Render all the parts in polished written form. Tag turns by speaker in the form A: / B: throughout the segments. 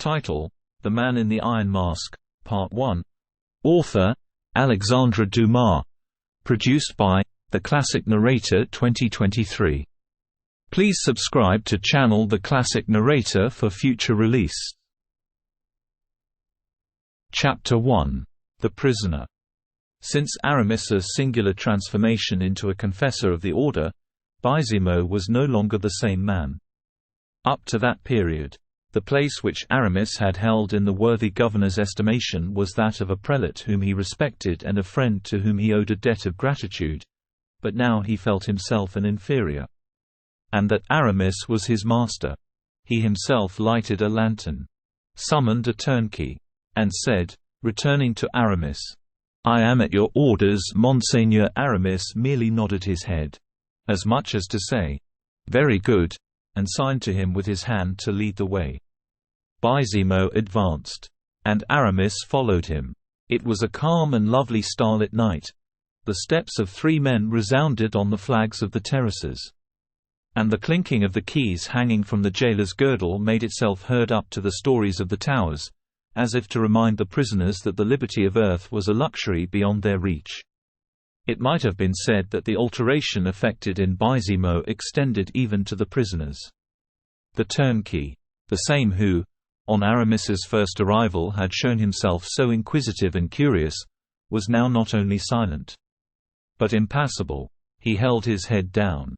A: Title: The Man in the Iron Mask, Part 1. Author: Alexandre Dumas. Produced by The Classic Narrator 2023. Please subscribe to channel The Classic Narrator for future release. Chapter 1: The Prisoner. Since Aramis's singular transformation into a confessor of the order, Baizimo was no longer the same man. Up to that period, the place which Aramis had held in the worthy governor's estimation was that of a prelate whom he respected and a friend to whom he owed a debt of gratitude, but now he felt himself an inferior. And that Aramis was his master. He himself lighted a lantern, summoned a turnkey, and said, returning to Aramis, "I am at your orders, Monseigneur." Aramis merely nodded his head, as much as to say, "Very good," and signed to him with his hand to lead the way. Baizimo advanced, and Aramis followed him. It was a calm and lovely starlit night. The steps of 3 men resounded on the flags of the terraces, and the clinking of the keys hanging from the jailer's girdle made itself heard up to the stories of the towers, as if to remind the prisoners that the liberty of earth was a luxury beyond their reach. It might have been said that the alteration effected in Baizimo extended even to the prisoners. The turnkey, the same who, on Aramis's first arrival, had shown himself so inquisitive and curious, was now not only silent, but impassible. He held his head down,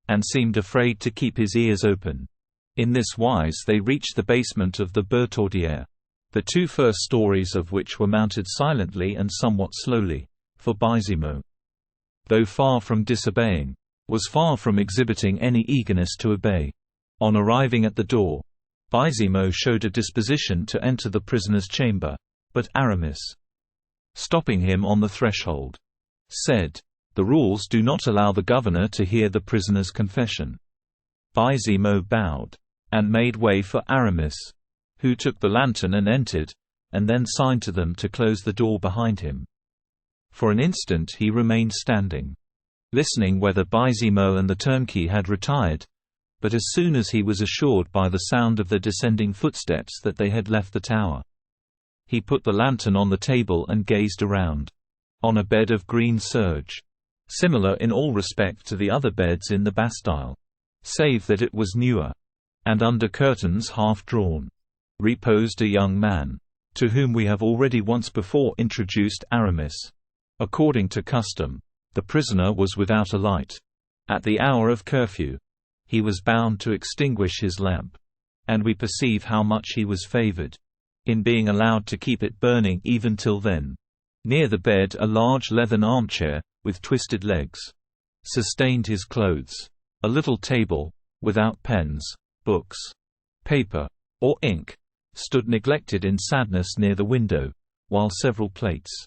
A: and seemed afraid to keep his ears open. In this wise they reached the basement of the Bertaudiere, the 2 first stories of which were mounted silently and somewhat slowly, for Baizimo, though far from disobeying, was far from exhibiting any eagerness to obey. On arriving at the door, Baizimo showed a disposition to enter the prisoner's chamber, but Aramis, stopping him on the threshold, said, "The rules do not allow the governor to hear the prisoner's confession." Baizimo bowed, and made way for Aramis, who took the lantern and entered, and then signed to them to close the door behind him. For an instant he remained standing, listening whether Baizimo and the turnkey had retired, but as soon as he was assured by the sound of the descending footsteps that they had left the tower, he put the lantern on the table and gazed around. On a bed of green serge, similar in all respect to the other beds in the Bastille, save that it was newer, and under curtains half drawn, reposed a young man, to whom we have already once before introduced Aramis. According to custom, the prisoner was without a light. At the hour of curfew, he was bound to extinguish his lamp, and we perceive how much he was favored in being allowed to keep it burning even till then. Near the bed a large leathern armchair, with twisted legs, sustained his clothes. A little table, without pens, books, paper, or ink, stood neglected in sadness near the window, while several plates,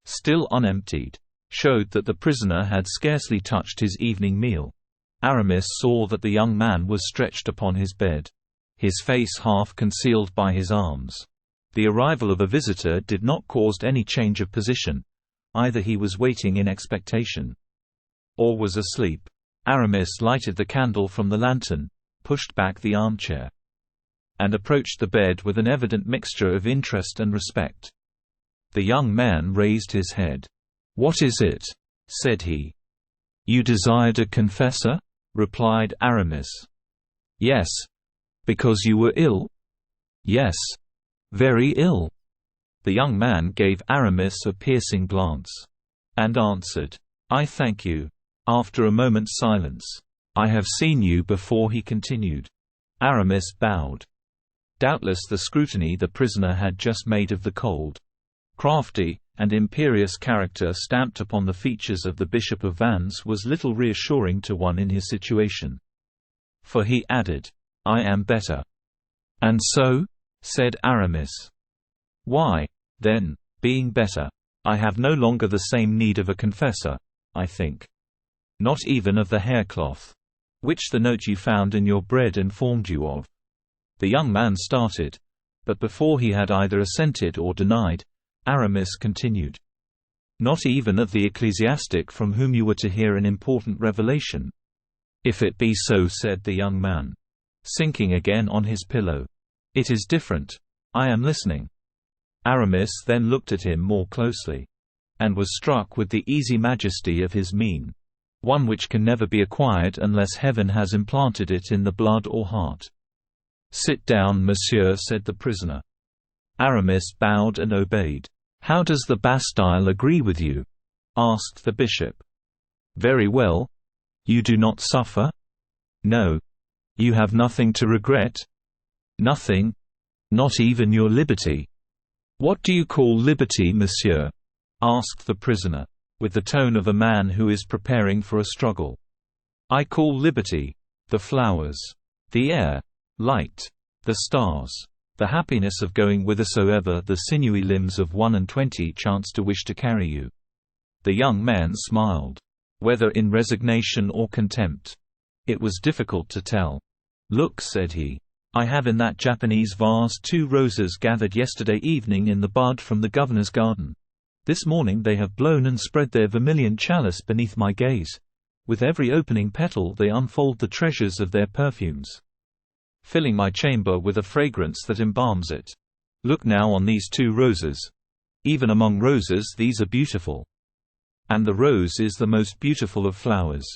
A: still unemptied, showed that the prisoner had scarcely touched his evening meal. Aramis saw that the young man was stretched upon his bed, his face half concealed by his arms. The arrival of a visitor did not cause any change of position. Either he was waiting in expectation, or was asleep. Aramis lighted the candle from the lantern, pushed back the armchair, and approached the bed with an evident mixture of interest and respect. The young man raised his head. "What is it?" said he. "You desired a confessor?" replied Aramis. "Yes." "Because you were ill?" "Yes. Very ill." The young man gave Aramis a piercing glance, and answered, "I thank you." After a moment's silence, "I have seen you before," he continued. Aramis bowed. Doubtless the scrutiny the prisoner had just made of the cold, crafty, and imperious character stamped upon the features of the Bishop of Vannes was little reassuring to one in his situation. For he added, "I am better." "And so?" said Aramis. "Why, then, being better, I have no longer the same need of a confessor, I think. Not even of the haircloth, which the note you found in your bread informed you of." The young man started, but before he had either assented or denied, Aramis continued, "Not even of the ecclesiastic from whom you were to hear an important revelation?" "If it be so," said the young man, sinking again on his pillow, "It is different. I am listening." Aramis then looked at him more closely, and was struck with the easy majesty of his mien, one which can never be acquired unless heaven has implanted it in the blood or heart. "Sit down, monsieur," said the prisoner. Aramis bowed and obeyed. "How does the Bastille agree with you?" asked the bishop. "Very well. You do not suffer?" "No." "You have nothing to regret?" "Nothing. Not even your liberty." "What do you call liberty, monsieur?" asked the prisoner, with the tone of a man who is preparing for a struggle. "I call liberty the flowers, the air, light, the stars, the happiness of going whithersoever the sinewy limbs of 21 chance to wish to carry you." The young man smiled, whether in resignation or contempt. It was difficult to tell. "Look," said he, "I have in that Japanese vase 2 roses gathered yesterday evening in the bud from the governor's garden. This morning they have blown and spread their vermilion chalice beneath my gaze. With every opening petal they unfold the treasures of their perfumes, filling my chamber with a fragrance that embalms it. Look now on these 2 roses. Even among roses these are beautiful. And the rose is the most beautiful of flowers.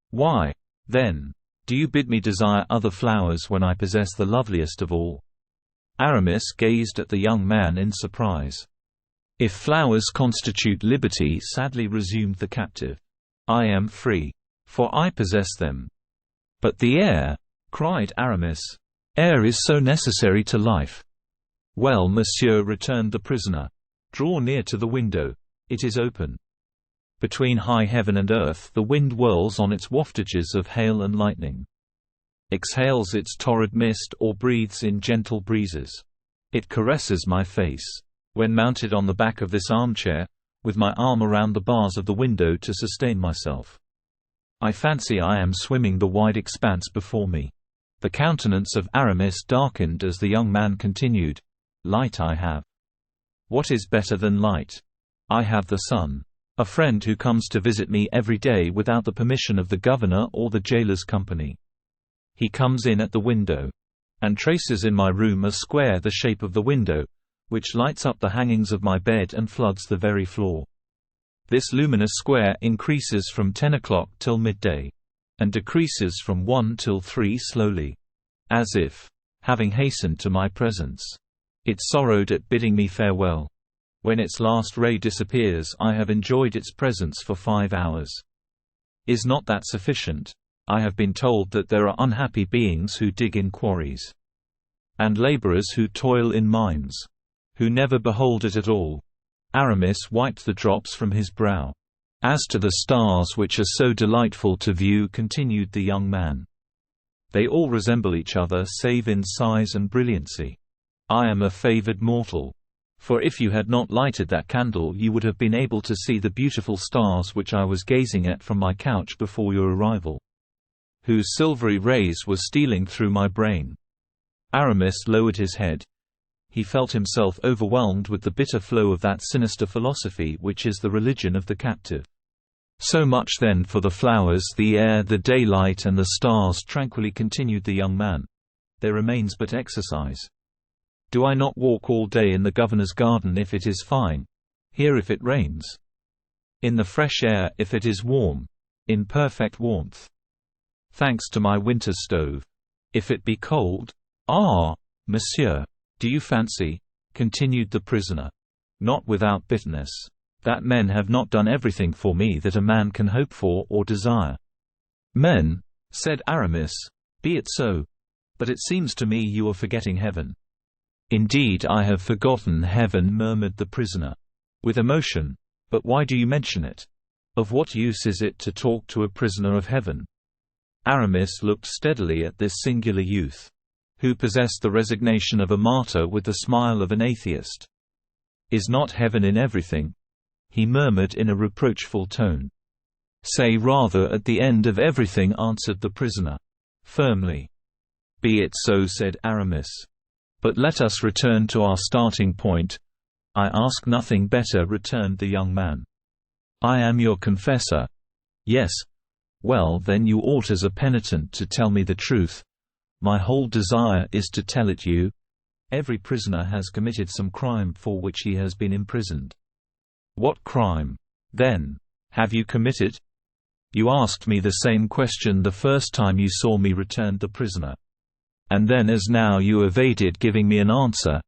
A: Why, then, do you bid me desire other flowers when I possess the loveliest of all?" Aramis gazed at the young man in surprise. "If flowers constitute liberty," sadly resumed the captive, "I am free, for I possess them." "But the air," cried Aramis. "Air is so necessary to life." "Well, monsieur," returned the prisoner, "draw near to the window. It is open. Between high heaven and earth the wind whirls on its waftages of hail and lightning, exhales its torrid mist or breathes in gentle breezes. It caresses my face. When mounted on the back of this armchair, with my arm around the bars of the window to sustain myself, I fancy I am swimming the wide expanse before me." The countenance of Aramis darkened as the young man continued, "Light I have. What is better than light? I have the sun. A friend who comes to visit me every day without the permission of the governor or the jailer's company. He comes in at the window, and traces in my room a square the shape of the window, which lights up the hangings of my bed and floods the very floor. This luminous square increases from 10 o'clock till midday, and decreases from 1 till 3 slowly, as if, having hastened to my presence, it sorrowed at bidding me farewell. When its last ray disappears, I have enjoyed its presence for 5 hours. Is not that sufficient? I have been told that there are unhappy beings who dig in quarries, and laborers who toil in mines, who never behold it at all." Aramis wiped the drops from his brow. "As to the stars which are so delightful to view," continued the young man, "they all resemble each other save in size and brilliancy. I am a favored mortal. For if you had not lighted that candle you would have been able to see the beautiful stars which I was gazing at from my couch before your arrival, whose silvery rays were stealing through my brain." Aramis lowered his head. He felt himself overwhelmed with the bitter flow of that sinister philosophy which is the religion of the captive. "So much then for the flowers, the air, the daylight and the stars," tranquilly continued the young man. "There remains but exercise. Do I not walk all day in the governor's garden if it is fine? Here if it rains? In the fresh air if it is warm? In perfect warmth? Thanks to my winter stove. If it be cold? Ah, monsieur, do you fancy," continued the prisoner, not without bitterness, "that men have not done everything for me that a man can hope for or desire?" "Men?" said Aramis. "Be it so. But it seems to me you are forgetting heaven." "Indeed I have forgotten heaven," murmured the prisoner, with emotion. "But why do you mention it? Of what use is it to talk to a prisoner of heaven?" Aramis looked steadily at this singular youth, who possessed the resignation of a martyr with the smile of an atheist. "Is not heaven in everything?" he murmured in a reproachful tone. "Say rather at the end of everything," answered the prisoner, firmly. "Be it so," said Aramis. "But let us return to our starting point." "I ask nothing better," returned the young man. "I am your confessor." "Yes. Well, then you ought as a penitent to tell me the truth. My whole desire is to tell it you. Every prisoner has committed some crime for which he has been imprisoned. What crime, then, have you committed? You asked me the same question the first time you saw me, returned the prisoner. And then as now you evaded giving me an answer.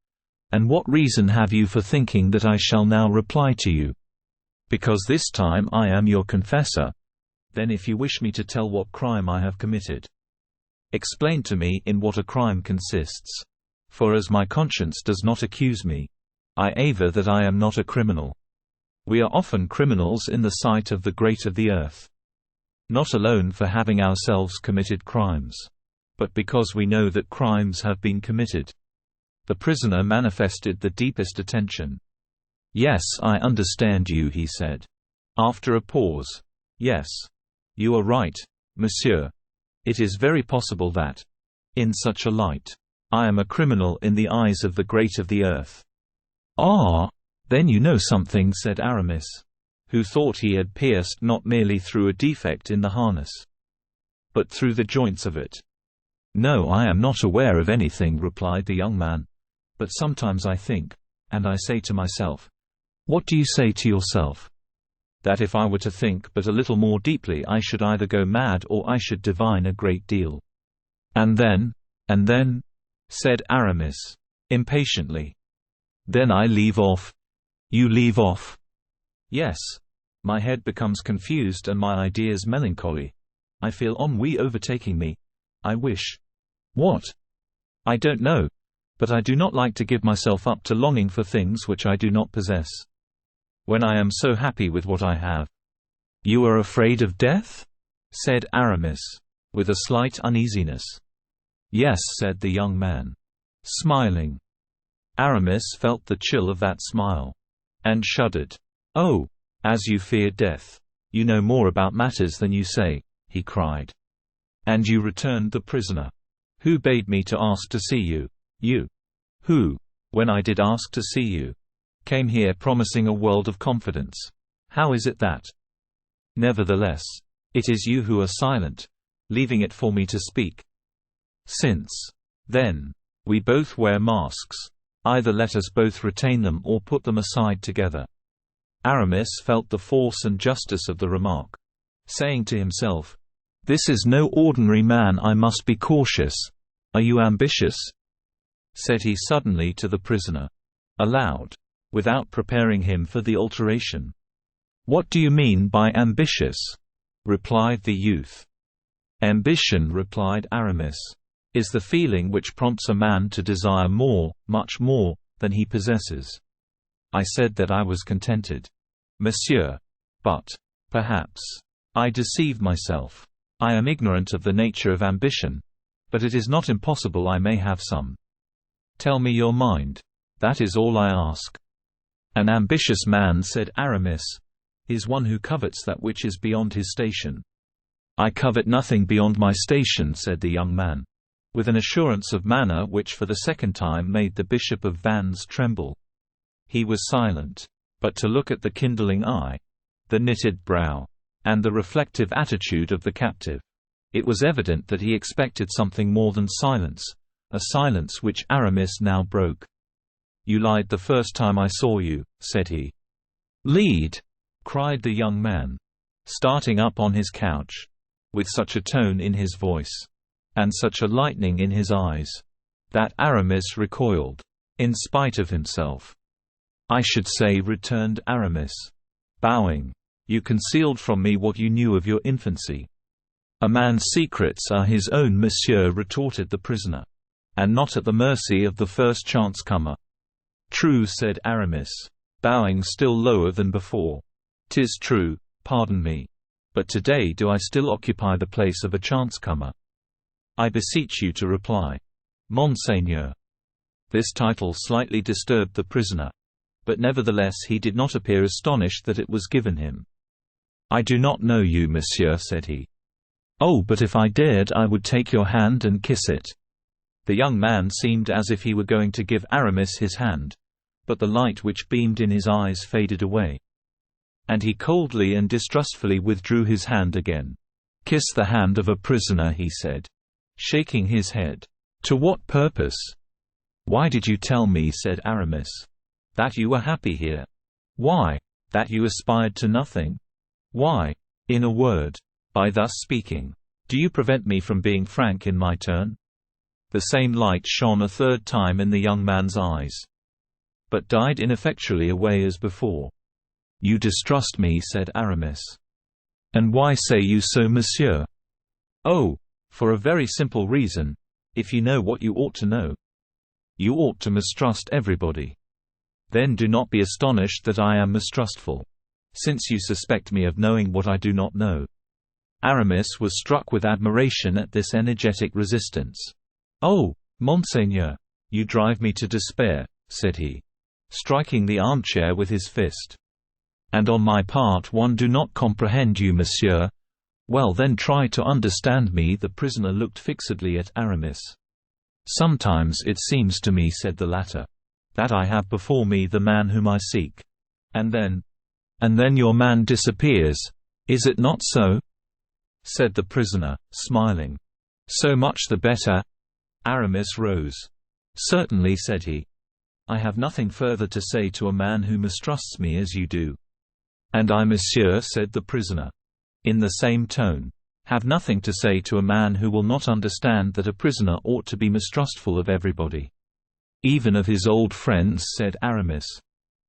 A: And what reason have you for thinking that I shall now reply to you? Because this time I am your confessor. Then if you wish me to tell what crime I have committed, explain to me in what a crime consists. For as my conscience does not accuse me, I aver that I am not a criminal. We are often criminals in the sight of the great of the earth. Not alone for having ourselves committed crimes, but because we know that crimes have been committed. The prisoner manifested the deepest attention. Yes, I understand you, he said. After a pause. Yes. You are right, monsieur. It is very possible that, in such a light, I am a criminal in the eyes of the great of the earth. Ah, then you know something, said Aramis, who thought he had pierced not merely through a defect in the harness, but through the joints of it. No, I am not aware of anything, replied the young man, but sometimes I think, and I say to myself. What do you say to yourself? That if I were to think but a little more deeply I should either go mad or I should divine a great deal. And then, said Aramis, impatiently. Then I leave off. You leave off? Yes. My head becomes confused and my ideas melancholy. I feel ennui overtaking me. I wish. What? I don't know. But I do not like to give myself up to longing for things which I do not possess. When I am so happy with what I have. You are afraid of death? Said Aramis, with a slight uneasiness. Yes, said the young man, smiling. Aramis felt the chill of that smile, and shuddered. Oh, as you fear death, you know more about matters than you say, he cried. And you returned the prisoner. Who bade me to ask to see you? You. Who, when I did ask to see you, came here promising a world of confidence. How is it that? Nevertheless, it is you who are silent, leaving it for me to speak. Since, then, we both wear masks, either let us both retain them or put them aside together. Aramis felt the force and justice of the remark, saying to himself, This is no ordinary man, I must be cautious. Are you ambitious? Said he suddenly to the prisoner. Aloud, without preparing him for the alteration. What do you mean by ambitious? Replied the youth. Ambition, replied Aramis, is the feeling which prompts a man to desire more, much more, than he possesses. I said that I was contented, monsieur. But, perhaps, I deceive myself. I am ignorant of the nature of ambition, but it is not impossible I may have some. Tell me your mind. That is all I ask. An ambitious man, said Aramis, is one who covets that which is beyond his station. I covet nothing beyond my station, said the young man, with an assurance of manner which for the second time made the Bishop of Vannes tremble. He was silent, but to look at the kindling eye, the knitted brow, and the reflective attitude of the captive, it was evident that he expected something more than silence, a silence which Aramis now broke. You lied the first time I saw you, said he. Lead! Cried the young man, starting up on his couch, with such a tone in his voice, and such a lightning in his eyes, that Aramis recoiled, in spite of himself. I should say, returned Aramis, bowing, you concealed from me what you knew of your infancy. A man's secrets are his own, monsieur, retorted the prisoner, and not at the mercy of the first chance-comer. True, said Aramis, bowing still lower than before. 'Tis true, pardon me. But today do I still occupy the place of a chance-comer? I beseech you to reply. Monseigneur. This title slightly disturbed the prisoner, but nevertheless he did not appear astonished that it was given him. I do not know you, monsieur, said he. Oh, but if I dared I would take your hand and kiss it. The young man seemed as if he were going to give Aramis his hand, but the light which beamed in his eyes faded away, and he coldly and distrustfully withdrew his hand again. Kiss the hand of a prisoner, he said, shaking his head. To what purpose? "Why did you tell me," said Aramis, "that you were happy here? Why? That you aspired to nothing? Why? In a word, by thus speaking, do you prevent me from being frank in my turn?" The same light shone a third time in the young man's eyes, but died ineffectually away as before. "You distrust me," said Aramis. "And why say you so, monsieur?" "Oh, for a very simple reason. If you know what you ought to know, you ought to mistrust everybody. Then do not be astonished that I am mistrustful, since you suspect me of knowing what I do not know." Aramis was struck with admiration at this energetic resistance. "Oh, monseigneur, you drive me to despair," said he, striking the armchair with his fist. "And on my part one do not comprehend you, monsieur. Well then try to understand me." The prisoner looked fixedly at Aramis. "Sometimes it seems to me," said the latter, "that I have before me the man whom I seek. And then your man disappears. Is it not so?" said the prisoner, smiling. "So much the better." Aramis rose. "Certainly," said he. "I have nothing further to say to a man who mistrusts me as you do." "And I, monsieur," said the prisoner, in the same tone, "have nothing to say to a man who will not understand that a prisoner ought to be mistrustful of everybody." "Even of his old friends," said Aramis.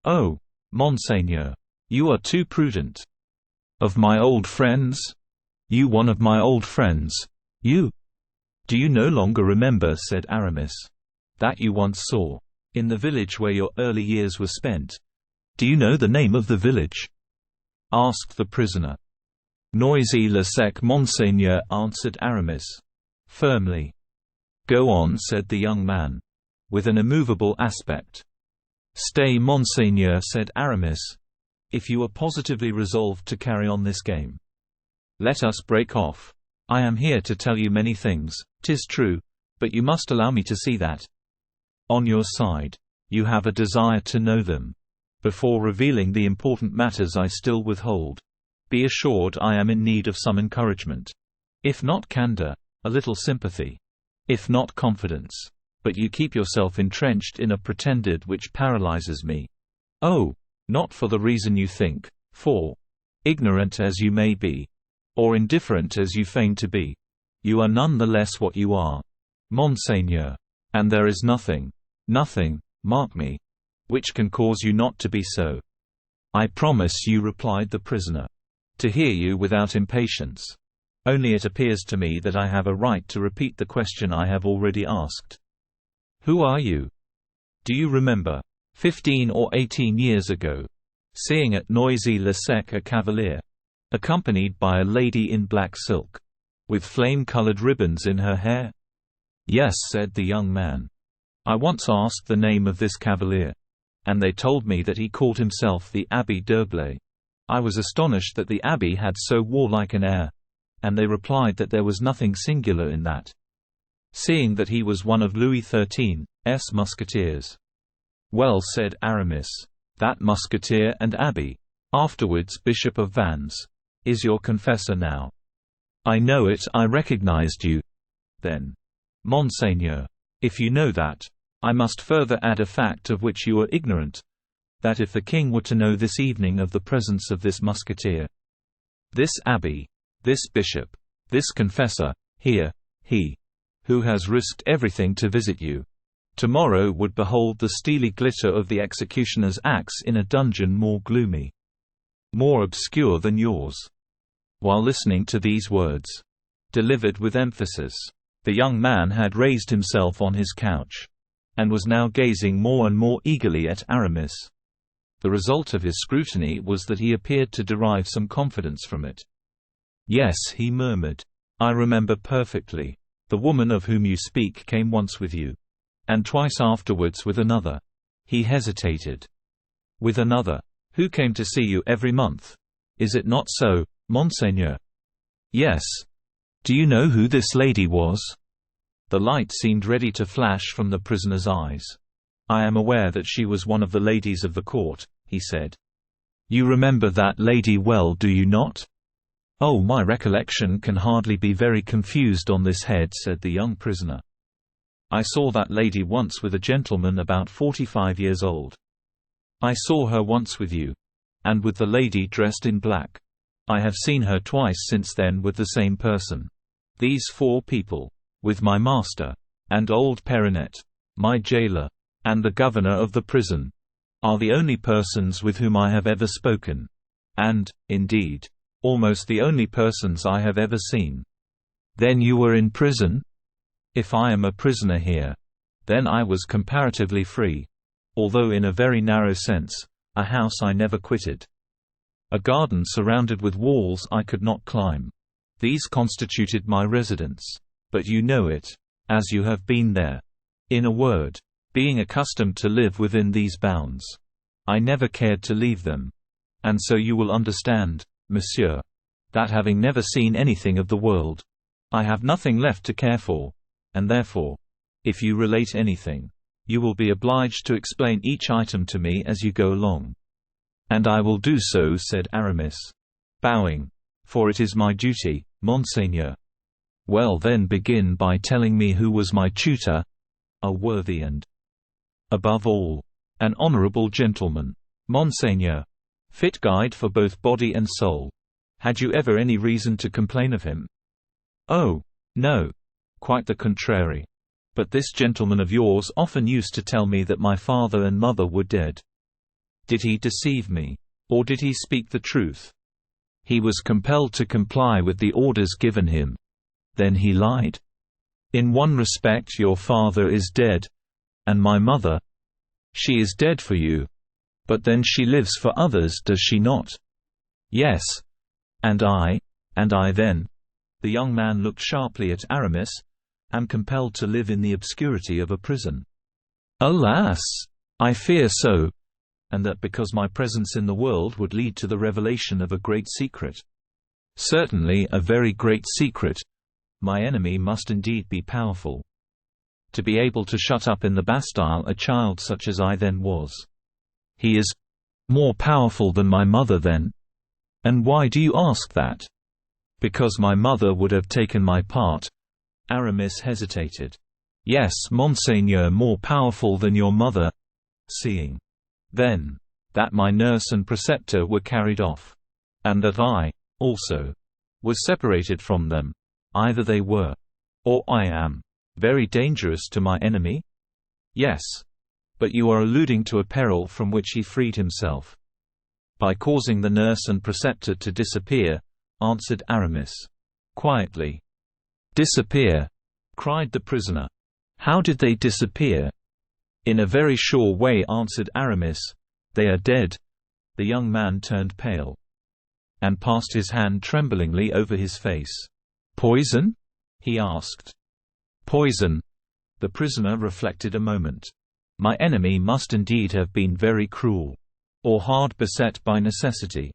A: "Oh, monseigneur, you are too prudent." "Of my old friends? You one of my old friends? You? Do you no longer remember," said Aramis, "that you once saw, in the village where your early years were spent—" "Do you know the name of the village?" asked the prisoner. "Noisy-le-Sec, monseigneur," answered Aramis, firmly. "Go on," said the young man, with an immovable aspect. "Stay, monseigneur," said Aramis, "if you are positively resolved to carry on this game. Let us break off. I am here to tell you many things, 'tis true, but you must allow me to see that, on your side, you have a desire to know them. Before revealing the important matters I still withhold, be assured I am in need of some encouragement. If not candor, a little sympathy. If not confidence. But you keep yourself entrenched in a pretended which paralyzes me. Oh, not for the reason you think, for, ignorant as you may be, or indifferent as you feign to be, you are none the less what you are, monseigneur. And there is nothing, mark me, which can cause you not to be so." "I promise you," replied the prisoner, "to hear you without impatience. Only it appears to me that I have a right to repeat the question I have already asked. Who are you? Do you remember, 15 or 18 years ago, seeing at Noisy-le-Sec a cavalier, accompanied by a lady in black silk, with flame-colored ribbons in her hair?" "Yes," said the young man. "I once asked the name of this cavalier, and they told me that he called himself the Abbé d'Herblay. I was astonished that the abbé had so warlike an air, and they replied that there was nothing singular in that, seeing that he was one of Louis XIII's musketeers." "Well," said Aramis, "that musketeer and abbé, afterwards Bishop of Vannes, is your confessor now." "I know it, I recognized you." "Then, monseigneur, if you know that, I must further add a fact of which you are ignorant, that if the king were to know this evening of the presence of this musketeer, this abbé, this bishop, this confessor, here, he, who has risked everything to visit you, tomorrow would behold the steely glitter of the executioner's axe in a dungeon more gloomy, more obscure than yours." While listening to these words, delivered with emphasis, the young man had raised himself on his couch, and was now gazing more and more eagerly at Aramis. The result of his scrutiny was that he appeared to derive some confidence from it. "Yes," he murmured, "I remember perfectly. The woman of whom you speak came once with you, and twice afterwards with another." He hesitated. "With another, who came to see you every month. Is it not so, monseigneur?" "Yes. Do you know who this lady was?" The light seemed ready to flash from the prisoner's eyes. "I am aware that she was one of the ladies of the court," he said. "You remember that lady well, do you not?" "Oh, my recollection can hardly be very confused on this head," said the young prisoner. I saw that lady once with a gentleman about 45 years old. I saw her once with you. And with the lady dressed in black. I have seen her twice since then with the same person. These 4 people. With my master. And old Perinet. My jailer. And the governor of the prison. Are the only persons with whom I have ever spoken. And, indeed, almost the only persons I have ever seen. Then you were in prison? If I am a prisoner here. Then I was comparatively free. Although in a very narrow sense, a house I never quitted. A garden surrounded with walls I could not climb. These constituted my residence. But you know it, as you have been there. In a word, being accustomed to live within these bounds, I never cared to leave them. And so you will understand, monsieur, that having never seen anything of the world, I have nothing left to care for, and therefore, if you relate anything, you will be obliged to explain each item to me as you go along. And I will do so, said Aramis, bowing, for it is my duty, monseigneur. Well then begin by telling me who was my tutor, a worthy and, above all, an honorable gentleman, monseigneur, fit guide for both body and soul. Had you ever any reason to complain of him? Oh, no. Quite the contrary. But this gentleman of yours often used to tell me that my father and mother were dead. Did he deceive me? Or did he speak the truth? He was compelled to comply with the orders given him. Then he lied. In one respect your father is dead. And my mother? She is dead for you. But then she lives for others, does she not? Yes. And I then? The young man looked sharply at Aramis. Am compelled to live in the obscurity of a prison. Alas! I fear so. And that because my presence in the world would lead to the revelation of a great secret. Certainly a very great secret. My enemy must indeed be powerful. To be able to shut up in the Bastille a child such as I then was. He is more powerful than my mother then. And why do you ask that? Because my mother would have taken my part. Aramis hesitated. Yes, monseigneur, more powerful than your mother. Seeing, then, that my nurse and preceptor were carried off, and that I, also, was separated from them, either they were, or I am, very dangerous to my enemy? Yes. But you are alluding to a peril from which he freed himself. By causing the nurse and preceptor to disappear, answered Aramis, quietly. Disappear? Cried the prisoner. How did they disappear? In a very sure way, answered Aramis. They are dead. The young man turned pale, and passed his hand tremblingly over his face. Poison? He asked. Poison. The prisoner reflected a moment. My enemy must indeed have been very cruel, or hard beset by necessity,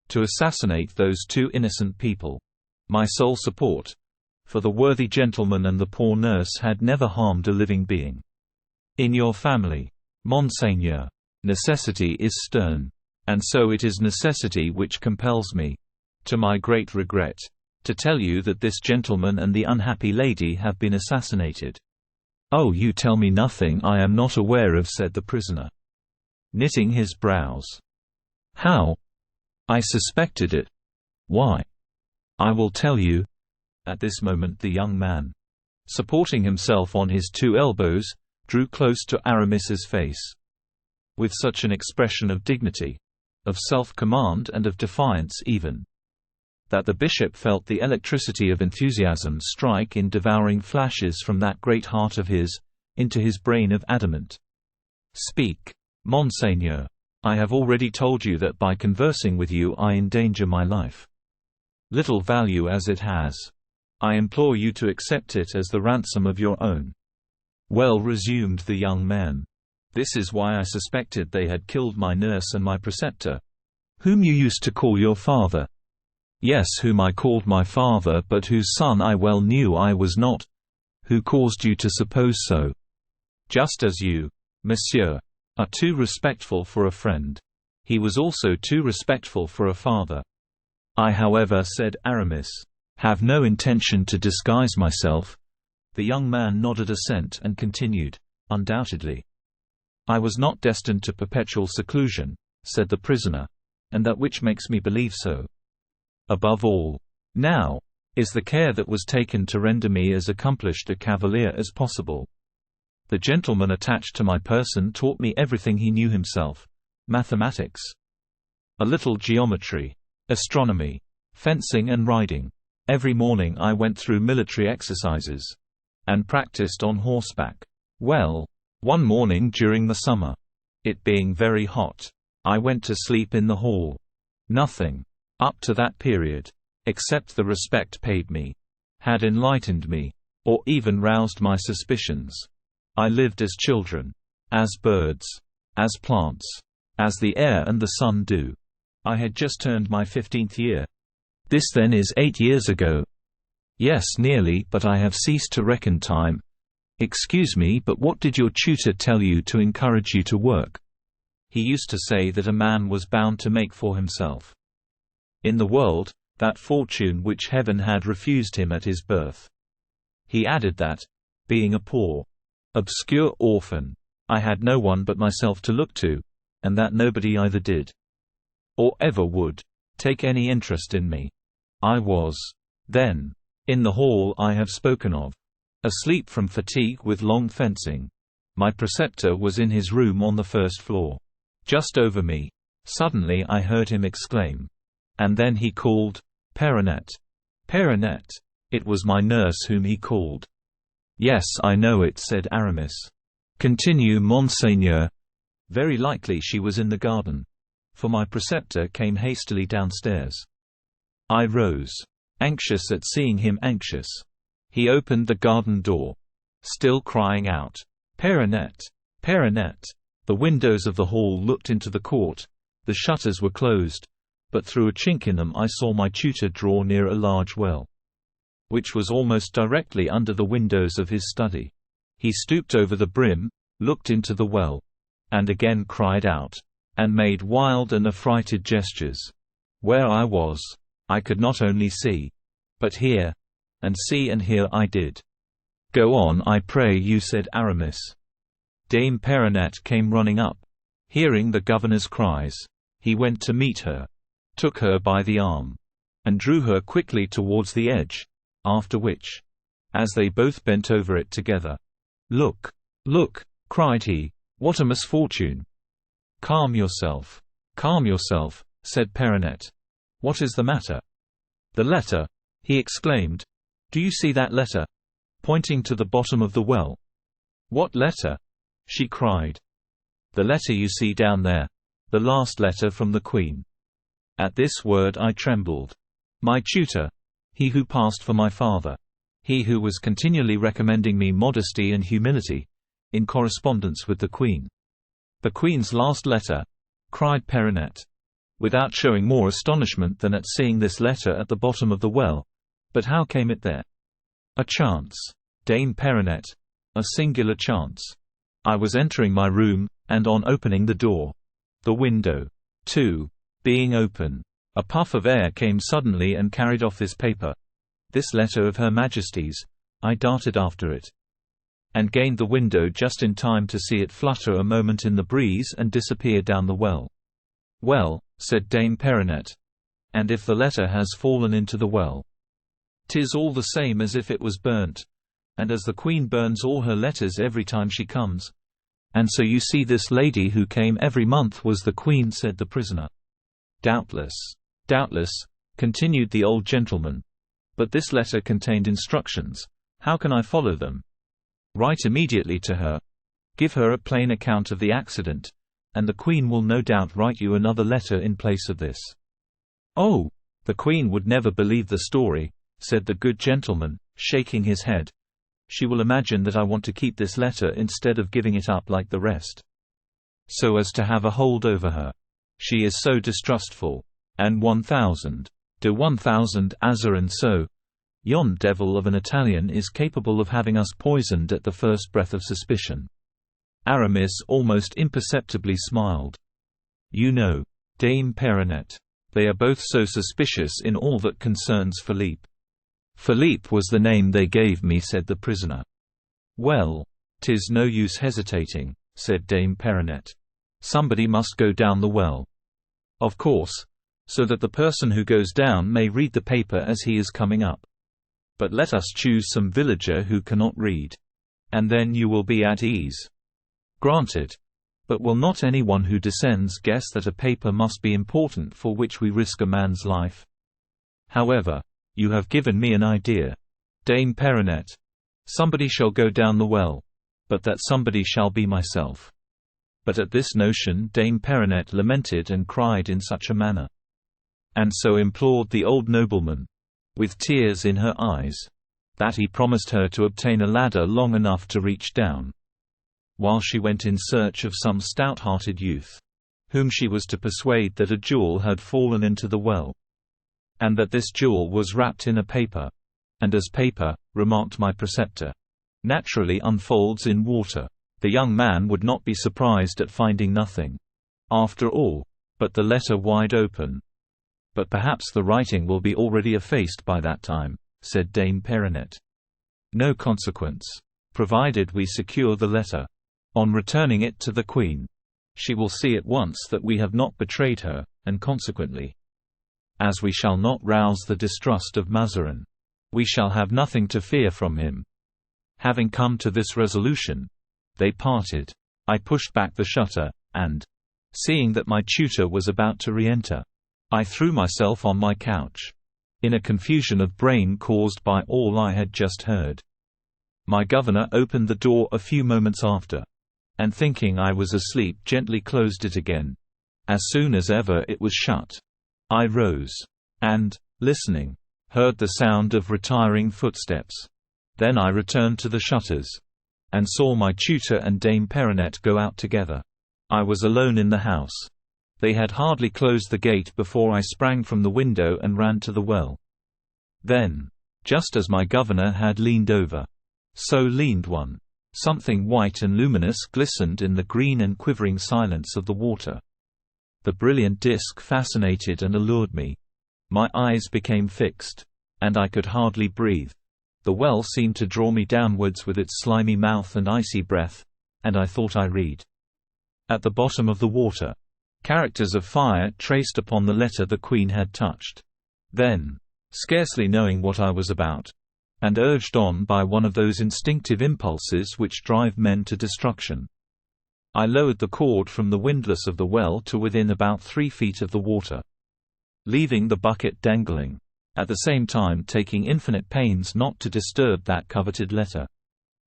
A: to assassinate those 2 innocent people. My sole support. For the worthy gentleman and the poor nurse had never harmed a living being. In your family, monseigneur, necessity is stern, and so it is necessity which compels me, to my great regret, to tell you that this gentleman and the unhappy lady have been assassinated. Oh, you tell me nothing I am not aware of, said the prisoner, knitting his brows. How? I suspected it. Why? I will tell you. At this moment the young man, supporting himself on his 2 elbows, drew close to Aramis's face, with such an expression of dignity, of self-command and of defiance even, that the bishop felt the electricity of enthusiasm strike in devouring flashes from that great heart of his, into his brain of adamant. Speak, monseigneur. I have already told you that by conversing with you I endanger my life. Little value as it has, I implore you to accept it as the ransom of your own. Well, resumed the young man, this is why I suspected they had killed my nurse and my preceptor. Whom you used to call your father. Yes, whom I called my father, but whose son I well knew I was not. Who caused you to suppose so? Just as you, monsieur, are too respectful for a friend. He was also too respectful for a father. I, however, said Aramis, have no intention to disguise myself. The young man nodded assent and continued, "Undoubtedly. I was not destined to perpetual seclusion," said the prisoner, "and that which makes me believe so. Above all, now, is the care that was taken to render me as accomplished a cavalier as possible. The gentleman attached to my person taught me everything he knew himself: mathematics, a little geometry, astronomy, fencing and riding. Every morning I went through military exercises, and practiced on horseback. Well, one morning during the summer, it being very hot, I went to sleep in the hall. Nothing, up to that period, except the respect paid me, had enlightened me, or even roused my suspicions. I lived as children, as birds, as plants, as the air and the sun do. I had just turned my 15th year. This then is 8 years ago. Yes, nearly, but I have ceased to reckon time. Excuse me, but what did your tutor tell you to encourage you to work?" He used to say that a man was bound to make for himself in the world that fortune which heaven had refused him at his birth. He added that, being a poor, obscure orphan, I had no one but myself to look to, and that nobody either did, or ever would, take any interest in me. I was, then, in the hall I have spoken of, asleep from fatigue with long fencing. My preceptor was in his room on the first floor, just over me. Suddenly I heard him exclaim. And then he called, "Perinet! Perinet!" It was my nurse whom he called. "Yes, I know it," said Aramis. "Continue, monseigneur." Very likely she was in the garden, for my preceptor came hastily downstairs. I rose, anxious at seeing him anxious. He opened the garden door, still crying out, "Perinet! Perinet!" The windows of the hall looked into the court. The shutters were closed, but through a chink in them I saw my tutor draw near a large well, which was almost directly under the windows of his study. He stooped over the brim, looked into the well, and again cried out, and made wild and affrighted gestures. Where I was, I could not only see, but hear, and see and hear I did. "Go on, I pray you," said Aramis. Dame Perinet came running up. Hearing the governor's cries, he went to meet her, took her by the arm, and drew her quickly towards the edge, after which, as they both bent over it together, "Look, look," cried he, "what a misfortune!" Calm yourself, said Perinet. "What is the matter?" "The letter," he exclaimed. "Do you see that letter?" pointing to the bottom of the well. "What letter?" she cried. "The letter you see down there, the last letter from the Queen." At this word I trembled. My tutor, he who passed for my father, he who was continually recommending me modesty and humility, in correspondence with the Queen. "The Queen's last letter?" cried Perinet, without showing more astonishment than at seeing this letter at the bottom of the well. "But how came it there?" "A chance, Dame Perinet, a singular chance. I was entering my room, and on opening the door, the window, too, being open, a puff of air came suddenly and carried off this paper, this letter of Her Majesty's. I darted after it, and gained the window just in time to see it flutter a moment in the breeze and disappear down the well." "Well," said Dame Perinet, "and if the letter has fallen into the well, 'tis all the same as if it was burnt, and as the Queen burns all her letters every time she comes. And so you see this lady who came every month was the Queen," said the prisoner. Doubtless, continued the old gentleman. "But this letter contained instructions. How can I follow them?" "Write immediately to her. Give her a plain account of the accident, and the Queen will no doubt write you another letter in place of this." "Oh, the Queen would never believe the story," said the good gentleman, shaking his head. "She will imagine that I want to keep this letter instead of giving it up like the rest, so as to have a hold over her. She is so distrustful. And 1,000 Azar, and so yon devil of an Italian is capable of having us poisoned at the first breath of suspicion." Aramis almost imperceptibly smiled. "You know, Dame Perinet, they are both so suspicious in all that concerns Philippe. "Philippe was the name they gave me," said the prisoner. "Well, 'tis no use hesitating," said Dame Perronnette. "Somebody must go down the well. Of course, so that the person who goes down may read the paper as he is coming up. But let us choose some villager who cannot read. And then you will be at ease." "Granted. But will not anyone who descends guess that a paper must be important for which we risk a man's life? However, you have given me an idea, Dame Perronnette. Somebody shall go down the well. But that somebody shall be myself." But at this notion Dame Perronnette lamented and cried in such a manner, and so implored the old nobleman, with tears in her eyes, that he promised her to obtain a ladder long enough to reach down, while she went in search of some stout-hearted youth, whom she was to persuade that a jewel had fallen into the well, and that this jewel was wrapped in a paper, and as paper, remarked my preceptor, naturally unfolds in water, the young man would not be surprised at finding nothing, after all, but the letter wide open. "But perhaps the writing will be already effaced by that time," said Dame Perronnette. "No consequence, provided we secure the letter. On returning it to the Queen, she will see at once that we have not betrayed her, and consequently, as we shall not rouse the distrust of Mazarin, we shall have nothing to fear from him." Having come to this resolution, they parted. I pushed back the shutter, and, seeing that my tutor was about to re-enter, I threw myself on my couch, in a confusion of brain caused by all I had just heard. My governor opened the door a few moments after, and thinking I was asleep gently closed it again. As soon as ever it was shut, I rose, and, listening, heard the sound of retiring footsteps. Then I returned to the shutters, and saw my tutor and Dame Perronnette go out together. I was alone in the house. They had hardly closed the gate before I sprang from the window and ran to the well. Then, just as my governor had leaned over, so leaned one. Something white and luminous glistened in the green and quivering silence of the water. The brilliant disk fascinated and allured me. My eyes became fixed, and I could hardly breathe. The well seemed to draw me downwards with its slimy mouth and icy breath, and I thought I read. At the bottom of the water, characters of fire traced upon the letter the Queen had touched. Then, scarcely knowing what I was about, and urged on by one of those instinctive impulses which drive men to destruction, I lowered the cord from the windlass of the well to within about 3 feet of the water, leaving the bucket dangling, at the same time taking infinite pains not to disturb that coveted letter,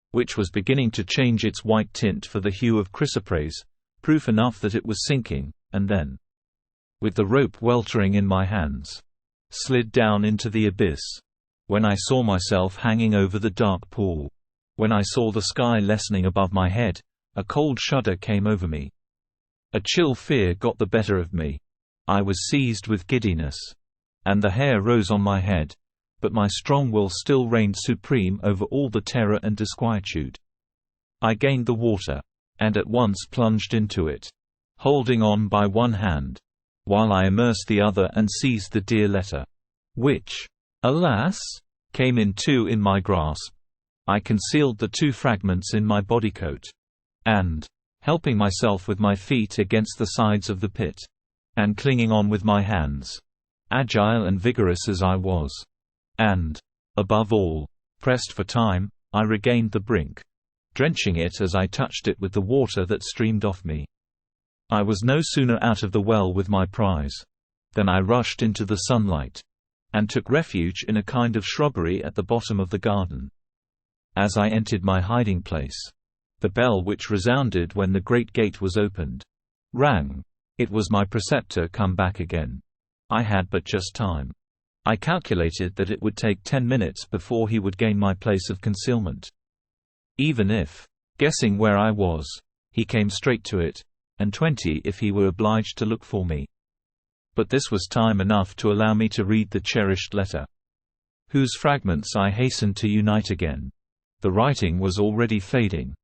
A: which was beginning to change its white tint for the hue of chrysoprase, proof enough that it was sinking, and then, with the rope weltering in my hands, slid down into the abyss. When I saw myself hanging over the dark pool, when I saw the sky lessening above my head, a cold shudder came over me. A chill fear got the better of me. I was seized with giddiness, and the hair rose on my head, but my strong will still reigned supreme over all the terror and disquietude. I gained the water, and at once plunged into it, holding on by one hand, while I immersed the other and seized the dear letter, which, alas, came in two in my grasp. I concealed the 2 fragments in my bodycoat, and, helping myself with my feet against the sides of the pit, and clinging on with my hands, agile and vigorous as I was, and, above all, pressed for time, I regained the brink, drenching it as I touched it with the water that streamed off me. I was no sooner out of the well with my prize, than I rushed into the sunlight, and took refuge in a kind of shrubbery at the bottom of the garden. As I entered my hiding place, the bell which resounded when the great gate was opened, rang. It was my preceptor come back again. I had but just time. I calculated that it would take 10 minutes before he would gain my place of concealment. Even if, guessing where I was, he came straight to it, and 20 if he were obliged to look for me. But this was time enough to allow me to read the cherished letter, whose fragments I hastened to unite again. The writing was already fading,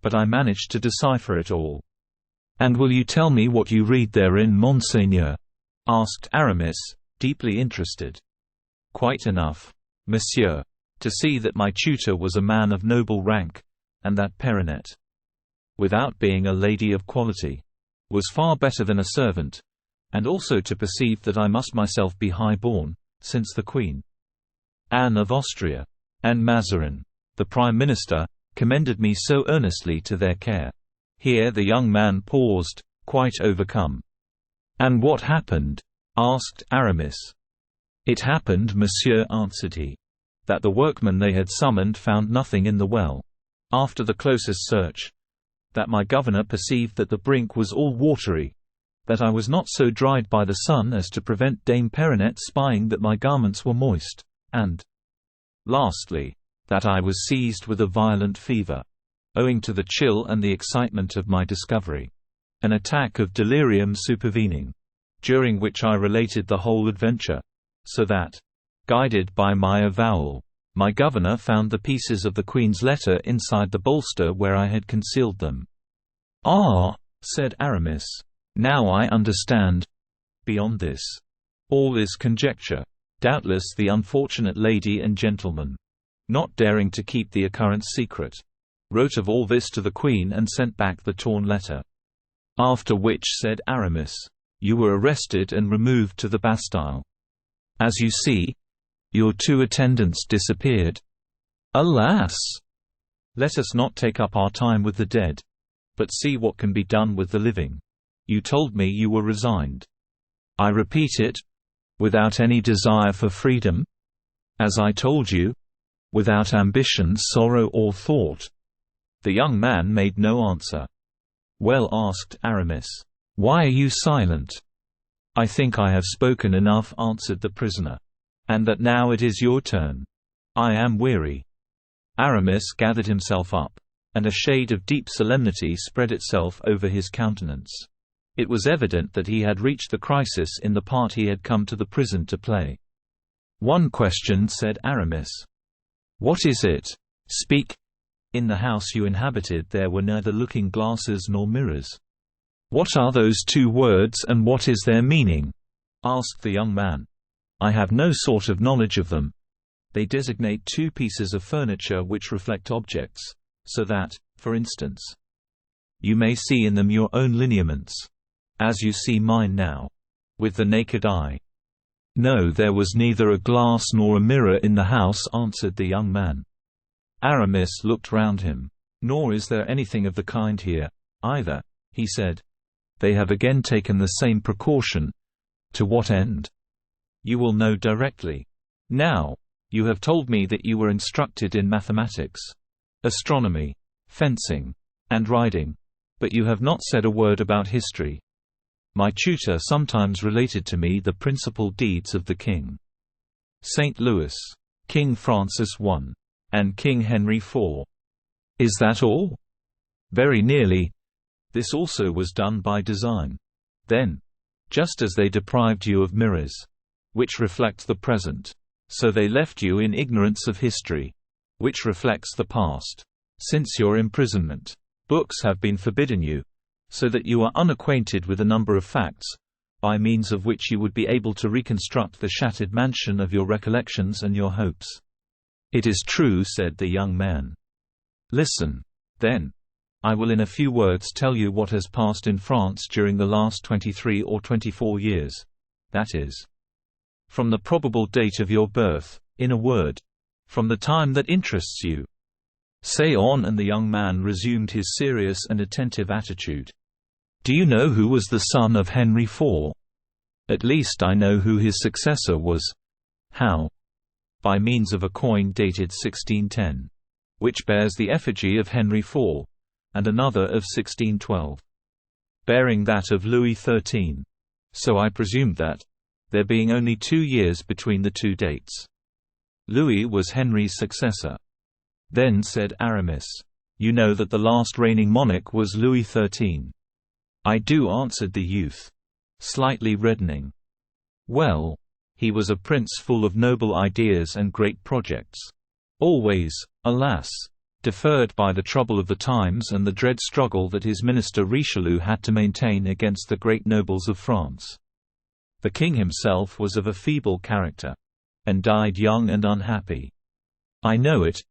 A: but I managed to decipher it all. "And will you tell me what you read therein, monseigneur?" asked Aramis, deeply interested. "Quite enough. monsieur, to see that my tutor was a man of noble rank, and that Perinet, without being a lady of quality, was far better than a servant, and also to perceive that I must myself be high-born, since the Queen Anne of Austria, and Mazarin, the Prime Minister, commended me so earnestly to their care." Here the young man paused, quite overcome. "And what happened?" asked Aramis. "It happened, monsieur," answered he, "that the workmen they had summoned found nothing in the well, after the closest search, that my governor perceived that the brink was all watery, that I was not so dried by the sun as to prevent Dame Perinet spying that my garments were moist, and, lastly, that I was seized with a violent fever, owing to the chill and the excitement of my discovery, an attack of delirium supervening, during which I related the whole adventure, so that, guided by my avowal, my governor found the pieces of the Queen's letter inside the bolster where I had concealed them." "Ah," said Aramis, "now I understand. Beyond this, all is conjecture. Doubtless the unfortunate lady and gentleman, not daring to keep the occurrence secret, wrote of all this to the Queen and sent back the torn letter. After which," said Aramis, "you were arrested and removed to the Bastille. As you see, your 2 attendants disappeared." "Alas! Let us not take up our time with the dead, but see what can be done with the living. You told me you were resigned. I repeat it, without any desire for freedom? As I told you, without ambition, sorrow or thought." The young man made no answer. "Well," asked Aramis, "why are you silent?" "I think I have spoken enough," answered the prisoner, "and that now it is your turn. I am weary." Aramis gathered himself up, and a shade of deep solemnity spread itself over his countenance. It was evident that he had reached the crisis in the part he had come to the prison to play. "One question," said Aramis. "What is it? Speak." "In the house you inhabited there were neither looking-glasses nor mirrors." "What are those 2 words and what is their meaning?" asked the young man. "I have no sort of knowledge of them." "They designate 2 pieces of furniture which reflect objects, so that, for instance, you may see in them your own lineaments, as you see mine now, with the naked eye." "No, there was neither a glass nor a mirror in the house," answered the young man. Aramis looked round him. "Nor is there anything of the kind here, either," he said. "They have again taken the same precaution. To what end? You will know directly. Now, you have told me that you were instructed in mathematics, astronomy, fencing, and riding, but you have not said a word about history. My tutor sometimes related to me the principal deeds of the king. St. Louis, King Francis I, and King Henry IV. Is that all?" "Very nearly. This also was done by design. Then, just as they deprived you of mirrors, which reflect the present, so they left you in ignorance of history, which reflects the past. Since your imprisonment, books have been forbidden you, so that you are unacquainted with a number of facts, by means of which you would be able to reconstruct the shattered mansion of your recollections and your hopes." "It is true," said the young man. "Listen, then. I will in a few words tell you what has passed in France during the last 23 or 24 years, that is, from the probable date of your birth, in a word, from the time that interests you." "Say on," and the young man resumed his serious and attentive attitude. "Do you know who was the son of Henry IV? At least I know who his successor was." "How?" "By means of a coin dated 1610, which bears the effigy of Henry IV, and another of 1612, bearing that of Louis XIII. So I presumed that, there being only 2 years between the 2 dates, Louis was Henry's successor." "Then," said Aramis, "you know that the last reigning monarch was Louis XIII. "I do," answered the youth, slightly reddening. "Well, he was a prince full of noble ideas and great projects, always, alas, deferred by the trouble of the times and the dread struggle that his minister Richelieu had to maintain against the great nobles of France. The king himself was of a feeble character. and died young and unhappy. I know it.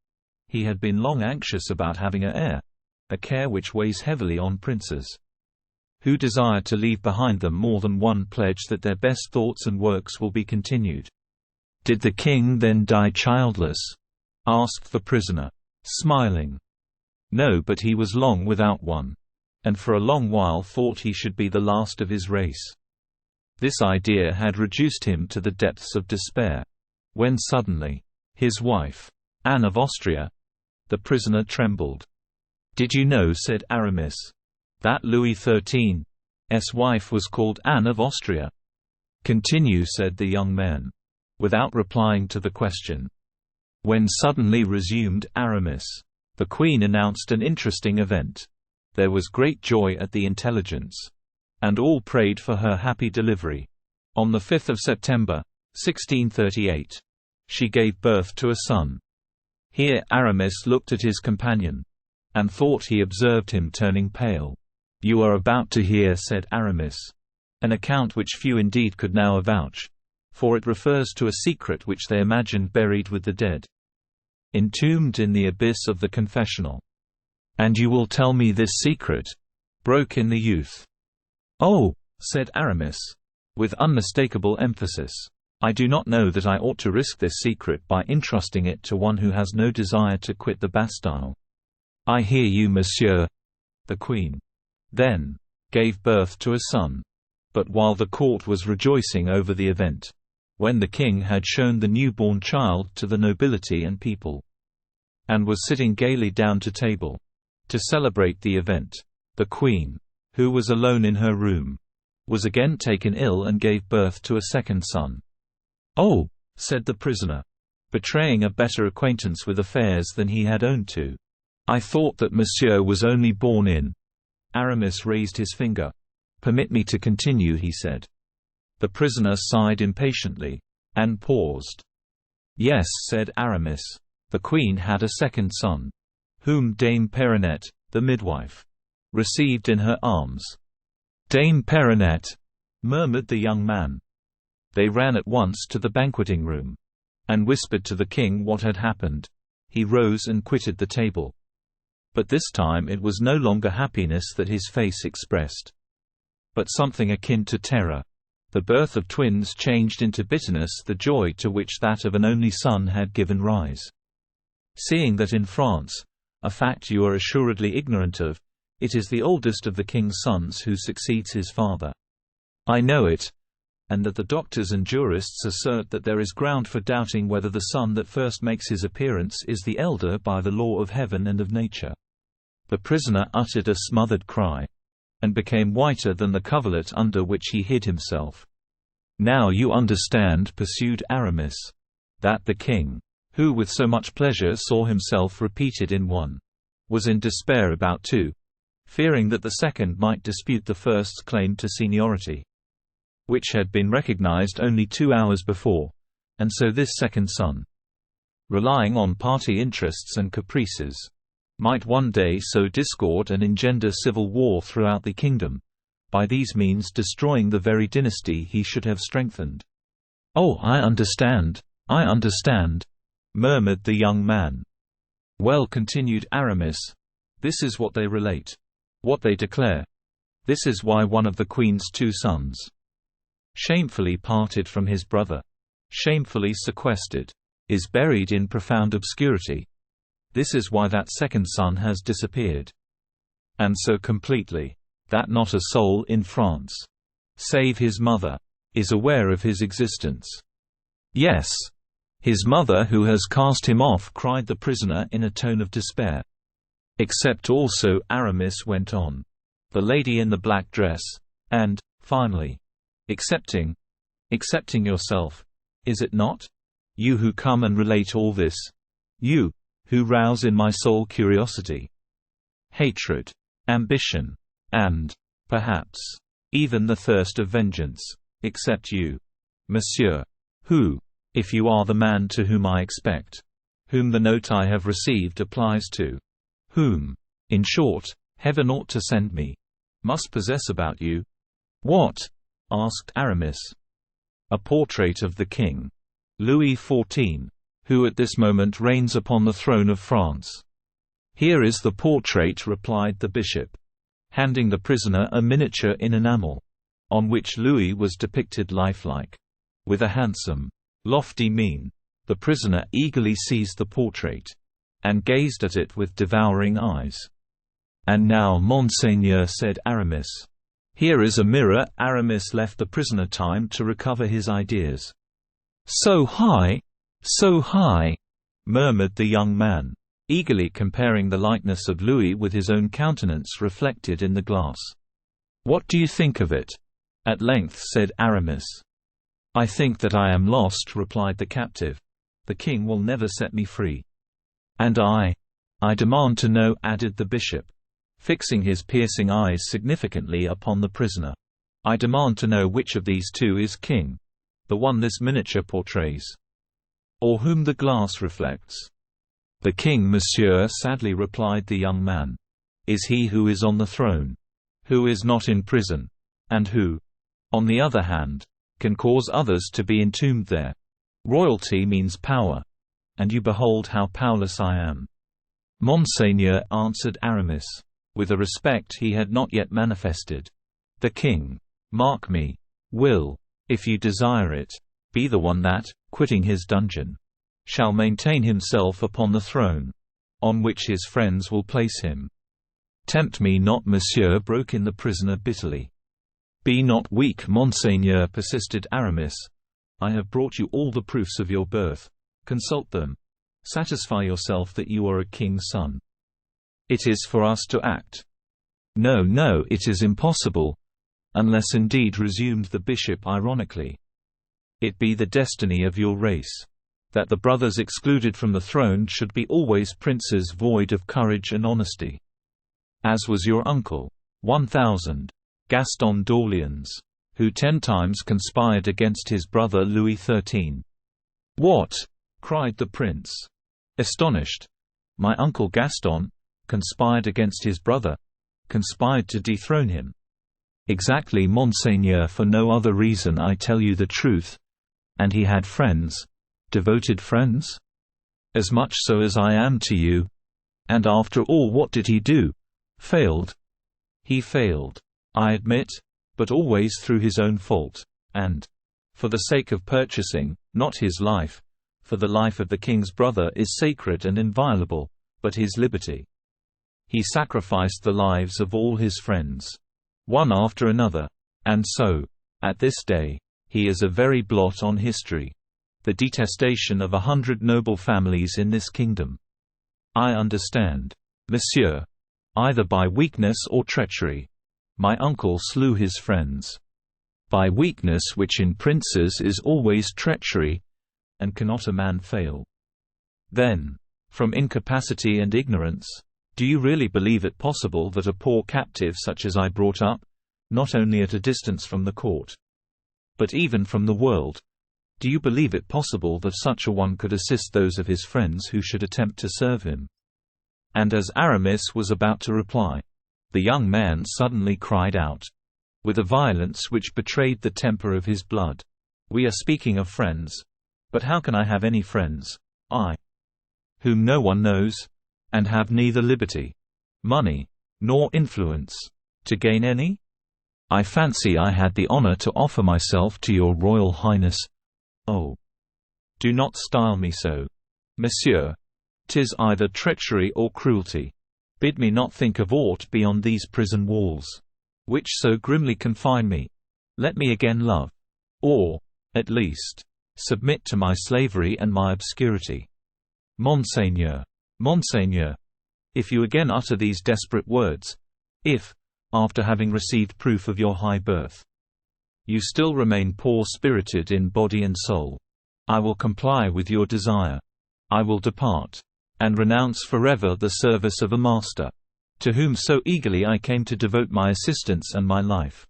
A: He had been long anxious about having an heir, a care which weighs heavily on princes, who desire to leave behind them more than one pledge that their best thoughts and works will be continued. Did the king then die childless? Asked the prisoner, smiling. No, but he was long without one, and for a long while thought he should be the last of his race. This idea had reduced him to the depths of despair, when suddenly, his wife, Anne of Austria. The prisoner trembled. Did you know, said Aramis, that Louis XIII's wife was called Anne of Austria? Continue, said the young man, without replying to the question. When suddenly, resumed Aramis, the Queen announced an interesting event. There was great joy at the intelligence, and all prayed for her happy delivery. On the 5th of September, 1638, she gave birth to a son. Here Aramis looked at his companion, and thought he observed him turning pale. You are about to hear, said Aramis, an account which few indeed could now avouch, for it refers to a secret which they imagined buried with the dead, entombed in the abyss of the confessional. And you will tell me this secret? Broke in the youth. Oh, said Aramis, with unmistakable emphasis, I do not know that I ought to risk this secret by entrusting it to one who has no desire to quit the Bastille. I hear you, monsieur. The Queen then gave birth to a son. But while the court was rejoicing over the event, when the king had shown the newborn child to the nobility and people, and was sitting gaily down to table to celebrate the event, the Queen, who was alone in her room, was again taken ill and gave birth to a second son. Oh, said the prisoner, betraying a better acquaintance with affairs than he had owned to. I thought that monsieur was only born in. Aramis raised his finger. Permit me to continue, he said. The prisoner sighed impatiently, and paused. Yes, said Aramis, the Queen had a second son, whom Dame Péronette, the midwife, received in her arms. Dame Péronette, murmured the young man. They ran at once to the banqueting room, and whispered to the king what had happened. He rose and quitted the table. But this time it was no longer happiness that his face expressed, but something akin to terror. The birth of twins changed into bitterness the joy to which that of an only son had given rise. Seeing that in France, a fact you are assuredly ignorant of, it is the oldest of the king's sons who succeeds his father. I know it, and that the doctors and jurists assert that there is ground for doubting whether the son that first makes his appearance is the elder by the law of heaven and of nature. The prisoner uttered a smothered cry, and became whiter than the coverlet under which he hid himself. Now you understand, pursued Aramis, that the king, who with so much pleasure saw himself repeated in one, was in despair about two, fearing that the second might dispute the first's claim to seniority, which had been recognized only 2 hours before, and so this second son, relying on party interests and caprices, might one day sow discord and engender civil war throughout the kingdom, by these means destroying the very dynasty he should have strengthened. Oh, I understand, murmured the young man. Well, continued Aramis, this is what they relate, what they declare. This is why one of the Queen's 2 sons, shamefully parted from his brother, shamefully sequestered, is buried in profound obscurity. This is why that second son has disappeared, and so completely, that not a soul in France, save his mother, is aware of his existence. Yes, his mother who has cast him off, cried the prisoner in a tone of despair. Except also, Aramis went on, the lady in the black dress, and, finally, excepting yourself, is it not? You who come and relate all this, you, who rouse in my soul curiosity, hatred, ambition, and, perhaps, even the thirst of vengeance, except you, monsieur, who, if you are the man to whom I expect, whom the note I have received applies to, whom, in short, heaven ought to send me, must possess about you. What? Asked Aramis. A portrait of the king. Louis XIV, who at this moment reigns upon the throne of France." "Here is the portrait," replied the bishop, handing the prisoner a miniature in enamel, on which Louis was depicted lifelike, with a handsome, lofty mien. The prisoner eagerly seized the portrait, and gazed at it with devouring eyes. "And now, Monseigneur," said Aramis. "Here is a mirror." Aramis left the prisoner time to recover his ideas. "So high, murmured the young man, eagerly comparing the likeness of Louis with his own countenance reflected in the glass. "What do you think of it?" at length said Aramis. "I think that I am lost," replied the captive. "The king will never set me free." "And I demand to know," added the bishop, fixing his piercing eyes significantly upon the prisoner. "I demand to know which of these two is king, the one this miniature portrays, or whom the glass reflects." "The king, monsieur," sadly replied the young man, "is he who is on the throne, who is not in prison, and who, on the other hand, can cause others to be entombed there. Royalty means power, and you behold how powerless I am." "Monseigneur," answered Aramis, with a respect he had not yet manifested, "the king, mark me, will, if you desire it, be the one that, quitting his dungeon, shall maintain himself upon the throne, on which his friends will place him." "Tempt me not, monsieur," broke in the prisoner bitterly. "Be not weak, Monseigneur," persisted Aramis. "I have brought you all the proofs of your birth. Consult them. Satisfy yourself that you are a king's son. It is for us to act." "No, no, it is impossible, unless indeed," resumed the bishop ironically, "it be the destiny of your race, that the brothers excluded from the throne should be always princes void of courage and honesty. As was your uncle, 1000, Gaston d'Orléans, who 10 times conspired against his brother Louis XIII." "What?" cried the prince, astonished. "My uncle Gaston conspired against his brother? Conspired to dethrone him?" "Exactly, Monseigneur, for no other reason, I tell you the truth. And he had friends, devoted friends? As much so as I am to you. And after all, what did he do? Failed. He failed, I admit, but always through his own fault, and for the sake of purchasing, not his life, for the life of the king's brother is sacred and inviolable, but his liberty. He sacrificed the lives of all his friends, one after another, and so, at this day, he is a very blot on history, the detestation of 100 noble families in this kingdom. I understand, monsieur. Either by weakness or treachery, my uncle slew his friends. By weakness, which in princes is always treachery, and cannot a man fail. Then, from incapacity and ignorance, do you really believe it possible that a poor captive such as I brought up, not only at a distance from the court, but even from the world, do you believe it possible that such a one could assist those of his friends who should attempt to serve him?" And as Aramis was about to reply, the young man suddenly cried out, with a violence which betrayed the temper of his blood, "We are speaking of friends. But how can I have any friends, I, whom no one knows, and have neither liberty, money, nor influence, to gain any? I fancy I had the honor to offer myself to your Royal Highness." "Oh, do not style me so, monsieur. 'Tis either treachery or cruelty. Bid me not think of aught beyond these prison walls, which so grimly confine me. Let me again love, or, at least, submit to my slavery and my obscurity. Monseigneur, Monseigneur, if you again utter these desperate words, if, after having received proof of your high birth, you still remain poor-spirited in body and soul, I will comply with your desire. I will depart, and renounce forever the service of a master, to whom so eagerly I came to devote my assistance and my life."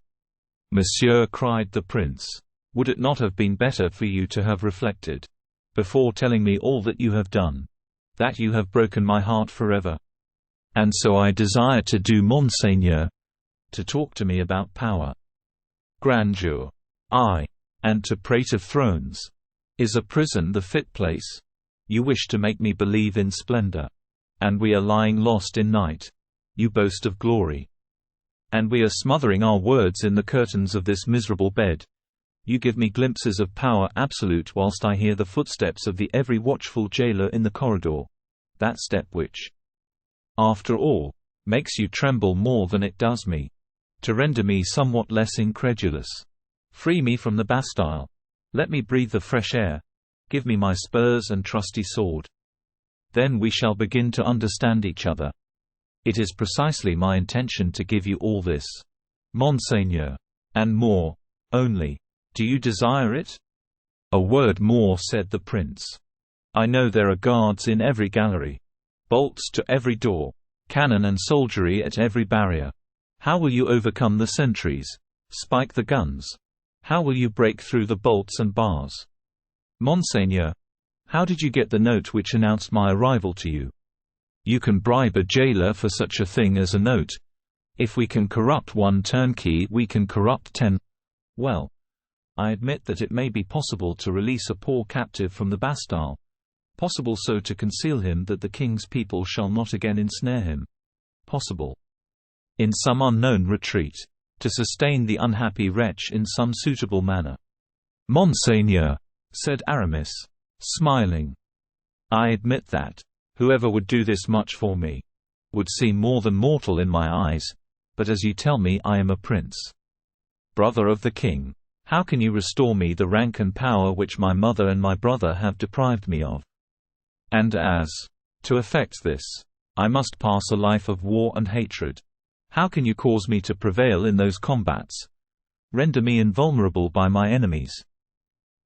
A: "Monsieur," cried the prince, "would it not have been better for you to have reflected, before telling me all that you have done, that you have broken my heart forever? And so I desire to do, Monseigneur, to talk to me about power, grandeur, and to prate of thrones. Is a prison the fit place? You wish to make me believe in splendor. And we are lying lost in night. You boast of glory. And we are smothering our words in the curtains of this miserable bed. You give me glimpses of power absolute whilst I hear the footsteps of the ever watchful jailer in the corridor. That step which, after all, makes you tremble more than it does me. To render me somewhat less incredulous. Free me from the Bastille. Let me breathe the fresh air. Give me my spurs and trusty sword. Then we shall begin to understand each other. It is precisely my intention to give you all this, Monseigneur. And more. Only. Do you desire it? A word more, said the prince. I know there are guards in every gallery. Bolts to every door. Cannon and soldiery at every barrier. How will you overcome the sentries? Spike the guns? How will you break through the bolts and bars? Monseigneur, how did you get the note which announced my arrival to you? You can bribe a jailer for such a thing as a note. If we can corrupt one turnkey, we can corrupt 10. Well, I admit that it may be possible to release a poor captive from the Bastille. Possible so to conceal him that the king's people shall not again ensnare him. Possible. In some unknown retreat. To sustain the unhappy wretch in some suitable manner. Monseigneur, said Aramis, smiling. I admit that. Whoever would do this much for me would seem more than mortal in my eyes, but as you tell me I am a prince. Brother of the king, how can you restore me the rank and power which my mother and my brother have deprived me of? And as, to effect this, I must pass a life of war and hatred. How can you cause me to prevail in those combats? Render me invulnerable by my enemies.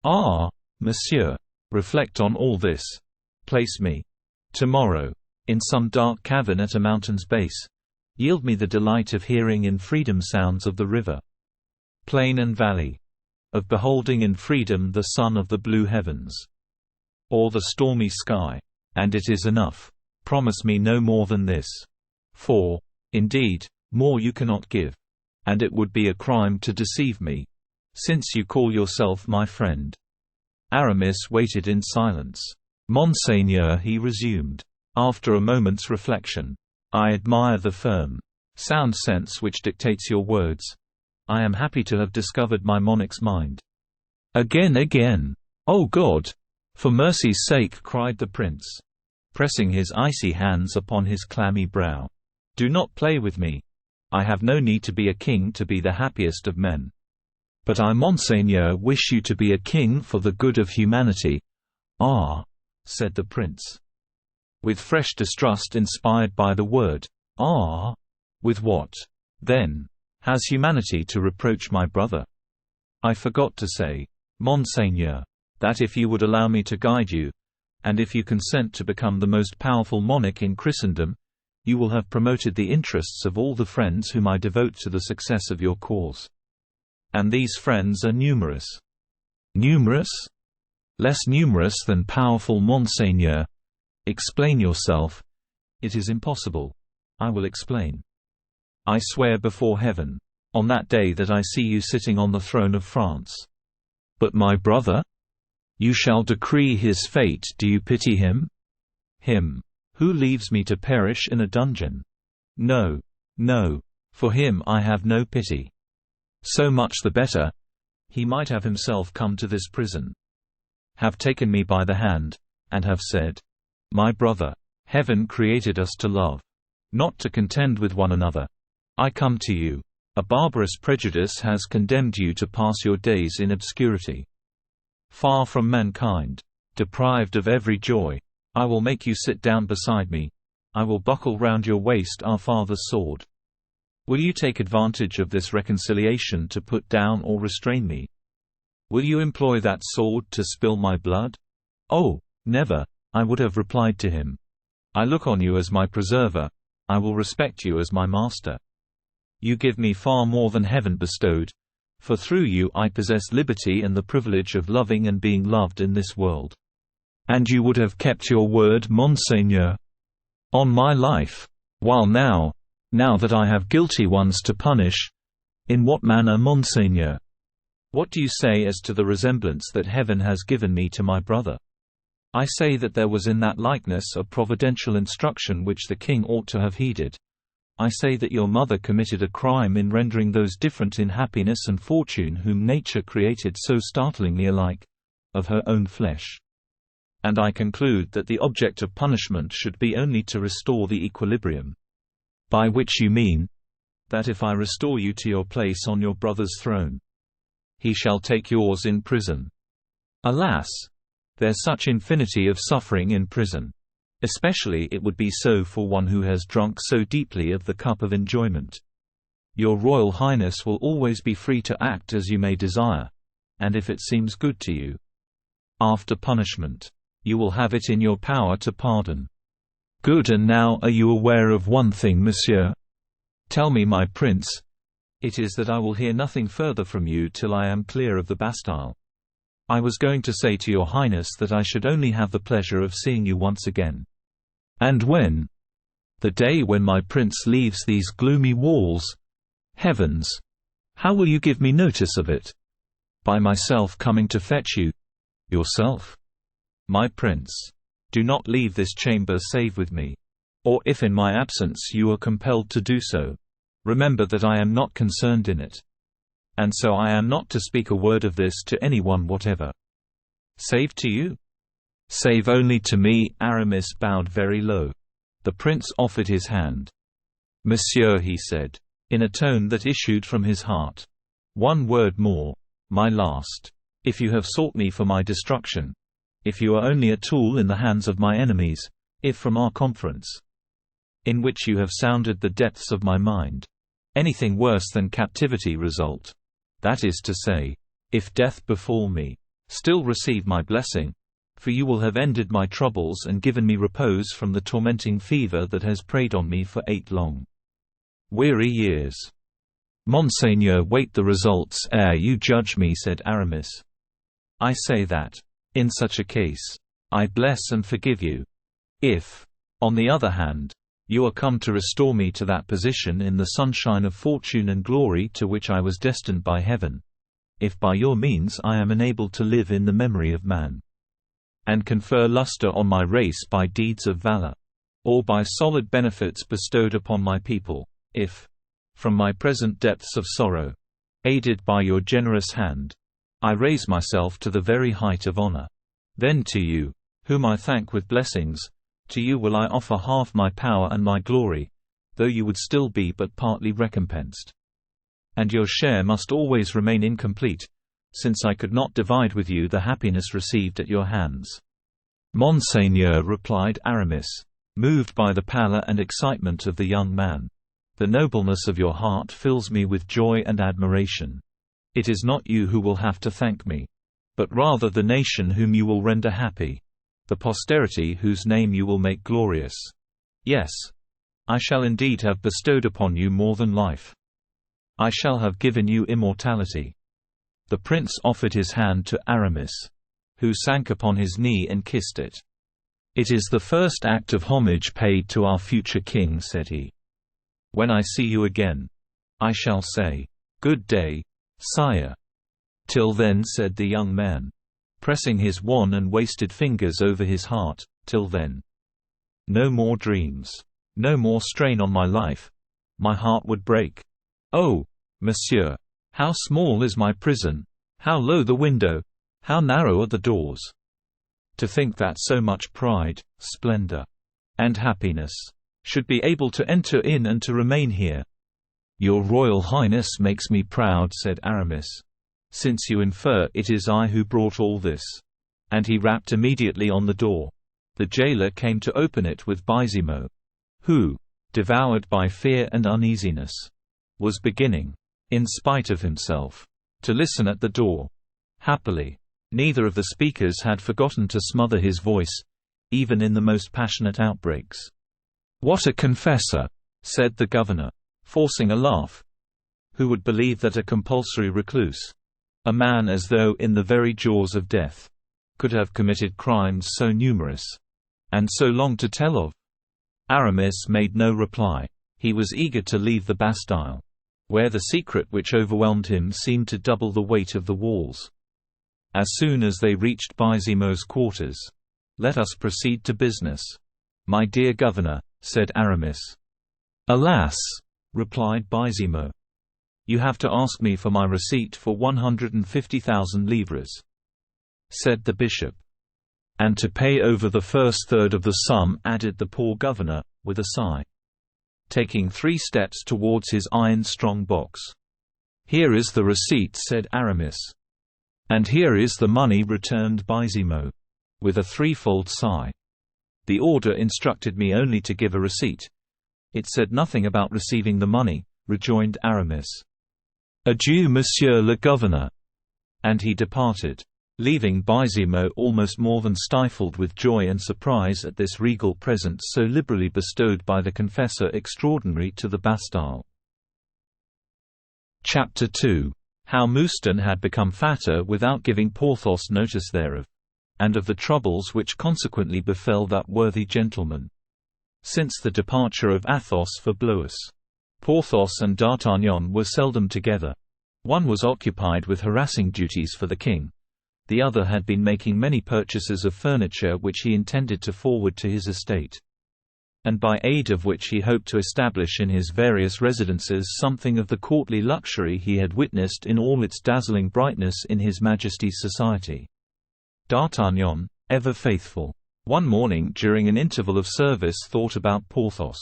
A: Ah, monsieur, reflect on all this. Place me, tomorrow, in some dark cavern at a mountain's base. Yield me the delight of hearing in freedom sounds of the river, plain and valley, of beholding in freedom the sun of the blue heavens, or the stormy sky, and it is enough. Promise me no more than this. For, indeed, more you cannot give. And it would be a crime to deceive me, since you call yourself my friend. Aramis waited in silence. Monseigneur, he resumed, after a moment's reflection, I admire the firm, sound sense which dictates your words. I am happy to have discovered my monarch's mind. Again. Oh God! For mercy's sake, cried the prince, pressing his icy hands upon his clammy brow. Do not play with me. I have no need to be a king to be the happiest of men. But I, Monseigneur, wish you to be a king for the good of humanity. Ah, said the prince, with fresh distrust inspired by the word. Ah? With what, then, has humanity to reproach my brother? I forgot to say, Monseigneur, that if you would allow me to guide you, and if you consent to become the most powerful monarch in Christendom, you will have promoted the interests of all the friends whom I devote to the success of your cause. And these friends are numerous. Numerous? Less numerous than powerful, Monseigneur. Explain yourself. It is impossible. I will explain. I swear before heaven, on that day, that I see you sitting on the throne of France. But my brother? You shall decree his fate. Do you pity him? Him who leaves me to perish in a dungeon? No, no. For him I have no pity. So much the better. He might have himself come to this prison, have taken me by the hand, and have said, My brother, heaven created us to love, not to contend with one another. I come to you. A barbarous prejudice has condemned you to pass your days in obscurity. Far from mankind, deprived of every joy, I will make you sit down beside me. I will buckle round your waist our father's sword. Will you take advantage of this reconciliation to put down or restrain me? Will you employ that sword to spill my blood? Oh, never, I would have replied to him. I look on you as my preserver. I will respect you as my master. You give me far more than heaven bestowed, for through you I possess liberty and the privilege of loving and being loved in this world. And you would have kept your word, Monseigneur? On my life. While now that I have guilty ones to punish, in what manner, Monseigneur? What do you say as to the resemblance that heaven has given me to my brother? I say that there was in that likeness a providential instruction which the king ought to have heeded. I say that your mother committed a crime in rendering those different in happiness and fortune whom nature created so startlingly alike, of her own flesh. And I conclude that the object of punishment should be only to restore the equilibrium. By which you mean that if I restore you to your place on your brother's throne, he shall take yours in prison. Alas! There's such infinity of suffering in prison. Especially it would be so for one who has drunk so deeply of the cup of enjoyment. Your Royal Highness will always be free to act as you may desire, and if it seems good to you. After punishment, you will have it in your power to pardon. Good, and now are you aware of one thing, monsieur? Tell me, my prince. It is that I will hear nothing further from you till I am clear of the Bastille. I was going to say to your Highness that I should only have the pleasure of seeing you once again. And when? The day when my prince leaves these gloomy walls. Heavens! How will you give me notice of it? By myself coming to fetch you. Yourself? My prince, do not leave this chamber save with me. Or if in my absence you are compelled to do so, remember that I am not concerned in it. And so I am not to speak a word of this to anyone whatever. Save to you? Save only to me. Aramis bowed very low. The prince offered his hand. Monsieur, he said, in a tone that issued from his heart. One word more, my last. If you have sought me for my destruction, if you are only a tool in the hands of my enemies, if from our conference, in which you have sounded the depths of my mind, anything worse than captivity result, that is to say, if death befall me, still receive my blessing, for you will have ended my troubles and given me repose from the tormenting fever that has preyed on me for 8 long weary years. Monseigneur, wait the results ere you judge me, said Aramis. I say that, in such a case, I bless and forgive you. If, on the other hand, you are come to restore me to that position in the sunshine of fortune and glory to which I was destined by heaven, if by your means I am enabled to live in the memory of man, and confer luster on my race by deeds of valor, or by solid benefits bestowed upon my people, if, from my present depths of sorrow, aided by your generous hand, I raise myself to the very height of honor, then to you, whom I thank with blessings, to you will I offer half my power and my glory, though you would still be but partly recompensed. And your share must always remain incomplete, since I could not divide with you the happiness received at your hands. Monseigneur, replied Aramis, moved by the pallor and excitement of the young man, the nobleness of your heart fills me with joy and admiration. It is not you who will have to thank me, but rather the nation whom you will render happy, the posterity whose name you will make glorious. Yes, I shall indeed have bestowed upon you more than life. I shall have given you immortality. The prince offered his hand to Aramis, who sank upon his knee and kissed it. It is the first act of homage paid to our future king, said he. When I see you again, I shall say, good day, sire. Till then, said the young man, pressing his wan and wasted fingers over his heart, till then. No more dreams. No more strain on my life. My heart would break. Oh, monsieur, how small is my prison, how low the window, how narrow are the doors. To think that so much pride, splendor, and happiness should be able to enter in and to remain here. Your Royal Highness makes me proud, said Aramis, since you infer it is I who brought all this. And he rapped immediately on the door. The jailer came to open it with Baisimo, who, devoured by fear and uneasiness, was beginning, in spite of himself, to listen at the door. Happily, neither of the speakers had forgotten to smother his voice, even in the most passionate outbreaks. What a confessor, said the governor, forcing a laugh. Who would believe that a compulsory recluse, a man as though in the very jaws of death, could have committed crimes so numerous, and so long to tell of? Aramis made no reply. He was eager to leave the Bastille. where the secret which overwhelmed him seemed to double the weight of the walls. As soon as they reached Baizimo's quarters, "Let us proceed to business, my dear governor," said Aramis. "Alas," replied Baizimo, "you have to ask me for my receipt for 150,000 livres," said the bishop. "And to pay over the first third of the sum," added the poor governor, with a sigh, taking 3 steps towards his iron-strong box. "Here is the receipt," said Aramis. "And here is the money," returned Baizimo, with a threefold sigh. "The order instructed me only to give a receipt. It said nothing about receiving the money," rejoined Aramis. "Adieu, monsieur le governor." And he departed, leaving Baizimo almost more than stifled with joy and surprise at this regal present so liberally bestowed by the confessor extraordinary to the Bastille. Chapter 2. How Mouston had become fatter without giving Porthos notice thereof, and of the troubles which consequently befell that worthy gentleman. Since the departure of Athos for Blois, Porthos and D'Artagnan were seldom together. One was occupied with harassing duties for the king. The other had been making many purchases of furniture which he intended to forward to his estate, and by aid of which he hoped to establish in his various residences something of the courtly luxury he had witnessed in all its dazzling brightness in His Majesty's society. D'Artagnan, ever faithful, one morning during an interval of service thought about Porthos,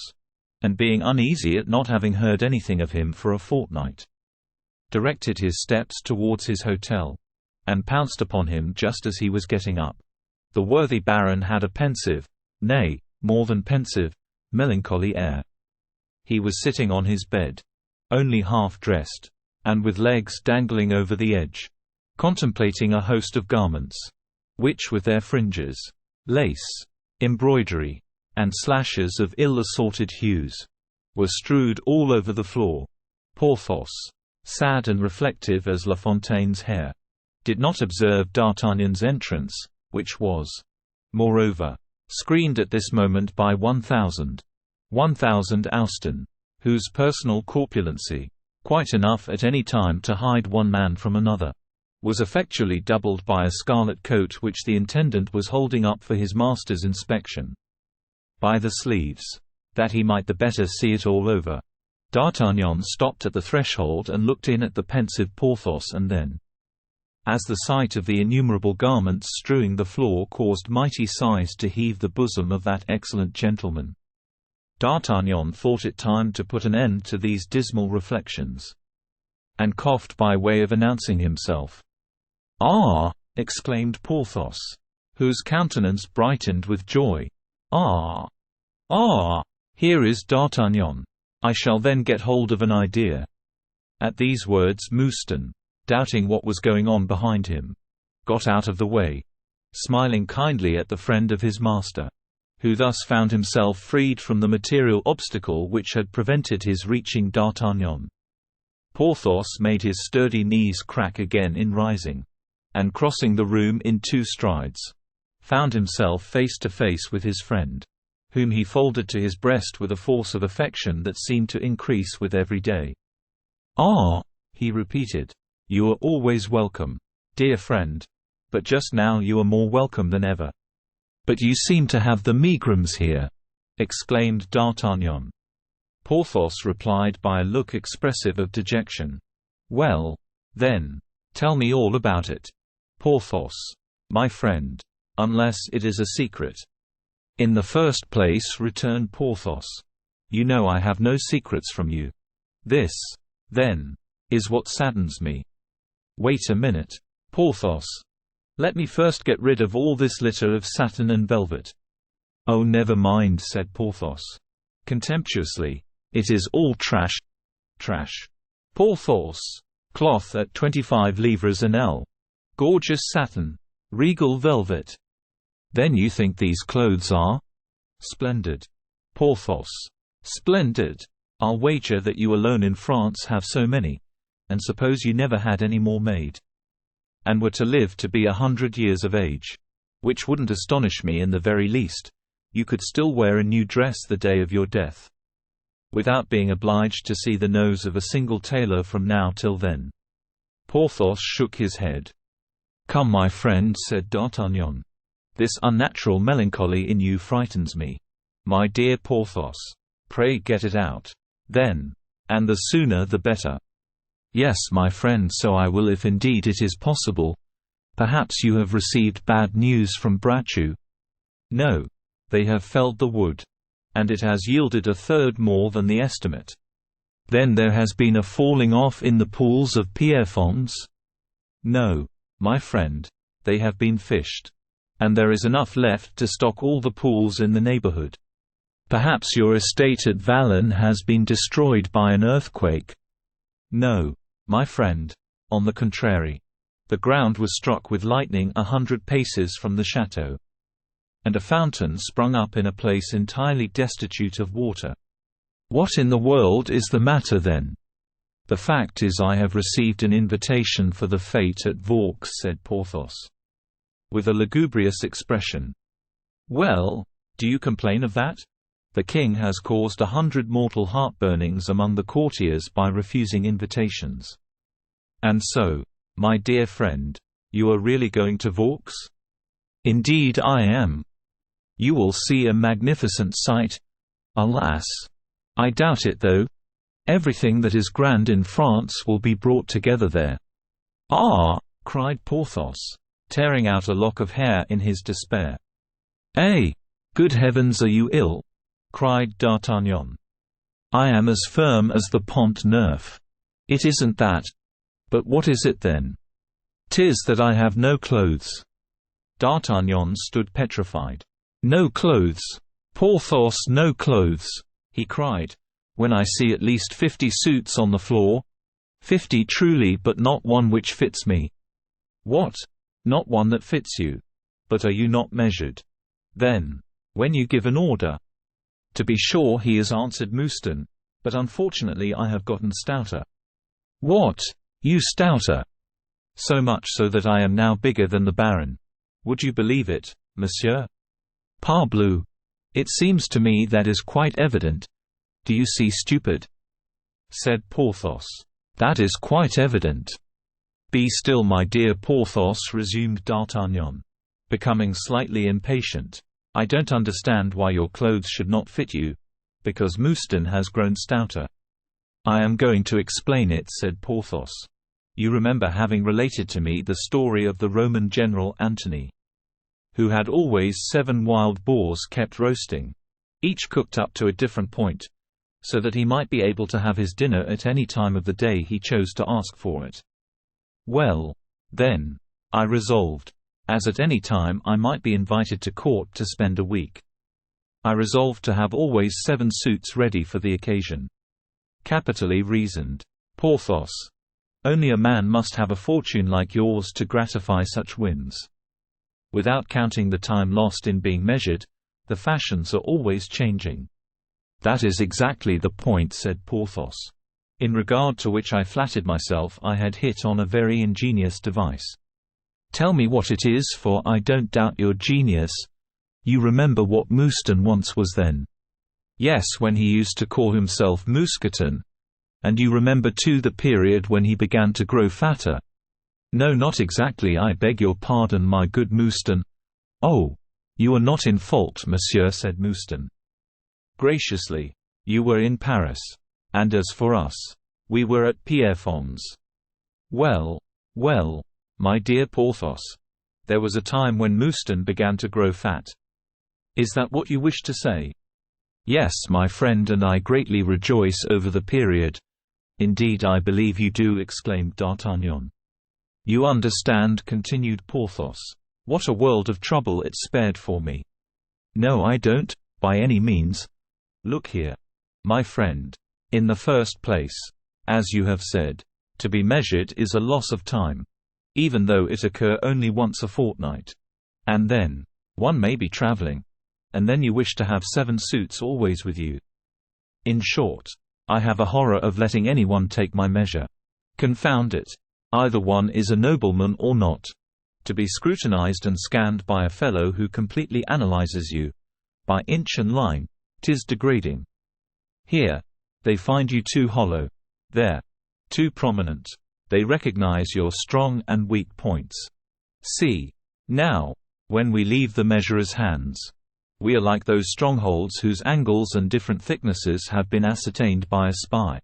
A: and being uneasy at not having heard anything of him for a fortnight, directed his steps towards his hotel, and pounced upon him just as he was getting up. The worthy baron had a pensive, nay, more than pensive, melancholy air. He was sitting on his bed, only half dressed, and with legs dangling over the edge, contemplating a host of garments, which with their fringes, lace, embroidery, and slashes of ill-assorted hues, were strewed all over the floor. Porthos, sad and reflective as La Fontaine's hair, did not observe D'Artagnan's entrance, which was, moreover, screened at this moment by 1,000 Austin, whose personal corpulency, quite enough at any time to hide one man from another, was effectually doubled by a scarlet coat which the intendant was holding up for his master's inspection. By the sleeves, that he might the better see it all over, D'Artagnan stopped at the threshold and looked in at the pensive Porthos, and then, as the sight of the innumerable garments strewing the floor caused mighty sighs to heave the bosom of that excellent gentleman, D'Artagnan thought it time to put an end to these dismal reflections, and coughed by way of announcing himself. "Ah!" exclaimed Porthos, whose countenance brightened with joy. "Ah! Ah! Here is D'Artagnan. I shall then get hold of an idea." At these words Mouston, doubting what was going on behind him, got out of the way, smiling kindly at the friend of his master, who thus found himself freed from the material obstacle which had prevented his reaching D'Artagnan. Porthos made his sturdy knees crack again in rising, and crossing the room in 2 strides, found himself face to face with his friend, whom he folded to his breast with a force of affection that seemed to increase with every day. "Ah!" he repeated. "You are always welcome, dear friend, but just now you are more welcome than ever." "But you seem to have the megrims here," exclaimed D'Artagnan. Porthos replied by a look expressive of dejection. "Well, then, tell me all about it, Porthos, my friend, unless it is a secret." "In the first place," returned Porthos, "you know I have no secrets from you. This, then, is what saddens me." "Wait a minute, Porthos. Let me first get rid of all this litter of satin and velvet." "Oh, never mind," said Porthos, contemptuously. "It is all trash." "Trash, Porthos. Cloth at 25 livres an ell. Gorgeous satin. Regal velvet. Then you think these clothes are splendid." "Porthos. Splendid. I'll wager that you alone in France have so many. And suppose you never had any more made, and were to live to be 100 years of age, which wouldn't astonish me in the very least, you could still wear a new dress the day of your death." without being obliged to see the nose of a single tailor from now till then. Porthos shook his head. "Come, my friend," said D'Artagnan. "This unnatural melancholy in you frightens me. My dear Porthos, pray get it out. Then. And the sooner the better." "Yes, my friend, so I will if indeed it is possible. Perhaps you have received bad news from Bracieux?" "No. They have felled the wood. And it has yielded 1/3 more than the estimate." "Then there has been a falling off in the pools of Pierrefonds?" "No, my friend. They have been fished. And there is enough left to stock all the pools in the neighborhood." "Perhaps your estate at Valin has been destroyed by an earthquake?" "No, my friend. On the contrary. The ground was struck with lightning 100 paces from the chateau. And a fountain sprung up in a place entirely destitute of water." "What in the world is the matter then?" "The fact is I have received an invitation for the fete at Vaux," said Porthos, with a lugubrious expression. "Well, do you complain of that? The king has caused 100 mortal heartburnings among the courtiers by refusing invitations. And so, my dear friend, you are really going to Vaux?" "Indeed I am." "You will see a magnificent sight." "Alas! I doubt it though. Everything that is grand in France will be brought together there." "Ah!" cried Porthos, tearing out a lock of hair in his despair. "Eh! Good heavens, are you ill?" cried D'Artagnan. "I am as firm as the Pont Neuf." "It isn't that." "But what is it then?" "'Tis that I have no clothes." D'Artagnan stood petrified. "No clothes? Porthos, no clothes!" he cried. "When I see at least 50 suits on the floor. 50 truly, but not one which fits me." "What? Not one that fits you? But are you not measured? Then, when you give an order—" "To be sure he is," answered Mouston, "but unfortunately I have gotten stouter." "What? You stouter?" "So much so that I am now bigger than the Baron. Would you believe it, monsieur?" "Parbleu! It seems to me that is quite evident." "Do you see stupid?" said Porthos. "That is quite evident." "Be still, my dear Porthos," resumed D'Artagnan, becoming slightly impatient. "I don't understand why your clothes should not fit you, because Mouston has grown stouter." "I am going to explain it," said Porthos. "You remember having related to me the story of the Roman general Antony, who had always 7 wild boars kept roasting, each cooked up to a different point, so that he might be able to have his dinner at any time of the day he chose to ask for it. Well, then, I resolved, as at any time I might be invited to court to spend a week, I resolved to have always 7 suits ready for the occasion." "Capitally reasoned, Porthos. Only a man must have a fortune like yours to gratify such whims. Without counting the time lost in being measured, the fashions are always changing." "That is exactly the point," said Porthos, "in regard to which I flattered myself I had hit on a very ingenious device." "Tell me what it is, for I don't doubt your genius. You remember what Mouston once was then?" "Yes, when he used to call himself Mousqueton." "And you remember too the period when he began to grow fatter?" "No, not exactly, I beg your pardon, my good Mouston." "Oh, you are not in fault, monsieur," said Mouston. "Graciously. You were in Paris. And as for us, we were at Pierrefonds." Well, my dear Porthos, there was a time when Mouston began to grow fat." "Is that what you wish to say?" "Yes, my friend, and I greatly rejoice over the period." "Indeed I believe you do," exclaimed D'Artagnan. "You understand," continued Porthos, "what a world of trouble it spared for me." "No, I don't, by any means. Look here, my friend. In the first place, as you have said, to be measured is a loss of time, even though it occur only once a fortnight. And then, one may be traveling, and then you wish to have 7 suits always with you. In short, I have a horror of letting anyone take my measure. Confound it. Either one is a nobleman or not. To be scrutinized and scanned by a fellow who completely analyzes you, by inch and line, 'tis degrading. Here, They find you too hollow. They're too prominent. They recognize your strong and weak points. See. Now, when we leave the measurer's hands, we are like those strongholds whose angles and different thicknesses have been ascertained by a spy.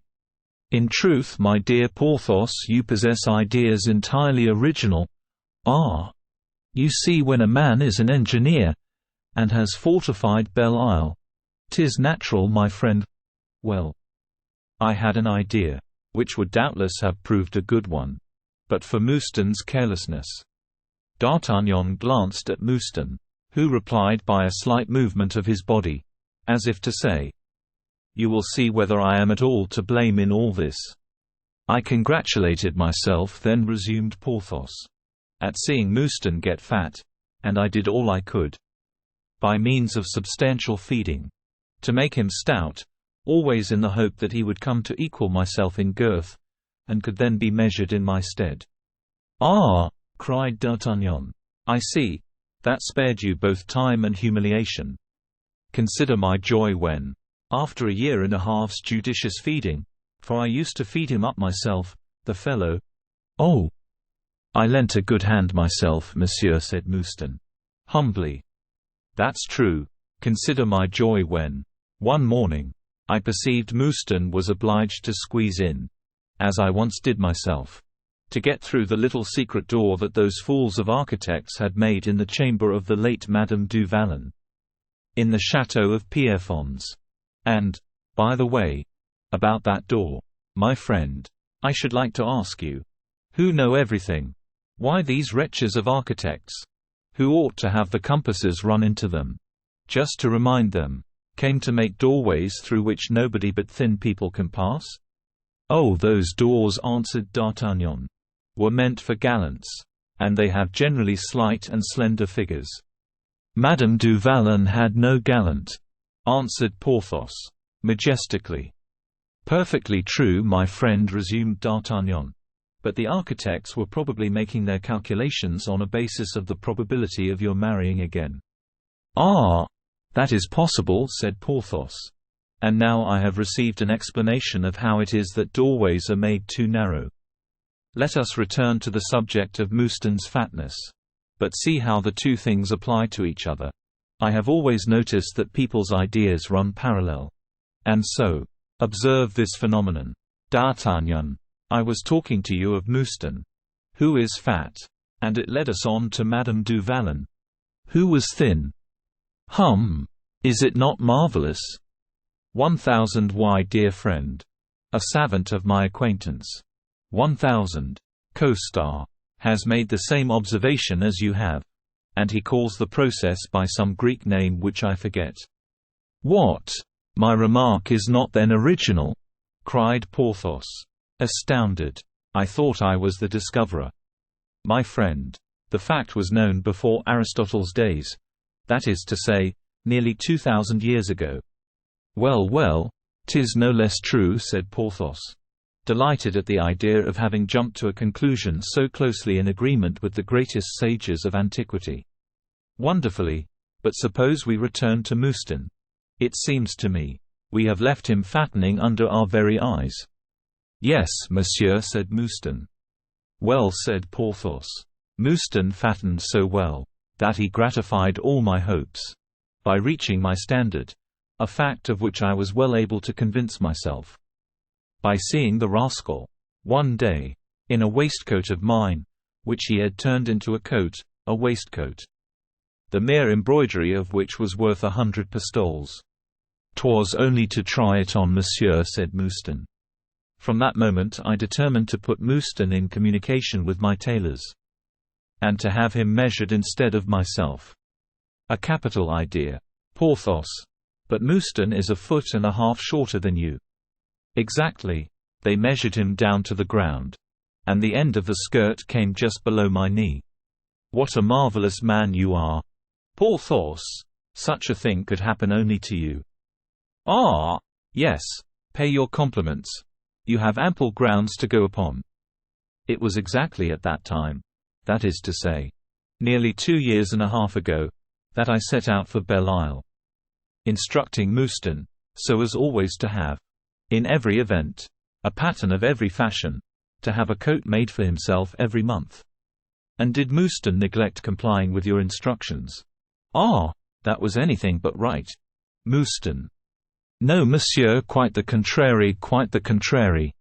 A: In truth, my dear Porthos, you possess ideas entirely original. You see, when a man is an engineer, and has fortified Belle Isle, 'tis natural, my friend. Well, I had an idea, which would doubtless have proved a good one, but for Mouston's carelessness. D'Artagnan glanced at Mouston, who replied by a slight movement of his body, as if to say, "You will see whether I am at all to blame in all this." I congratulated myself then, resumed Porthos, at seeing Mouston get fat, and I did all I could, by means of substantial feeding, to make him stout, always in the hope that he would come to equal myself in girth, and could then be measured in my stead. "Ah!" cried D'Artagnan. "I see. That spared you both time and humiliation. Consider my joy when, after a year and a half's judicious feeding, for I used to feed him up myself, the fellow—" "Oh, I lent a good hand myself, monsieur," said Mouston, humbly. "That's true. Consider my joy when, one morning, I perceived Mouston was obliged to squeeze in, as I once did myself, to get through the little secret door that those fools of architects had made in the chamber of the late Madame du Vallon, in the chateau of Pierrefonds. And, by the way, about that door, my friend, I should like to ask you, who know everything, why these wretches of architects, who ought to have the compasses run into them, just to remind them, came to make doorways through which nobody but thin people can pass?" "Oh, those doors," answered D'Artagnan, "were meant for gallants, and they have generally slight and slender figures." "Madame du Vallon had no gallant," answered Porthos, majestically. "Perfectly true, my friend," resumed D'Artagnan. "But the architects were probably making their calculations on a basis of the probability of your marrying again." "Ah, that is possible," said Porthos. "And now I have received an explanation of how it is that doorways are made too narrow. Let us return to the subject of Mouston's fatness. But see how the two things apply to each other. I have always noticed that people's ideas run parallel. And so, observe this phenomenon. D'Artagnan, I was talking to you of Mouston, who is fat, and it led us on to Madame du Vallon, who was thin. Is it not marvelous? 1000, why, dear friend, a savant of my acquaintance, 1000, co-star, has made the same observation as you have, and he calls the process by some Greek name which I forget." "What? My remark is not then original?" cried Porthos, astounded. "I thought I was the discoverer." "My friend, the fact was known before Aristotle's days, that is to say, nearly 2000 years ago." Well, 'tis no less true," said Porthos, delighted at the idea of having jumped to a conclusion so closely in agreement with the greatest sages of antiquity. "Wonderfully. But suppose we return to Mouston. It seems to me, we have left him fattening under our very eyes." "Yes, monsieur," said Mouston. "Well," said Porthos, "Mouston fattened so well, that he gratified all my hopes, by reaching my standard, a fact of which I was well able to convince myself, by seeing the rascal, one day, in a waistcoat of mine, which he had turned into a coat, a waistcoat, the mere embroidery of which was worth 100 pistoles. 'Twas only to try it on, monsieur," said Mouston. From that moment I determined to put Mouston in communication with my tailors, and to have him measured instead of myself. A capital idea, Porthos. But Mouston is a foot and a half shorter than you. Exactly. They measured him down to the ground, and the end of the skirt came just below my knee. What a marvelous man you are, Porthos! Such a thing could happen only to you. Ah! Yes, pay your compliments. You have ample grounds to go upon. It was exactly at that time, that is to say, nearly 2 years and a half ago, that I set out for Belle Isle, instructing Mouston, so as always to have, In every event. A pattern of every fashion. To have a coat made for himself every month. And did Mouston neglect complying with your instructions? Ah, that was anything but right. Mouston. No, monsieur, quite the contrary, quite the contrary.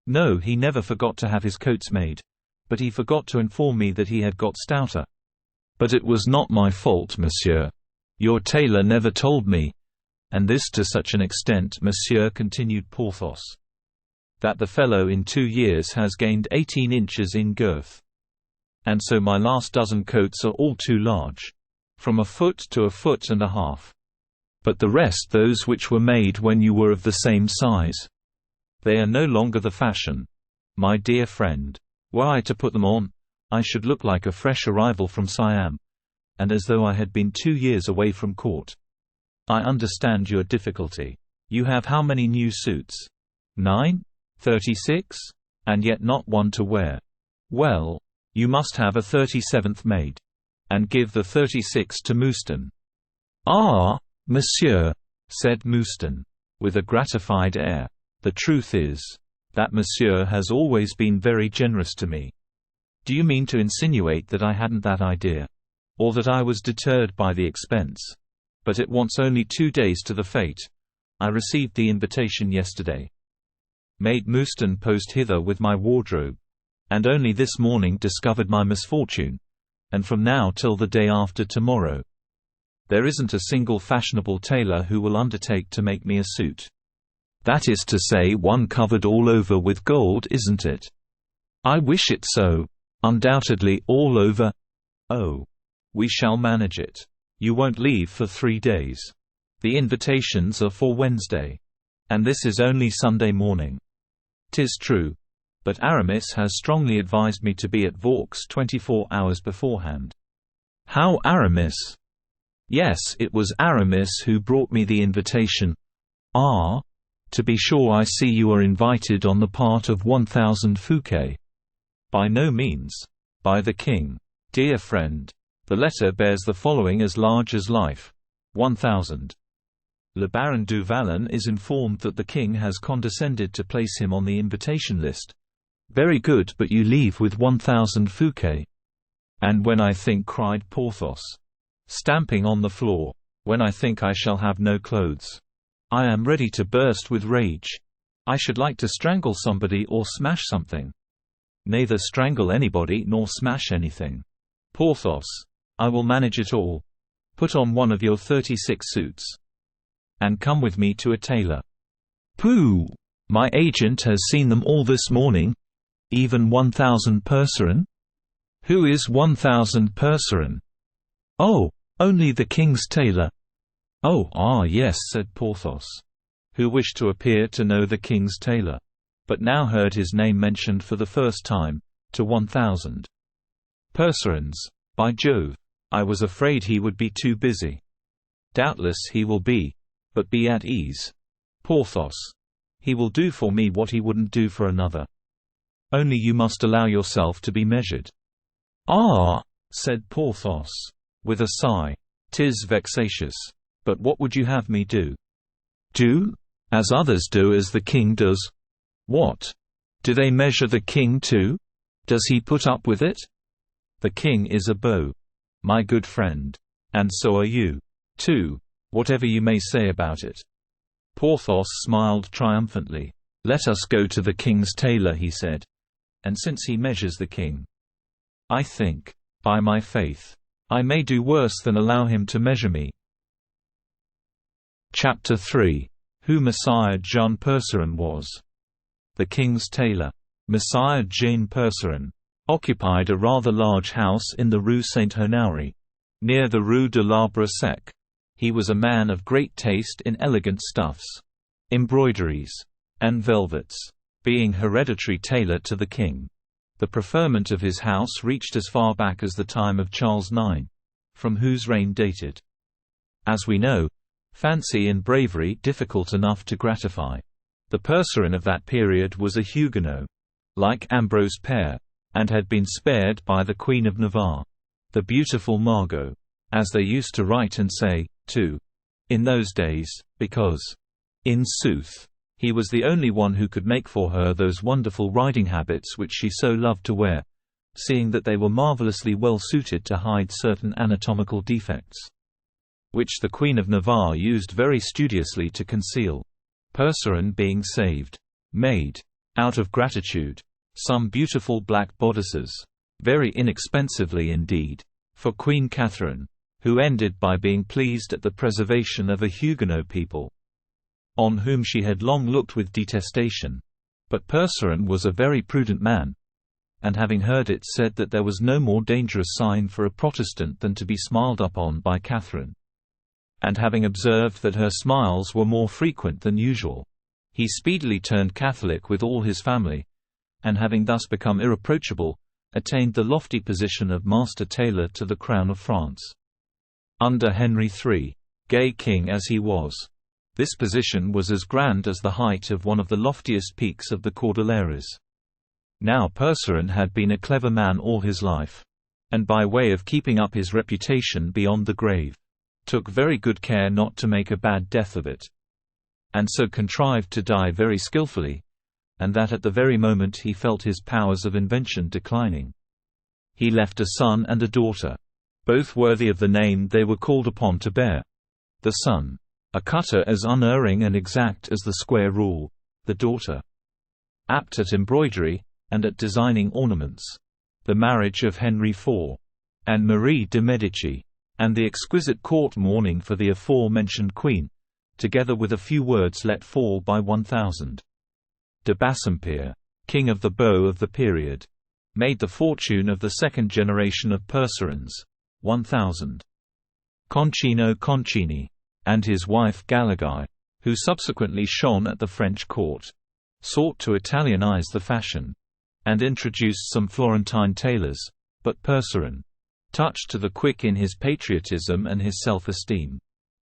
A: No, he never forgot to have his coats made. But he forgot to inform me that he had got stouter. But it was not my fault, monsieur. Your tailor never told me. And this to such an extent, monsieur, continued Porthos, that the fellow in 2 years has gained 18 inches in girth. And so my last dozen coats are all too large. From a foot to a foot and a half. But the rest, those which were made when you were of the same size, they are no longer the fashion. My dear friend, were I to put them on, I should look like a fresh arrival from Siam, and as though I had been 2 years away from court. I understand your difficulty. You have how many new suits? 9? 36? And yet not one to wear. Well, you must have a 37th made. And give the 36 to Mouston. Ah, monsieur, said Mouston, with a gratified air. The truth is, that monsieur has always been very generous to me. Do you mean to insinuate that I hadn't that idea? Or that I was deterred by the expense? But it wants only 2 days to the fête. I received the invitation yesterday. Made Mouston post hither with my wardrobe. And only this morning discovered my misfortune. And from now till the day after tomorrow, there isn't a single fashionable tailor who will undertake to make me a suit. That is to say, one covered all over with gold, isn't it? I wish it so. Undoubtedly all over. Oh. We shall manage it. You won't leave for 3 days. The invitations are for Wednesday. And this is only Sunday morning. 'Tis true. But Aramis has strongly advised me to be at Vaux 24 hours beforehand. How, Aramis? Yes, it was Aramis who brought me the invitation. Ah? To be sure, I see you are invited on the part of 1000 Fouquet. By no means. By the king. Dear friend. The letter bears the following as large as life. 1000. Le Baron du Vallon is informed that the king has condescended to place him on the invitation list. Very good, but you leave with 1000 Fouquet. And when I think, cried Porthos, stamping on the floor, when I think I shall have no clothes. I am ready to burst with rage. I should like to strangle somebody or smash something. Neither strangle anybody nor smash anything. Porthos. I will manage it all. Put on one of your 36 suits. And come with me to a tailor. Pooh! My agent has seen them all this morning. Even 1000 Percerin? Who is 1000 Percerin? Oh, only the king's tailor. Oh, ah yes, said Porthos, who wished to appear to know the king's tailor, but now heard his name mentioned for the first time, to 1000 Percerins. By Jove! I was afraid he would be too busy. Doubtless he will be. But be at ease. Porthos. He will do for me what he wouldn't do for another. Only you must allow yourself to be measured. Ah, said Porthos, with a sigh. 'Tis vexatious. But what would you have me do? Do? As others do, as the king does. What? Do they measure the king too? Does he put up with it? The king is a beau, my good friend. And so are you, too, whatever you may say about it. Porthos smiled triumphantly. Let us go to the king's tailor, he said. And since he measures the king, I think, by my faith, I may do worse than allow him to measure me. Chapter 3. Who Messire Jean Percerin was. The king's tailor, Messire Jean Percerin, occupied a rather large house in the Rue Saint-Honoré, near the Rue de l'Arbre Sec. He was a man of great taste in elegant stuffs, embroideries, and velvets. Being hereditary tailor to the king, the preferment of his house reached as far back as the time of Charles IX, from whose reign dated, as we know, fancy and bravery difficult enough to gratify. The Percerin of that period was a Huguenot, like Ambrose Père, and had been spared by the Queen of Navarre, the beautiful Margot, as they used to write and say, too, in those days, because, in sooth, He was the only one who could make for her those wonderful riding habits which she so loved to wear, seeing that they were marvelously well suited to hide certain anatomical defects, which the Queen of Navarre used very studiously to conceal. Percerin being saved, made, out of gratitude, some beautiful black bodices, very inexpensively indeed, for Queen Catherine, who ended by being pleased at the preservation of a Huguenot people, on whom she had long looked with detestation. But Percerin was a very prudent man, and having heard it said that there was no more dangerous sign for a Protestant than to be smiled upon by Catherine, and having observed that her smiles were more frequent than usual, he speedily turned Catholic with all his family, and having thus become irreproachable, attained the lofty position of Master Tailor to the Crown of France. Under Henry III, gay king as he was, this position was as grand as the height of one of the loftiest peaks of the Cordilleras. Now Percerin had been a clever man all his life, and by way of keeping up his reputation beyond the grave, took very good care not to make a bad death of it, and so contrived to die very skilfully, and that at the very moment he felt his powers of invention declining. He left a son and a daughter, both worthy of the name they were called upon to bear. The son, a cutter as unerring and exact as the square rule; the daughter, apt at embroidery, and at designing ornaments. The marriage of Henry IV and Marie de Medici, and the exquisite court mourning for the aforementioned queen, together with a few words let fall by 1000. De Bassompierre, king of the beaux of the period, made the fortune of the second generation of Percerins, 1000. Concino Concini, and his wife Galagai, who subsequently shone at the French court, sought to Italianize the fashion, and introduced some Florentine tailors, but Percerin, touched to the quick in his patriotism and his self-esteem,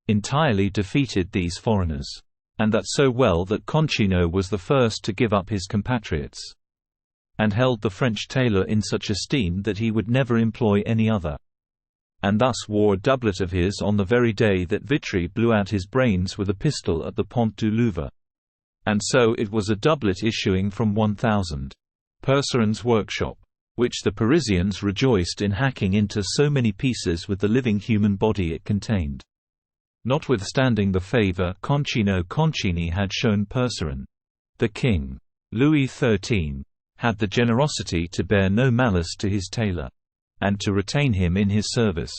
A: entirely defeated these foreigners, and that so well that Concino was the first to give up his compatriots, and held the French tailor in such esteem that he would never employ any other, and thus wore a doublet of his on the very day that Vitry blew out his brains with a pistol at the Pont du Louvre. And so it was a doublet issuing from 1000. Percerin's workshop, which the Parisians rejoiced in hacking into so many pieces with the living human body it contained. Notwithstanding the favor Concino Concini had shown Percerin, the king, Louis XIII, had the generosity to bear no malice to his tailor, and to retain him in his service,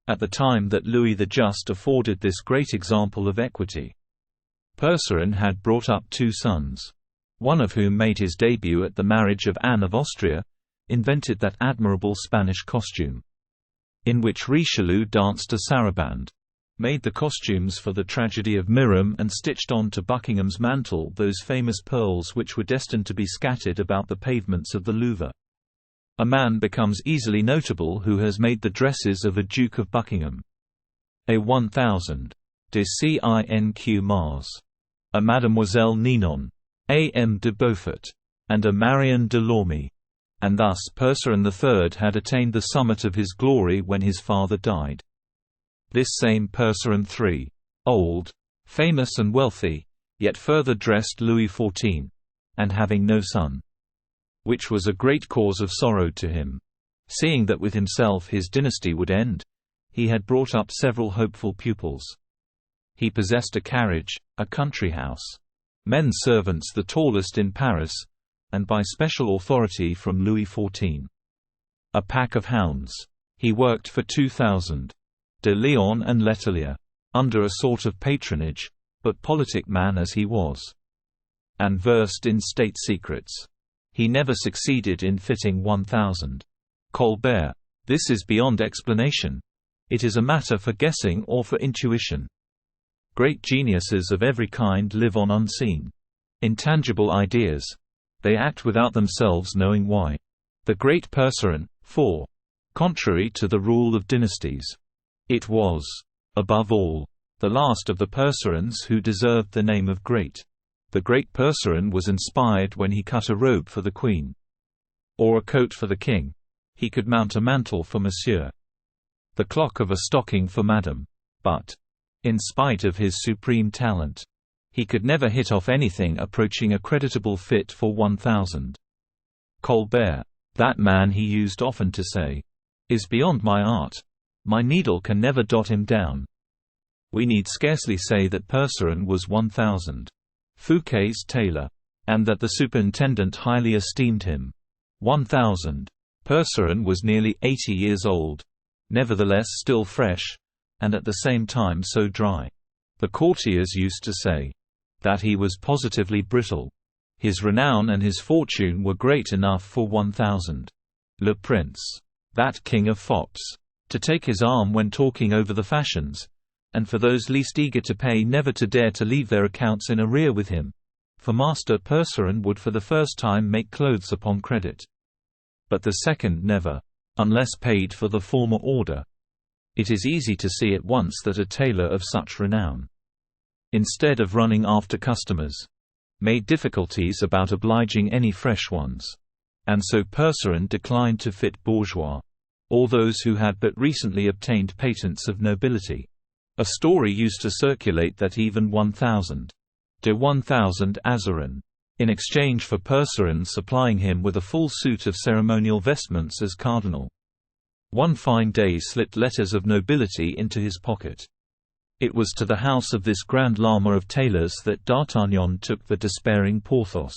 A: at the time that Louis the Just afforded this great example of equity. Percerin had brought up 2 sons, one of whom made his debut at the marriage of Anne of Austria, invented that admirable Spanish costume, in which Richelieu danced a saraband, made the costumes for the tragedy of Miriam, and stitched on to Buckingham's mantle those famous pearls which were destined to be scattered about the pavements of the Louvre. A man becomes easily notable who has made the dresses of a Duke of Buckingham, a 1000 de Cinq Mars, a Mademoiselle Ninon, a M. de Beaufort, and a Marion de Lormy, and thus Percerin III had attained the summit of his glory when his father died. This same Percerin III, old, famous and wealthy, yet further dressed Louis XIV, and having no son, which was a great cause of sorrow to him, seeing that with himself his dynasty would end. He had brought up several hopeful pupils. He possessed a carriage, a country house, men servants the tallest in Paris, and by special authority from Louis XIV, a pack of hounds. He worked for 2000. De Leon and Letelier, under a sort of patronage, but politic man as he was, and versed in state secrets, he never succeeded in fitting 1000. Colbert. This is beyond explanation. It is a matter for guessing or for intuition. Great geniuses of every kind live on unseen, intangible ideas. They act without themselves knowing why. The great Percerin, for, contrary to the rule of dynasties, it was, above all, the last of the Percerins who deserved the name of great. The great Percerin was inspired when he cut a robe for the queen, or a coat for the king. He could mount a mantle for monsieur, the clock of a stocking for madame. But, in spite of his supreme talent, He could never hit off anything approaching a creditable fit for 1,000. Colbert, that man he used often to say, is beyond my art. My needle can never dot him down. We need scarcely say that Percerin was 1,000. Fouquet's tailor. And that the superintendent highly esteemed him. 1,000. Percerin was nearly 80 years old. Nevertheless still fresh, and at the same time so dry. The courtiers used to say that he was positively brittle. His renown and his fortune were great enough for 1,000. Le Prince, that king of fops, to take his arm when talking over the fashions, and for those least eager to pay never to dare to leave their accounts in arrear with him. For Master Percerin would for the first time make clothes upon credit. But the second never, unless paid for the former order. It is easy to see at once that a tailor of such renown, instead of running after customers, made difficulties about obliging any fresh ones. And so Percerin declined to fit bourgeois, or those who had but recently obtained patents of nobility. A story used to circulate that even 1,000 Azarin, in exchange for Percerin supplying him with a full suit of ceremonial vestments as cardinal, one fine day slipped letters of nobility into his pocket. It was to the house of this grand lama of tailors that D'Artagnan took the despairing Porthos,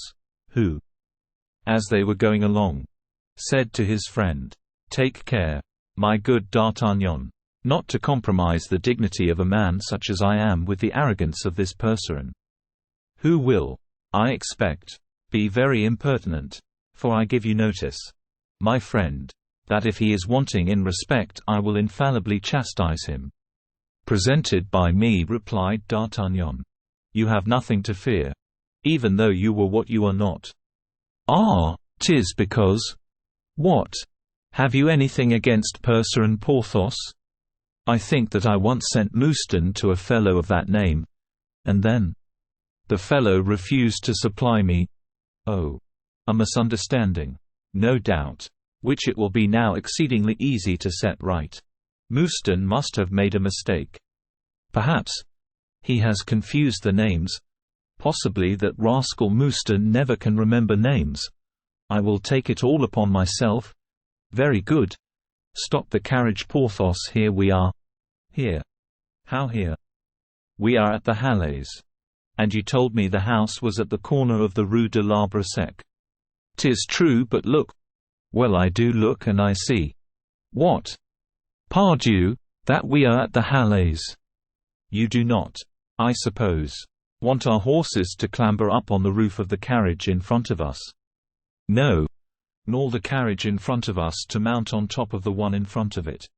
A: who, as they were going along, said to his friend, "Take care, my good D'Artagnan, not to compromise the dignity of a man such as I am with the arrogance of this Percerin, who will, I expect, be very impertinent, for I give you notice, my friend, that if he is wanting in respect I will infallibly chastise him." "Presented by me," replied D'Artagnan. "You have nothing to fear, even though you were what you are not." "Ah, 'tis because—" "What? Have you anything against Percerin, Porthos?" "I think that I once sent Mouston to a fellow of that name, and then the fellow refused to supply me." "Oh. A misunderstanding, no doubt, which it will be now exceedingly easy to set right. Mouston must have made a mistake. Perhaps he has confused the names. Possibly that rascal Mouston never can remember names. I will take it all upon myself." "Very good. Stop the carriage, Porthos. Here we are." "Here? How here?" "We are at the Halles. And you told me the house was at the corner of the Rue de l'Arbre Sec." "'Tis true, but look." "Well, I do look and I see." "What?" "Pardieu, that we are at the Halles." "You do not, I suppose, want our horses to clamber up on the roof of the carriage in front of us?" "No, nor the carriage in front of us to mount on top of the one in front of it.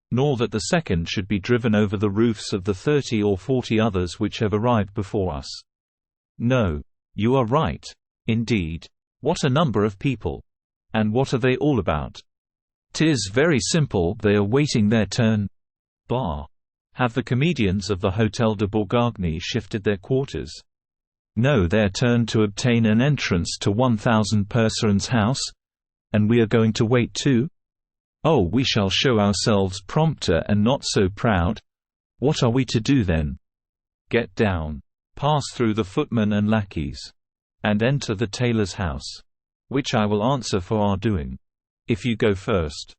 A: Nor that the second should be driven over the roofs of the 30 or 40 others which have arrived before us." "No, you are right, indeed. What a number of people! And what are they all about?" "'Tis very simple, they are waiting their turn." "Bah! Have the comedians of the Hôtel de Bourgogne shifted their quarters?" "No, their turn to obtain an entrance to 1,000 Percerin's house. And we are going to wait too? Oh, we shall show ourselves prompter and not so proud. What are we to do then?" "Get down, pass through the footmen and lackeys, and enter the tailor's house, which I will answer for our doing, if you go first."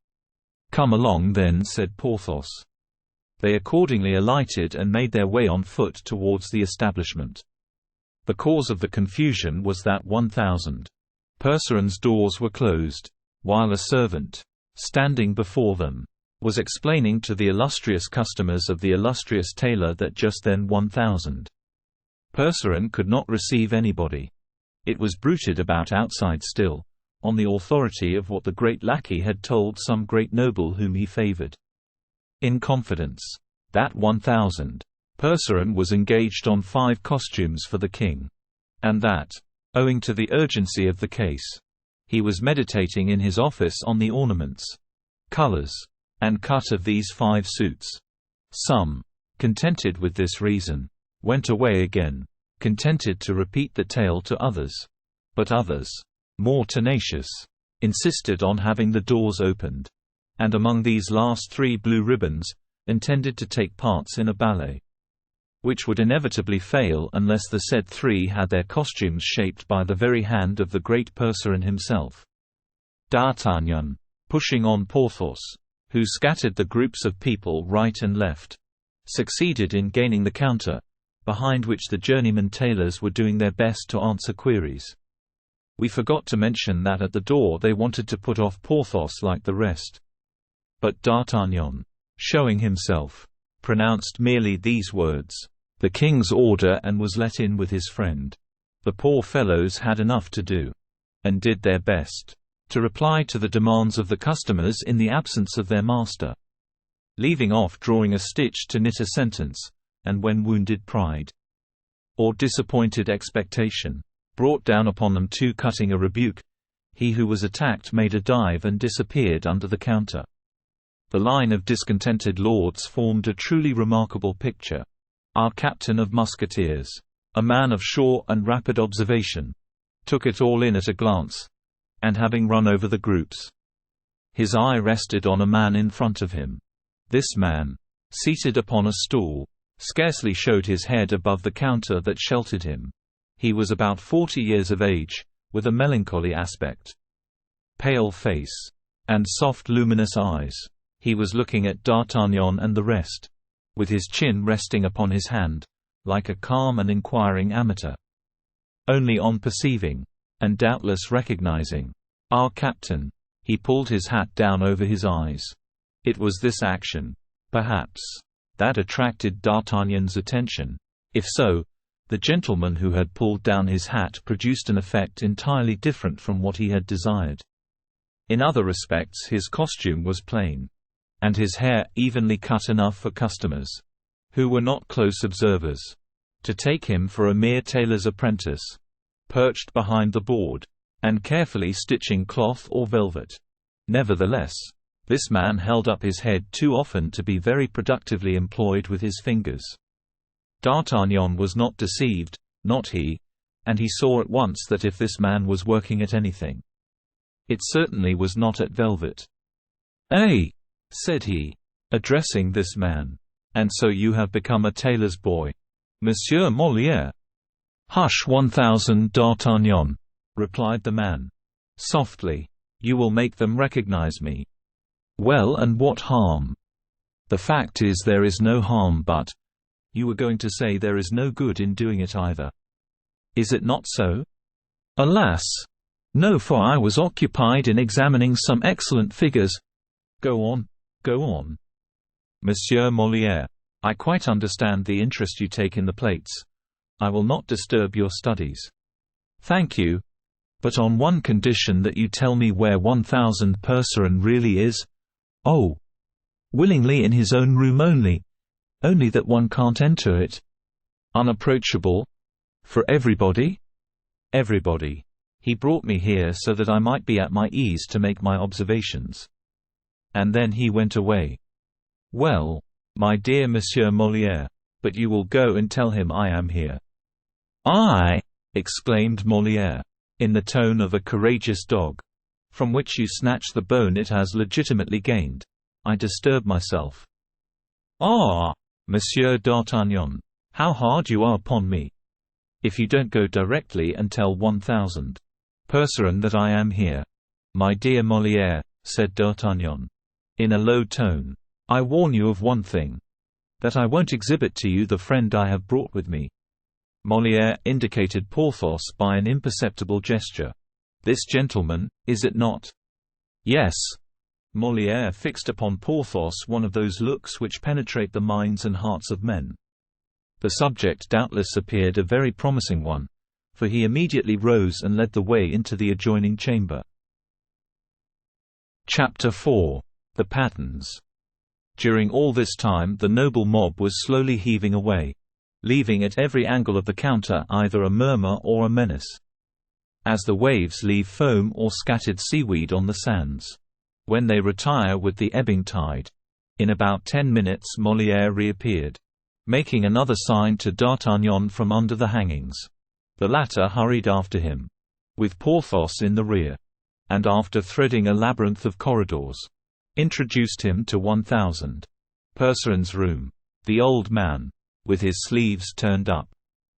A: "Come along then," said Porthos. They accordingly alighted and made their way on foot towards the establishment. The cause of the confusion was that 1,000 Percerin's doors were closed, while a servant, standing before them, was explaining to the illustrious customers of the illustrious tailor that just then 1,000 Percerin could not receive anybody. It was bruited about outside still, on the authority of what the great lackey had told some great noble whom he favored, in confidence, that 1,000 Percerin was engaged on 5 costumes for the king, and that, owing to the urgency of the case, he was meditating in his office on the ornaments, colors, and cut of these 5 suits. Some, contented with this reason, went away again, contented to repeat the tale to others. But others, more tenacious, insisted on having the doors opened, and among these last 3 blue ribbons, intended to take parts in a ballet. which would inevitably fail unless the said three had their costumes shaped by the very hand of the great purser himself. D'Artagnan, pushing on Porthos, who scattered the groups of people right and left, succeeded in gaining the counter, behind which the journeyman tailors were doing their best to answer queries. We forgot to mention that at the door they wanted to put off Porthos like the rest. But D'Artagnan, showing himself, pronounced merely these words, "The king's order," and was let in with his friend. The poor fellows had enough to do, and did their best to reply to the demands of the customers in the absence of their master, leaving off drawing a stitch to knit a sentence, and when wounded pride or disappointed expectation brought down upon them too cutting a rebuke, he who was attacked made a dive and disappeared under the counter. The line of discontented lords formed a truly remarkable picture. Our captain of musketeers, a man of sure and rapid observation, took it all in at a glance, and having run over the groups, his eye rested on a man in front of him. This man, seated upon a stool, scarcely showed his head above the counter that sheltered him. He was about 40 years of age, with a melancholy aspect, pale face, and soft luminous eyes. He was looking at D'Artagnan and the rest, with his chin resting upon his hand, like a calm and inquiring amateur. Only on perceiving, and doubtless recognizing, our captain, he pulled his hat down over his eyes. It was this action, perhaps, that attracted D'Artagnan's attention. If so, the gentleman who had pulled down his hat produced an effect entirely different from what he had desired. In other respects his costume was plain, and his hair evenly cut enough for customers, who were not close observers, to take him for a mere tailor's apprentice, perched behind the board, and carefully stitching cloth or velvet. Nevertheless, this man held up his head too often to be very productively employed with his fingers. D'Artagnan was not deceived, not he, and he saw at once that if this man was working at anything, it certainly was not at velvet. "Eh?" said he, addressing this man. "And so you have become a tailor's boy, Monsieur Molière?" "Hush 1000 D'Artagnan," replied the man, softly. "You will make them recognize me." "Well, and what harm?" "The fact is there is no harm, but—" "You were going to say there is no good in doing it either. Is it not so?" "Alas! No, for I was occupied in examining some excellent figures—" "Go on, go on." "Monsieur Molière, I quite understand the interest you take in the plates. I will not disturb your studies." "Thank you. But on one condition, that you tell me where 1000 Percerin really is." "Oh, willingly, in his own room only that one can't enter it." "Unapproachable? For everybody?" "Everybody. He brought me here so that I might be at my ease to make my observations. And then he went away." "Well, my dear Monsieur Molière, but you will go and tell him I am here." "I!" exclaimed Molière, in the tone of a courageous dog, from which you snatch the bone it has legitimately gained. "I disturb myself." "Ah, Monsieur d'Artagnan, how hard you are upon me! If you don't go directly and tell 1000 Percerin that I am here." "My dear Molière," said D'Artagnan, in a low tone, "I warn you of one thing, that I won't exhibit to you the friend I have brought with me." Molière indicated Porthos by an imperceptible gesture. "This gentleman, is it not?" "Yes." Molière fixed upon Porthos one of those looks which penetrate the minds and hearts of men. The subject doubtless appeared a very promising one, for he immediately rose and led the way into the adjoining chamber. Chapter 4: The Patterns. During all this time the noble mob was slowly heaving away, leaving at every angle of the counter either a murmur or a menace, as the waves leave foam or scattered seaweed on the sands, when they retire with the ebbing tide. In about 10 minutes Molière reappeared, making another sign to D'Artagnan from under the hangings. The latter hurried after him, with Porthos in the rear, and after threading a labyrinth of corridors, introduced him to 1000 Percerin's room. The old man, with his sleeves turned up,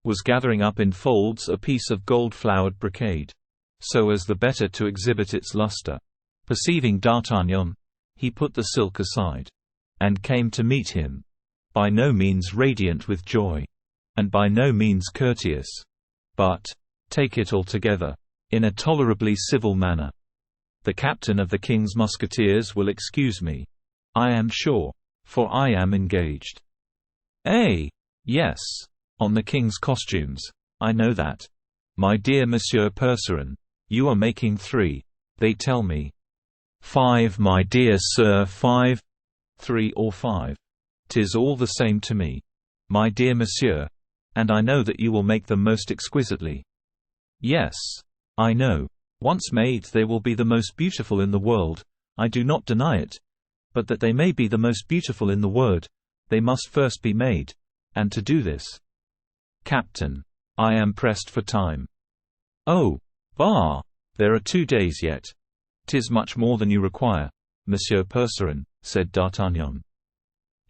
A: was gathering up in folds a piece of gold-flowered brocade, so as the better to exhibit its luster. Perceiving D'Artagnan, he put the silk aside, and came to meet him, by no means radiant with joy, and by no means courteous, but, take it altogether, in a tolerably civil manner. The captain of the King's Musketeers will excuse me, I am sure, for I am engaged. Yes, on the King's costumes, I know that. My dear Monsieur Percerin, you are making 3, they tell me. 5, my dear sir, 5. 3 or 5. 'Tis all the same to me, my dear monsieur, and I know that you will make them most exquisitely. Yes, I know. Once made they will be the most beautiful in the world, I do not deny it, but that they may be the most beautiful in the world, they must first be made, and to do this. Captain, I am pressed for time. Oh, bah! There are 2 days yet. 'Tis much more than you require, Monsieur Percerin, said D'Artagnan,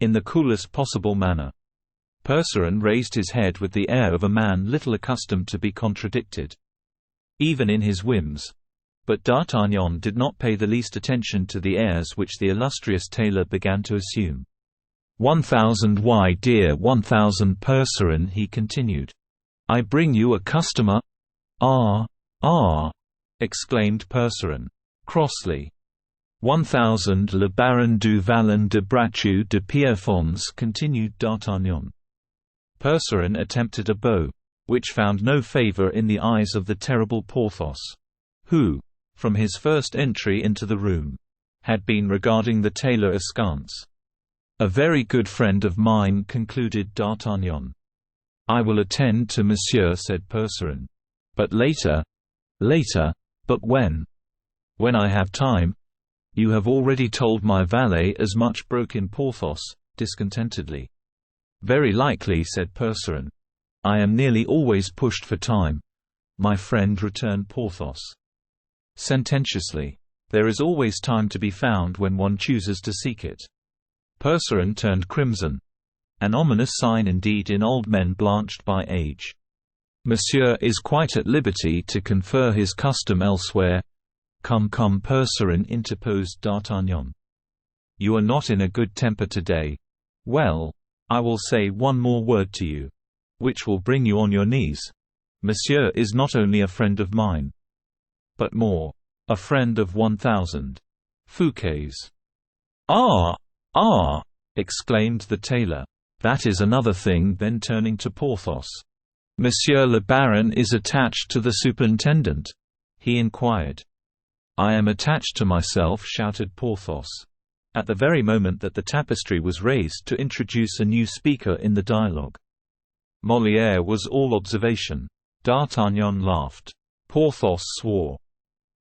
A: in the coolest possible manner. Percerin raised his head with the air of a man little accustomed to be contradicted, even in his whims. But D'Artagnan did not pay the least attention to the airs which the illustrious tailor began to assume. 1,000, why dear 1,000 Percerin, he continued. I bring you a customer? Ah, exclaimed Percerin, crossly. 1,000 Le Baron du Vallon de Bracieux de Pierrefonds, continued D'Artagnan. Percerin attempted a bow, which found no favor in the eyes of the terrible Porthos, who, from his first entry into the room, had been regarding the tailor askance. A very good friend of mine, concluded D'Artagnan. I will attend to monsieur, said Percerin. But later. But when? When I have time. You have already told my valet as much, broke in Porthos, discontentedly. Very likely, said Percerin. I am nearly always pushed for time, my friend, returned Porthos sententiously. There is always time to be found when one chooses to seek it. Percerin turned crimson, an ominous sign indeed in old men blanched by age. Monsieur is quite at liberty to confer his custom elsewhere. Come, Percerin, interposed D'Artagnan. You are not in a good temper today. Well, I will say one more word to you, which will bring you on your knees. Monsieur is not only a friend of mine, but more, a friend of 1,000 Fouquet's. Ah! Exclaimed the tailor. That is another thing. Then turning to Porthos. Monsieur le Baron is attached to the superintendent? He inquired. I am attached to myself, shouted Porthos, at the very moment that the tapestry was raised to introduce a new speaker in the dialogue. Molière was all observation. D'Artagnan laughed. Porthos swore.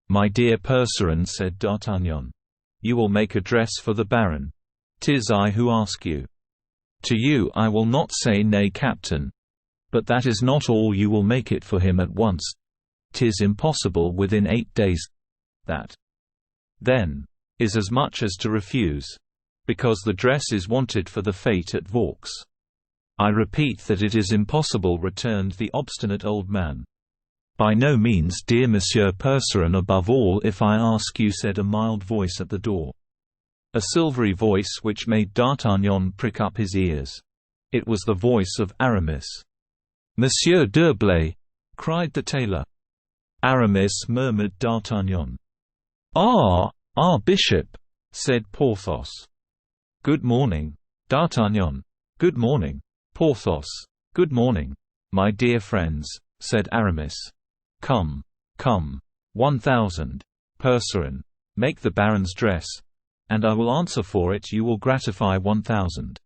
A: My dear Percerin, said D'Artagnan, you will make a dress for the Baron. 'Tis I who ask you. To you I will not say nay, Captain. But that is not all, you will make it for him at once. 'Tis impossible within 8 days. That, then, is as much as to refuse, because the dress is wanted for the fete at Vaux. I repeat that it is impossible, returned the obstinate old man. By no means, dear Monsieur Percerin, above all if I ask you, said a mild voice at the door. A silvery voice which made D'Artagnan prick up his ears. It was the voice of Aramis. Monsieur d'Herblay, cried the tailor. Aramis, murmured D'Artagnan. Ah, Bishop, said Porthos. Good morning, D'Artagnan. Good morning, Porthos. Good morning, my dear friends, said Aramis. Come, 1,000. Percerin, make the Baron's dress, and I will answer for it you will gratify 1,000.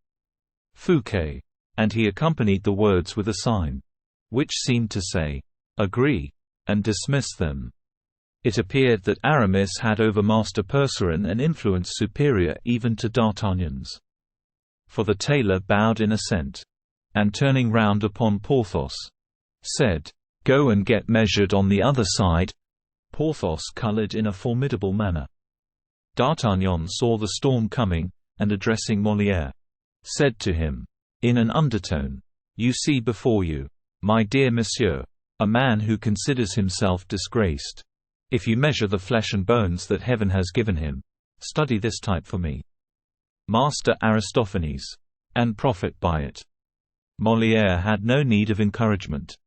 A: Fouquet. And he accompanied the words with a sign, which seemed to say, agree, and dismiss them. It appeared that Aramis had over Master Percerin an influence superior even to D'Artagnan's. For the tailor bowed in assent, and turning round upon Porthos, said, Go and get measured on the other side. Porthos coloured in a formidable manner. D'Artagnan saw the storm coming, and addressing Molière, said to him, In an undertone. "You see before you, my dear monsieur, a man who considers himself disgraced. If you measure the flesh and bones that heaven has given him, study this type for me. Master Aristophanes. And profit by it." Molière had no need of encouragement.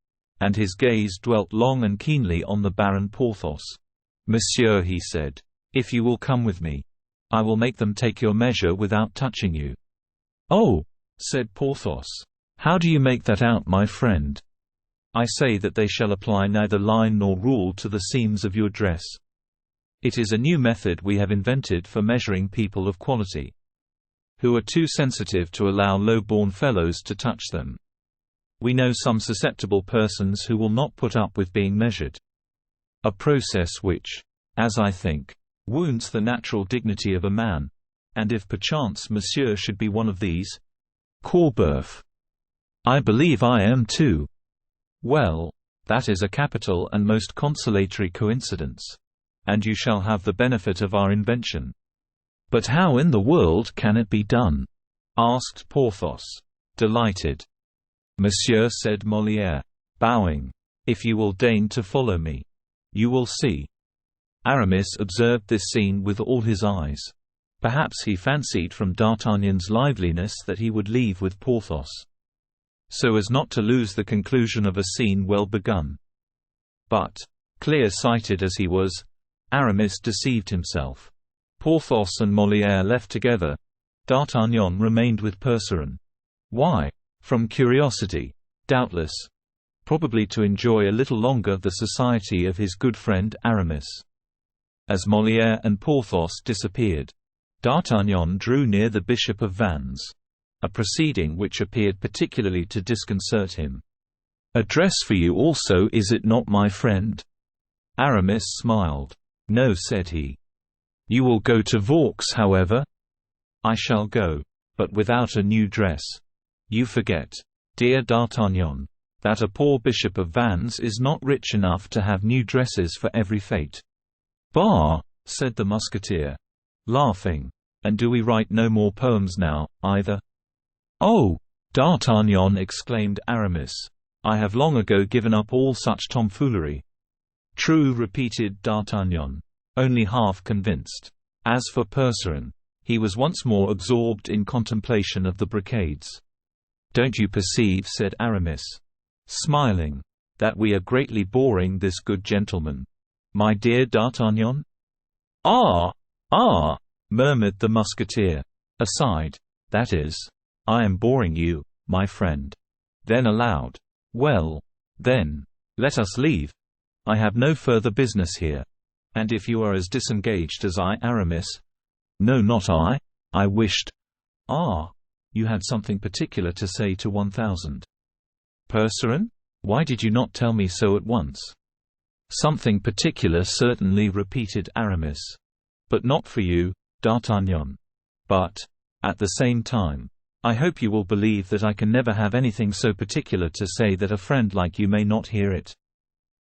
A: And his gaze dwelt long and keenly on the Baron Porthos. "Monsieur," he said, "if you will come with me, I will make them take your measure without touching you." "Oh," said Porthos. "How do you make that out, my friend?" "I say that they shall apply neither line nor rule to the seams of your dress. It is a new method we have invented for measuring people of quality, who are too sensitive to allow low-born fellows to touch them. We know some susceptible persons who will not put up with being measured. A process which, as I think, wounds the natural dignity of a man, and if perchance monsieur should be one of these, Corbeuf. I believe I am too. Well, that is a capital and most consolatory coincidence. And you shall have the benefit of our invention." "But how in the world can it be done?" asked Porthos. "Delighted, monsieur," said Molière, bowing. "If you will deign to follow me, you will see." Aramis observed this scene with all his eyes. Perhaps he fancied from D'Artagnan's liveliness that he would leave with Porthos, so as not to lose the conclusion of a scene well begun. But, clear-sighted as he was, Aramis deceived himself. Porthos and Molière left together. D'Artagnan remained with Percerin. Why? From curiosity. Doubtless. Probably to enjoy a little longer the society of his good friend Aramis. As Molière and Porthos disappeared, D'Artagnan drew near the Bishop of Vannes, a proceeding which appeared particularly to disconcert him. "A dress for you also, is it not, my friend?" Aramis smiled. "No," said he. "You will go to Vaux, however?" "I shall go. But without a new dress. You forget, dear D'Artagnan, that a poor Bishop of Vannes is not rich enough to have new dresses for every fête." "Bah!" said the Musketeer, laughing. "And do we write no more poems now, either?" "Oh, D'Artagnan," exclaimed Aramis, "I have long ago given up all such tomfoolery." "True," repeated D'Artagnan, only half convinced. As for Percerin, he was once more absorbed in contemplation of the brocades. "Don't you perceive," said Aramis, smiling, "that we are greatly boring this good gentleman, my dear D'Artagnan?" "Ah! Ah!" murmured the Musketeer. Aside, "That is, I am boring you, my friend." Then aloud, "Well, then, let us leave. I have no further business here. And if you are as disengaged as I, Aramis—" "No, not I. I wished—" "Ah, you had something particular to say to 1000. Percerin? Why did you not tell me so at once?" "Something particular, certainly," repeated Aramis. "But not for you, D'Artagnan. But, at the same time, I hope you will believe that I can never have anything so particular to say that a friend like you may not hear it."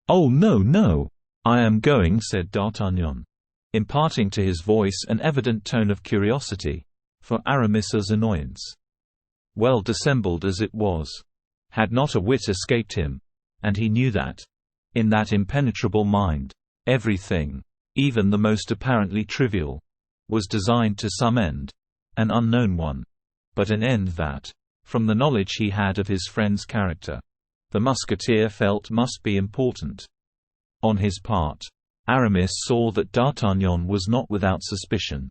A: "Oh, no, no. I am going," said D'Artagnan, imparting to his voice an evident tone of curiosity, for Aramis's annoyance, well dissembled as it was, had not a whit escaped him, and he knew that, in that impenetrable mind, everything, even the most apparently trivial, was designed to some end, an unknown one, but an end that, from the knowledge he had of his friend's character, the Musketeer felt must be important. On his part, Aramis saw that D'Artagnan was not without suspicion,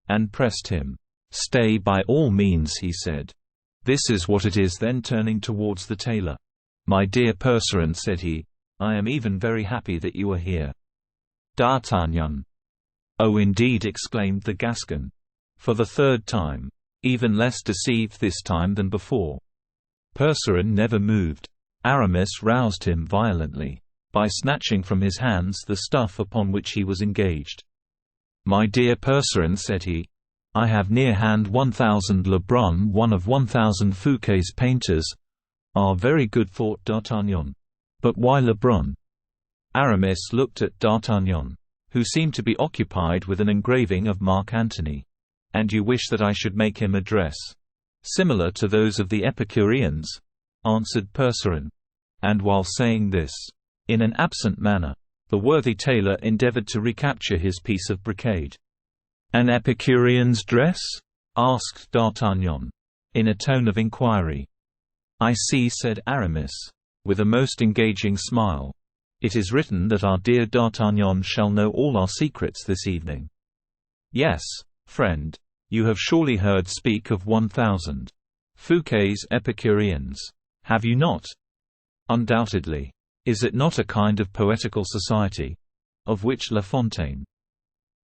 A: and pressed him. "Stay by all means," he said. "This is what it is." Then turning towards the tailor, "My dear Percerin," said he, "I am even very happy that you are here." D'Artagnan. "Oh, indeed," exclaimed the Gascon, for the third time, even less deceived this time than before. Percerin never moved. Aramis roused him violently, by snatching from his hands the stuff upon which he was engaged. "My dear Percerin," said he, "I have near hand 1000 Lebrun, one of 1000 Fouquet's painters." "Ah, very good," thought D'Artagnan. "But why Lebrun?" Aramis looked at D'Artagnan, who seemed to be occupied with an engraving of Mark Antony. "And you wish that I should make him a dress?" "Similar to those of the Epicureans," answered Percerin. And while saying this, in an absent manner, the worthy tailor endeavored to recapture his piece of brocade. "An Epicurean's dress?" asked D'Artagnan, in a tone of inquiry. "I see," said Aramis, with a most engaging smile. "It is written that our dear D'Artagnan shall know all our secrets this evening. Yes, friend, you have surely heard speak of 1,000 Fouquet's Epicureans, have you not?" "Undoubtedly. Is it not a kind of poetical society, of which La Fontaine,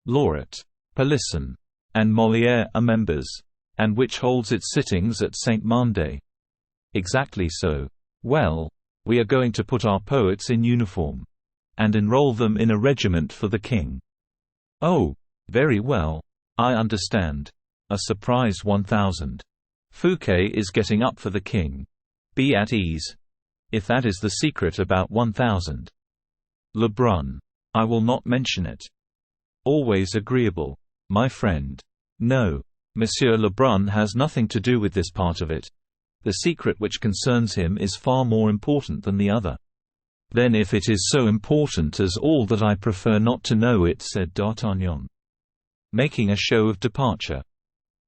A: Lauret, Pelisson, and Molière are members, and which holds its sittings at Saint-Mandé?" "Exactly so. Well, we are going to put our poets in uniform, and enroll them in a regiment for the king." "Oh, very well. I understand. A surprise 1,000. Fouquet is getting up for the king. Be at ease, if that is the secret about 1,000. Lebrun. I will not mention it. Always agreeable, my friend. No, Monsieur Lebrun has nothing to do with this part of it. The secret which concerns him is far more important than the other." "Then if it is so important as all that, I prefer not to know it," said D'Artagnan, making a show of departure.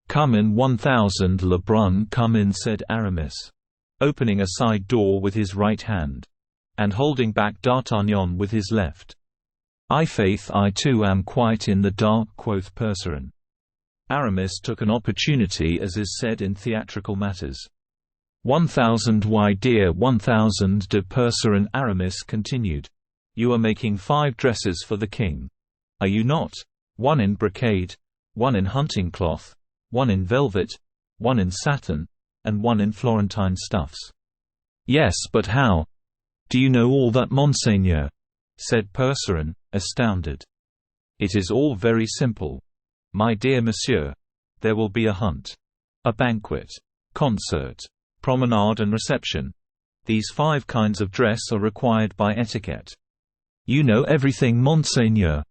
A: "Come in 1,000 Lebrun, come in," said Aramis, opening a side door with his right hand, and holding back D'Artagnan with his left. "I' faith, I too am quite in the dark," quoth Percerin. Aramis took an opportunity, as is said in theatrical matters. 1,000, why dear 1,000 de Percerin, Aramis continued. "You are making 5 dresses for the king, are you not? 1 in brocade, 1 in hunting cloth, 1 in velvet, 1 in satin, and 1 in Florentine stuffs." "Yes, but how do you know all that, monseigneur?" said Percerin, astounded. "It is all very simple, my dear monsieur. There will be a hunt, a banquet, concert, promenade and reception. These 5 kinds of dress are required by etiquette." "You know everything, monseigneur."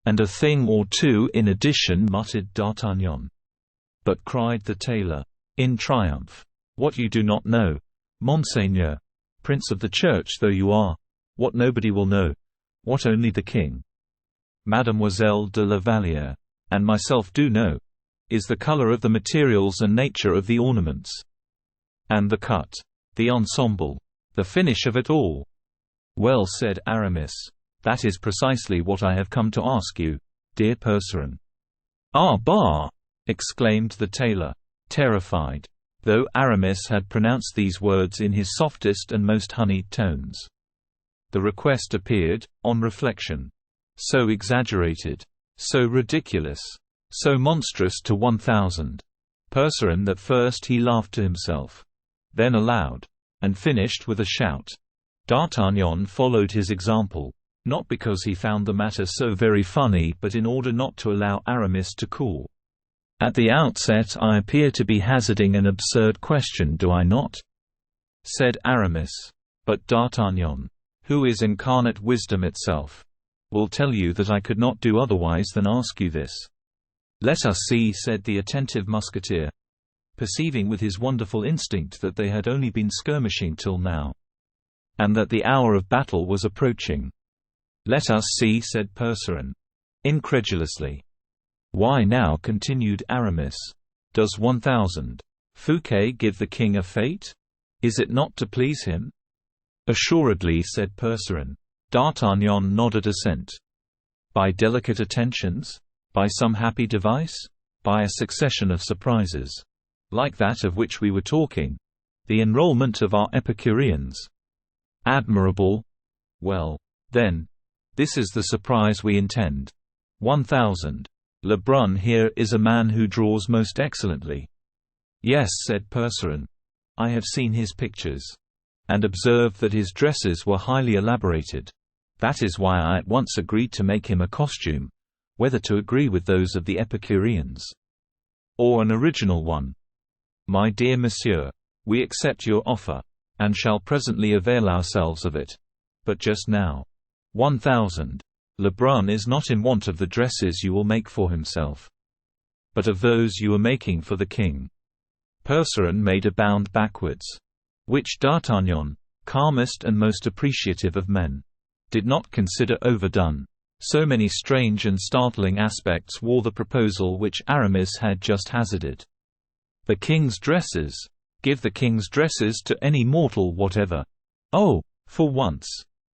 A: "And a thing or two in addition," muttered D'Artagnan. "But," cried the tailor, in triumph, "what you do not know, monseigneur, prince of the church though you are, what nobody will know, what only the king, Mademoiselle de la Vallière, and myself do know, is the color of the materials and nature of the ornaments, and the cut, the ensemble, the finish of it all." "Well," said Aramis, "that is precisely what I have come to ask you, dear Percerin." "Ah, bah!" exclaimed the tailor, terrified, though Aramis had pronounced these words in his softest and most honeyed tones. The request appeared, on reflection, so exaggerated, so ridiculous, so monstrous to 1,000 Percerin that first he laughed to himself, then aloud, and finished with a shout. D'Artagnan followed his example, not because he found the matter so very funny, but in order not to allow Aramis to cool. "At the outset I appear to be hazarding an absurd question, do I not?" said Aramis. "But D'Artagnan, who is incarnate wisdom itself, will tell you that I could not do otherwise than ask you this." "Let us see," said the attentive musketeer, perceiving with his wonderful instinct that they had only been skirmishing till now, and that the hour of battle was approaching. "Let us see," said Percerin, incredulously. "Why now," continued Aramis, "does 1,000 Fouquet give the king a fête? Is it not to please him?" "Assuredly," said Percerin. D'Artagnan nodded assent. "By delicate attentions? By some happy device? By a succession of surprises, like that of which we were talking, the enrollment of our Epicureans?" "Admirable. Well, then, this is the surprise we intend. 1,000. Lebrun here is a man who draws most excellently." "Yes," said Percerin. "I have seen his pictures, and observed that his dresses were highly elaborated. That is why I at once agreed to make him a costume, whether to agree with those of the Epicureans, or an original one. My dear monsieur, we accept your offer, and shall presently avail ourselves of it. But just now, 1,000. Lebrun is not in want of the dresses you will make for himself, but of those you are making for the king." Percerin made a bound backwards. Which D'Artagnan, calmest and most appreciative of men, did not consider overdone. So many strange and startling aspects wore the proposal which Aramis had just hazarded. The king's dresses. Give the king's dresses to any mortal whatever. Oh, for once,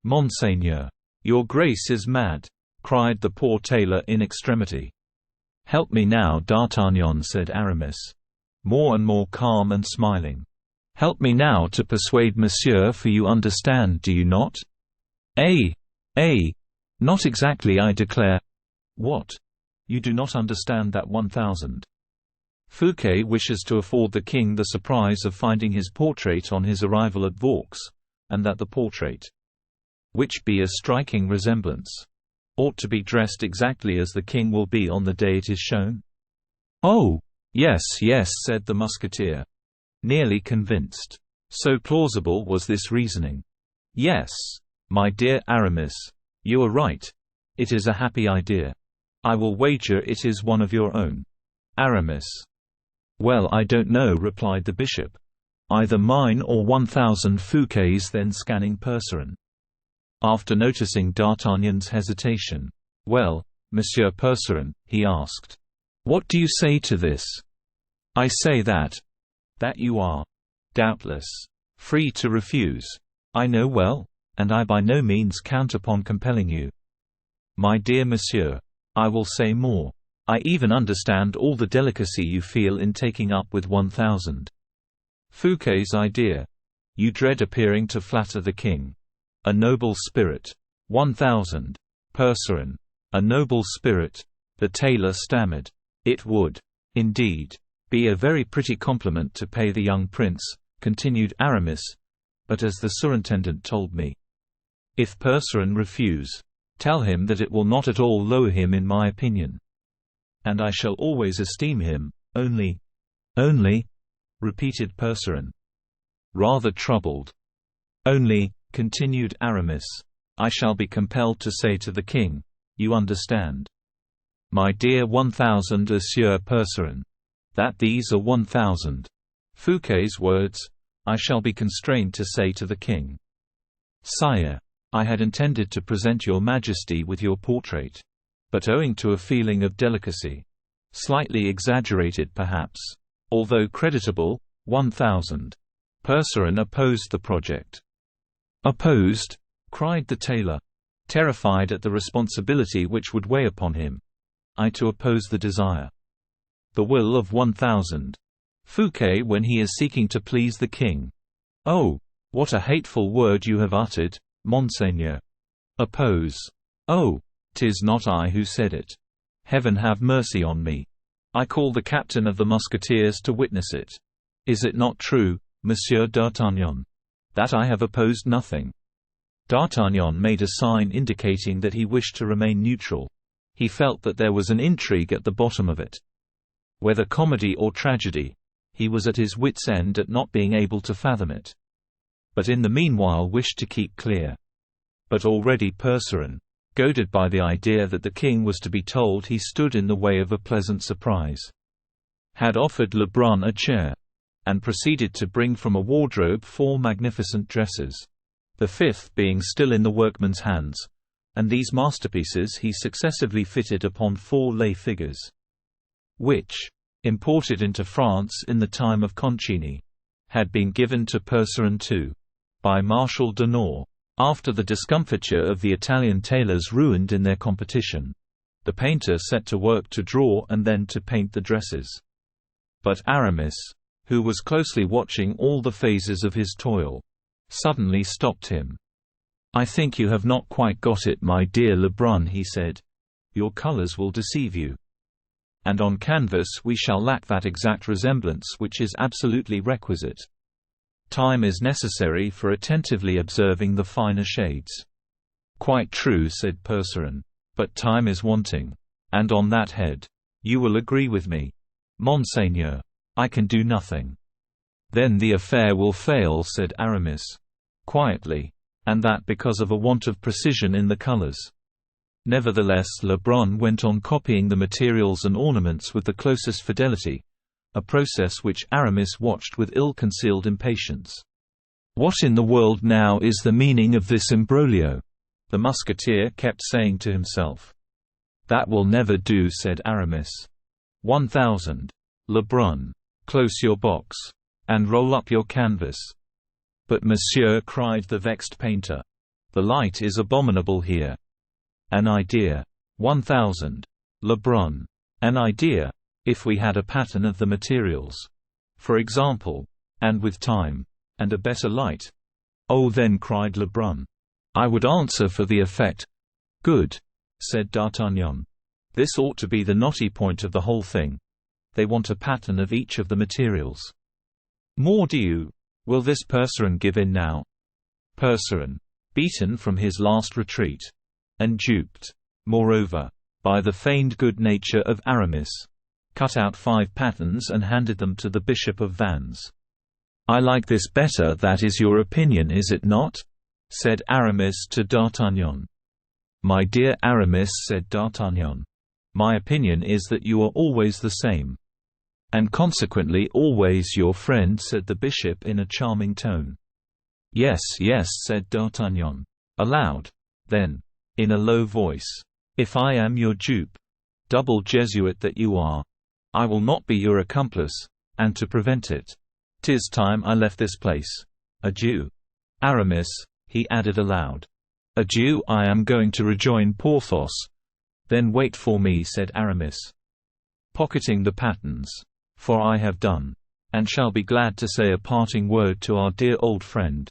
A: Monseigneur, your grace is mad, cried the poor tailor in extremity. Help me now, D'Artagnan, said Aramis, more and more calm and smiling. Help me now to persuade monsieur, for you understand, do you not? Not exactly, I declare. What? You do not understand that 1,000. Fouquet wishes to afford the king the surprise of finding his portrait on his arrival at Vaux, and that the portrait, which be a striking resemblance, ought to be dressed exactly as the king will be on the day it is shown. Oh, yes, said the musketeer, nearly convinced. So plausible was this reasoning. Yes, my dear Aramis, you are right. It is a happy idea. I will wager it is one of your own. Aramis. Well, I don't know, replied the bishop. Either mine or 1,000. Fouquet's then scanning Percerin. After noticing D'Artagnan's hesitation, well, Monsieur Percerin, he asked, what do you say to this? I say that you are, doubtless, free to refuse. I know well, and I by no means count upon compelling you. My dear monsieur, I will say more. I even understand all the delicacy you feel in taking up with 1,000. Fouquet's idea. You dread appearing to flatter the king. A noble spirit. 1,000. Percerin. A noble spirit. The tailor stammered. It would, indeed, be a very pretty compliment to pay the young prince, continued Aramis, but as the surintendant told me, if Percerin refuse, tell him that it will not at all lower him in my opinion. And I shall always esteem him, only, repeated Percerin, rather troubled. Only, continued Aramis, I shall be compelled to say to the king, you understand, my dear 1,000 Monsieur Percerin, that these are 1,000. Fouquet's words, I shall be constrained to say to the king, Sire, I had intended to present your majesty with your portrait, but owing to a feeling of delicacy, slightly exaggerated perhaps, although creditable, 1,000. Percerin opposed the project. Opposed? Cried the tailor, terrified at the responsibility which would weigh upon him. I to oppose the desire, the will of 1,000. Fouquet when he is seeking to please the king. Oh, what a hateful word you have uttered, Monseigneur. Oppose. Oh, 'tis not I who said it. Heaven have mercy on me. I call the captain of the musketeers to witness it. Is it not true, Monsieur d'Artagnan, that I have opposed nothing? D'Artagnan made a sign indicating that he wished to remain neutral. He felt that there was an intrigue at the bottom of it. Whether comedy or tragedy, he was at his wits' end at not being able to fathom it. But in the meanwhile wished to keep clear. But already Percerin, goaded by the idea that the king was to be told he stood in the way of a pleasant surprise, had offered Lebrun a chair, and proceeded to bring from a wardrobe 4 magnificent dresses, the 5th being still in the workman's hands, and these masterpieces he successively fitted upon 4 lay figures, which, imported into France in the time of Concini, had been given to Percerin too, by Marshal d'Hanau. After the discomfiture of the Italian tailors ruined in their competition, the painter set to work to draw and then to paint the dresses. But Aramis, who was closely watching all the phases of his toil, suddenly stopped him. I think you have not quite got it, my dear Lebrun, he said. Your colors will deceive you. And on canvas we shall lack that exact resemblance which is absolutely requisite. Time is necessary for attentively observing the finer shades. Quite true, said Percerin, but time is wanting. And on that head, you will agree with me, Monseigneur, I can do nothing. Then the affair will fail, said Aramis, quietly, and that because of a want of precision in the colors. Nevertheless Lebrun went on copying the materials and ornaments with the closest fidelity, a process which Aramis watched with ill-concealed impatience. "What in the world now is the meaning of this imbroglio?" the musketeer kept saying to himself. "That will never do," said Aramis. 1000. Lebrun. "Close your box. And roll up your canvas." "But monsieur," cried the vexed painter, "the light is abominable here." "An idea." 1000. Lebrun. "An idea? If we had a pattern of the materials. For example. And with time. And a better light." "Oh then," cried Lebrun, "I would answer for the effect." "Good," said D'Artagnan. "This ought to be the knotty point of the whole thing. They want a pattern of each of the materials." "Mordieu! Will this Percerin give in now?" Percerin. Beaten from his last retreat. And duped. Moreover. By the feigned good nature of Aramis. Cut out 5 patterns and handed them to the Bishop of Vannes. "I like this better, that is your opinion, is it not?" said Aramis to D'Artagnan. "My dear Aramis," said D'Artagnan, "my opinion is that you are always the same." "And consequently always your friend," said the bishop in a charming tone. "Yes, yes," said D'Artagnan. Aloud. Then. In a low voice. "If I am your dupe, double Jesuit that you are, I will not be your accomplice, and to prevent it, 'tis time I left this place. Adieu. Aramis," he added aloud. "Adieu, I am going to rejoin Porthos." "Then wait for me," said Aramis. "Pocketing the patterns. For I have done. And shall be glad to say a parting word to our dear old friend."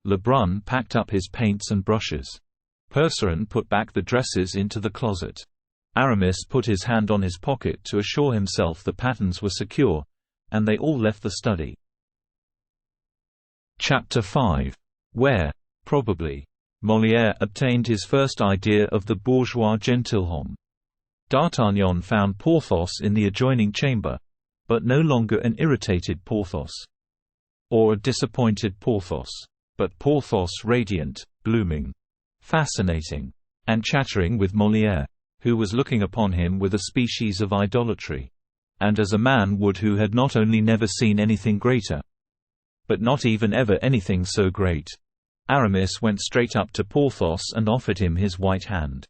A: Lebrun packed up his paints and brushes. Percerin put back the dresses into the closet. Aramis put his hand on his pocket to assure himself the patterns were secure, and they all left the study. Chapter 5. Where, probably, Molière obtained his first idea of the bourgeois gentilhomme. D'Artagnan found Porthos in the adjoining chamber, but no longer an irritated Porthos. Or a disappointed Porthos. But Porthos radiant, blooming, fascinating, and chattering with Molière, who was looking upon him with a species of idolatry. And as a man would who had not only never seen anything greater, but not even ever anything so great. Aramis went straight up to Porthos and offered him his white hand,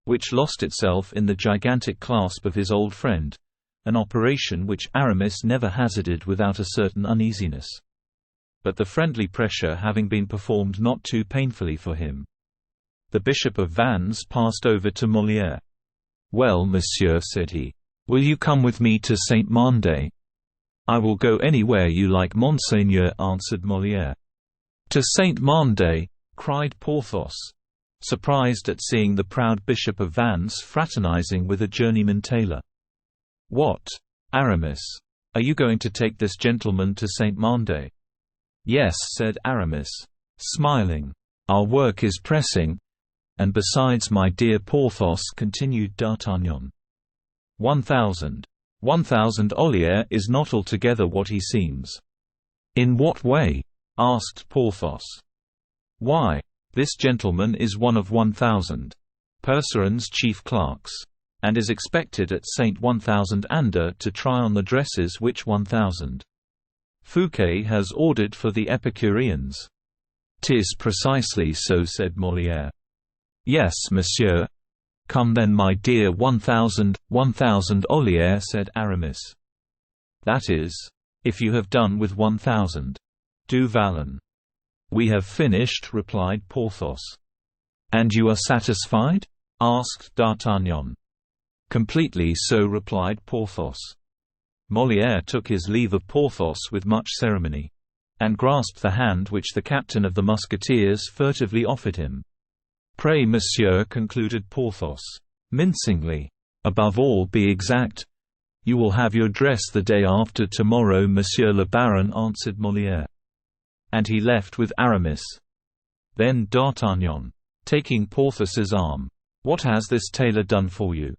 A: which lost itself in the gigantic clasp of his old friend, an operation which Aramis never hazarded without a certain uneasiness. But the friendly pressure having been performed not too painfully for him, the Bishop of Vannes passed over to Molière. "Well, monsieur," said he, "will you come with me to Saint-Mandé?" "I will go anywhere you like, monseigneur," answered Molière. "To Saint-Mandé!" cried Porthos, surprised at seeing the proud Bishop of Vannes fraternizing with a journeyman tailor. "What, Aramis? Are you going to take this gentleman to Saint-Mandé?" "Yes," said Aramis, smiling. "Our work is pressing. And besides, my dear Porthos," continued D'Artagnan, 1000 Olière is not altogether what he seems." "In what way?" asked Porthos. "Why, this gentleman is one of 1000 Percerin's chief clerks, and is expected at St. 1000 Ander to try on the dresses which 1000 Fouquet has ordered for the Epicureans." "'Tis precisely so," said Molière. "Yes, monsieur." "Come then, my dear 1000 Olière," said Aramis. "That is, if you have done with 1000 Du Vallon." "We have finished," replied Porthos. "And you are satisfied?" asked D'Artagnan. "Completely so," replied Porthos. Molière took his leave of Porthos with much ceremony, and grasped the hand which the captain of the Musketeers furtively offered him. "Pray, monsieur," concluded Porthos, mincingly, "above all be exact." "You will have your dress the day after tomorrow, monsieur le baron," answered Molière. And he left with Aramis. Then D'Artagnan, taking Porthos's arm, "What has this tailor done for you,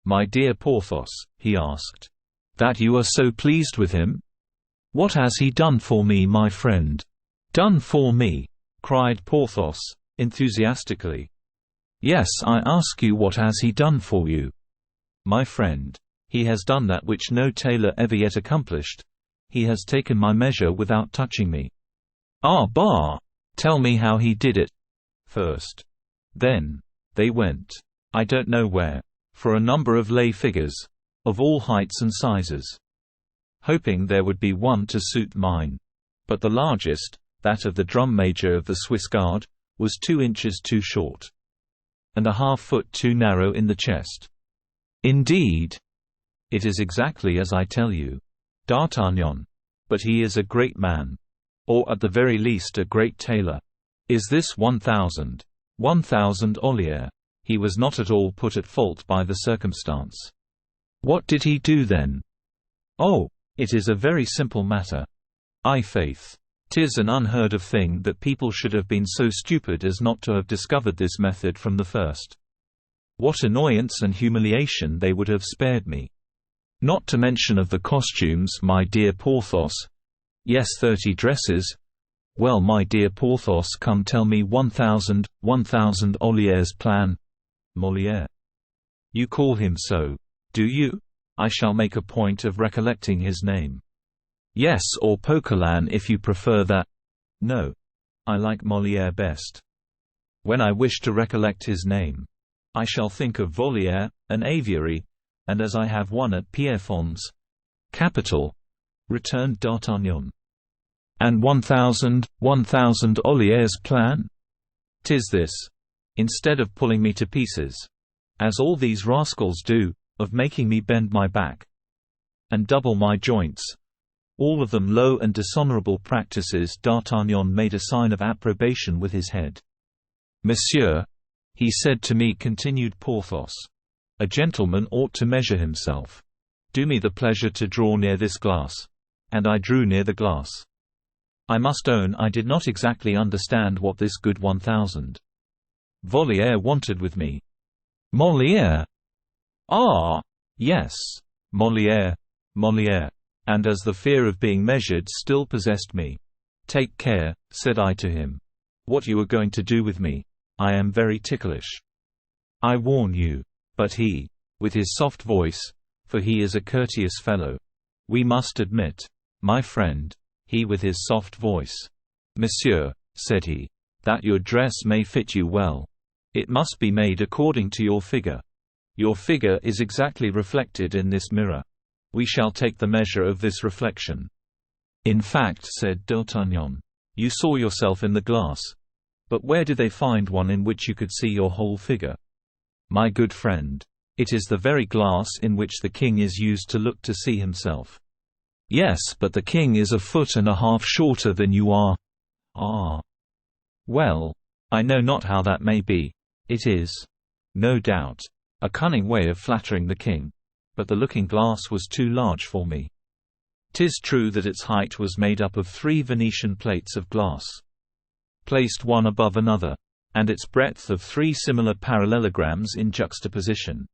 A: my dear Porthos?" he asked. "That you are so pleased with him?" "What has he done for me, my friend?" "Done for me?" cried Porthos, enthusiastically. "Yes, I ask you, what has he done for you, my friend?" He has done that which no tailor ever yet accomplished. He has taken my measure without touching me. Ah, bah! Tell me how he did it first. Then they went, I don't know where, for a number of lay figures, of all heights and sizes, hoping there would be one to suit mine. But the largest, that of the drum major of the Swiss Guard, was 2 inches too short, and a half-foot too narrow in the chest. Indeed, it is exactly as I tell you, D'Artagnan. But he is a great man, or at the very least a great tailor. Is this 1,000 Olière? He was not at all put at fault by the circumstance. What did he do then? Oh, it is a very simple matter. I' faith, 'tis an unheard of thing that people should have been so stupid as not to have discovered this method from the first. What annoyance and humiliation they would have spared me. Not to mention of the costumes, my dear Porthos. Yes, 30 dresses. Well, my dear Porthos, come tell me 1,000 Olière's plan. Molière. You call him so, do you? I shall make a point of recollecting his name. Yes, or Poquelin if you prefer that. No. I like Molière best. When I wish to recollect his name, I shall think of Volière, an aviary, and as I have one at Pierrefonds. Capital, returned D'Artagnan. And 1,000 Olière's plan? 'Tis this. Instead of pulling me to pieces, as all these rascals do, of making me bend my back and double my joints, all of them low and dishonorable practices. D'Artagnan made a sign of approbation with his head. Monsieur, he said to me, continued Porthos, a gentleman ought to measure himself. Do me the pleasure to draw near this glass. And I drew near the glass. I must own I did not exactly understand what this good 1,000 Volière wanted with me. Molière? Ah! Yes. Molière. And as the fear of being measured still possessed me. Take care, said I to him, what you are going to do with me. I am very ticklish. I warn you. But he, with his soft voice, for he is a courteous fellow, we must admit, my friend, he with his soft voice. Monsieur, said he, that your dress may fit you well. It must be made according to your figure. Your figure is exactly reflected in this mirror. We shall take the measure of this reflection. In fact, said D'Artagnan, you saw yourself in the glass. But where did they find one in which you could see your whole figure? My good friend, it is the very glass in which the king is used to look to see himself. Yes, but the king is a foot and a half shorter than you are. Ah. Well, I know not how that may be. It is, no doubt, a cunning way of flattering the king. But the looking-glass was too large for me. 'Tis true that its height was made up of 3 Venetian plates of glass, placed one above another, and its breadth of 3 similar parallelograms in juxtaposition.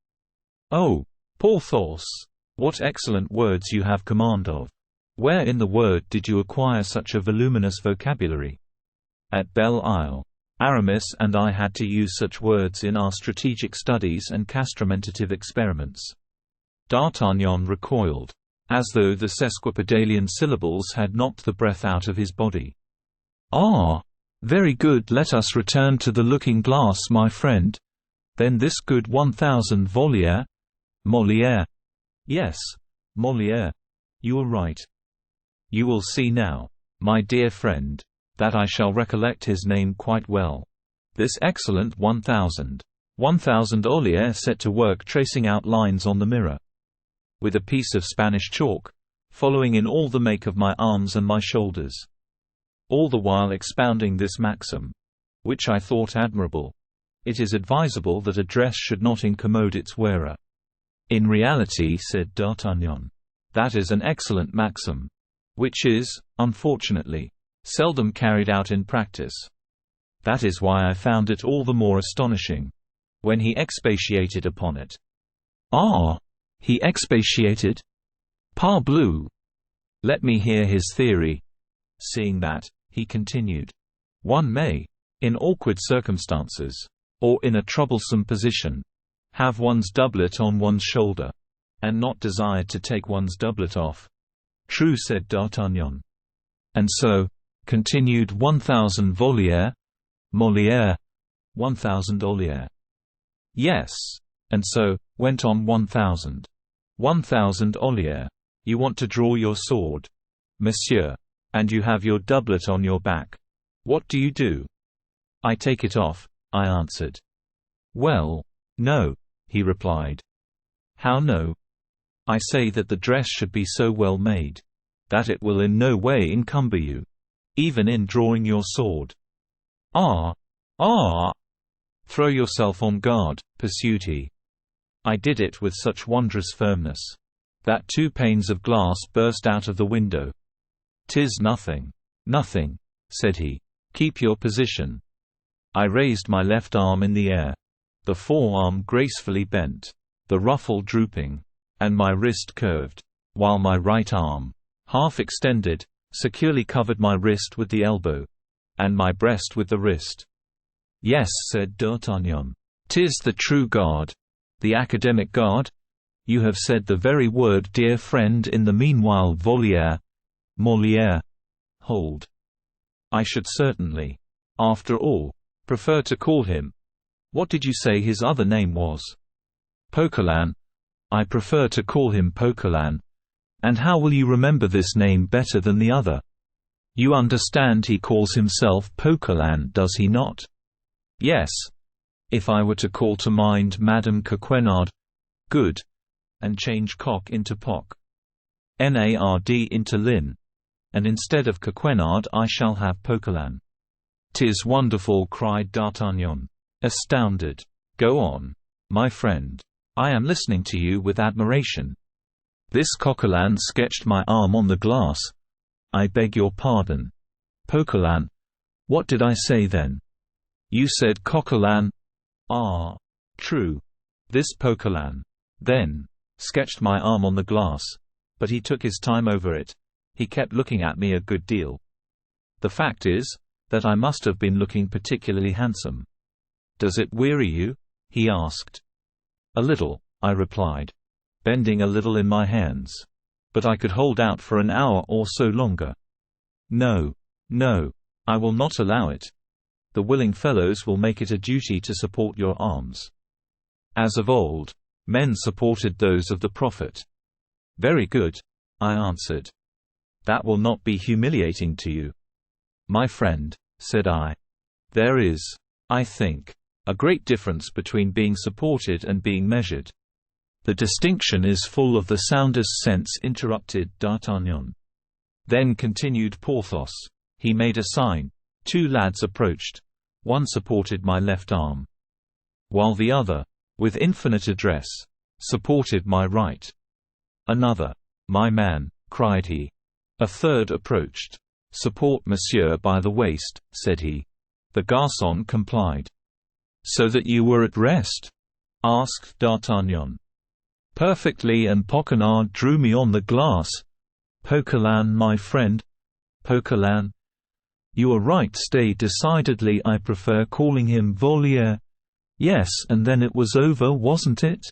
A: Oh, Porthos! What excellent words you have command of! Where in the world did you acquire such a voluminous vocabulary? At Belle Isle. Aramis and I had to use such words in our strategic studies and castramentative experiments. D'Artagnan recoiled, as though the sesquipedalian syllables had knocked the breath out of his body. Ah! Very good, let us return to the looking-glass, my friend. Then this good 1,000 Volière? Molière. Yes, Molière. You are right. You will see now, my dear friend, that I shall recollect his name quite well. This excellent 1,000 Olière set to work tracing out lines on the mirror, with a piece of Spanish chalk, following in all the make of my arms and my shoulders, all the while expounding this maxim, which I thought admirable: it is advisable that a dress should not incommode its wearer. In reality, said D'Artagnan, that is an excellent maxim, which is, unfortunately, seldom carried out in practice. That is why I found it all the more astonishing when he expatiated upon it. Ah! He expatiated? Parbleu! Let me hear his theory. Seeing that, he continued, one may, in awkward circumstances, or in a troublesome position, have one's doublet on one's shoulder, and not desired to take one's doublet off. True, said D'Artagnan. And so, continued 1000 Volière, Molière, 1000 Olière. Yes. And so, went on 1000. 1000 Olière. You want to draw your sword, monsieur, and you have your doublet on your back. What do you do? I take it off, I answered. Well, no, he replied. How no? I say that the dress should be so well made that it will in no way encumber you, even in drawing your sword. Ah! Ah! Throw yourself on guard, pursued he. I did it with such wondrous firmness that 2 panes of glass burst out of the window. 'Tis nothing. Nothing, said he. Keep your position. I raised my left arm in the air. The forearm gracefully bent, the ruffle drooping, and my wrist curved, while my right arm, half extended, securely covered my wrist with the elbow, and my breast with the wrist. Yes, said D'Artagnan. 'Tis the true guard. The academic guard? You have said the very word, dear friend. In the meanwhile, Volière, Molière, hold. I should certainly, after all, prefer to call him. What did you say his other name was? Poquelin. I prefer to call him Poquelin. And how will you remember this name better than the other? You understand he calls himself Poquelin, does he not? Yes. If I were to call to mind Madame Coquenard, good, and change coq into pock, nard into lin, and instead of Coquenard I shall have Poquelin. 'Tis wonderful, cried D'Artagnan, astounded. Go on, my friend. I am listening to you with admiration. This Coquelin sketched my arm on the glass. I beg your pardon. Poquelin. What did I say then? You said Coquelin. Ah, true. This Poquelin, then, sketched my arm on the glass, but he took his time over it. He kept looking at me a good deal. The fact is, that I must have been looking particularly handsome. Does it weary you? He asked. A little, I replied, bending a little in my hands. But I could hold out for an hour or so longer. No, no, I will not allow it. The willing fellows will make it a duty to support your arms. As of old, men supported those of the Prophet. Very good, I answered. That will not be humiliating to you. My friend, said I. There is, I think, a great difference between being supported and being measured. The distinction is full of the soundest sense, interrupted D'Artagnan. Then continued Porthos. He made a sign. 2 lads approached. One supported my left arm, while the other, with infinite address, supported my right. Another. My man, cried he. A third approached. Support monsieur by the waist, said he. The garçon complied. So that you were at rest? Asked D'Artagnan. Perfectly, and Poquelin drew me on the glass. Poquelin, my friend. Poquelin. You are right. Stay, decidedly I prefer calling him Volière. Yes, and then it was over, wasn't it?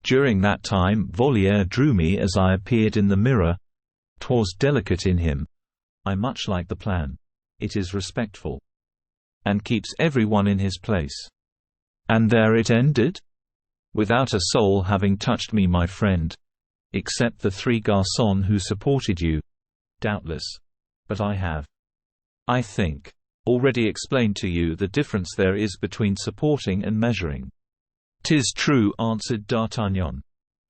A: During that time Volière drew me as I appeared in the mirror. 'Twas delicate in him. I much like the plan. It is respectful, and keeps everyone in his place. And there it ended? Without a soul having touched me, my friend, except the 3 garçons who supported you. Doubtless. But I have, I think, already explained to you the difference there is between supporting and measuring. 'Tis true, answered D'Artagnan,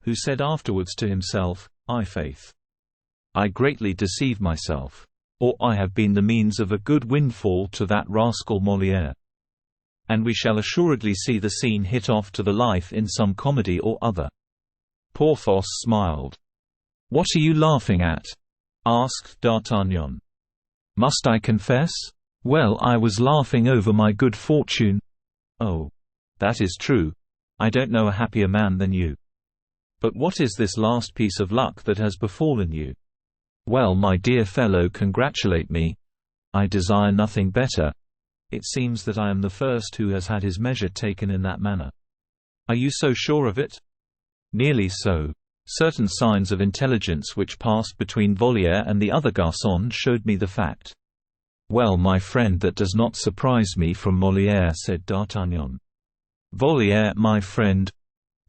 A: who said afterwards to himself, I' I greatly deceive myself, or I have been the means of a good windfall to that rascal Molière. And we shall assuredly see the scene hit off to the life in some comedy or other. Porthos smiled. What are you laughing at? Asked D'Artagnan. Must I confess? Well, I was laughing over my good fortune. Oh, that is true. I don't know a happier man than you. But what is this last piece of luck that has befallen you? Well, my dear fellow, congratulate me. I desire nothing better. It seems that I am the first who has had his measure taken in that manner. Are you so sure of it? Nearly so, Certain signs of intelligence which passed between Volière and the other garçon showed me the fact. "Well, my friend, that does not surprise me from Molière," said D'Artagnan. "Volière, my friend?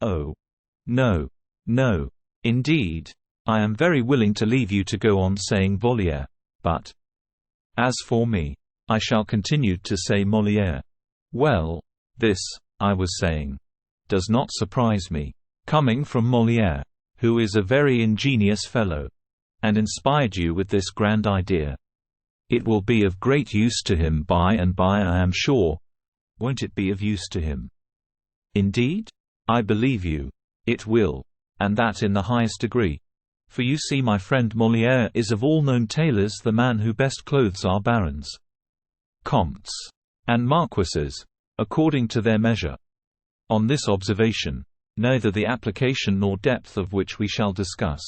A: Oh. No. No. Indeed. I am very willing to leave you to go on saying Volière. But as for me, I shall continue to say Molière. Well, this, I was saying, does not surprise me, coming from Molière, who is a very ingenious fellow, and inspired you with this grand idea. It will be of great use to him by and by, I am sure. Won't it be of use to him?" "Indeed? I believe you. It will, and that in the highest degree. For you see, my friend, Molière is of all known tailors the man who best clothes our barons, comtes, and marquises, according to their measure. On this observation, neither the application nor depth of which we shall discuss,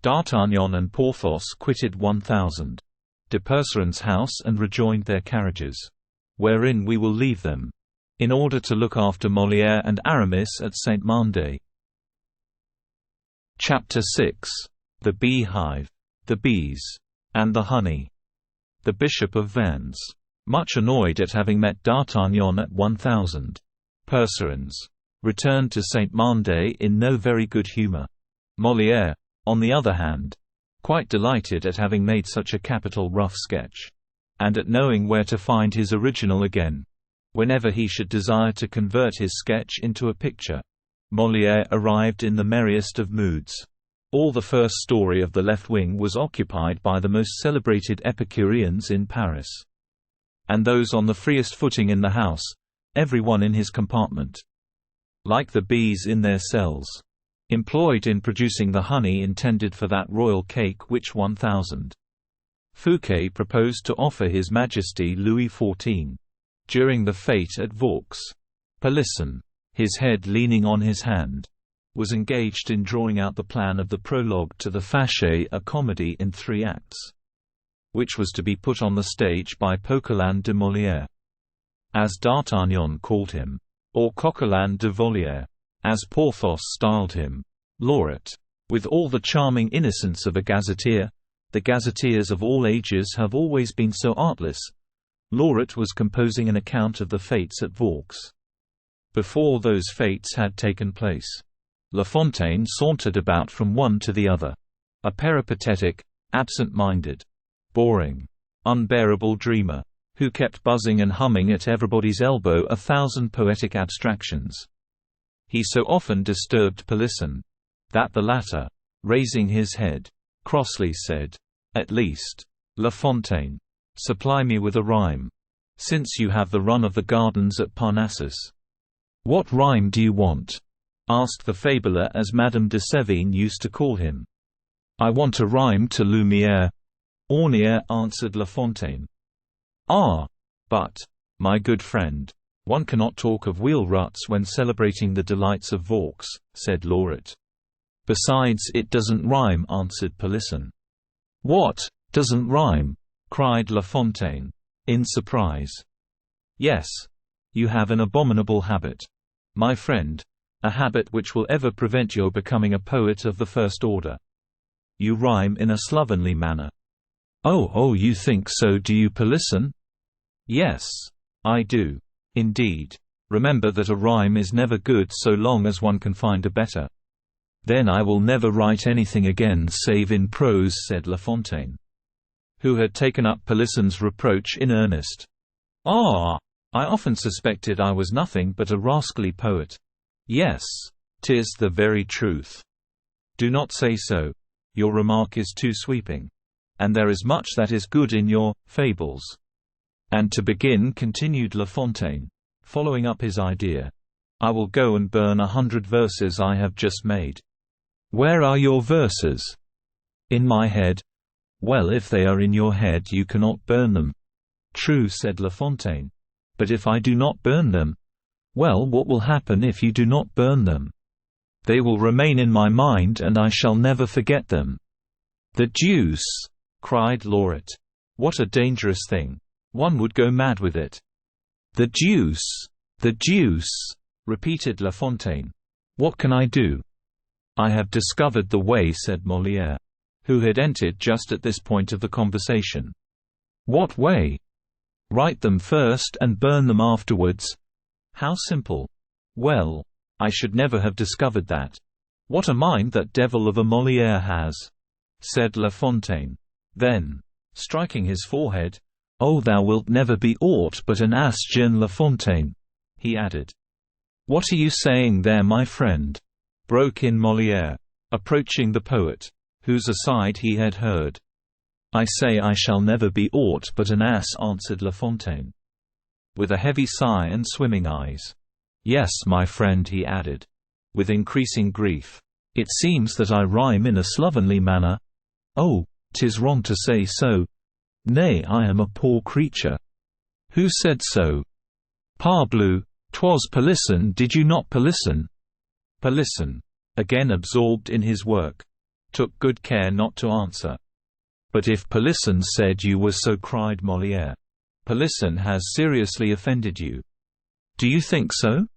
A: D'Artagnan and Porthos quitted 1000 de Percerin's house and rejoined their carriages, wherein we will leave them, in order to look after Molière and Aramis at Saint-Mandé. Chapter 6: The Beehive, the Bees, and the Honey. The Bishop of Vannes, much annoyed at having met D'Artagnan at 1000 Percerins, returned to Saint-Mandé in no very good humour. Molière, on the other hand, quite delighted at having made such a capital rough sketch, and at knowing where to find his original again, whenever he should desire to convert his sketch into a picture. Molière arrived in the merriest of moods. All the first story of the left wing was occupied by the most celebrated Epicureans in Paris, and those on the freest footing in the house, every one in his compartment, like the bees in their cells, employed in producing the honey intended for that royal cake which 1000 Fouquet proposed to offer His Majesty Louis XIV during the fête at Vaux. Pelisson, his head leaning on his hand, was engaged in drawing out the plan of the prologue to the Fâché, a comedy in 3 acts, which was to be put on the stage by Poquelin de Molière, as D'Artagnan called him, or Coquelin de Volière, as Porthos styled him, Laureate. With all the charming innocence of a gazetteer, the gazetteers of all ages have always been so artless. Laureate was composing an account of the fêtes at Vaux. Before those fêtes had taken place, La Fontaine sauntered about from one to the other, a peripatetic, absent-minded, boring, unbearable dreamer, who kept buzzing and humming at everybody's elbow 1,000 poetic abstractions. He so often disturbed Pelisson, that the latter, raising his head, crossly said, "At least, La Fontaine, supply me with a rhyme, since you have the run of the gardens at Parnassus." "What rhyme do you want?" asked the fabuler, as Madame de Sévigné used to call him. "I want a rhyme to Lumière." "Ornière," answered La Fontaine. "Ah! But, my good friend, one cannot talk of wheel ruts when celebrating the delights of Vaux," said Laureate. "Besides, it doesn't rhyme," answered Pelisson. "What, doesn't rhyme?" cried La Fontaine, in surprise. "Yes. You have an abominable habit, my friend, a habit which will ever prevent your becoming a poet of the first order. You rhyme in a slovenly manner." Oh, you think so, do you, Pelisson?" "Yes, I do, indeed. Remember that a rhyme is never good so long as one can find a better." "Then I will never write anything again save in prose," said La Fontaine, who had taken up Pelisson's reproach in earnest. "Ah! I often suspected I was nothing but a rascally poet." "Yes, 'tis the very truth." "Do not say so. Your remark is too sweeping. And there is much that is good in your fables. And to begin," continued La Fontaine, following up his idea, "I will go and burn 100 verses I have just made." "Where are your verses?" "In my head." "Well, if they are in your head you cannot burn them." "True," said La Fontaine. "But if I do not burn them?" "Well, what will happen if you do not burn them?" "They will remain in my mind and I shall never forget them." "The deuce!" cried Laureate. "What a dangerous thing. One would go mad with it." "The deuce! The deuce!" repeated La Fontaine. "What can I do?" "I have discovered the way," said Molière, who had entered just at this point of the conversation. "What way?" "Write them first and burn them afterwards." "How simple." "Well, I should never have discovered that. What a mind that devil of a Molière has," said La Fontaine. Then, striking his forehead, "Oh, thou wilt never be aught but an ass, Jean La Fontaine," he added. "What are you saying there, my friend?" broke in Molière, approaching the poet, whose aside he had heard. "I say I shall never be aught but an ass," answered La Fontaine, with a heavy sigh and swimming eyes. "Yes, my friend," he added, with increasing grief, "it seems that I rhyme in a slovenly manner. Oh, 'tis wrong to say so. Nay, I am a poor creature." "Who said so?" "Parbleu, 'twas Polisson. Did you not Polisson?" Polisson, again absorbed in his work, took good care not to answer. "But if Polisson said you were so," cried Molière, "Polisson has seriously offended you." "Do you think so?"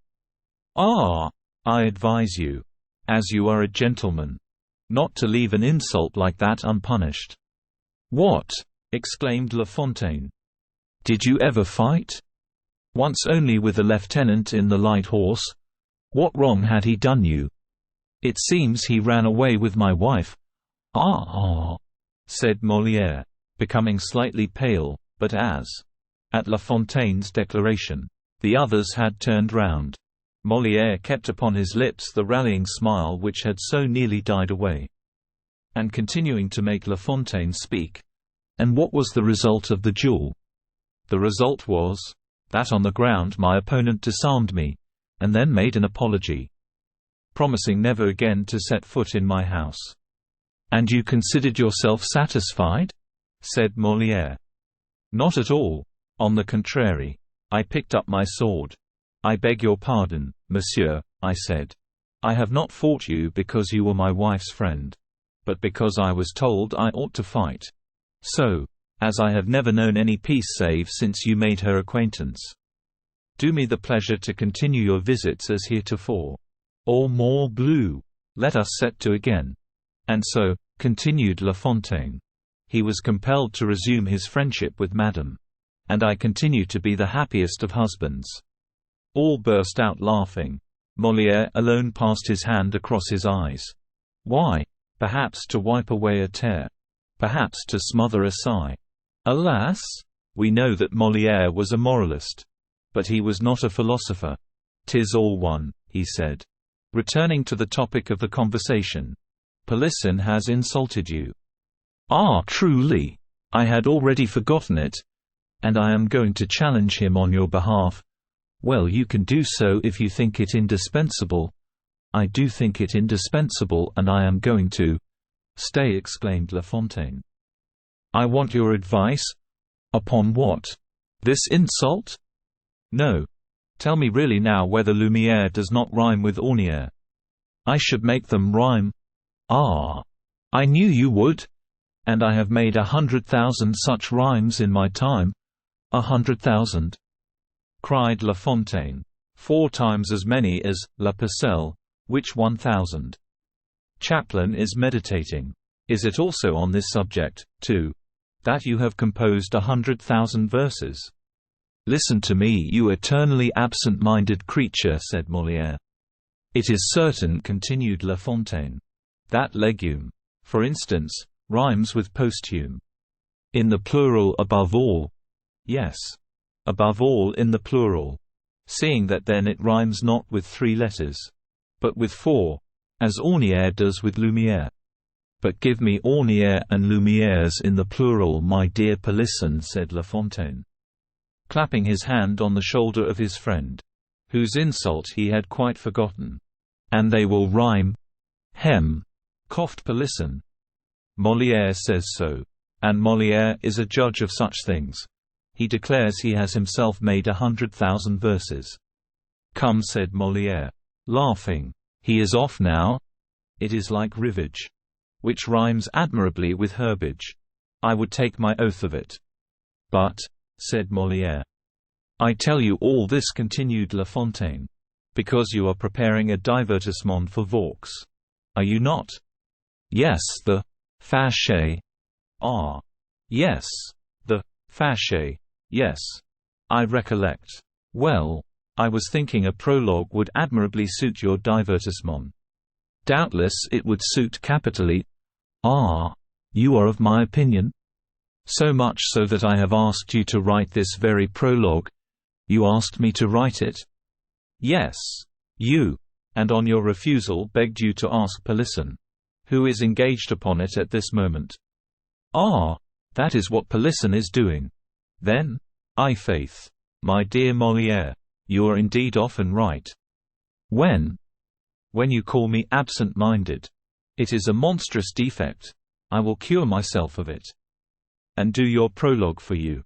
A: "Ah! I advise you, as you are a gentleman, not to leave an insult like that unpunished." "What?" exclaimed La Fontaine. "Did you ever fight?" "Once only, with a lieutenant in the light horse." "What wrong had he done you?" "It seems he ran away with my wife." "Ah!" said Molière, becoming slightly pale, but as, at La Fontaine's declaration, the others had turned round, Molière kept upon his lips the rallying smile which had so nearly died away. And continuing to make La Fontaine speak, "And what was the result of the duel?" "The result was that on the ground my opponent disarmed me, and then made an apology, promising never again to set foot in my house." "And you considered yourself satisfied?" said Molière. "Not at all. On the contrary, I picked up my sword. 'I beg your pardon, monsieur,' I said. 'I have not fought you because you were my wife's friend, but because I was told I ought to fight. So, as I have never known any peace save since you made her acquaintance, do me the pleasure to continue your visits as heretofore. Or more blue, let us set to again.' And so," continued La Fontaine, "he was compelled to resume his friendship with Madame. And I continue to be the happiest of husbands." All burst out laughing. Molière alone passed his hand across his eyes. Why? Perhaps to wipe away a tear. Perhaps to smother a sigh. Alas! We know that Molière was a moralist. But he was not a philosopher. "'Tis all one," he said, returning to the topic of the conversation. "Polisson has insulted you." "Ah, truly! I had already forgotten it. And I am going to challenge him on your behalf." "Well, you can do so if you think it indispensable." "I do think it indispensable, and I am going to—" "Stay," exclaimed La Fontaine. "I want your advice." "Upon what? This insult?" "No. Tell me really now whether Lumière does not rhyme with ornière." "I should make them rhyme." "Ah! I knew you would. And I have made 100,000 such rhymes in my time." 100,000? cried La Fontaine. 4 times as many as La Pucelle, which 1,000. Chaplin is meditating. Is it also on this subject, too, that you have composed 100,000 verses? "Listen to me, you eternally absent-minded creature," said Molière. "It is certain," continued La Fontaine, "that legume, for instance, rhymes with posthume. In the plural above all." "Yes. Above all in the plural. Seeing that then it rhymes not with 3 letters, but with 4, as ornière does with Lumière." "But give me ornière and Lumières in the plural, my dear Polisson," said La Fontaine, clapping his hand on the shoulder of his friend, whose insult he had quite forgotten. "And they will rhyme." "Hem!" coughed Polisson. "Molière says so. And Molière is a judge of such things. He declares he has himself made 100,000 verses." "Come," said Molière, laughing, "he is off now. It is like rivage, which rhymes admirably with herbage. I would take my oath of it." "But," said Molière. "I tell you all this," continued La Fontaine, "because you are preparing a divertissement for Vaux. Are you not? Yes, the Faché. Ah. Yes, the Faché. Yes. I recollect. Well, I was thinking a prologue would admirably suit your divertissement. Doubtless it would suit capitally. Ah. You are of my opinion? So much so that I have asked you to write this very prologue. You asked me to write it? Yes. You. And on your refusal begged you to ask Pelisson, who is engaged upon it at this moment. Ah. That is what Pelisson is doing. Then? I-faith. My dear Molière, you are indeed often right. When? When you call me absent-minded. It is a monstrous defect. I will cure myself of it. And do your prologue for you.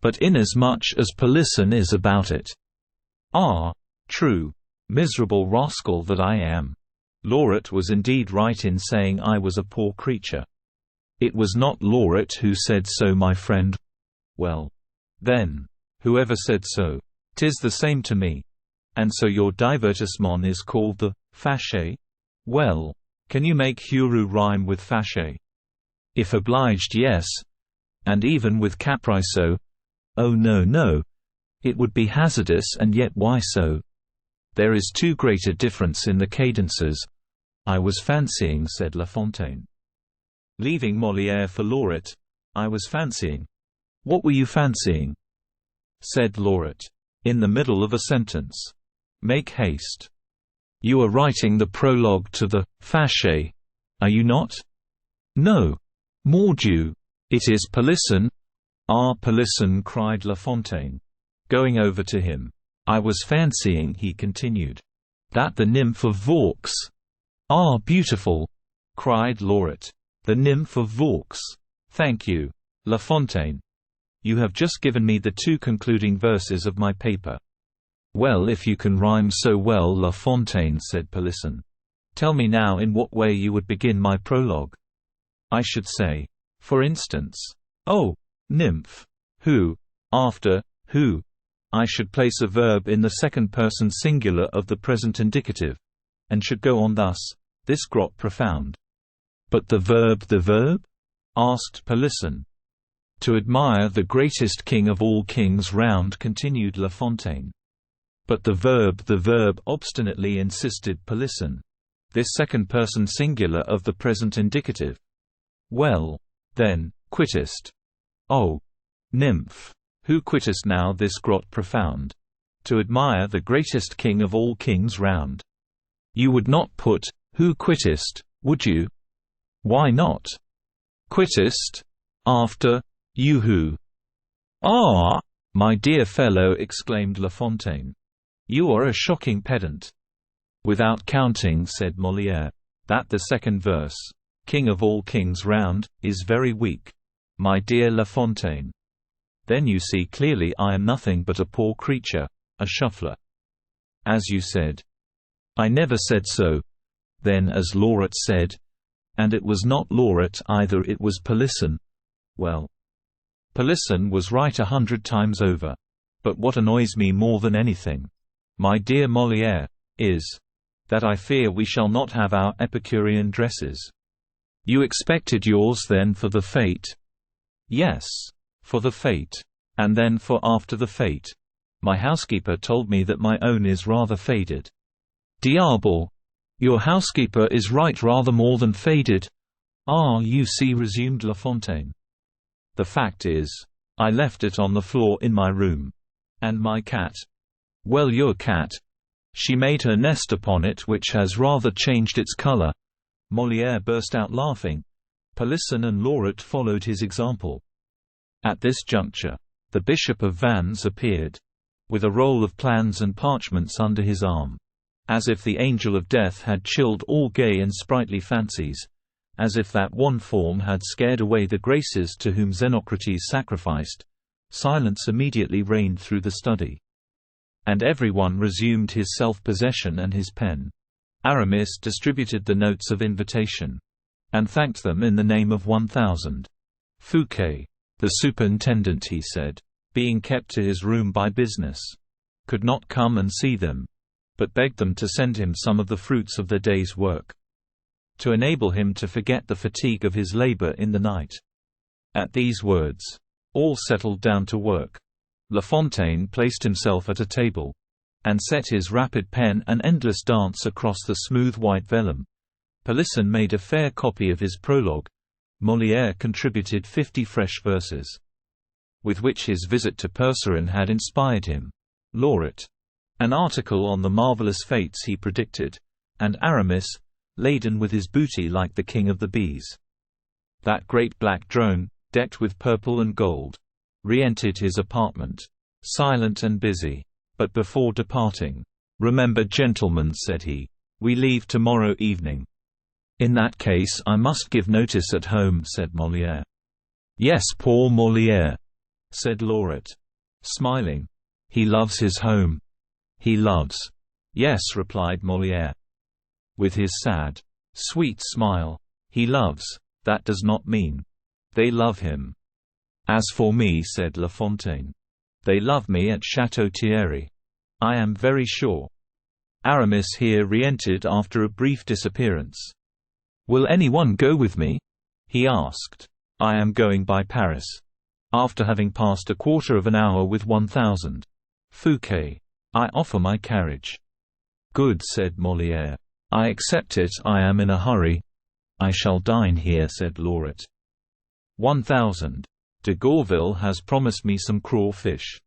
A: But inasmuch as Pelisson is about it. Ah, true. Miserable rascal that I am. Lauret was indeed right in saying I was a poor creature. It was not Lauret who said so, my friend. Well. Then. Whoever said so. 'Tis the same to me. And so your divertissement is called the Faché? Well. Can you make Huru rhyme with Faché? If obliged, yes. And even with Capriso? Oh no. It would be hazardous, and yet why so? There is too great a difference in the cadences. I was fancying, said La Fontaine. Leaving Molière for Lauret, I was fancying. What were you fancying? Said Lauret. In the middle of a sentence. Make haste. You are writing the prologue to the Faché, are you not? No. Mordieu. It is Pelisson. Ah, Pelisson, cried La Fontaine. Going over to him. I was fancying, he continued, that the nymph of Vaux. Ah, beautiful, cried Lauret. The nymph of Vaux. Thank you, La Fontaine. You have just given me the 2 concluding verses of my paper. Well, if you can rhyme so well, La Fontaine, said Pelisson. Tell me now in what way you would begin my prologue. I should say, for instance, oh, nymph, who, after, who, I should place a verb in the second person singular of the present indicative, and should go on thus, this grot profound. But the verb? Asked Pelisson. To admire the greatest king of all kings round, continued La Fontaine. But the verb, obstinately insisted Pelisson. This second person singular of the present indicative. Well, then, quittest. Oh, nymph, who quittest now this grot profound? To admire the greatest king of all kings round. You would not put, who quittest, would you? Why not? Quittest, after, you who. Ah, my dear fellow, exclaimed La Fontaine. You are a shocking pedant. Without counting, said Molière, that the second verse, king of all kings round, is very weak. My dear La Fontaine. Then you see clearly I am nothing but a poor creature, a shuffler. As you said. I never said so. Then as Lauret said. And it was not Lauret either, it was Pelisson. Well. Pelisson was right 100 times over. But what annoys me more than anything, my dear Molière, is that I fear we shall not have our Epicurean dresses. You expected yours then for the fête? Yes, for the fête. And then for after the fête. My housekeeper told me that my own is rather faded. Diable! Your housekeeper is right rather more than faded. Ah, you see, resumed La Fontaine. The fact is, I left it on the floor in my room. And my cat. Well, your cat. She made her nest upon it, which has rather changed its color. Molière burst out laughing. Pelisson and Lauret followed his example. At this juncture, the Bishop of Vannes appeared, with a roll of plans and parchments under his arm. As if the angel of death had chilled all gay and sprightly fancies, as if that one form had scared away the graces to whom Xenocrates sacrificed, silence immediately reigned through the study. And everyone resumed his self-possession and his pen. Aramis distributed the notes of invitation, and thanked them in the name of 1,000. Fouquet, the superintendent, he said, being kept to his room by business, could not come and see them, but begged them to send him some of the fruits of their day's work. to enable him to forget the fatigue of his labor in the night. At these words, all settled down to work. La Fontaine placed himself at a table, and set his rapid pen an endless dance across the smooth white vellum. Pelisson made a fair copy of his prologue. Molière contributed 50 fresh verses, with which his visit to Percerin had inspired him. Laureate, an article on the marvelous fates he predicted, and Aramis, laden with his booty like the king of the bees. That great black drone, decked with purple and gold, re-entered his apartment, silent and busy. But before departing, "Remember, gentlemen," said he, "we leave tomorrow evening." "In that case I must give notice at home," said Molière. "Yes, poor Molière," said Laureate, smiling. "He loves his home. He loves—" "Yes," replied Molière, with his sad, sweet smile. "He loves. That does not mean they love him." "As for me," said La Fontaine, "they love me at Château Thierry. I am very sure." Aramis here re-entered after a brief disappearance. "Will anyone go with me?" he asked. "I am going by Paris, after having passed a quarter of an hour with 1000. Fouquet. I offer my carriage." "Good," said Molière. "I accept it. I am in a hurry." "I shall dine here," said Laureate. 1000. De Gourville has promised me some crawfish.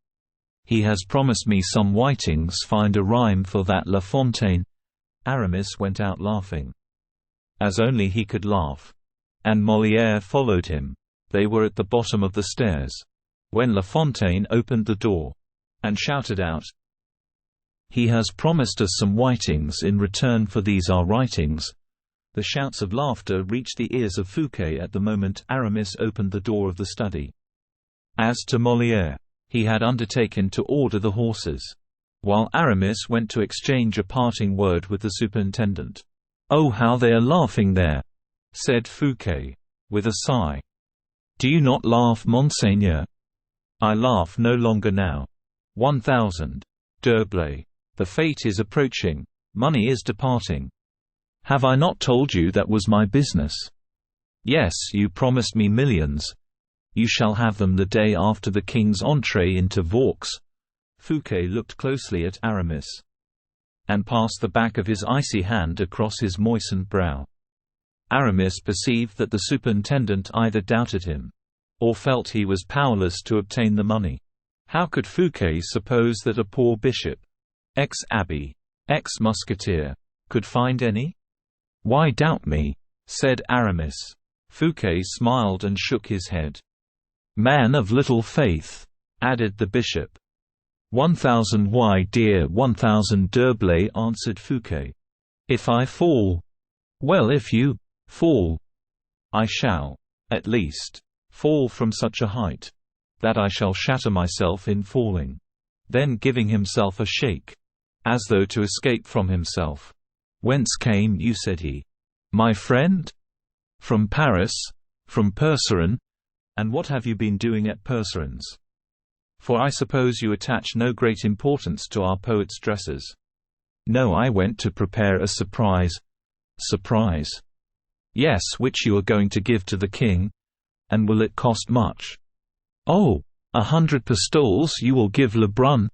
A: He has promised me some whitings. Find a rhyme for that, La Fontaine. Aramis went out laughing, as only he could laugh, and Molière followed him. They were at the bottom of the stairs, when La Fontaine opened the door, and shouted out, "He has promised us some whitings in return for these our writings." The shouts of laughter reached the ears of Fouquet at the moment Aramis opened the door of the study. As to Molière, he had undertaken to order the horses, while Aramis went to exchange a parting word with the superintendent. "Oh, how they are laughing there," said Fouquet, with a sigh. "Do you not laugh, monseigneur?" "I laugh no longer now." 1000. D'Herblay. The fate is approaching. Money is departing. "Have I not told you that was my business?" "Yes, you promised me millions." "You shall have them the day after the king's entrée into Vaux." Fouquet looked closely at Aramis, and passed the back of his icy hand across his moistened brow. Aramis perceived that the superintendent either doubted him, or felt he was powerless to obtain the money. How could Fouquet suppose that a poor bishop, ex-abbé, ex-musketeer, could find any? "Why doubt me?" said Aramis. Fouquet smiled and shook his head. "Man of little faith," added the bishop. 1000. Why, dear 1000, D'Herblay answered Fouquet. "If I fall—" "Well, if you fall, I shall, at least, fall from such a height that I shall shatter myself in falling." Then giving himself a shake, as though to escape from himself. "Whence came you?" said he. "My friend?" "From Paris, from Percerin." "And what have you been doing at Percerin's? For I suppose you attach no great importance to our poet's dresses." "No, I went to prepare a surprise." "Surprise?" "Yes, which you are going to give to the king." "And will it cost much?" "Oh, 100 pistoles you will give Lebrun."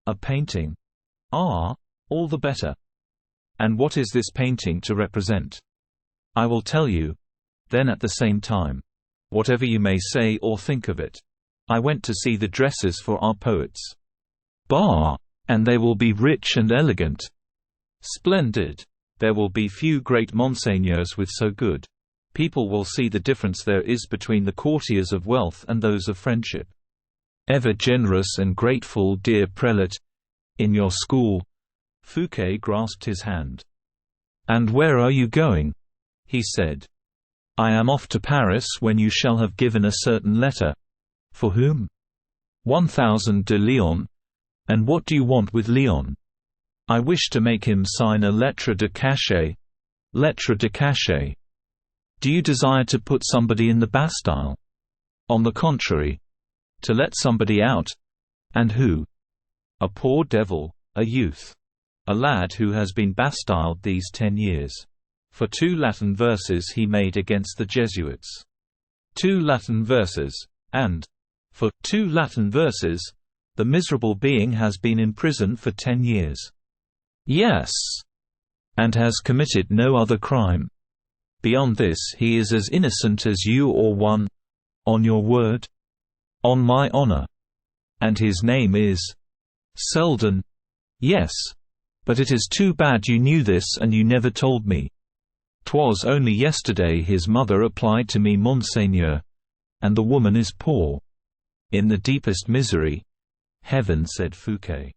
A: "A painting." "Ah, all the better. And what is this painting to represent?" "I will tell you. Then at the same time, whatever you may say or think of it, I went to see the dresses for our poets." "Bah! And they will be rich and elegant." "Splendid. There will be few great monseigneurs with so good. People will see the difference there is between the courtiers of wealth and those of friendship." "Ever generous and grateful, dear prelate. In your school." Fouquet grasped his hand. "And where are you going?" he said. "I am off to Paris when you shall have given a certain letter." "For whom?" 1000 de Leon. "And what do you want with Leon?" "I wish to make him sign a lettre de cachet." "Lettre de cachet? Do you desire to put somebody in the Bastille?" "On the contrary, to let somebody out." "And who?" "A poor devil, a youth. A lad who has been bastilled these 10 years." for 2 Latin verses he made against the Jesuits. 2 Latin verses, and for 2 Latin verses, the miserable being has been in prison for 10 years. Yes, and has committed no other crime. Beyond this he is as innocent as you or one. On your word? On my honor. And his name is Selden. Yes, but it is too bad you knew this and you never told me. 'Twas only yesterday his mother applied to me, Monseigneur, and the woman is poor. In the deepest misery. Heaven, said Fouquet,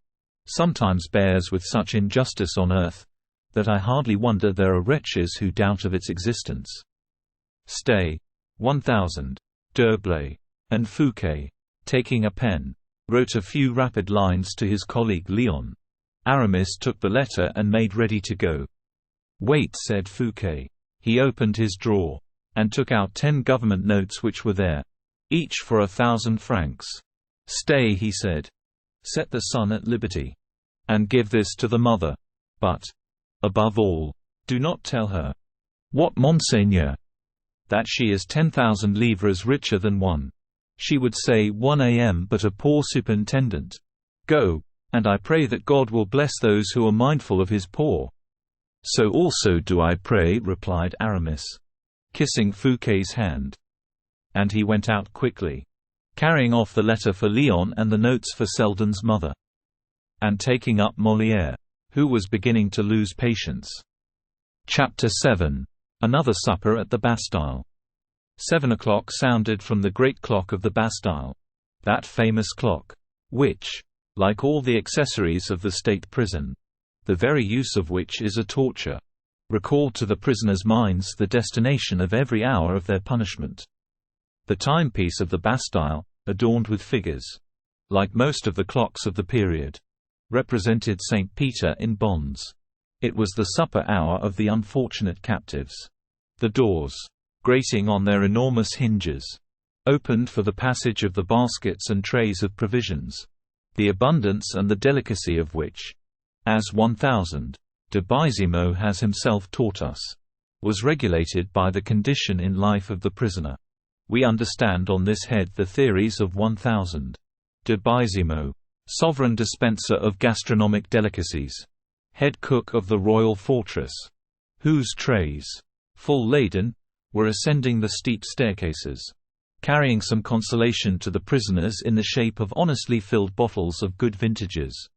A: sometimes bears with such injustice on earth, that I hardly wonder there are wretches who doubt of its existence. Stay. 1000. D'Herblay. And Fouquet, taking a pen, wrote a few rapid lines to his colleague Léon. Aramis took the letter and made ready to go. Wait, said Fouquet. He opened his drawer, and took out 10 government notes which were there, each for 1,000 francs. Stay, he said. Set the son at liberty. And give this to the mother. But, above all, do not tell her. What, Monseigneur? That she is 10,000 livres richer than one. She would say 1 a.m. but a poor superintendent. Go, and I pray that God will bless those who are mindful of his poor. So also do I pray, replied Aramis, kissing Fouquet's hand. And he went out quickly, carrying off the letter for Léon and the notes for Selden's mother, and taking up Molière, who was beginning to lose patience. Chapter 7. Another supper at the Bastille. 7 o'clock sounded from the great clock of the Bastille, that famous clock, which, like all the accessories of the state prison, the very use of which is a torture, recalled to the prisoners' minds the destination of every hour of their punishment. The timepiece of the Bastille, adorned with figures, like most of the clocks of the period, represented St. Peter in bonds. It was the supper hour of the unfortunate captives. The doors, grating on their enormous hinges, opened for the passage of the baskets and trays of provisions, the abundance and the delicacy of which, as 1000 de Baisimo has himself taught us, was regulated by the condition in life of the prisoner. We understand on this head the theories of 1000 de Baisimo, sovereign dispenser of gastronomic delicacies, head cook of the royal fortress, whose trays, full laden, were ascending the steep staircases, carrying some consolation to the prisoners in the shape of honestly filled bottles of good vintages.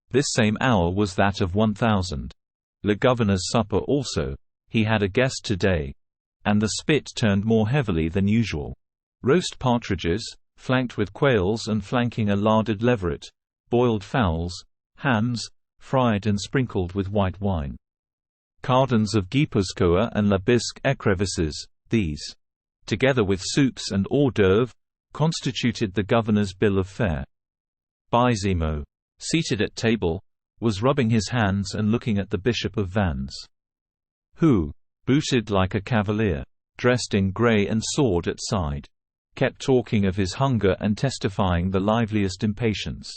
A: This same hour was that of 1000. Le governor's supper also. He had a guest today, and the spit turned more heavily than usual. Roast partridges, flanked with quails and flanking a larded leveret, boiled fowls, hams, fried and sprinkled with white wine. Cardons of guipuscoa and la bisque écrevisses, these, together with soups and hors d'oeuvre, constituted the governor's bill of fare. Baisimo, seated at table, was rubbing his hands and looking at the Bishop of Vannes, who, booted like a cavalier, dressed in grey and sword at side, kept talking of his hunger and testifying the liveliest impatience.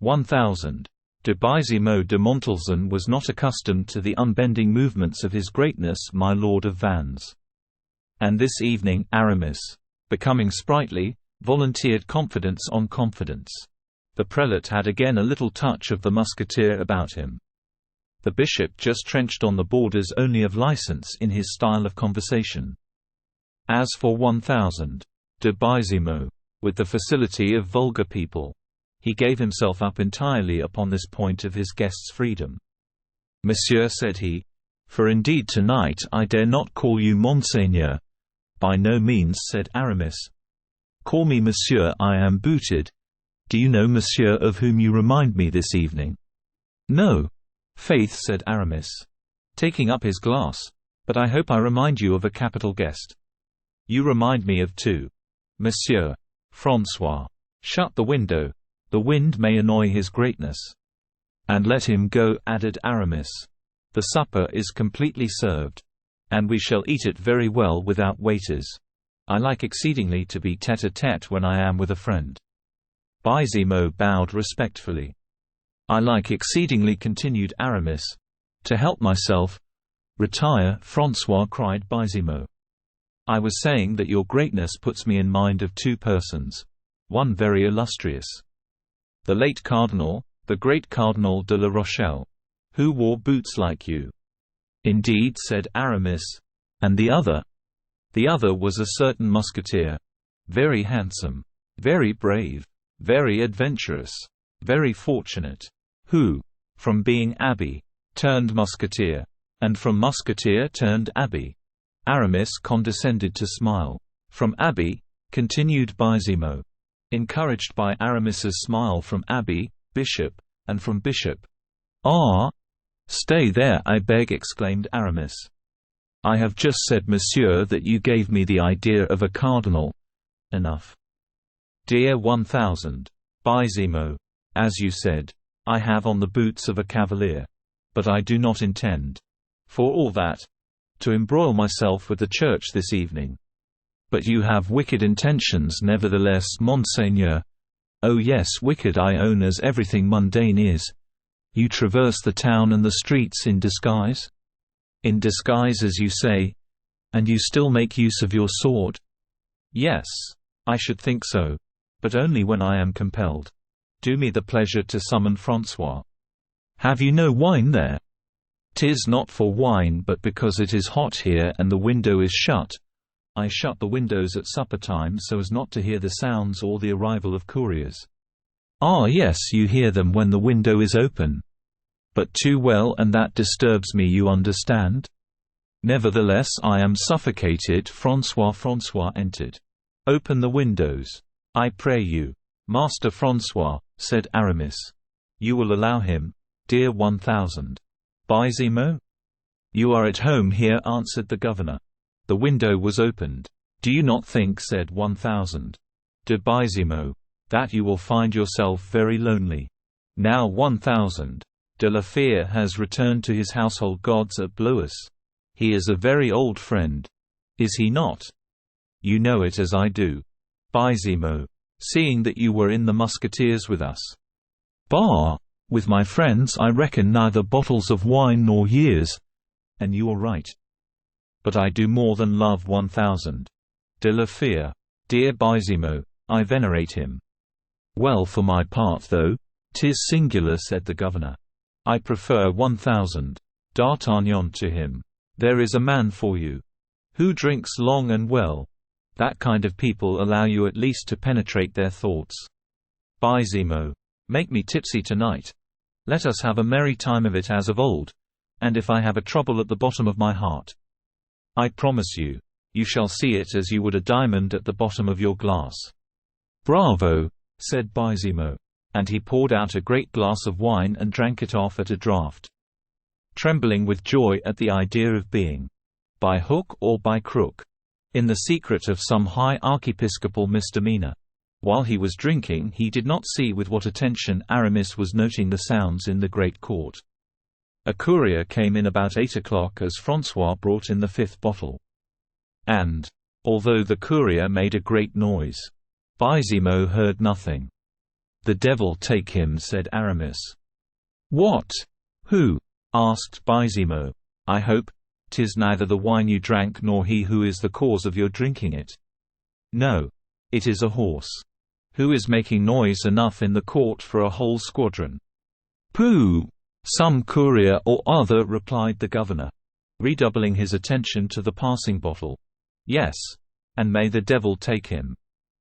A: 1000. De Baisimo de Montelzun was not accustomed to the unbending movements of his greatness my lord of Vannes. And this evening Aramis, becoming sprightly, volunteered confidence on confidence. The prelate had again a little touch of the musketeer about him. The bishop just trenched on the borders only of license in his style of conversation. As for 1000, de Baisimo, with the facility of vulgar people, he gave himself up entirely upon this point of his guest's freedom. Monsieur, said he, for indeed tonight I dare not call you Monseigneur. By no means, said Aramis. Call me Monsieur, I am booted. Do you know Monsieur of whom you remind me this evening? No. Faith, said Aramis, taking up his glass, but I hope I remind you of a capital guest. You remind me of 2. Monsieur. François. Shut the window. The wind may annoy his greatness. And let him go, added Aramis. The supper is completely served, and we shall eat it very well without waiters. I like exceedingly to be tête-à-tête when I am with a friend. Baisimo bowed respectfully. I like exceedingly, continued Aramis, to help myself, "Retire, François," cried Baizimo. "I was saying that your greatness puts me in mind of two persons. One very illustrious. The late Cardinal, the great Cardinal de la Rochelle, who wore boots like you." "Indeed," said Aramis. "And the other?" "The other was a certain musketeer. Very handsome. Very brave. Very adventurous. Very fortunate. Who, from being abbé, turned musketeer. And from musketeer turned abbé." Aramis condescended to smile. "From abbé," continued Baizimo. Encouraged by Aramis's smile, "from abbé, bishop, and from bishop." "Ah! Stay there, I beg," exclaimed Aramis. "I have just said, monsieur, that you gave me the idea of a cardinal." "Enough." "Dear 1000. Baizimo. As you said, I have on the boots of a cavalier. But I do not intend, for all that, to embroil myself with the Church this evening." "But you have wicked intentions nevertheless, monseigneur." "Oh yes, wicked I own, as everything mundane is. You traverse the town and the streets in disguise?" "In disguise, as you say. And you still make use of your sword?" "Yes, I should think so. But only when I am compelled. Do me the pleasure to summon François." "Have you no wine there?" "'Tis not for wine, but because it is hot here and the window is shut. I shut the windows at supper time so as not to hear the sounds or the arrival of couriers." "Ah yes, you hear them when the window is open." "But too well, and that disturbs me, you understand." "Nevertheless I am suffocated." François entered. "Open the windows, I pray you." "Master François," said Aramis. "You will allow him, dear 1000. Baizimo?" "You are at home here," answered the governor. The window was opened. "Do you not think," said 1000, "de Baizimo, that you will find yourself very lonely? Now 1000, de la Fère has returned to his household gods at Blois. He is a very old friend. Is he not? You know it as I do, Baizimo, seeing that you were in the Musketeers with us." "Bah! With my friends I reckon neither bottles of wine nor years." "And you are right. But I do more than love 1000. De la Fère. Dear Baizimo, I venerate him." "Well, for my part though, 'tis singular," said the governor. "I prefer 1000, D'Artagnan, to him. There is a man for you. Who drinks long and well. That kind of people allow you at least to penetrate their thoughts. Baizimo, make me tipsy tonight. Let us have a merry time of it as of old. And if I have a trouble at the bottom of my heart, I promise you, you shall see it as you would a diamond at the bottom of your glass." "Bravo!" said Baizimo. And he poured out a great glass of wine and drank it off at a draught, trembling with joy at the idea of being, by hook or by crook, in the secret of some high archiepiscopal misdemeanor. While he was drinking, he did not see with what attention Aramis was noting the sounds in the great court. A courier came in about 8 o'clock as François brought in the 5th bottle. And, although the courier made a great noise, Baizimo heard nothing. "The devil take him," said Aramis. "What? Who?" asked Baizimo. "I hope 'tis neither the wine you drank nor he who is the cause of your drinking it." "No. It is a horse. Who is making noise enough in the court for a whole squadron." "Pooh! Some courier or other," replied the governor, redoubling his attention to the passing bottle. "Yes. And may the devil take him.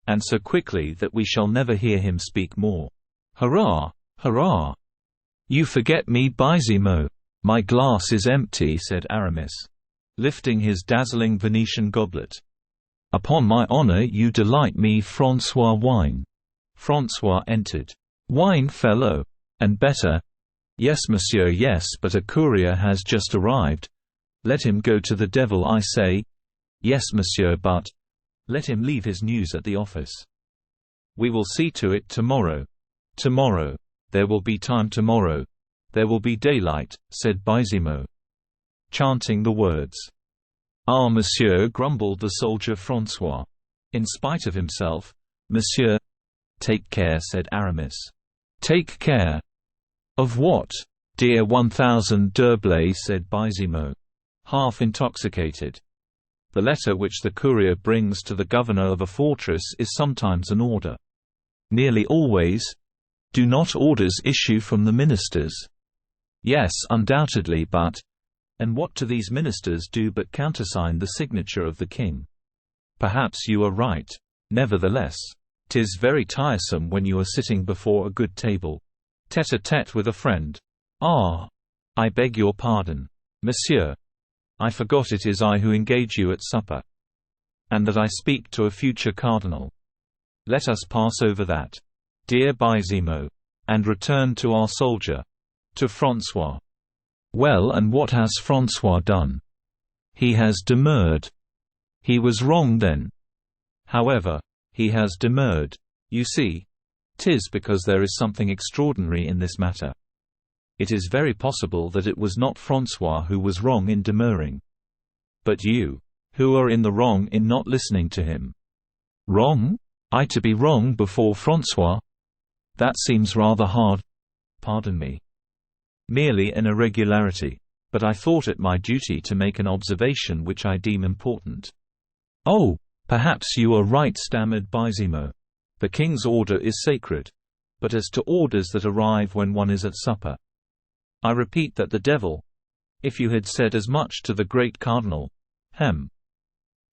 A: And so quickly that we shall never hear him speak more. Hurrah! Hurrah!" "You forget me, Baizimo. My glass is empty," said Aramis, lifting his dazzling Venetian goblet. "Upon my honor you delight me, François. Wine." François entered. "Wine, fellow? And better?" "Yes, monsieur, yes, but a courier has just arrived." "Let him go to the devil, I say." "Yes, monsieur, but—" "Let him leave his news at the office." "We will see to it tomorrow." "Tomorrow. There will be time tomorrow. There will be daylight," said Baizimo, chanting the words. "Ah, monsieur," grumbled the soldier François, in spite of himself. "Monsieur—" "Take care," said Aramis. "Take care? Of what, dear 1000 d'Herblay?" said Baizimo. half intoxicated. The letter which the courier brings to the governor of a fortress is sometimes an order. Nearly always. Do not orders issue from the ministers? Yes, undoubtedly, but— and what do these ministers do but countersign the signature of the king? Perhaps you are right. Nevertheless, 'tis very tiresome when you are sitting before a good table, tête-à-tête with a friend. Ah! I beg your pardon, monsieur. I forgot it is I who engage you at supper, and that I speak to a future cardinal. Let us pass over that, dear Baisimo, and return to our soldier, to François. Well, and what has François done? He has demurred. He was wrong then. However, he has demurred. You see, 'tis because there is something extraordinary in this matter. It is very possible that it was not François who was wrong in demurring, but you, who are in the wrong in not listening to him. Wrong? I to be wrong before François? That seems rather hard. Pardon me. Merely an irregularity, but I thought it my duty to make an observation which I deem important. Oh, perhaps you are right, stammered Baisimo. The king's order is sacred. But as to orders that arrive when one is at supper, I repeat that the devil— if you had said as much to the great cardinal—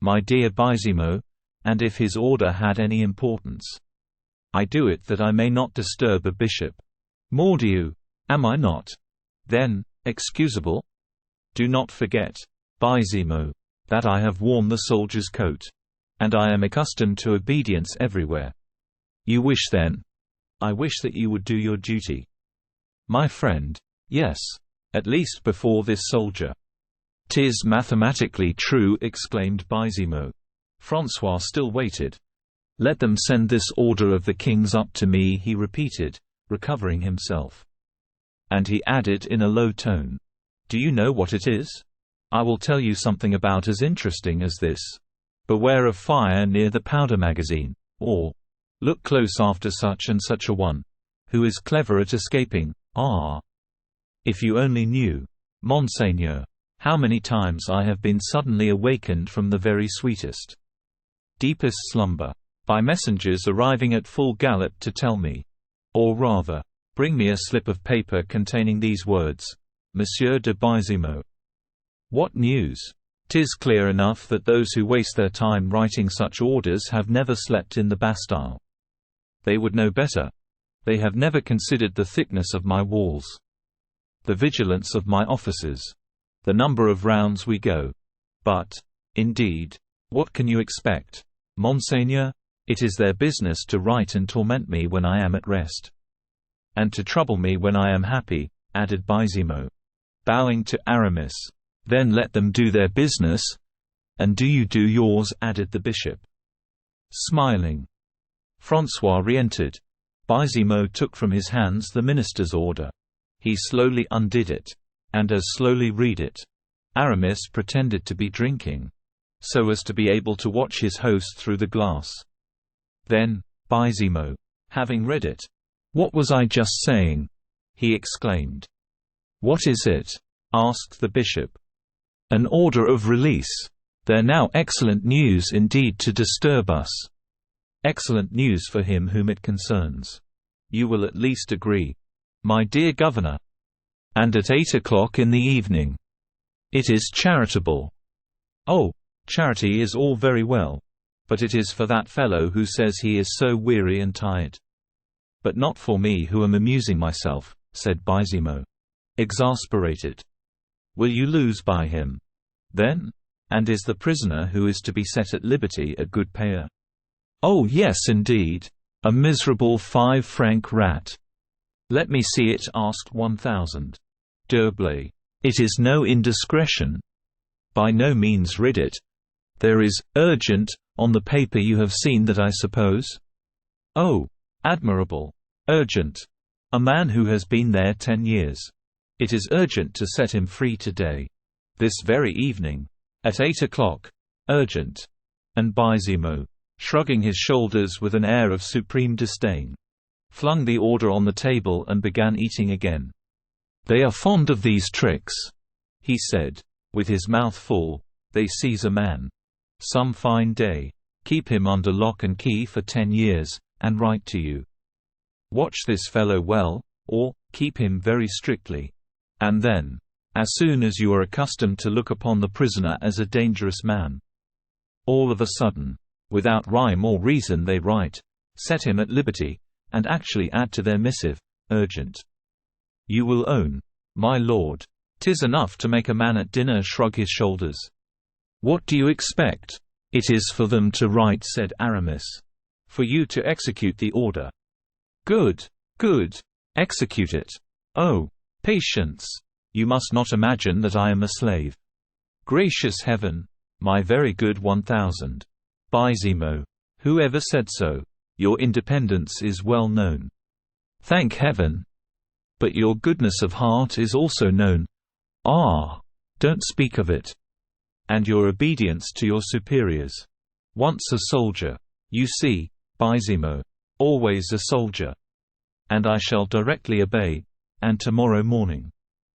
A: my dear Baisimo, and if his order had any importance. I do it that I may not disturb a bishop. Mordieu, am I not, then, excusable? Do not forget, Baisimo, that I have worn the soldier's coat, and I am accustomed to obedience everywhere. You wish then— I wish that you would do your duty. My friend. Yes, at least before this soldier. 'Tis mathematically true, exclaimed Baisimo. François still waited. Let them send this order of the king's up to me, he repeated, recovering himself. And he added in a low tone, do you know what it is? I will tell you something about as interesting as this. Beware of fire near the powder magazine, or look close after such and such a one, who is clever at escaping. Ah! If you only knew, Monseigneur, how many times I have been suddenly awakened from the very sweetest, deepest slumber, by messengers arriving at full gallop to tell me, or rather, bring me a slip of paper containing these words, Monsieur de Baisimo. What news? 'Tis clear enough that those who waste their time writing such orders have never slept in the Bastille. They would know better. They have never considered the thickness of my walls, the vigilance of my officers, the number of rounds we go. But, indeed, what can you expect, Monseigneur? It is their business to write and torment me when I am at rest, and to trouble me when I am happy, added Baisimo, bowing to Aramis. Then let them do their business, and do you do yours, added the bishop, smiling. François re-entered. Baisimo took from his hands the minister's order. He slowly undid it, and as slowly read it. Aramis pretended to be drinking, so as to be able to watch his host through the glass. Then, Baisimo, having read it, "What was I just saying?" he exclaimed. "What is it?" asked the bishop. "An order of release. They're now excellent news indeed to disturb us." Excellent news for him whom it concerns. You will at least agree, my dear governor. And at 8 o'clock in the evening. It is charitable. Oh, charity is all very well. But it is for that fellow who says he is so weary and tired. But not for me who am amusing myself, said Baisimo, exasperated. Will you lose by him, then? And is the prisoner who is to be set at liberty a good payer? Oh yes indeed, a miserable 5-franc rat. Let me see it, asked 1,000. D'Herblay. It is no indiscretion. By no means rid it. There is urgent on the paper you have seen that, I suppose? Oh, admirable. Urgent. A man who has been there 10 years. It is urgent to set him free today. This very evening. At 8 o'clock. Urgent. And Baisimo, shrugging his shoulders with an air of supreme disdain, flung the order on the table and began eating again. They are fond of these tricks, he said. With his mouth full, they seize a man. Some fine day. Keep him under lock and key for 10 years, and write to you. Watch this fellow well, or keep him very strictly. And then, as soon as you are accustomed to look upon the prisoner as a dangerous man, all of a sudden, without rhyme or reason they write, set him at liberty, and actually add to their missive, urgent. You will own, my lord, 'tis enough to make a man at dinner shrug his shoulders. What do you expect? It is for them to write, said Aramis. For you to execute the order. Good, good. Execute it. Oh, patience. You must not imagine that I am a slave. Gracious heaven, my very good 1000. Baisimo. Whoever said so? Your independence is well known. Thank heaven. But your goodness of heart is also known. Ah, don't speak of it. And your obedience to your superiors. Once a soldier. You see, Baisimo. Always a soldier. And I shall directly obey, and tomorrow morning,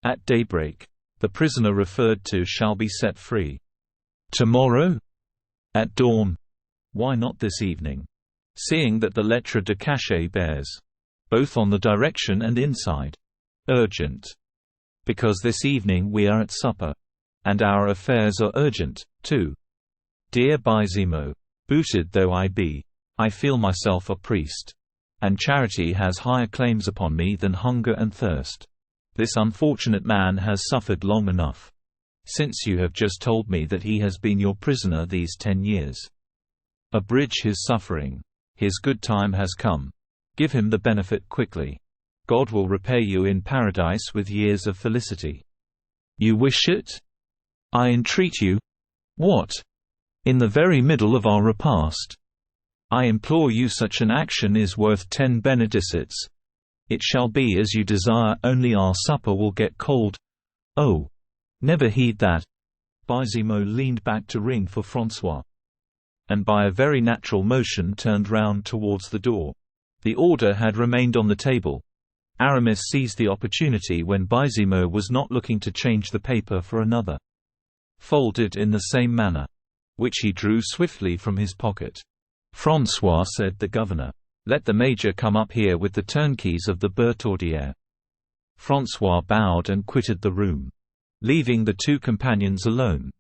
A: at daybreak, the prisoner referred to shall be set free. Tomorrow? At dawn. Why not this evening? Seeing that the lettre de cachet bears, both on the direction and inside, urgent. Because this evening we are at supper. And our affairs are urgent, too. Dear Baisimo, booted though I be, I feel myself a priest. And charity has higher claims upon me than hunger and thirst. This unfortunate man has suffered long enough. Since you have just told me that he has been your prisoner these 10 years. Abridge his suffering. His good time has come. Give him the benefit quickly. God will repay you in paradise with years of felicity. You wish it? I entreat you. What? In the very middle of our repast? I implore you, such an action is worth 10 benedicits. It shall be as you desire, only our supper will get cold. Oh, never heed that. Baisimo leaned back to ring for François. And by a very natural motion turned round towards the door. The order had remained on the table. Aramis seized the opportunity when Baisimo was not looking to change the paper for another. Folded in the same manner. Which he drew swiftly from his pocket. François, said the governor, let the major come up here with the turnkeys of the Bertaudiere. François bowed and quitted the room, leaving the two companions alone.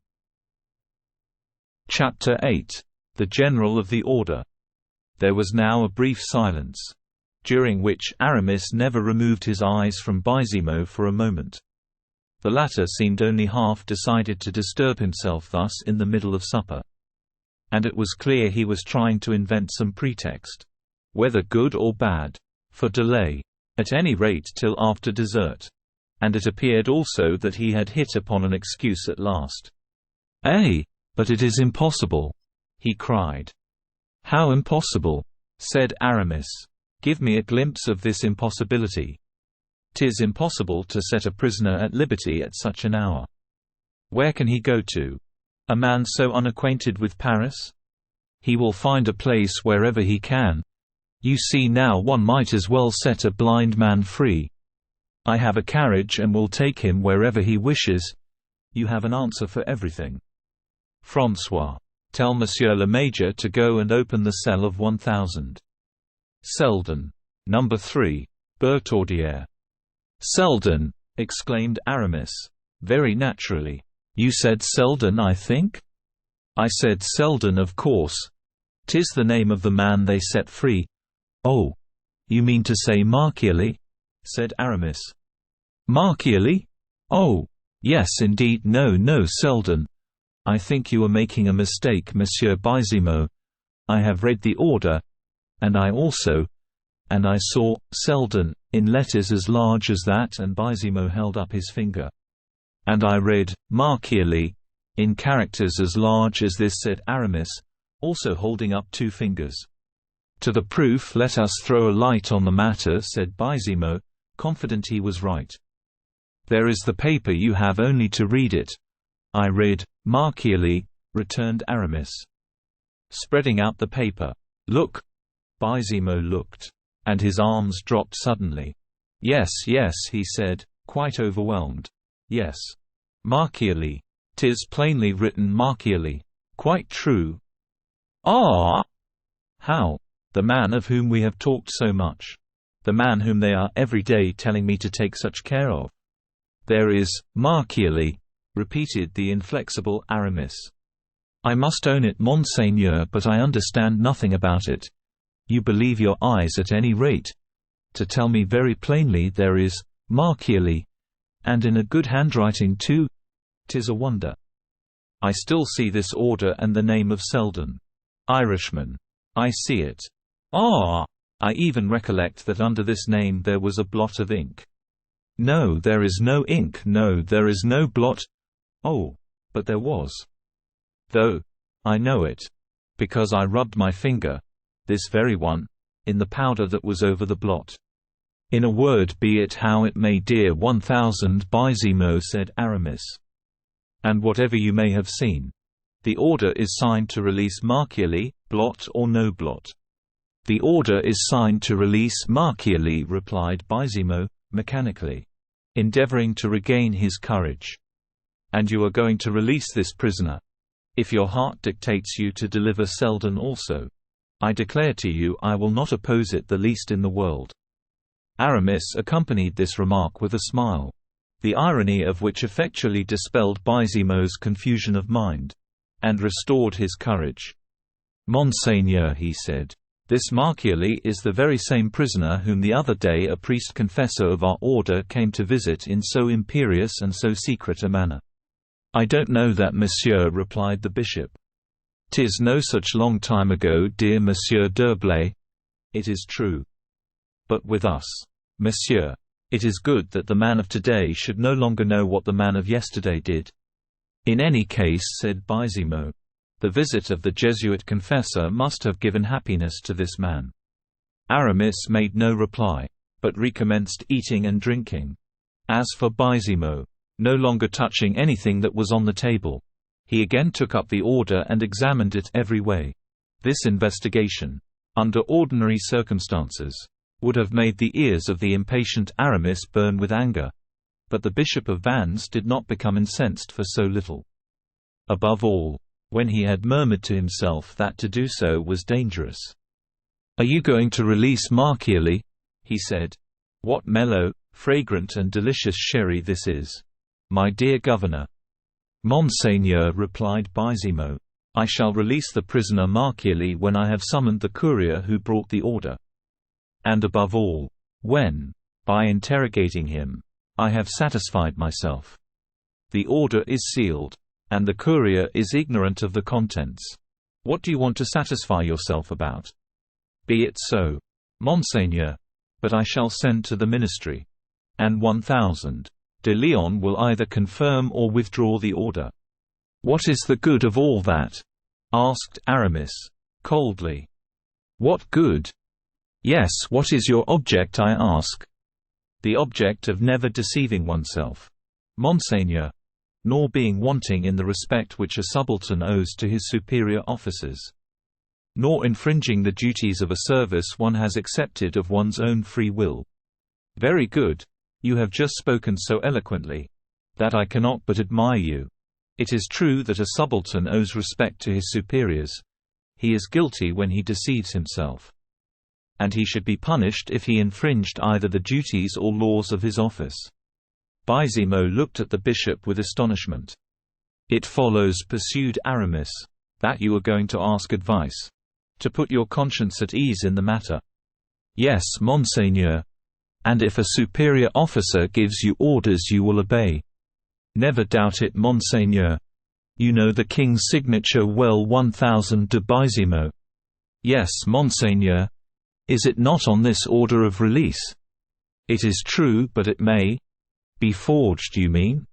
A: Chapter 8. The General of the Order. There was now a brief silence, during which Aramis never removed his eyes from Baisimo for a moment. The latter seemed only half decided to disturb himself thus in the middle of supper. And it was clear he was trying to invent some pretext, whether good or bad, for delay, at any rate till after dessert. And it appeared also that he had hit upon an excuse at last. "Eh, but it is impossible," he cried. "How impossible?" said Aramis. "Give me a glimpse of this impossibility." "'Tis impossible to set a prisoner at liberty at such an hour. Where can he go to? A man so unacquainted with Paris? He will find a place wherever he can. You see now, one might as well set a blind man free. I have a carriage and will take him wherever he wishes. You have an answer for everything. François, tell Monsieur le Major to go and open the cell of 1000. Selden. Number 3, Bertaudiere. Selden, exclaimed Aramis. Very naturally. You said Selden, I think? I said Selden, of course. 'Tis the name of the man they set free. Oh, you mean to say Marchiali? Said Aramis. Marchiali? Oh, yes indeed. No, Selden. I think you are making a mistake, Monsieur Baisimo. I have read the order. And I saw Selden in letters as large as that, and Baisimo held up his finger. And I read Marchiali in characters as large as this, said Aramis, also holding up 2 fingers. To the proof let us throw a light on the matter, said Baisimo, confident he was right. There is the paper, you have only to read it. I read Marchiali, returned Aramis, spreading out the paper. Look. Baisimo looked, and his arms dropped suddenly. Yes, he said, quite overwhelmed. Yes. Marchiali. 'Tis plainly written Marchially. Quite true. Ah! How? The man of whom we have talked so much. The man whom they are every day telling me to take such care of. There is, Marchially, repeated the inflexible Aramis. I must own it, Monseigneur, but I understand nothing about it. You believe your eyes at any rate. To tell me very plainly there is, Marchially, and in a good handwriting too. 'Tis a wonder. I still see this order and the name of Selden. Irishman. I see it. Ah! I even recollect that under this name there was a blot of ink. No, there is no ink. No, there is no blot. Oh, but there was. Though, I know it. Because I rubbed my finger, this very one, in the powder that was over the blot. In a word, be it how it may, dear 1000 Baisimo, said Aramis. And whatever you may have seen. The order is signed to release Marchially, blot or no blot. The order is signed to release Marchially, replied Baisimo, mechanically, endeavoring to regain his courage. And you are going to release this prisoner? If your heart dictates you to deliver Selden also. I declare to you I will not oppose it the least in the world. Aramis accompanied this remark with a smile, the irony of which effectually dispelled Baisimo's confusion of mind, and restored his courage. Monseigneur, he said, this Marchially is the very same prisoner whom the other day a priest confessor of our order came to visit in so imperious and so secret a manner. I don't know that, monsieur, replied the bishop. 'Tis no such long time ago, dear Monsieur d'Herblay. It is true. But with us, monsieur, it is good that the man of today should no longer know what the man of yesterday did. In any case, said Baisimo, the visit of the Jesuit confessor must have given happiness to this man. Aramis made no reply, but recommenced eating and drinking. As for Baisimo, no longer touching anything that was on the table, he again took up the order and examined it every way. This investigation, under ordinary circumstances, would have made the ears of the impatient Aramis burn with anger. But the Bishop of Vannes did not become incensed for so little. Above all, when he had murmured to himself that to do so was dangerous. "Are you going to release Marchially?" he said. "What mellow, fragrant and delicious sherry this is, my dear governor." "Monseigneur," replied Baisimo, "I shall release the prisoner Marchially when I have summoned the courier who brought the order. And above all, when, by interrogating him, I have satisfied myself. The order is sealed, and the courier is ignorant of the contents. What do you want to satisfy yourself about?" "Be it so, Monseigneur, but I shall send to the ministry, and 1000 de Leon will either confirm or withdraw the order." "What is the good of all that?" asked Aramis, coldly. "What good?" "Yes, what is your object, I ask?" "The object of never deceiving oneself, Monseigneur, nor being wanting in the respect which a subaltern owes to his superior officers, nor infringing the duties of a service one has accepted of one's own free will." "Very good. You have just spoken so eloquently that I cannot but admire you. It is true that a subaltern owes respect to his superiors. He is guilty when he deceives himself, and he should be punished if he infringed either the duties or laws of his office." Baisimo looked at the bishop with astonishment. "It follows," pursued Aramis, "that you are going to ask advice, to put your conscience at ease in the matter." "Yes, Monseigneur. And if a superior officer gives you orders you will obey." "Never doubt it, Monseigneur. You know the king's signature well, 1000 de Baisimo." "Yes, Monseigneur. Is it not on this order of release?" "It is true, but it may be forged, you mean?"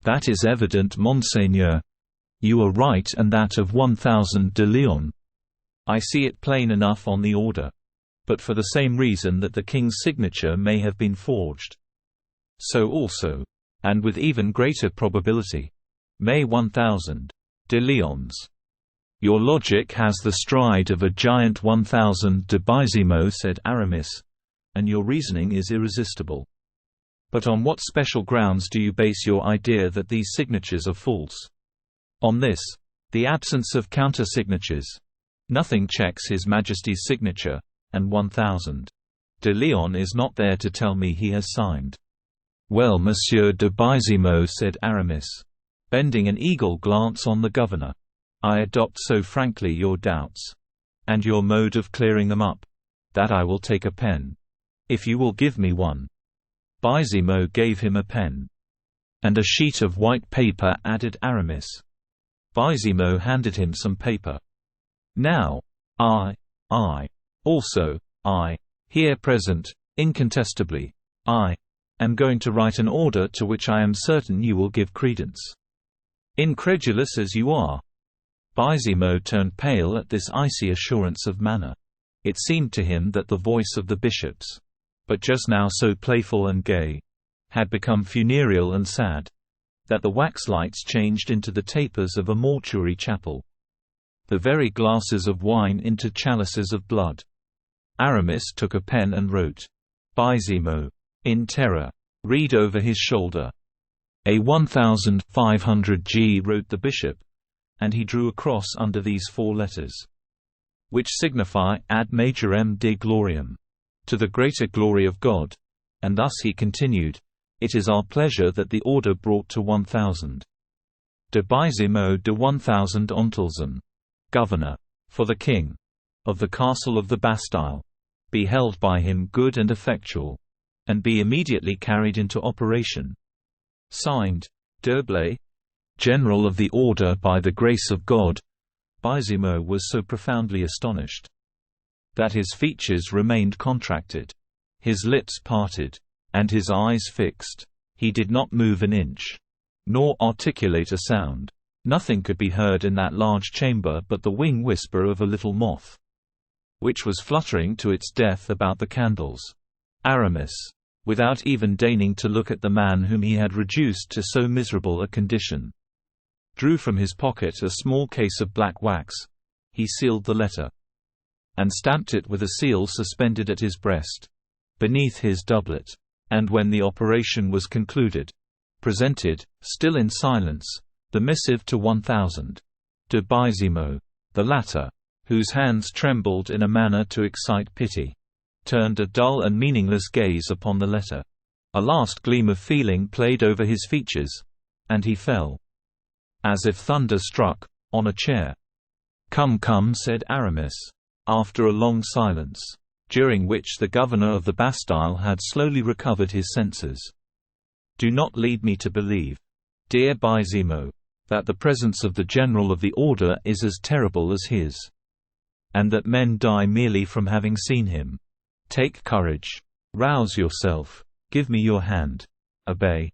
A: "That is evident, Monseigneur. You are right, and that of 1000 de Leon. I see it plain enough on the order. But for the same reason that the king's signature may have been forged, so also, and with even greater probability, may 1000 de Leon's." "Your logic has the stride of a giant, 1000 de Baisimo," said Aramis, "and your reasoning is irresistible." But on what special grounds do you base your idea that these signatures are false? On this, the absence of counter-signatures. Nothing checks His Majesty's signature, and 1000. De Leon is not there to tell me he has signed. Well, Monsieur de Bizimo, said Aramis, bending an eagle glance on the governor, I adopt so frankly your doubts, and your mode of clearing them up, that I will take a pen. If you will give me one. Bizimo gave him a pen. And a sheet of white paper, added Aramis. Bizimo handed him some paper. Now, I, also, here present, incontestably, am going to write an order to which I am certain you will give credence. Incredulous as you are. Bizimo turned pale at this icy assurance of manner. It seemed to him that the voice of the bishops, but just now so playful and gay, had become funereal and sad, that the wax lights changed into the tapers of a mortuary chapel, the very glasses of wine into chalices of blood. Aramis took a pen and wrote, Bizimo, in terror. Read over his shoulder. A 1500 G, wrote the bishop, and he drew a cross under these 4 letters, which signify ad majorem Dei gloriam, to the greater glory of God, and thus he continued, it is our pleasure that the order brought to 1000. De Bizimo de 1000 Ontelsen, governor, for the king, of the castle of the Bastille, be held by him good and effectual, and be immediately carried into operation. Signed, D'Herblay, General of the Order by the grace of God. Bizimo was so profoundly astonished that his features remained contracted, his lips parted, and his eyes fixed. He did not move an inch, nor articulate a sound. Nothing could be heard in that large chamber but the wing whisper of a little moth, which was fluttering to its death about the candles. Aramis, without even deigning to look at the man whom he had reduced to so miserable a condition, drew from his pocket a small case of black wax. He sealed the letter, and stamped it with a seal suspended at his breast, beneath his doublet, and when the operation was concluded, presented, still in silence, the missive to 1000. De Bizimo. The latter, whose hands trembled in a manner to excite pity, turned a dull and meaningless gaze upon the letter. A last gleam of feeling played over his features, and he fell, as if thunder struck, on a chair. Come, come, said Aramis, after a long silence, during which the governor of the Bastille had slowly recovered his senses. Do not lead me to believe, dear Bizimo, that the presence of the General of the Order is as terrible as his, and that men die merely from having seen him. Take courage. Rouse yourself. Give me your hand. Obey.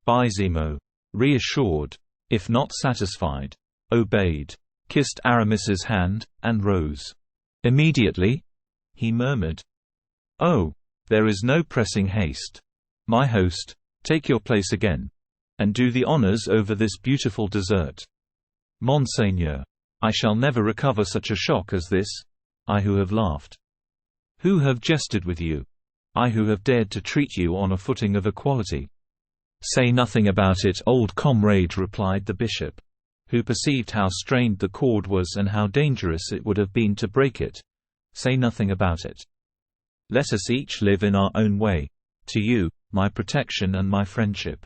A: Bizimo, reassured, if not satisfied, obeyed, kissed Aramis's hand, and rose. Immediately? He murmured. Oh, there is no pressing haste. My host, take your place again, and do the honors over this beautiful dessert. Monseigneur, I shall never recover such a shock as this, I who have laughed, who have jested with you, I who have dared to treat you on a footing of equality. Say nothing about it, old comrade, replied the bishop, who perceived how strained the cord was and how dangerous it would have been to break it. Say nothing about it. Let us each live in our own way. To you, my protection and my friendship.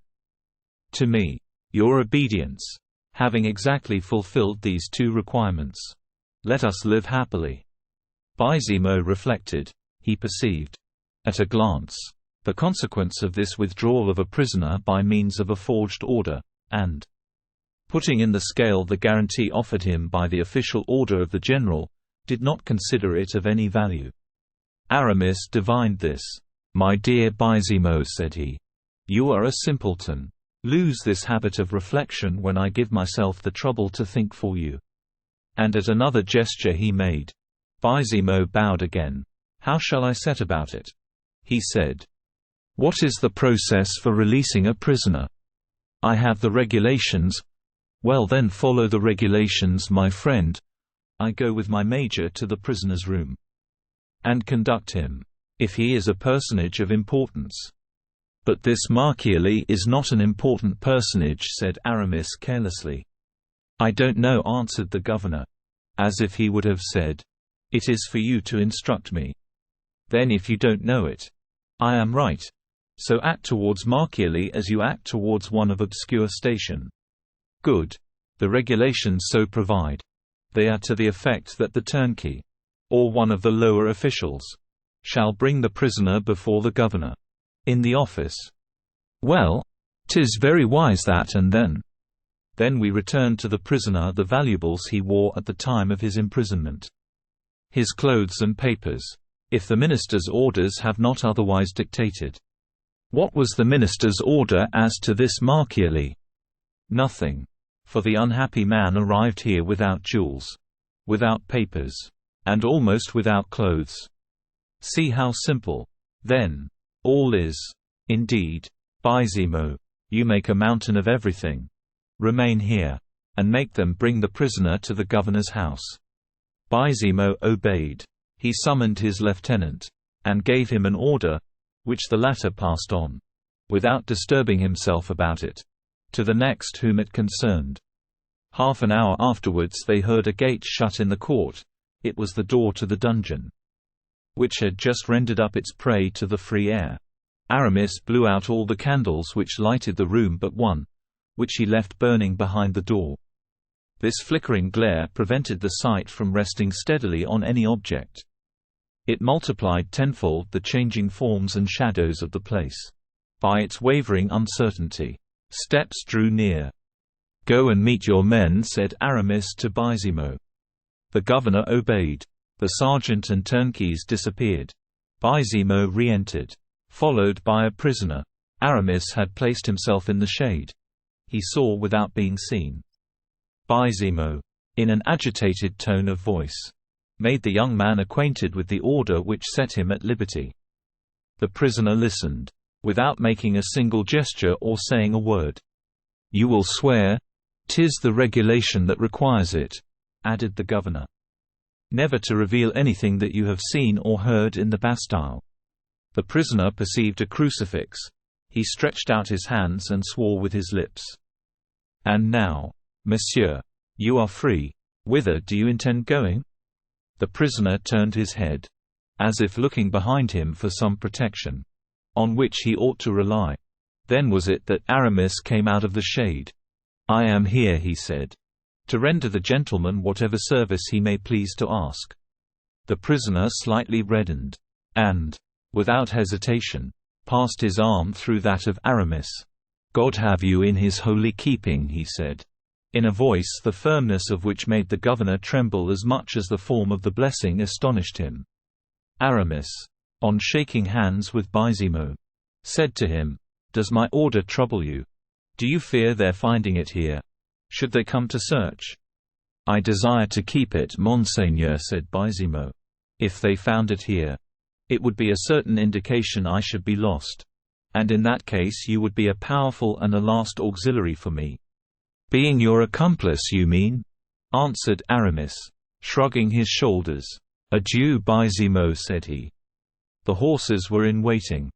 A: To me, your obedience. Having exactly fulfilled these 2 requirements, let us live happily. Bizimo reflected. He perceived, at a glance, the consequence of this withdrawal of a prisoner by means of a forged order, and, putting in the scale the guarantee offered him by the official order of the general, did not consider it of any value. Aramis divined this. My dear Bizimo, said he, you are a simpleton. Lose this habit of reflection when I give myself the trouble to think for you. And at another gesture he made. Bizimo bowed again. How shall I set about it? He said. What is the process for releasing a prisoner? I have the regulations. Well then, follow the regulations, my friend. I go with my major to the prisoner's room, and conduct him, if he is a personage of importance, "But this Marchiali is not an important personage," said Aramis carelessly. "I don't know," answered the governor. As if he would have said, "It is for you to instruct me." "Then if you don't know it, I am right. So act towards Marchiali as you act towards one of obscure station." "Good. The regulations so provide. They are to the effect that the turnkey, or one of the lower officials, shall bring the prisoner before the governor. In the office." "Well, 'tis very wise that, and then we return to the prisoner the valuables he wore at the time of his imprisonment. His clothes and papers, if the minister's orders have not otherwise dictated." "What was the minister's order as to this Marchiali?" "Nothing. For the unhappy man arrived here without jewels, without papers, and almost without clothes. See how simple. Then, all is, indeed, Baisimo, you make a mountain of everything. Remain here, and make them bring the prisoner to the governor's house." Baisimo obeyed. He summoned his lieutenant, and gave him an order, which the latter passed on, without disturbing himself about it, to the next whom it concerned. Half an hour afterwards they heard a gate shut in the court. It was the door to the dungeon, which had just rendered up its prey to the free air. Aramis blew out all the candles which lighted the room but one, which he left burning behind the door. This flickering glare prevented the sight from resting steadily on any object. It multiplied tenfold the changing forms and shadows of the place. By its wavering uncertainty, steps drew near. "Go and meet your men," said Aramis to Baisimo. The governor obeyed. The sergeant and turnkeys disappeared. Baisimo re-entered, followed by a prisoner. Aramis had placed himself in the shade. He saw without being seen. Baisimo, in an agitated tone of voice, made the young man acquainted with the order which set him at liberty. The prisoner listened, without making a single gesture or saying a word. "You will swear? 'Tis the regulation that requires it," added the governor. "Never to reveal anything that you have seen or heard in the Bastille." The prisoner perceived a crucifix. He stretched out his hands and swore with his lips. "And now, monsieur, you are free. Whither do you intend going?" The prisoner turned his head, as if looking behind him for some protection, on which he ought to rely. Then was it that Aramis came out of the shade. "I am here," he said, "to render the gentleman whatever service he may please to ask." The prisoner slightly reddened, and, without hesitation, passed his arm through that of Aramis. "God have you in his holy keeping," he said, in a voice the firmness of which made the governor tremble as much as the form of the blessing astonished him. Aramis, on shaking hands with Baisimo, said to him, "Does my order trouble you? Do you fear their finding it here? Should they come to search?" "I desire to keep it, monseigneur," said Baisimo. "If they found it here, it would be a certain indication I should be lost. And in that case you would be a powerful and a last auxiliary for me." "Being your accomplice, you mean?" answered Aramis, shrugging his shoulders. "Adieu, Baisimo," said he. The horses were in waiting,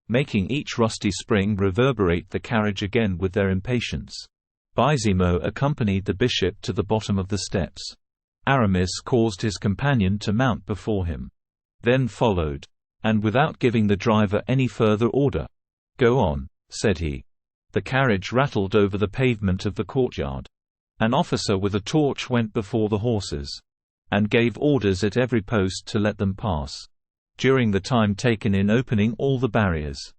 A: making each rusty spring reverberate the carriage again with their impatience. Baisimo accompanied the bishop to the bottom of the steps. Aramis caused his companion to mount before him. Then followed, and without giving the driver any further order, "Go on," said he. The carriage rattled over the pavement of the courtyard. An officer with a torch went before the horses, and gave orders at every post to let them pass. During the time taken in opening all the barriers,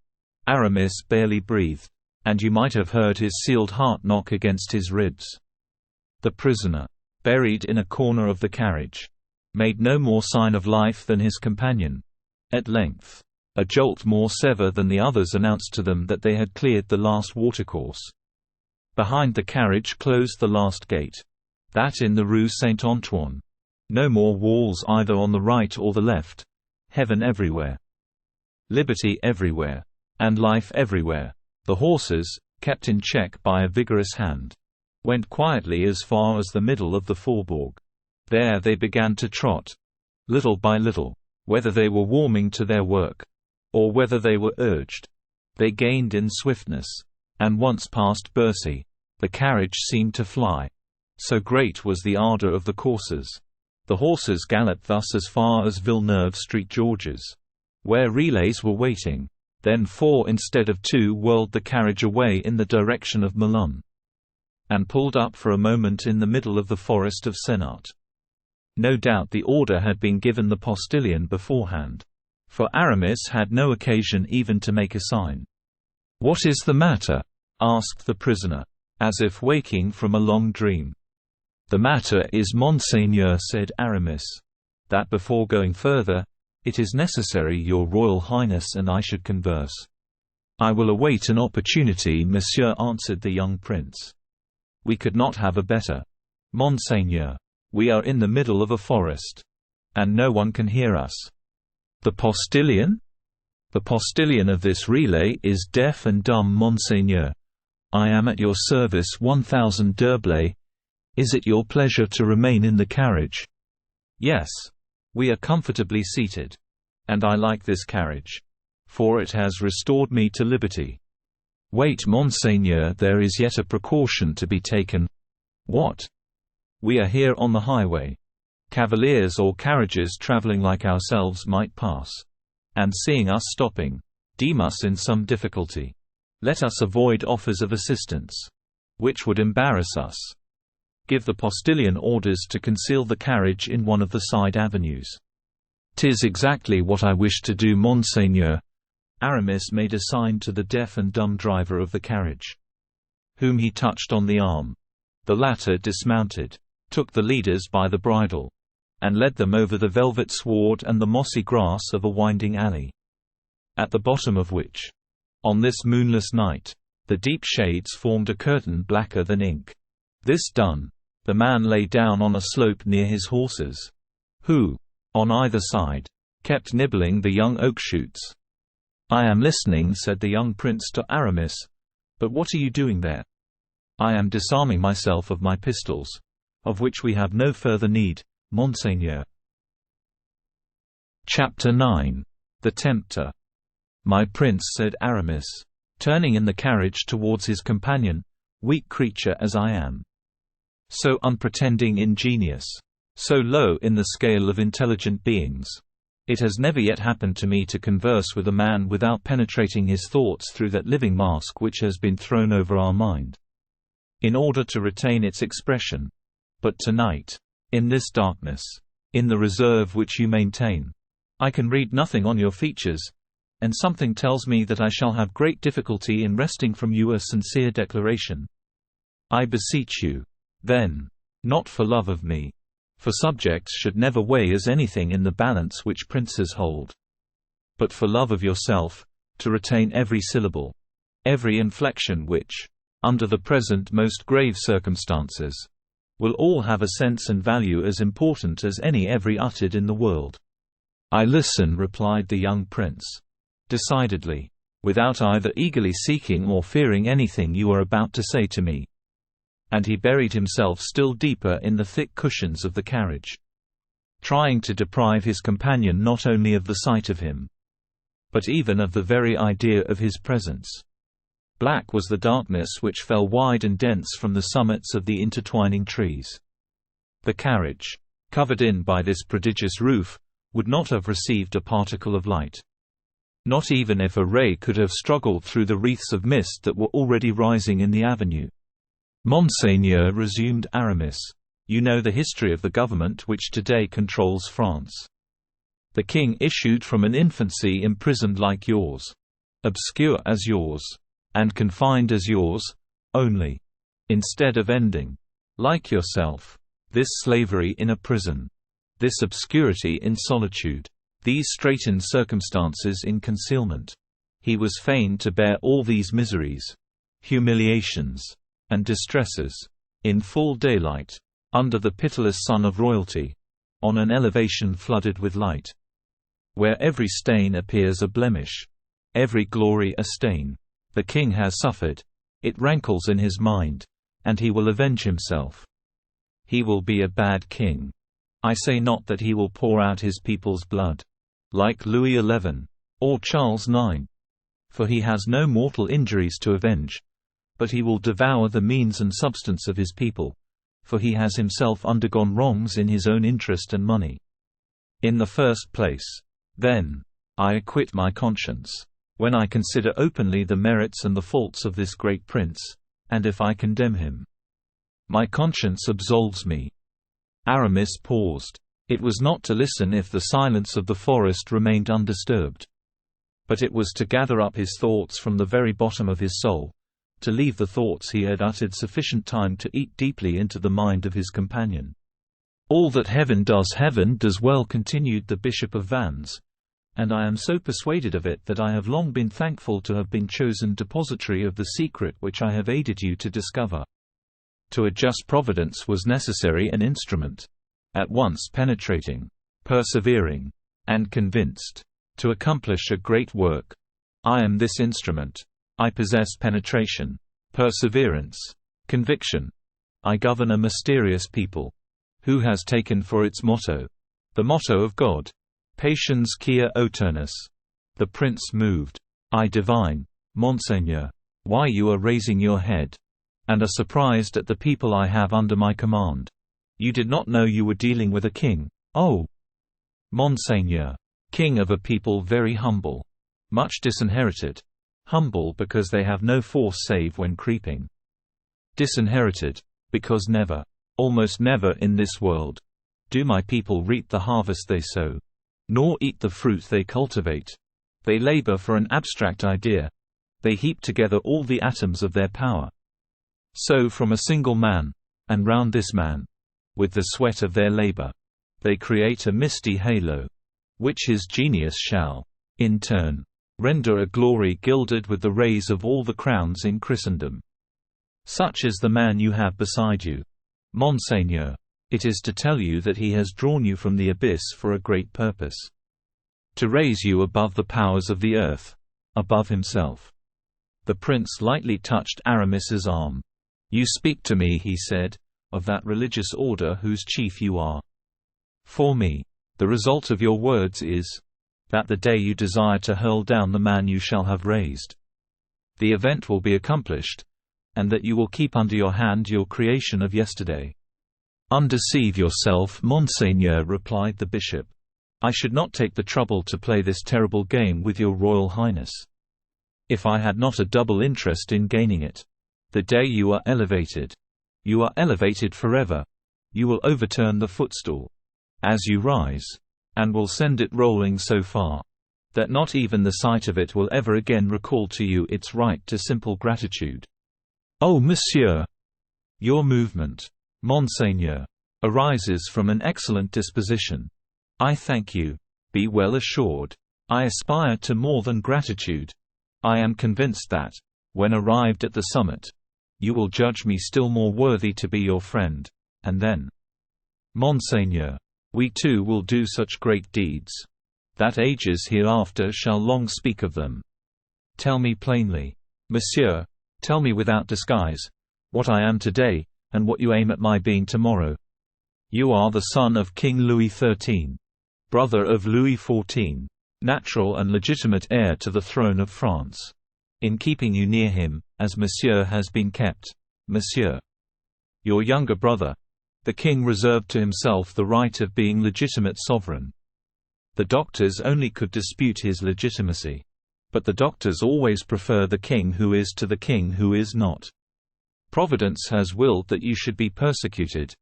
A: Aramis barely breathed, and you might have heard his sealed heart knock against his ribs. The prisoner, buried in a corner of the carriage, made no more sign of life than his companion. At length, a jolt more severe than the others announced to them that they had cleared the last watercourse. Behind the carriage closed the last gate, that in the Rue Saint-Antoine. No more walls either on the right or the left. Heaven everywhere, liberty everywhere, and life everywhere. The horses, kept in check by a vigorous hand, went quietly as far as the middle of the faubourg. There they began to trot, little by little, whether they were warming to their work, or whether they were urged They gained in swiftness. And once past Bercy, the carriage seemed to fly. So great was the ardor of the coursers. The horses galloped thus as far as Villeneuve Street George's, where relays were waiting. Then 4 instead of 2 whirled the carriage away in the direction of Melun, and pulled up for a moment in the middle of the forest of Senart. No doubt the order had been given the postilion beforehand, for Aramis had no occasion even to make a sign. "What is the matter?" asked the prisoner, as if waking from a long dream. "The matter is, Monseigneur," said Aramis, "that before going further, it is necessary your Royal Highness and I should converse." "I will await an opportunity, monsieur," answered the young prince. "We could not have a better. Monseigneur, we are in the middle of a forest, and no one can hear us." "The postilion?" "The postilion of this relay is deaf and dumb, Monseigneur. I am at your service. 1000 d'Herblay. Is it your pleasure to remain in the carriage?" "Yes. We are comfortably seated. And I like this carriage, for it has restored me to liberty." "Wait, Monseigneur, there is yet a precaution to be taken." "What?" "We are here on the highway. Cavaliers or carriages traveling like ourselves might pass, and seeing us stopping, deem us in some difficulty. Let us avoid offers of assistance, which would embarrass us. Give the postilion orders to conceal the carriage in one of the side avenues." "'Tis exactly what I wish to do, Monseigneur." Aramis made a sign to the deaf and dumb driver of the carriage, whom he touched on the arm. The latter dismounted, took the leaders by the bridle, and led them over the velvet sward and the mossy grass of a winding alley, at the bottom of which, on this moonless night, the deep shades formed a curtain blacker than ink. This done, the man lay down on a slope near his horses, who, on either side, kept nibbling the young oak shoots. "I am listening," said the young prince to Aramis. "But what are you doing there?" "I am disarming myself of my pistols, of which we have no further need, Monseigneur." Chapter 9. The Tempter. "My prince," said Aramis, turning in the carriage towards his companion, "weak creature as I am, so unpretending in genius, so low in the scale of intelligent beings, it has never yet happened to me to converse with a man without penetrating his thoughts through that living mask which has been thrown over our mind, in order to retain its expression. But tonight, in this darkness, in the reserve which you maintain, I can read nothing on your features, and something tells me that I shall have great difficulty in wresting from you a sincere declaration. I beseech you, then, not for love of me, for subjects should never weigh as anything in the balance which princes hold, but for love of yourself, to retain every syllable, every inflection which, under the present most grave circumstances, will all have a sense and value as important as any ever uttered in the world." "I listen," replied the young prince, decidedly, "without either eagerly seeking or fearing anything you are about to say to me." And he buried himself still deeper in the thick cushions of the carriage, trying to deprive his companion not only of the sight of him, but even of the very idea of his presence. Black was the darkness which fell wide and dense from the summits of the intertwining trees. The carriage, covered in by this prodigious roof, would not have received a particle of light, not even if a ray could have struggled through the wreaths of mist that were already rising in the avenue. "Monseigneur," resumed Aramis, "you know the history of the government which today controls France. The king issued from an infancy imprisoned like yours, obscure as yours, and confined as yours, only, instead of ending, like yourself, this slavery in a prison, this obscurity in solitude, these straitened circumstances in concealment, he was fain to bear all these miseries, humiliations, and distresses, in full daylight, under the pitiless sun of royalty, on an elevation flooded with light, where every stain appears a blemish, every glory a stain. The king has suffered, it rankles in his mind, and he will avenge himself. He will be a bad king. I say not that he will pour out his people's blood, like Louis XI, or Charles IX. for he has no mortal injuries to avenge. But he will devour the means and substance of his people, for he has himself undergone wrongs in his own interest and money. In the first place, then, I acquit my conscience, when I consider openly the merits and the faults of this great prince, and if I condemn him, my conscience absolves me." Aramis paused. It was not to listen if the silence of the forest remained undisturbed. But it was to gather up his thoughts from the very bottom of his soul, to leave the thoughts he had uttered sufficient time to eat deeply into the mind of his companion. "All that heaven does well," continued the Bishop of Vannes, "and I am so persuaded of it that I have long been thankful to have been chosen depository of the secret which I have aided you to discover. To a just providence was necessary an instrument, at once penetrating, persevering, and convinced, to accomplish a great work. I am this instrument. I possess penetration, perseverance, conviction. I govern a mysterious people. Who has taken for its motto, the motto of God, Patiens quia aeternus?" The prince moved. "I divine, Monseigneur, why you are raising your head, and are surprised at the people I have under my command. You did not know you were dealing with a king, oh, Monseigneur, king of a people very humble, much disinherited. Humble because they have no force save when creeping. Disinherited, because never, almost never in this world, do my people reap the harvest they sow, nor eat the fruit they cultivate. They labor for an abstract idea. They heap together all the atoms of their power. So from a single man, and round this man, with the sweat of their labor, they create a misty halo, which his genius shall, in turn, render a glory gilded with the rays of all the crowns in Christendom. Such is the man you have beside you, Monseigneur. It is to tell you that he has drawn you from the abyss for a great purpose. To raise you above the powers of the earth, above himself." The prince lightly touched Aramis's arm. "You speak to me," he said, "of that religious order whose chief you are. For me, the result of your words is that the day you desire to hurl down the man you shall have raised, the event will be accomplished, and that you will keep under your hand your creation of yesterday." "Undeceive yourself, Monseigneur," replied the bishop. "I should not take the trouble to play this terrible game with your Royal Highness, if I had not a double interest in gaining it. The day you are elevated forever. You will overturn the footstool, as you rise, and will send it rolling so far, that not even the sight of it will ever again recall to you its right to simple gratitude. Oh, monsieur! Your movement, Monseigneur, arises from an excellent disposition. I thank you. Be well assured, I aspire to more than gratitude. I am convinced that, when arrived at the summit, you will judge me still more worthy to be your friend, and then, Monseigneur, we too will do such great deeds, that ages hereafter shall long speak of them. Tell me plainly, monsieur, tell me without disguise, what I am today, and what you aim at my being tomorrow. You are the son of King Louis XIII, brother of Louis XIV, natural and legitimate heir to the throne of France. In keeping you near him, as monsieur has been kept, monsieur. Your younger brother, the king reserved to himself the right of being legitimate sovereign. The doctors only could dispute his legitimacy. But the doctors always prefer the king who is to the king who is not. Providence has willed that you should be persecuted.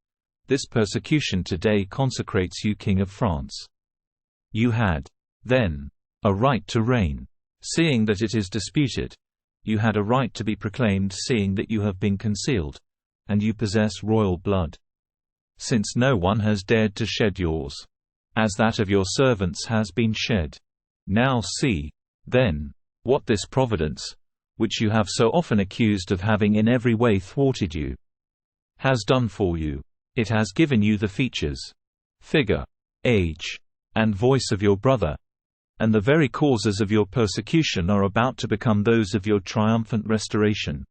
A: This persecution today consecrates you king of France. You had, then, a right to reign, seeing that it is disputed. You had a right to be proclaimed, seeing that you have been concealed, and you possess royal blood. Since no one has dared to shed yours, as that of your servants has been shed. Now see, then, what this providence, which you have so often accused of having in every way thwarted you, has done for you. It has given you the features, figure, age, and voice of your brother, and the very causes of your persecution are about to become those of your triumphant restoration.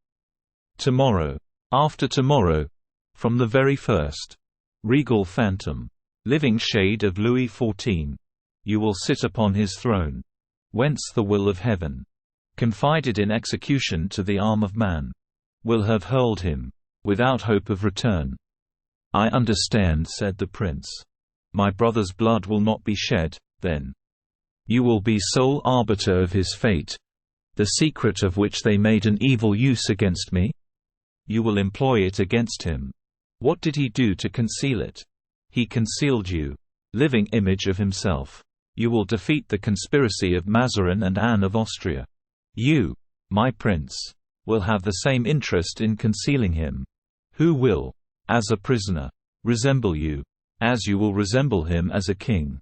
A: Tomorrow, after tomorrow, from the very first, regal phantom, living shade of Louis XIV, you will sit upon his throne, whence the will of heaven, confided in execution to the arm of man, will have hurled him, without hope of return." "I understand," said the prince. "My brother's blood will not be shed, then. You will be sole arbiter of his fate, the secret of which they made an evil use against me? You will employ it against him. What did he do to conceal it? He concealed you, living image of himself. You will defeat the conspiracy of Mazarin and Anne of Austria. You, my prince, will have the same interest in concealing him. Who will, as a prisoner, resemble you, as you will resemble him as a king?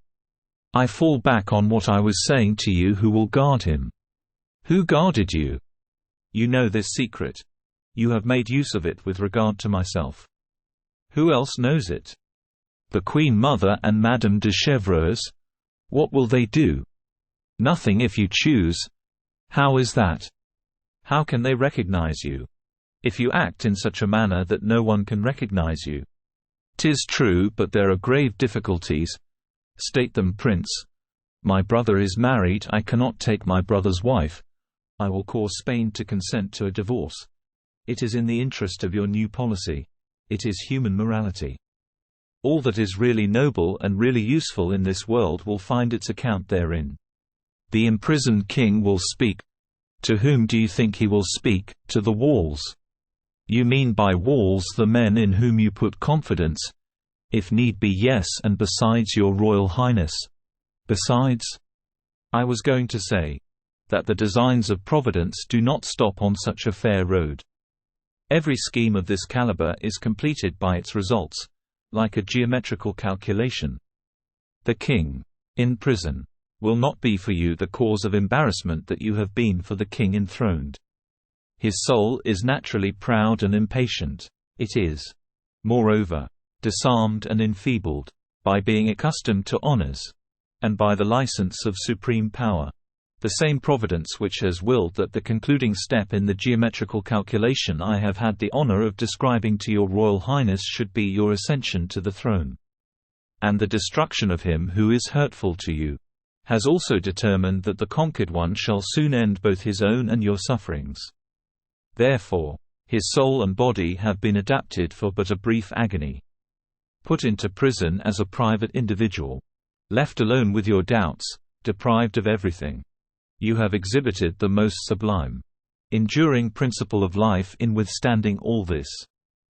A: I fall back on what I was saying to you. Who will guard him? Who guarded you? You know this secret. You have made use of it with regard to myself. Who else knows it? The Queen Mother and Madame de Chevreuse. What will they do? Nothing if you choose. How is that? How can they recognize you? If you act in such a manner that no one can recognize you. 'Tis true, but there are grave difficulties. State them, prince. My brother is married. I cannot take my brother's wife. I will cause Spain to consent to a divorce. It is in the interest of your new policy. It is human morality. All that is really noble and really useful in this world will find its account therein. The imprisoned king will speak. To whom do you think he will speak? To the walls. You mean by walls the men in whom you put confidence? If need be, yes, and besides, your Royal Highness. Besides? I was going to say that the designs of Providence do not stop on such a fair road. Every scheme of this caliber is completed by its results, like a geometrical calculation. The king, in prison, will not be for you the cause of embarrassment that you have been for the king enthroned. His soul is naturally proud and impatient. It is, moreover, disarmed and enfeebled, by being accustomed to honors, and by the license of supreme power. The same Providence which has willed that the concluding step in the geometrical calculation I have had the honor of describing to your Royal Highness should be your ascension to the throne, and the destruction of him who is hurtful to you, has also determined that the conquered one shall soon end both his own and your sufferings. Therefore, his soul and body have been adapted for but a brief agony. Put into prison as a private individual, left alone with your doubts, deprived of everything, you have exhibited the most sublime, enduring principle of life in withstanding all this.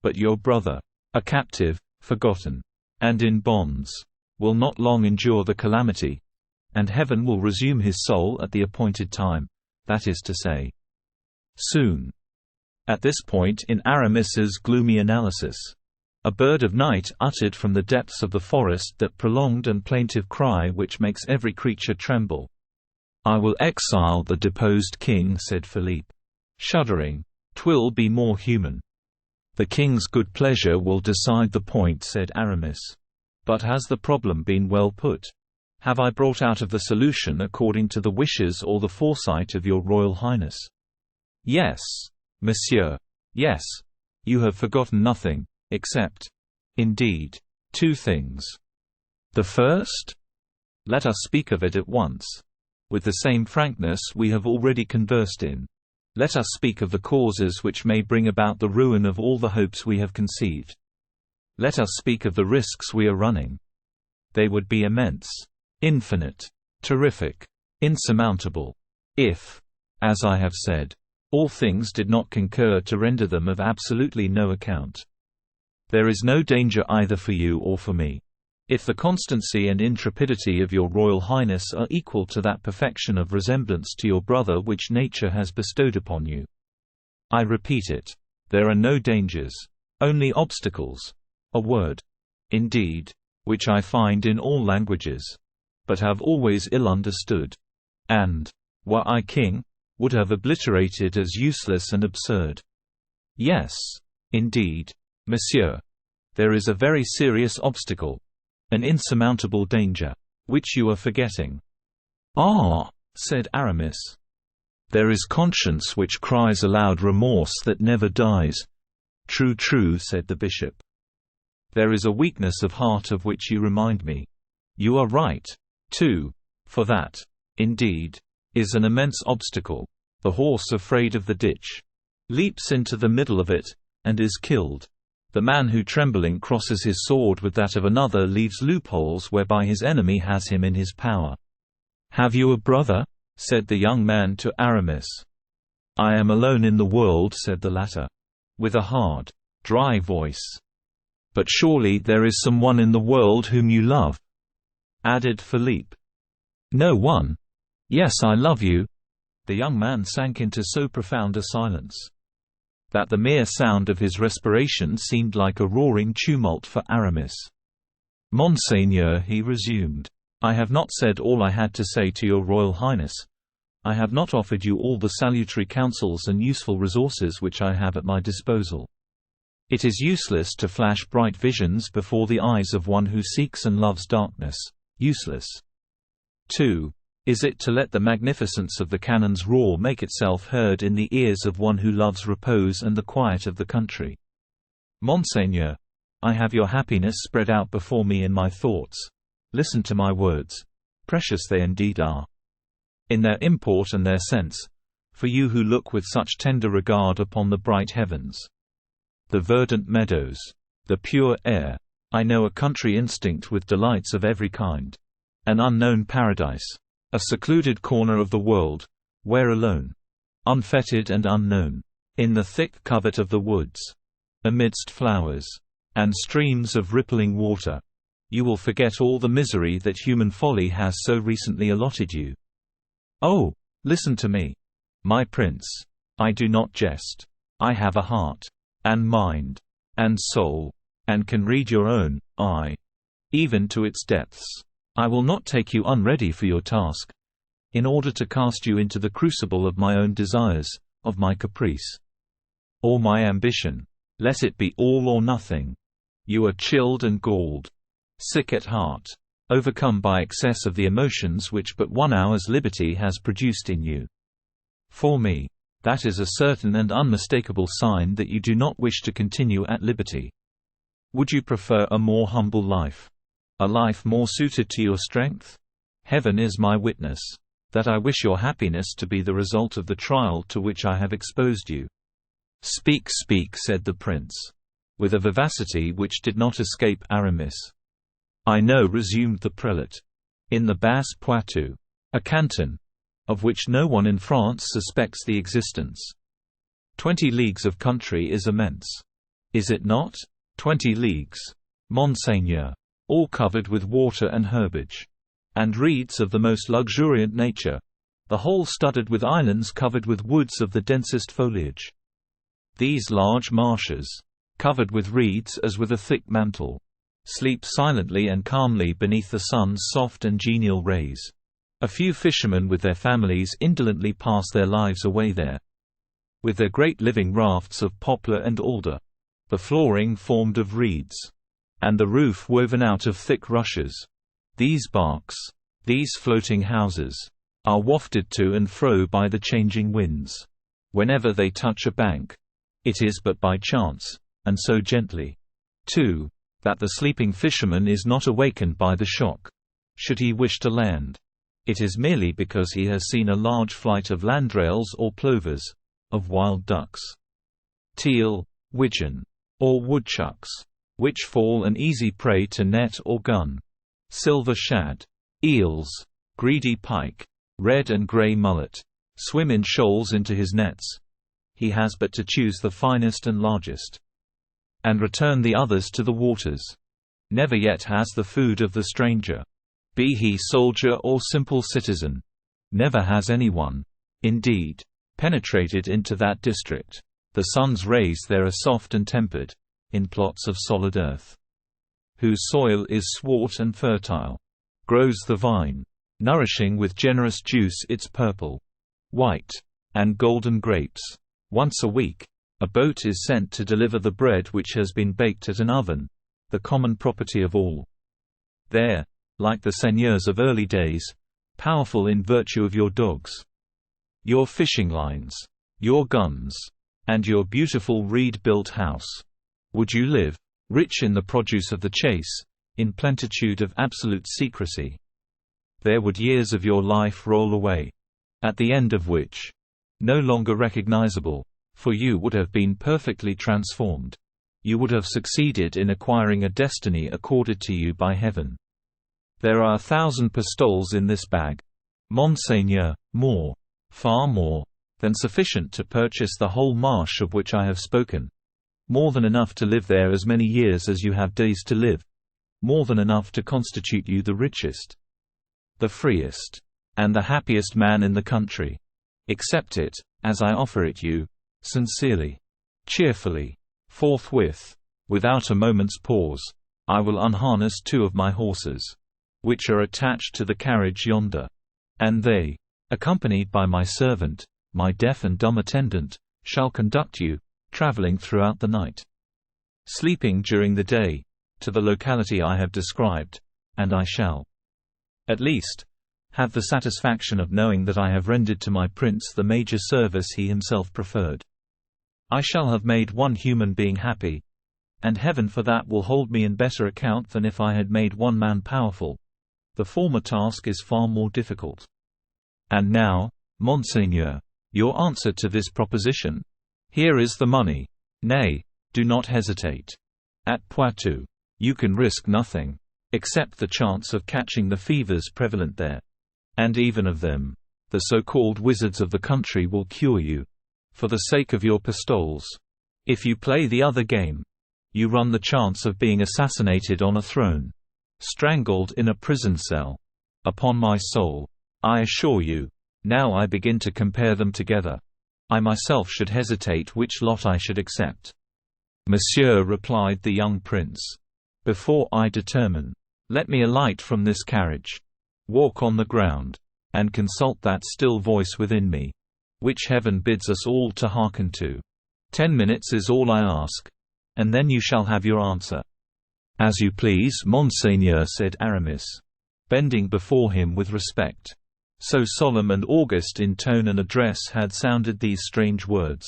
A: But your brother, a captive, forgotten, and in bonds, will not long endure the calamity, and heaven will resume his soul at the appointed time, that is to say, soon. At this point in Aramis's gloomy analysis, a bird of night uttered from the depths of the forest that prolonged and plaintive cry which makes every creature tremble. "I will exile the deposed king," said Philippe, shuddering. "'Twill be more human." "The king's good pleasure will decide the point," said Aramis. "But has the problem been well put? Have I brought out of the solution according to the wishes or the foresight of your Royal Highness?" "Yes, monsieur. Yes. You have forgotten nothing, except, indeed, two things. The first? Let us speak of it at once. With the same frankness we have already conversed in. Let us speak of the causes which may bring about the ruin of all the hopes we have conceived. Let us speak of the risks we are running. They would be immense, infinite, terrific, insurmountable, if, as I have said, all things did not concur to render them of absolutely no account. There is no danger either for you or for me, if the constancy and intrepidity of your Royal Highness are equal to that perfection of resemblance to your brother which nature has bestowed upon you. I repeat it, there are no dangers, only obstacles. A word, indeed, which I find in all languages, but have always ill understood, and, were I king, would have obliterated as useless and absurd. Yes, indeed, monsieur. There is a very serious obstacle, an insurmountable danger, which you are forgetting." "Ah," said Aramis. "There is conscience which cries aloud remorse that never dies." "True, true," said the bishop. "There is a weakness of heart of which you remind me. You are right, too, for that, indeed, is an immense obstacle. The horse, afraid of the ditch, leaps into the middle of it, and is killed. The man who trembling crosses his sword with that of another leaves loopholes whereby his enemy has him in his power. "Have you a brother?" said the young man to Aramis. "I am alone in the world," said the latter, with a hard, dry voice. "But surely there is someone in the world whom you love," added Philippe. "No one. Yes, I love you." The young man sank into so profound a silence that the mere sound of his respiration seemed like a roaring tumult for Aramis. "Monseigneur," he resumed, "I have not said all I had to say to your Royal Highness. I have not offered you all the salutary counsels and useful resources which I have at my disposal. It is useless to flash bright visions before the eyes of one who seeks and loves darkness. Useless, too, is it to let the magnificence of the cannon's roar make itself heard in the ears of one who loves repose and the quiet of the country. Monseigneur, I have your happiness spread out before me in my thoughts. Listen to my words. Precious they indeed are, in their import and their sense, for you who look with such tender regard upon the bright heavens, the verdant meadows, the pure air. I know a country instinct with delights of every kind, an unknown paradise, a secluded corner of the world, where alone, unfettered and unknown, in the thick covert of the woods, amidst flowers and streams of rippling water, you will forget all the misery that human folly has so recently allotted you. Oh, listen to me, my prince. I do not jest. I have a heart, and mind, and soul, and can read your own eye, even to its depths. I will not take you unready for your task, in order to cast you into the crucible of my own desires, of my caprice, or my ambition. Let it be all or nothing. You are chilled and galled, sick at heart, overcome by excess of the emotions which but 1 hour's liberty has produced in you. For me, that is a certain and unmistakable sign that you do not wish to continue at liberty. Would you prefer a more humble life? A life more suited to your strength? Heaven is my witness, that I wish your happiness to be the result of the trial to which I have exposed you." "Speak, speak," said the prince, with a vivacity which did not escape Aramis. "I know," resumed the prelate, "in the Basse-Poitou, a canton, of which no one in France suspects the existence. 20 leagues of country is immense. Is it not? 20 leagues, Monseigneur, all covered with water and herbage, and reeds of the most luxuriant nature, the whole studded with islands covered with woods of the densest foliage. These large marshes, covered with reeds as with a thick mantle, sleep silently and calmly beneath the sun's soft and genial rays. A few fishermen with their families indolently pass their lives away there, with their great living rafts of poplar and alder, the flooring formed of reeds, and the roof woven out of thick rushes. These barks, these floating houses, are wafted to and fro by the changing winds. Whenever they touch a bank, it is but by chance, and so gently, too, that the sleeping fisherman is not awakened by the shock. Should he wish to land, it is merely because he has seen a large flight of landrails or plovers, of wild ducks, teal, widgeon, or woodchucks, which fall an easy prey to net or gun. Silver shad, eels, greedy pike, red and grey mullet, swim in shoals into his nets. He has but to choose the finest and largest, and return the others to the waters. Never yet has the food of the stranger, be he soldier or simple citizen, never has anyone, indeed, penetrated into that district. The sun's rays there are soft and tempered, in plots of solid earth, whose soil is swart and fertile. Grows the vine, nourishing with generous juice its purple, white, and golden grapes. Once a week, a boat is sent to deliver the bread which has been baked at an oven, the common property of all. There, like the seigneurs of early days, powerful in virtue of your dogs, your fishing lines, your guns, and your beautiful reed-built house, would you live, rich in the produce of the chase, in plenitude of absolute secrecy. There would years of your life roll away, at the end of which no longer recognizable, for you would have been perfectly transformed. You would have succeeded in acquiring a destiny accorded to you by heaven. There are 1,000 pistoles in this bag. Monseigneur, more, far more, than sufficient to purchase the whole marsh of which I have spoken. More than enough to live there as many years as you have days to live. More than enough to constitute you the richest, the freest, and the happiest man in the country. Accept it, as I offer it you, sincerely, cheerfully, forthwith, without a moment's pause. I will unharness 2 of my horses, which are attached to the carriage yonder, and they, accompanied by my servant, my deaf and dumb attendant, shall conduct you, traveling throughout the night, sleeping during the day, to the locality I have described, and I shall, at least, have the satisfaction of knowing that I have rendered to my prince the major service he himself preferred. I shall have made one human being happy, and heaven for that will hold me in better account than if I had made one man powerful. The former task is far more difficult. And now, Monseigneur, your answer to this proposition? Here is the money. Nay, do not hesitate. At Poitou, you can risk nothing, except the chance of catching the fevers prevalent there. And even of them, the so-called wizards of the country will cure you, for the sake of your pistoles. If you play the other game, you run the chance of being assassinated on a throne, strangled in a prison cell. Upon my soul, I assure you, now I begin to compare them together, I myself should hesitate which lot I should accept. Monsieur, replied the young prince, before I determine, let me alight from this carriage, walk on the ground, and consult that still voice within me, which heaven bids us all to hearken to. 10 minutes is all I ask, and then you shall have your answer. As you please, Monseigneur, said Aramis, bending before him with respect. So solemn and august in tone and address had sounded these strange words.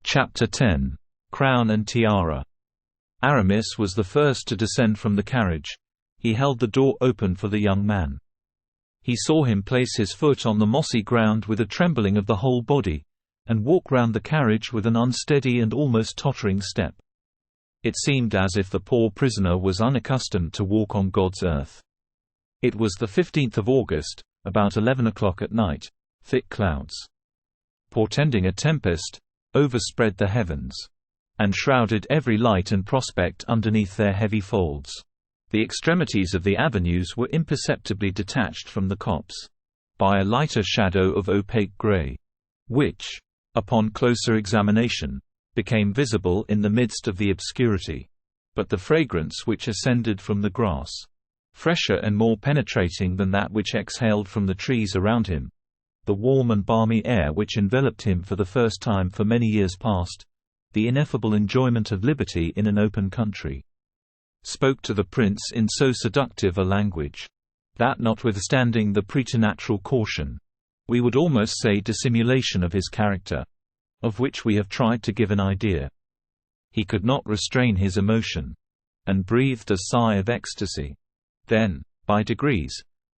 A: Chapter 10. Crown and Tiara. Aramis was the first to descend from the carriage. He held the door open for the young man. He saw him place his foot on the mossy ground with a trembling of the whole body, and walk round the carriage with an unsteady and almost tottering step. It seemed as if the poor prisoner was unaccustomed to walk on God's earth. It was the 15th of August, about 11 o'clock at night. Thick clouds, portending a tempest, overspread the heavens, and shrouded every light and prospect underneath their heavy folds. The extremities of the avenues were imperceptibly detached from the copse, by a lighter shadow of opaque grey, which, upon closer examination, became visible in the midst of the obscurity. But the fragrance which ascended from the grass, fresher and more penetrating than that which exhaled from the trees around him, the warm and balmy air which enveloped him for the first time for many years past, the ineffable enjoyment of liberty in an open country, spoke to the prince in so seductive a language, that notwithstanding the preternatural caution, we would almost say dissimulation of his character, of which we have tried to give an idea, he could not restrain his emotion, and breathed a sigh of ecstasy. Then, by degrees,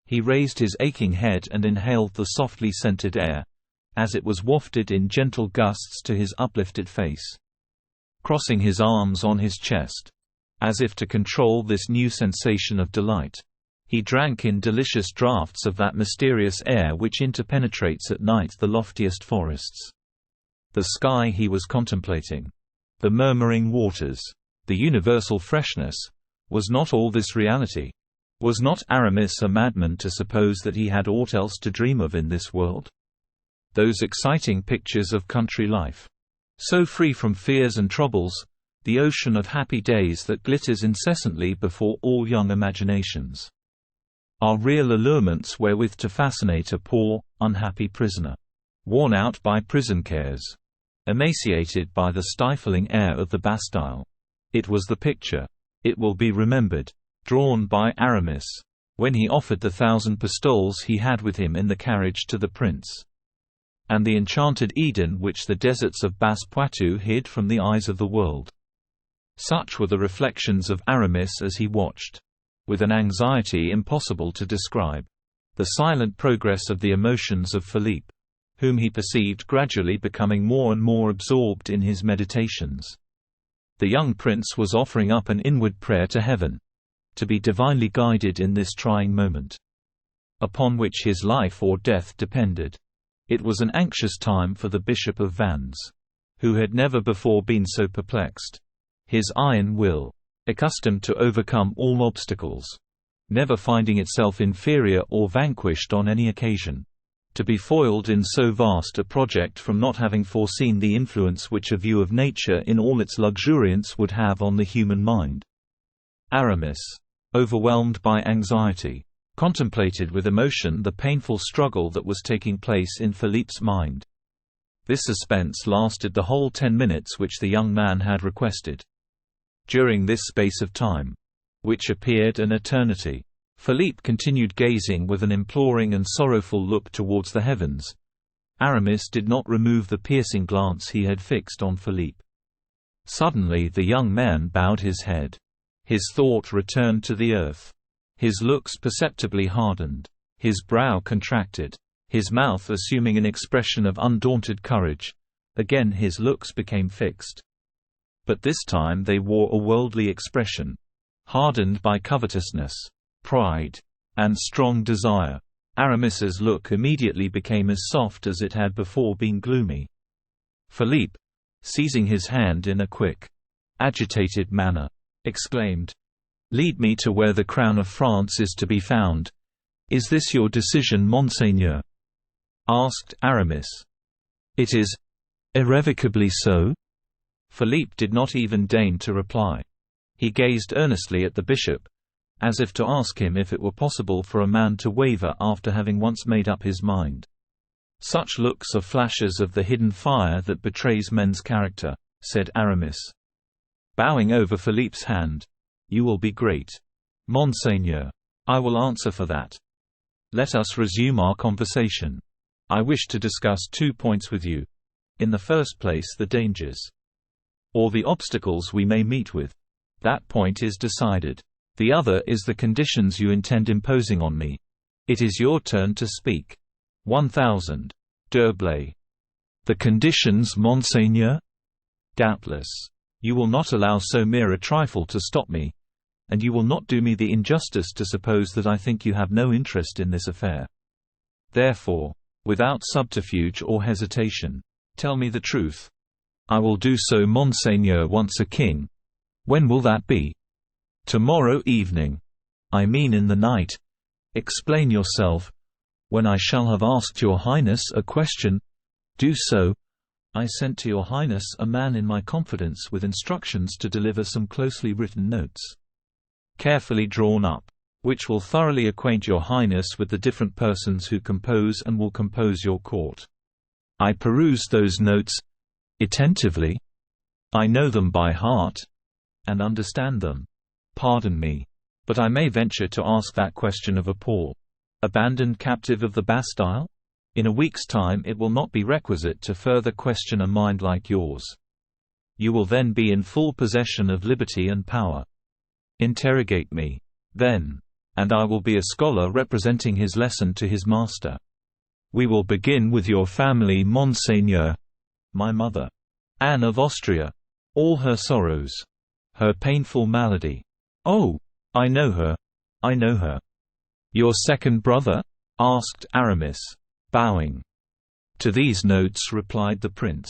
A: he raised his aching head and inhaled the softly scented air, as it was wafted in gentle gusts to his uplifted face. Crossing his arms on his chest, as if to control this new sensation of delight, he drank in delicious draughts of that mysterious air which interpenetrates at night the loftiest forests. The sky he was contemplating, the murmuring waters, the universal freshness, was not all this reality? Was not Aramis a madman to suppose that he had aught else to dream of in this world? Those exciting pictures of country life, so free from fears and troubles, the ocean of happy days that glitters incessantly before all young imaginations, are real allurements wherewith to fascinate a poor, unhappy prisoner, worn out by prison cares, emaciated by the stifling air of the Bastille. It was the picture, it will be remembered, drawn by Aramis, when he offered the 1,000 pistoles he had with him in the carriage to the prince, and the enchanted Eden which the deserts of Basse-Poitou hid from the eyes of the world. Such were the reflections of Aramis as he watched, with an anxiety impossible to describe, the silent progress of the emotions of Philippe. whom he perceived gradually becoming more and more absorbed in his meditations. The young prince was offering up an inward prayer to heaven, to be divinely guided in this trying moment, upon which his life or death depended. It was an anxious time for the Bishop of Vannes, who had never before been so perplexed. His iron will, accustomed to overcome all obstacles, never finding itself inferior or vanquished on any occasion, to be foiled in so vast a project from not having foreseen the influence which a view of nature in all its luxuriance would have on the human mind. Aramis, overwhelmed by anxiety, contemplated with emotion the painful struggle that was taking place in Philippe's mind. This suspense lasted the whole 10 minutes which the young man had requested. During this space of time, which appeared an eternity, Philippe continued gazing with an imploring and sorrowful look towards the heavens. Aramis did not remove the piercing glance he had fixed on Philippe. Suddenly the young man bowed his head. His thought returned to the earth. His looks perceptibly hardened. His brow contracted. His mouth assuming an expression of undaunted courage. Again his looks became fixed. But this time they wore a worldly expression, hardened by covetousness, pride, and strong desire. Aramis's look immediately became as soft as it had before been gloomy. Philippe, seizing his hand in a quick, agitated manner, exclaimed, "Lead me to where the crown of France is to be found. Is this your decision, Monseigneur?" asked Aramis. "It is irrevocably so." Philippe did not even deign to reply. He gazed earnestly at the bishop, as if to ask him if it were possible for a man to waver after having once made up his mind. "Such looks are flashes of the hidden fire that betrays men's character," said Aramis, bowing over Philippe's hand. "You will be great, Monseigneur. I will answer for that. Let us resume our conversation. I wish to discuss 2 points with you. In the first place, the dangers, or the obstacles we may meet with. That point is decided. The other is the conditions you intend imposing on me. It is your turn to speak." 1000. D'Herblay. "The conditions, Monseigneur?" "Doubtless. You will not allow so mere a trifle to stop me, and you will not do me the injustice to suppose that I think you have no interest in this affair. Therefore, without subterfuge or hesitation, tell me the truth." "I will do so, Monseigneur, once a king." "When will that be?" "Tomorrow evening." "I mean in the night." "Explain yourself." "When I shall have asked your Highness a question." "Do so." "I sent to your Highness a man in my confidence with instructions to deliver some closely written notes, carefully drawn up, which will thoroughly acquaint your Highness with the different persons who compose and will compose your court. I perused those notes attentively. I know them by heart, and understand them. Pardon me, but I may venture to ask that question of a poor, abandoned captive of the Bastille? In a week's time it will not be requisite to further question a mind like yours. You will then be in full possession of liberty and power. Interrogate me, then, and I will be a scholar representing his lesson to his master. We will begin with your family, Monseigneur." "My mother, Anne of Austria, all her sorrows, her painful malady." "Oh, I know her, I know her." "Your second brother?" asked Aramis, bowing. "To these notes," replied the prince,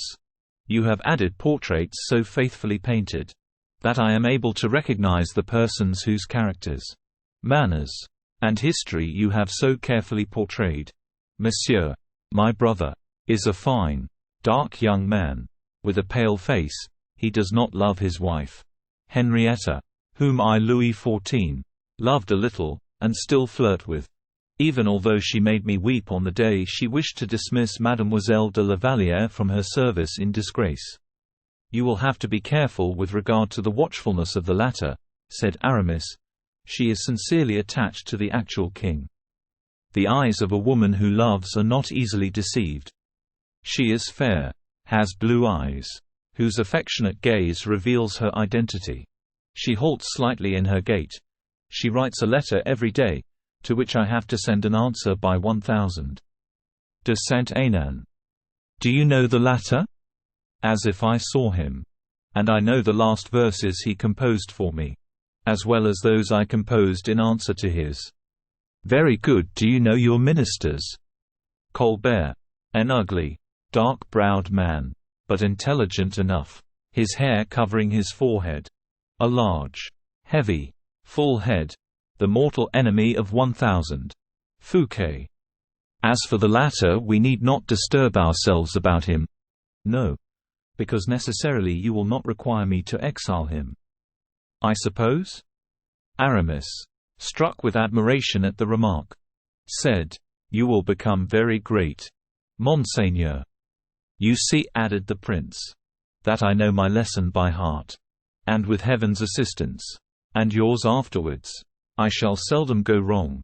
A: "you have added portraits so faithfully painted, that I am able to recognize the persons whose characters, manners, and history you have so carefully portrayed. Monsieur, my brother, is a fine, dark young man, with a pale face. He does not love his wife, Henrietta, whom I, Louis XIV, loved a little, and still flirt with, even although she made me weep on the day she wished to dismiss Mademoiselle de la Vallière from her service in disgrace. You will have to be careful with regard to the watchfulness of the latter," said Aramis. "She is sincerely attached to the actual king. The eyes of a woman who loves are not easily deceived. She is fair, has blue eyes, whose affectionate gaze reveals her identity. She halts slightly in her gait. She writes a letter every day, to which I have to send an answer by 1000. De Saint-Hénan. "Do you know the latter?" As if I saw him. And I know the last verses he composed for me, as well as those I composed in answer to his. "Very good. Do you know your ministers?" Colbert. An ugly, dark-browed man, but intelligent enough. His hair covering his forehead. A large, heavy, full head. The mortal enemy of 1000. Fouquet. As for the latter, we need not disturb ourselves about him. No. Because necessarily you will not require me to exile him. I suppose? Aramis, struck with admiration at the remark, said, "You will become very great, Monseigneur." "You see," added the prince, "that I know my lesson by heart. And with heaven's assistance, and yours afterwards, I shall seldom go wrong."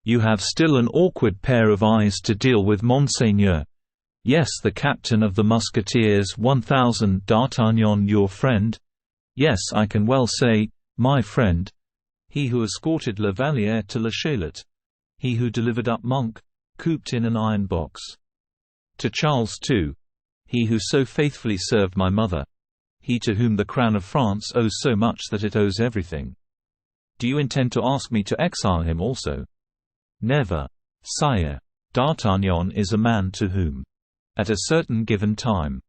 A: "You have still an awkward pair of eyes to deal with, Monseigneur." "Yes, the captain of the Musketeers 1000, D'Artagnan, your friend." "Yes, I can well say, my friend." "He who escorted La Vallière to La Chalette. He who delivered up Monk, cooped in an iron box, to Charles II. He who so faithfully served my mother. He to whom the crown of France owes so much that it owes everything." "Do you intend to ask me to exile him also?" "Never, sire. D'Artagnan is a man to whom, at a certain given time,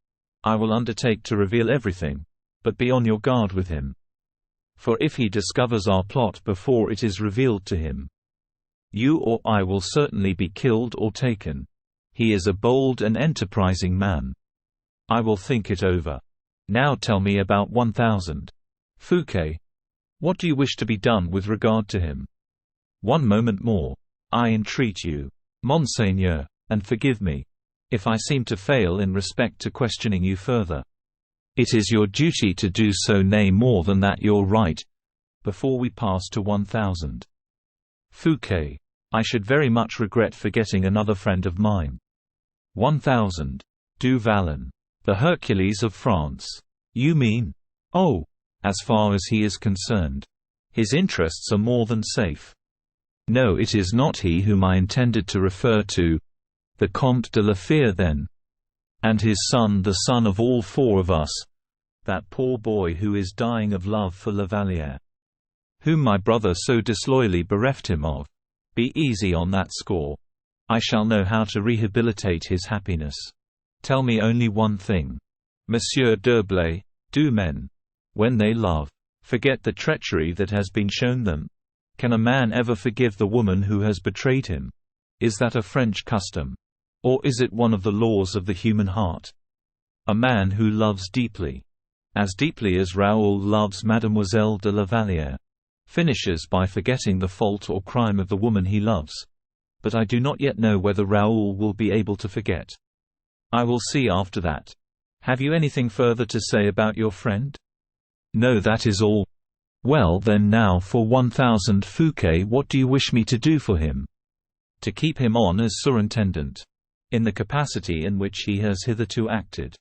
A: I will undertake to reveal everything, but be on your guard with him. For if he discovers our plot before it is revealed to him, you or I will certainly be killed or taken. He is a bold and enterprising man. I will think it over. Now tell me about 1000. Fouquet. What do you wish to be done with regard to him?" "One moment more, I entreat you, Monseigneur, and forgive me if I seem to fail in respect to questioning you further. It is your duty to do so, nay, more than that, your right, before we pass to 1000. Fouquet. I should very much regret forgetting another friend of mine. 1000. Du Vallon. The Hercules of France. You mean? Oh, as far as he is concerned, his interests are more than safe. No, it is not he whom I intended to refer to. The Comte de la Fère, then. And his son, the son of all four of us, that poor boy who is dying of love for La Vallière, whom my brother so disloyally bereft him of. Be easy on that score. I shall know how to rehabilitate his happiness. Tell me only one thing. Monsieur d'Herblay, do men, when they love, forget the treachery that has been shown them? Can a man ever forgive the woman who has betrayed him? Is that a French custom? Or is it one of the laws of the human heart? A man who loves deeply, as deeply as Raoul loves Mademoiselle de la Vallière, finishes by forgetting the fault or crime of the woman he loves. But I do not yet know whether Raoul will be able to forget. I will see after that. Have you anything further to say about your friend? No, that is all. Well then, now for 1000 Fouquet, what do you wish me to do for him? To keep him on as surintendant, in the capacity in which he has hitherto acted.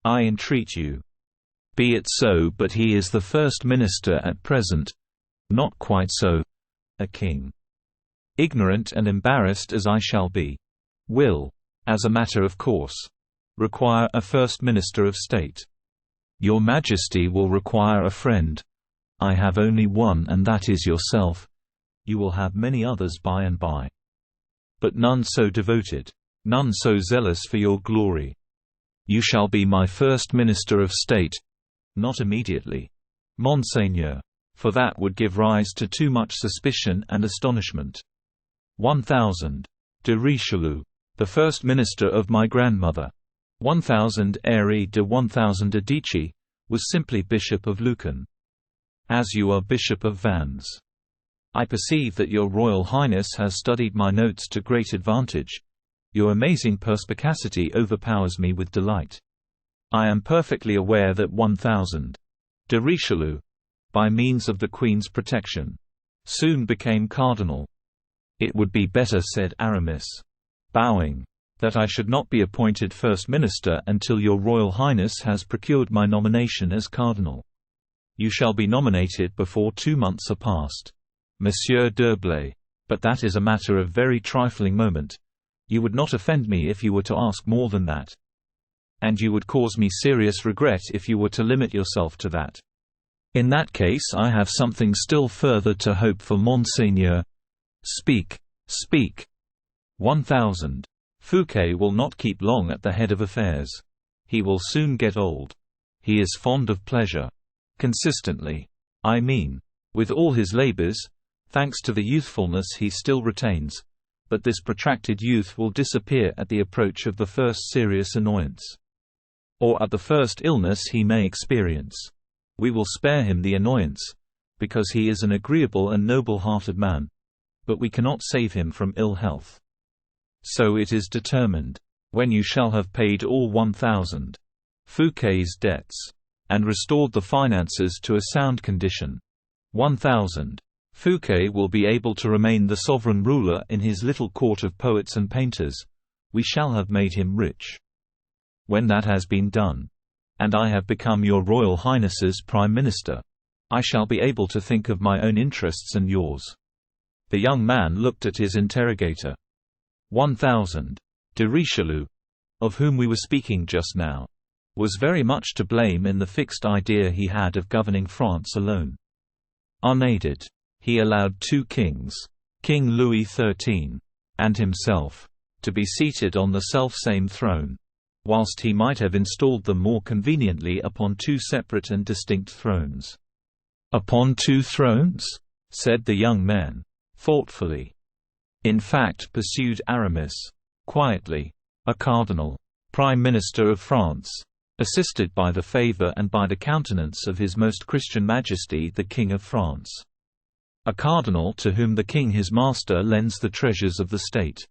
A: I entreat you. Be it so, but he is the first minister at present. Not quite so. A king, ignorant and embarrassed as I shall be, will, as a matter of course, require a first minister of state. Your Majesty will require a friend. I have only one, and that is yourself. You will have many others by and by, but none so devoted, none so zealous for your glory. You shall be my first minister of state. Not immediately, Monseigneur, for that would give rise to too much suspicion and astonishment. 1000. De Richelieu, the first minister of my grandmother. 1000 Henri de 1000 Adichie, was simply Bishop of Lucan. As you are Bishop of Vannes, I perceive that your Royal Highness has studied my notes to great advantage. Your amazing perspicacity overpowers me with delight. I am perfectly aware that 1000 de Richelieu, by means of the Queen's protection, soon became cardinal. It would be better, said Aramis, bowing, that I should not be appointed First Minister until your Royal Highness has procured my nomination as cardinal. You shall be nominated before 2 months are past. Monsieur d'Herblay. But that is a matter of very trifling moment. You would not offend me if you were to ask more than that. and you would cause me serious regret if you were to limit yourself to that. In that case I have something still further to hope for, Monseigneur. Speak, speak. 1000. Fouquet will not keep long at the head of affairs. He will soon get old. He is fond of pleasure. Consistently. I mean. With all his labors, thanks to the youthfulness he still retains, but this protracted youth will disappear at the approach of the first serious annoyance. Or at the first illness he may experience. We will spare him the annoyance, because he is an agreeable and noble-hearted man, but we cannot save him from ill health. So it is determined. When you shall have paid all 1000 Fouquet's debts, and restored the finances to a sound condition, 1000 Fouquet will be able to remain the sovereign ruler in his little court of poets and painters. We shall have made him rich. When that has been done, and I have become your Royal Highness's Prime Minister, I shall be able to think of my own interests and yours." The young man looked at his interrogator. 1000. De Richelieu, of whom we were speaking just now, was very much to blame in the fixed idea he had of governing France alone. Unaided, he allowed two kings, King Louis XIII, and himself, to be seated on the self-same throne, whilst he might have installed them more conveniently upon two separate and distinct thrones. "Upon two thrones?" said the young man, thoughtfully. "In fact," pursued Aramis, quietly, "a cardinal, Prime Minister of France, assisted by the favour and by the countenance of His Most Christian Majesty the King of France. A cardinal to whom the king his master lends the treasures of the state.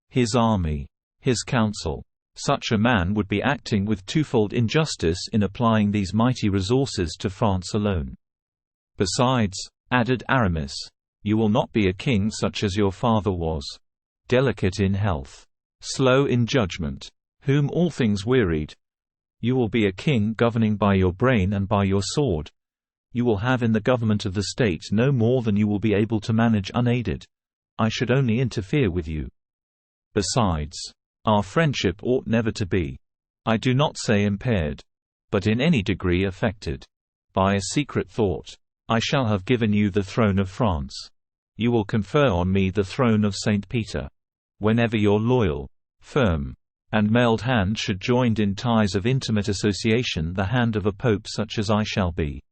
A: His army, his council. Such a man would be acting with twofold injustice in applying these mighty resources to France alone. Besides," added Aramis, "you will not be a king such as your father was, delicate in health, slow in judgment, whom all things wearied. You will be a king governing by your brain and by your sword. You will have in the government of the state no more than you will be able to manage unaided. I should only interfere with you. Besides, our friendship ought never to be, I do not say impaired, but in any degree affected, by a secret thought. I shall have given you the throne of France. You will confer on me the throne of St. Peter. Whenever your loyal, firm, and mailed hand should join in ties of intimate association the hand of a pope such as I shall be.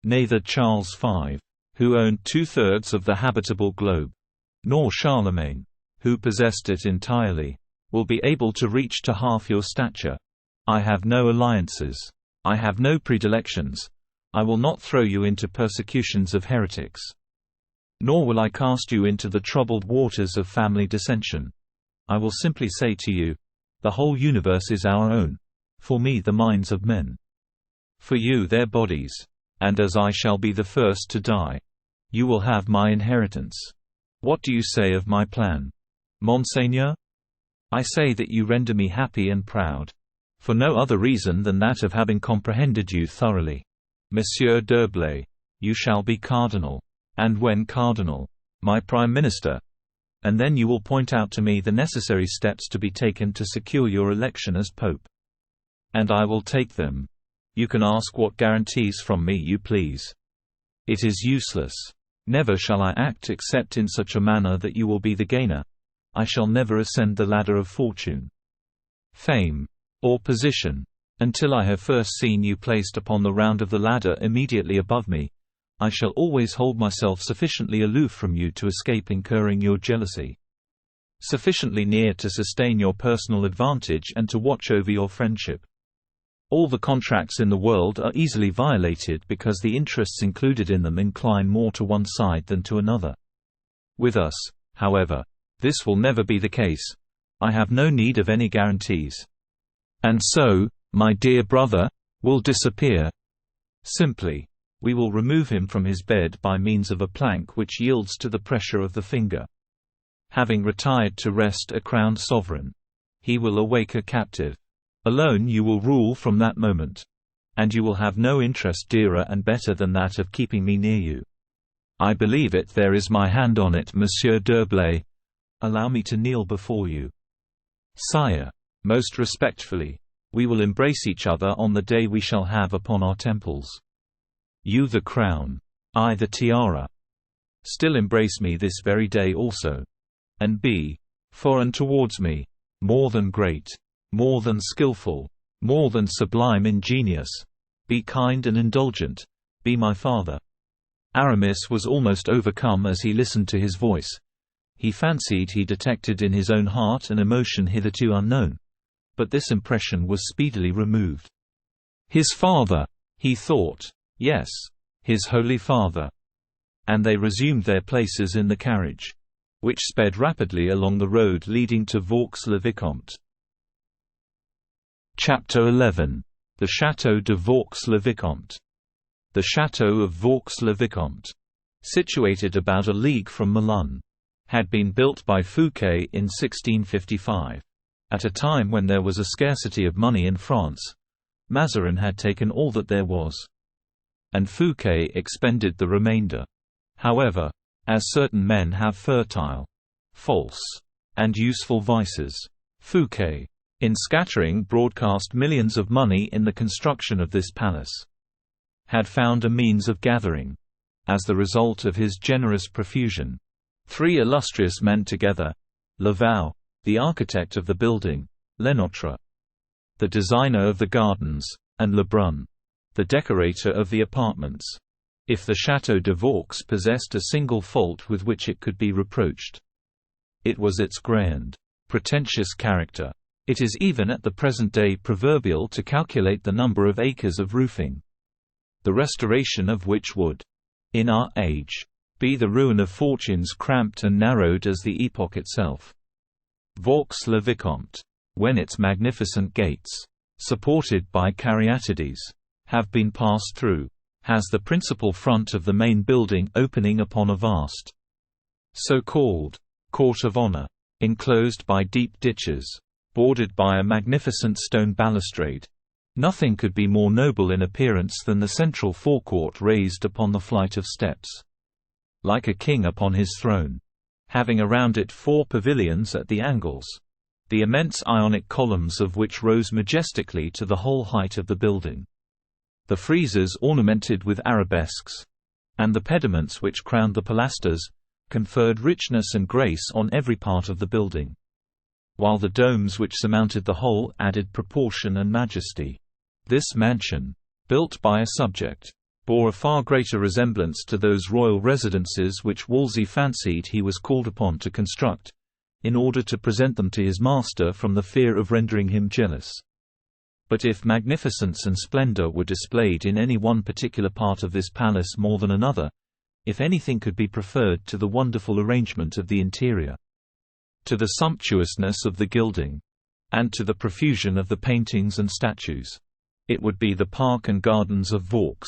A: Neither Charles V, who owned 2/3 of the habitable globe, nor Charlemagne, who possessed it entirely, will be able to reach to half your stature. I have no alliances. I have no predilections. I will not throw you into persecutions of heretics. Nor will I cast you into the troubled waters of family dissension. I will simply say to you, the whole universe is our own, for me the minds of men, for you their bodies, and as I shall be the first to die, you will have my inheritance. What do you say of my plan, Monseigneur? I say that you render me happy and proud, for no other reason than that of having comprehended you thoroughly. Monsieur d'Herblay, you shall be cardinal, and when cardinal, my prime minister, and then you will point out to me the necessary steps to be taken to secure your election as pope. And I will take them. You can ask what guarantees from me you please. It is useless. Never shall I act except in such a manner that you will be the gainer. I shall never ascend the ladder of fortune, fame, or position, until I have first seen you placed upon the round of the ladder immediately above me. I shall always hold myself sufficiently aloof from you to escape incurring your jealousy, sufficiently near to sustain your personal advantage and to watch over your friendship. All the contracts in the world are easily violated because the interests included in them incline more to one side than to another. With us, however, this will never be the case. I have no need of any guarantees. And so, my dear brother, will disappear. Simply, we will remove him from his bed by means of a plank which yields to the pressure of the finger. Having retired to rest a crowned sovereign, he will awake a captive. Alone you will rule from that moment. And you will have no interest dearer and better than that of keeping me near you. I believe it, there is my hand on it, Monsieur d'Herblay. Allow me to kneel before you. Sire, most respectfully, We will embrace each other on the day we shall have upon our temples. You the crown, I the tiara. Still embrace me this very day also. And be, for and towards me, more than great, more than skillful, more than sublime in genius. Be kind and indulgent, be my father." Aramis was almost overcome as he listened to his voice. He fancied he detected in his own heart an emotion hitherto unknown. But this impression was speedily removed. "His father," he thought. "Yes, his Holy Father." And they resumed their places in the carriage, which sped rapidly along the road leading to Vaux-le-Vicomte. Chapter 11. The Château de Vaux-le-Vicomte. The Château of Vaux-le-Vicomte, situated about a league from Melun, had been built by Fouquet in 1655. At a time when there was a scarcity of money in France, Mazarin had taken all that there was, and Fouquet expended the remainder. However, as certain men have fertile, false, and useful vices, Fouquet, in scattering broadcast millions of money in the construction of this palace, had found a means of gathering, as the result of his generous profusion, 3 illustrious men together: Laval, the architect of the building; Lenotre, the designer of the gardens; and Lebrun, the decorator of the apartments. If the Château de Vaux possessed a single fault with which it could be reproached, it was its grand, pretentious character. It is even at the present day proverbial to calculate the number of acres of roofing, the restoration of which would, in our age, be the ruin of fortunes cramped and narrowed as the epoch itself. Vaux-le-Vicomte, when its magnificent gates, supported by caryatides, have been passed through, has the principal front of the main building opening upon a vast, so-called, court of honor, enclosed by deep ditches, bordered by a magnificent stone balustrade. Nothing could be more noble in appearance than the central forecourt raised upon the flight of steps, like a king upon his throne, having around it 4 pavilions at the angles, the immense Ionic columns of which rose majestically to the whole height of the building, the friezes ornamented with arabesques, and the pediments which crowned the pilasters, conferred richness and grace on every part of the building, while the domes which surmounted the whole added proportion and majesty. This mansion, built by a subject, bore a far greater resemblance to those royal residences which Wolsey fancied he was called upon to construct, in order to present them to his master from the fear of rendering him jealous. But if magnificence and splendor were displayed in any one particular part of this palace more than another, if anything could be preferred to the wonderful arrangement of the interior, to the sumptuousness of the gilding, and to the profusion of the paintings and statues, it would be the park and gardens of Vaux,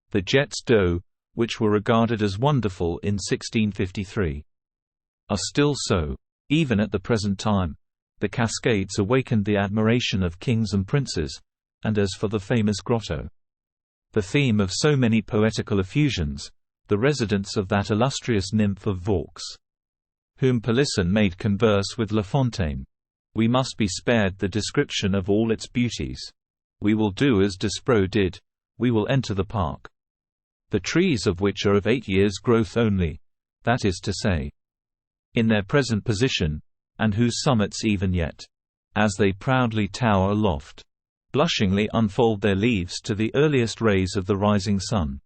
A: the jets d'eau, which were regarded as wonderful in 1653, are still so, even at the present time. The cascades awakened the admiration of kings and princes, and as for the famous grotto, the theme of so many poetical effusions, the residence of that illustrious nymph of Vaux, whom Polisson made converse with La Fontaine, we must be spared the description of all its beauties. We will do as Despreaux did, we will enter the park, the trees of which are of 8 years' growth only, that is to say, in their present position, and whose summits even yet, as they proudly tower aloft, blushingly unfold their leaves to the earliest rays of the rising sun.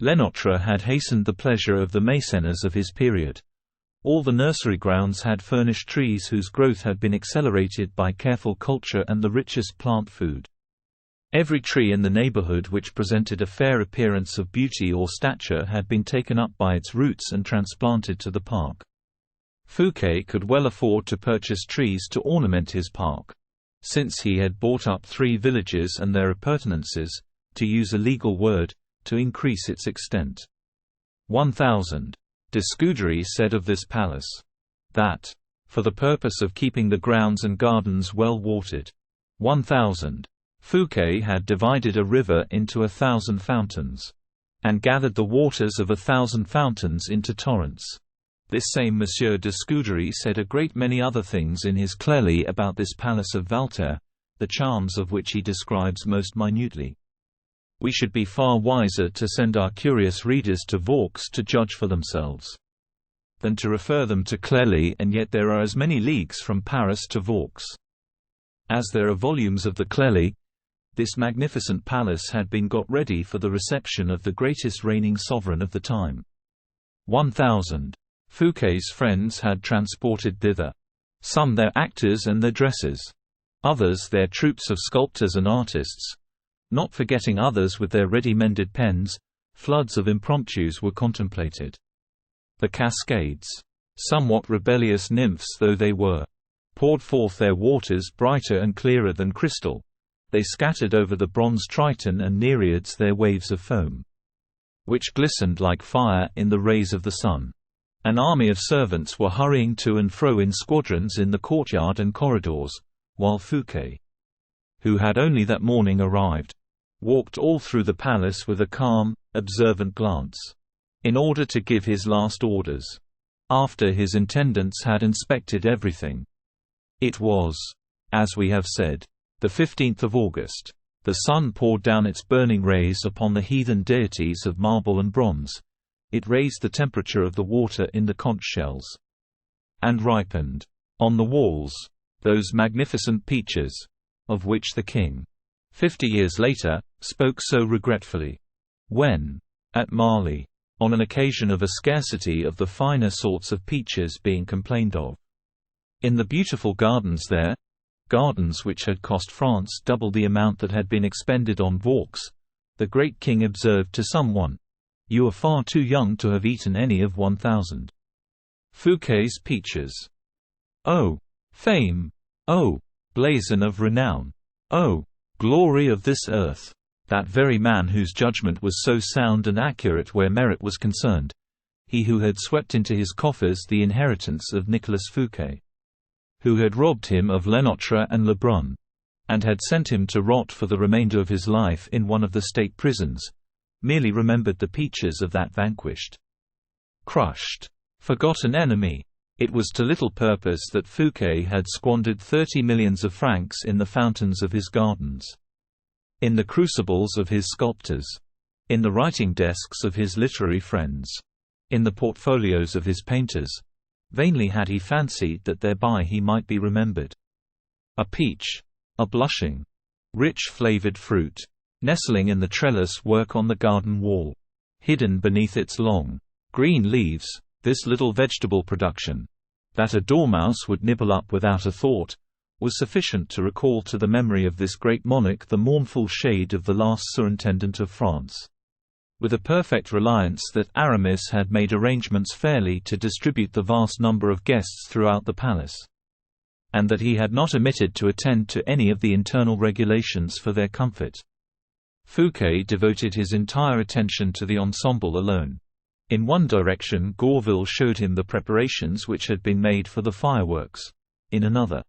A: Lenotre had hastened the pleasure of the Maecenas of his period. All the nursery grounds had furnished trees whose growth had been accelerated by careful culture and the richest plant food. Every tree in the neighborhood which presented a fair appearance of beauty or stature had been taken up by its roots and transplanted to the park. Fouquet could well afford to purchase trees to ornament his park, since he had bought up 3 villages and their appurtenances, to use a legal word, to increase its extent. 1000. De Scudéry said of this palace, that, for the purpose of keeping the grounds and gardens well watered, 1000. Fouquet had divided a river into 1,000 fountains, and gathered the waters of 1,000 fountains into torrents. This same Monsieur de Scudéry said a great many other things in his Clélie about this palace of Valterre, the charms of which he describes most minutely. We should be far wiser to send our curious readers to Vaux to judge for themselves, than to refer them to Clelie, and yet there are as many leagues from Paris to Vaux as there are volumes of the Clelie. This magnificent palace had been got ready for the reception of the greatest reigning sovereign of the time. 1,000 Fouquet's friends had transported thither, some their actors and their dresses, others their troops of sculptors and artists, not forgetting others with their ready-mended pens. Floods of impromptus were contemplated. The cascades, somewhat rebellious nymphs though they were, poured forth their waters brighter and clearer than crystal. They scattered over the bronze Triton and Nereids their waves of foam, which glistened like fire in the rays of the sun. An army of servants were hurrying to and fro in squadrons in the courtyard and corridors, while Fouquet, who had only that morning arrived, walked all through the palace with a calm, observant glance, in order to give his last orders, after his intendants had inspected everything. It was, as we have said, the 15th of August. The sun poured down its burning rays upon the heathen deities of marble and bronze. It raised the temperature of the water in the conch shells, and ripened, on the walls, those magnificent peaches, of which the king, 50 years later, spoke so regretfully, when, at Marly, on an occasion of a scarcity of the finer sorts of peaches being complained of, in the beautiful gardens there, gardens which had cost France double the amount that had been expended on Vaux, the great king observed to someone, "You are far too young to have eaten any of 1,000 Fouquet's peaches. Oh, fame! Oh, blazon of renown! Oh, glory of this earth!" That very man whose judgment was so sound and accurate where merit was concerned, he who had swept into his coffers the inheritance of Nicolas Fouquet, who had robbed him of Lenotre and Lebrun, and had sent him to rot for the remainder of his life in one of the state prisons, merely remembered the peaches of that vanquished, crushed, forgotten enemy. It was to little purpose that Fouquet had squandered 30 millions of francs in the fountains of his gardens, in the crucibles of his sculptors, in the writing desks of his literary friends, in the portfolios of his painters. Vainly had he fancied that thereby he might be remembered. A peach, a blushing, rich flavored fruit, nestling in the trellis work on the garden wall, hidden beneath its long, green leaves, this little vegetable production, that a dormouse would nibble up without a thought, was sufficient to recall to the memory of this great monarch the mournful shade of the last surintendant of France. With a perfect reliance that Aramis had made arrangements fairly to distribute the vast number of guests throughout the palace, and that he had not omitted to attend to any of the internal regulations for their comfort, Fouquet devoted his entire attention to the ensemble alone. In one direction Gourville showed him the preparations which had been made for the fireworks. In another,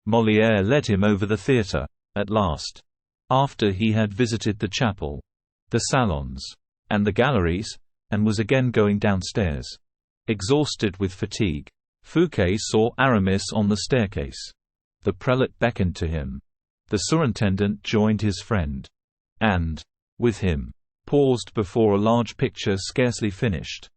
A: Molière led him over the theatre. At last, after he had visited the chapel, the salons, and the galleries, and was again going downstairs, exhausted with fatigue, Fouquet saw Aramis on the staircase. The prelate beckoned to him. The surintendant joined his friend, and, with him, paused before a large picture scarcely finished.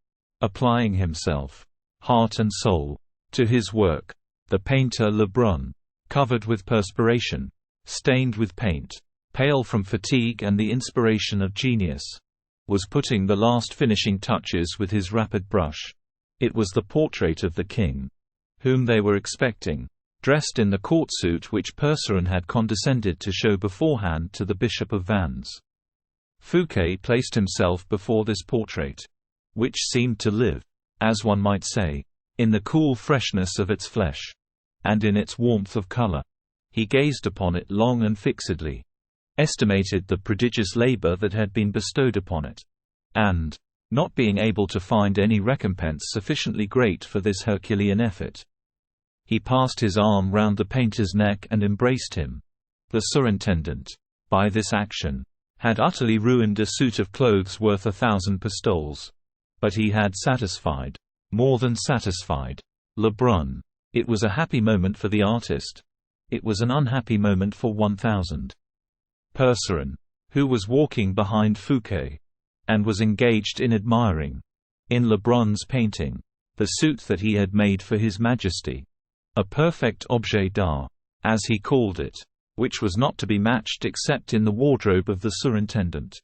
A: Applying himself, heart and soul, to his work, the painter Lebrun, covered with perspiration, stained with paint, pale from fatigue and the inspiration of genius, was putting the last finishing touches with his rapid brush. It was the portrait of the king, whom they were expecting, dressed in the court suit which Percerin had condescended to show beforehand to the Bishop of Vannes. Fouquet placed himself before this portrait, which seemed to live, as one might say, in the cool freshness of its flesh, and in its warmth of color. He gazed upon it long and fixedly, estimated the prodigious labor that had been bestowed upon it, and, not being able to find any recompense sufficiently great for this Herculean effort, he passed his arm round the painter's neck and embraced him. The surintendant, by this action, had utterly ruined a suit of clothes worth 1,000 pistoles. But he had satisfied, more than satisfied, Lebrun. It was a happy moment for the artist. It was an unhappy moment for 1000. Percerin, who was walking behind Fouquet, and was engaged in admiring, in Lebrun's painting, the suit that he had made for His Majesty, a perfect objet d'art, as he called it, which was not to be matched except in the wardrobe of the surintendant.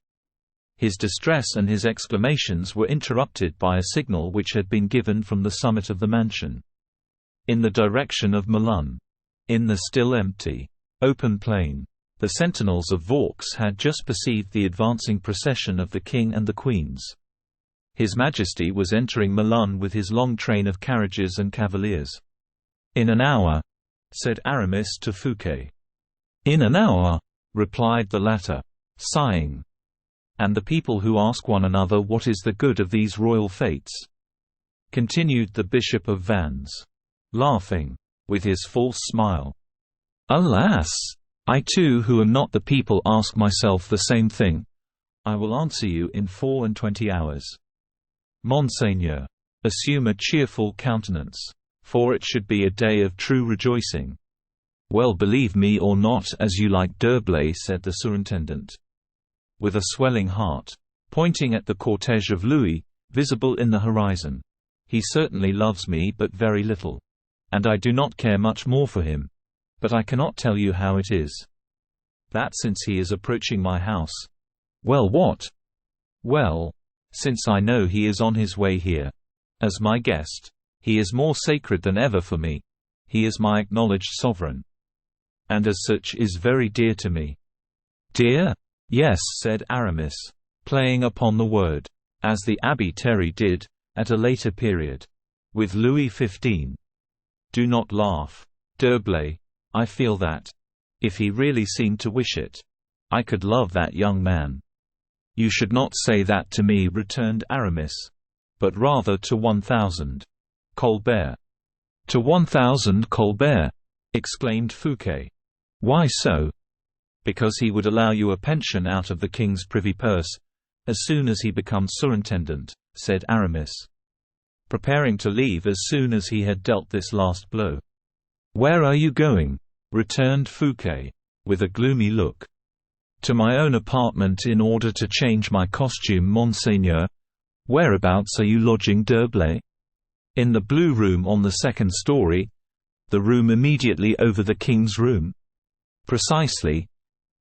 A: His distress and his exclamations were interrupted by a signal which had been given from the summit of the mansion, in the direction of Melun. In the still empty, open plain, the sentinels of Vaux had just perceived the advancing procession of the king and the queens. His Majesty was entering Melun with his long train of carriages and cavaliers. "In an hour," said Aramis to Fouquet. "In an hour," replied the latter, sighing. "And the people who ask one another what is the good of these royal fêtes?" continued the Bishop of Vannes, laughing, with his false smile. "Alas! I too who am not the people ask myself the same thing. I will answer you in 24 hours. Monseigneur, assume a cheerful countenance, for it should be a day of true rejoicing." "Well, believe me or not as you like, D'Herblay," said the surintendant, with a swelling heart, pointing at the cortège of Louis, visible in the horizon. "He certainly loves me but very little. And I do not care much more for him. But I cannot tell you how it is. That since he is approaching my house—" "Well, what?" "Well, since I know he is on his way here, as my guest, he is more sacred than ever for me. He is my acknowledged sovereign, and as such is very dear to me." "Dear?" "Yes," said Aramis, playing upon the word, as the Abbé Terry did, at a later period, with Louis XV. "Do not laugh, D'Herblay. I feel that, if he really seemed to wish it, I could love that young man." "You should not say that to me," returned Aramis, "but rather to 1000. Colbert." "To 1000 Colbert!" exclaimed Fouquet. "Why so?" "Because he would allow you a pension out of the king's privy purse, as soon as he becomes surintendant," said Aramis, preparing to leave as soon as he had dealt this last blow. "Where are you going?" returned Fouquet, with a gloomy look. "To my own apartment in order to change my costume, Monseigneur. Whereabouts are you lodging, D'Herblay?" "In the blue room on the second story." "The room immediately over the king's room?" "Precisely.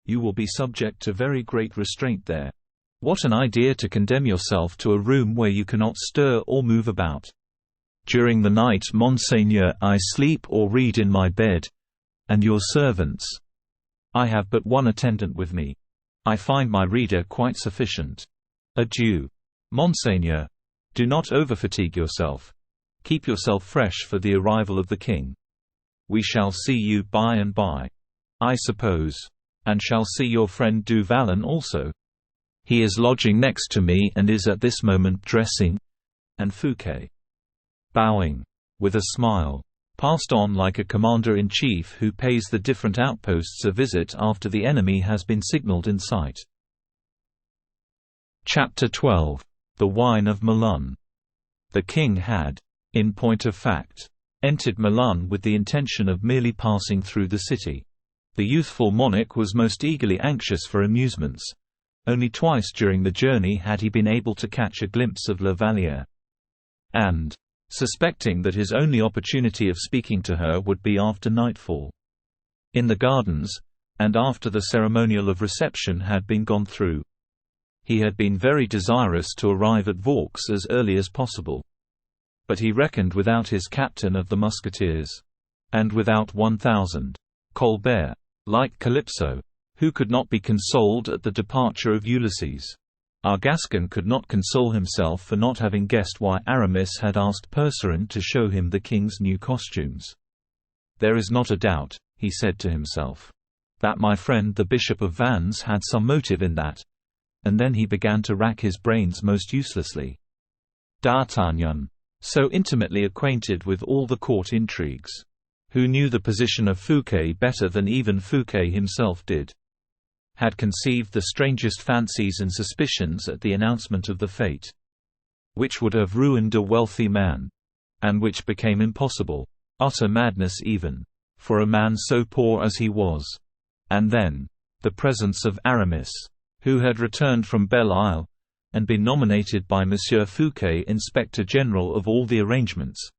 A: You will be subject to very great restraint there. What an idea to condemn yourself to a room where you cannot stir or move about." "During the night, Monseigneur, I sleep or read in my bed. And your servants?" "I have but one attendant with me. I find my reader quite sufficient. Adieu, Monseigneur. Do not overfatigue yourself. Keep yourself fresh for the arrival of the king. We shall see you by and by, I suppose, and shall see your friend Du Vallon also. He is lodging next to me and is at this moment dressing." And Fouquet, bowing, with a smile, passed on like a commander-in-chief who pays the different outposts a visit after the enemy has been signaled in sight. Chapter 12. The Wine of Melun. The king had, in point of fact, entered Melun with the intention of merely passing through the city. The youthful monarch was most eagerly anxious for amusements. Only twice during the journey had he been able to catch a glimpse of La Vallière. And, suspecting that his only opportunity of speaking to her would be after nightfall, in the gardens, and after the ceremonial of reception had been gone through, he had been very desirous to arrive at Vaux as early as possible. But he reckoned without his captain of the Musketeers, and without 1000. Colbert, like Calypso, who could not be consoled at the departure of Ulysses, our Gascon could not console himself for not having guessed why Aramis had asked Percerin to show him the king's new costumes. "There is not a doubt," he said to himself, "that my friend the Bishop of Vannes had some motive in that." And then he began to rack his brains most uselessly. D'Artagnan, so intimately acquainted with all the court intrigues, who knew the position of Fouquet better than even Fouquet himself did, had conceived the strangest fancies and suspicions at the announcement of the fate, which would have ruined a wealthy man, and which became impossible, utter madness even, for a man so poor as he was. And then, the presence of Aramis, who had returned from Belle Isle, and been nominated by Monsieur Fouquet Inspector General of all the arrangements.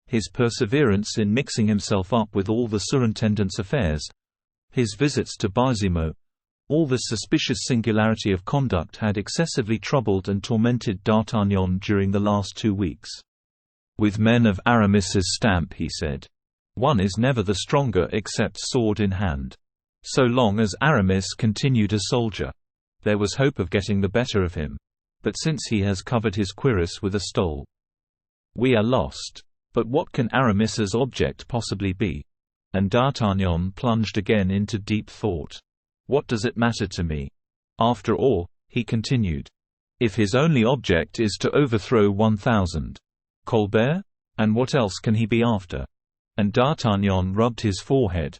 A: His perseverance in mixing himself up with all the surintendant's affairs, his visits to Baisemeaux, all this suspicious singularity of conduct had excessively troubled and tormented D'Artagnan during the last 2 weeks. "With men of Aramis's stamp," he said, "one is never the stronger except sword in hand." So long as Aramis continued a soldier, there was hope of getting the better of him. But since he has covered his cuirass with a stole, we are lost. But what can Aramis's object possibly be? And D'Artagnan plunged again into deep thought. What does it matter to me? After all, he continued, if his only object is to overthrow 1000 Colbert? And what else can he be after? And D'Artagnan rubbed his forehead.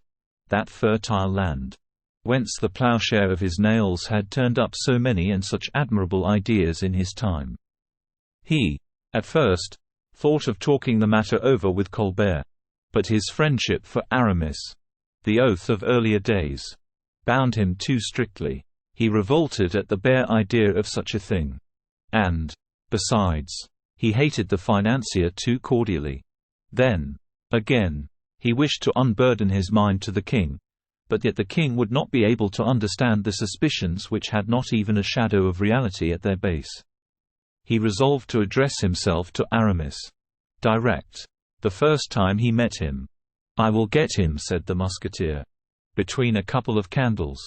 A: That fertile land, whence the plowshare of his nails had turned up so many and such admirable ideas in his time. He, at first, thought of talking the matter over with Colbert. But his friendship for Aramis, the oath of earlier days, bound him too strictly. He revolted at the bare idea of such a thing. And, besides, he hated the financier too cordially. Then, again, he wished to unburden his mind to the king, but yet the king would not be able to understand the suspicions which had not even a shadow of reality at their base. He resolved to address himself to Aramis. Direct. The first time he met him. "I will get him," said the musketeer. "Between a couple of candles.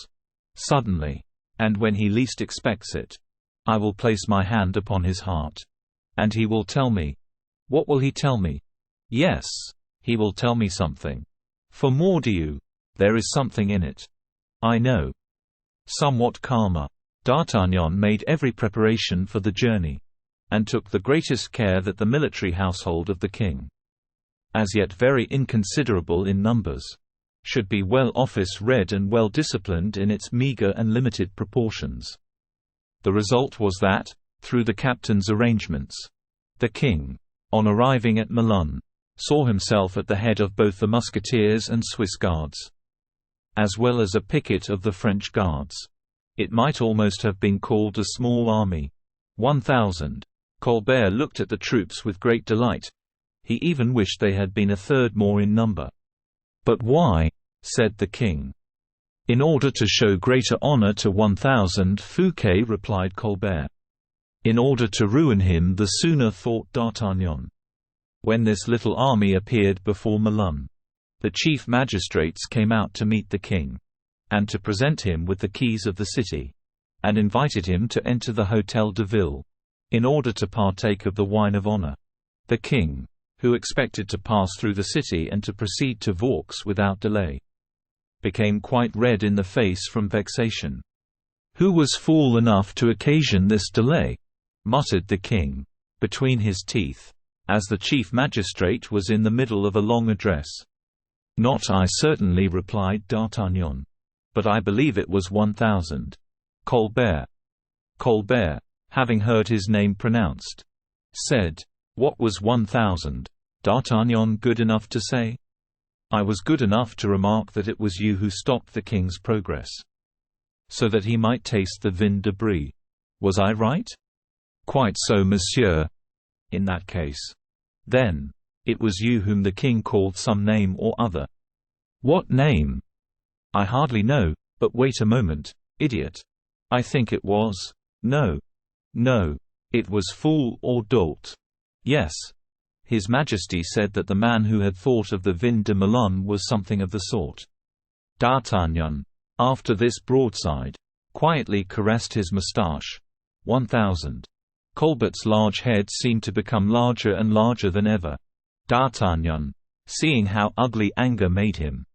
A: Suddenly. And when he least expects it. I will place my hand upon his heart. And he will tell me." "What will he tell me?" "Yes. He will tell me something. For Mordieu, there is something in it. I know." Somewhat calmer, D'Artagnan made every preparation for the journey, and took the greatest care that the military household of the king, as yet very inconsiderable in numbers, should be well office-read and well disciplined in its meagre and limited proportions. The result was that, through the captain's arrangements, the king, on arriving at Melun, saw himself at the head of both the musketeers and Swiss guards, as well as a picket of the French guards. It might almost have been called a small army. 1000. Colbert looked at the troops with great delight. He even wished they had been a third more in number. "But why?" said the king. "In order to show greater honor to 1000 Fouquet," replied Colbert. "In order to ruin him the sooner," thought D'Artagnan. When this little army appeared before Melun, the chief magistrates came out to meet the king, and to present him with the keys of the city, and invited him to enter the Hôtel de Ville, in order to partake of the wine of honor. The king, who expected to pass through the city and to proceed to Vaux without delay, became quite red in the face from vexation. "Who was fool enough to occasion this delay?" muttered the king, between his teeth, as the chief magistrate was in the middle of a long address. "Not I certainly," replied D'Artagnan. "But I believe it was 1000. Colbert." Colbert, having heard his name pronounced, said, "What was 1000? D'Artagnan good enough to say?" "I was good enough to remark that it was you who stopped the king's progress, so that he might taste the vin de Brie. Was I right?" "Quite so, monsieur." "In that case, then, it was you whom the king called some name or other." "What name?" "I hardly know, but wait a moment, idiot. I think it was, no, it was fool or dolt. Yes. His Majesty said that the man who had thought of the vin de Melun was something of the sort." D'Artagnan, after this broadside, quietly caressed his moustache. 1000. Colbert's large head seemed to become larger and larger than ever. D'Artagnan, seeing how ugly anger made him,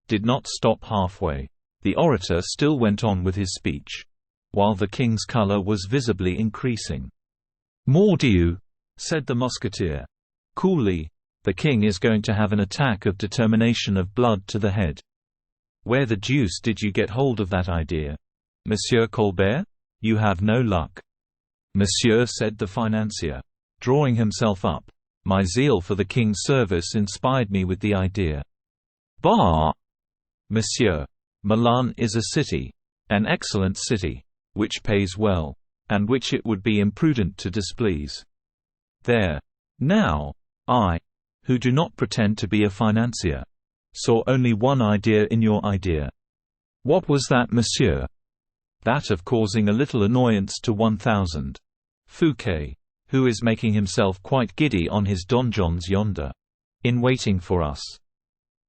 A: did not stop halfway. The orator still went on with his speech, while the king's color was visibly increasing. "Mordieu," said the musketeer, coolly, "the king is going to have an attack of determination of blood to the head. Where the deuce did you get hold of that idea, Monsieur Colbert? You have no luck." "Monsieur," said the financier, drawing himself up, "my zeal for the king's service inspired me with the idea." Bah! Monsieur. Milan is a city. An excellent city. Which pays well. And which it would be imprudent to displease. There. Now. I, who do not pretend to be a financier, saw only one idea in your idea. What was that, monsieur? That of causing a little annoyance to 1000. Fouquet, who is making himself quite giddy on his donjons yonder, in waiting for us.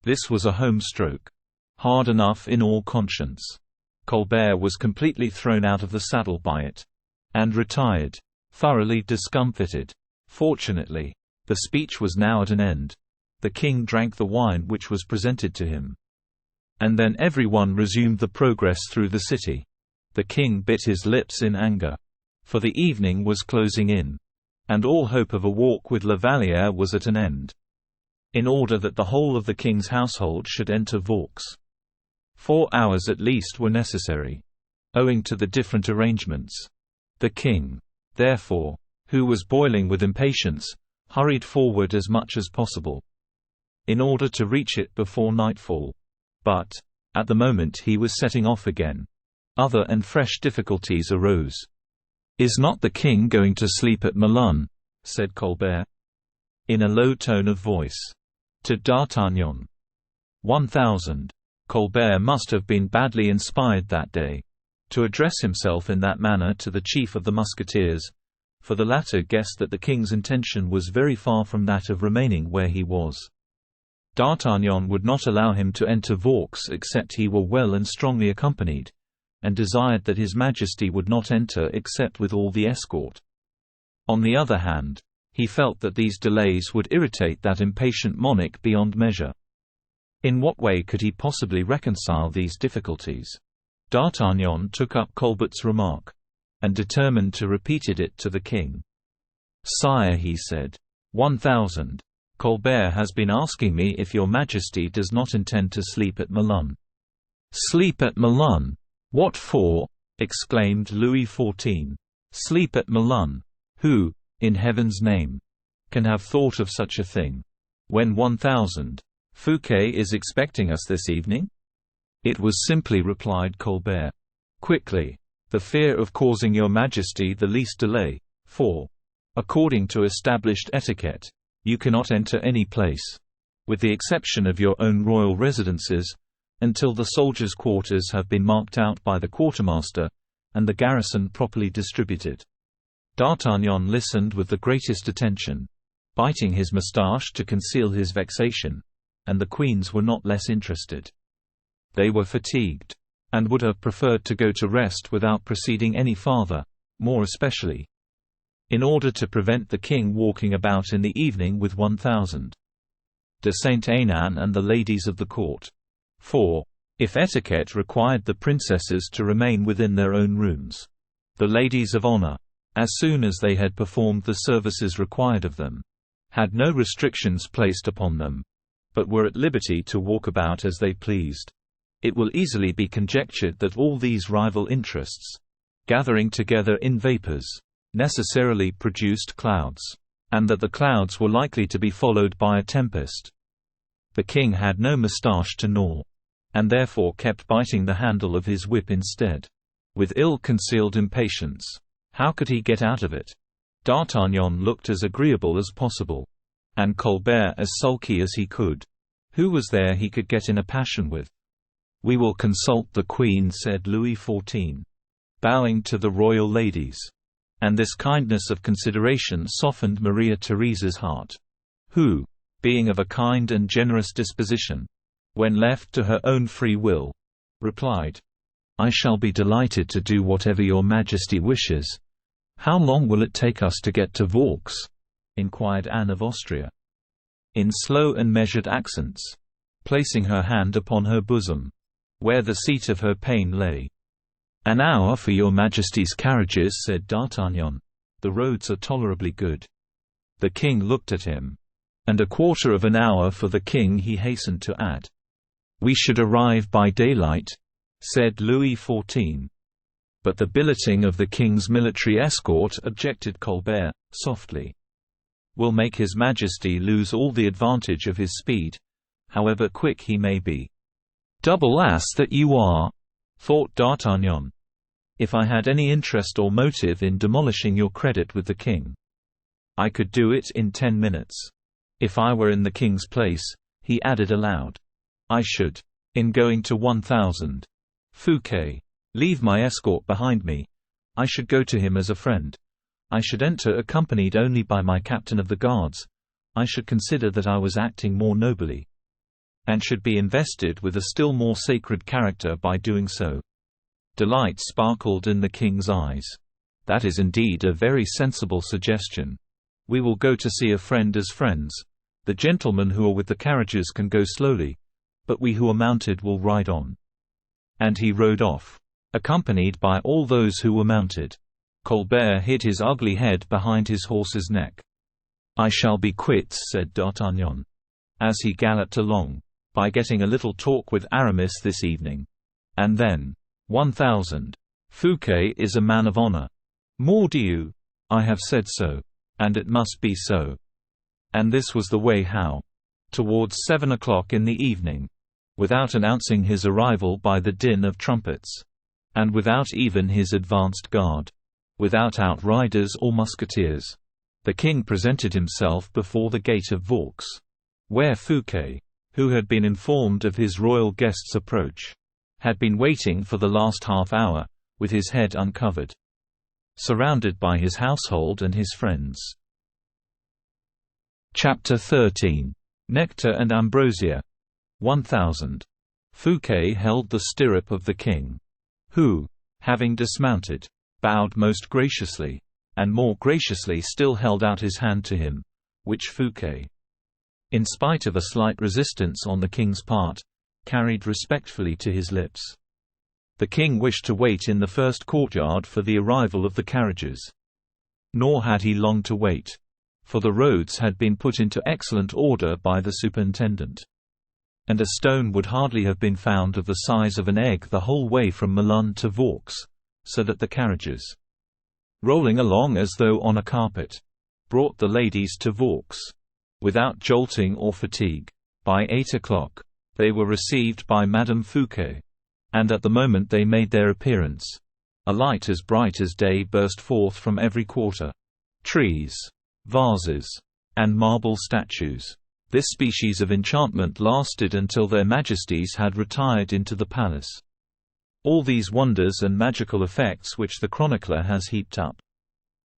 A: This was a home stroke. Hard enough in all conscience. Colbert was completely thrown out of the saddle by it. And retired, thoroughly discomfited. Fortunately, the speech was now at an end. The king drank the wine which was presented to him. And then everyone resumed the progress through the city. The king bit his lips in anger. For the evening was closing in. And all hope of a walk with La Vallière was at an end. In order that the whole of the king's household should enter Vaux, 4 hours at least were necessary, owing to the different arrangements. The king, therefore, who was boiling with impatience, hurried forward as much as possible, in order to reach it before nightfall. But, at the moment he was setting off again, other and fresh difficulties arose. "Is not the king going to sleep at Milan?" said Colbert, in a low tone of voice, to D'Artagnan. 1000. Colbert must have been badly inspired that day, to address himself in that manner to the chief of the Musketeers, for the latter guessed that the king's intention was very far from that of remaining where he was. D'Artagnan would not allow him to enter Vaux except he were well and strongly accompanied, and desired that his Majesty would not enter except with all the escort. On the other hand, he felt that these delays would irritate that impatient monarch beyond measure. In what way could he possibly reconcile these difficulties? D'Artagnan took up Colbert's remark, and determined to repeat it to the king. "Sire," he said, 1000. Colbert has been asking me if your Majesty does not intend to sleep at Milan." "Sleep at Milan? What for?" exclaimed Louis XIV. "Sleep at Milan? Who, in heaven's name, can have thought of such a thing? When 1000. Fouquet is expecting us this evening?" "It was simply," replied Colbert, quickly, "the fear of causing your Majesty the least delay, for, according to established etiquette, you cannot enter any place, with the exception of your own royal residences, until the soldiers' quarters have been marked out by the quartermaster, and the garrison properly distributed." D'Artagnan listened with the greatest attention, biting his moustache to conceal his vexation, and the queens were not less interested. They were fatigued, and would have preferred to go to rest without proceeding any farther, more especially in order to prevent the king walking about in the evening with 1000. de Saint-Aignan and the ladies of the court. For, if etiquette required the princesses to remain within their own rooms, the ladies of honor, as soon as they had performed the services required of them, had no restrictions placed upon them, but were at liberty to walk about as they pleased. It will easily be conjectured that all these rival interests, gathering together in vapors, necessarily produced clouds, and that the clouds were likely to be followed by a tempest. The king had no moustache to gnaw, and therefore kept biting the handle of his whip instead, with ill-concealed impatience. How could he get out of it? D'Artagnan looked as agreeable as possible, and Colbert as sulky as he could. Who was there he could get in a passion with? "We will consult the Queen," said Louis XIV, bowing to the royal ladies. And this kindness of consideration softened Maria Theresa's heart, who, being of a kind and generous disposition, when left to her own free will, replied, "I shall be delighted to do whatever your Majesty wishes." "How long will it take us to get to Vaux?" inquired Anne of Austria, in slow and measured accents, placing her hand upon her bosom, where the seat of her pain lay. "An hour for your Majesty's carriages," said D'Artagnan. "The roads are tolerably good." The king looked at him. "And a quarter of an hour for the king," he hastened to add. "We should arrive by daylight," said Louis XIV. "But the billeting of the king's military escort," objected Colbert, softly, "will make his Majesty lose all the advantage of his speed. however quick he may be. "Double ass that you are," thought D'Artagnan. "If I had any interest or motive in demolishing your credit with the king, I could do it in 10 minutes. If I were in the king's place," he added aloud, "I should, in going to 1000 Fouquet, leave my escort behind me. I should go to him as a friend. I should enter accompanied only by my captain of the guards. I should consider that I was acting more nobly, and should be invested with a still more sacred character by doing so." Delight sparkled in the king's eyes. "That is indeed a very sensible suggestion. We will go to see a friend as friends. The gentlemen who are with the carriages can go slowly, but we who are mounted will ride on." And he rode off, accompanied by all those who were mounted. Colbert hid his ugly head behind his horse's neck. "I shall be quits," said D'Artagnan, as he galloped along, "by getting a little talk with Aramis this evening. And then, 1000. Fouquet is a man of honor. Mordieu! I have said so. And it must be so." And this was the way how. Towards 7 o'clock in the evening, without announcing his arrival by the din of trumpets, and without even his advanced guard, without outriders or musketeers, the king presented himself before the gate of Vaux, where Fouquet, who had been informed of his royal guest's approach, had been waiting for the last half hour, with his head uncovered, surrounded by his household and his friends. Chapter 13. Nectar and Ambrosia. 1000. Fouquet held the stirrup of the king, who, having dismounted, bowed most graciously, and more graciously still held out his hand to him, which Fouquet, in spite of a slight resistance on the king's part, carried respectfully to his lips. The king wished to wait in the first courtyard for the arrival of the carriages. Nor had he long to wait, for the roads had been put into excellent order by the superintendent, and a stone would hardly have been found of the size of an egg the whole way from Melun to Vaux, so that the carriages, rolling along as though on a carpet, brought the ladies to Vaux, without jolting or fatigue. By 8 o'clock, they were received by Madame Fouquet, and at the moment they made their appearance, a light as bright as day burst forth from every quarter. Trees, vases, and marble statues. This species of enchantment lasted until their majesties had retired into the palace. All these wonders and magical effects which the chronicler has heaped up,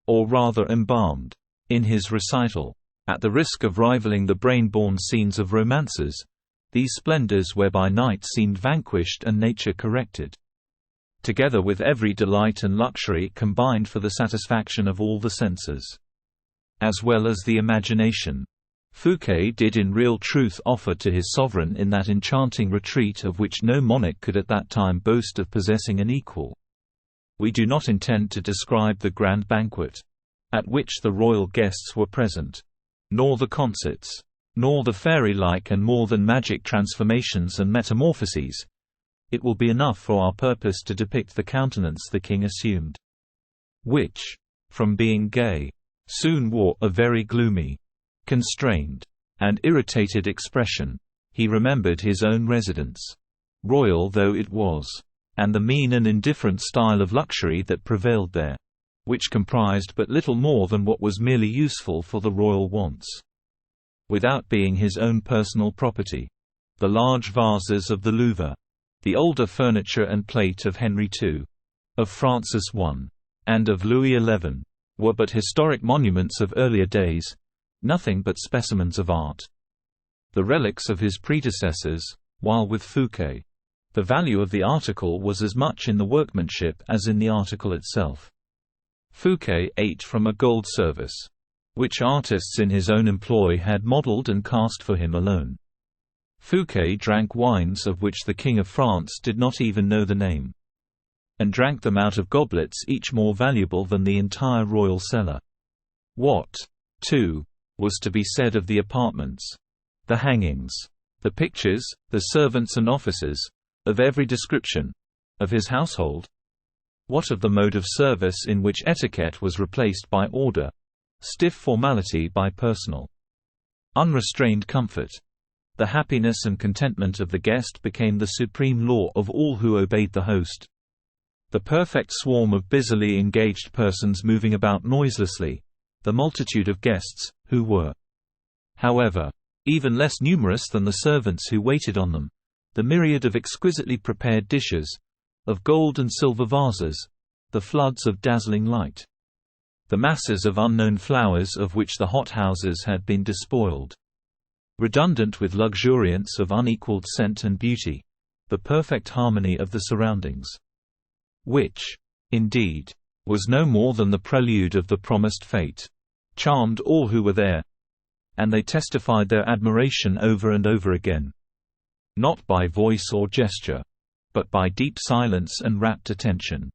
A: or rather embalmed, in his recital, at the risk of rivaling the brain-born scenes of romances, these splendors whereby night seemed vanquished and nature corrected, together with every delight and luxury combined for the satisfaction of all the senses, as well as the imagination, Fouquet did in real truth offer to his sovereign in that enchanting retreat of which no monarch could at that time boast of possessing an equal. We do not intend to describe the grand banquet, at which the royal guests were present, nor the concerts, nor the fairy-like and more than magic transformations and metamorphoses. It will be enough for our purpose to depict the countenance the king assumed, which, from being gay, soon wore a very gloomy, constrained, and irritated expression. He remembered his own residence, royal though it was, and the mean and indifferent style of luxury that prevailed there, which comprised but little more than what was merely useful for the royal wants, without being his own personal property. The large vases of the Louvre, the older furniture and plate of Henry II, of Francis I, and of Louis XI, were but historic monuments of earlier days, nothing but specimens of art, the relics of his predecessors, while with Fouquet, the value of the article was as much in the workmanship as in the article itself. Fouquet ate from a gold service, which artists in his own employ had modelled and cast for him alone. Fouquet drank wines of which the King of France did not even know the name, and drank them out of goblets each more valuable than the entire royal cellar. What, too, was to be said of the apartments, the hangings, the pictures, the servants and officers, of every description, of his household? What of the mode of service in which etiquette was replaced by order, stiff formality by personal, unrestrained comfort? The happiness and contentment of the guest became the supreme law of all who obeyed the host. The perfect swarm of busily engaged persons moving about noiselessly, the multitude of guests, who were, however, even less numerous than the servants who waited on them, the myriad of exquisitely prepared dishes, of gold and silver vases, the floods of dazzling light, the masses of unknown flowers of which the hothouses had been despoiled, redundant with luxuriance of unequaled scent and beauty, the perfect harmony of the surroundings, which, indeed, was no more than the prelude of the promised fate, charmed all who were there, and they testified their admiration over and over again, not by voice or gesture, but by deep silence and rapt attention,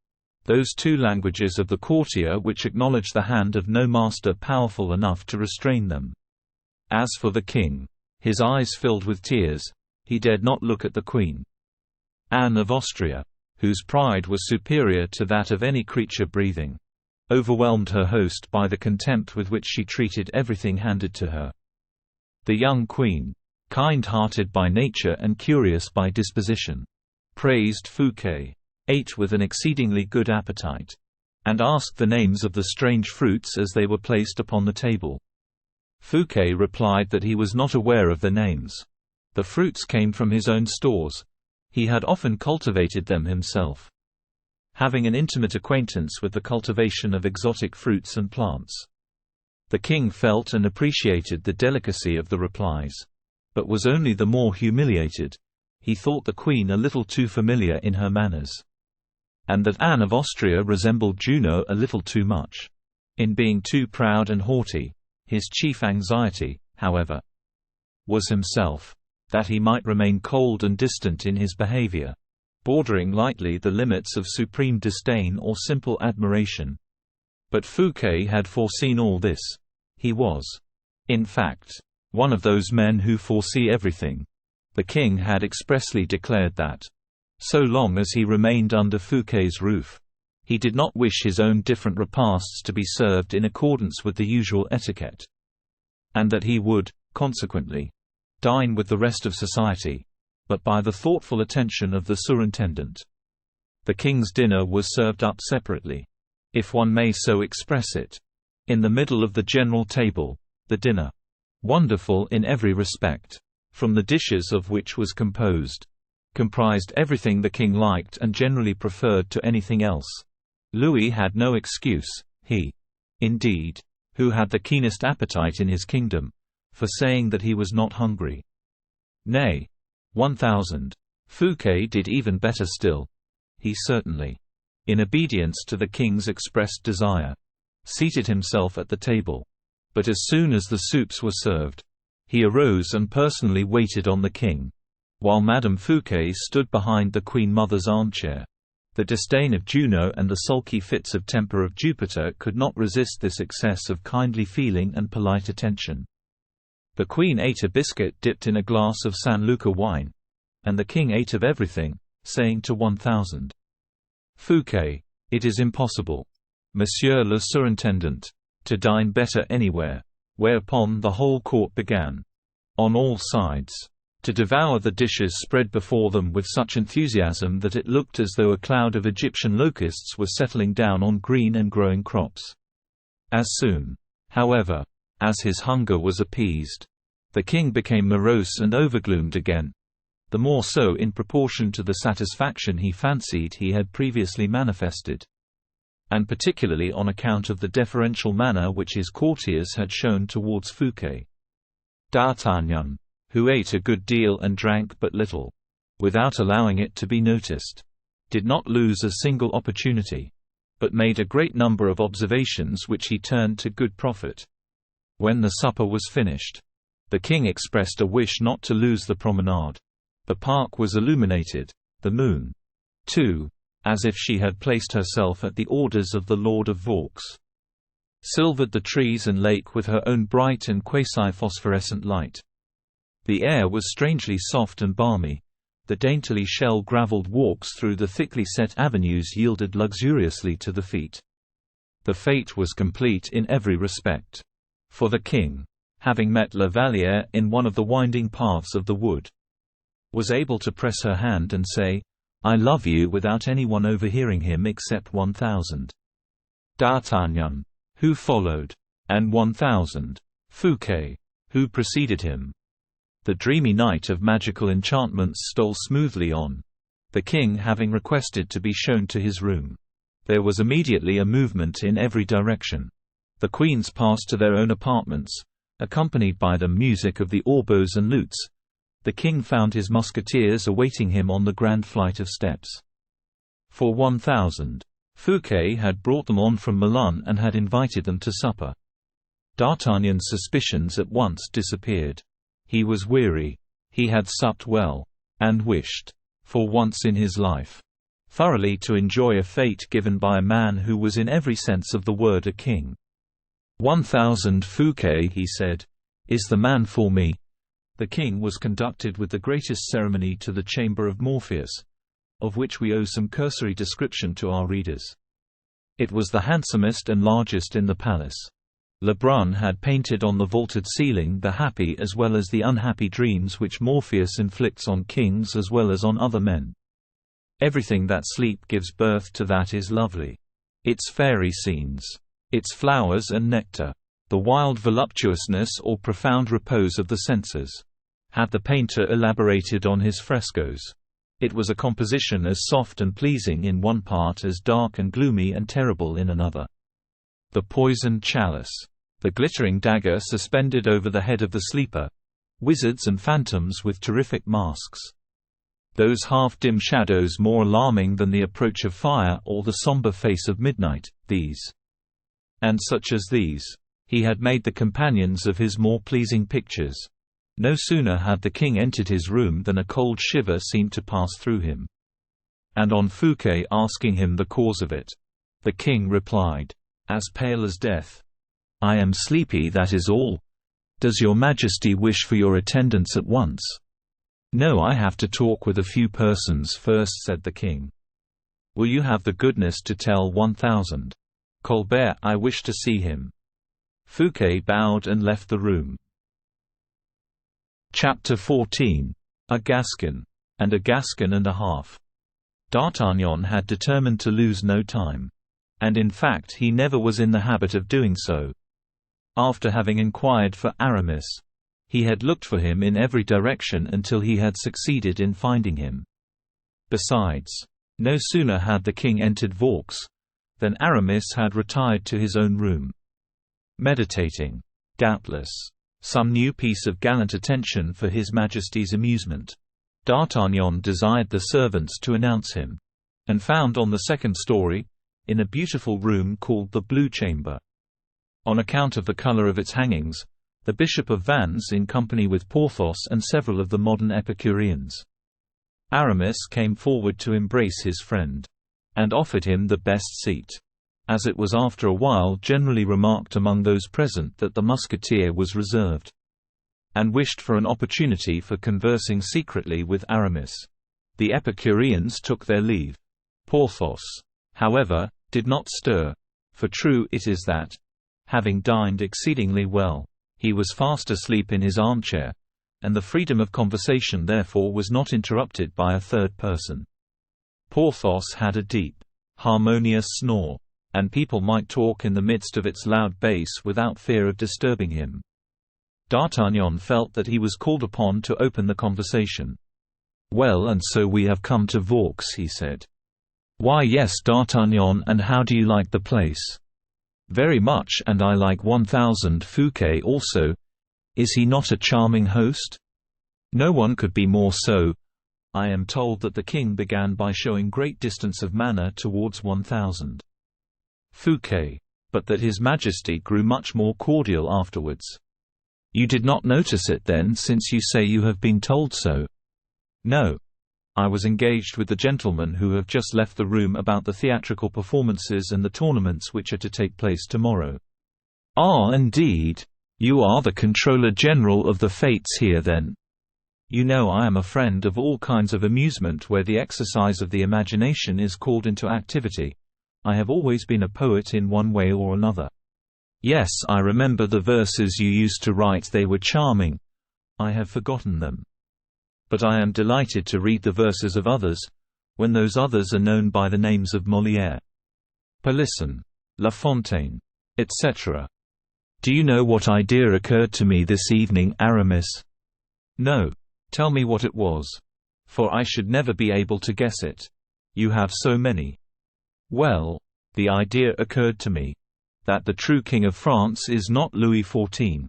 A: those two languages of the courtier which acknowledge the hand of no master powerful enough to restrain them. As for the king, his eyes filled with tears, he dared not look at the queen. Anne of Austria, whose pride was superior to that of any creature breathing, overwhelmed her host by the contempt with which she treated everything handed to her. The young queen, kind-hearted by nature and curious by disposition, praised Fouquet, ate with an exceedingly good appetite, and asked the names of the strange fruits as they were placed upon the table. Fouquet replied that he was not aware of the names. The fruits came from his own stores. He had often cultivated them himself, having an intimate acquaintance with the cultivation of exotic fruits and plants. The king felt and appreciated the delicacy of the replies, but was only the more humiliated. He thought the queen a little too familiar in her manners, and that Anne of Austria resembled Juno a little too much, in being too proud and haughty. His chief anxiety, however, was himself, that he might remain cold and distant in his behavior, bordering lightly the limits of supreme disdain or simple admiration. But Fouquet had foreseen all this. He was, in fact, one of those men who foresee everything. The king had expressly declared that, so long as he remained under Fouquet's roof, he did not wish his own different repasts to be served in accordance with the usual etiquette, and that he would, consequently, dine with the rest of society, but by the thoughtful attention of the surintendant. The king's dinner was served up separately, if one may so express it, in the middle of the general table. The dinner, wonderful in every respect, from the dishes of which was composed, comprised everything the king liked and generally preferred to anything else. Louis had no excuse, he, indeed, who had the keenest appetite in his kingdom, for saying that he was not hungry. Nay, 1000. Fouquet did even better still. He certainly, in obedience to the king's expressed desire, seated himself at the table. But as soon as the soups were served, he arose and personally waited on the king, while Madame Fouquet stood behind the queen mother's armchair. The disdain of Juno and the sulky fits of temper of Jupiter could not resist this excess of kindly feeling and polite attention. The queen ate a biscuit dipped in a glass of San Luca wine, and the king ate of everything, saying to 1000. Fouquet, it is impossible, Monsieur le Surintendant, to dine better anywhere. Whereupon the whole court began, on all sides, to devour the dishes spread before them with such enthusiasm that it looked as though a cloud of Egyptian locusts were settling down on green and growing crops. As soon, however, as his hunger was appeased, the king became morose and overgloomed again, the more so in proportion to the satisfaction he fancied he had previously manifested, and particularly on account of the deferential manner which his courtiers had shown towards Fouquet. D'Artagnan, who ate a good deal and drank but little, without allowing it to be noticed, did not lose a single opportunity, but made a great number of observations which he turned to good profit. When the supper was finished, the king expressed a wish not to lose the promenade. The park was illuminated, the moon, too, as if she had placed herself at the orders of the Lord of Vaux, silvered the trees and lake with her own bright and quasi-phosphorescent light. The air was strangely soft and balmy. The daintily shell-gravelled walks through the thickly set avenues yielded luxuriously to the feet. The fete was complete in every respect. For the king, having met La Vallière in one of the winding paths of the wood, was able to press her hand and say, "I love you," without anyone overhearing him except 1000. D'Artagnan, who followed, and 1000. Fouquet, who preceded him. The dreamy night of magical enchantments stole smoothly on. The king having requested to be shown to his room, there was immediately a movement in every direction. The queens passed to their own apartments, accompanied by the music of the oboes and lutes. The king found his musketeers awaiting him on the grand flight of steps. For 1000. Fouquet had brought them on from Milan and had invited them to supper. D'Artagnan's suspicions at once disappeared. He was weary. He had supped well, and wished, for once in his life, thoroughly to enjoy a fete given by a man who was in every sense of the word a king. 1000 Fouquet, he said, is the man for me. The king was conducted with the greatest ceremony to the chamber of Morpheus, of which we owe some cursory description to our readers. It was the handsomest and largest in the palace. Lebrun had painted on the vaulted ceiling the happy as well as the unhappy dreams which Morpheus inflicts on kings as well as on other men. Everything that sleep gives birth to that is lovely. Its fairy scenes, its flowers and nectar, the wild voluptuousness or profound repose of the senses. Had the painter elaborated on his frescoes, it was a composition as soft and pleasing in one part as dark and gloomy and terrible in another. The poisoned chalice, the glittering dagger suspended over the head of the sleeper, wizards and phantoms with terrific masks. Those half-dim shadows more alarming than the approach of fire or the somber face of midnight, these and such as these, he had made the companions of his more pleasing pictures. No sooner had the king entered his room than a cold shiver seemed to pass through him. And on Fouquet asking him the cause of it, the king replied, as pale as death, "I am sleepy, that is all. Does your majesty wish for your attendance at once?" "No, I have to talk with a few persons first," said the king. "Will you have the goodness to tell 1000. Colbert I wish to see him." Fouquet bowed and left the room. Chapter 14. A Gascon. And a Gascon and a half. D'Artagnan had determined to lose no time. And in fact he never was in the habit of doing so. After having inquired for Aramis, he had looked for him in every direction until he had succeeded in finding him. Besides, no sooner had the king entered Vaux than Aramis had retired to his own room, meditating, doubtless, some new piece of gallant attention for his Majesty's amusement. D'Artagnan desired the servants to announce him, and found on the second story, in a beautiful room called the Blue Chamber. On account of the color of its hangings, the Bishop of Vannes in company with Porthos and several of the modern Epicureans. Aramis came forward to embrace his friend, and offered him the best seat, as it was after a while generally remarked among those present that the musketeer was reserved, and wished for an opportunity for conversing secretly with Aramis. The Epicureans took their leave. Porthos, however, did not stir, for true it is that, having dined exceedingly well, he was fast asleep in his armchair, and the freedom of conversation therefore was not interrupted by a third person. Porthos had a deep, harmonious snore, and people might talk in the midst of its loud bass without fear of disturbing him. D'Artagnan felt that he was called upon to open the conversation. "Well, and so we have come to Vaux," he said. "Why, yes, D'Artagnan, and how do you like the place?" "Very much, and I like 1000 Fouquet also. Is he not a charming host?" "No one could be more so." I am told that the king began by showing great distance of manner towards 1000. Fouquet, but that his Majesty grew much more cordial afterwards. "You did not notice it then, since you say you have been told so?" "No. I was engaged with the gentlemen who have just left the room about the theatrical performances and the tournaments which are to take place tomorrow." "Ah, indeed. You are the Controller General of the Fates here then?" "You know I am a friend of all kinds of amusement where the exercise of the imagination is called into activity. I have always been a poet in one way or another." "Yes, I remember the verses you used to write, they were charming. I have forgotten them. But I am delighted to read the verses of others, when those others are known by the names of Molière, Polisson, La Fontaine, etc. Do you know what idea occurred to me this evening, Aramis?" "No. Tell me what it was. For I should never be able to guess it. You have so many." "Well, the idea occurred to me that the true King of France is not Louis XIV.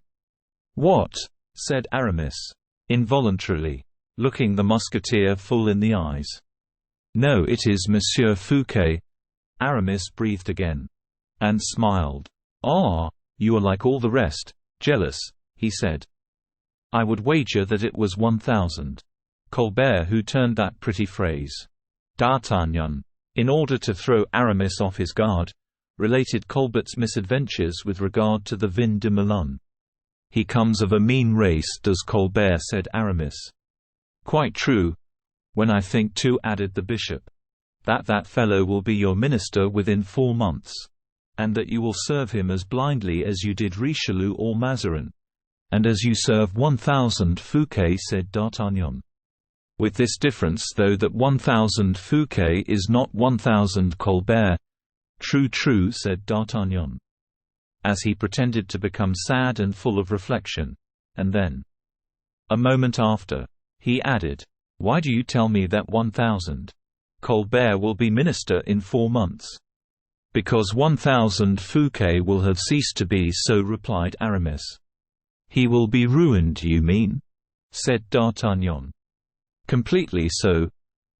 A: "What?" said Aramis, involuntarily, looking the Musketeer full in the eyes. "No, it is Monsieur Fouquet." Aramis breathed again, and smiled. "Ah, you are like all the rest, jealous," he said. "I would wager that it was 1,000. Colbert who turned that pretty phrase." D'Artagnan, in order to throw Aramis off his guard, related Colbert's misadventures with regard to the vin de Melun. "He comes of a mean race, does Colbert," said Aramis. "Quite true. When I think too," added the bishop, that fellow will be your minister within 4 months, and that you will serve him as blindly as you did Richelieu or Mazarin, and as you serve 1,000 Fouquet," said D'Artagnan. "With this difference though, that 1,000 Fouquet is not 1,000 Colbert." "True, true," said D'Artagnan, as he pretended to become sad and full of reflection. And then, a moment after, he added, "Why do you tell me that 1,000 Colbert will be minister in 4 months?" "Because 1,000 Fouquet will have ceased to be so," replied Aramis. "He will be ruined, you mean?" said D'Artagnan. "Completely so."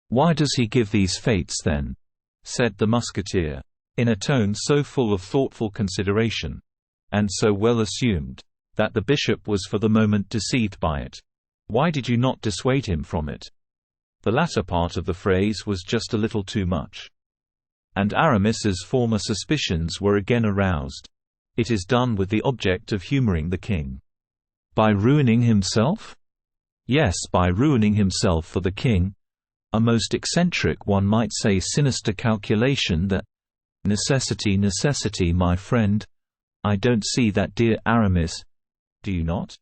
A: "Why does he give these fates then?" said the Musketeer, in a tone so full of thoughtful consideration, and so well assumed, that the bishop was for the moment deceived by it. "Why did you not dissuade him from it?" The latter part of the phrase was just a little too much, and Aramis's former suspicions were again aroused. "It is done with the object of humoring the king." "By ruining himself?" "Yes, by ruining himself for the king. A most eccentric, one might say sinister calculation that—" "Necessity, necessity, my friend. I don't see that, dear Aramis. Do you not?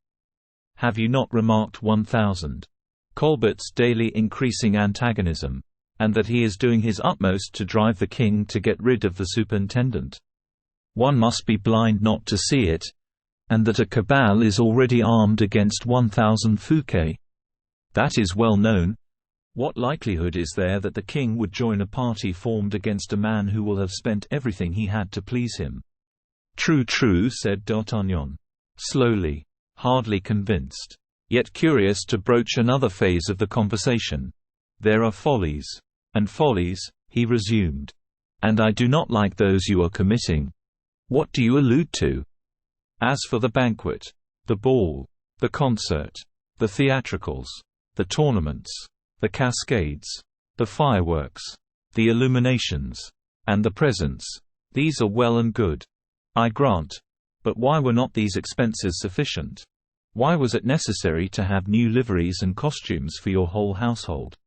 A: Have you not remarked 1,000 Colbert's daily increasing antagonism, and that he is doing his utmost to drive the king to get rid of the superintendent? One must be blind not to see it, and that a cabal is already armed against 1,000 Fouquet. That is well known. What likelihood is there that the king would join a party formed against a man who will have spent everything he had to please him?" "True, true," said D'Artagnan, slowly, hardly convinced, yet curious to broach another phase of the conversation. "There are follies and follies," he resumed, "and I do not like those you are committing." "What do you allude to?" "As for the banquet, the ball, the concert, the theatricals, the tournaments, the cascades, the fireworks, the illuminations, and the presents, these are well and good, I grant. But why were not these expenses sufficient? Why was it necessary to have new liveries and costumes for your whole household?"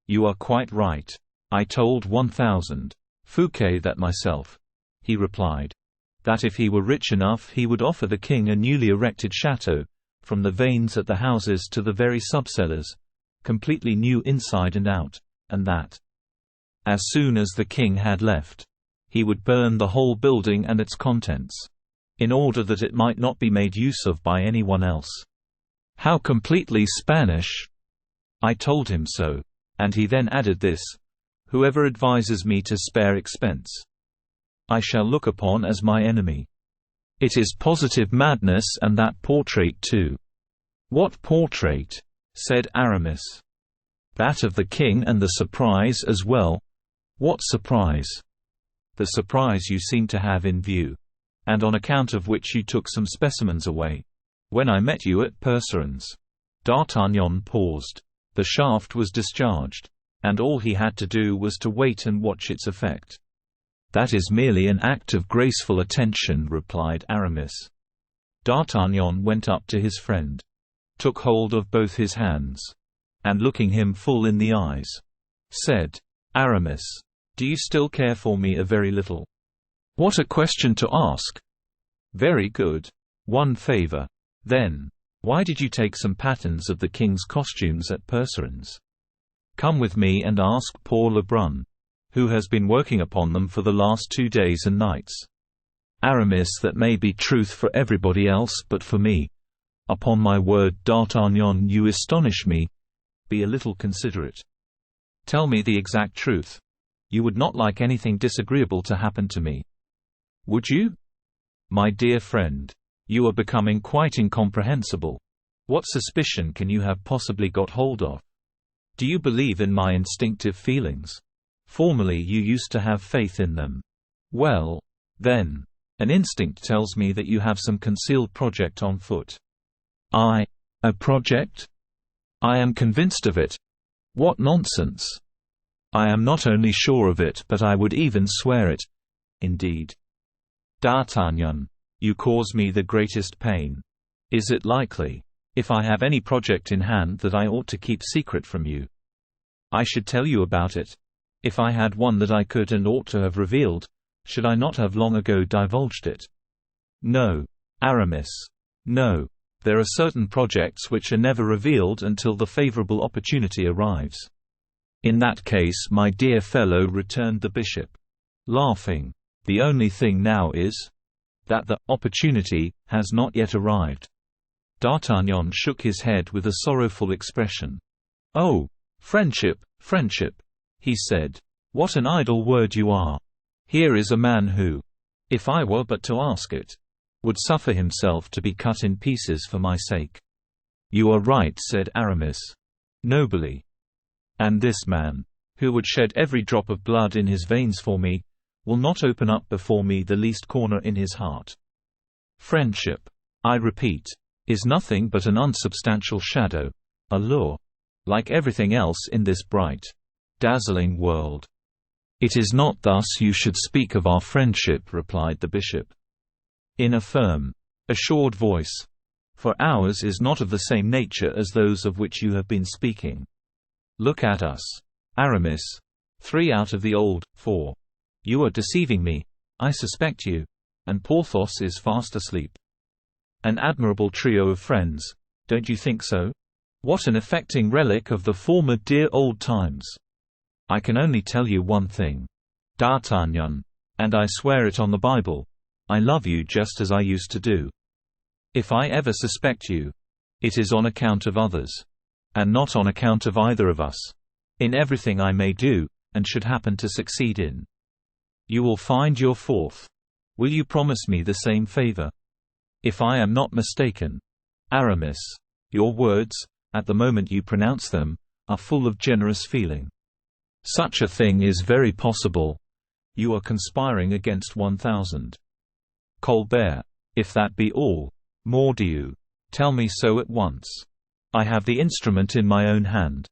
A: "You are quite right. I told 1,000 Fouquet that myself," he replied, "that if he were rich enough he would offer the king a newly erected chateau, from the vanes at the houses to the very subcellars, completely new inside and out, and that, as soon as the king had left, he would burn the whole building and its contents, in order that it might not be made use of by anyone else." "How completely Spanish!" I told him so, and he then added this: "Whoever advises me to spare expense, I shall look upon as my enemy." "It is positive madness, and that portrait too." "What portrait?" said Aramis. "That of the king, and the surprise as well." "What surprise?" "The surprise you seem to have in view, and on account of which you took some specimens away, when I met you at Percerin's." D'Artagnan paused. The shaft was discharged, and all he had to do was to wait and watch its effect. "That is merely an act of graceful attention," replied Aramis. D'Artagnan went up to his friend, took hold of both his hands, and looking him full in the eyes, said, "Aramis, do you still care for me a very little?" "What a question to ask! Very good. One favor. Then. Why did you take some patterns of the king's costumes at Percerin's? Come with me and ask poor Lebrun, who has been working upon them for the last 2 days and nights. Aramis, that may be truth for everybody else but for me. Upon my word, D'Artagnan, you astonish me. Be a little considerate. Tell me the exact truth. You would not like anything disagreeable to happen to me. Would you? My dear friend, you are becoming quite incomprehensible. What suspicion can you have possibly got hold of? Do you believe in my instinctive feelings? Formerly you used to have faith in them. Well, then, an instinct tells me that you have some concealed project on foot. A project? I am convinced of it. What nonsense! I am not only sure of it, but I would even swear it. Indeed. D'Artagnan, you cause me the greatest pain. Is it likely, if I have any project in hand, that I ought to keep secret from you? I should tell you about it. If I had one that I could and ought to have revealed, should I not have long ago divulged it? No, Aramis. No. There are certain projects which are never revealed until the favorable opportunity arrives. In that case, my dear fellow, returned the bishop, laughing, the only thing now is that the opportunity has not yet arrived. D'Artagnan shook his head with a sorrowful expression. Oh, friendship, friendship, he said. What an idle word you are. Here is a man who, if I were but to ask it, would suffer himself to be cut in pieces for my sake. You are right, said Aramis, nobly. And this man, who would shed every drop of blood in his veins for me, will not open up before me the least corner in his heart. Friendship, I repeat, is nothing but an unsubstantial shadow, a lure, like everything else in this bright, dazzling world. It is not thus you should speak of our friendship, replied the bishop, in a firm, assured voice, for ours is not of the same nature as those of which you have been speaking. Look at us, Aramis, 3 out of the old 4. You are deceiving me, I suspect you, and Porthos is fast asleep. An admirable trio of friends, don't you think so? What an affecting relic of the former dear old times. I can only tell you one thing, D'Artagnan, and I swear it on the Bible, I love you just as I used to do. If I ever suspect you, it is on account of others, and not on account of either of us, in everything I may do, and should happen to succeed in. You will find your fourth. Will you promise me the same favor? If I am not mistaken, Aramis, your words, at the moment you pronounce them, are full of generous feeling. Such a thing is very possible. You are conspiring against 1,000. Colbert, if that be all, more do you. Tell me so at once. I have the instrument in my own hand,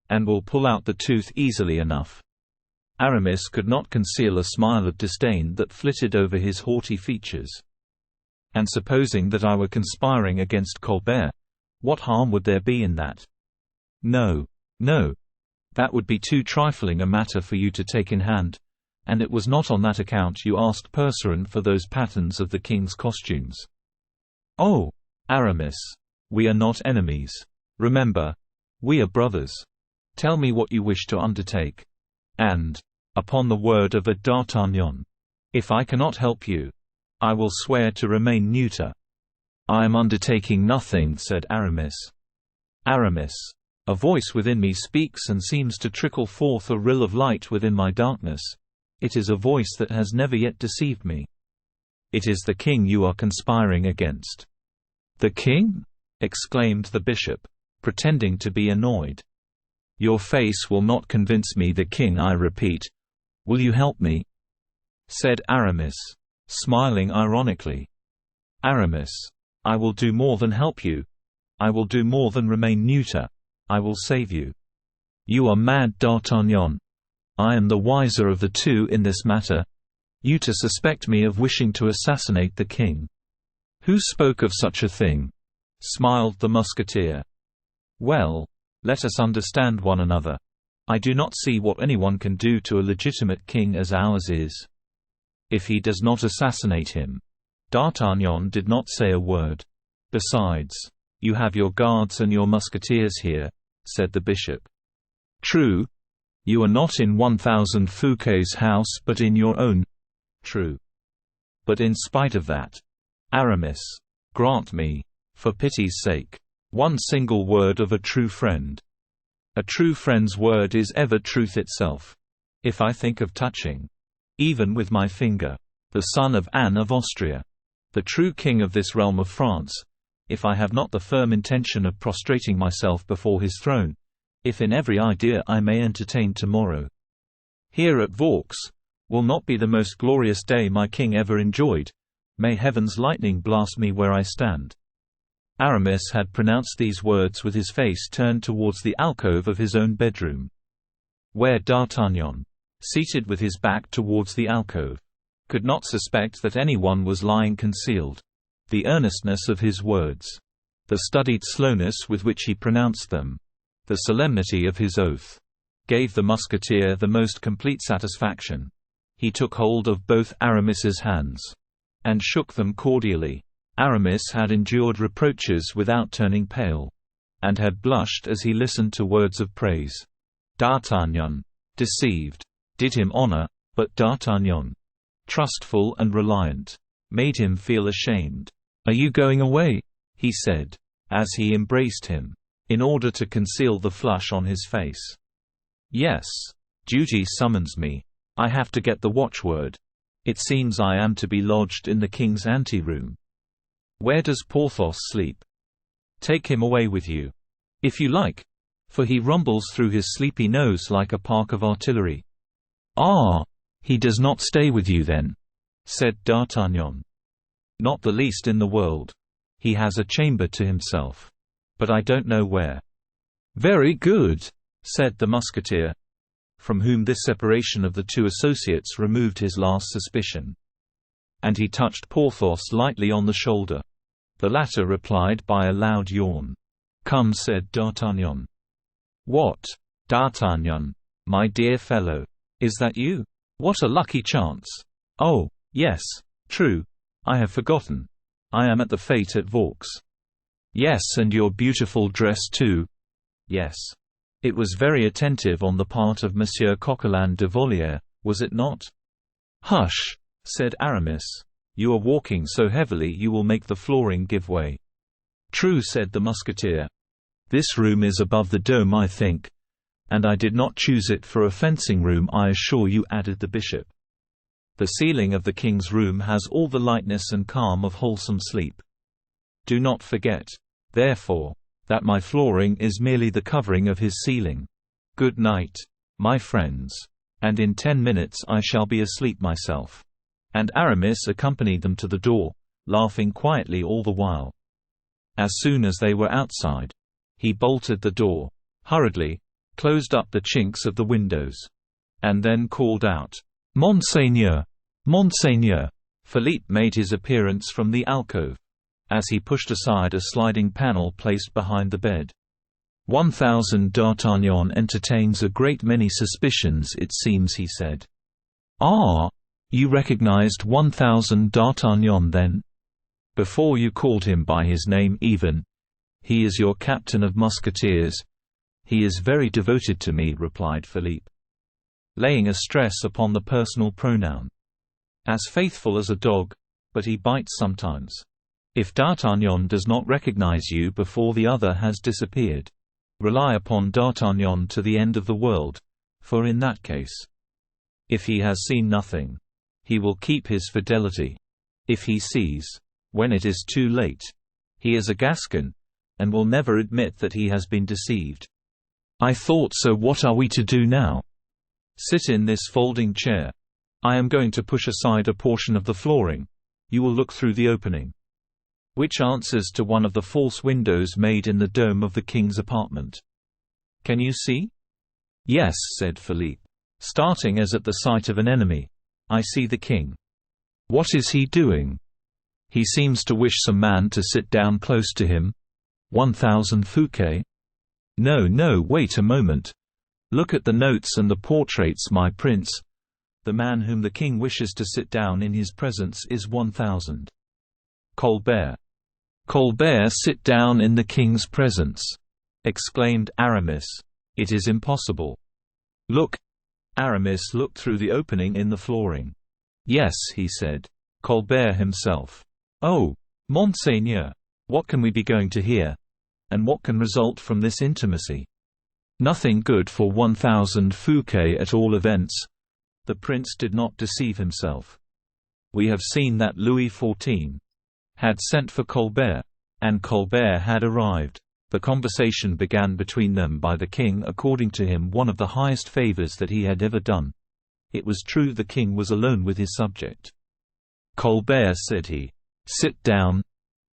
A: and will pull out the tooth easily enough. Aramis could not conceal a smile of disdain that flitted over his haughty features. And supposing that I were conspiring against Colbert, what harm would there be in that? No, no. That would be too trifling a matter for you to take in hand, and it was not on that account you asked Percerin for those patterns of the king's costumes. Oh, Aramis, we are not enemies. Remember, we are brothers. Tell me what you wish to undertake. And, upon the word of a D'Artagnan, if I cannot help you, I will swear to remain neuter. I am undertaking nothing, said Aramis. Aramis, a voice within me speaks and seems to trickle forth a rill of light within my darkness. It is a voice that has never yet deceived me. It is the king you are conspiring against. The king? Exclaimed the bishop, pretending to be annoyed. Your face will not convince me. The king, I repeat. Will you help me? Said Aramis, smiling ironically. Aramis, I will do more than help you. I will do more than remain neuter. I will save you. You are mad, D'Artagnan. I am the wiser of the two in this matter. You to suspect me of wishing to assassinate the king. Who spoke of such a thing? Smiled the musketeer. Well, let us understand one another. I do not see what anyone can do to a legitimate king as ours is. If he does not assassinate him, D'Artagnan did not say a word. "Besides, you have your guards and your musketeers here," said the bishop. "True. You are not in 1000 Fouquet's house but in your own." "True. But in spite of that, Aramis, grant me, for pity's sake, one single word of a true friend. A true friend's word is ever truth itself. If I think of touching, even with my finger, the son of Anne of Austria, the true king of this realm of France, if I have not the firm intention of prostrating myself before his throne, if in every idea I may entertain tomorrow, here at Vaux, will not be the most glorious day my king ever enjoyed, may heaven's lightning blast me where I stand." Aramis had pronounced these words with his face turned towards the alcove of his own bedroom, where D'Artagnan, seated with his back towards the alcove, could not suspect that anyone was lying concealed. The earnestness of his words, the studied slowness with which he pronounced them, the solemnity of his oath, gave the musketeer the most complete satisfaction. He took hold of both Aramis's hands, and shook them cordially. Aramis had endured reproaches without turning pale, and had blushed as he listened to words of praise. D'Artagnan, deceived, did him honor, but D'Artagnan, trustful and reliant, made him feel ashamed. "Are you going away?" he said, as he embraced him, in order to conceal the flush on his face. "Yes. Duty summons me. I have to get the watchword. It seems I am to be lodged in the king's anteroom." "Where does Porthos sleep?" "Take him away with you, if you like, for he rumbles through his sleepy nose like a park of artillery." "Ah, he does not stay with you then?" said D'Artagnan. "Not the least in the world. He has a chamber to himself, but I don't know where." "Very good," said the musketeer, from whom this separation of the two associates removed his last suspicion. And he touched Porthos lightly on the shoulder. The latter replied by a loud yawn. "Come," said D'Artagnan. "What, D'Artagnan, my dear fellow, is that you? What a lucky chance! Oh, yes, true, I have forgotten. I am at the fete at Vaux." "Yes, and your beautiful dress too." "Yes. It was very attentive on the part of Monsieur Coquelin de Volière, was it not?" "Hush," said Aramis. "You are walking so heavily you will make the flooring give way." "True," said the musketeer. "This room is above the dome, I think, and I did not choose it for a fencing room, I assure you," added the bishop. "The ceiling of the king's room has all the lightness and calm of wholesome sleep. Do not forget, therefore, that my flooring is merely the covering of his ceiling. Good night, my friends, and in 10 minutes I shall be asleep myself." And Aramis accompanied them to the door, laughing quietly all the while. As soon as they were outside, he bolted the door, hurriedly, closed up the chinks of the windows, and then called out, "Monseigneur! Monseigneur!" Philippe made his appearance from the alcove, as he pushed aside a sliding panel placed behind the bed. 1000 D'Artagnan entertains a great many suspicions, it seems, he said. "Ah, you recognized 1000 D'Artagnan then? Before you called him by his name even. He is your captain of musketeers. He is very devoted to me," replied Philippe, laying a stress upon the personal pronoun. "As faithful as a dog, but he bites sometimes. If D'Artagnan does not recognize you before the other has disappeared, rely upon D'Artagnan to the end of the world, for in that case, if he has seen nothing, he will keep his fidelity. If he sees, when it is too late, he is a Gascon, and will never admit that he has been deceived." "I thought so. What are we to do now?" "Sit in this folding chair. I am going to push aside a portion of the flooring. You will look through the opening, which answers to one of the false windows made in the dome of the king's apartment. Can you see?" "Yes," said Philippe, starting as at the sight of an enemy. "I see the king." "What is he doing?" "He seems to wish some man to sit down close to him." 1000 Fouquet? No, wait a moment. Look at the notes and the portraits, my prince. The man whom the king wishes to sit down in his presence is 1000. Colbert. "Colbert, sit down in the king's presence," exclaimed Aramis. "It is impossible." "Look." Aramis looked through the opening in the flooring. "Yes," he said. Colbert himself. "Oh, Monseigneur, what can we be going to hear? And what can result from this intimacy?" "Nothing good for 1000 Fouquet at all events." The prince did not deceive himself. "We have seen that Louis XIV had sent for Colbert, and Colbert had arrived. The conversation began between them by the king, according to him one of the highest favors that he had ever done. It was true the king was alone with his subject. "Colbert," said he, "sit down."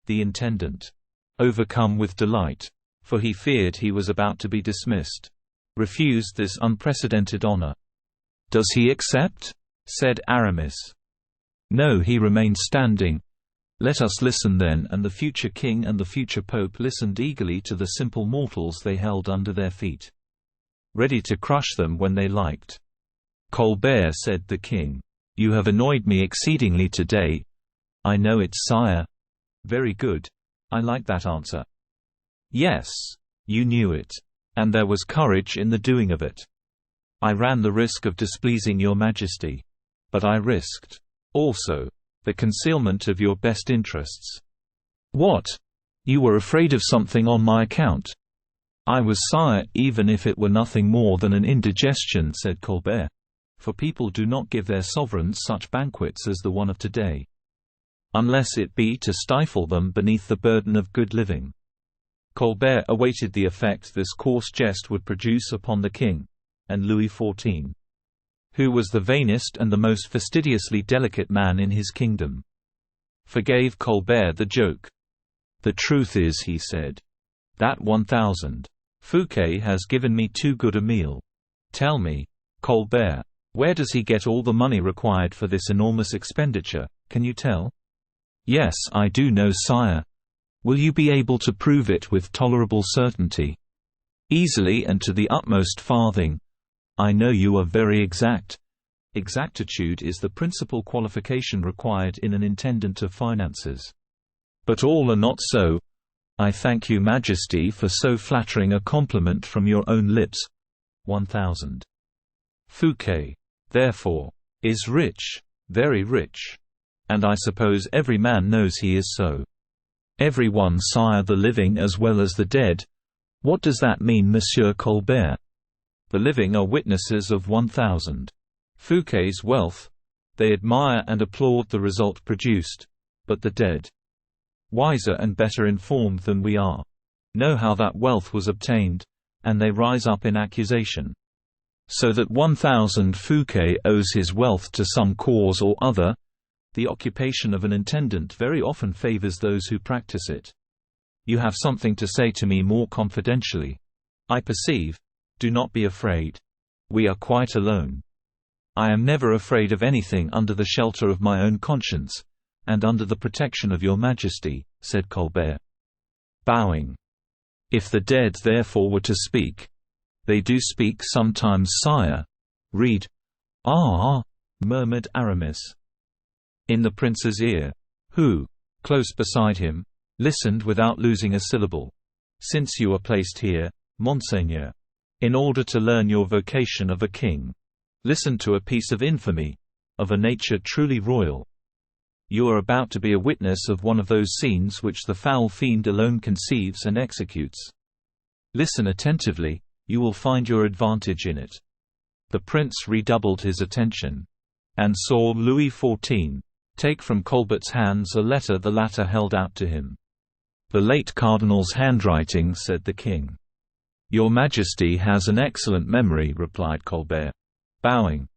A: The intendant, overcome with delight, for he feared he was about to be dismissed, refused this unprecedented honor. "Does he accept?" said Aramis. "No, he remained standing." "Let us listen then," and the future king and the future pope listened eagerly to the simple mortals they held under their feet, ready to crush them when they liked. "Colbert," said the king, "you have annoyed me exceedingly today." "I know it, sire." "Very good. I like that answer." "Yes, you knew it. And there was courage in the doing of it." "I ran the risk of displeasing your majesty. But I risked, also, the concealment of your best interests." "What? You were afraid of something on my account?" "I was, sire, even if it were nothing more than an indigestion," said Colbert. "For people do not give their sovereigns such banquets as the one of today, unless it be to stifle them beneath the burden of good living." Colbert awaited the effect this coarse jest would produce upon the king and Louis XIV, who was the vainest and the most fastidiously delicate man in his kingdom. Forgave Colbert the joke. "The truth is," he said, "that 1000 Fouquet has given me too good a meal. Tell me, Colbert, where does he get all the money required for this enormous expenditure? Can you tell?" "Yes, I do know, sire." "Will you be able to prove it with tolerable certainty?" "Easily, and to the utmost farthing." "I know you are very exact." Exactitude is the principal qualification required in an intendant of finances. "But all are not so." "I thank you, Majesty, for so flattering a compliment from your own lips." 1000 Fouquet, therefore, is rich, very rich. And I suppose every man knows he is so. "Every one, sire, the living as well as the dead." "What does that mean, Monsieur Colbert?" "The living are witnesses of 1000 Fouquet's wealth. They admire and applaud the result produced. But the dead, wiser and better informed than we are, know how that wealth was obtained, and they rise up in accusation. So that 1000 Fouquet owes his wealth to some cause or other. The occupation of an intendant very often favors those who practice it. You have something to say to me more confidentially, I perceive. Do not be afraid. We are quite alone." "I am never afraid of anything under the shelter of my own conscience, and under the protection of your Majesty," said Colbert, bowing. "If the dead therefore were to speak—" "They do speak sometimes, sire. Read." "Ah," murmured Aramis. In the prince's ear, who, close beside him, listened without losing a syllable. "Since you are placed here, Monseigneur, in order to learn your vocation of a king, listen to a piece of infamy, of a nature truly royal. You are about to be a witness of one of those scenes which the foul fiend alone conceives and executes. Listen attentively, you will find your advantage in it." The prince redoubled his attention, and saw Louis XIV take from Colbert's hands a letter the latter held out to him. "The late cardinal's handwriting," said the king. "Your Majesty has an excellent memory," replied Colbert, bowing.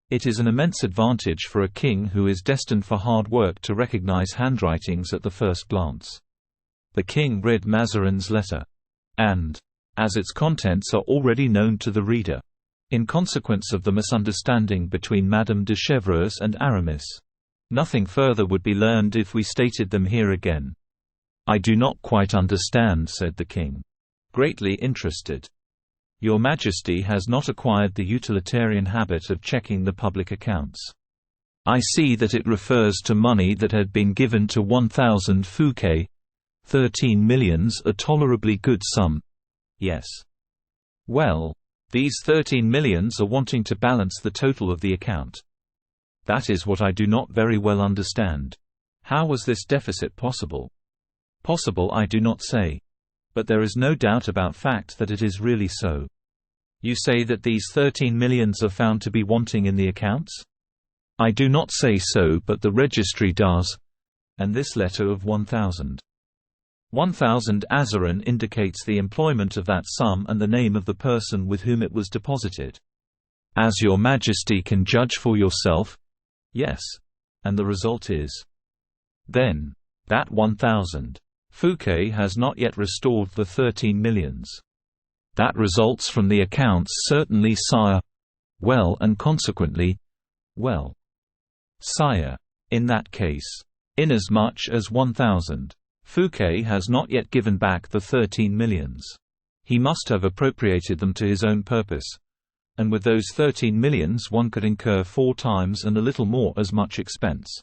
A: It is an immense advantage for a king who is destined for hard work to recognize handwritings at the first glance. The king read Mazarin's letter, and, as its contents are already known to the reader, in consequence of the misunderstanding between Madame de Chevreuse and Aramis, nothing further would be learned if we stated them here again. "I do not quite understand," said the king, greatly interested. "Your Majesty has not acquired the utilitarian habit of checking the public accounts." I see that it refers to money that had been given to 1,000 Fouquet. 13 millions, a tolerably good sum. Yes. Well, these 13 millions are wanting to balance the total of the account. That is what I do not very well understand. How was this deficit possible? Possible I do not say. But there is no doubt about fact that it is really so. You say that these 13 millions are found to be wanting in the accounts? I do not say so, but the registry does. And this letter of 1,000. 1,000 Azarin indicates the employment of that sum and the name of the person with whom it was deposited. As your Majesty can judge for yourself? Yes. And the result is? Then, that 1,000. Fouquet has not yet restored the 13 millions. That results from the accounts, certainly, sire. Well, and consequently, well, sire, in that case, inasmuch as 1,000. Fouquet has not yet given back the 13 millions. He must have appropriated them to his own purpose. And with those 13 millions one could incur 4 times and a little more as much expense.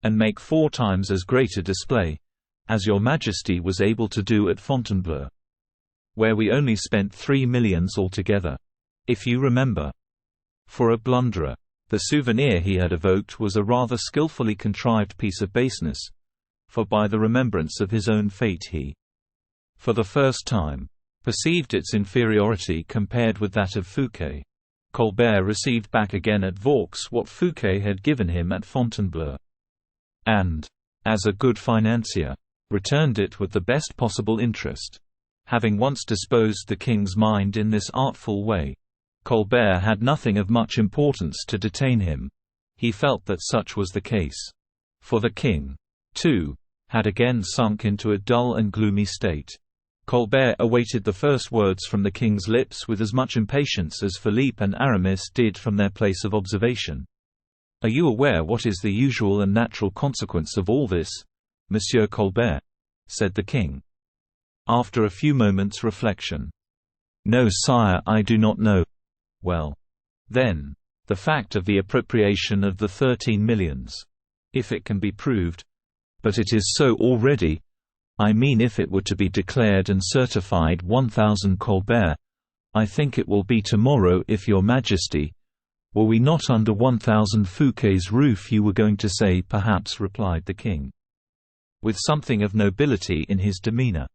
A: And make 4 times as great a display, as your Majesty was able to do at Fontainebleau, where we only spent 3 millions altogether. If you remember. For a blunderer, the souvenir he had evoked was a rather skillfully contrived piece of baseness. For by the remembrance of his own fate he, for the first time, perceived its inferiority compared with that of Fouquet. Colbert received back again at Vaux what Fouquet had given him at Fontainebleau. And, as a good financier, returned it with the best possible interest. Having once disposed the king's mind in this artful way, Colbert had nothing of much importance to detain him. He felt that such was the case. For the king, too, had again sunk into a dull and gloomy state. Colbert awaited the first words from the king's lips with as much impatience as Philippe and Aramis did from their place of observation. Are you aware what is the usual and natural consequence of all this, Monsieur Colbert? Said the king, after a few moments' reflection. No, sire, I do not know. Well, then, the fact of the appropriation of the 13 millions. If it can be proved. But it is so already. I mean, if it were to be declared and certified 1,000 Colbert, I think it will be tomorrow, if your Majesty. Were we not under 1,000 Fouquet's roof, you were going to say, perhaps, replied the king, with something of nobility in his demeanor.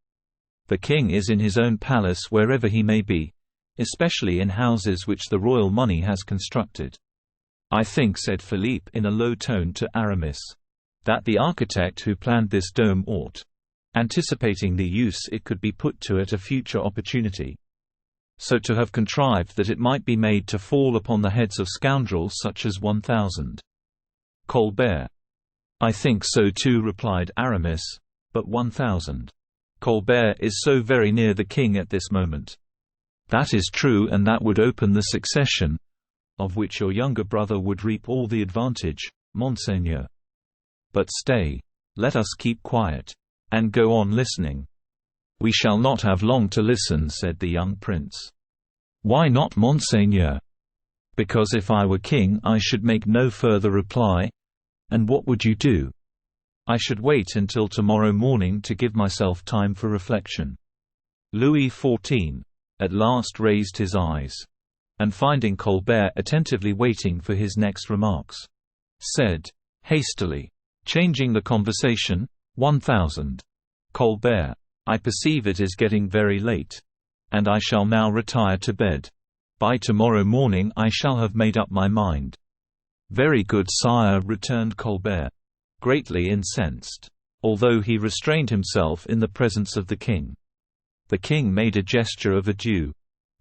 A: The king is in his own palace wherever he may be, especially in houses which the royal money has constructed. I think, said Philippe in a low tone to Aramis, that the architect who planned this dome ought, anticipating the use it could be put to at a future opportunity, so to have contrived that it might be made to fall upon the heads of scoundrels such as 1,000. Colbert. I think so too, replied Aramis, but 1,000. Colbert is so very near the king at this moment. That is true, and that would open the succession, of which your younger brother would reap all the advantage, Monseigneur. But stay. Let us keep quiet. And go on listening. We shall not have long to listen, said the young prince. Why not, Monseigneur? Because if I were king I should make no further reply. And what would you do? I should wait until tomorrow morning to give myself time for reflection. Louis XIV at last raised his eyes, and finding Colbert attentively waiting for his next remarks, said, hastily, changing the conversation, 1,000. Colbert. I perceive it is getting very late, and I shall now retire to bed. By tomorrow morning I shall have made up my mind. Very good, sire, returned Colbert, greatly incensed, although he restrained himself in the presence of the king. The king made a gesture of adieu,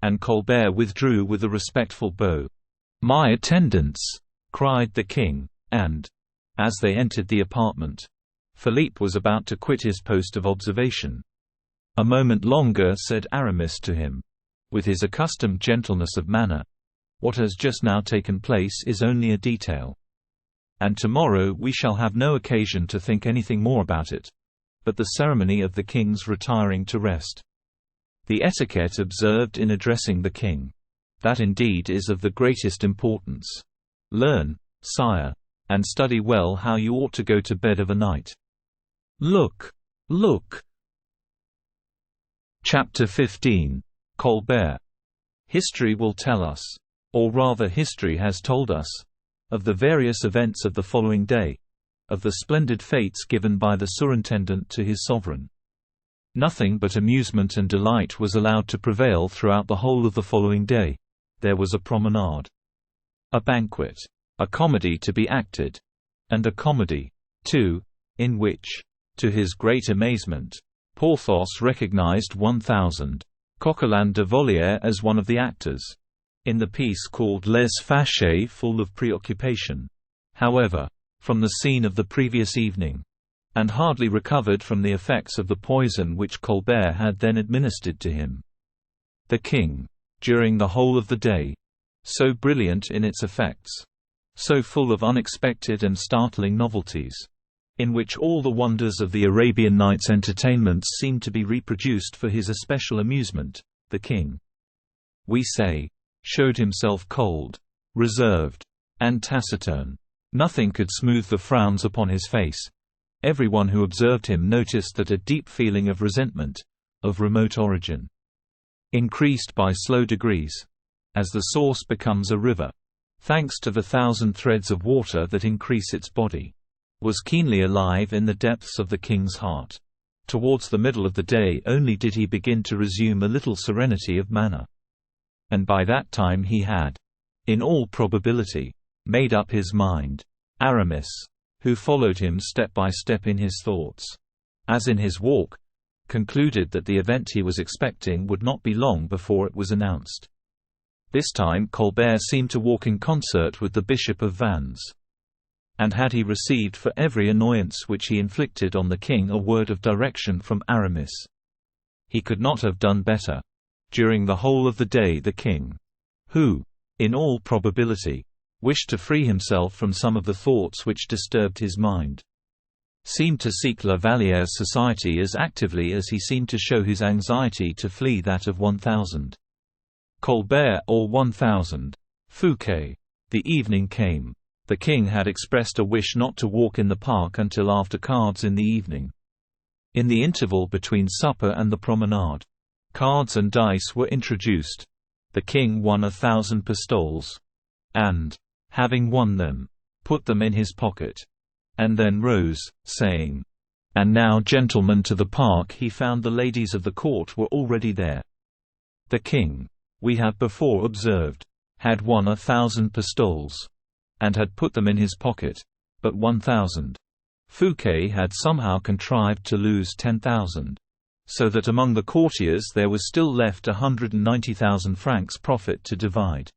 A: and Colbert withdrew with a respectful bow. My attendants, cried the king, and, as they entered the apartment, Philippe was about to quit his post of observation. A moment longer, said Aramis to him, with his accustomed gentleness of manner. What has just now taken place is only a detail. And tomorrow we shall have no occasion to think anything more about it, but the ceremony of the king's retiring to rest. The etiquette observed in addressing the king. That indeed is of the greatest importance. Learn, sire, and study well how you ought to go to bed of a night. Look! Look!" Chapter 15. Colbert. History will tell us, or rather history has told us, of the various events of the following day, of the splendid fêtes given by the surintendant to his sovereign. Nothing but amusement and delight was allowed to prevail throughout the whole of the following day. There was a promenade, a banquet, a comedy to be acted, and a comedy, too, in which, to his great amazement, Porthos recognized 1,000 Coquelin de Volière as one of the actors, in the piece called Les Fâchés, full of preoccupation, however, from the scene of the previous evening, and hardly recovered from the effects of the poison which Colbert had then administered to him. The king, during the whole of the day, so brilliant in its effects, so full of unexpected and startling novelties, in which all the wonders of the Arabian Nights' entertainments seemed to be reproduced for his especial amusement, the king, we say, showed himself cold, reserved, and taciturn. Nothing could smooth the frowns upon his face. Everyone who observed him noticed that a deep feeling of resentment, of remote origin, increased by slow degrees, as the source becomes a river, thanks to the 1,000 threads of water that increase its body, was keenly alive in the depths of the king's heart. Towards the middle of the day only did he begin to resume a little serenity of manner. And by that time he had, in all probability, made up his mind. Aramis, who followed him step by step in his thoughts, as in his walk, concluded that the event he was expecting would not be long before it was announced. This time Colbert seemed to walk in concert with the Bishop of Vannes. And had he received for every annoyance which he inflicted on the king a word of direction from Aramis, he could not have done better. During the whole of the day the king, who, in all probability, wished to free himself from some of the thoughts which disturbed his mind, seemed to seek La Valliere's society as actively as he seemed to show his anxiety to flee that of 1,000 Colbert or 1,000 Fouquet. The evening came. The king had expressed a wish not to walk in the park until after cards in the evening. In the interval between supper and the promenade, cards and dice were introduced. The king won 1,000 pistoles, and, having won them, put them in his pocket, and then rose, saying, "And now, gentlemen, to the park." He found the ladies of the court were already there. The king, we have before observed, had won 1,000 pistoles, and had put them in his pocket, but 1,000. Fouquet had somehow contrived to lose 10,000, so that among the courtiers there was still left 190,000 francs profit to divide.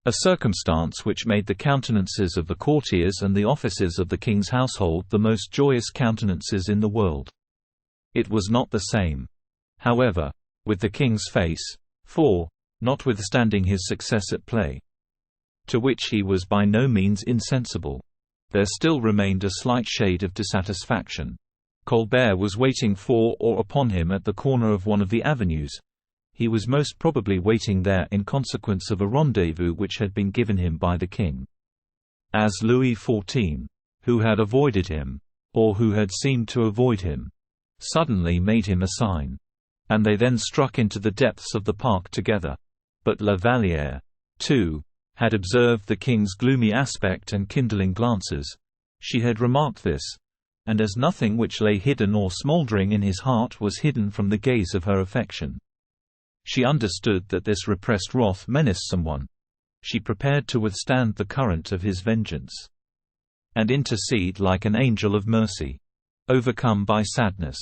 A: A circumstance which made the countenances of the courtiers and the officers of the king's household the most joyous countenances in the world. It was not the same, however, with the king's face, for, notwithstanding his success at play, to which he was by no means insensible, there still remained a slight shade of dissatisfaction. Colbert was waiting for or upon him at the corner of one of the avenues. He was most probably waiting there in consequence of a rendezvous which had been given him by the king. As Louis XIV, who had avoided him, or who had seemed to avoid him, suddenly made him a sign, and they then struck into the depths of the park together. But La Vallière, too, had observed the king's gloomy aspect and kindling glances. She had remarked this, and as nothing which lay hidden or smouldering in his heart was hidden from the gaze of her affection, she understood that this repressed wrath menaced someone. She prepared to withstand the current of his vengeance, and intercede like an angel of mercy. Overcome by sadness,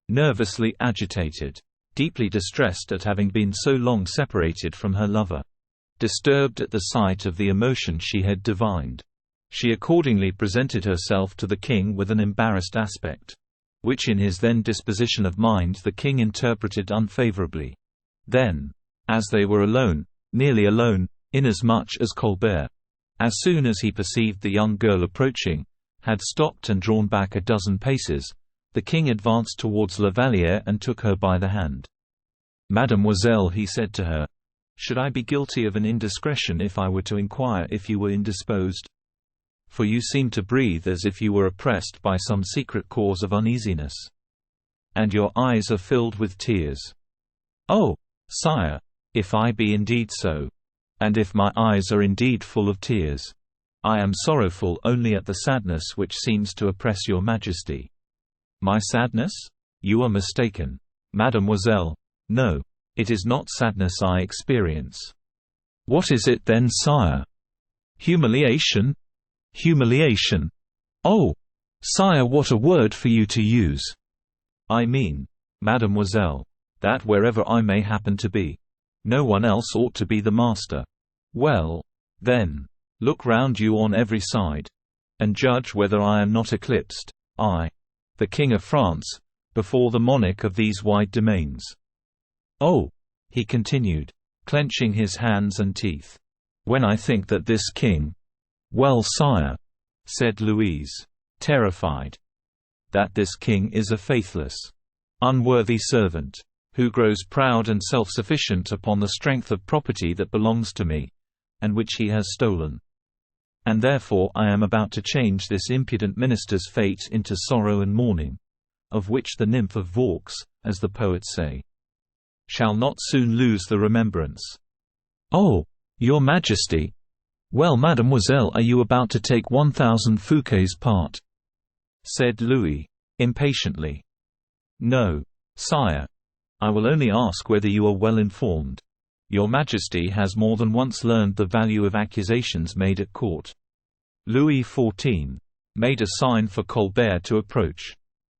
A: nervously agitated, deeply distressed at having been so long separated from her lover, disturbed at the sight of the emotion she had divined, she accordingly presented herself to the king with an embarrassed aspect, which in his then disposition of mind the king interpreted unfavorably. Then, as they were alone, nearly alone, inasmuch as Colbert, as soon as he perceived the young girl approaching, had stopped and drawn back a dozen paces, the king advanced towards La Vallière and took her by the hand. "Mademoiselle," he said to her, "should I be guilty of an indiscretion if I were to inquire if you were indisposed?" for you seem to breathe as if you were oppressed by some secret cause of uneasiness. And your eyes are filled with tears. Oh, sire, if I be indeed so, and if my eyes are indeed full of tears, I am sorrowful only at the sadness which seems to oppress your majesty. My sadness? You are mistaken, mademoiselle. No, it is not sadness I experience. What is it then, sire? Humiliation? Humiliation? Oh, sire, what a word for you to use! I mean, mademoiselle, that wherever I may happen to be, no one else ought to be the master. Well, then, look round you on every side, and judge whether I am not eclipsed, I, the King of France, before the monarch of these wide domains. Oh, he continued, clenching his hands and teeth, when I think that this king— Well, sire, said Louise, terrified, that this king is a faithless, unworthy servant, who grows proud and self-sufficient upon the strength of property that belongs to me, and which he has stolen. And therefore I am about to change this impudent minister's fate into sorrow and mourning, of which the nymph of Vaux, as the poets say, shall not soon lose the remembrance. Oh, your majesty! Well, mademoiselle, are you about to take 1000 Fouquet's part? Said Louis, impatiently. No, sire. I will only ask whether you are well informed. Your majesty has more than once learned the value of accusations made at court. Louis XIV made a sign for Colbert to approach.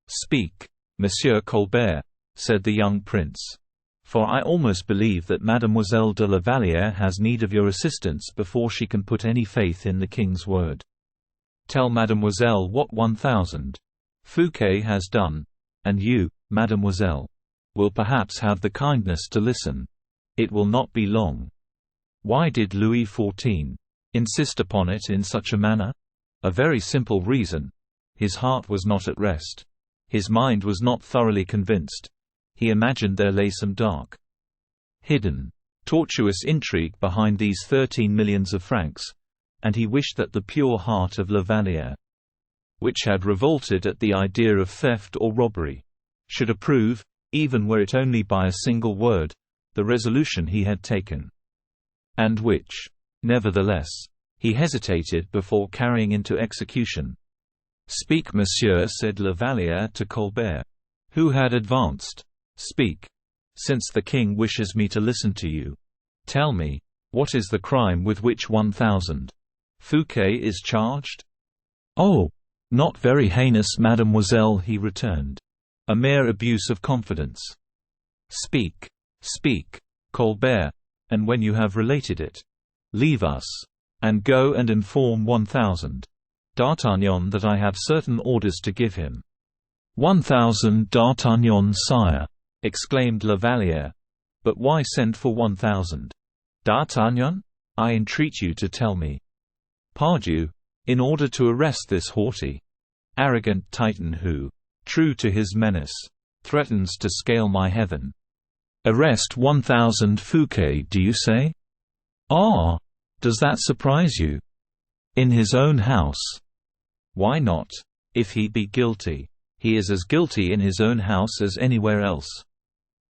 A: Speak, Monsieur Colbert, said the young prince, for I almost believe that Mademoiselle de la Vallière has need of your assistance before she can put any faith in the king's word. Tell mademoiselle what 1000 Fouquet has done, and you, mademoiselle, will perhaps have the kindness to listen. It will not be long. Why did Louis XIV insist upon it in such a manner? A very simple reason. His heart was not at rest. His mind was not thoroughly convinced. He imagined there lay some dark, hidden, tortuous intrigue behind these 13 millions of francs, and he wished that the pure heart of La Vallière, which had revolted at the idea of theft or robbery, should approve, even were it only by a single word, the resolution he had taken, and which, nevertheless, he hesitated before carrying into execution. Speak, monsieur, said La Vallière to Colbert, who had advanced. Speak, since the king wishes me to listen to you. Tell me, what is the crime with which 1000 Fouquet is charged? Oh, not very heinous, mademoiselle, he returned. A mere abuse of confidence. Speak, speak, Colbert, and when you have related it, leave us, and go and inform 1000 D'Artagnan that I have certain orders to give him. 1000 D'Artagnan, sire, exclaimed La Vallière. But why send for 1000 D'Artagnan? I entreat you to tell me. Pardieu, in order to arrest this haughty, arrogant Titan who, true to his menace, threatens to scale my heaven. Arrest 1000 Fouquet, do you say? Ah, does that surprise you? In his own house? Why not? If he be guilty, he is as guilty in his own house as anywhere else.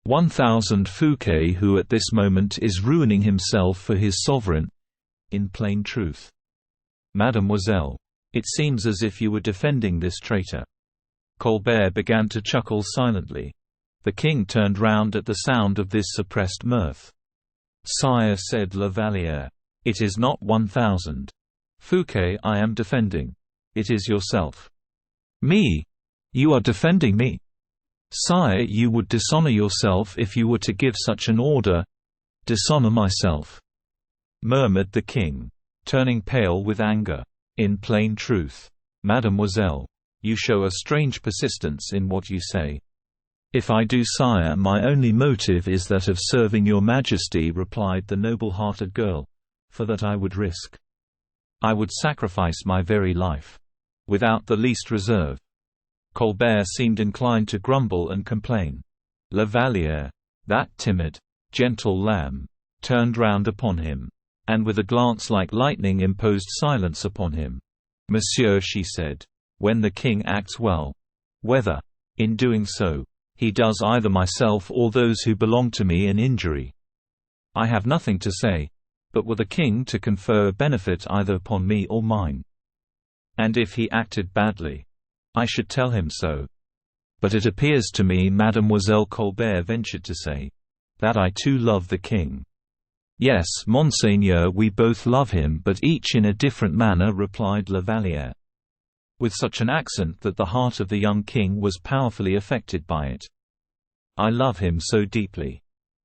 A: 1000 Fouquet, who at this moment is ruining himself for his sovereign. In plain truth, mademoiselle, it seems as if you were defending this traitor. Colbert began to chuckle silently. The king turned round at the sound of this suppressed mirth. Sire, said La Vallière, it is not 1000 Fouquet I am defending. It is yourself. Me? You are defending me? Sire, you would dishonor yourself if you were to give such an order. Dishonor myself, murmured the king, turning pale with anger. In plain truth, mademoiselle, you show a strange persistence in what you say. If I do, sire, my only motive is that of serving your majesty, replied the noble-hearted girl, for that I would risk. I would sacrifice my very life, without the least reserve. Colbert seemed inclined to grumble and complain. La Vallière, that timid, gentle lamb, turned round upon him, and with a glance like lightning imposed silence upon him. "Monsieur," she said, "when the king acts well, whether, in doing so, he does either myself or those who belong to me an injury, I have nothing to say, but were the king to confer a benefit either upon me or mine. And if he acted badly, I should tell him so. But it appears to me," Mademoiselle Colbert ventured to say, "that I too love the king." "Yes, monseigneur, we both love him, but each in a different manner," replied La Vallière, with such an accent that the heart of the young king was powerfully affected by it. "I love him so deeply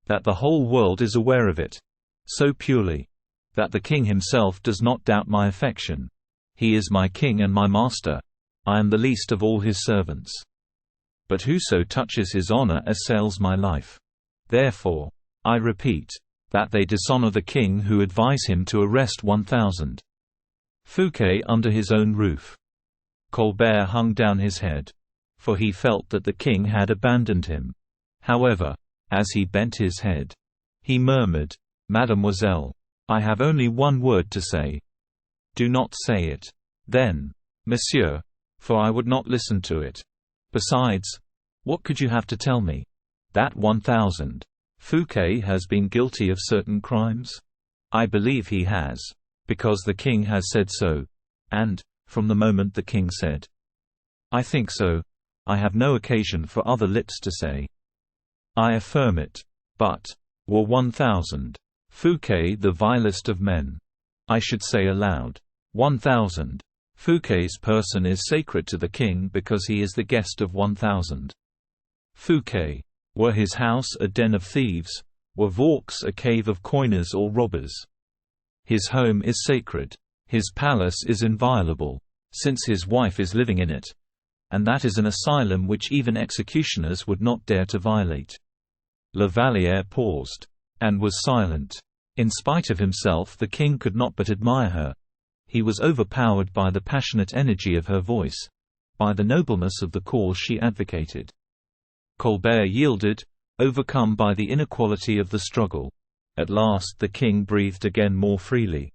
A: that the whole world is aware of it, so purely that the king himself does not doubt my affection. He is my king and my master. I am the least of all his servants. But whoso touches his honor assails my life. Therefore, I repeat, that they dishonor the king who advise him to arrest 1,000 Fouquet under his own roof." Colbert hung down his head, for he felt that the king had abandoned him. However, as he bent his head, he murmured, "Mademoiselle, I have only one word to say." "Do not say it, then, monsieur, for I would not listen to it. Besides, what could you have to tell me? That 1,000 Fouquet has been guilty of certain crimes? I believe he has, because the king has said so, and, from the moment the king said, 'I think so,' I have no occasion for other lips to say. I affirm it. But, were 1,000 Fouquet the vilest of men, I should say aloud, 1,000 Fouquet's person is sacred to the king because he is the guest of 1,000 Fouquet. Were his house a den of thieves, were Vaux a cave of coiners or robbers. His home is sacred. His palace is inviolable, since his wife is living in it, and that is an asylum which even executioners would not dare to violate." La Vallière paused, and was silent. In spite of himself, the king could not but admire her. He was overpowered by the passionate energy of her voice, by the nobleness of the cause she advocated. Colbert yielded, overcome by the inequality of the struggle. At last the king breathed again more freely,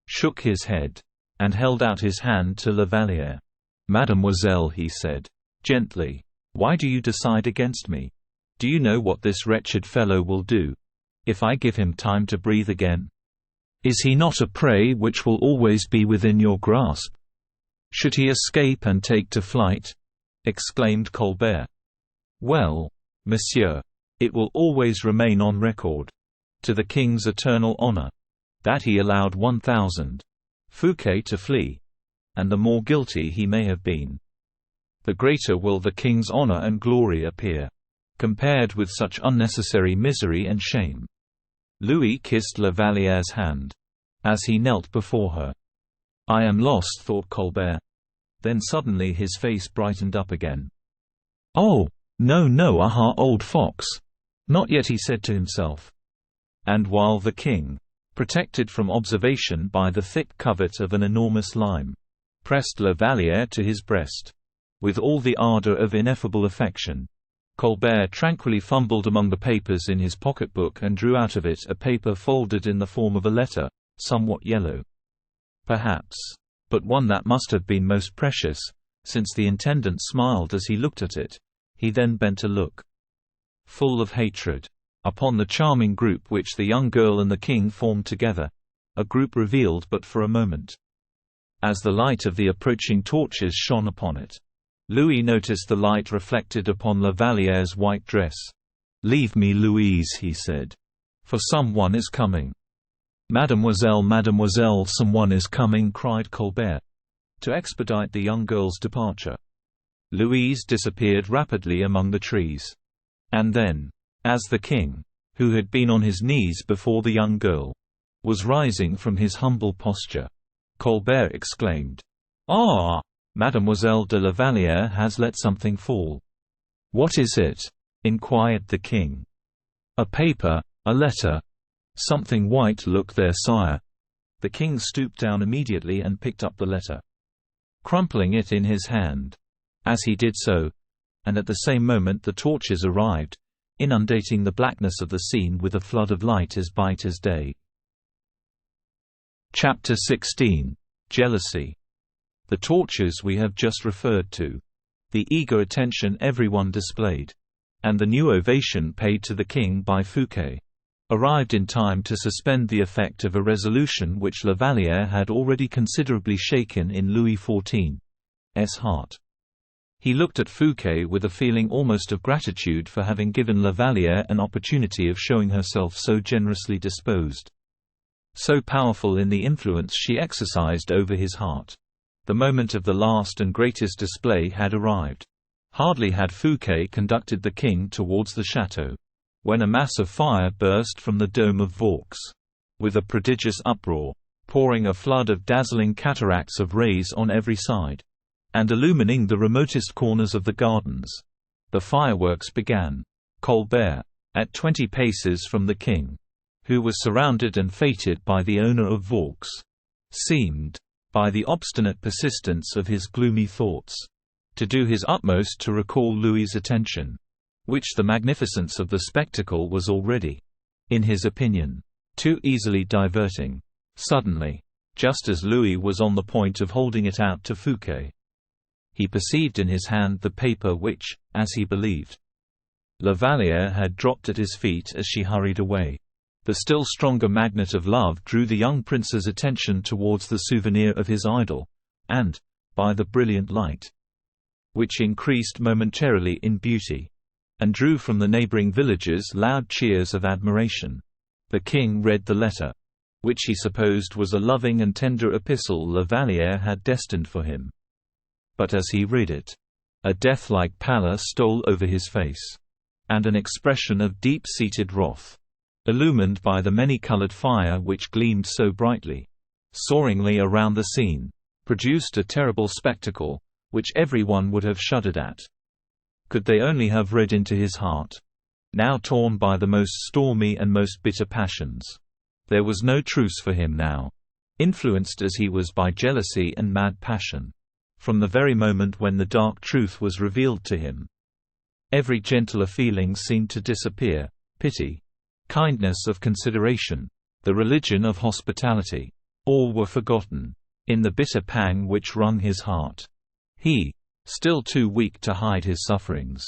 A: shook his head, and held out his hand to La Vallière. "Mademoiselle," he said, gently, "why do you decide against me? Do you know what this wretched fellow will do, if I give him time to breathe again? Is he not a prey which will always be within your grasp? Should he escape and take to flight?" exclaimed Colbert. "Well, monsieur, it will always remain on record, to the king's eternal honor, that he allowed 1,000 Fouquet to flee, and the more guilty he may have been, the greater will the king's honor and glory appear, compared with such unnecessary misery and shame." Louis kissed La Vallière's hand, as he knelt before her. "I am lost," thought Colbert. Then suddenly his face brightened up again. "Oh, no, aha, old fox! Not yet," he said to himself. And while the king, protected from observation by the thick covert of an enormous lime, pressed La Vallière to his breast, with all the ardor of ineffable affection, Colbert tranquilly fumbled among the papers in his pocketbook and drew out of it a paper folded in the form of a letter, somewhat yellow, perhaps, but one that must have been most precious, since the intendant smiled as he looked at it. He then bent a look, full of hatred, upon the charming group which the young girl and the king formed together, a group revealed but for a moment. As the light of the approaching torches shone upon it, Louis noticed the light reflected upon La Vallière's white dress. "Leave me, Louise," he said, "for someone is coming." "Mademoiselle, mademoiselle, someone is coming," cried Colbert, to expedite the young girl's departure. Louise disappeared rapidly among the trees. And then, as the king, who had been on his knees before the young girl, was rising from his humble posture, Colbert exclaimed, "Ah! Mademoiselle de la Vallière has let something fall." "What is it?" inquired the king. "A paper, a letter. Something white, look there, sire." The king stooped down immediately and picked up the letter, crumpling it in his hand. As he did so, and at the same moment the torches arrived, inundating the blackness of the scene with a flood of light as bright as day. Chapter 16. Jealousy. the tortures we have just referred to, the eager attention everyone displayed, and the new ovation paid to the king by Fouquet, arrived in time to suspend the effect of a resolution which La Vallière had already considerably shaken in Louis XIV's heart. He looked at Fouquet with a feeling almost of gratitude for having given La Vallière an opportunity of showing herself so generously disposed, so powerful in the influence she exercised over his heart. The moment of the last and greatest display had arrived. Hardly had Fouquet conducted the king towards the château, when a mass of fire burst from the dome of Vaux, with a prodigious uproar, pouring a flood of dazzling cataracts of rays on every side, and illumining the remotest corners of the gardens. The fireworks began. Colbert, at 20 paces from the king, who was surrounded and feted by the owner of Vaux, seemed, by the obstinate persistence of his gloomy thoughts, to do his utmost to recall Louis's attention, which the magnificence of the spectacle was already, in his opinion, too easily diverting. Suddenly, just as Louis was on the point of holding it out to Fouquet, he perceived in his hand the paper which, as he believed, La Vallière had dropped at his feet as she hurried away. The still stronger magnet of love drew the young prince's attention towards the souvenir of his idol, and, by the brilliant light, which increased momentarily in beauty, and drew from the neighboring villages loud cheers of admiration, the king read the letter, which he supposed was a loving and tender epistle La Vallière had destined for him. But as he read it, a death-like pallor stole over his face, and an expression of deep-seated wrath, illumined by the many-colored fire which gleamed so brightly, soaringly around the scene, produced a terrible spectacle, which everyone would have shuddered at. Could they only have read into his heart, now torn by the most stormy and most bitter passions. There was no truce for him now, influenced as he was by jealousy and mad passion. From the very moment when the dark truth was revealed to him, every gentler feeling seemed to disappear, pity, kindness of consideration, the religion of hospitality, all were forgotten, in the bitter pang which wrung his heart. He, still too weak to hide his sufferings,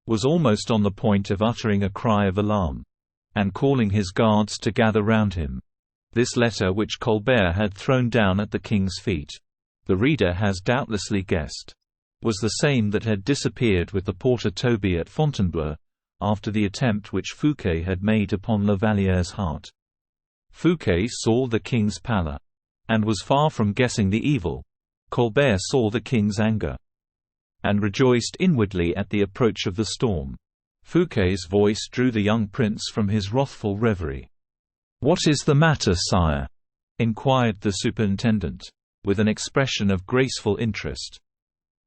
A: was almost on the point of uttering a cry of alarm, and calling his guards to gather round him. This letter which Colbert had thrown down at the king's feet, the reader has doubtlessly guessed, was the same that had disappeared with the porter Toby at Fontainebleau, after the attempt which Fouquet had made upon La Vallière's heart. Fouquet saw the king's pallor, and was far from guessing the evil. Colbert saw the king's anger, and rejoiced inwardly at the approach of the storm. Fouquet's voice drew the young prince from his wrathful reverie. "What is the matter, sire?" inquired the superintendent, with an expression of graceful interest.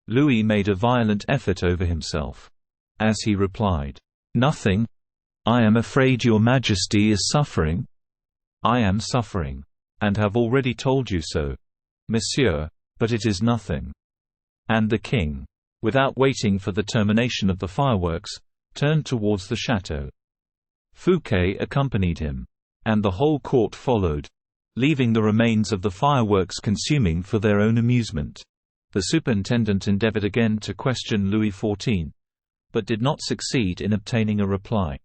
A: Louis made a violent effort over himself, as he replied, "Nothing. I am afraid your Majesty is suffering." "I am suffering, and have already told you so, monsieur, but it is nothing." And the king, without waiting for the termination of the fireworks, turned towards the château. Fouquet accompanied him, and the whole court followed, leaving the remains of the fireworks consuming for their own amusement. The superintendent endeavored again to question Louis XIV, but did not succeed in obtaining a reply.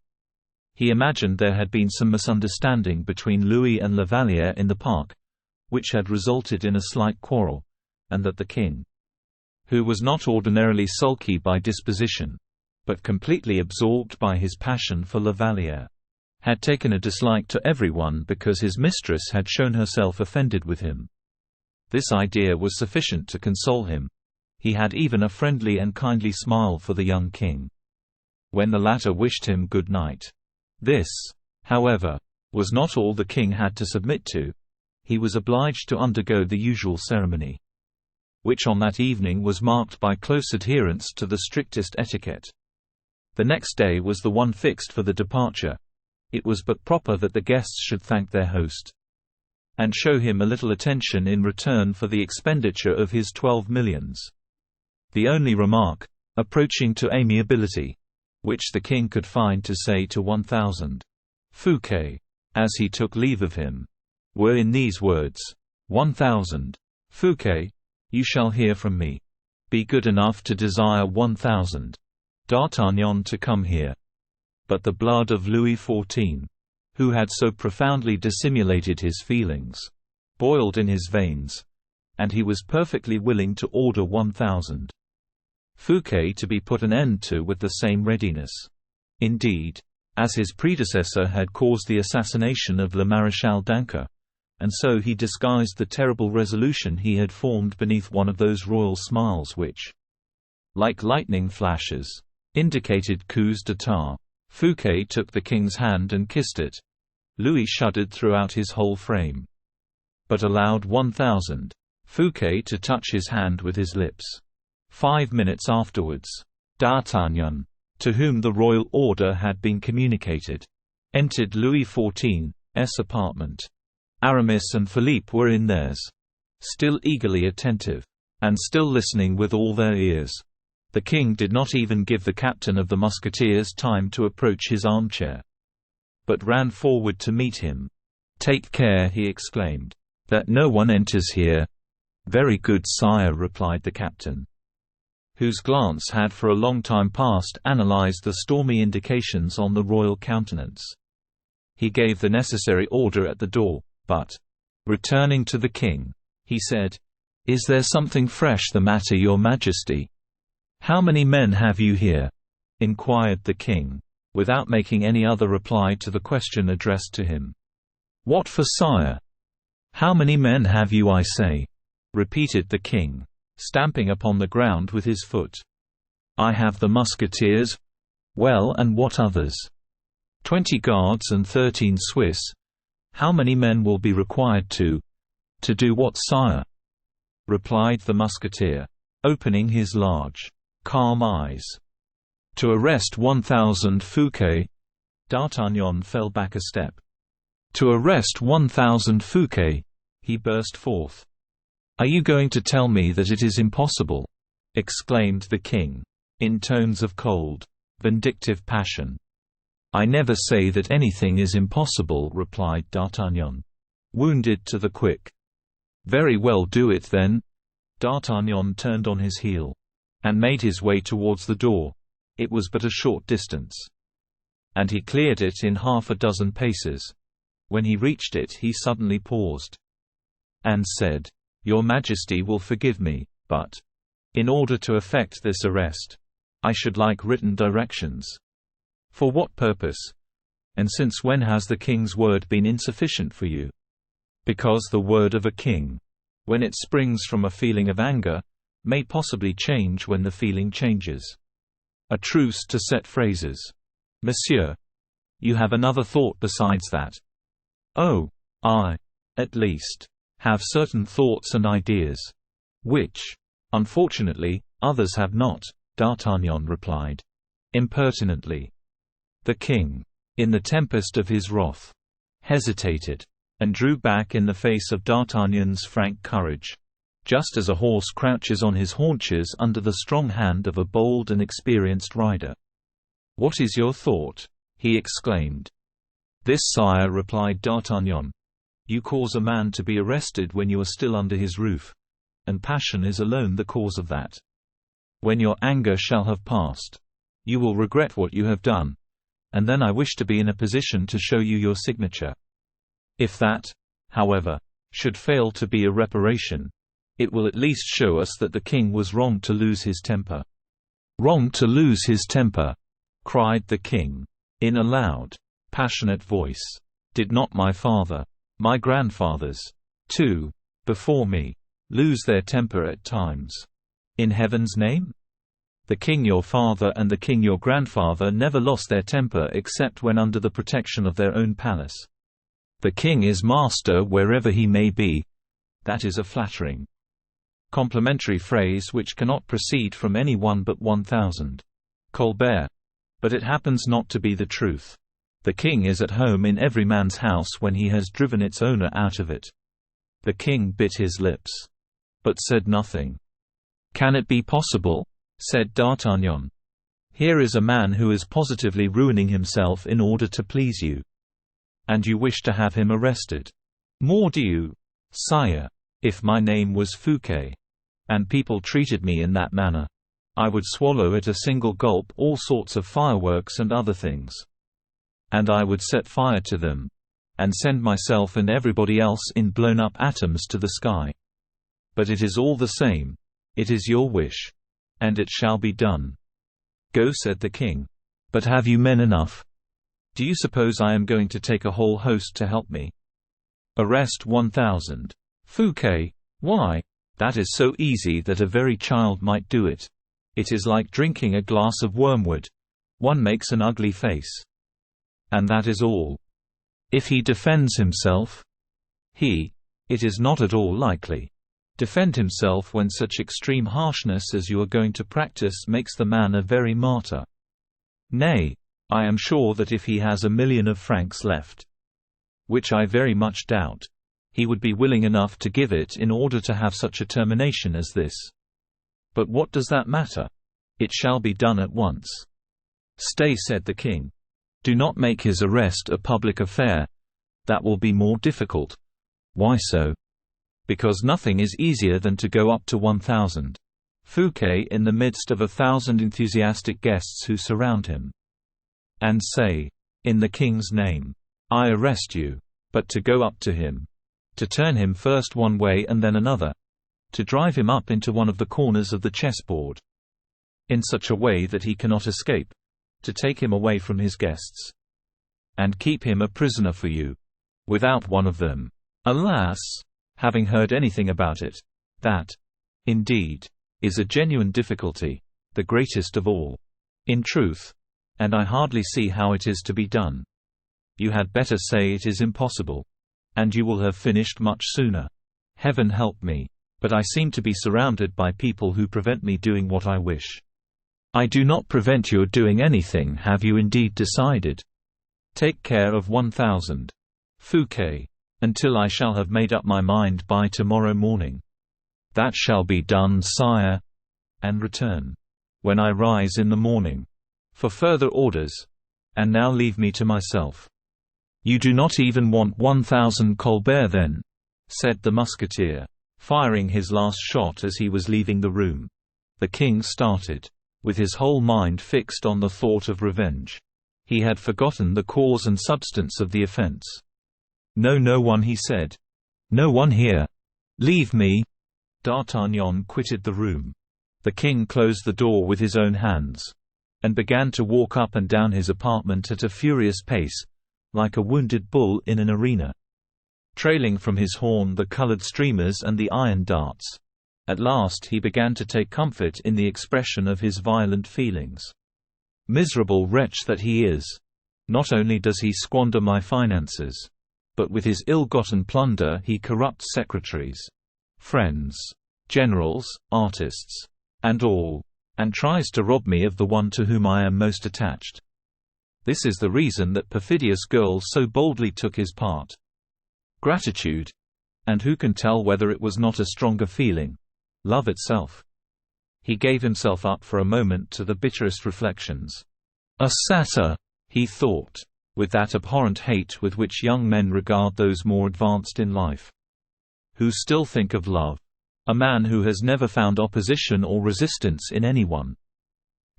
A: He imagined there had been some misunderstanding between Louis and La Vallière in the park, which had resulted in a slight quarrel, and that the king, who was not ordinarily sulky by disposition, but completely absorbed by his passion for La Vallière, had taken a dislike to everyone because his mistress had shown herself offended with him. This idea was sufficient to console him. He had even a friendly and kindly smile for the young king, when the latter wished him good night. This, however, was not all the king had to submit to. He was obliged to undergo the usual ceremony, which on that evening was marked by close adherence to the strictest etiquette. The next day was the one fixed for the departure. It was but proper that the guests should thank their host, and show him a little attention in return for the expenditure of his 12 millions. The only remark, approaching to amiability, which the king could find to say to 1,000 Fouquet, as he took leave of him, were in these words: 1,000 Fouquet, You shall hear from me. Be good enough to desire 1,000 D'Artagnan to come here." But the blood of Louis XIV, who had so profoundly dissimulated his feelings, boiled in his veins, and he was perfectly willing to order 1,000 Fouquet to be put an end to with the same readiness. Indeed, as his predecessor had caused the assassination of Le Maréchal d'Ancre, and so he disguised the terrible resolution he had formed beneath one of those royal smiles which, like lightning flashes, indicated coups d'état. Fouquet took the king's hand and kissed it. Louis shuddered throughout his whole frame, but allowed 1,000 Fouquet to touch his hand with his lips. 5 minutes afterwards, D'Artagnan, to whom the royal order had been communicated, entered Louis XIV's apartment. Aramis and Philippe were in theirs, still eagerly attentive, and still listening with all their ears. The king did not even give the captain of the Musketeers time to approach his armchair, but ran forward to meet him. "Take care," he exclaimed, "that no one enters here." "Very good, sire," replied the captain, whose glance had for a long time past analyzed the stormy indications on the royal countenance. He gave the necessary order at the door, but, returning to the king, he said, "Is there something fresh the matter, your majesty?" "How many men have you here?" inquired the king, without making any other reply to the question addressed to him. "What for, sire?" "How many men have you, I say?" repeated the king, stamping upon the ground with his foot. "I have the Musketeers." "Well, and what others?" 20 guards and 13 Swiss." "How many men will be required to do what, sire?" replied the musketeer, opening his large, calm eyes. "To arrest 1,000 Fouquet." D'Artagnan fell back a step. "To arrest 1,000 Fouquet," he burst forth. "Are you going to tell me that it is impossible?" exclaimed the king, in tones of cold, vindictive passion. "I never say that anything is impossible," replied D'Artagnan, wounded to the quick. "Very well, do it then." D'Artagnan turned on his heel, and made his way towards the door. It was but a short distance, and he cleared it in half a dozen paces. When he reached it he suddenly paused, and said, "Your Majesty will forgive me, but, in order to effect this arrest, I should like written directions." "For what purpose? And since when has the king's word been insufficient for you?" "Because the word of a king, when it springs from a feeling of anger, may possibly change when the feeling changes. A truce to set phrases. Monsieur, you have another thought besides that?" "Oh, I, at least, have certain thoughts and ideas, which, unfortunately, others have not," D'Artagnan replied, impertinently. The king, in the tempest of his wrath, hesitated, and drew back in the face of D'Artagnan's frank courage, just as a horse crouches on his haunches under the strong hand of a bold and experienced rider. "What is your thought?" he exclaimed. "This, sire," replied D'Artagnan. "You cause a man to be arrested when you are still under his roof, and passion is alone the cause of that. When your anger shall have passed, you will regret what you have done, and then I wish to be in a position to show you your signature. If that, however, should fail to be a reparation, it will at least show us that the king was wrong to lose his temper." "Wrong to lose his temper!" cried the king, in a loud, passionate voice. "Did not my father, my grandfathers, too, before me, lose their temper at times? In heaven's name? The king your father and the king your grandfather never lost their temper except when under the protection of their own palace. The king is master wherever he may be." That is a flattering, complimentary phrase which cannot proceed from any one but 1,000 Colbert. But it happens not to be the truth. The king is at home in every man's house when he has driven its owner out of it. The king bit his lips, but said nothing. "Can it be possible?" said D'Artagnan. "Here is a man who is positively ruining himself in order to please you. And you wish to have him arrested. Mordieu! Sire, if my name was Fouquet, and people treated me in that manner. I would swallow at a single gulp all sorts of fireworks and other things. And I would set fire to them, and send myself and everybody else in blown-up atoms to the sky. But it is all the same. It is your wish. And it shall be done." "Go," said the king. "But have you men enough? Do you suppose I am going to take a whole host to help me?" "Arrest 1,000. Fouquet. Why? That is so easy that a very child might do it. It is like drinking a glass of wormwood. One makes an ugly face. And that is all. If he defends himself, it is not at all likely. Defend himself when such extreme harshness as you are going to practice makes the man a very martyr. Nay, I am sure that if he has 1,000,000 of francs left, which I very much doubt, he would be willing enough to give it in order to have such a termination as this. But what does that matter? It shall be done at once." "Stay," said the king. "Do not make his arrest a public affair. That will be more difficult." "Why so?" "Because nothing is easier than to go up to 1,000. Fouquet in the midst of 1,000 enthusiastic guests who surround him. And say, 'In the king's name, I arrest you.' But to go up to him. To turn him first one way and then another. To drive him up into one of the corners of the chessboard. In such a way that he cannot escape. To take him away from his guests. And keep him a prisoner for you. Without one of them. Alas! Having heard anything about it. That, indeed, is a genuine difficulty, the greatest of all. In truth. And I hardly see how it is to be done. You had better say it is impossible. And you will have finished much sooner. Heaven help me. But I seem to be surrounded by people who prevent me doing what I wish." "I do not prevent your doing anything. Have you indeed decided?" "Take care of 1,000. Fouquet. Until I shall have made up my mind by tomorrow morning." "That shall be done, sire." "And return. When I rise in the morning. For further orders. And now leave me to myself." "You do not even want 1,000 Colbert then?" said the musketeer, firing his last shot as he was leaving the room. The king started, with his whole mind fixed on the thought of revenge. He had forgotten the cause and substance of the offense. No one," he said. "No one here. Leave me." D'Artagnan quitted the room. The king closed the door with his own hands, and began to walk up and down his apartment at a furious pace, like a wounded bull in an arena, trailing from his horn the colored streamers and the iron darts. At last he began to take comfort in the expression of his violent feelings. "Miserable wretch that he is! Not only does he squander my finances, but with his ill-gotten plunder he corrupts secretaries, friends, generals, artists, and all, and tries to rob me of the one to whom I am most attached. This is the reason that perfidious girl so boldly took his part. Gratitude. And who can tell whether it was not a stronger feeling? Love itself." He gave himself up for a moment to the bitterest reflections. "A satyr," he thought, with that abhorrent hate with which young men regard those more advanced in life, who still think of love. A man who has never found opposition or resistance in anyone.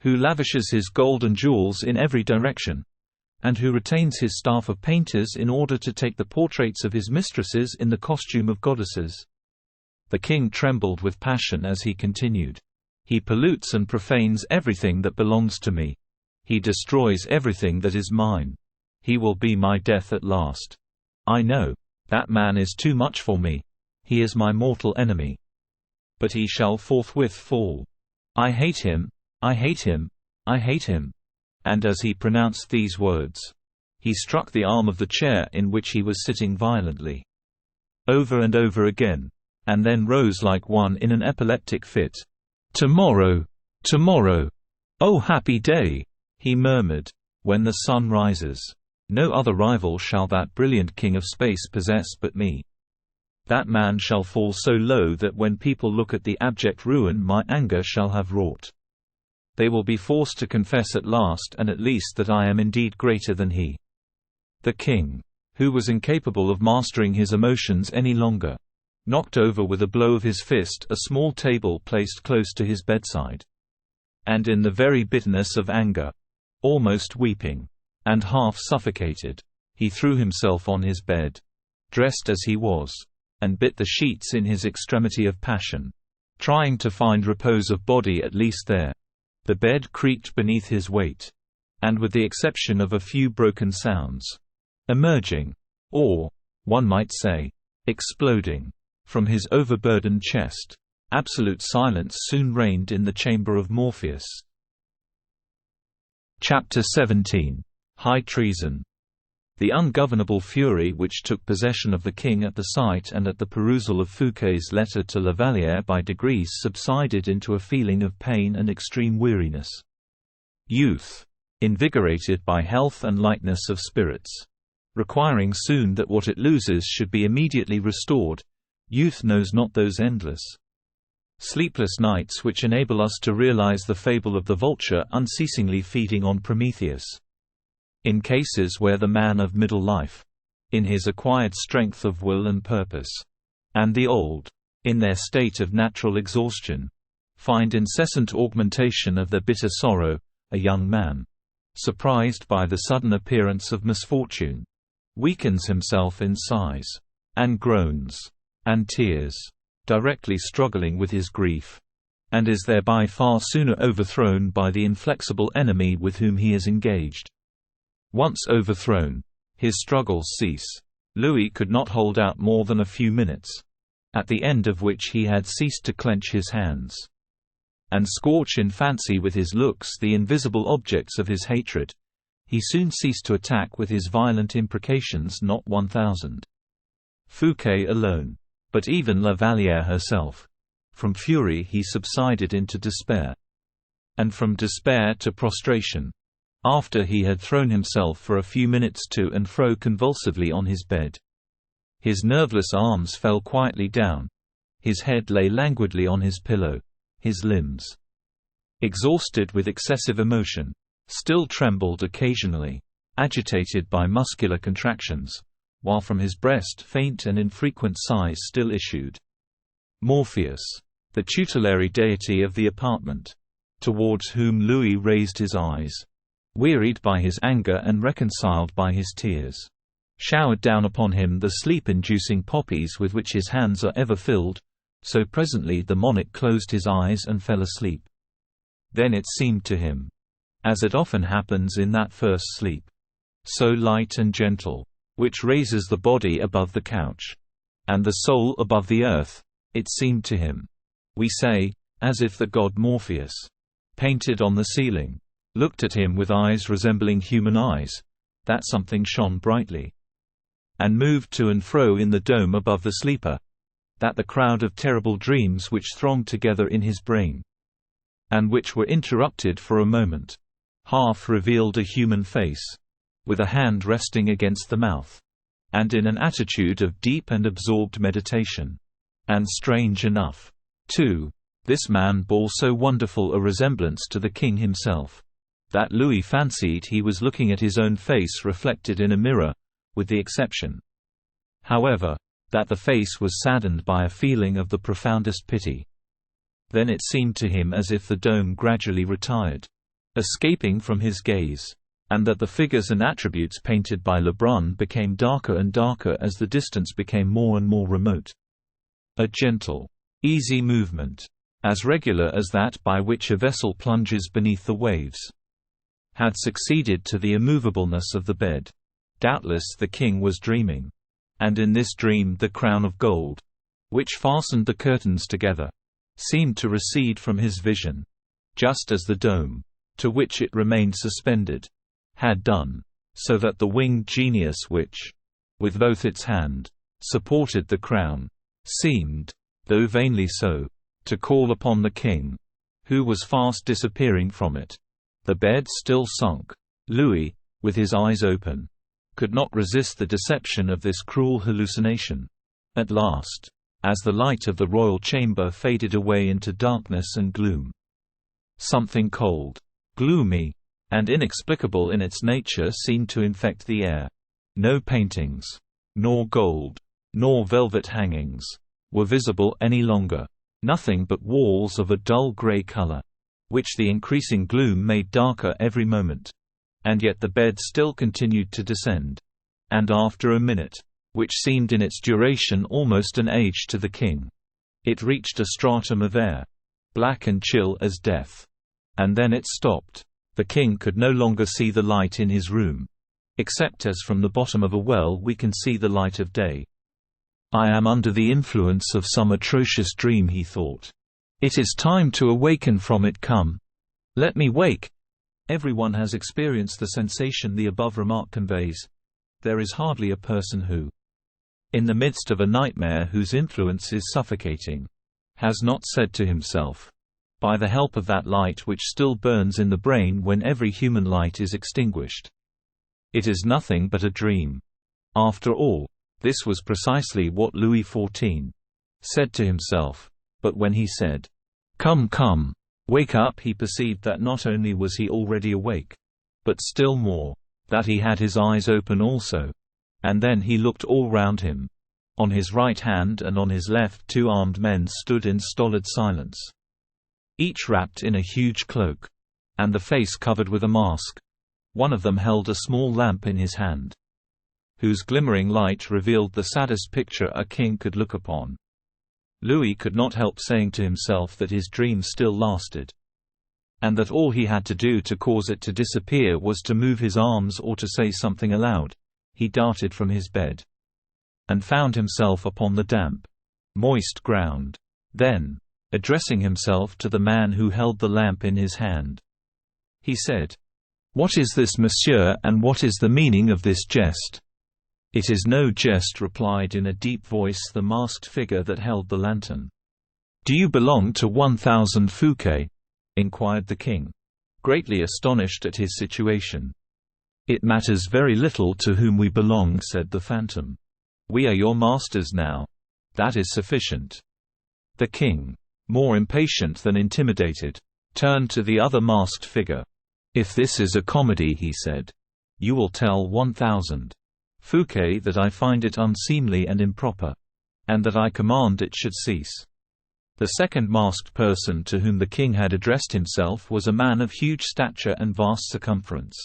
A: Who lavishes his gold and jewels in every direction. And who retains his staff of painters in order to take the portraits of his mistresses in the costume of goddesses. The king trembled with passion as he continued. "He pollutes and profanes everything that belongs to me. He destroys everything that is mine. He will be my death at last. I know. That man is too much for me. He is my mortal enemy. But he shall forthwith fall. I hate him, I hate him, I hate him." And as he pronounced these words, he struck the arm of the chair in which he was sitting violently, over and over again, and then rose like one in an epileptic fit. "Tomorrow, tomorrow, oh happy day," he murmured, "when the sun rises. No other rival shall that brilliant king of space possess but me. That man shall fall so low that when people look at the abject ruin my anger shall have wrought, they will be forced to confess at last and at least that I am indeed greater than he." The king, who was incapable of mastering his emotions any longer, knocked over with a blow of his fist a small table placed close to his bedside. And in the very bitterness of anger, almost weeping, and half suffocated, he threw himself on his bed, dressed as he was, and bit the sheets in his extremity of passion, trying to find repose of body at least there. The bed creaked beneath his weight, and with the exception of a few broken sounds, emerging, or, one might say, exploding, from his overburdened chest, absolute silence soon reigned in the chamber of Morpheus. Chapter 17. High Treason. The ungovernable fury which took possession of the king at the sight and at the perusal of Fouquet's letter to La Vallière by degrees subsided into a feeling of pain and extreme weariness. Youth, invigorated by health and lightness of spirits, requiring soon that what it loses should be immediately restored, youth knows not those endless, sleepless nights which enable us to realize the fable of the vulture unceasingly feeding on Prometheus. In cases where the man of middle life, in his acquired strength of will and purpose, and the old, in their state of natural exhaustion, find incessant augmentation of their bitter sorrow, a young man, surprised by the sudden appearance of misfortune, weakens himself in sighs, and groans, and tears, directly struggling with his grief, and is thereby far sooner overthrown by the inflexible enemy with whom he is engaged. Once overthrown, his struggles cease. Louis could not hold out more than a few minutes, at the end of which he had ceased to clench his hands, and scorch in fancy with his looks the invisible objects of his hatred. He soon ceased to attack with his violent imprecations not 1,000. Fouquet alone, but even La Vallière herself. From fury he subsided into despair, and from despair to prostration, after he had thrown himself for a few minutes to and fro convulsively on his bed. His nerveless arms fell quietly down, his head lay languidly on his pillow, his limbs, exhausted with excessive emotion, still trembled occasionally, agitated by muscular contractions, while from his breast faint and infrequent sighs still issued. Morpheus, the tutelary deity of the apartment, towards whom Louis raised his eyes, wearied by his anger and reconciled by his tears, showered down upon him the sleep-inducing poppies with which his hands are ever filled, so presently the monarch closed his eyes and fell asleep. Then it seemed to him, as it often happens in that first sleep, so light and gentle, which raises the body above the couch, and the soul above the earth, it seemed to him, we say, as if the god Morpheus, painted on the ceiling, looked at him with eyes resembling human eyes, that something shone brightly, and moved to and fro in the dome above the sleeper, that the crowd of terrible dreams which thronged together in his brain, and which were interrupted for a moment, half revealed a human face, with a hand resting against the mouth, and in an attitude of deep and absorbed meditation. And strange enough, too, this man bore so wonderful a resemblance to the king himself, that Louis fancied he was looking at his own face reflected in a mirror, with the exception, however, that the face was saddened by a feeling of the profoundest pity. Then it seemed to him as if the dome gradually retired, escaping from his gaze, and that the figures and attributes painted by Lebrun became darker and darker as the distance became more and more remote. A gentle, easy movement, as regular as that by which a vessel plunges beneath the waves, had succeeded to the immovableness of the bed. Doubtless the king was dreaming, and in this dream the crown of gold, which fastened the curtains together, seemed to recede from his vision, just as the dome, to which it remained suspended, had done, so that the winged genius which, with both its hand, supported the crown, seemed, though vainly so, to call upon the king, who was fast disappearing from it. The bed still sunk. Louis, with his eyes open, could not resist the deception of this cruel hallucination. At last, as the light of the royal chamber faded away into darkness and gloom, something cold, gloomy, and inexplicable in its nature seemed to infect the air. No paintings, nor gold, nor velvet hangings, were visible any longer. Nothing but walls of a dull grey colour, which the increasing gloom made darker every moment. And yet the bed still continued to descend. And after a minute, which seemed in its duration almost an age to the king, it reached a stratum of air, black and chill as death. And then it stopped. The king could no longer see the light in his room, except as from the bottom of a well we can see the light of day. I am under the influence of some atrocious dream, he thought. It is time to awaken from it. Come, let me wake. Everyone has experienced the sensation the above remark conveys. There is hardly a person who, in the midst of a nightmare whose influence is suffocating, has not said to himself, by the help of that light which still burns in the brain when every human light is extinguished, it is nothing but a dream. After all, this was precisely what Louis XIV said to himself. But when he said, "Come, come, wake up," he perceived that not only was he already awake, but still more, that he had his eyes open also. And then he looked all round him. On his right hand and on his left 2 armed men stood in stolid silence, each wrapped in a huge cloak, and the face covered with a mask. One of them held a small lamp in his hand, whose glimmering light revealed the saddest picture a king could look upon. Louis could not help saying to himself that his dream still lasted, and that all he had to do to cause it to disappear was to move his arms or to say something aloud. He darted from his bed, and found himself upon the damp, moist ground. Then, addressing himself to the man who held the lamp in his hand, he said, "What is this, monsieur, and what is the meaning of this jest?" "It is no jest," replied in a deep voice the masked figure that held the lantern. "Do you belong to 1000 Fouquet?" inquired the king, greatly astonished at his situation. "It matters very little to whom we belong," said the phantom. "We are your masters now. That is sufficient." The king, more impatient than intimidated, turned to the other masked figure. "If this is a comedy," he said, "you will tell 1000 Fouquet that I find it unseemly and improper, and that I command it should cease." The second masked person to whom the king had addressed himself was a man of huge stature and vast circumference.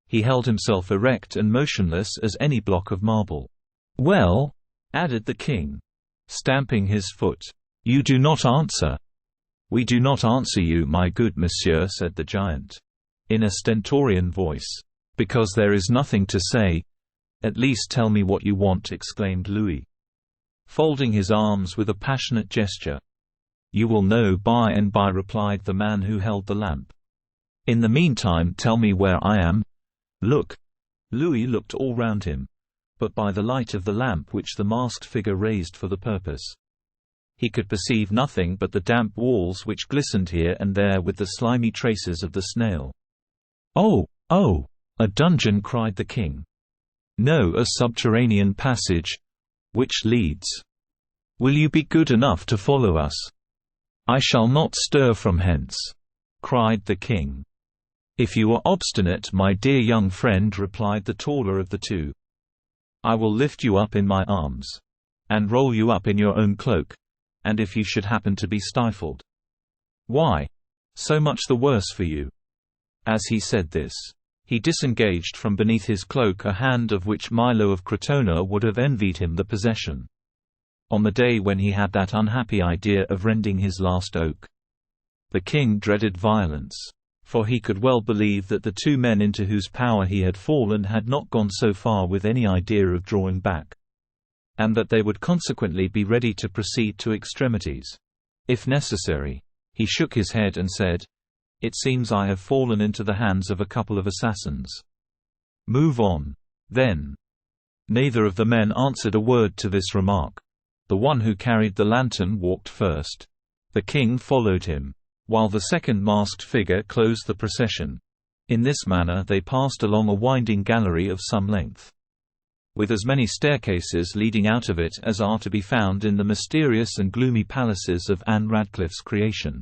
A: He held himself erect and motionless as any block of marble. "Well," added the king, stamping his foot, "you do not answer." "We do not answer you, my good monsieur," said the giant, in a stentorian voice, "because there is nothing to say." "At least tell me what you want," exclaimed Louis, folding his arms with a passionate gesture. "You will know by and by," replied the man who held the lamp. "In the meantime tell me where I am. Look." Louis looked all round him, but by the light of the lamp which the masked figure raised for the purpose, he could perceive nothing but the damp walls which glistened here and there with the slimy traces of the snail. "Oh, oh, a dungeon!" cried the king. "No, a subterranean passage, which leads. Will you be good enough to follow us?" "I shall not stir from hence," cried the king. "If you are obstinate, my dear young friend," replied the taller of the two, "I will lift you up in my arms, and roll you up in your own cloak, and if you should happen to be stifled, why, so much the worse for you." As he said this, he disengaged from beneath his cloak a hand of which Milo of Crotona would have envied him the possession, on the day when he had that unhappy idea of rending his last oak. The king dreaded violence, for he could well believe that the 2 men into whose power he had fallen had not gone so far with any idea of drawing back, and that they would consequently be ready to proceed to extremities, if necessary. He shook his head and said, "It seems I have fallen into the hands of a couple of assassins. Move on, then." Neither of the men answered a word to this remark. The one who carried the lantern walked first. The king followed him, while the second masked figure closed the procession. In this manner they passed along a winding gallery of some length, with as many staircases leading out of it as are to be found in the mysterious and gloomy palaces of Anne Radcliffe's creation.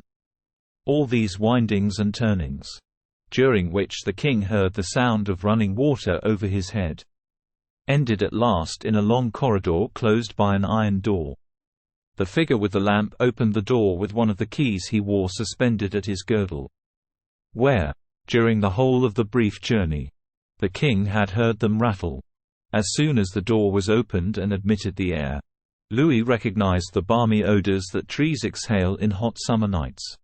A: All these windings and turnings, during which the king heard the sound of running water over his head, ended at last in a long corridor closed by an iron door. The figure with the lamp opened the door with one of the keys he wore suspended at his girdle. Where, during the whole of the brief journey, the king had heard them rattle. As soon as the door was opened and admitted the air, Louis recognized the balmy odors that trees exhale in hot summer nights.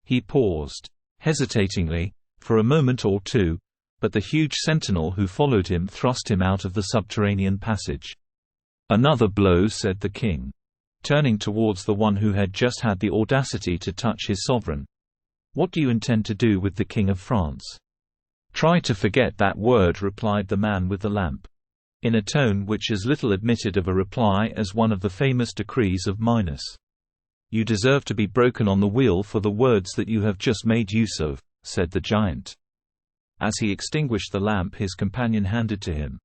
A: He paused, hesitatingly, for a moment or two, but the huge sentinel who followed him thrust him out of the subterranean passage. "Another blow," said the king, turning towards the one who had just had the audacity to touch his sovereign. "What do you intend to do with the King of France?" "Try to forget that word," replied the man with the lamp, in a tone which as little admitted of a reply as one of the famous decrees of Minos. "You deserve to be broken on the wheel for the words that you have just made use of," said the giant. As he extinguished the lamp his companion handed to him.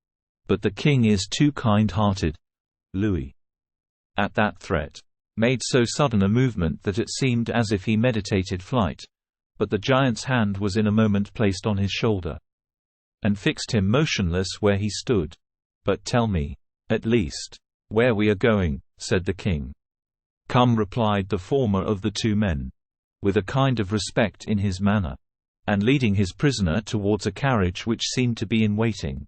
A: "But the king is too kind-hearted." Louis, at that threat, made so sudden a movement that it seemed as if he meditated flight, but the giant's hand was in a moment placed on his shoulder, and fixed him motionless where he stood. "But tell me, at least, where we are going," said the king. "Come," replied the former of the two men, with a kind of respect in his manner, and leading his prisoner towards a carriage which seemed to be in waiting.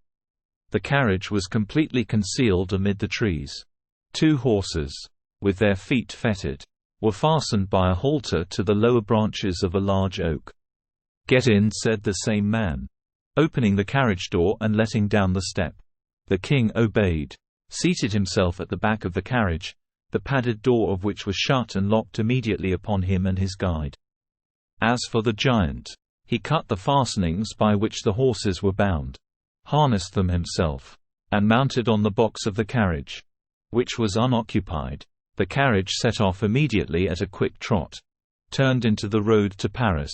A: The carriage was completely concealed amid the trees. 2 horses, with their feet fettered, were fastened by a halter to the lower branches of a large oak. "Get in," said the same man, opening the carriage door and letting down the step. The king obeyed, seated himself at the back of the carriage, the padded door of which was shut and locked immediately upon him and his guide. As for the giant, he cut the fastenings by which the horses were bound, harnessed them himself, and mounted on the box of the carriage, which was unoccupied. The carriage set off immediately at a quick trot, turned into the road to Paris,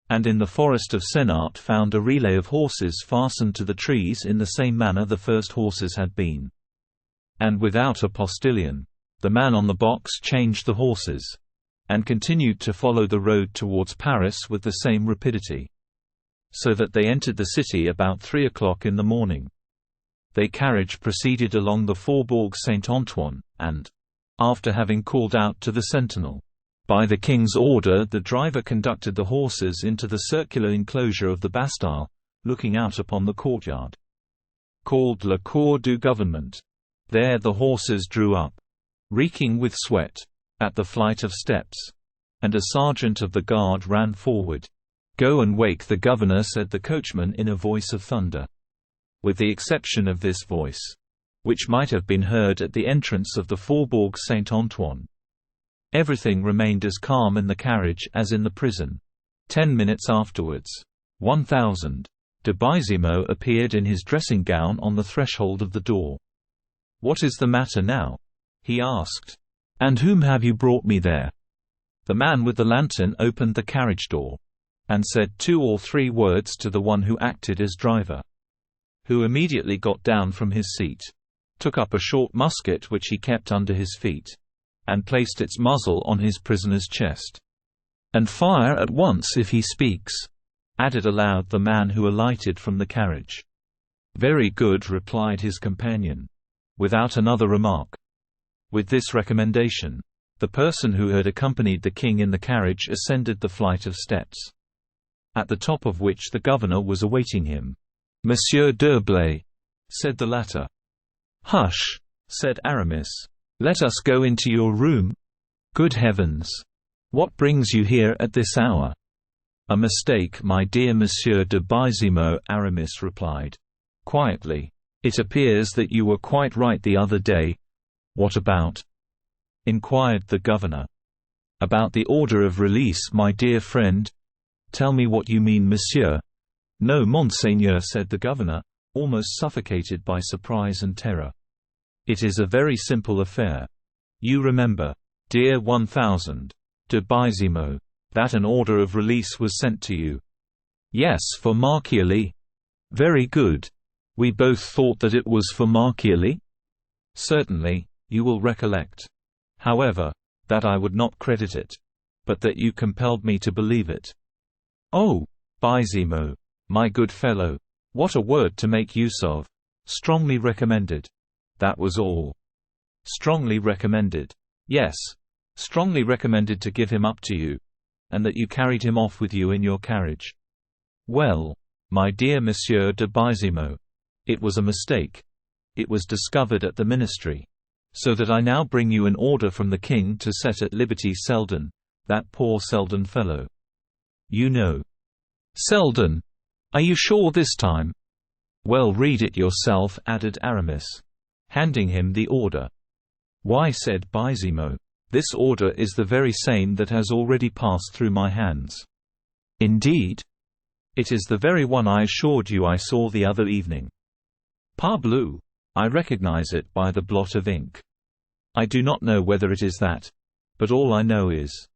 A: and in the forest of Senart found a relay of horses fastened to the trees in the same manner the first horses had been. And without a postilion, the man on the box changed the horses, and continued to follow the road towards Paris with the same rapidity, so that they entered the city about 3 o'clock in the morning. Their carriage proceeded along the Faubourg Saint-Antoine, and, after having called out to the sentinel, "By the king's order," the driver conducted the horses into the circular enclosure of the Bastille, looking out upon the courtyard, called La Cour du Gouvernement. There the horses drew up, reeking with sweat, at the flight of steps, and a sergeant of the guard ran forward. "Go and wake the governor," said the coachman in a voice of thunder. With the exception of this voice, which might have been heard at the entrance of the Faubourg Saint-Antoine, everything remained as calm in the carriage as in the prison. 10 minutes afterwards, 1000, de Baisimo appeared in his dressing gown on the threshold of the door. "What is the matter now?" he asked. "And whom have you brought me there?" The man with the lantern opened the carriage door, and said 2 or 3 words to the one who acted as driver, who immediately got down from his seat, took up a short musket which he kept under his feet, and placed its muzzle on his prisoner's chest. "And fire at once if he speaks," added aloud the man who alighted from the carriage. "Very good," replied his companion, without another remark. With this recommendation, the person who had accompanied the king in the carriage ascended the flight of steps, at the top of which the governor was awaiting him. "Monsieur d'Herblay," said the latter. "Hush," said Aramis. "Let us go into your room." "Good heavens! What brings you here at this hour?" "A mistake, my dear Monsieur de Baisimo," Aramis replied, quietly. "It appears that you were quite right the other day." "What about?" inquired the governor. "About the order of release, my dear friend." "Tell me what you mean, monsieur." "No, monseigneur," said the governor, almost suffocated by surprise and terror. "It is a very simple affair. You remember, dear 1000, de Baisimo, that an order of release was sent to you." "Yes, for Marchiali." "Very good. We both thought that it was for Marchiali?" "Certainly, you will recollect. However, that I would not credit it, but that you compelled me to believe it." "Oh, Baisimo, my good fellow, what a word to make use of! Strongly recommended. That was all. Strongly recommended. Yes. Strongly recommended to give him up to you, and that you carried him off with you in your carriage. Well, my dear Monsieur de Bizimo, it was a mistake. It was discovered at the ministry. So that I now bring you an order from the king to set at liberty Selden, that poor Selden fellow. You know. Selden? Are you sure this time? Well, read it yourself, added Aramis, handing him the order. Why, said Bizimo, this order is the very same that has already passed through my hands. Indeed? It is the very one I assured you I saw the other evening. Parbleu! I recognize it by the blot of ink. I do not know whether it is that, but all I know is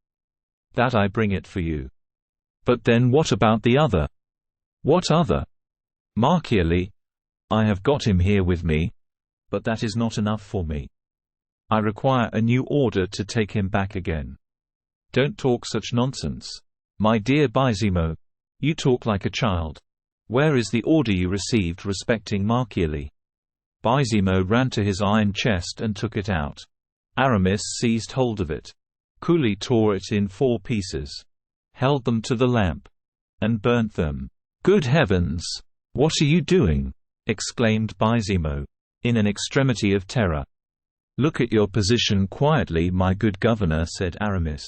A: that I bring it for you. But then what about the other? What other? Marchiali. I have got him here with me, but that is not enough for me. I require a new order to take him back again. Don't talk such nonsense. My dear Bizimo, you talk like a child. Where is the order you received respecting Marchiali? Bizimo ran to his iron chest and took it out. Aramis seized hold of it, coolly tore it in 4 pieces, held them to the lamp, and burnt them. Good heavens! What are you doing? Exclaimed Bizimo, in an extremity of terror. Look at your position quietly, my good governor, said Aramis,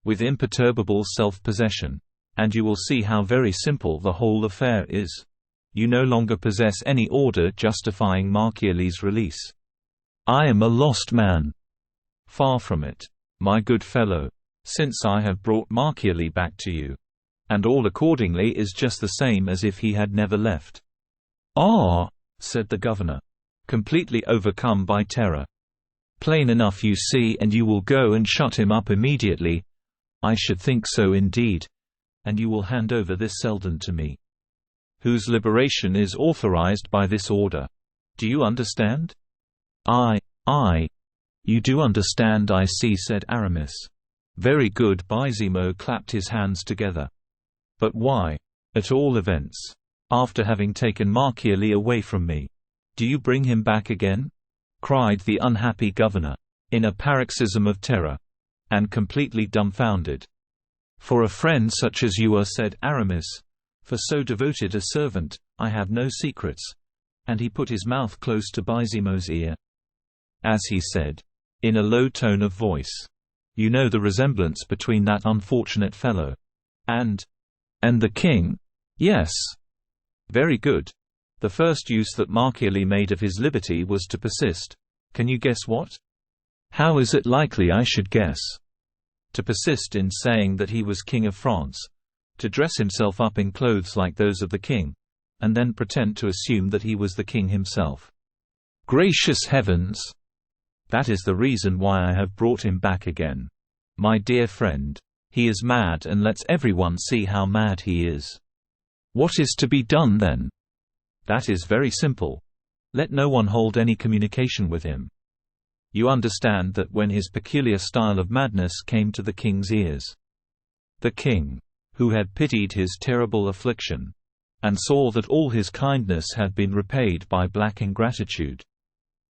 A: with imperturbable self-possession, and you will see how very simple the whole affair is. You no longer possess any order justifying Marchiali's release. I am a lost man. Far from it, my good fellow, since I have brought Marchiali back to you. And all accordingly is just the same as if he had never left. Ah, said the governor, completely overcome by terror. Plain enough you see, and you will go and shut him up immediately. I should think so indeed. And you will hand over this Selden to me, whose liberation is authorized by this order. Do you understand? You do understand, I see, said Aramis. Very good. Bizimo clapped his hands together. But why, at all events, after having taken Marchiali away from me, do you bring him back again? Cried the unhappy governor, in a paroxysm of terror, and completely dumbfounded. For a friend such as you are, said Aramis, for so devoted a servant, I have no secrets. And he put his mouth close to Bizimo's ear. As he said, in a low tone of voice, you know the resemblance between that unfortunate fellow and the king? Yes. Very good. The first use that Marchiali made of his liberty was to persist. Can you guess what? How is it likely I should guess? To persist in saying that he was king of France, to dress himself up in clothes like those of the king, and then pretend to assume that he was the king himself. Gracious heavens! That is the reason why I have brought him back again. My dear friend, he is mad, and lets everyone see how mad he is. What is to be done then? That is very simple. Let no one hold any communication with him. You understand that when his peculiar style of madness came to the king's ears, the king, who had pitied his terrible affliction, and saw that all his kindness had been repaid by black ingratitude,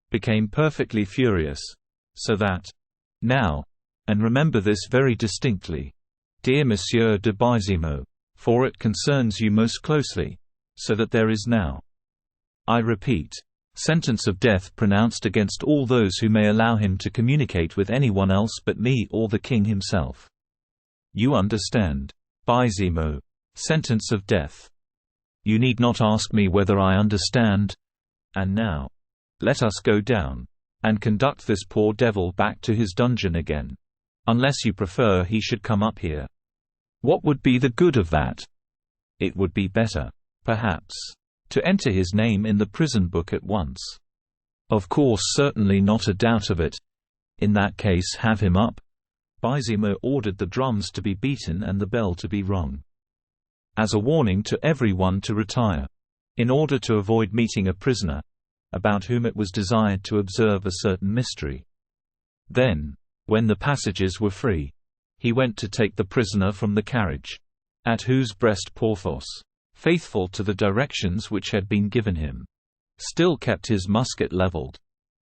A: became perfectly furious, so that now, and remember this very distinctly, dear Monsieur de Bizimo, for it concerns you most closely, so that there is now, I repeat, sentence of death pronounced against all those who may allow him to communicate with anyone else but me or the king himself. You understand, Bizimo, sentence of death. You need not ask me whether I understand. And now, let us go down, and conduct this poor devil back to his dungeon again. Unless you prefer he should come up here. What would be the good of that? It would be better, perhaps, to enter his name in the prison book at once. Of course, certainly not a doubt of it. In that case, have him up. Bizimo ordered the drums to be beaten and the bell to be rung, as a warning to everyone to retire, in order to avoid meeting a prisoner, about whom it was desired to observe a certain mystery. Then, when the passages were free, he went to take the prisoner from the carriage, at whose breast Porthos, faithful to the directions which had been given him, still kept his musket levelled.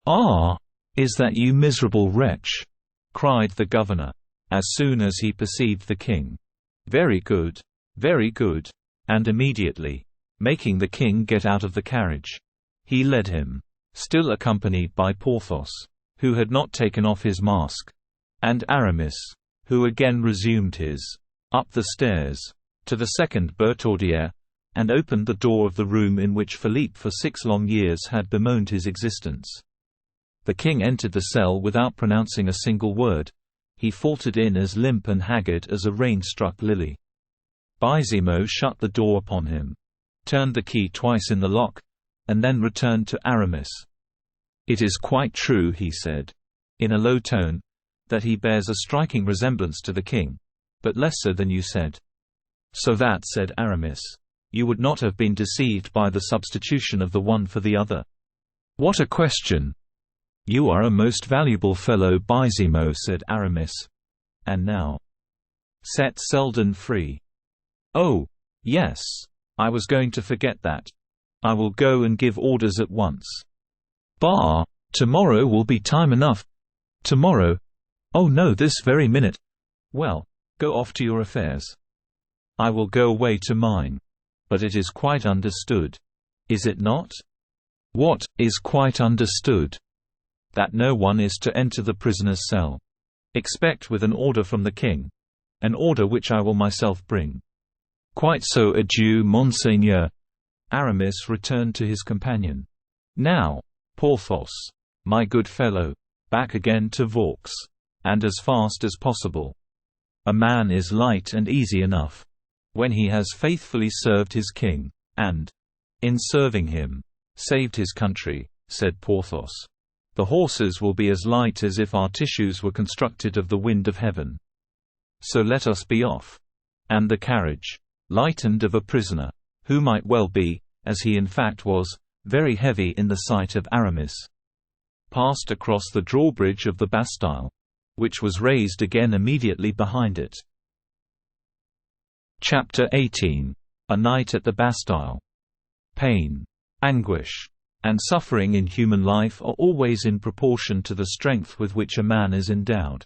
A: "Ah! Is that you, miserable wretch?" cried the governor, as soon as he perceived the king. "Very good, very good," and immediately, making the king get out of the carriage, he led him, still accompanied by Porthos, who had not taken off his mask, and Aramis, who again resumed his, up the stairs, to the second bertaudiere, and opened the door of the room in which Philippe for 6 long years had bemoaned his existence. The king entered the cell without pronouncing a single word. He faltered in as limp and haggard as a rain-struck lily. Baisimo shut the door upon him, turned the key twice in the lock, and then returned to Aramis. "It is quite true," he said, in a low tone, "that he bears a striking resemblance to the king, but less so than you said." "So that," said Aramis, "you would not have been deceived by the substitution of the one for the other." "What a question! You are a most valuable fellow, Baisimo," said Aramis. "And now set Selden free." "Oh, yes, I was going to forget that. I will go and give orders at once." "Bah! Tomorrow will be time enough." "Tomorrow? Oh no, this very minute." "Well, go off to your affairs. I will go away to mine. But it is quite understood, is it not?" "What is quite understood?" "That no one is to enter the prisoner's cell, except with an order from the king, an order which I will myself bring." "Quite so, adieu, monseigneur." Aramis returned to his companion. "Now, Porthos, my good fellow, back again to Vaux, and as fast as possible. A man is light and easy enough when he has faithfully served his king, and, in serving him, saved his country," said Porthos. "The horses will be as light as if our tissues were constructed of the wind of heaven. So let us be off." And the carriage, lightened of a prisoner, who might well be, as he in fact was, very heavy in the sight of Aramis, passed across the drawbridge of the Bastille, which was raised again immediately behind it. Chapter 18. A Night at the Bastille. Pain, anguish, and suffering in human life are always in proportion to the strength with which a man is endowed.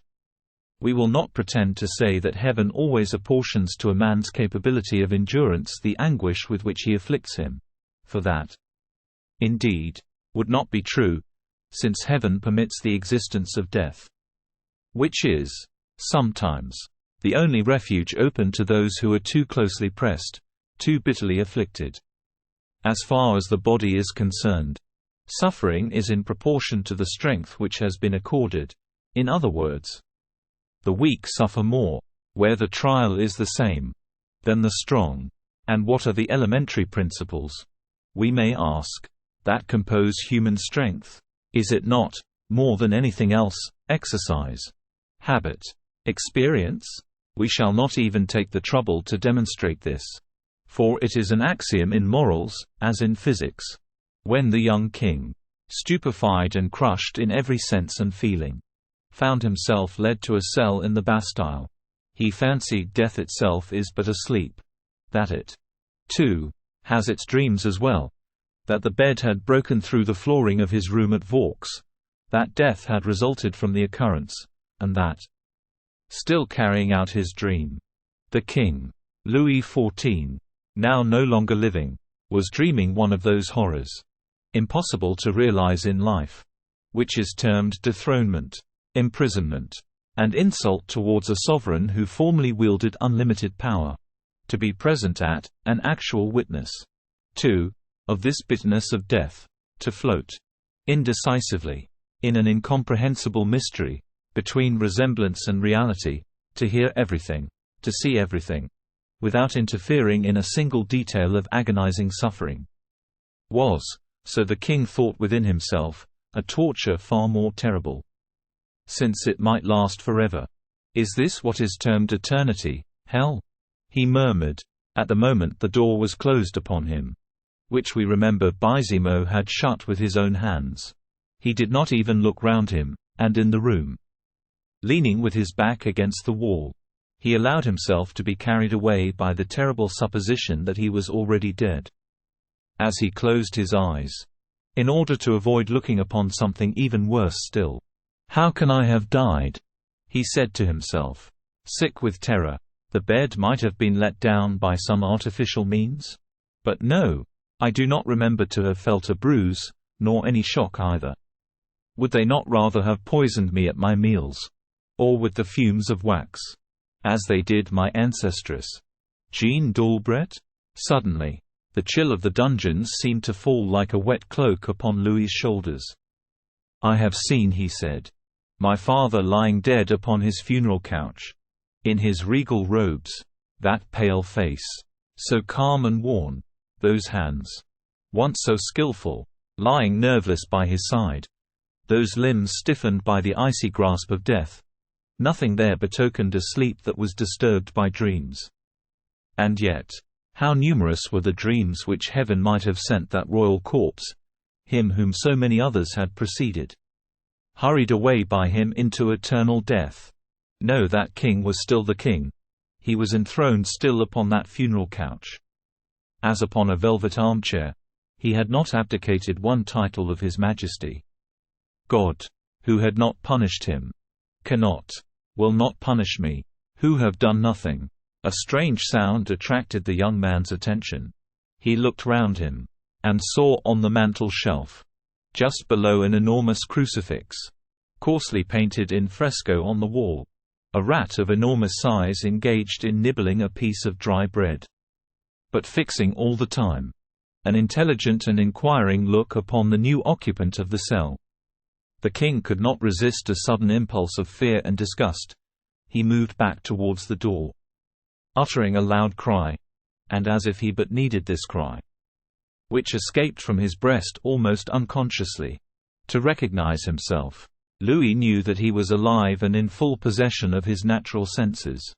A: We will not pretend to say that heaven always apportions to a man's capability of endurance the anguish with which he afflicts him, for that, indeed, would not be true, since heaven permits the existence of death, which is, sometimes, the only refuge open to those who are too closely pressed, too bitterly afflicted. As far as the body is concerned, suffering is in proportion to the strength which has been accorded. In other words, the weak suffer more, where the trial is the same, than the strong. And what are the elementary principles, we may ask, that compose human strength? Is it not, more than anything else, exercise, habit, experience? We shall not even take the trouble to demonstrate this, for it is an axiom in morals, as in physics. When the young king, stupefied and crushed in every sense and feeling, found himself led to a cell in the Bastille, he fancied death itself is but a sleep, that it, too, has its dreams as well, that the bed had broken through the flooring of his room at Vaux, that death had resulted from the occurrence, and that, still carrying out his dream, the king, Louis XIV, now no longer living, was dreaming one of those horrors, impossible to realize in life, which is termed dethronement, imprisonment, and insult towards a sovereign who formerly wielded unlimited power, to be present at, an actual witness, to, of this bitterness of death, to float, indecisively, in an incomprehensible mystery, between resemblance and reality, to hear everything, to see everything, without interfering in a single detail of agonizing suffering, was, so the king thought within himself, a torture far more terrible, since it might last forever. Is this what is termed eternity, hell? He murmured. At the moment the door was closed upon him, which we remember Baisimo had shut with his own hands. He did not even look round him, and in the room, leaning with his back against the wall, he allowed himself to be carried away by the terrible supposition that he was already dead. As he closed his eyes, in order to avoid looking upon something even worse still, "How can I have died?" he said to himself. Sick with terror. The bed might have been let down by some artificial means? But no. I do not remember to have felt a bruise, nor any shock either. Would they not rather have poisoned me at my meals? Or with the fumes of wax? As they did my ancestress, Jean d'Albret? Suddenly, the chill of the dungeons seemed to fall like a wet cloak upon Louis's shoulders. I have seen, he said, my father lying dead upon his funeral couch. In his regal robes. That pale face. So calm and worn. Those hands. Once so skillful. Lying nerveless by his side. Those limbs stiffened by the icy grasp of death. Nothing there betokened a sleep that was disturbed by dreams. And yet, how numerous were the dreams which heaven might have sent that royal corpse, him whom so many others had preceded. Hurried away by him into eternal death. No, that king was still the king. He was enthroned still upon that funeral couch. As upon a velvet armchair. He had not abdicated one title of his majesty. God, who had not punished him, cannot, will not punish me, who have done nothing. A strange sound attracted the young man's attention. He looked round him, and saw on the mantel shelf, just below an enormous crucifix, coarsely painted in fresco on the wall, a rat of enormous size engaged in nibbling a piece of dry bread. But fixing all the time an intelligent and inquiring look upon the new occupant of the cell. The king could not resist a sudden impulse of fear and disgust. He moved back towards the door, uttering a loud cry, and as if he but needed this cry, which escaped from his breast almost unconsciously. To recognize himself, Louis knew that he was alive and in full possession of his natural senses.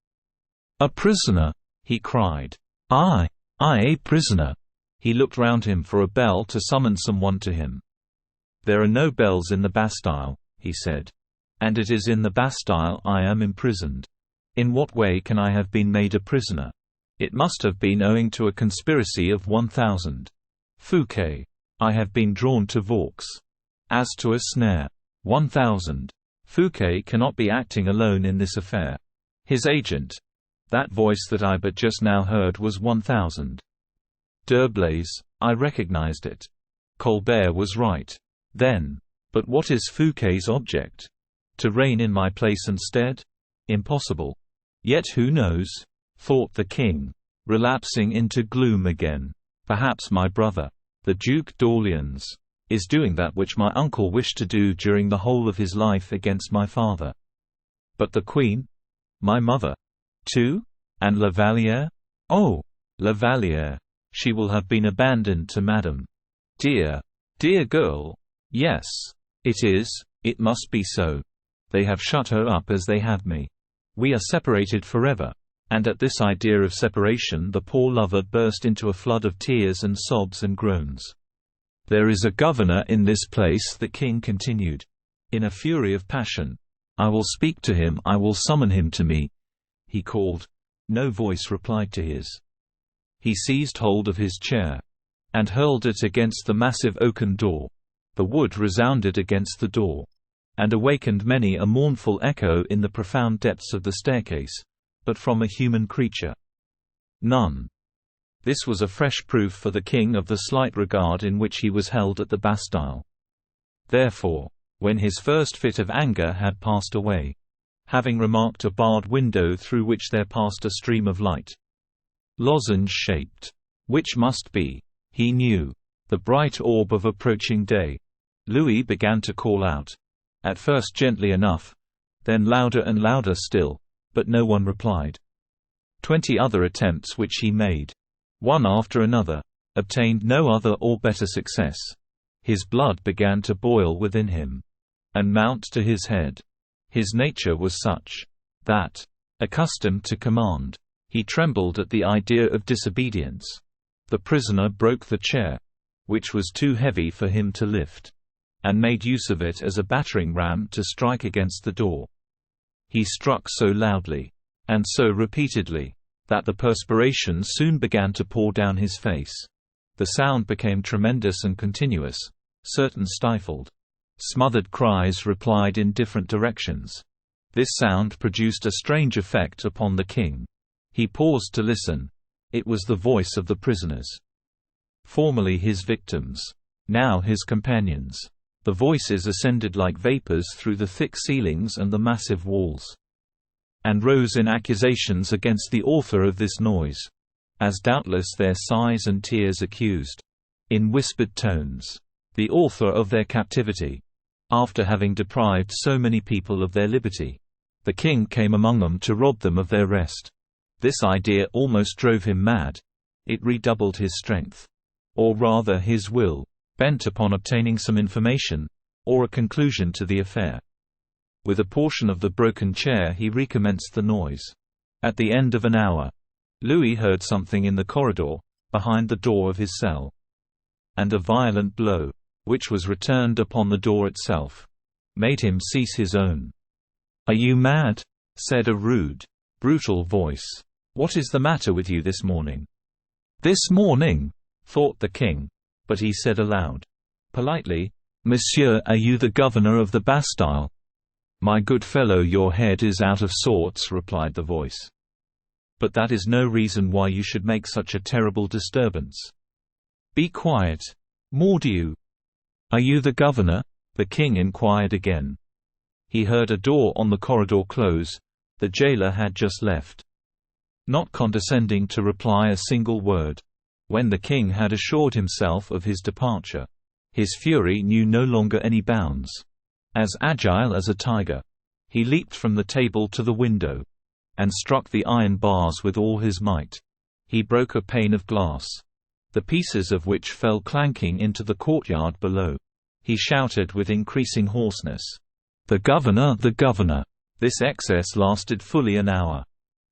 A: "A prisoner!" he cried. I a prisoner!" He looked round him for a bell to summon someone to him. "There are no bells in the Bastille," he said. "And it is in the Bastille I am imprisoned. In what way can I have been made a prisoner? It must have been owing to a conspiracy of 1,000. Fouquet. I have been drawn to Vaux. As to a snare. 1,000. Fouquet cannot be acting alone in this affair. His agent. That voice that I but just now heard was 1,000. D'Herblay, I recognized it. Colbert was right. Then. But what is Fouquet's object? To reign in my place and stead? Impossible. Yet who knows? Thought the king, relapsing into gloom again. Perhaps my brother, the Duke d'Orléans, is doing that which my uncle wished to do during the whole of his life against my father. But the queen? My mother? Too? And La Vallière? Oh, La Vallière. She will have been abandoned to Madame. Dear, dear girl. Yes. It must be so. They have shut her up as they have me. We are separated forever." And at this idea of separation the poor lover burst into a flood of tears and sobs and groans. "There is a governor in this place," the king continued, in a fury of passion. "I will speak to him, I will summon him to me," he called. No voice replied to his. He seized hold of his chair, and hurled it against the massive oaken door. The wood resounded against the door, and awakened many a mournful echo in the profound depths of the staircase, but from a human creature. None. This was a fresh proof for the king of the slight regard in which he was held at the Bastille. Therefore, when his first fit of anger had passed away, having remarked a barred window through which there passed a stream of light, lozenge-shaped, which must be, he knew, the bright orb of approaching day, Louis began to call out, at first gently enough, then louder and louder still, but no one replied. 20 other attempts which he made, one after another, obtained no other or better success. His blood began to boil within him, and mount to his head. His nature was such, that, accustomed to command, he trembled at the idea of disobedience. The prisoner broke the chair, which was too heavy for him to lift, and made use of it as a battering ram to strike against the door. He struck so loudly, and so repeatedly, that the perspiration soon began to pour down his face. The sound became tremendous and continuous, certain stifled, smothered cries replied in different directions. This sound produced a strange effect upon the king. He paused to listen. It was the voice of the prisoners. Formerly his victims. Now his companions. The voices ascended like vapors through the thick ceilings and the massive walls, and rose in accusations against the author of this noise, as doubtless their sighs and tears accused, in whispered tones, the author of their captivity. After having deprived so many people of their liberty, the king came among them to rob them of their rest. This idea almost drove him mad. It redoubled his strength, or rather his will, bent upon obtaining some information, or a conclusion to the affair. With a portion of the broken chair he recommenced the noise. At the end of an hour, Louis heard something in the corridor, behind the door of his cell. And a violent blow, which was returned upon the door itself, made him cease his own. "Are you mad?" said a rude, brutal voice. "What is the matter with you this morning?" "This morning," thought the king, but he said aloud, politely, "Monsieur, are you the governor of the Bastille?" "My good fellow, your head is out of sorts," replied the voice. "But that is no reason why you should make such a terrible disturbance. Be quiet. Mordieu." "Are you the governor?" the king inquired again. He heard a door on the corridor close. The jailer had just left, not condescending to reply a single word. When the king had assured himself of his departure, his fury knew no longer any bounds. As agile as a tiger, he leaped from the table to the window, and struck the iron bars with all his might. He broke a pane of glass, the pieces of which fell clanking into the courtyard below. He shouted with increasing hoarseness, "The governor! The governor!" This excess lasted fully an hour,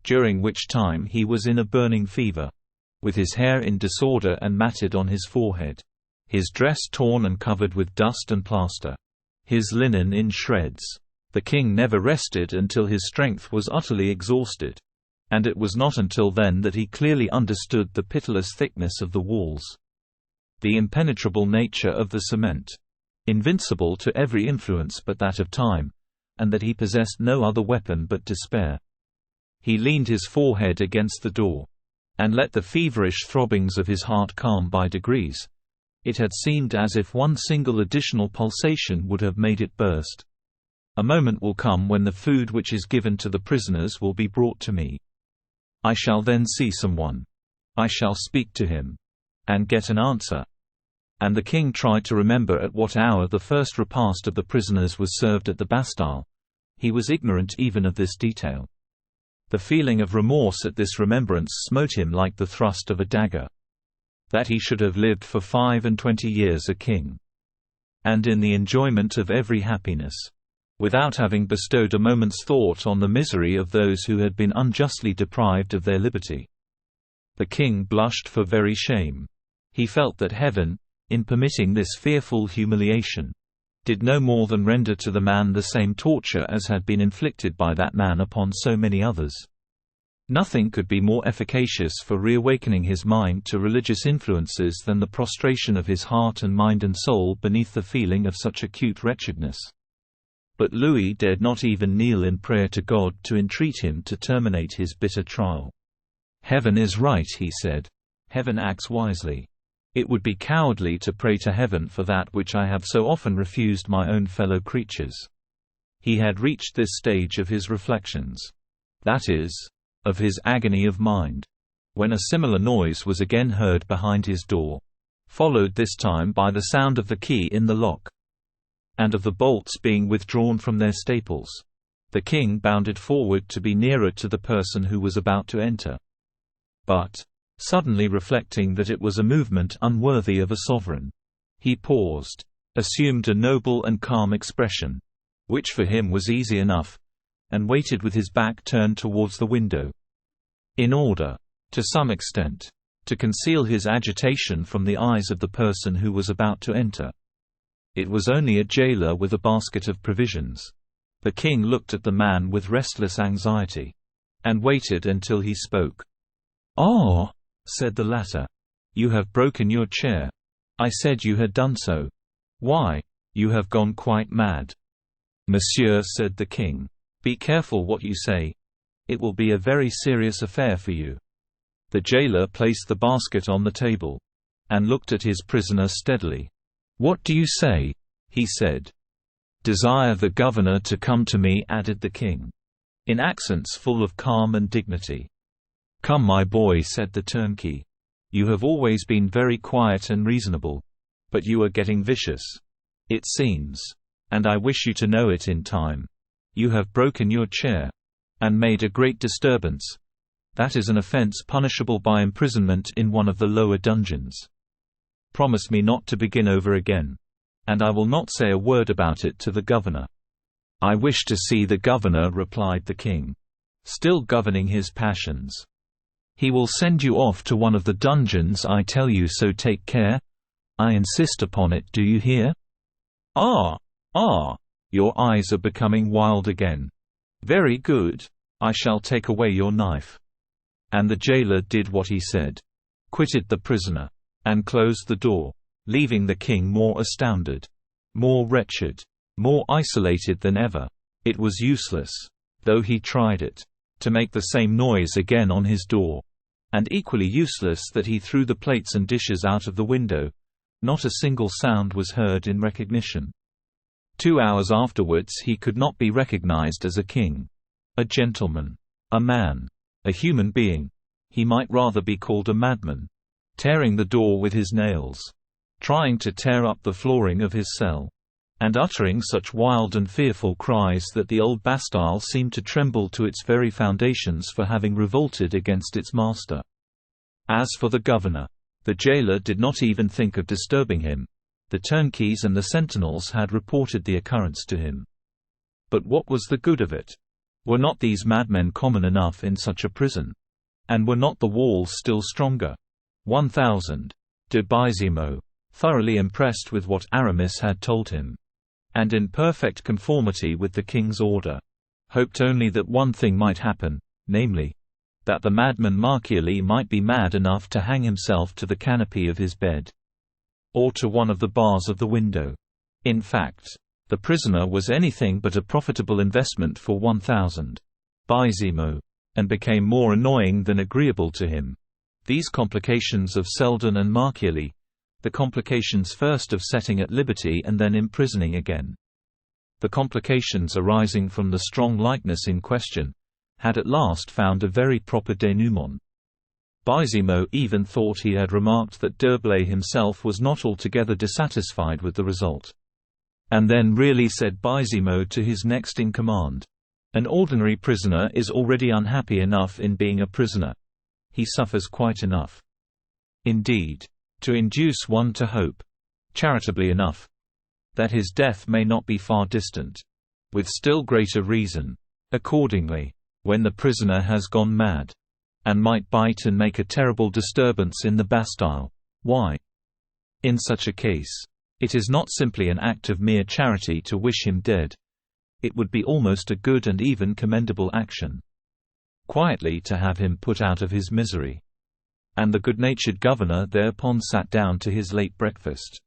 A: during which time he was in a burning fever, with his hair in disorder and matted on his forehead, his dress torn and covered with dust and plaster, his linen in shreds. The king never rested until his strength was utterly exhausted, and it was not until then that he clearly understood the pitiless thickness of the walls, the impenetrable nature of the cement, invincible to every influence but that of time, and that he possessed no other weapon but despair. He leaned his forehead against the door, and let the feverish throbbings of his heart calm by degrees. It had seemed as if one single additional pulsation would have made it burst. "A moment will come when the food which is given to the prisoners will be brought to me. I shall then see someone. I shall speak to him, and get an answer." And the king tried to remember at what hour the first repast of the prisoners was served at the Bastille. He was ignorant even of this detail. The feeling of remorse at this remembrance smote him like the thrust of a dagger. That he should have lived for 25 years a king, and in the enjoyment of every happiness, without having bestowed a moment's thought on the misery of those who had been unjustly deprived of their liberty. The king blushed for very shame. He felt that heaven, in permitting this fearful humiliation, did no more than render to the man the same torture as had been inflicted by that man upon so many others. Nothing could be more efficacious for reawakening his mind to religious influences than the prostration of his heart and mind and soul beneath the feeling of such acute wretchedness. But Louis dared not even kneel in prayer to God to entreat him to terminate his bitter trial. "Heaven is right," he said. "Heaven acts wisely. It would be cowardly to pray to heaven for that which I have so often refused my own fellow creatures." He had reached this stage of his reflections, that is, of his agony of mind, when a similar noise was again heard behind his door, followed this time by the sound of the key in the lock, and of the bolts being withdrawn from their staples. The king bounded forward to be nearer to the person who was about to enter. But, suddenly reflecting that it was a movement unworthy of a sovereign, he paused, assumed a noble and calm expression, which for him was easy enough, and waited with his back turned towards the window, in order, to some extent, to conceal his agitation from the eyes of the person who was about to enter. It was only a jailer with a basket of provisions. The king looked at the man with restless anxiety, and waited until he spoke. "Ah," said the latter, "you have broken your chair. I said you had done so. Why, you have gone quite mad." "Monsieur," said the king, Be careful what you say. It will be a very serious affair for you." The jailer placed the basket on the table and looked at his prisoner steadily. "What do you say?" he said. "Desire the governor to come to me," added the king, in accents full of calm and dignity. "Come, my boy," said the turnkey. "You have always been very quiet and reasonable. But you are getting vicious, it seems. And I wish you to know it in time. You have broken your chair and made a great disturbance. That is an offense punishable by imprisonment in one of the lower dungeons. Promise me not to begin over again, and I will not say a word about it to the governor." "I wish to see the governor," replied the king, still governing his passions. "He will send you off to one of the dungeons, I tell you, so take care. I insist upon it, do you hear?" "Ah! Ah! Your eyes are becoming wild again. Very good. I shall take away your knife." And the jailer did what he said, quitted the prisoner, and closed the door, leaving the king more astounded, more wretched, more isolated than ever. It was useless, though he tried it, to make the same noise again on his door, and equally useless that he threw the plates and dishes out of the window. Not a single sound was heard in recognition. 2 hours afterwards he could not be recognized as a king, a gentleman, a man, a human being. He might rather be called a madman, tearing the door with his nails, trying to tear up the flooring of his cell, and uttering such wild and fearful cries that the old Bastille seemed to tremble to its very foundations for having revolted against its master. As for the governor, the jailer did not even think of disturbing him. The turnkeys and the sentinels had reported the occurrence to him. But what was the good of it? Were not these madmen common enough in such a prison? And were not the walls still stronger? 1000. De Baisimo, thoroughly impressed with what Aramis had told him, and in perfect conformity with the king's order, hoped only that one thing might happen, namely, that the madman Marchiali might be mad enough to hang himself to the canopy of his bed, or to one of the bars of the window. In fact, the prisoner was anything but a profitable investment for 1000. Baisimo, and became more annoying than agreeable to him. These complications of Selden and Marchiali, the complications first of setting at liberty and then imprisoning again, the complications arising from the strong likeness in question, had at last found a very proper denouement. Baisimo even thought he had remarked that D'Herblay himself was not altogether dissatisfied with the result. And then really, said Baisimo to his next in command, an ordinary prisoner is already unhappy enough in being a prisoner. He suffers quite enough, indeed, to induce one to hope, charitably enough, that his death may not be far distant. With still greater reason, accordingly, when the prisoner has gone mad, and might bite and make a terrible disturbance in the Bastille. Why? In such a case, it is not simply an act of mere charity to wish him dead. It would be almost a good and even commendable action, quietly to have him put out of his misery. And the good-natured governor thereupon sat down to his late breakfast.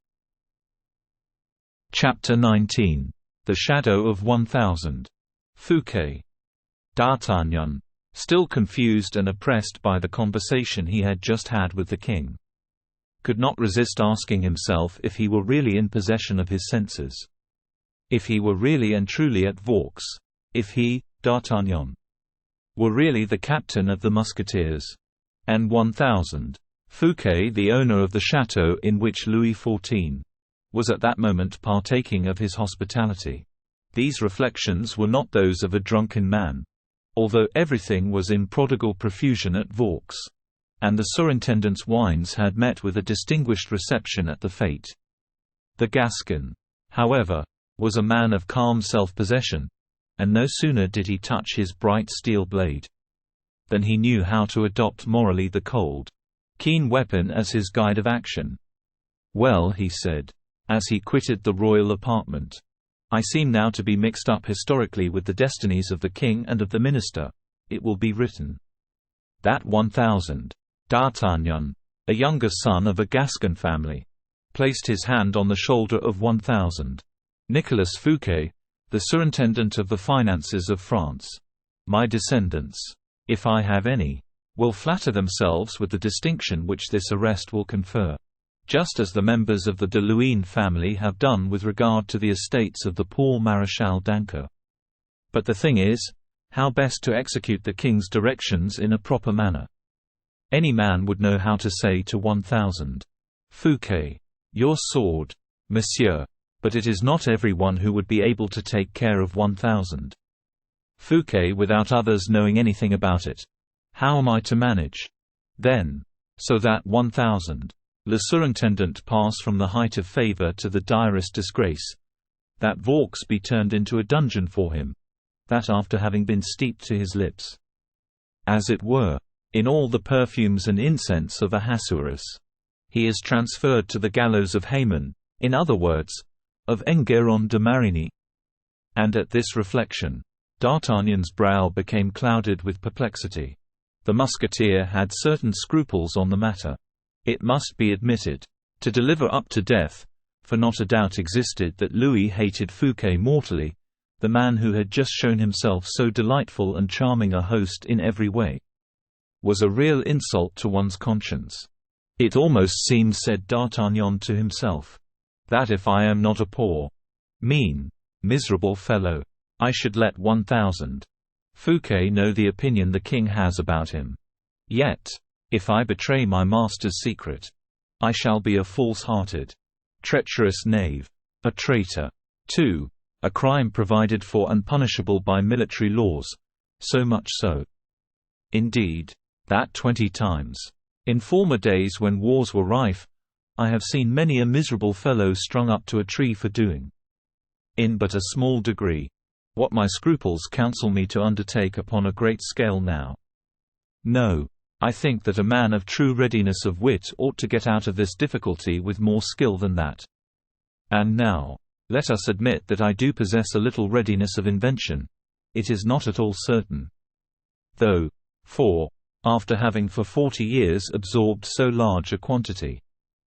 A: Chapter 19. The Shadow of 1000. Fouquet. D'Artagnan, still confused and oppressed by the conversation he had just had with the king, could not resist asking himself if he were really in possession of his senses, if he were really and truly at Vaux, if he, D'Artagnan, were really the captain of the Musketeers, and 1000. Fouquet, the owner of the chateau in which Louis XIV was at that moment partaking of his hospitality. These reflections were not those of a drunken man, although everything was in prodigal profusion at Vaux, and the surintendant's wines had met with a distinguished reception at the fête. The Gascon, however, was a man of calm self-possession, and no sooner did he touch his bright steel blade than he knew how to adopt morally the cold, keen weapon as his guide of action. "Well," he said, as he quitted the royal apartment, "I seem now to be mixed up historically with the destinies of the king and of the minister. It will be written that 1000. D'Artagnan, a younger son of a Gascon family, placed his hand on the shoulder of 1000. Nicolas Fouquet, the Surintendant of the Finances of France. My descendants, if I have any, will flatter themselves with the distinction which this arrest will confer, just as the members of the de Luynes family have done with regard to the estates of the poor Maréchal d'Ancre. But the thing is, how best to execute the king's directions in a proper manner. Any man would know how to say to 1000, Fouquet, your sword, monsieur, but it is not every one who would be able to take care of 1000. Fouquet without others knowing anything about it. How am I to manage? Then, so that 1000, le surintendant pass from the height of favor to the direst disgrace, that Vaux be turned into a dungeon for him, that after having been steeped to his lips, as it were, in all the perfumes and incense of Ahasuerus, he is transferred to the gallows of Haman, in other words, of Enguerrand de Marigny. And at this reflection, D'Artagnan's brow became clouded with perplexity. The musketeer had certain scruples on the matter. It must be admitted. To deliver up to death, for not a doubt existed that Louis hated Fouquet mortally, the man who had just shown himself so delightful and charming a host in every way, was a real insult to one's conscience. It almost seemed, said D'Artagnan to himself, that if I am not a poor, mean, miserable fellow, I should let 1000 Fouquet know the opinion the king has about him. Yet, if I betray my master's secret, I shall be a false-hearted, treacherous knave, a traitor. 2. A crime provided for and punishable by military laws, so much so, indeed, that 20 times, in former days when wars were rife, I have seen many a miserable fellow strung up to a tree for doing, in but a small degree, what my scruples counsel me to undertake upon a great scale now. No, I think that a man of true readiness of wit ought to get out of this difficulty with more skill than that. And now, let us admit that I do possess a little readiness of invention. It is not at all certain, though, for, after having for 40 years absorbed so large a quantity,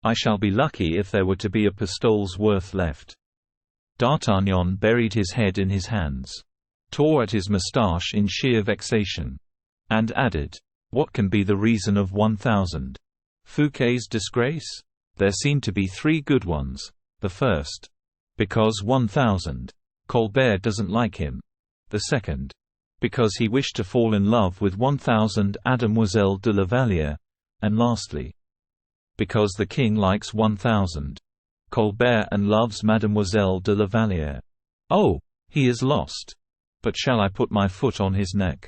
A: I shall be lucky if there were to be a pistole's worth left. D'Artagnan buried his head in his hands, tore at his moustache in sheer vexation, and added, what can be the reason of 1000? Fouquet's disgrace? There seem to be 3 good ones. The first, because 1000, Colbert doesn't like him. The second, because he wished to fall in love with 1000 Mademoiselle de la Vallière. And lastly, because the king likes 1000 Colbert and loves Mademoiselle de la Vallière. Oh, he is lost. But shall I put my foot on his neck?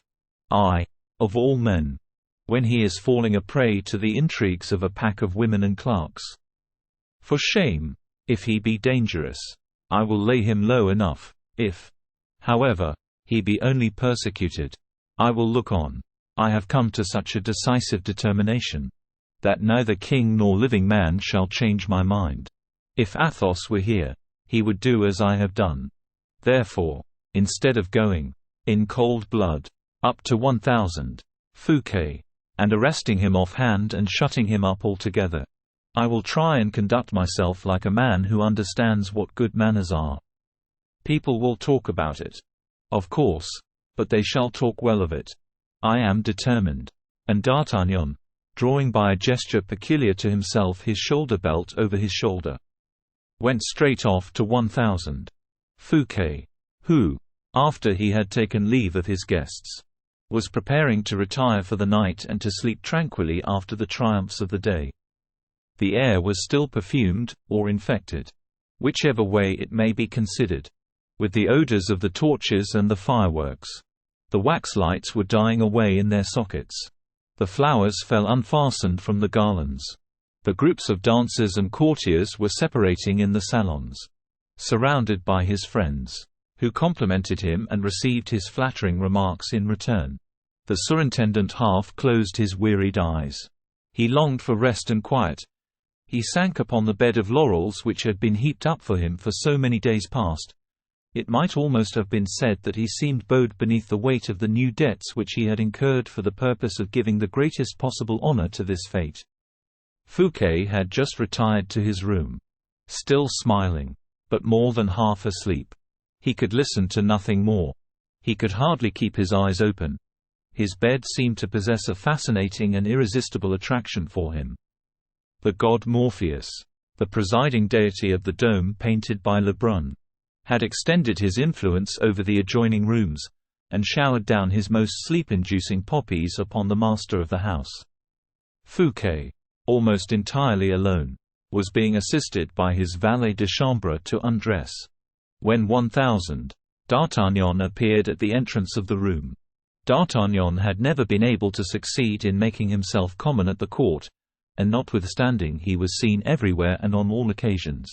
A: I, of all men, when he is falling a prey to the intrigues of a pack of women and clerks? For shame! If he be dangerous, I will lay him low enough. If, however, he be only persecuted, I will look on. I have come to such a decisive determination, that neither king nor living man shall change my mind. If Athos were here, he would do as I have done. Therefore, instead of going, in cold blood, up to 1000 Fouquet, and arresting him off-hand and shutting him up altogether, I will try and conduct myself like a man who understands what good manners are. People will talk about it, of course, but they shall talk well of it. I am determined. And D'Artagnan, drawing by a gesture peculiar to himself his shoulder-belt over his shoulder, went straight off to 1000 Fouquet, who, after he had taken leave of his guests, was preparing to retire for the night and to sleep tranquilly after the triumphs of the day. The air was still perfumed, or infected, whichever way it may be considered, with the odors of the torches and the fireworks. The wax lights were dying away in their sockets. The flowers fell unfastened from the garlands. The groups of dancers and courtiers were separating in the salons, surrounded by his friends, who complimented him and received his flattering remarks in return. The surintendant half closed his wearied eyes. He longed for rest and quiet. He sank upon the bed of laurels which had been heaped up for him for so many days past. It might almost have been said that he seemed bowed beneath the weight of the new debts which he had incurred for the purpose of giving the greatest possible honor to this fate. Fouquet had just retired to his room, still smiling, but more than half asleep. He could listen to nothing more. He could hardly keep his eyes open. His bed seemed to possess a fascinating and irresistible attraction for him. The god Morpheus, the presiding deity of the dome painted by Lebrun, had extended his influence over the adjoining rooms, and showered down his most sleep-inducing poppies upon the master of the house. Fouquet, almost entirely alone, was being assisted by his valet de chambre to undress, when 1000 D'Artagnan appeared at the entrance of the room. D'Artagnan had never been able to succeed in making himself common at the court, and notwithstanding he was seen everywhere and on all occasions,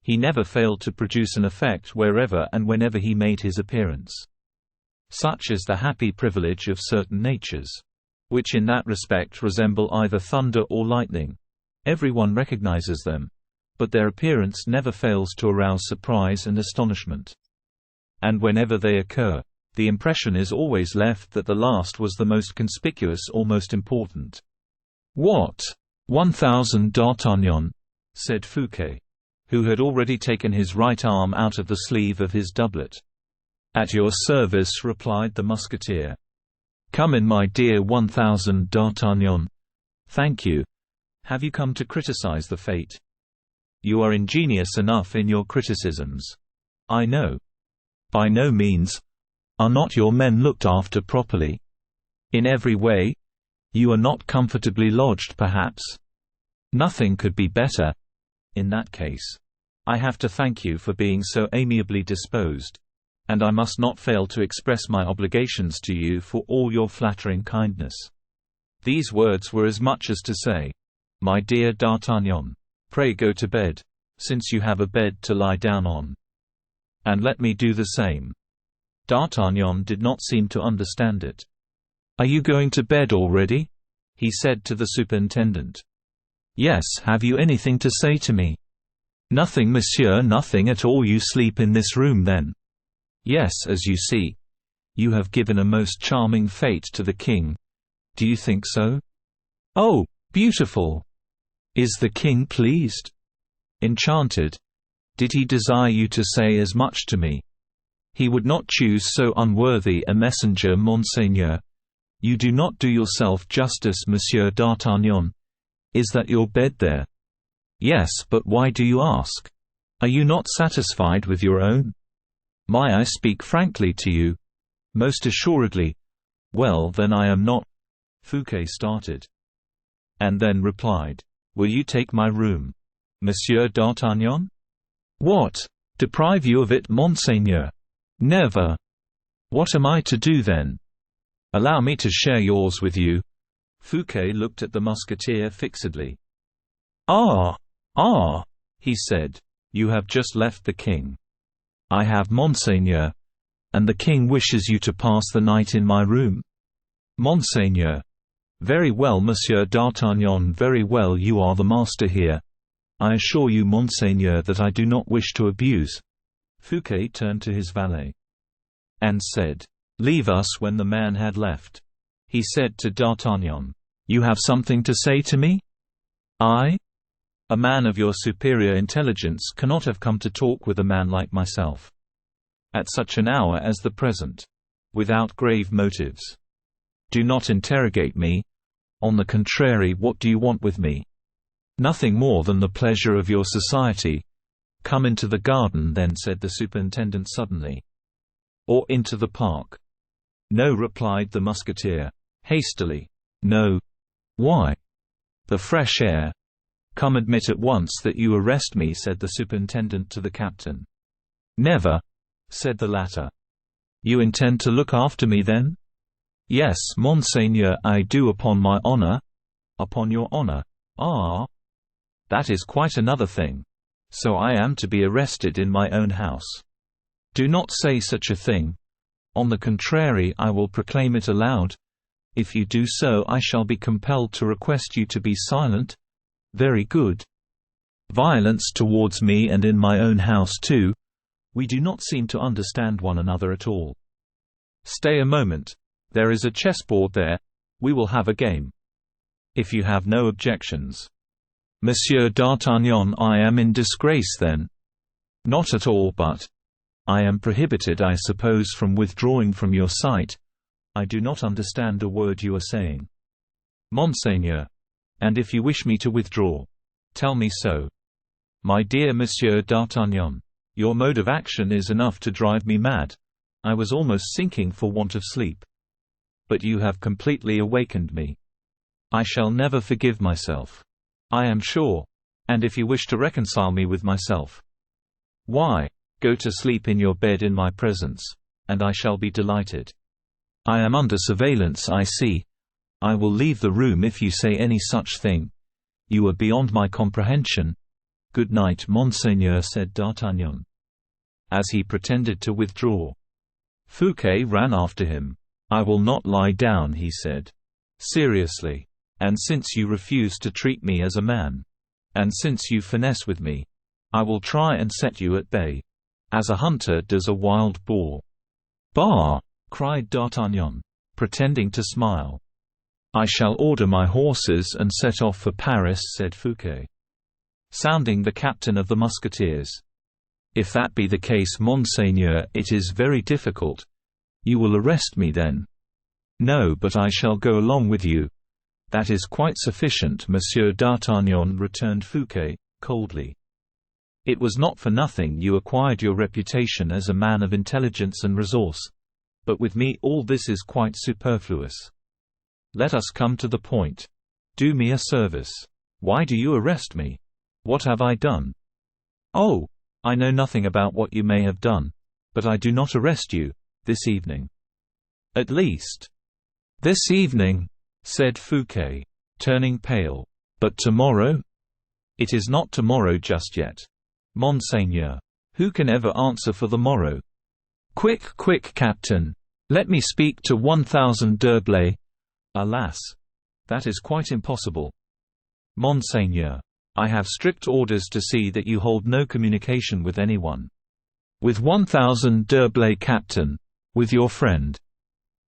A: he never failed to produce an effect wherever and whenever he made his appearance. Such is the happy privilege of certain natures, which in that respect resemble either thunder or lightning. Everyone recognizes them, but their appearance never fails to arouse surprise and astonishment. And whenever they occur, the impression is always left that the last was the most conspicuous or most important. "What? 1000 D'Artagnan?" said Fouquet, who had already taken his right arm out of the sleeve of his doublet. "At your service," replied the musketeer. "Come in, my dear 1000 D'Artagnan." "Thank you. Have you come to criticize the fate?" "You are ingenious enough in your criticisms." "I know." "By no means. Are not your men looked after properly?" "In every way." "You are not comfortably lodged, perhaps?" "Nothing could be better." "In that case, I have to thank you for being so amiably disposed, and I must not fail to express my obligations to you for all your flattering kindness." These words were as much as to say, "My dear D'Artagnan, pray go to bed, since you have a bed to lie down on. And let me do the same." D'Artagnan did not seem to understand it. "Are you going to bed already?" he said to the superintendent. "Yes, have you anything to say to me?" "Nothing, monsieur, nothing at all. You sleep in this room then?" "Yes, as you see. You have given a most charming fate to the king. Do you think so?" "Oh, beautiful! Is the king pleased?" "Enchanted. Did he desire you to say as much to me?" "He would not choose so unworthy a messenger, monseigneur. You do not do yourself justice, Monsieur d'Artagnan. Is that your bed there?" "Yes, but why do you ask? Are you not satisfied with your own?" "May I speak frankly to you?" "Most assuredly." "Well, then I am not—" Fouquet started, and then replied, "Will you take my room, Monsieur d'Artagnan?" "What? Deprive you of it, monseigneur? Never." "What am I to do then?" "Allow me to share yours with you." Fouquet looked at the musketeer fixedly. Ah, he said. "You have just left the king." "I have, monseigneur. And the king wishes you to pass the night in my room?" "Monseigneur." "Very well, Monsieur d'Artagnan, very well. You are the master here. I assure you, monseigneur, that I do not wish to abuse." Fouquet turned to his valet, and said, "Leave us." When the man had left, he said to D'Artagnan, "You have something to say to me?" "I? A man of your superior intelligence cannot have come to talk with a man like myself, at such an hour as the present, without grave motives. Do not interrogate me. On the contrary, what do you want with me?" "Nothing more than the pleasure of your society." "Come into the garden then," said the superintendent suddenly. "Or into the park?" "No," replied the musketeer, hastily. "No." "Why?" "The fresh air." "Come, admit at once that you arrest me," said the superintendent to the captain. "Never," said the latter. "You intend to look after me then?" "Yes, monseigneur, I do, upon my honor." "Upon your honor? Ah, that is quite another thing. So I am to be arrested in my own house?" "Do not say such a thing. On the contrary, I will proclaim it aloud. If you do so, I shall be compelled to request you to be silent." "Very good." "Violence towards me and in my own house too? We do not seem to understand one another at all." "Stay a moment. There is a chessboard there. We will have a game." "If you have no objections." "Monsieur d'Artagnan, I am in disgrace then." "Not at all, but—" I am prohibited, I suppose, from withdrawing from your sight. I do not understand a word you are saying." "Monseigneur. And if you wish me to withdraw, tell me so." "My dear Monsieur d'Artagnan, your mode of action is enough to drive me mad. I was almost sinking for want of sleep. But you have completely awakened me. I shall never forgive myself, I am sure. And if you wish to reconcile me with myself, why, go to sleep in your bed in my presence, and I shall be delighted. I am under surveillance, I see. I will leave the room if you say any such thing. You are beyond my comprehension. Good night, Monseigneur," said D'Artagnan, as he pretended to withdraw. Fouquet ran after him. "I will not lie down," he said. "Seriously. And since you refuse to treat me as a man, and since you finesse with me, I will try and set you at bay, as a hunter does a wild boar." "Bah!" cried D'Artagnan, pretending to smile. "I shall order my horses and set off for Paris," said Fouquet, sounding the captain of the Musketeers. "If that be the case, Monseigneur, it is very difficult. You will arrest me then?" "No, but I shall go along with you." "That is quite sufficient, Monsieur d'Artagnan," returned Fouquet, coldly. "It was not for nothing you acquired your reputation as a man of intelligence and resource. But with me all this is quite superfluous. Let us come to the point. Do me a service. Why do you arrest me? What have I done?" "Oh, I know nothing about what you may have done. But I do not arrest you, this evening. At least." "This evening," said Fouquet, turning pale. "But tomorrow?" "It is not tomorrow just yet. Monseigneur. Who can ever answer for the morrow?" "Quick, quick, Captain. Let me speak to 1000 D'Herblay." "Alas! That is quite impossible." "Monseigneur. I have strict orders to see that you hold no communication with anyone." "With 1000 D'Herblay, Captain? With your friend?"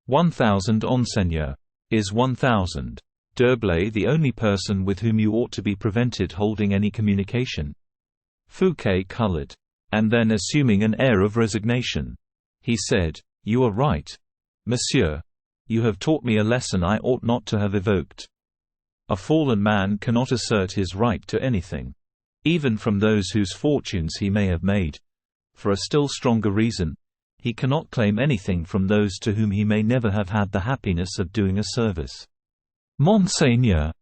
A: 1000 Enseigneur. Is 1000 D'Herblay the only person with whom you ought to be prevented holding any communication?" Fouquet colored. And then, assuming an air of resignation, he said, "You are right, monsieur. You have taught me a lesson I ought not to have evoked. A fallen man cannot assert his right to anything, even from those whose fortunes he may have made. For a still stronger reason, he cannot claim anything from those to whom he may never have had the happiness of doing a service." "Monseigneur."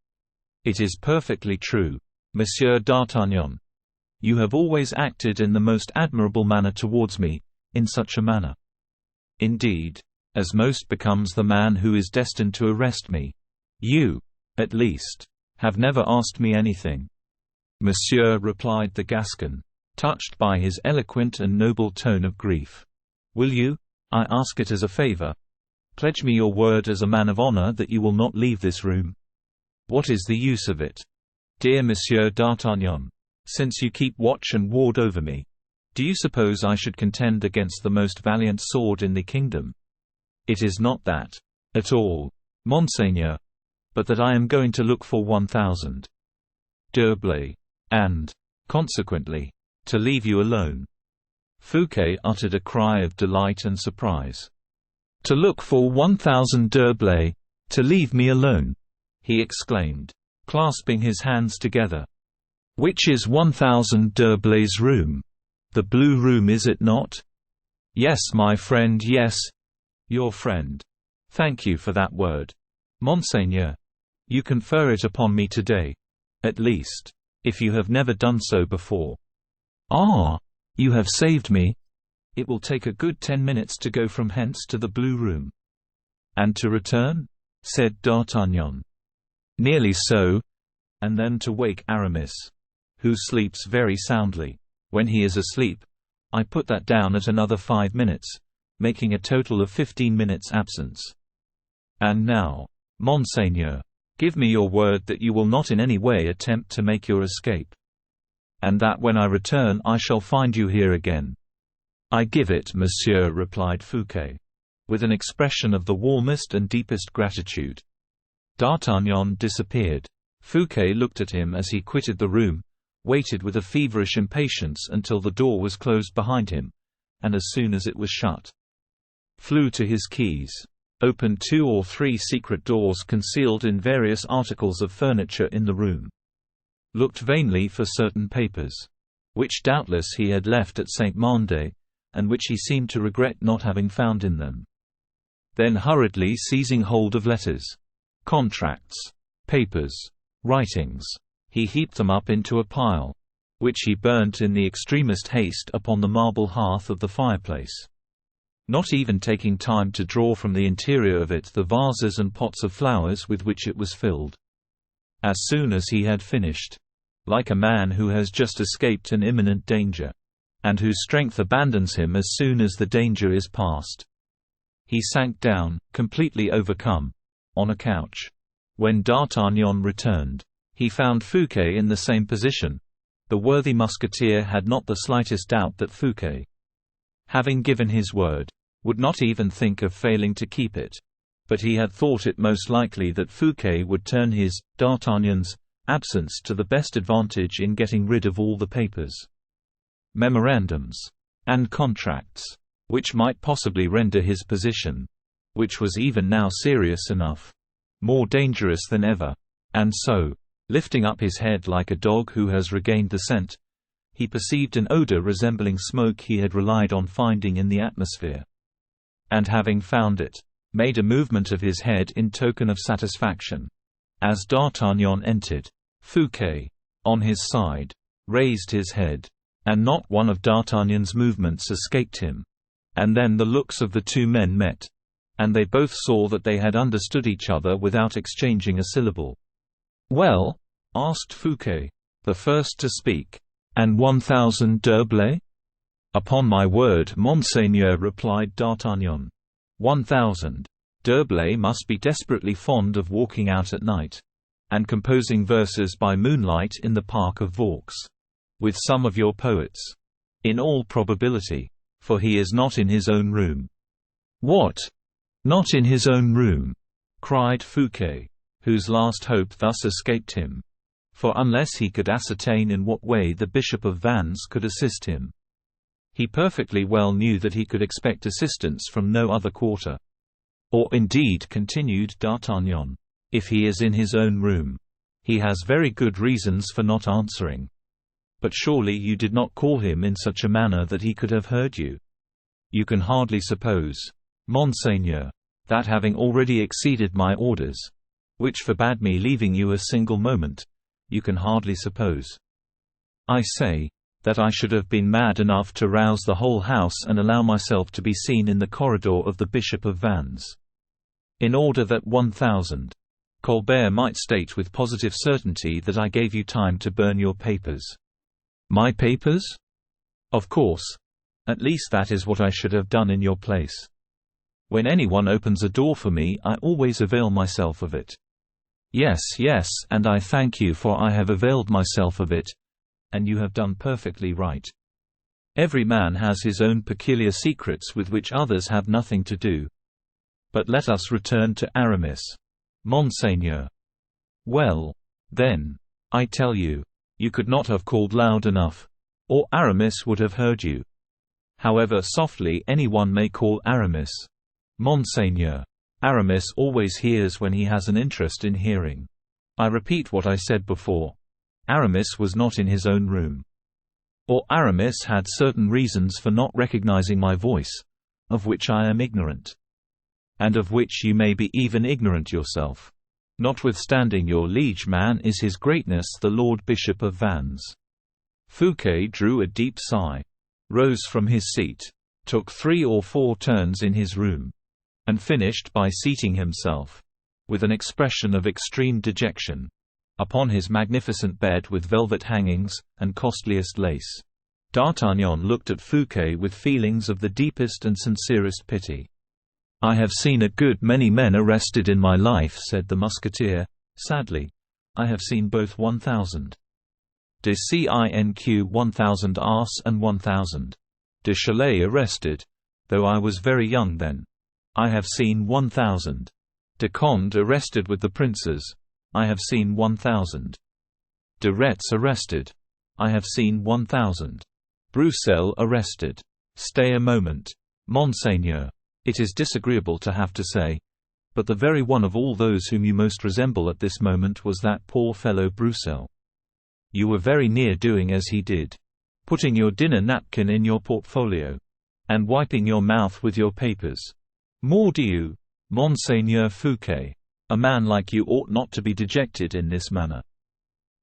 A: "It is perfectly true, Monsieur d'Artagnan. You have always acted in the most admirable manner towards me, in such a manner, indeed, as most becomes the man who is destined to arrest me. You, at least, have never asked me anything." "Monsieur," replied the Gascon, touched by his eloquent and noble tone of grief. "Will you, I ask it as a favor, pledge me your word as a man of honor that you will not leave this room?" "What is the use of it, dear Monsieur d'Artagnan, since you keep watch and ward over me? Do you suppose I should contend against the most valiant sword in the kingdom? It is not that, at all, Monseigneur, but that I am going to look for 1000 D'Herblay, and, consequently, to leave you alone." Fouquet uttered a cry of delight and surprise. "To look for 1000 D'Herblay, to leave me alone!" he exclaimed, clasping his hands together. "Which is 1000 D'Herblay's room? The blue room, is it not?" "Yes, my friend, yes." "Your friend. Thank you for that word, Monseigneur. You confer it upon me today, at least, if you have never done so before." "Ah! You have saved me." "It will take a good 10 minutes to go from hence to the Blue Room." "And to return?" said D'Artagnan. "Nearly so. And then to wake Aramis, who sleeps very soundly. When he is asleep, I put that down at another 5 minutes, making a total of 15 minutes absence. And now, Monseigneur, give me your word that you will not in any way attempt to make your escape, and that when I return I shall find you here again." "I give it, monsieur," replied Fouquet, with an expression of the warmest and deepest gratitude. D'Artagnan disappeared. Fouquet looked at him as he quitted the room, waited with a feverish impatience until the door was closed behind him, and as soon as it was shut, flew to his keys, opened 2 or 3 secret doors concealed in various articles of furniture in the room, looked vainly for certain papers, which doubtless he had left at St. Mande, and which he seemed to regret not having found in them. Then hurriedly seizing hold of letters, contracts, papers, writings, he heaped them up into a pile, which he burnt in the extremest haste upon the marble hearth of the fireplace, not even taking time to draw from the interior of it the vases and pots of flowers with which it was filled. As soon as he had finished, like a man who has just escaped an imminent danger, and whose strength abandons him as soon as the danger is past, he sank down, completely overcome, on a couch. When D'Artagnan returned, he found Fouquet in the same position. The worthy musketeer had not the slightest doubt that Fouquet, having given his word, would not even think of failing to keep it. But he had thought it most likely that Fouquet would turn his, D'Artagnan's, absence to the best advantage in getting rid of all the papers, memorandums, and contracts, which might possibly render his position, which was even now serious enough, more dangerous than ever. And so, lifting up his head like a dog who has regained the scent, he perceived an odor resembling smoke he had relied on finding in the atmosphere, and having found it, made a movement of his head in token of satisfaction. As D'Artagnan entered, Fouquet, on his side, raised his head, and not one of D'Artagnan's movements escaped him. And then the looks of the 2 men met, and they both saw that they had understood each other without exchanging a syllable. "Well?" asked Fouquet, the first to speak. "And 1,000 d'Herblay?" "Upon my word, monseigneur," replied D'Artagnan. 1,000 d'Herblay must be desperately fond of walking out at night, and composing verses by moonlight in the park of Vaux, with some of your poets. In all probability, for he is not in his own room." "What? Not in his own room?" cried Fouquet, whose last hope thus escaped him. For unless he could ascertain in what way the Bishop of Vannes could assist him, he perfectly well knew that he could expect assistance from no other quarter. "Or indeed," continued D'Artagnan, "if he is in his own room, he has very good reasons for not answering. But surely you did not call him in such a manner that he could have heard you? You can hardly suppose, monseigneur, that having already exceeded my orders, which forbade me leaving you a single moment, you can hardly suppose, I say, that I should have been mad enough to rouse the whole house and allow myself to be seen in the corridor of the Bishop of Vannes, in order that 1,000 Colbert might state with positive certainty that I gave you time to burn your papers." "My papers?" "Of course. At least that is what I should have done in your place. When anyone opens a door for me, I always avail myself of it." "Yes, yes, and I thank you, for I have availed myself of it, and you have done perfectly right. Every man has his own peculiar secrets with which others have nothing to do. But let us return to Aramis, monseigneur." "Well, then, I tell you, you could not have called loud enough, or Aramis would have heard you. However softly anyone may call Aramis, monseigneur, Aramis always hears when he has an interest in hearing. I repeat what I said before. Aramis was not in his own room. Or Aramis had certain reasons for not recognizing my voice, of which I am ignorant, and of which you may be even ignorant yourself. Notwithstanding your liege man is his greatness the Lord Bishop of Vannes." Fouquet drew a deep sigh, rose from his seat, took 3 or 4 turns in his room, and finished by seating himself, with an expression of extreme dejection, upon his magnificent bed with velvet hangings, and costliest lace. D'Artagnan looked at Fouquet with feelings of the deepest and sincerest pity. "I have seen a good many men arrested in my life," said the musketeer, sadly. "I have seen both 1,000 de Cinq 1,000 Ars and 1,000 de Chalais arrested, though I was very young then. I have seen 1,000 de Conde arrested with the princes. I have seen 1,000 de Retz arrested. I have seen 1,000 Broussel arrested. Stay a moment. Monseigneur. It is disagreeable to have to say, but the very one of all those whom you most resemble at this moment was that poor fellow Broussel. You were very near doing as he did. Putting your dinner napkin in your portfolio. And wiping your mouth with your papers. Mordieu, Monseigneur Fouquet. A man like you ought not to be dejected in this manner.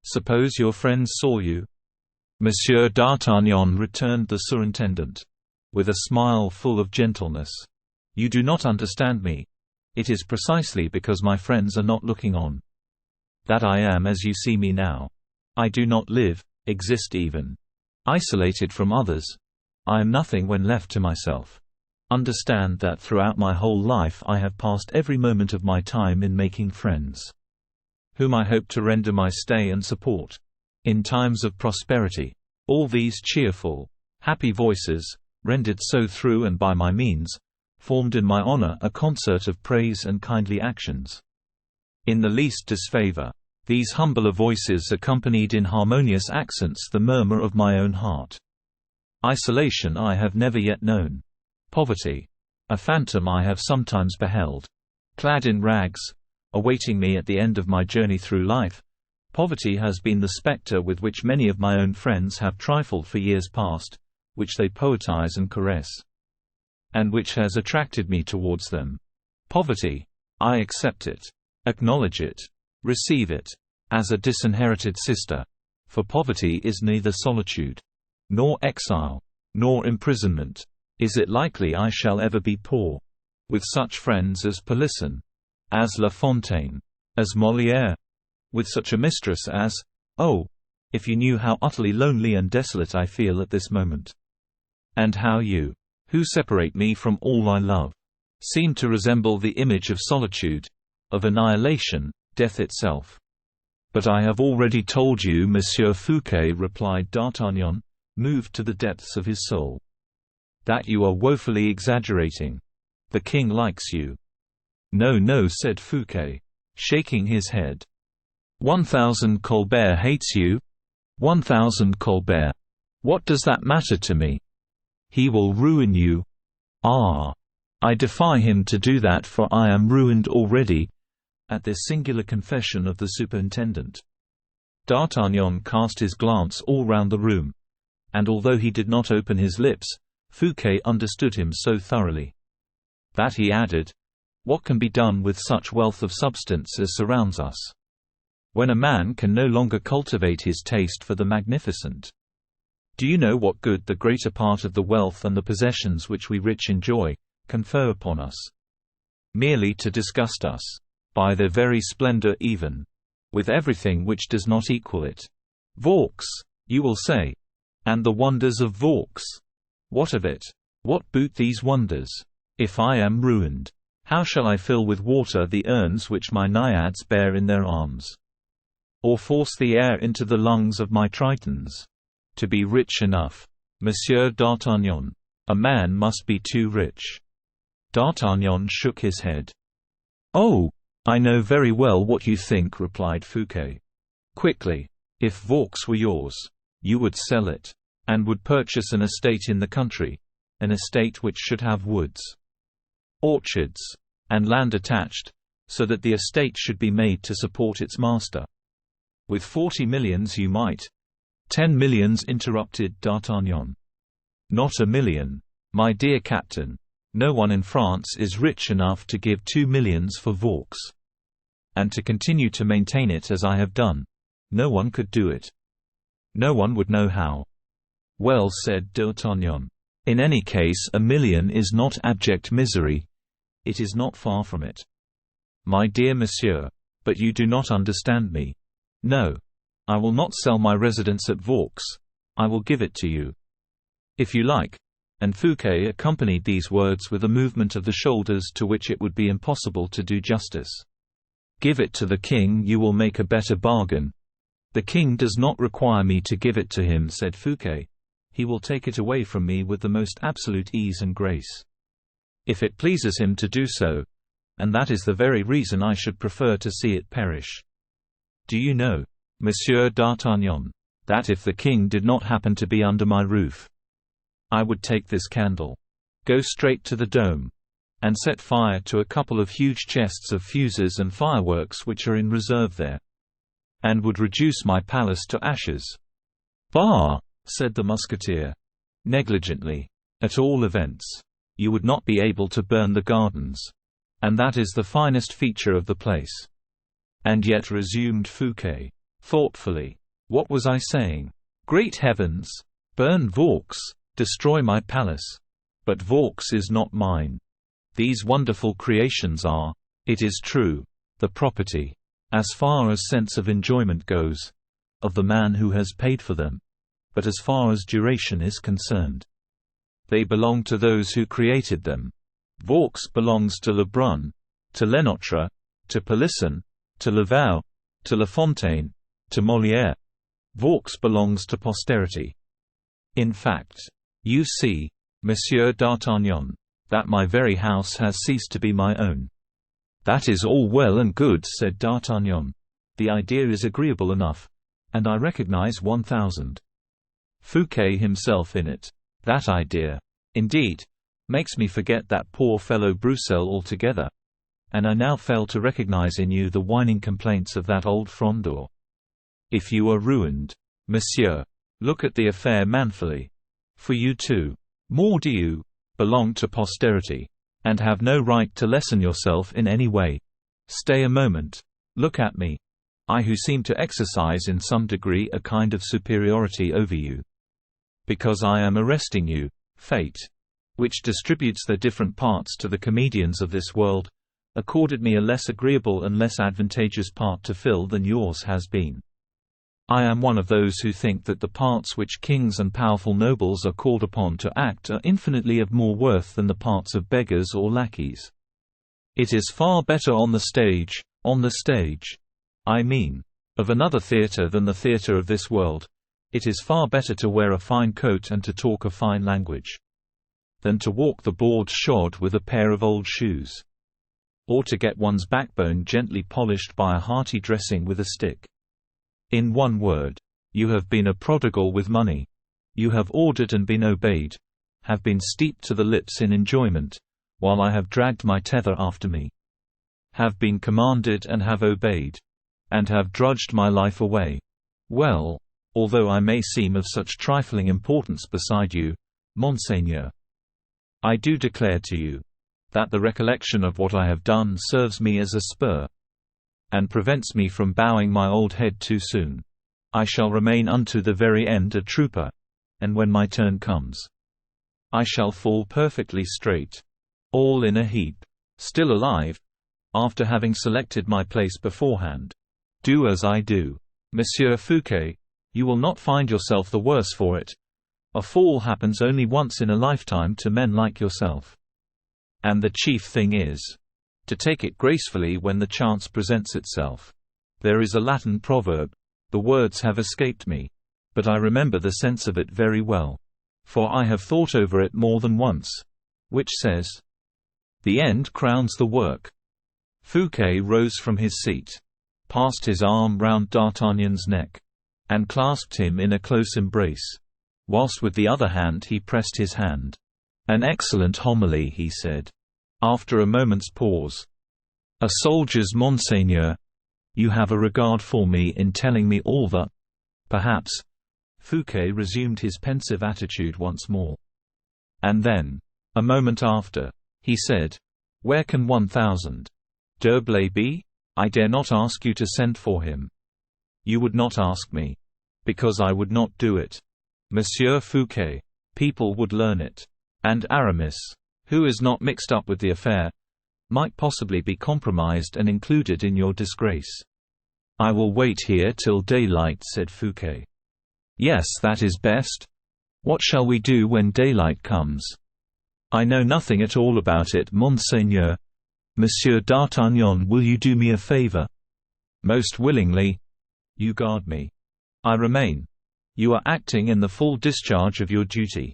A: Suppose your friends saw you? Monsieur d'Artagnan, returned the surintendant, with a smile full of gentleness. You do not understand me. It is precisely because my friends are not looking on that I am as you see me now. I do not live, exist even, isolated from others. I am nothing when left to myself. Understand that throughout my whole life I have passed every moment of my time in making friends, whom I hope to render my stay and support. In times of prosperity, all these cheerful, happy voices, rendered so through and by my means, formed in my honor a concert of praise and kindly actions. In the least disfavor, these humbler voices accompanied in harmonious accents the murmur of my own heart. Isolation I have never yet known. Poverty, a phantom I have sometimes beheld. Clad in rags, awaiting me at the end of my journey through life, poverty has been the spectre with which many of my own friends have trifled for years past, which they poetize and caress, and which has attracted me towards them. Poverty, I accept it, acknowledge it, receive it, as a disinherited sister, for poverty is neither solitude, nor exile, nor imprisonment. Is it likely I shall ever be poor? With such friends as Polisson, as La Fontaine, as Molière, with such a mistress as, oh, if you knew how utterly lonely and desolate I feel at this moment, and how you, who separate me from all I love, seem to resemble the image of solitude, of annihilation, death itself. But I have already told you, Monsieur Fouquet, replied D'Artagnan, moved to the depths of his soul, that you are woefully exaggerating. The king likes you. No, no, said Fouquet, shaking his head. 1000 Colbert hates you? 1000 Colbert. What does that matter to me? He will ruin you. Ah! I defy him to do that, for I am ruined already. At this singular confession of the superintendent, D'Artagnan cast his glance all round the room, and although he did not open his lips, Fouquet understood him so thoroughly that he added, "What can be done with such wealth of substance as surrounds us, when a man can no longer cultivate his taste for the magnificent? Do you know what good the greater part of the wealth and the possessions which we rich enjoy confer upon us, merely to disgust us, by their very splendor even, with everything which does not equal it? Vaux, you will say, and the wonders of Vaux. What of it? What boot these wonders? If I am ruined, how shall I fill with water the urns which my naiads bear in their arms, or force the air into the lungs of my tritons? To be rich enough, Monsieur d'Artagnan, a man must be too rich." D'Artagnan shook his head. "Oh, I know very well what you think," replied Fouquet, quickly. "If Vaux were yours, you would sell it, and would purchase an estate in the country, an estate which should have woods, orchards, and land attached, so that the estate should be made to support its master. With 40 millions you might—" 10 millions, interrupted D'Artagnan. "Not a million, my dear captain. No one in France is rich enough to give 2 millions for Vaux, and to continue to maintain it as I have done. No one could do it. No one would know how." "Well," said D'Artagnan, "in any case a million is not abject misery. It is not far from it." "My dear monsieur, but you do not understand me. No. I will not sell my residence at Vaux. I will give it to you, if you like." And Fouquet accompanied these words with a movement of the shoulders to which it would be impossible to do justice. "Give it to the king, you will make a better bargain." "The king does not require me to give it to him," said Fouquet. "He will take it away from me with the most absolute ease and grace, if it pleases him to do so, and that is the very reason I should prefer to see it perish. Do you know, Monsieur d'Artagnan, that if the king did not happen to be under my roof, I would take this candle, go straight to the dome, and set fire to a couple of huge chests of fuses and fireworks which are in reserve there, and would reduce my palace to ashes." "Bah!" said the musketeer, negligently. "At all events, you would not be able to burn the gardens. And that is the finest feature of the place." "And yet," resumed Fouquet, thoughtfully, "what was I saying? Great heavens! Burn Vaux, destroy my palace. But Vaux is not mine. These wonderful creations are, it is true, the property, as far as sense of enjoyment goes, of the man who has paid for them, but as far as duration is concerned, they belong to those who created them. Vaux belongs to Lebrun, to Lenotre, to Polisson, to Laval, to La Fontaine, to Molière. Vaux belongs to posterity. In fact, you see, Monsieur d'Artagnan, that my very house has ceased to be my own." "That is all well and good," said D'Artagnan. "The idea is agreeable enough, and I recognize 1,000. Fouquet himself in it. That idea, indeed, makes me forget that poor fellow Broussel altogether, and I now fail to recognize in you the whining complaints of that old Frondeur. If you are ruined, monsieur, look at the affair manfully. For you too, mordieu, belong to posterity, and have no right to lessen yourself in any way. Stay a moment. Look at me. I who seem to exercise in some degree a kind of superiority over you. Because I am arresting you, fate, which distributes their different parts to the comedians of this world, accorded me a less agreeable and less advantageous part to fill than yours has been. I am one of those who think that the parts which kings and powerful nobles are called upon to act are infinitely of more worth than the parts of beggars or lackeys. It is far better on the stage, I mean, of another theatre than the theatre of this world. It is far better to wear a fine coat and to talk a fine language, than to walk the board shod with a pair of old shoes, or to get one's backbone gently polished by a hearty dressing with a stick. In one word, you have been a prodigal with money. You have ordered and been obeyed, have been steeped to the lips in enjoyment, while I have dragged my tether after me, have been commanded and have obeyed, and have drudged my life away. Well, although I may seem of such trifling importance beside you, Monseigneur, I do declare to you, that the recollection of what I have done serves me as a spur, and prevents me from bowing my old head too soon. I shall remain unto the very end a trooper, and when my turn comes, I shall fall perfectly straight, all in a heap, still alive, after having selected my place beforehand. Do as I do. Monsieur Fouquet, you will not find yourself the worse for it. A fall happens only once in a lifetime to men like yourself. And the chief thing is, to take it gracefully when the chance presents itself. There is a Latin proverb, the words have escaped me, but I remember the sense of it very well, for I have thought over it more than once, which says, "The end crowns the work." Fouquet rose from his seat, passed his arm round D'Artagnan's neck, and clasped him in a close embrace, whilst with the other hand he pressed his hand. "An excellent homily," he said, after a moment's pause. "A soldier's Monseigneur. You have a regard for me in telling me all that. Perhaps." Fouquet resumed his pensive attitude once more. And then, a moment after, he said, "Where can 1,000 D'Herblay be? I dare not ask you to send for him. You would not ask me, because I would not do it. Monsieur Fouquet, people would learn it. And Aramis, who is not mixed up with the affair, might possibly be compromised and included in your disgrace." "I will wait here till daylight," said Fouquet. "Yes, that is best. What shall we do when daylight comes?" "I know nothing at all about it, Monseigneur. Monsieur d'Artagnan, will you do me a favor?" "Most willingly." "You guard me. I remain. You are acting in the full discharge of your duty,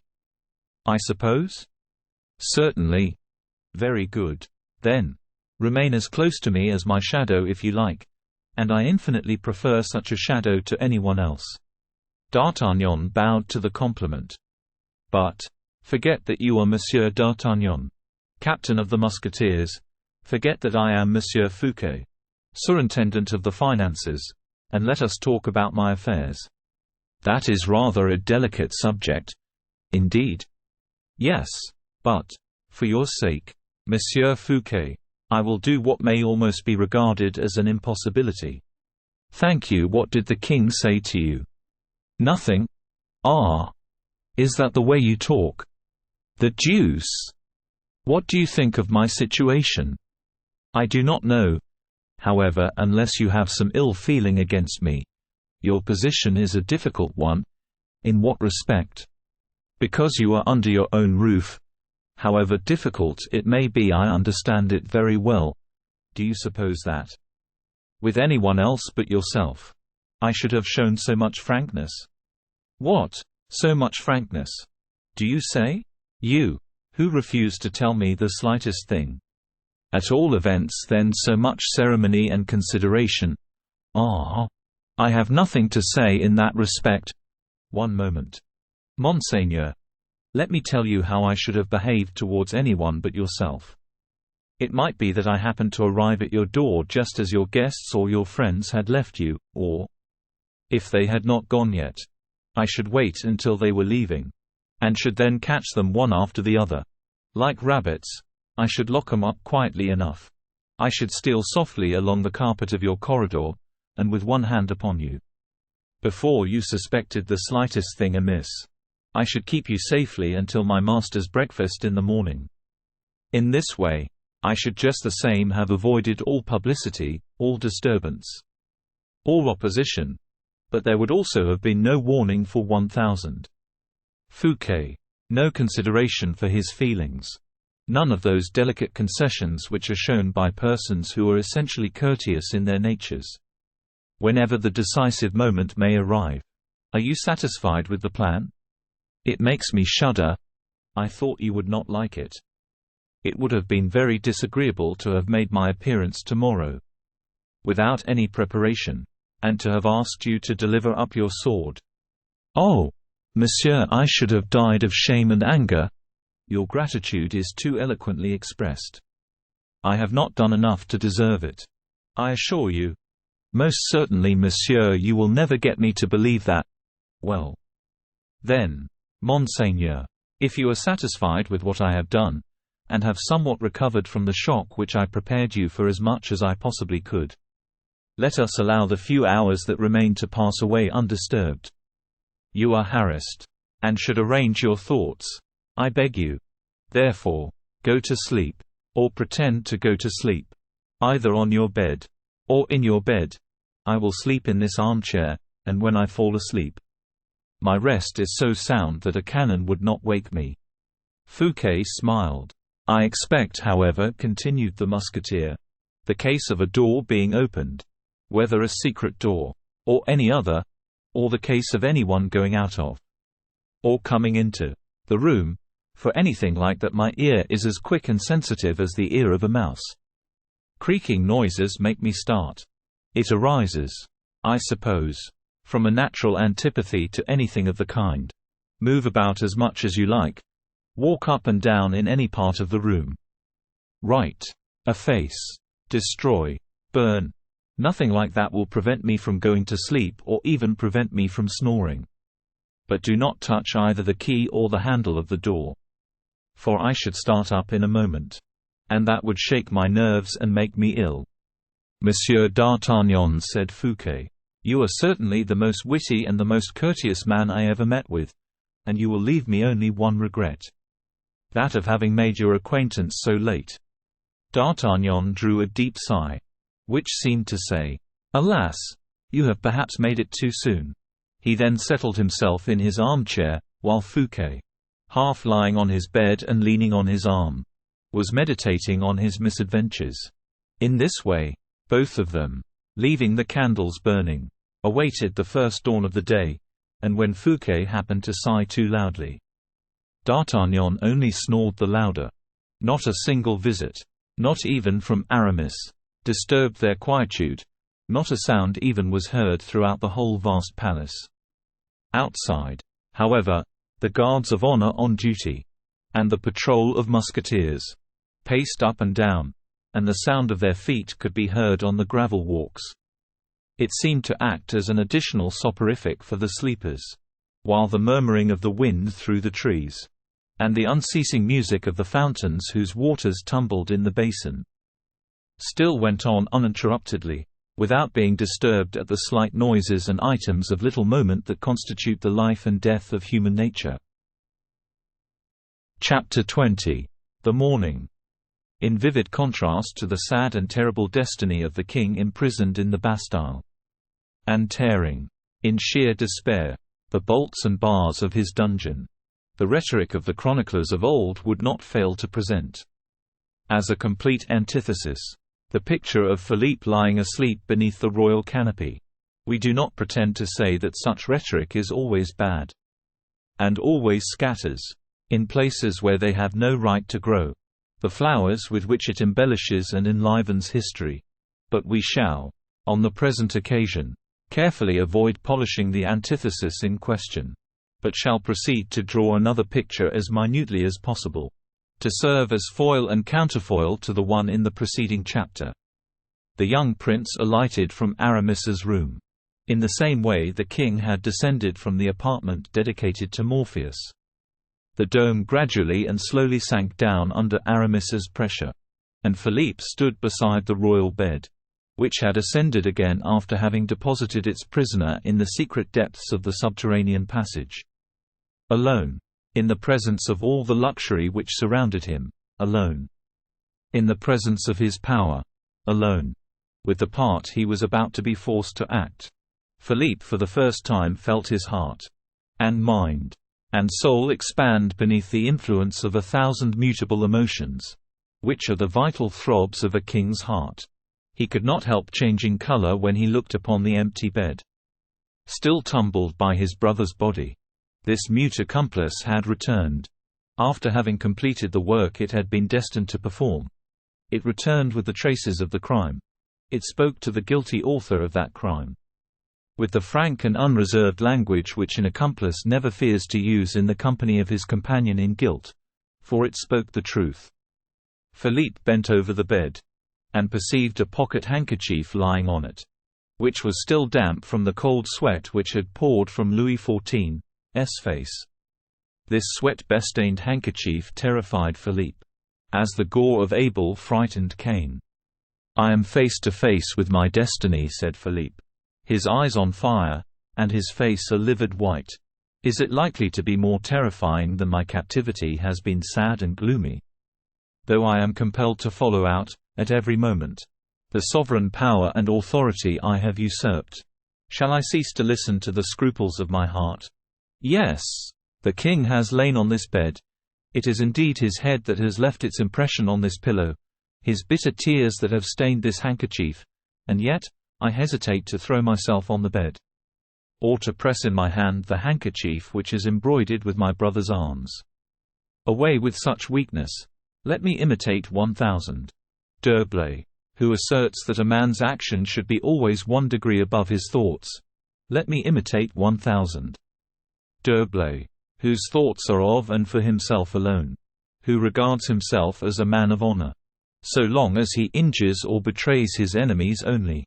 A: I suppose?" "Certainly." "Very good. Then, remain as close to me as my shadow if you like, and I infinitely prefer such a shadow to anyone else." D'Artagnan bowed to the compliment. "But," Forget that you are Monsieur d'Artagnan, captain of the Musketeers. Forget that I am Monsieur Fouquet, surintendant of the finances, and let us talk about my affairs." "That is rather a delicate subject." "Indeed." "Yes. But, for your sake, Monsieur Fouquet, I will do what may almost be regarded as an impossibility." "Thank you. What did the king say to you?" "Nothing." "Ah. Is that the way you talk?" "The deuce! What do you think of my situation?" "I do not know. However, unless you have some ill feeling against me, your position is a difficult one." "In what respect?" "Because you are under your own roof. However difficult it may be, I understand it very well." "Do you suppose that, with anyone else but yourself, I should have shown so much frankness?" "What, so much frankness, do you say? You, who refused to tell me the slightest thing?" "At all events then so much ceremony and consideration." "Ah. I have nothing to say in that respect." "One moment. Monseigneur, let me tell you how I should have behaved towards anyone but yourself. It might be that I happened to arrive at your door just as your guests or your friends had left you, or, if they had not gone yet, I should wait until they were leaving, and should then catch them one after the other. Like rabbits, I should lock them up quietly enough. I should steal softly along the carpet of your corridor, and with one hand upon you. Before you suspected the slightest thing amiss, I should keep you safely until my master's breakfast in the morning. In this way, I should just the same have avoided all publicity, all disturbance, all opposition, but there would also have been no warning for 1,000. Fouquet. No consideration for his feelings. None of those delicate concessions which are shown by persons who are essentially courteous in their natures. Whenever the decisive moment may arrive. Are you satisfied with the plan? It makes me shudder. I thought you would not like it. It would have been very disagreeable to have made my appearance tomorrow, without any preparation, and to have asked you to deliver up your sword. Oh, monsieur, I should have died of shame and anger. Your gratitude is too eloquently expressed. I have not done enough to deserve it, I assure you. Most certainly, monsieur, you will never get me to believe that. Well, then, monseigneur, if you are satisfied with what I have done, and have somewhat recovered from the shock which I prepared you for as much as I possibly could, let us allow the few hours that remain to pass away undisturbed. You are harassed, and should arrange your thoughts. I beg you. Therefore, go to sleep, or pretend to go to sleep, either on your bed, or in your bed. I will sleep in this armchair, and when I fall asleep, my rest is so sound that a cannon would not wake me." Fouquet smiled. "I expect, however," continued the Musketeer, "the case of a door being opened, whether a secret door, or any other, or the case of anyone going out of, or coming into, the room, for anything like that my ear is as quick and sensitive as the ear of a mouse. Creaking noises make me start. It arises, I suppose, from a natural antipathy to anything of the kind. Move about as much as you like. Walk up and down in any part of the room. Write, efface, destroy, burn. Nothing like that will prevent me from going to sleep or even prevent me from snoring. But do not touch either the key or the handle of the door, for I should start up in a moment, and that would shake my nerves and make me ill." "Monsieur d'Artagnan," said Fouquet, "you are certainly the most witty and the most courteous man I ever met with, and you will leave me only one regret, that of having made your acquaintance so late." D'Artagnan drew a deep sigh, which seemed to say, "Alas, you have perhaps made it too soon." He then settled himself in his armchair, while Fouquet, half lying on his bed and leaning on his arm, was meditating on his misadventures. In this way, both of them, leaving the candles burning, awaited the first dawn of the day, and when Fouquet happened to sigh too loudly, D'Artagnan only snored the louder. Not a single visit, not even from Aramis, disturbed their quietude. Not a sound even was heard throughout the whole vast palace. Outside, however, the guards of honor on duty, and the patrol of musketeers paced up and down, and the sound of their feet could be heard on the gravel walks. It seemed to act as an additional soporific for the sleepers, while the murmuring of the wind through the trees, and the unceasing music of the fountains whose waters tumbled in the basin, still went on uninterruptedly, without being disturbed at the slight noises and items of little moment that constitute the life and death of human nature. Chapter 20. The Morning. In vivid contrast to the sad and terrible destiny of the king imprisoned in the Bastille, and tearing, in sheer despair, the bolts and bars of his dungeon, the rhetoric of the chroniclers of old would not fail to present, as a complete antithesis, the picture of Philippe lying asleep beneath the royal canopy. We do not pretend to say that such rhetoric is always bad, and always scatters, in places where they have no right to grow, the flowers with which it embellishes and enlivens history. But we shall, on the present occasion, carefully avoid polishing the antithesis in question, but shall proceed to draw another picture as minutely as possible, to serve as foil and counterfoil to the one in the preceding chapter. The young prince alighted from Aramis's room. In the same way the king had descended from the apartment dedicated to Morpheus. The dome gradually and slowly sank down under Aramis's pressure, and Philippe stood beside the royal bed, which had ascended again after having deposited its prisoner in the secret depths of the subterranean passage. Alone. In the presence of all the luxury which surrounded him. Alone. In the presence of his power. Alone. With the part he was about to be forced to act. Philippe for the first time felt his heart, and mind, and soul expand beneath the influence of 1,000 mutable emotions, which are the vital throbs of a king's heart. He could not help changing color when he looked upon the empty bed, still tumbled by his brother's body. This mute accomplice had returned, after having completed the work it had been destined to perform. It returned with the traces of the crime. It spoke to the guilty author of that crime, with the frank and unreserved language which an accomplice never fears to use in the company of his companion in guilt, for it spoke the truth. Philippe bent over the bed, and perceived a pocket handkerchief lying on it, which was still damp from the cold sweat which had poured from Louis XIV's face. This sweat-bestained handkerchief terrified Philippe, as the gore of Abel frightened Cain. "I am face to face with my destiny," said Philippe, his eyes on fire, and his face a livid white. "Is it likely to be more terrifying than my captivity has been sad and gloomy? Though I am compelled to follow out, at every moment, the sovereign power and authority I have usurped, shall I cease to listen to the scruples of my heart? Yes, the king has lain on this bed. It is indeed his head that has left its impression on this pillow, his bitter tears that have stained this handkerchief, and yet I hesitate to throw myself on the bed, or to press in my hand the handkerchief which is embroidered with my brother's arms. Away with such weakness. Let me imitate 1000. D'Herblay, who asserts that a man's action should be always 1 degree above his thoughts. Let me imitate 1000. D'Herblay, whose thoughts are of and for himself alone, who regards himself as a man of honor, so long as he injures or betrays his enemies only.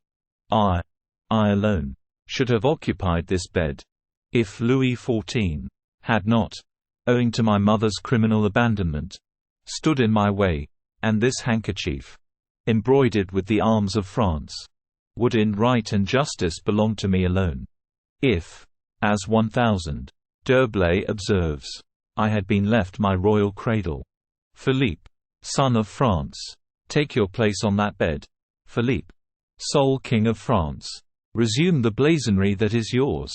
A: I alone, should have occupied this bed, if Louis XIV had not, owing to my mother's criminal abandonment, stood in my way, and this handkerchief, embroidered with the arms of France, would in right and justice belong to me alone. If, as 1000, D'Herblay observes, I had been left my royal cradle. Philippe, son of France, take your place on that bed. Philippe, sole king of France, resume the blazonry that is yours.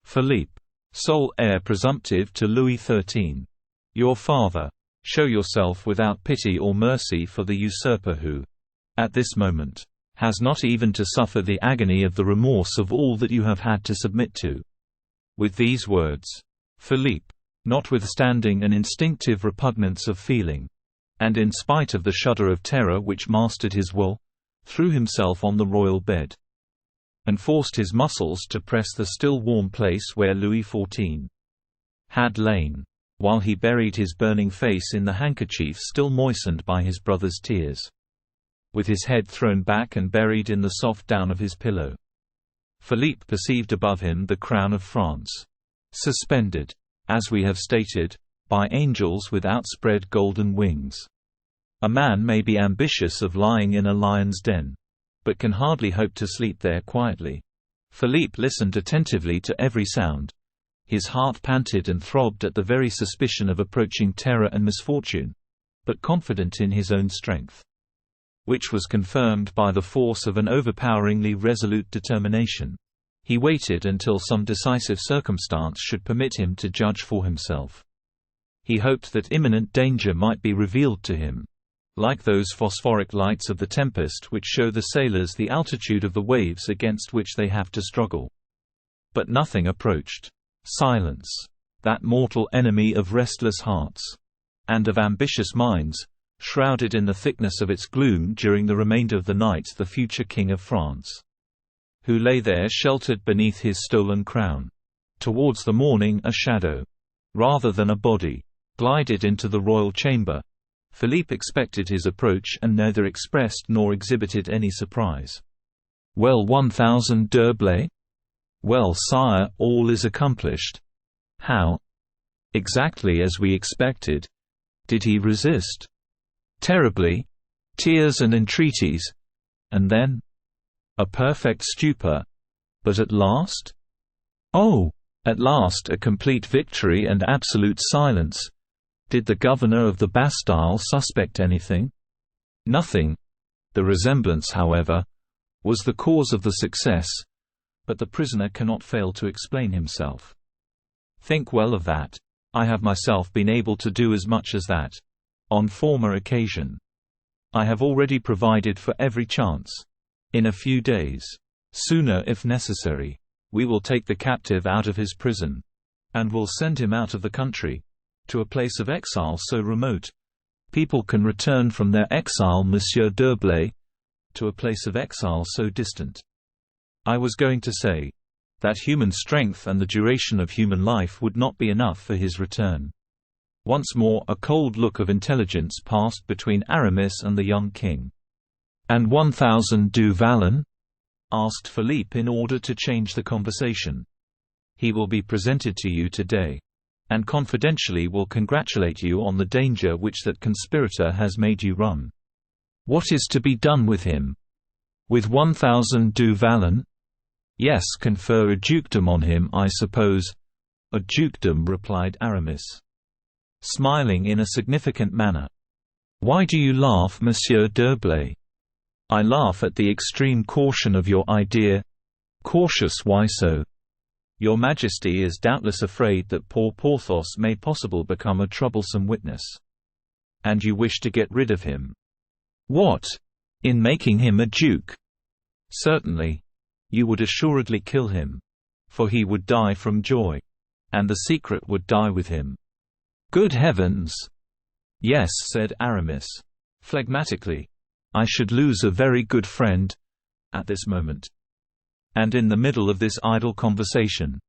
A: Philippe, sole heir presumptive to Louis XIII, your father, show yourself without pity or mercy for the usurper who, at this moment, has not even to suffer the agony of the remorse of all that you have had to submit to. With these words, Philippe, notwithstanding an instinctive repugnance of feeling, and in spite of the shudder of terror which mastered his will, threw himself on the royal bed, and forced his muscles to press the still warm place where Louis XIV had lain. while he buried his burning face in the handkerchief still moistened by his brother's tears. With his head thrown back and buried in the soft down of his pillow, Philippe perceived above him the crown of France, suspended, as we have stated, by angels with outspread golden wings. A man may be ambitious of lying in a lion's den, but can hardly hope to sleep there quietly. Philippe listened attentively to every sound. His heart panted and throbbed at the very suspicion of approaching terror and misfortune, but confident in his own strength, which was confirmed by the force of an overpoweringly resolute determination. He waited until some decisive circumstance should permit him to judge for himself. He hoped that imminent danger might be revealed to him, like those phosphoric lights of the tempest which show the sailors the altitude of the waves against which they have to struggle. But nothing approached. Silence, that mortal enemy of restless hearts and of ambitious minds, shrouded in the thickness of its gloom during the remainder of the night the future King of France, who lay there sheltered beneath his stolen crown. Towards the morning a shadow, rather than a body, glided into the royal chamber. Philippe expected his approach and neither expressed nor exhibited any surprise. "Well, 1000 D'Herblay?" "Well, sire, all is accomplished." "How?" "Exactly as we expected." "Did he resist?" "Terribly. Tears and entreaties. And then?" "A perfect stupor. But at last?" "Oh, at last a complete victory and absolute silence." "Did the governor of the Bastille suspect anything?" "Nothing. The resemblance, however, was the cause of the success, but the prisoner cannot fail to explain himself." "Think well of that. I have myself been able to do as much as that on former occasion. I have already provided for every chance. In a few days, sooner if necessary, we will take the captive out of his prison, and will send him out of the country, to a place of exile so remote. People can return from their exile, Monsieur d'Herblay, to a place of exile so distant. I was going to say that human strength and the duration of human life would not be enough for his return." Once more a cold look of intelligence passed between Aramis and the young king. "And 1000 du Vallon?" asked Philippe in order to change the conversation. "He will be presented to you today, and confidentially will congratulate you on the danger which that conspirator has made you run." "What is to be done with him?" "With 1000 du Vallon?" "Yes, confer a dukedom on him, I suppose." "A dukedom," replied Aramis, smiling in a significant manner. "Why do you laugh, Monsieur d'Herblay?" "I laugh at the extreme caution of your idea." "Cautious, why so?" "Your Majesty is doubtless afraid that poor Porthos may possibly become a troublesome witness, and you wish to get rid of him." "What? In making him a duke?" "Certainly. You would assuredly kill him, for he would die from joy, and the secret would die with him." "Good heavens!" "Yes," said Aramis, phlegmatically. "I should lose a very good friend at this moment." And in the middle of this idle conversation,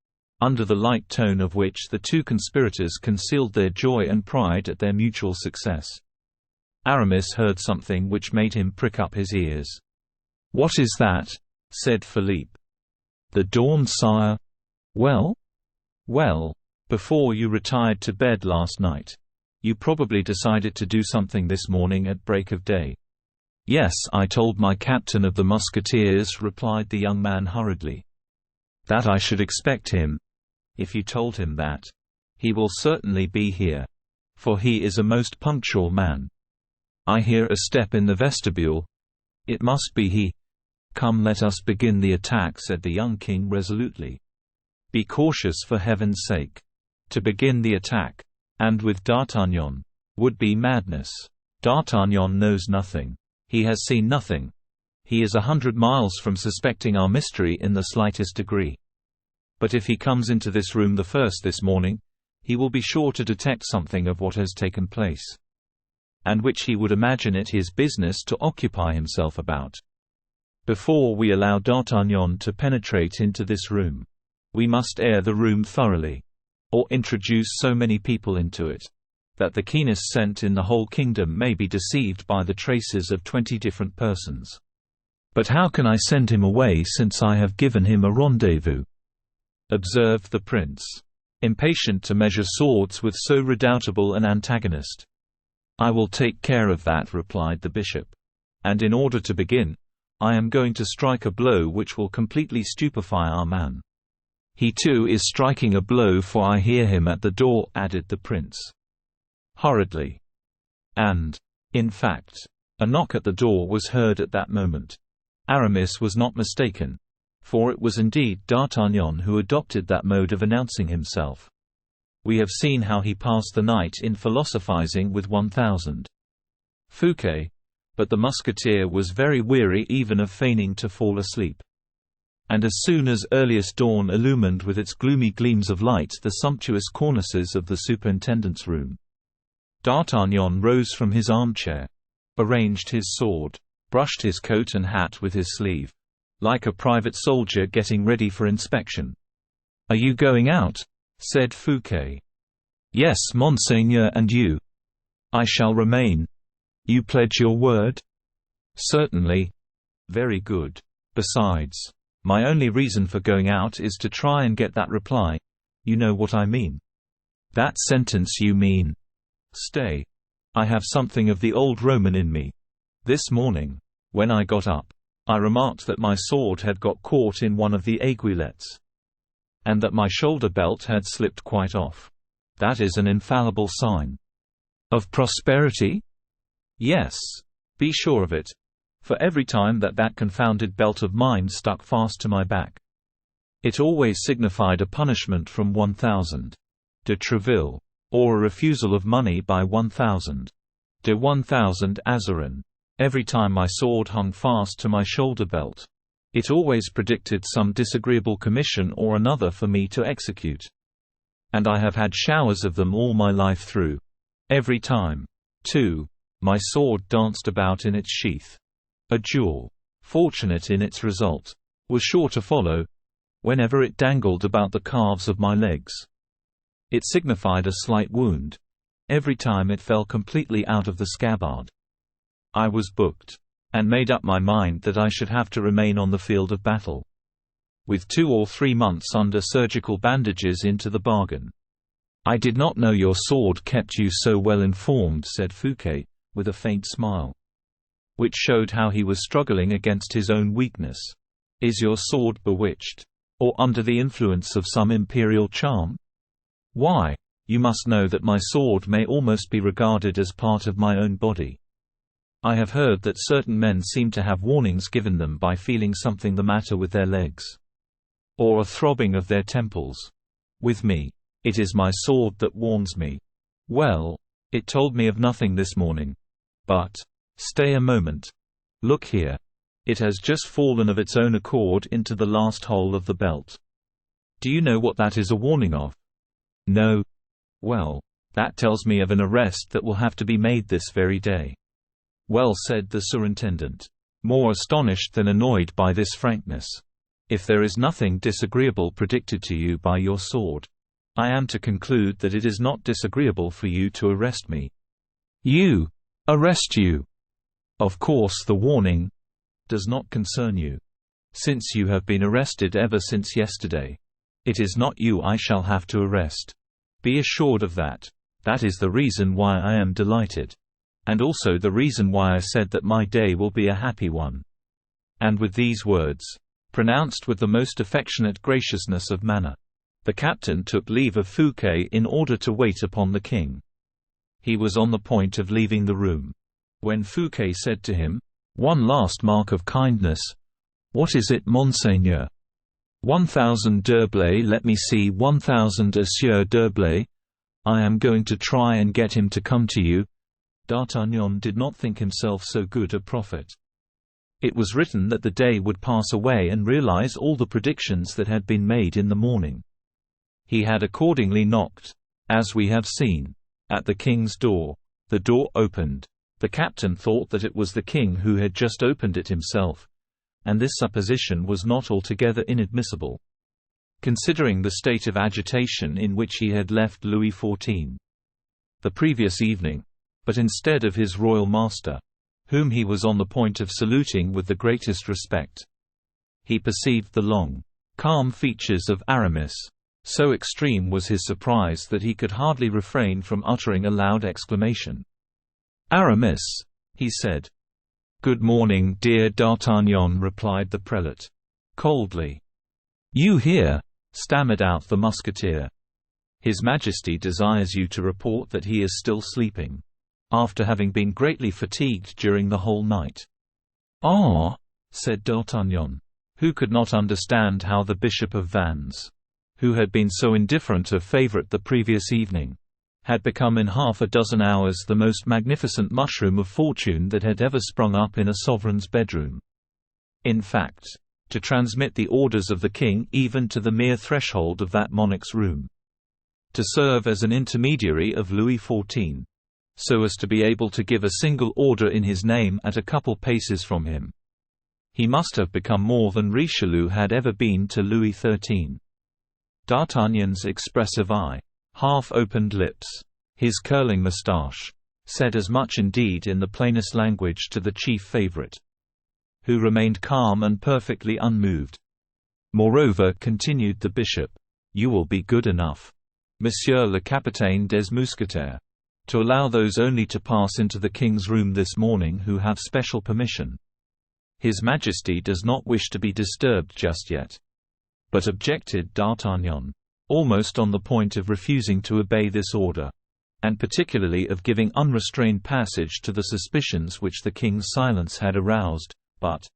A: under the light tone of which the two conspirators concealed their joy and pride at their mutual success, Aramis heard something which made him prick up his ears. "What is that?" said Philippe. "The dawn, sire." "Well?" "Well, before you retired to bed last night, you probably decided to do something this morning at break of day." "Yes, I told my captain of the Musketeers," replied the young man hurriedly. "That I should expect him. If you told him that, he will certainly be here, for he is a most punctual man. I hear a step in the vestibule. It must be he. Come, let us begin the attack," said the young king resolutely. "Be cautious, for heaven's sake. To begin the attack, and with D'Artagnan, would be madness. D'Artagnan knows nothing. He has seen nothing. He is 100 miles from suspecting our mystery in the slightest degree. But if he comes into this room the first this morning, he will be sure to detect something of what has taken place, and which he would imagine it his business to occupy himself about. Before we allow D'Artagnan to penetrate into this room, we must air the room thoroughly. or introduce so many people into it, that the keenest scent in the whole kingdom may be deceived by the traces of 20 different persons. But how can I send him away since I have given him a rendezvous?" observed the prince, impatient to measure swords with so redoubtable an antagonist. "I will take care of that," replied the bishop. "And in order to begin, I am going to strike a blow which will completely stupefy our man." "He too is striking a blow, for I hear him at the door," added the prince, hurriedly. And, in fact, a knock at the door was heard at that moment. Aramis was not mistaken, for it was indeed D'Artagnan who adopted that mode of announcing himself. We have seen how he passed the night in philosophizing with 1,000 Fouquet, but the musketeer was very weary even of feigning to fall asleep. And as soon as earliest dawn illumined with its gloomy gleams of light the sumptuous cornices of the superintendent's room, D'Artagnan rose from his armchair, arranged his sword, brushed his coat and hat with his sleeve, like a private soldier getting ready for inspection. "Are you going out?" said Fouquet. "Yes, monseigneur, and you?" "I shall remain." "You pledge your word?" "Certainly." "Very good. Besides, my only reason for going out is to try and get that reply. You know what I mean." "That sentence you mean." "Stay. I have something of the old Roman in me. This morning, when I got up, I remarked that my sword had got caught in one of the aiguillettes, and that my shoulder belt had slipped quite off. That is an infallible sign." "Of prosperity?" "Yes. Be sure of it. For every time that confounded belt of mine stuck fast to my back, it always signified a punishment from 1,000 de Treville, or a refusal of money by 1,000 de 1,000 Azarin. Every time my sword hung fast to my shoulder belt, it always predicted some disagreeable commission or another for me to execute. And I have had showers of them all my life through. Every time, too, my sword danced about in its sheath. A duel, fortunate in its result, was sure to follow. Whenever it dangled about the calves of my legs, it signified a slight wound. Every time it fell completely out of the scabbard, I was booked, and made up my mind that I should have to remain on the field of battle, with 2 or 3 months under surgical bandages into the bargain." "I did not know your sword kept you so well informed," said Fouquet, with a faint smile, which showed how he was struggling against his own weakness. "Is your sword bewitched, or under the influence of some imperial charm?" "Why, you must know that my sword may almost be regarded as part of my own body. I have heard that certain men seem to have warnings given them by feeling something the matter with their legs, or a throbbing of their temples. With me, it is my sword that warns me. Well, it told me of nothing this morning. But, stay a moment. Look here. It has just fallen of its own accord into the last hole of the belt. Do you know what that is a warning of?" "No." "Well, that tells me of an arrest that will have to be made this very day." "Well," said the superintendent, more astonished than annoyed by this frankness, "if there is nothing disagreeable predicted to you by your sword, I am to conclude that it is not disagreeable for you to arrest me." "You? Arrest you?" "Of course the warning does not concern you, since you have been arrested ever since yesterday. It is not you I shall have to arrest. Be assured of that. That is the reason why I am delighted. And also the reason why I said that my day will be a happy one." And with these words, pronounced with the most affectionate graciousness of manner, the captain took leave of Fouquet in order to wait upon the king. He was on the point of leaving the room, when Fouquet said to him, "One last mark of kindness." "What is it, monseigneur?" 1,000 d'Herblay. Let me see, 1,000 Sieur d'Herblay. I am going to try and get him to come to you. D'Artagnan did not think himself so good a prophet. It was written that the day would pass away and realize all the predictions that had been made in the morning. He had accordingly knocked, as we have seen, at the king's door. The door opened. The captain thought that it was the king who had just opened it himself, and this supposition was not altogether inadmissible. considering the state of agitation in which he had left Louis XIV the previous evening, but instead of his royal master, whom he was on the point of saluting with the greatest respect. He perceived the long, calm features of Aramis. So extreme was his surprise that he could hardly refrain from uttering a loud exclamation. "Aramis!" he said. "Good morning, dear D'Artagnan," replied the prelate, coldly. "You here?" stammered out the musketeer. "His Majesty desires you to report that he is still sleeping, after having been greatly fatigued during the whole night." "Ah!" said D'Artagnan, who could not understand how the Bishop of Vannes, who had been so indifferent of favourite the previous evening, had become in half a dozen hours the most magnificent mushroom of fortune that had ever sprung up in a sovereign's bedroom. In fact, to transmit the orders of the king even to the mere threshold of that monarch's room. To serve as an intermediary of Louis XIV, so as to be able to give a single order in his name at a couple paces from him. He must have become more than Richelieu had ever been to Louis XIII. D'Artagnan's expressive eye, half-opened lips, his curling moustache, said as much indeed in the plainest language to the chief favourite, who remained calm and perfectly unmoved. "Moreover," continued the bishop, "you will be good enough, Monsieur le Capitaine des Mousquetaires, to allow those only to pass into the king's room this morning who have special permission. His Majesty does not wish to be disturbed just yet." "But," objected D'Artagnan, almost on the point of refusing to obey this order, and particularly of giving unrestrained passage to the suspicions which the king's silence had aroused, "but,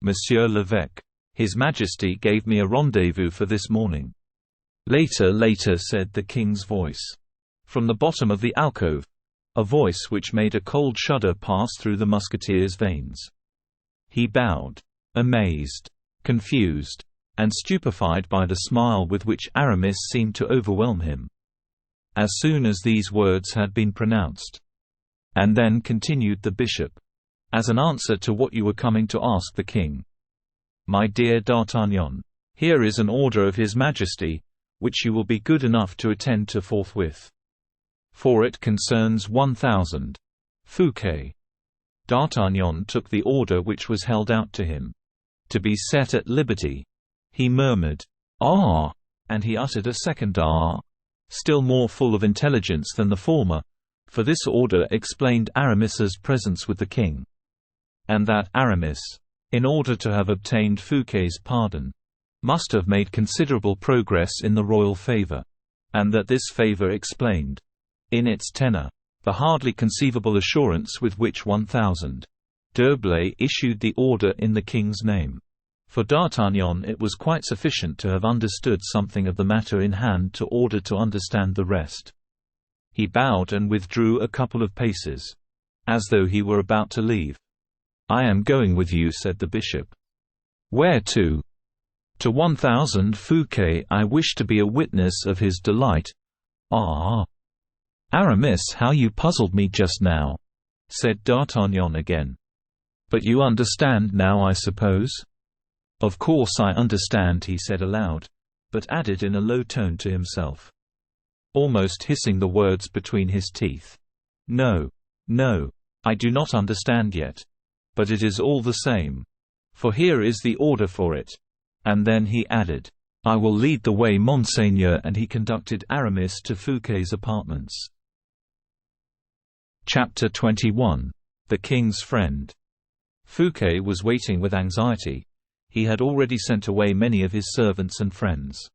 A: Monsieur l'évêque, His Majesty gave me a rendezvous for this morning." "Later, later," said the king's voice, from the bottom of the alcove, a voice which made a cold shudder pass through the musketeer's veins. He bowed, amazed, confused, and stupefied by the smile with which Aramis seemed to overwhelm him. As soon as these words had been pronounced, "And then," continued the bishop, "as an answer to what you were coming to ask the king, my dear D'Artagnan, here is an order of His Majesty, which you will be good enough to attend to forthwith. For it concerns 1,000 Fouquet." D'Artagnan took the order which was held out to him. "To be set at liberty." He murmured, "Ah!" and he uttered a second "ah," still more full of intelligence than the former, for this order explained Aramis's presence with the king, and that Aramis, in order to have obtained Fouquet's pardon, must have made considerable progress in the royal favour, and that this favour explained, in its tenor, the hardly conceivable assurance with which 1,000 D'Herblay issued the order in the king's name. For D'Artagnan it was quite sufficient to have understood something of the matter in hand to order to understand the rest. He bowed and withdrew a couple of paces, as though he were about to leave. "I am going with you," said the bishop. "Where to?" "To 1,000 Fouquet. I wish to be a witness of his delight." "Ah! Aramis, how you puzzled me just now," said D'Artagnan again. "But you understand now, I suppose?" "Of course I understand," he said aloud, but added in a low tone to himself, almost hissing the words between his teeth, "No, no, I do not understand yet. But it is all the same. For here is the order for it." And then he added, "I will lead the way, monseigneur," and he conducted Aramis to Fouquet's apartments. Chapter 21. The King's Friend. Fouquet was waiting with anxiety. He had already sent away many of his servants and friends,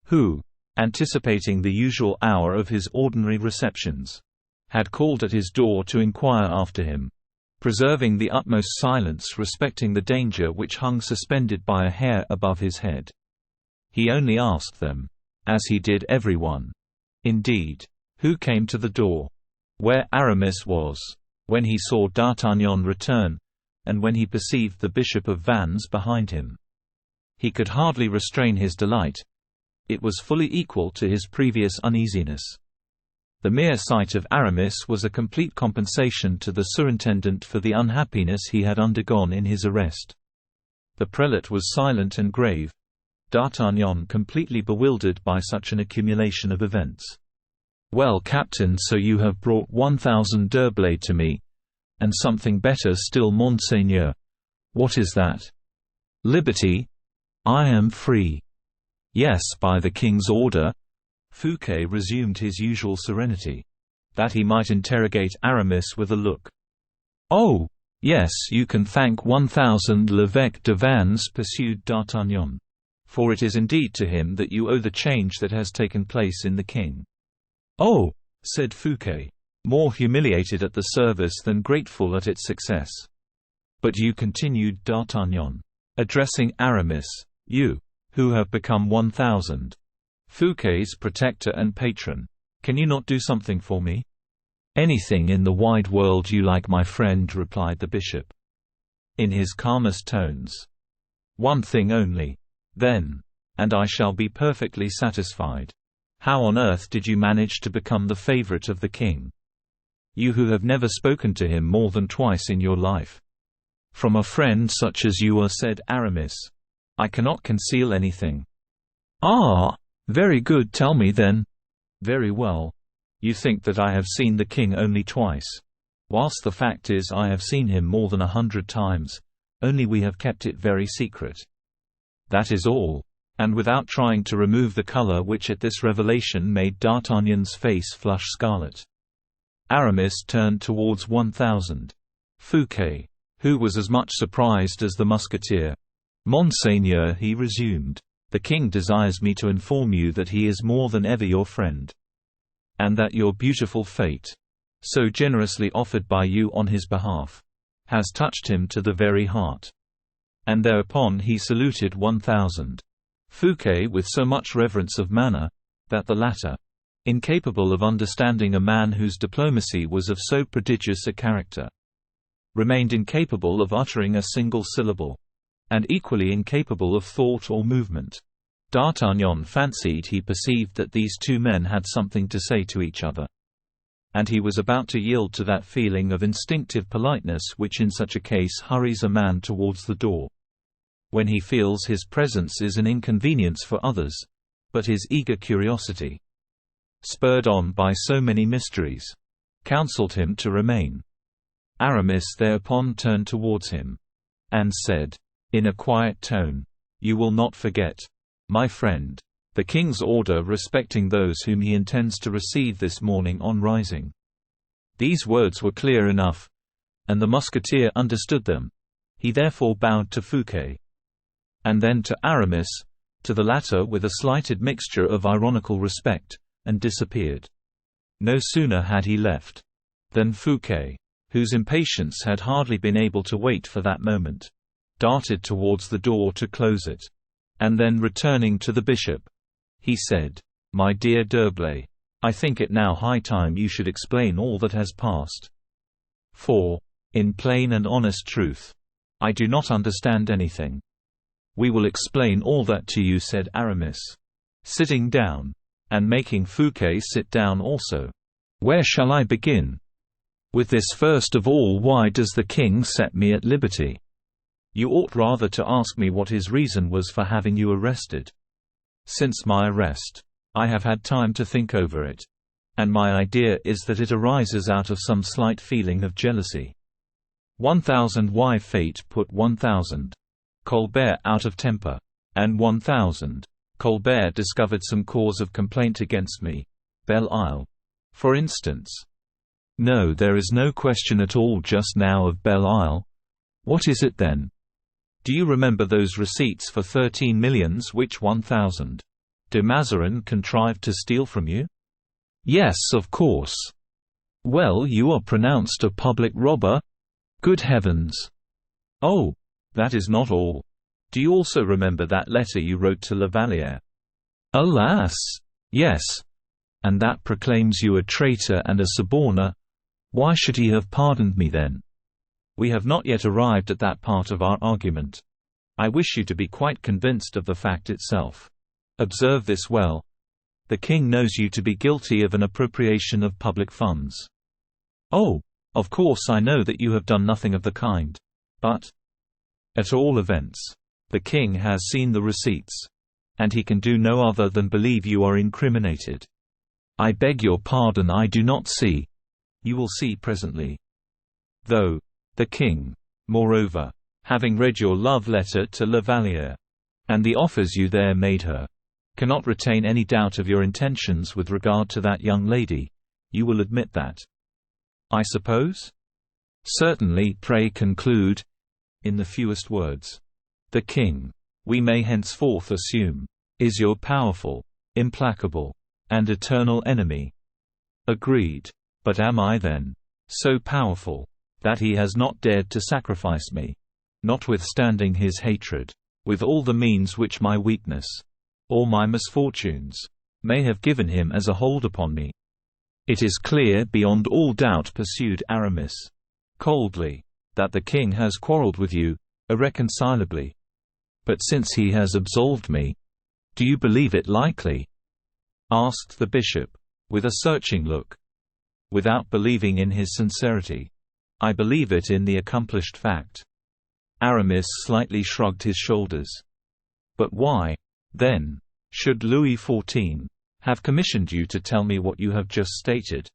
A: who, anticipating the usual hour of his ordinary receptions, had called at his door to inquire after him, preserving the utmost silence respecting the danger which hung suspended by a hair above his head. He only asked them, as he did everyone, indeed, who came to the door, where Aramis was, when he saw D'Artagnan return, and when he perceived the Bishop of Vannes behind him. He could hardly restrain his delight. It was fully equal to his previous uneasiness. The mere sight of Aramis was a complete compensation to the surintendant for the unhappiness he had undergone in his arrest. The prelate was silent and grave. D'Artagnan completely bewildered by such an accumulation of events. "Well, Captain, so you have brought 1,000 d'Herblay to me, and something better still, Monseigneur. What is that?" "Liberty. I am free." "Yes, by the king's order." Fouquet resumed his usual serenity, that he might interrogate Aramis with a look. "Oh, yes, you can thank 1,000 l'évêque de Vannes," pursued D'Artagnan, "for it is indeed to him that you owe the change that has taken place in the king." "Oh," said Fouquet, more humiliated at the service than grateful at its success. "But you," continued D'Artagnan, addressing Aramis, "you, who have become 1,000. Fouquet's protector and patron. Can you not do something for me?" "Anything in the wide world you like, my friend," replied the bishop, in his calmest tones. "One thing only. Then, and I shall be perfectly satisfied. How on earth did you manage to become the favorite of the king? You who have never spoken to him more than twice in your life." "From a friend such as you are," said Aramis. "I cannot conceal anything." "Ah! Very good, tell me then." "Very well. You think that I have seen the king only twice, whilst the fact is I have seen him more than 100 times, only we have kept it very secret. That is all." And without trying to remove the color which at this revelation made D'Artagnan's face flush scarlet, Aramis turned towards 1,000. Fouquet, who was as much surprised as the musketeer. "Monseigneur," he resumed, "the king desires me to inform you that he is more than ever your friend, and that your beautiful fate, so generously offered by you on his behalf, has touched him to the very heart." And thereupon he saluted 1,000. Fouquet with so much reverence of manner, that the latter, incapable of understanding a man whose diplomacy was of so prodigious a character, remained incapable of uttering a single syllable, and equally incapable of thought or movement. D'Artagnan fancied he perceived that these two men had something to say to each other, and he was about to yield to that feeling of instinctive politeness which in such a case hurries a man towards the door, when he feels his presence is an inconvenience for others, but his eager curiosity, spurred on by so many mysteries, counseled him to remain. Aramis thereupon turned towards him, and said, in a quiet tone, "You will not forget, my friend, the king's order respecting those whom he intends to receive this morning on rising." These words were clear enough, and the musketeer understood them. He therefore bowed to Fouquet, and then to Aramis, to the latter with a slight admixture of ironical respect, and disappeared. No sooner had he left, than Fouquet, whose impatience had hardly been able to wait for that moment, darted towards the door to close it, and then returning to the bishop, he said, "My dear d'Herblay, I think it now high time you should explain all that has passed. For, in plain and honest truth, I do not understand anything." "We will explain all that to you," said Aramis, sitting down, and making Fouquet sit down also. "Where shall I begin?" "With this first of all, why does the king set me at liberty?" "You ought rather to ask me what his reason was for having you arrested." "Since my arrest, I have had time to think over it, and my idea is that it arises out of some slight feeling of jealousy. 1,000 why fate put 1,000 Colbert out of temper, and 1,000 Colbert discovered some cause of complaint against me. Belle Isle, for instance." "No, there is no question at all just now of Belle Isle. What is it then?" "Do you remember those receipts for 13 millions which 1,000 de Mazarin contrived to steal from you?" "Yes, of course." "Well, you are pronounced a public robber? Good heavens!" "Oh, that is not all. Do you also remember that letter you wrote to La Vallière?" "Alas! Yes. And that proclaims you a traitor and a suborner. Why should he have pardoned me then?" "We have not yet arrived at that part of our argument. I wish you to be quite convinced of the fact itself. Observe this well. The king knows you to be guilty of an appropriation of public funds." "Oh, of course I know that you have done nothing of the kind. But at all events, the king has seen the receipts." and he can do no other than believe you are incriminated. I beg your pardon, I do not see. You will see presently. Though, the king, moreover, having read your love letter to La Valliere, and the offers you there made her, cannot retain any doubt of your intentions with regard to that young lady. You will admit that, I suppose? Certainly. Pray conclude. In the fewest words. The king, we may henceforth assume, is your powerful, implacable, and eternal enemy. Agreed. But am I then so powerful that he has not dared to sacrifice me, notwithstanding his hatred, with all the means which my weakness, or my misfortunes, may have given him as a hold upon me? It is clear beyond all doubt, pursued Aramis, coldly, that the king has quarreled with you, irreconcilably. But since he has absolved me, do you believe it likely? Asked the bishop, with a searching look. Without believing in his sincerity. I believe it in the accomplished fact. Aramis slightly shrugged his shoulders. But why, then, should Louis XIV have commissioned you to tell me what you have just stated?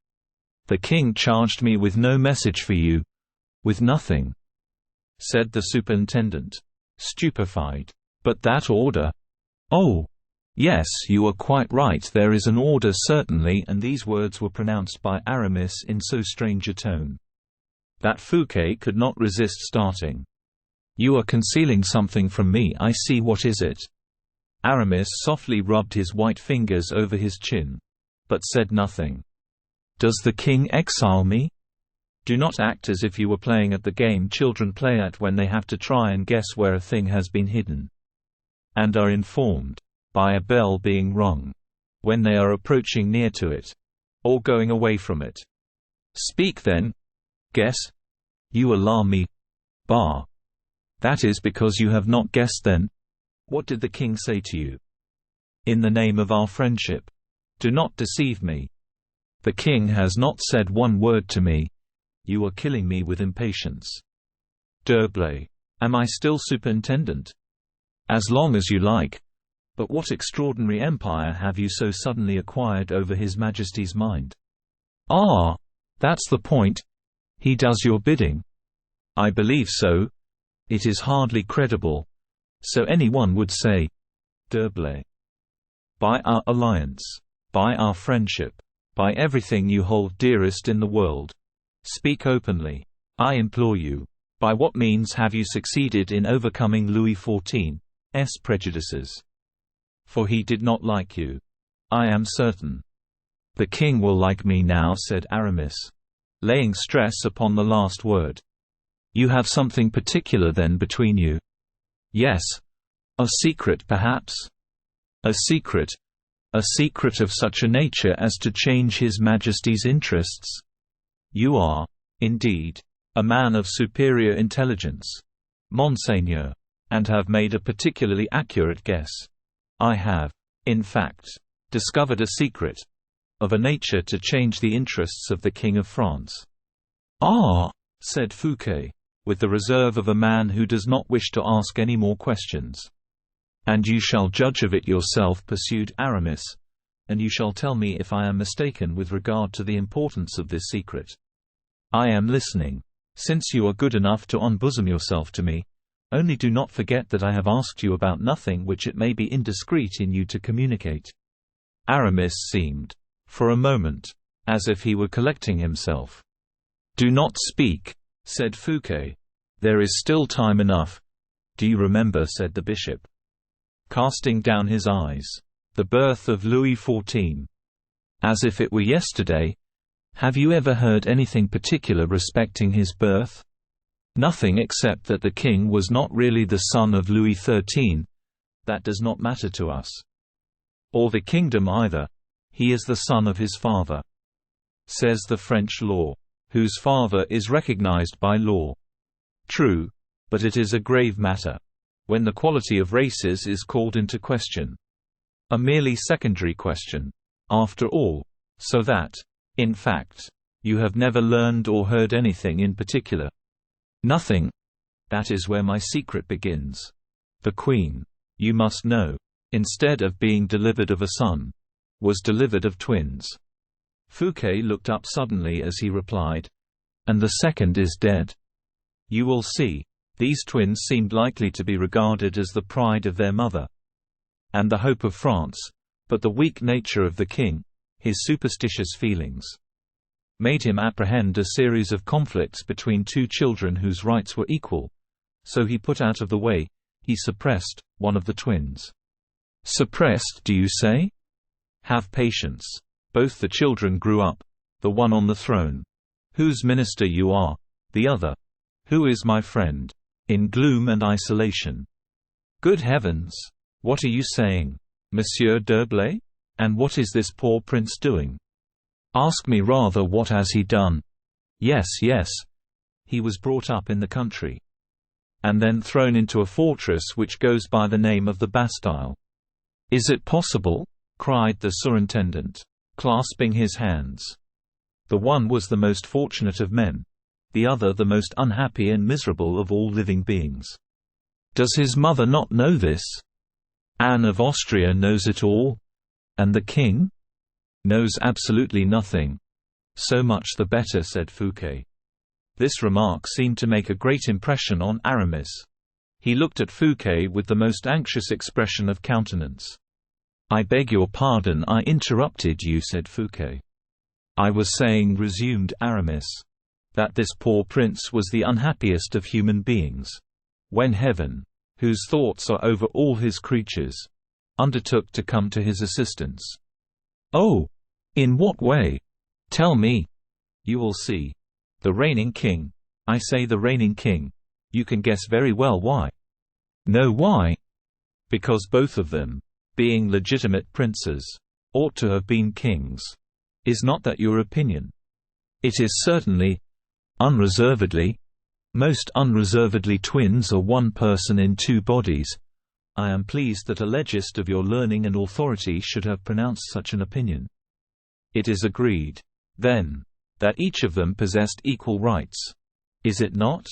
A: The king charged me with no message for you, with nothing, said the superintendent, stupefied. But that order? Oh, yes, you are quite right, there is an order certainly, and these words were pronounced by Aramis in so strange a tone that Fouquet could not resist starting. You are concealing something from me, I see. What is it? Aramis softly rubbed his white fingers over his chin, but said nothing. Does the king exile me? Do not act as if you were playing at the game children play at when they have to try and guess where a thing has been hidden, and are informed by a bell being rung when they are approaching near to it, or going away from it. Speak then. Guess. You alarm me. Bah. That is because you have not guessed then. What did the king say to you? In the name of our friendship, do not deceive me. The king has not said one word to me. You are killing me with impatience. D'Herblay. Am I still superintendent? As long as you like. But what extraordinary empire have you so suddenly acquired over His Majesty's mind? Ah, that's the point. He does your bidding. I believe so. It is hardly credible. So anyone would say. D'Herblay. By our alliance, by our friendship, by everything you hold dearest in the world. Speak openly. I implore you. By what means have you succeeded in overcoming Louis XIV's prejudices? For he did not like you, I am certain. The king will like me now, said Aramis, laying stress upon the last word. You have something particular then between you? Yes. A secret perhaps? A secret? A secret of such a nature as to change His Majesty's interests? You are, indeed, a man of superior intelligence, Monseigneur, and have made a particularly accurate guess. I have, in fact, discovered a secret of a nature to change the interests of the King of France. Ah, said Fouquet, with the reserve of a man who does not wish to ask any more questions. And you shall judge of it yourself, pursued Aramis, and you shall tell me if I am mistaken with regard to the importance of this secret. I am listening. Since you are good enough to unbosom yourself to me, only do not forget that I have asked you about nothing which it may be indiscreet in you to communicate. Aramis seemed, for a moment, as if he were collecting himself. Do not speak, said Fouquet. There is still time enough. Do you remember, said the bishop, casting down his eyes, the birth of Louis XIV? As if it were yesterday. Have you ever heard anything particular respecting his birth? Nothing except that the king was not really the son of Louis XIII. That does not matter to us. Or the kingdom either. He is the son of his father. Says the French law, whose father is recognized by law. True, but it is a grave matter, when the quality of races is called into question. A merely secondary question, after all, so that, in fact, you have never learned or heard anything in particular. Nothing. That is where my secret begins. The Queen, you must know, instead of being delivered of a son, was delivered of twins. Fouquet looked up suddenly as he replied, "And the second is dead." "You will see." These twins seemed likely to be regarded as the pride of their mother and the hope of France, but the weak nature of the king, his superstitious feelings, made him apprehend a series of conflicts between two children whose rights were equal, so he put out of the way, he suppressed, one of the twins. "Suppressed, do you say? Have patience. Both the children grew up, the one on the throne, whose minister you are, the other, who is my friend, in gloom and isolation." "Good heavens! What are you saying, Monsieur d'Herblay? And what is this poor prince doing?" "Ask me rather what has he done." "Yes, yes. He was brought up in the country, and then thrown into a fortress which goes by the name of the Bastille." "Is it possible?" cried the surintendant, clasping his hands. "The one was the most fortunate of men, the other the most unhappy and miserable of all living beings." "Does his mother not know this?" "Anne of Austria knows it all." "And the king?" "Knows absolutely nothing." "So much the better," said Fouquet. This remark seemed to make a great impression on Aramis. He looked at Fouquet with the most anxious expression of countenance. "I beg your pardon, I interrupted you," said Fouquet. "I was saying," resumed Aramis, "that this poor prince was the unhappiest of human beings. When heaven, whose thoughts are over all his creatures, undertook to come to his assistance." "Oh! In what way? Tell me." "You will see. The reigning king, I say the reigning king, you can guess very well why." "No, why?" "Because both of them, being legitimate princes, ought to have been kings. Is not that your opinion?" "It is certainly." "Unreservedly?" "Most unreservedly. Twins are one person in two bodies." "I am pleased that a legist of your learning and authority should have pronounced such an opinion." "It is agreed, then, that each of them possessed equal rights. Is it not?"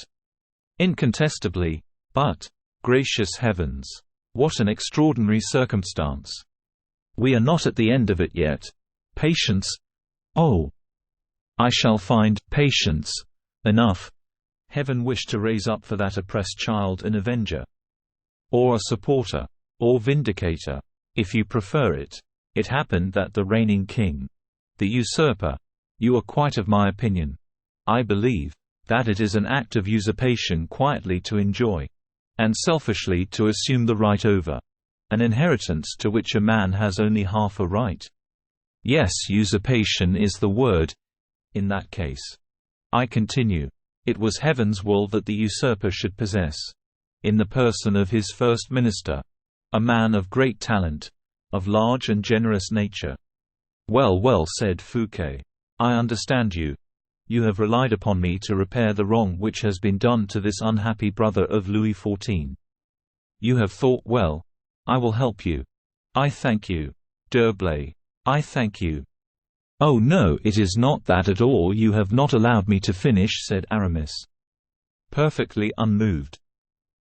A: "Incontestably. But, gracious heavens! What an extraordinary circumstance! We are not at the end of it yet. Patience. Oh! I shall find patience enough. Heaven wished to raise up for that oppressed child an avenger, or a supporter, or vindicator, if you prefer it. It happened that the reigning king, the usurper, you are quite of my opinion, I believe, that it is an act of usurpation quietly to enjoy, and selfishly to assume the right over an inheritance to which a man has only half a right. Yes, usurpation is the word. In that case, I continue, it was heaven's will that the usurper should possess, in the person of his first minister, a man of great talent, of large and generous nature." "Well, well," said Fouquet, "I understand you. You have relied upon me to repair the wrong which has been done to this unhappy brother of Louis XIV. You have thought well. I will help you. I thank you, d'Herblay. I thank you." "Oh no, it is not that at all. You have not allowed me to finish," said Aramis, perfectly unmoved.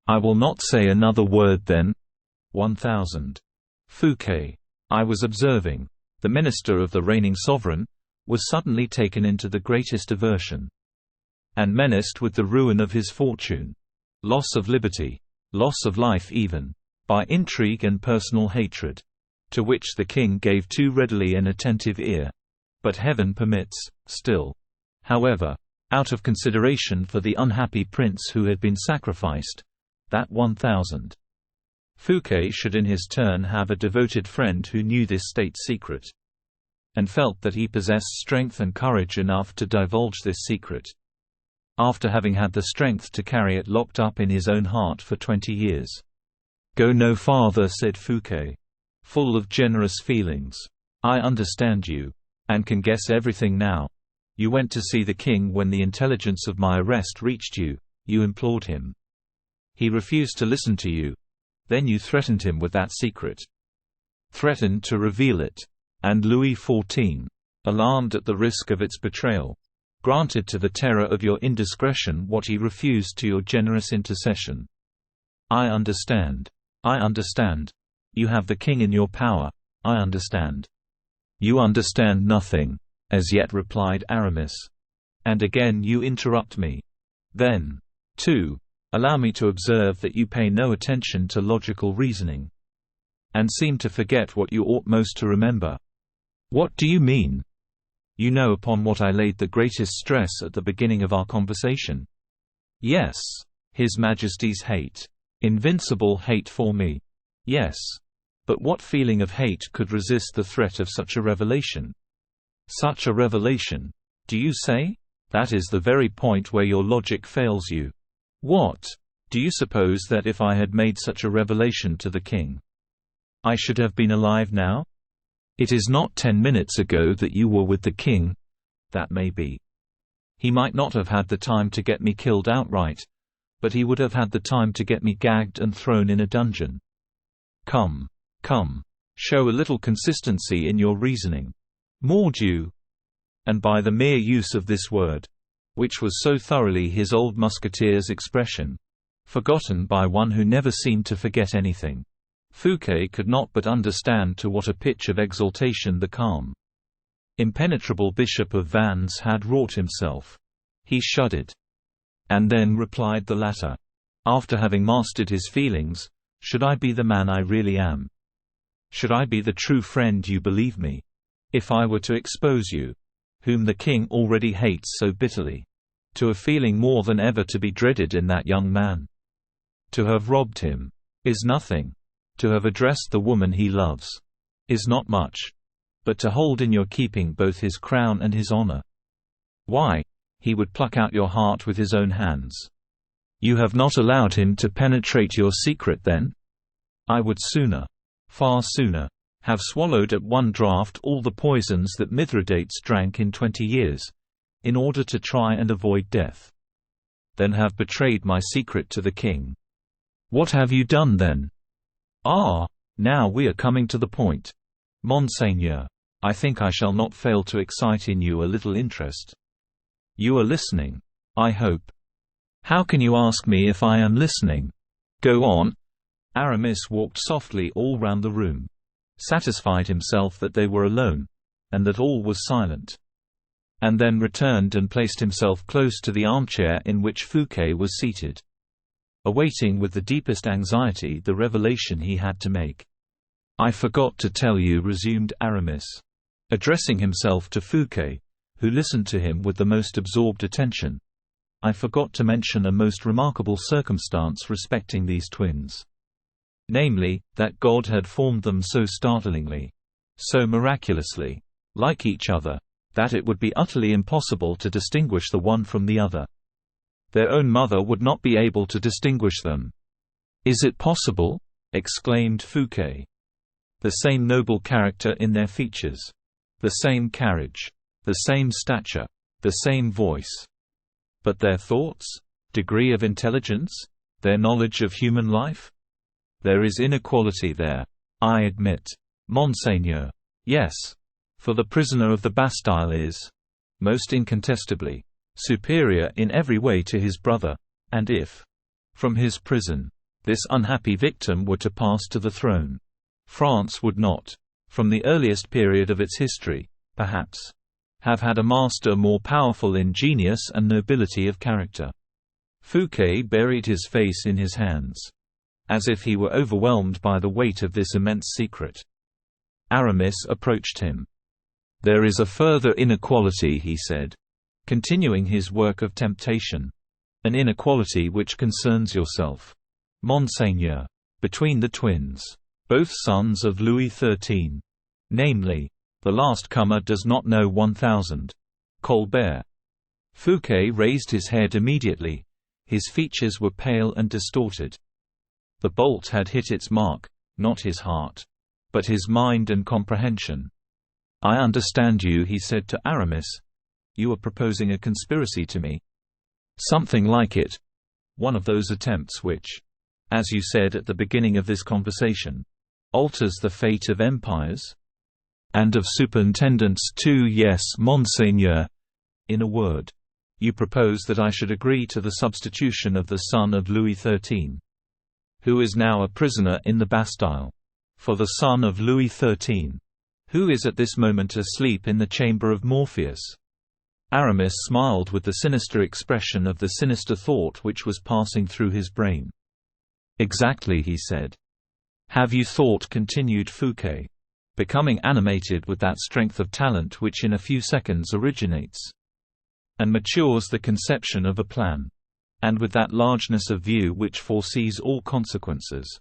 A: "I will not say another word then." 1000. Fouquet, I was observing, the minister of the reigning sovereign, was suddenly taken into the greatest aversion, and menaced with the ruin of his fortune, loss of liberty, loss of life even, by intrigue and personal hatred, to which the king gave too readily an attentive ear. But heaven permits, still. However, out of consideration for the unhappy prince who had been sacrificed, that 1000. Fouquet should in his turn have a devoted friend who knew this state secret, and felt that he possessed strength and courage enough to divulge this secret, after having had the strength to carry it locked up in his own heart for 20 years. "Go no farther," said Fouquet, full of generous feelings. "I understand you, and can guess everything now. You went to see the king when the intelligence of my arrest reached you. You implored him. He refused to listen to you. Then you threatened him with that secret. Threatened to reveal it. And Louis XIV, alarmed at the risk of its betrayal, granted to the terror of your indiscretion what he refused to your generous intercession. I understand. I understand. You have the king in your power, I understand." "You understand nothing," as yet replied Aramis. "And again you interrupt me. Then, too, allow me to observe that you pay no attention to logical reasoning, and seem to forget what you ought most to remember." "What do you mean?" "You know upon what I laid the greatest stress at the beginning of our conversation." "Yes. His Majesty's hate. Invincible hate for me." "Yes. But what feeling of hate could resist the threat of such a revelation?" "Such a revelation, do you say? That is the very point where your logic fails you." "What? Do you suppose that if I had made such a revelation to the king, I should have been alive now? It is not 10 minutes ago that you were with the king." "That may be. He might not have had the time to get me killed outright, but he would have had the time to get me gagged and thrown in a dungeon." "Come, come, show a little consistency in your reasoning." "Mordieu!" And by the mere use of this word, which was so thoroughly his old musketeer's expression, forgotten by one who never seemed to forget anything, Fouquet could not but understand to what a pitch of exaltation the calm, impenetrable Bishop of Vannes had wrought himself. He shuddered, and then replied the latter, after having mastered his feelings, "Should I be the man I really am? Should I be the true friend you believe me, if I were to expose you, whom the king already hates so bitterly, to a feeling more than ever to be dreaded in that young man? To have robbed him is nothing. To have addressed the woman he loves is not much. But to hold in your keeping both his crown and his honor, why, he would pluck out your heart with his own hands." "You have not allowed him to penetrate your secret, then?" "I would sooner, far sooner, have swallowed at one draught all the poisons that Mithridates drank in 20 years, in order to try and avoid death, than have betrayed my secret to the king." "What have you done then?" "Ah, now we are coming to the point. Monseigneur, I think I shall not fail to excite in you a little interest. You are listening, I hope." "How can you ask me if I am listening? Go on." Aramis walked softly all round the room, satisfied himself that they were alone, and that all was silent, and then returned and placed himself close to the armchair in which Fouquet was seated, awaiting with the deepest anxiety the revelation he had to make. "I forgot to tell you," resumed Aramis, addressing himself to Fouquet, who listened to him with the most absorbed attention, "I forgot to mention a most remarkable circumstance respecting these twins. Namely, that God had formed them so startlingly, so miraculously, like each other, that it would be utterly impossible to distinguish the one from the other. Their own mother would not be able to distinguish them." "Is it possible?" exclaimed Fouquet. "The same noble character in their features, the same carriage, the same stature, the same voice. But their thoughts, degree of intelligence, their knowledge of human life? There is inequality there, I admit, Monseigneur. Yes, for the prisoner of the Bastille is, most incontestably, superior in every way to his brother, and if, from his prison, this unhappy victim were to pass to the throne, France would not, from the earliest period of its history, perhaps, have had a master more powerful in genius and nobility of character." Fouquet buried his face in his hands, as if he were overwhelmed by the weight of this immense secret. Aramis approached him. "There is a further inequality," he said, continuing his work of temptation, "an inequality which concerns yourself, Monseigneur, between the twins, both sons of Louis XIII. Namely, the last comer does not know 1000. Colbert." Fouquet raised his head immediately. His features were pale and distorted. The bolt had hit its mark, not his heart, but his mind and comprehension. "I understand you," he said to Aramis. "You are proposing a conspiracy to me." "Something like it. One of those attempts which, as you said at the beginning of this conversation, alters the fate of empires?" "And of superintendents too, yes, Monseigneur. In a word, you propose that I should agree to the substitution of the son of Louis XIII, who is now a prisoner in the Bastille, For the son of Louis XIII. Who is at this moment asleep in the chamber of Morpheus?" Aramis smiled with the sinister expression of the sinister thought which was passing through his brain. "Exactly," he said. "Have you thought?" continued Fouquet, becoming animated with that strength of talent which in a few seconds originates and matures the conception of a plan, and with that largeness of view which foresees all consequences,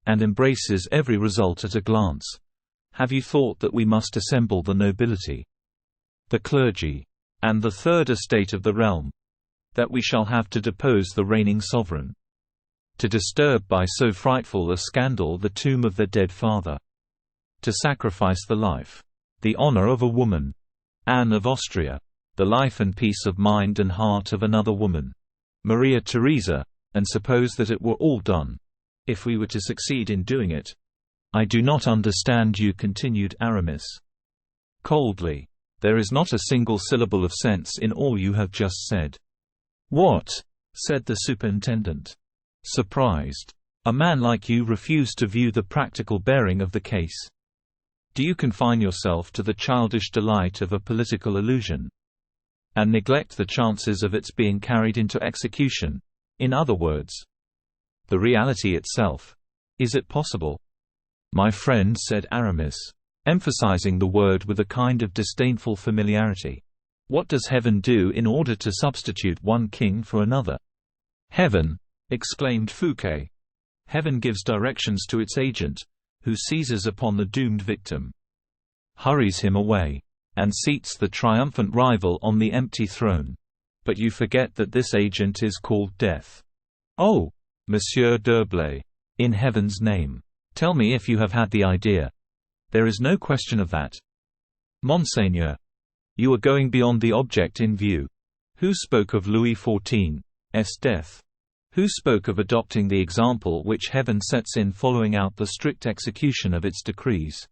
A: and embraces every result at a glance. Have you thought that we must assemble the nobility, the clergy, and the third estate of the realm, that we shall have to depose the reigning sovereign, to disturb by so frightful a scandal the tomb of their dead father, to sacrifice the life, the honor of a woman, Anne of Austria, the life and peace of mind and heart of another woman, Maria Theresa, and suppose that it were all done, if we were to succeed in doing it? I do not understand you," continued Aramis coldly. "There is not a single syllable of sense in all you have just said." "What?" said the superintendent, surprised. "A man like you refused to view the practical bearing of the case. Do you confine yourself to the childish delight of a political illusion, and neglect the chances of its being carried into execution? In other words, the reality itself. Is it possible?" "My friend," said Aramis, emphasizing the word with a kind of disdainful familiarity, "what does heaven do in order to substitute one king for another?" "Heaven!" exclaimed Fouquet. "Heaven gives directions to its agent, who seizes upon the doomed victim, hurries him away, and seats the triumphant rival on the empty throne. But you forget that this agent is called Death." "Oh, Monsieur d'Herblay, in heaven's name, tell me if you have had the idea." "There is no question of that." "Monseigneur, you are going beyond the object in view. Who spoke of Louis XIV's death? Who spoke of adopting the example which heaven sets in following out the strict execution of its decrees?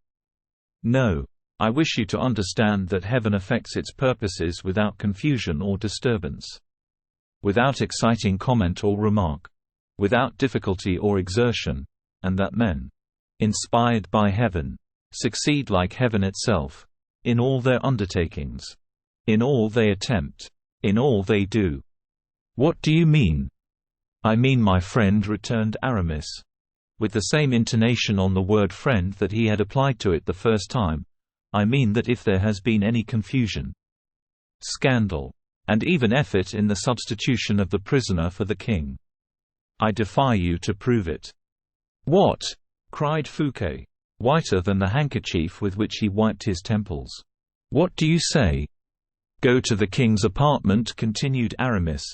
A: No. I wish you to understand that heaven effects its purposes without confusion or disturbance, without exciting comment or remark, without difficulty or exertion, and that men, inspired by heaven, succeed like heaven itself, in all their undertakings, in all they attempt, in all they do." "What do you mean?" "I mean, my friend," returned Aramis, with the same intonation on the word friend that he had applied to it the first time, "I mean that if there has been any confusion, scandal, and even effort in the substitution of the prisoner for the king, I defy you to prove it." "What?" cried Fouquet, whiter than the handkerchief with which he wiped his temples. "What do you say?" "Go to the king's apartment," continued Aramis,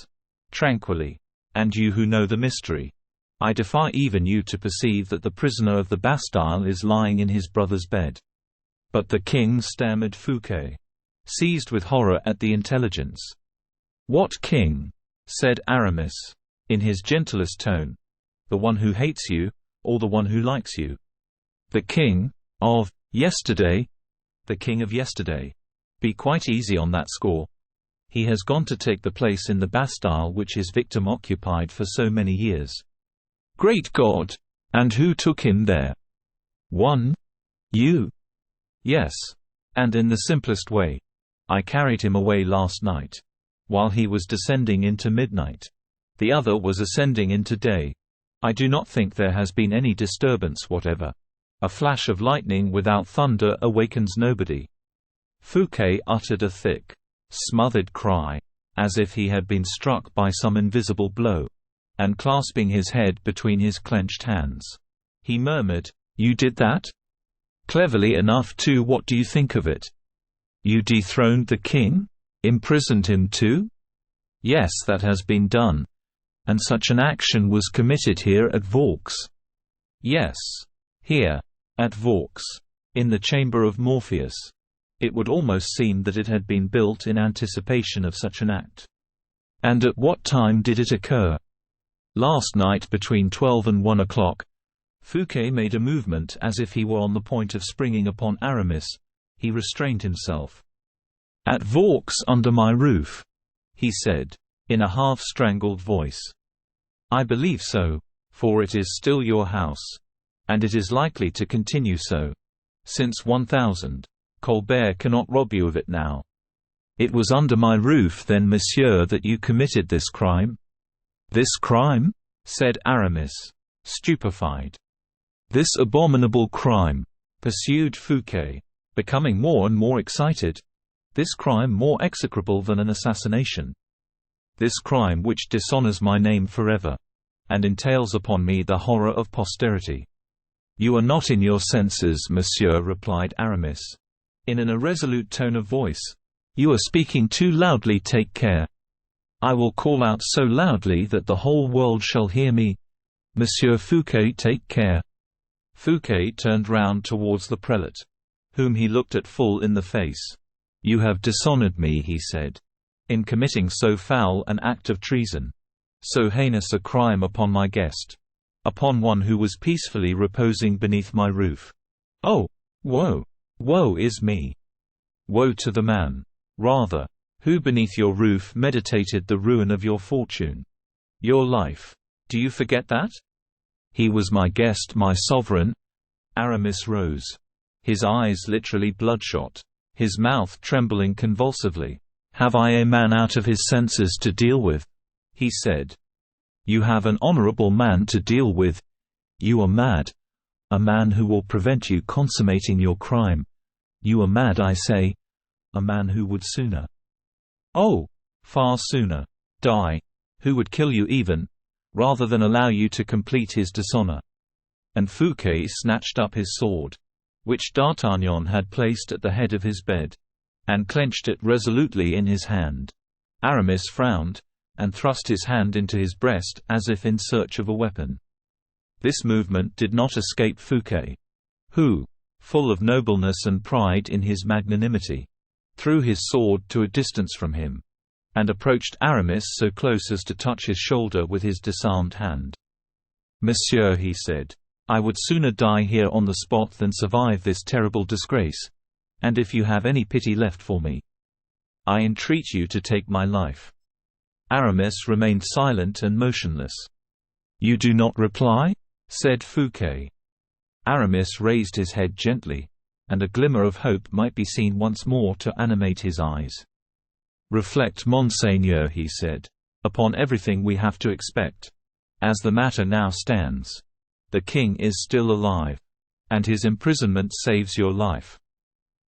A: tranquilly, "and you who know the mystery, I defy even you to perceive that the prisoner of the Bastille is lying in his brother's bed." "But the king," stammered Fouquet, seized with horror at the intelligence. "What king?" said Aramis, in his gentlest tone. "The one who hates you, or the one who likes you?" "The king of yesterday." "The king of yesterday. Be quite easy on that score. He has gone to take the place in the Bastille which his victim occupied for so many years." "Great God! And who took him there?" "One. You." "Yes. And in the simplest way. I carried him away last night, while he was descending into midnight. The other was ascending into day. I do not think there has been any disturbance whatever. A flash of lightning without thunder awakens nobody." Fouquet uttered a thick, smothered cry, as if he had been struck by some invisible blow, and clasping his head between his clenched hands, he murmured, "You did that? Cleverly enough too. What do you think of it? You dethroned the king? Imprisoned him too?" "Yes, that has been done." "And such an action was committed here at Vaux?" "Yes. Here. At Vaux. In the chamber of Morpheus. It would almost seem that it had been built in anticipation of such an act." "And at what time did it occur?" "Last night between 12 and 1 o'clock." Fouquet made a movement as if he were on the point of springing upon Aramis. He restrained himself. "At Vaux under my roof," he said, in a half-strangled voice. "I believe so, for it is still your house." and it is likely to continue so. Since 1000. Colbert cannot rob you of it now. It was under my roof then, monsieur, that you committed this crime?" "This crime?" said Aramis, stupefied. "This abominable crime," pursued Fouquet, becoming more and more excited. "This crime more execrable than an assassination. This crime which dishonors my name forever, and entails upon me the horror of posterity." "You are not in your senses, monsieur," replied Aramis, in an irresolute tone of voice. "You are speaking too loudly. Take care. I will call out so loudly that the whole world shall hear me. Monsieur Fouquet, take care." Fouquet turned round towards the prelate, whom he looked at full in the face. "You have dishonored me," he said, "in committing so foul an act of treason, so heinous a crime upon my guest, upon one who was peacefully reposing beneath my roof. Oh, woe! Woe is me! Woe to the man, rather, who beneath your roof meditated the ruin of your fortune, your life. Do you forget that? He was my guest, my sovereign." Aramis rose, his eyes literally bloodshot, his mouth trembling convulsively. "Have I a man out of his senses to deal with?" he said. "You have an honorable man to deal with. You are mad. A man who will prevent you consummating your crime. You are mad, I say. A man who would sooner, oh, far sooner, die, who would kill you even, rather than allow you to complete his dishonor." And Fouquet snatched up his sword, which D'Artagnan had placed at the head of his bed, and clenched it resolutely in his hand. Aramis frowned, and thrust his hand into his breast as if in search of a weapon. This movement did not escape Fouquet, who, full of nobleness and pride in his magnanimity, threw his sword to a distance from him, and approached Aramis so close as to touch his shoulder with his disarmed hand. "Monsieur," he said, "I would sooner die here on the spot than survive this terrible disgrace, and if you have any pity left for me, I entreat you to take my life." Aramis remained silent and motionless. "You do not reply?" said Fouquet. Aramis raised his head gently, and a glimmer of hope might be seen once more to animate his eyes. "Reflect, monseigneur," he said, "upon everything we have to expect. As the matter now stands, the king is still alive, and his imprisonment saves your life."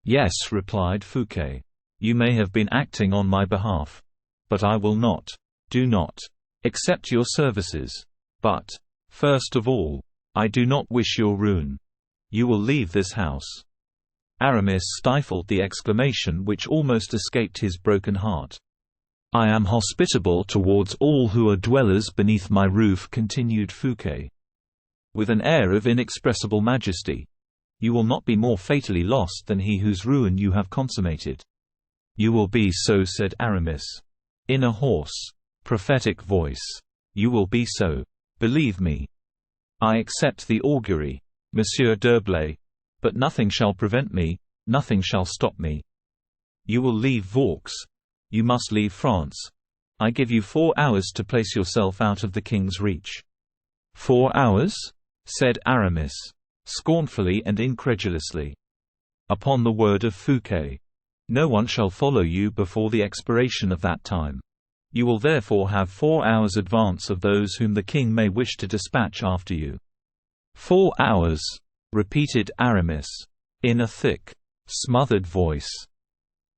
A: "Yes," replied Fouquet, "you may have been acting on my behalf, but I will not, do not, accept your services. But, first of all, I do not wish your ruin. You will leave this house." Aramis stifled the exclamation which almost escaped his broken heart. "I am hospitable towards all who are dwellers beneath my roof," continued Fouquet, with an air of inexpressible majesty. "You will not be more fatally lost than he whose ruin you have consummated." "You will be so," said Aramis, in a hoarse, prophetic voice. "You will be so. Believe me. I accept the augury, Monsieur d'Herblay, but nothing shall prevent me, nothing shall stop me. You will leave Vaux. You must leave France. I give you 4 hours to place yourself out of the king's reach." "4 hours?" said Aramis, scornfully and incredulously. "Upon the word of Fouquet. No one shall follow you before the expiration of that time. You will therefore have 4 hours advance of those whom the king may wish to dispatch after you." "4 hours," repeated Aramis, in a thick, smothered voice.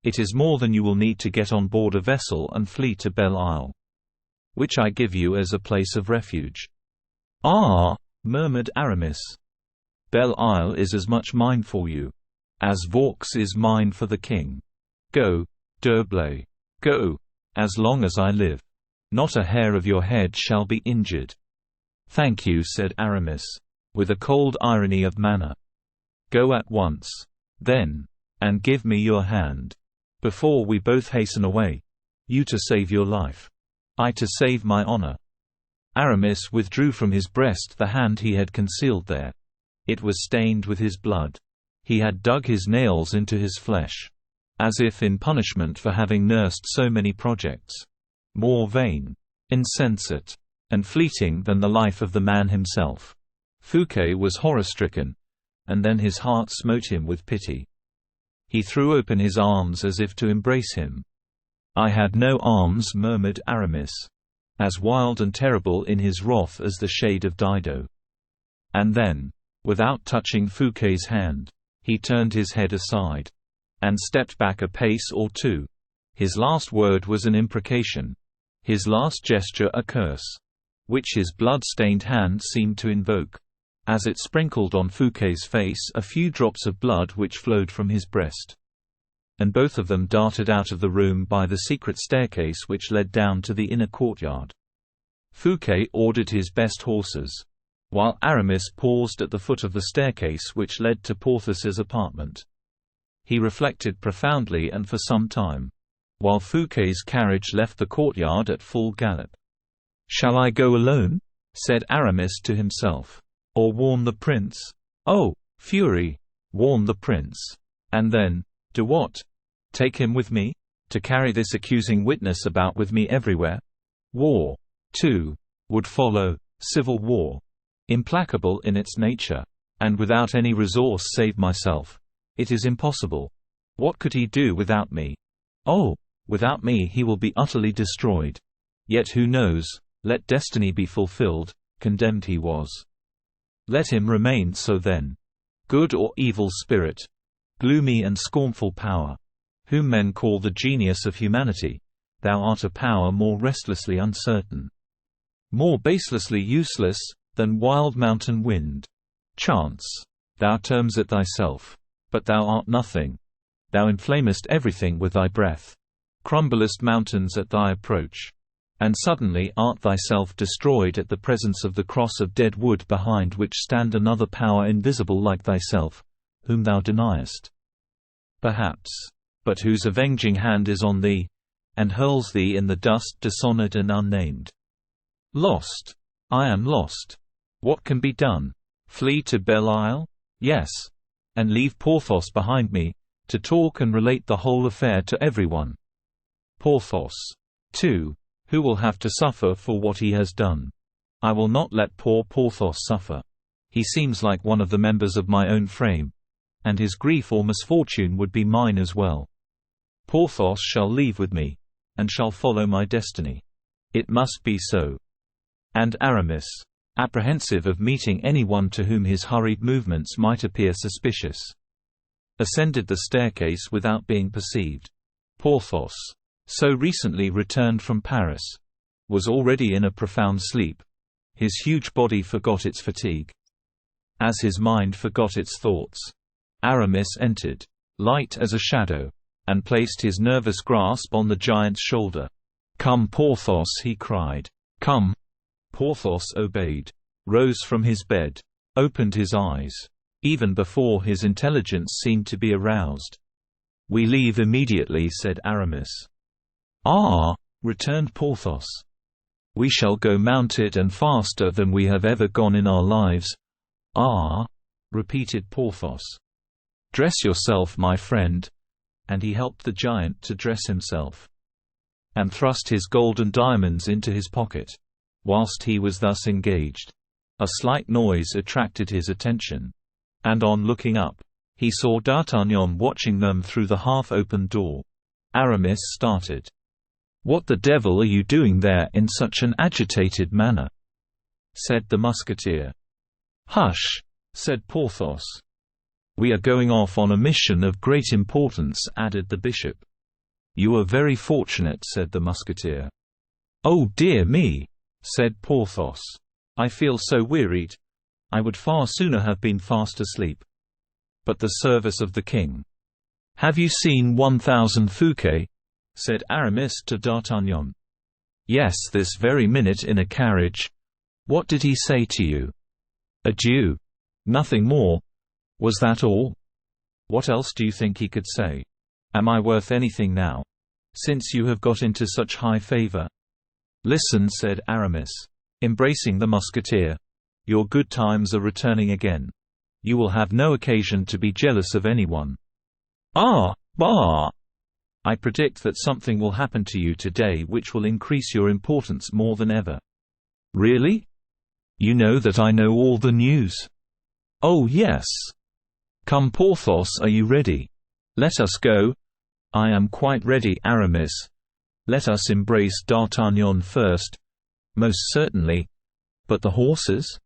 A: "It is more than you will need to get on board a vessel and flee to Belle Isle, which I give you as a place of refuge." "Ah!" murmured Aramis. "Belle Isle is as much mine for you as Vaux is mine for the king. Go, d'Herblay, go, as long as I live. Not a hair of your head shall be injured." "Thank you," said Aramis, with a cold irony of manner. "Go at once, then, and give me your hand, before we both hasten away. You to save your life, I to save my honor." Aramis withdrew from his breast the hand he had concealed there. It was stained with his blood. He had dug his nails into his flesh, as if in punishment for having nursed so many projects, more vain, insensate, and fleeting than the life of the man himself. Fouquet was horror-stricken, and then his heart smote him with pity. He threw open his arms as if to embrace him. "I had no arms," murmured Aramis, as wild and terrible in his wrath as the shade of Dido. And then, without touching Fouquet's hand, he turned his head aside and stepped back a pace or two. His last word was an imprecation, his last gesture a curse, which his blood-stained hand seemed to invoke, as it sprinkled on Fouquet's face a few drops of blood which flowed from his breast. And both of them darted out of the room by the secret staircase which led down to the inner courtyard. Fouquet ordered his best horses, while Aramis paused at the foot of the staircase which led to Porthos's apartment. He reflected profoundly and for some time, while Fouquet's carriage left the courtyard at full gallop. "Shall I go alone?" said Aramis to himself. "Or warn the prince? Oh, fury! Warn the prince. And then, do what? Take him with me? To carry this accusing witness about with me everywhere? War, too, would follow, civil war. Implacable in its nature. And without any resource save myself. It is impossible. What could he do without me? Oh, without me he will be utterly destroyed. Yet who knows, let destiny be fulfilled, condemned he was. Let him remain so then. Good or evil spirit, gloomy and scornful power, whom men call the genius of humanity, thou art a power more restlessly uncertain, more baselessly useless, than wild mountain wind. Chance, thou terms it thyself, but thou art nothing. Thou inflamest everything with thy breath, crumblest mountains at thy approach, and suddenly art thyself destroyed at the presence of the cross of dead wood behind which stand another power invisible like thyself, whom thou deniest. Perhaps, but whose avenging hand is on thee, and hurls thee in the dust dishonored and unnamed. Lost. I am lost. What can be done? Flee to Belle Isle? Yes. And leave Porthos behind me, to talk and relate the whole affair to everyone. Porthos, too, who will have to suffer for what he has done. I will not let poor Porthos suffer. He seems like one of the members of my own frame, and his grief or misfortune would be mine as well. Porthos shall leave with me, and shall follow my destiny. It must be so." And Aramis, apprehensive of meeting anyone to whom his hurried movements might appear suspicious, ascended the staircase without being perceived. Porthos, so recently returned from Paris, was already in a profound sleep. His huge body forgot its fatigue, as his mind forgot its thoughts. Aramis entered, light as a shadow, and placed his nervous grasp on the giant's shoulder. "Come, Porthos," he cried. "Come." Porthos obeyed, rose from his bed, opened his eyes, even before his intelligence seemed to be aroused. "We leave immediately," said Aramis. "Ah," returned Porthos. "We shall go mounted and faster than we have ever gone in our lives." "Ah," repeated Porthos. "Dress yourself, my friend," and he helped the giant to dress himself, and thrust his gold and diamonds into his pocket. Whilst he was thus engaged, a slight noise attracted his attention, and on looking up, he saw D'Artagnan watching them through the half-open door. Aramis started. "What the devil are you doing there in such an agitated manner?" said the musketeer. "Hush," said Porthos. "We are going off on a mission of great importance," added the bishop. "You are very fortunate," said the musketeer. "Oh dear me," said Porthos. "I feel so wearied. I would far sooner have been fast asleep. But the service of the king." "Have you seen 1000 Fouquet?" said Aramis to D'Artagnan. "Yes, this very minute in a carriage." "What did he say to you?" "Adieu. Nothing more." "Was that all?" "What else do you think he could say? Am I worth anything now, since you have got into such high favor?" "Listen," said Aramis, embracing the musketeer. "Your good times are returning again. You will have no occasion to be jealous of anyone." "Ah, bah! I predict that something will happen to you today which will increase your importance more than ever." "Really?" "You know that I know all the news." "Oh yes. Come Porthos, are you ready? Let us go." "I am quite ready, Aramis. Let us embrace D'Artagnan first." "Most certainly. But the horses?"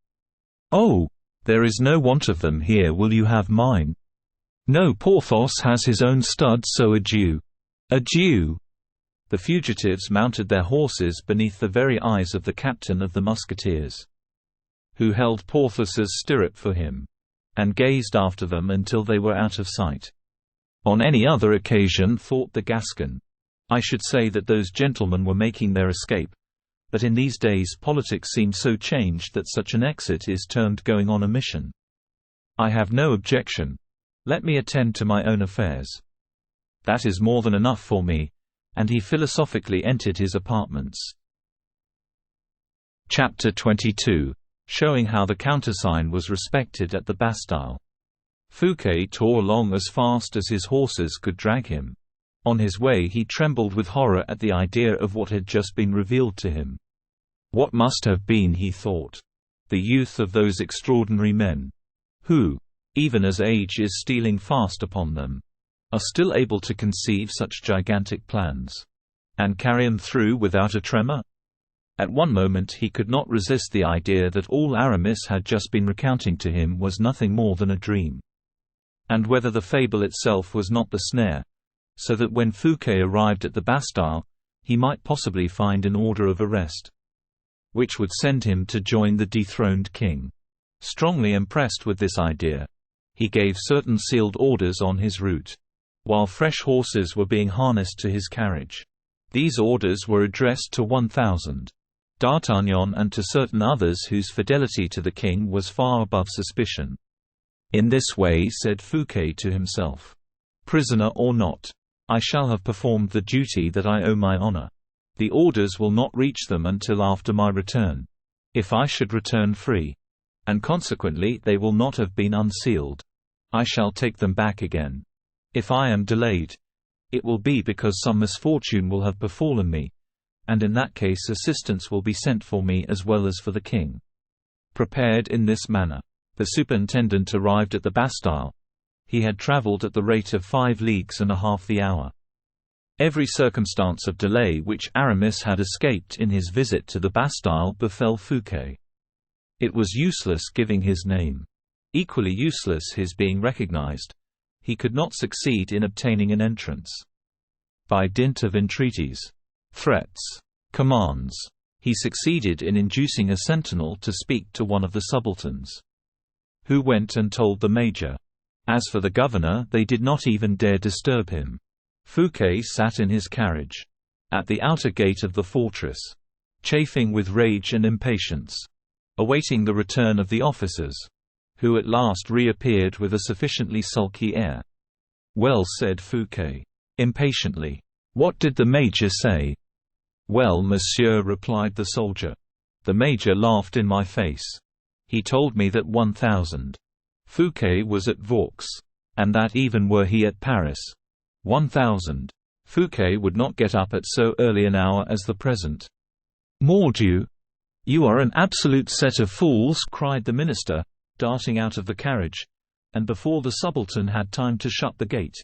A: "Oh, there is no want of them here. Will you have mine?" "No, Porthos has his own stud, so adieu." "Adieu." The fugitives mounted their horses beneath the very eyes of the captain of the musketeers, who held Porthos's stirrup for him, and gazed after them until they were out of sight. On any other occasion, thought the Gascon, I should say that those gentlemen were making their escape, but in these days politics seem so changed that such an exit is termed going on a mission. I have no objection. Let me attend to my own affairs. That is more than enough for me, and he philosophically entered his apartments. Chapter 22, showing how the countersign was respected at the Bastille. Fouquet tore along as fast as his horses could drag him. On his way he trembled with horror at the idea of what had just been revealed to him. What must have been, he thought, the youth of those extraordinary men, who, even as age is stealing fast upon them, are still able to conceive such gigantic plans, and carry them through without a tremor? At one moment he could not resist the idea that all Aramis had just been recounting to him was nothing more than a dream, and whether the fable itself was not the snare, so that when Fouquet arrived at the Bastille, he might possibly find an order of arrest, which would send him to join the dethroned king. Strongly impressed with this idea, he gave certain sealed orders on his route, while fresh horses were being harnessed to his carriage. These orders were addressed to 1,000. D'Artagnan and to certain others whose fidelity to the king was far above suspicion. "In this way," said Fouquet to himself, "prisoner or not, I shall have performed the duty that I owe my honor. The orders will not reach them until after my return, if I should return free, and consequently they will not have been unsealed. I shall take them back again. If I am delayed, it will be because some misfortune will have befallen me, and in that case assistance will be sent for me as well as for the king." Prepared in this manner, the superintendent arrived at the Bastille. He had travelled at the rate of 5 leagues and a half the hour. Every circumstance of delay which Aramis had escaped in his visit to the Bastille befell Fouquet. It was useless giving his name, equally useless his being recognized. He could not succeed in obtaining an entrance. By dint of entreaties, threats, commands, he succeeded in inducing a sentinel to speak to one of the subalterns, who went and told the major. As for the governor, they did not even dare disturb him. Fouquet sat in his carriage, at the outer gate of the fortress, chafing with rage and impatience, awaiting the return of the officers, who at last reappeared with a sufficiently sulky air. "Well," said Fouquet, impatiently, "what did the major say?" "Well, monsieur," replied the soldier, "the major laughed in my face. He told me that 1,000. Fouquet was at Vaux, and that even were he at Paris, 1,000. Fouquet would not get up at so early an hour as the present." "Mordieu! You are an absolute set of fools," cried the minister, darting out of the carriage, and before the subaltern had time to shut the gate,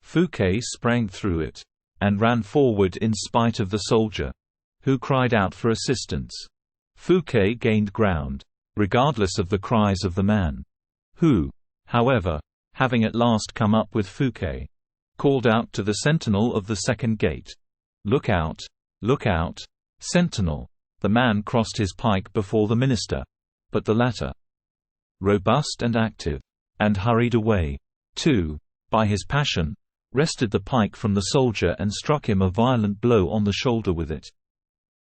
A: Fouquet sprang through it, and ran forward in spite of the soldier, who cried out for assistance. Fouquet gained ground, regardless of the cries of the man, who, however, having at last come up with Fouquet, called out to the sentinel of the second gate, "Look out! Look out, sentinel!" The man crossed his pike before the minister, but the latter, robust and active, and hurried away, too, by his passion, wrested the pike from the soldier and struck him a violent blow on the shoulder with it.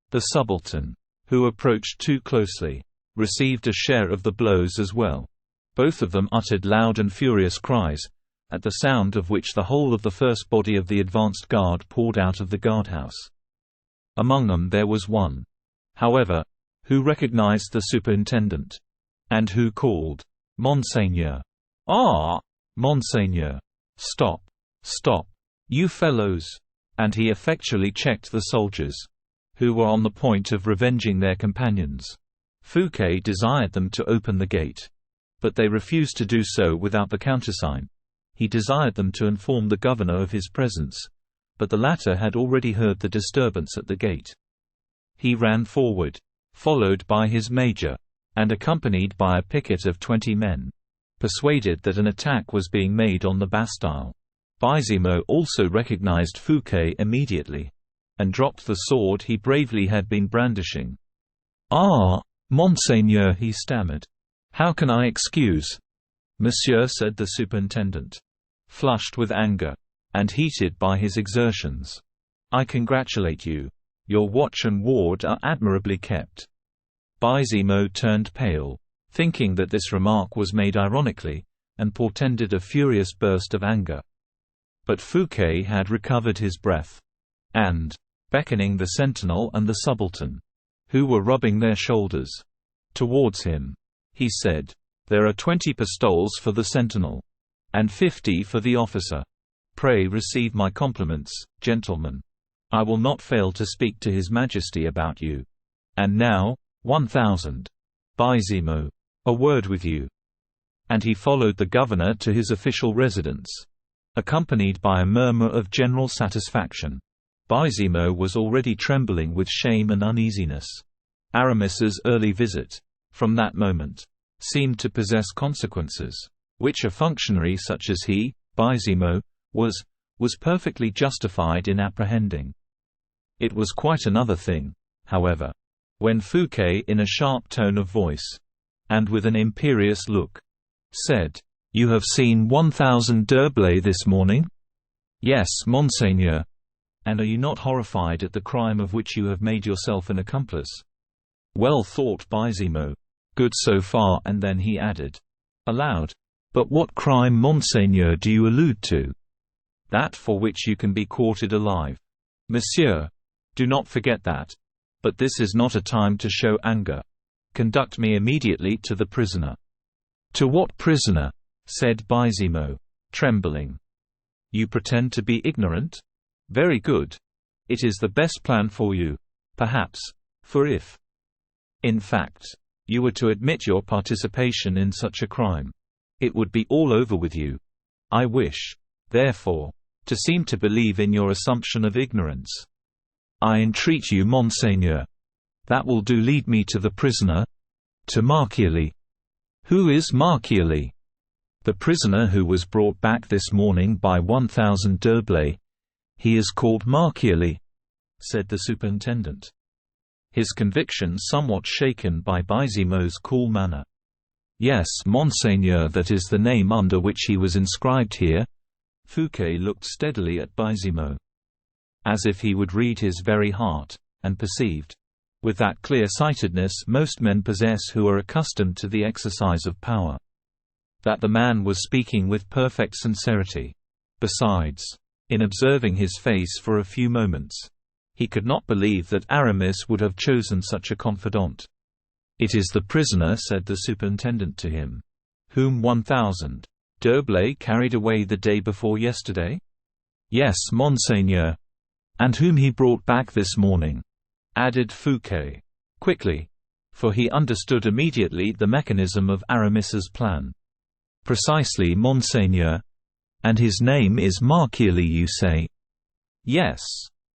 A: The subaltern, who approached too closely, received a share of the blows as well. Both of them uttered loud and furious cries, at the sound of which the whole of the first body of the advanced guard poured out of the guardhouse. Among them there was one, however, who recognized the superintendent, and who called, "Monseigneur! Ah, Monseigneur! Stop! Stop! You fellows!" And he effectually checked the soldiers, who were on the point of revenging their companions. Fouquet desired them to open the gate. But they refused to do so without the countersign. He desired them to inform the governor of his presence, but the latter had already heard the disturbance at the gate. He ran forward, followed by his major, and accompanied by a picket of 20 men, persuaded that an attack was being made on the Bastille. Baizimo also recognized Fouquet immediately, and dropped the sword he bravely had been brandishing. "Ah, Monseigneur," he stammered. "How can I excuse?" "Monsieur," said the superintendent, flushed with anger, and heated by his exertions. "I congratulate you. Your watch and ward are admirably kept." Baizimo turned pale, thinking that this remark was made ironically, and portended a furious burst of anger. But Fouquet had recovered his breath, and, beckoning the sentinel and the subaltern, who were rubbing their shoulders, towards him, he said, "There are 20 pistoles for the sentinel, and 50 for the officer. Pray receive my compliments, gentlemen. I will not fail to speak to His Majesty about you. And now, 1,000. Baizimo, a word with you." And he followed the governor to his official residence, accompanied by a murmur of general satisfaction. Baizimo was already trembling with shame and uneasiness. Aramis's early visit, from that moment, seemed to possess consequences, which a functionary such as he, Baizimo, was perfectly justified in apprehending. It was quite another thing, however, when Fouquet, in a sharp tone of voice, and with an imperious look, said, "You have seen 1,000 d'Herblay this morning?" "Yes, Monseigneur." "And are you not horrified at the crime of which you have made yourself an accomplice?" "Well thought, Baizimo. Good so far." And then he added, aloud, "But what crime, Monseigneur, do you allude to?" "That for which you can be quartered alive." "Monsieur, do not forget that. But this is not a time to show anger. Conduct me immediately to the prisoner." "To what prisoner?" said Baizimo, trembling. "You pretend to be ignorant? Very good. It is the best plan for you, perhaps, for if, in fact, you were to admit your participation in such a crime, it would be all over with you. I wish, therefore, to seem to believe in your assumption of ignorance. I entreat you, Monseigneur. That will do. Lead me to the prisoner." "To Marchiali." "Who is Marchiali?" "The prisoner who was brought back this morning by 1,000 d'Herblay. He is called Marchiali," said the superintendent, his conviction somewhat shaken by Baizimo's cool manner. "Yes, Monseigneur, that is the name under which he was inscribed here." Fouquet looked steadily at Baizimo, as if he would read his very heart, and perceived, with that clear-sightedness most men possess who are accustomed to the exercise of power, that the man was speaking with perfect sincerity. Besides, in observing his face for a few moments, he could not believe that Aramis would have chosen such a confidant. "It is the prisoner," said the superintendent to him, "whom 1,000 d'Herblay carried away the day before yesterday?" "Yes, Monseigneur." "And whom he brought back this morning," added Fouquet, quickly, for he understood immediately the mechanism of Aramis's plan. "Precisely, Monseigneur. And his name is Marchiali, you say?" "Yes,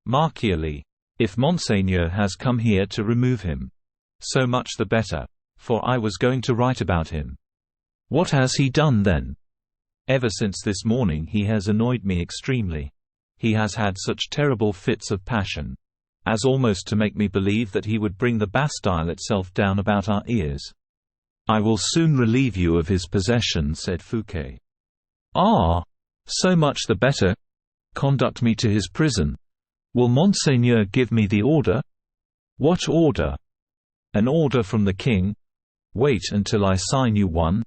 A: Marchiali. If Monseigneur has come here to remove him, so much the better, for I was going to write about him." "What has he done then?" "Ever since this morning he has annoyed me extremely. He has had such terrible fits of passion, as almost to make me believe that he would bring the Bastille itself down about our ears." "I will soon relieve you of his possession," said Fouquet. "Ah, so much the better. Conduct me to his prison. Will Monseigneur give me the order?" "What order?" "An order from the king." "Wait until I sign you one."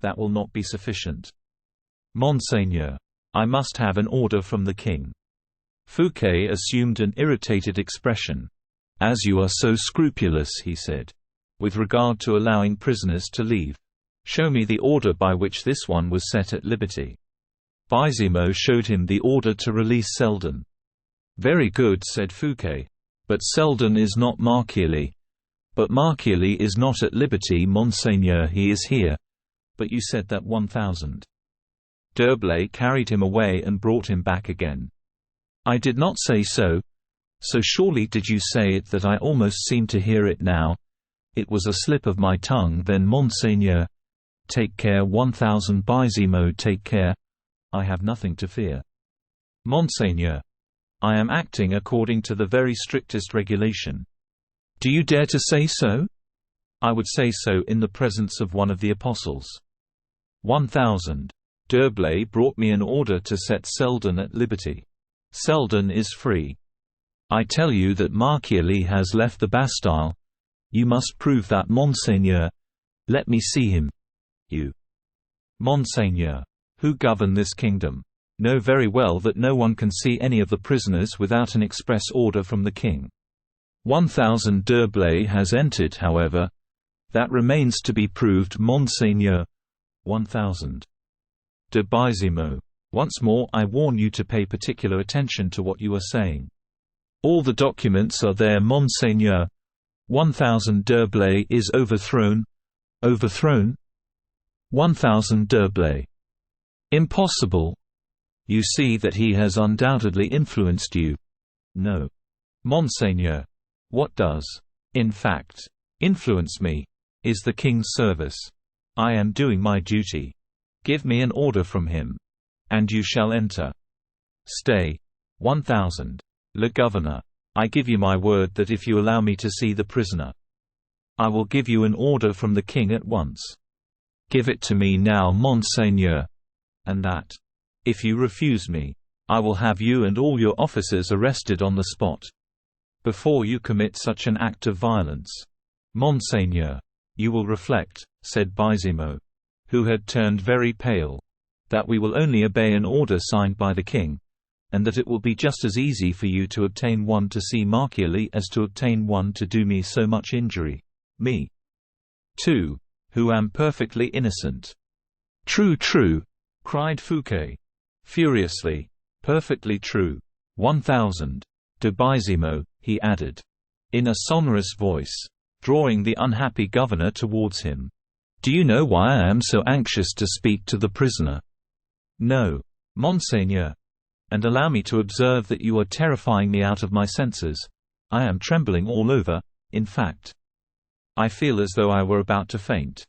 A: "That will not be sufficient." "Monseigneur, I must have an order from the king." Fouquet assumed an irritated expression. "As you are so scrupulous," he said, "with regard to allowing prisoners to leave, show me the order by which this one was set at liberty." Baizimo showed him the order to release Selden. "Very good," said Fouquet. "But Selden is not Marchiali." But Marchiali is not at liberty, Monseigneur. He is here. But you said that 1,000. D'Herblay carried him away and brought him back again. I did not say so. So surely did you say it that I almost seem to hear it now. It was a slip of my tongue then, Monseigneur. Take care, 1,000 Baisimo, take care. I have nothing to fear. Monseigneur. I am acting according to the very strictest regulation. Do you dare to say so? I would say so in the presence of one of the apostles. 1,000. D'Herblay brought me an order to set Selden at liberty. Selden is free. I tell you that Marchiali has left the Bastille. You must prove that, Monseigneur. Let me see him. You, Monseigneur, who govern this kingdom, know very well that no one can see any of the prisoners without an express order from the king. 1,000 D'Herblay has entered, however. That remains to be proved, Monseigneur. 1,000. De Baisimo. Once more I warn you to pay particular attention to what you are saying. All the documents are there, Monseigneur. 1,000 D'Herblay is overthrown. Overthrown? 1,000 D'Herblay. Impossible. You see that he has undoubtedly influenced you. No. Monseigneur. What does, in fact, influence me, is the king's service. I am doing my duty. Give me an order from him, and you shall enter. Stay. 1,000. Le Governor. I give you my word that if you allow me to see the prisoner, I will give you an order from the king at once. Give it to me now, Monseigneur. And that, if you refuse me, I will have you and all your officers arrested on the spot. Before you commit such an act of violence, Monseigneur, you will reflect, said Baisimo, who had turned very pale, that we will only obey an order signed by the king, and that it will be just as easy for you to obtain one to see Marchiali as to obtain one to do me so much injury. Me, too, who am perfectly innocent. True, true, cried Fouquet, furiously. Perfectly true. 1,000. De Baisimo, he added, in a sonorous voice, drawing the unhappy governor towards him. Do you know why I am so anxious to speak to the prisoner? No, Monseigneur. And allow me to observe that you are terrifying me out of my senses. I am trembling all over, in fact. I feel as though I were about to faint.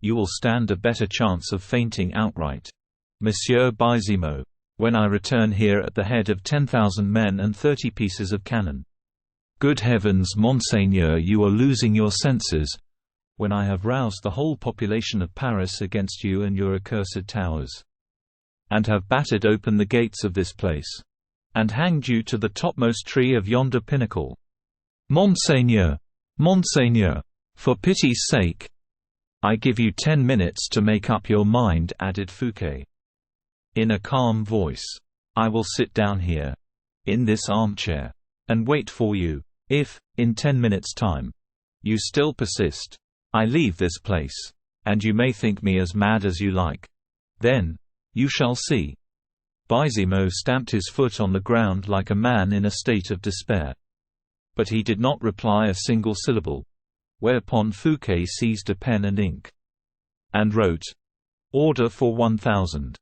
A: You will stand a better chance of fainting outright, Monsieur Baisimo, when I return here at the head of 10,000 men and 30 pieces of cannon. Good heavens, Monseigneur, you are losing your senses, when I have roused the whole population of Paris against you and your accursed towers, and have battered open the gates of this place, and hanged you to the topmost tree of yonder pinnacle. Monseigneur! Monseigneur! For pity's sake! I give you 10 minutes to make up your mind, added Fouquet, in a calm voice. I will sit down here, in this armchair, and wait for you. If, in 10 minutes' time, you still persist, I leave this place, and you may think me as mad as you like. Then, you shall see. Baisimo stamped his foot on the ground like a man in a state of despair. But he did not reply a single syllable, whereupon Fouquet seized a pen and ink, and wrote, Order for 1,000.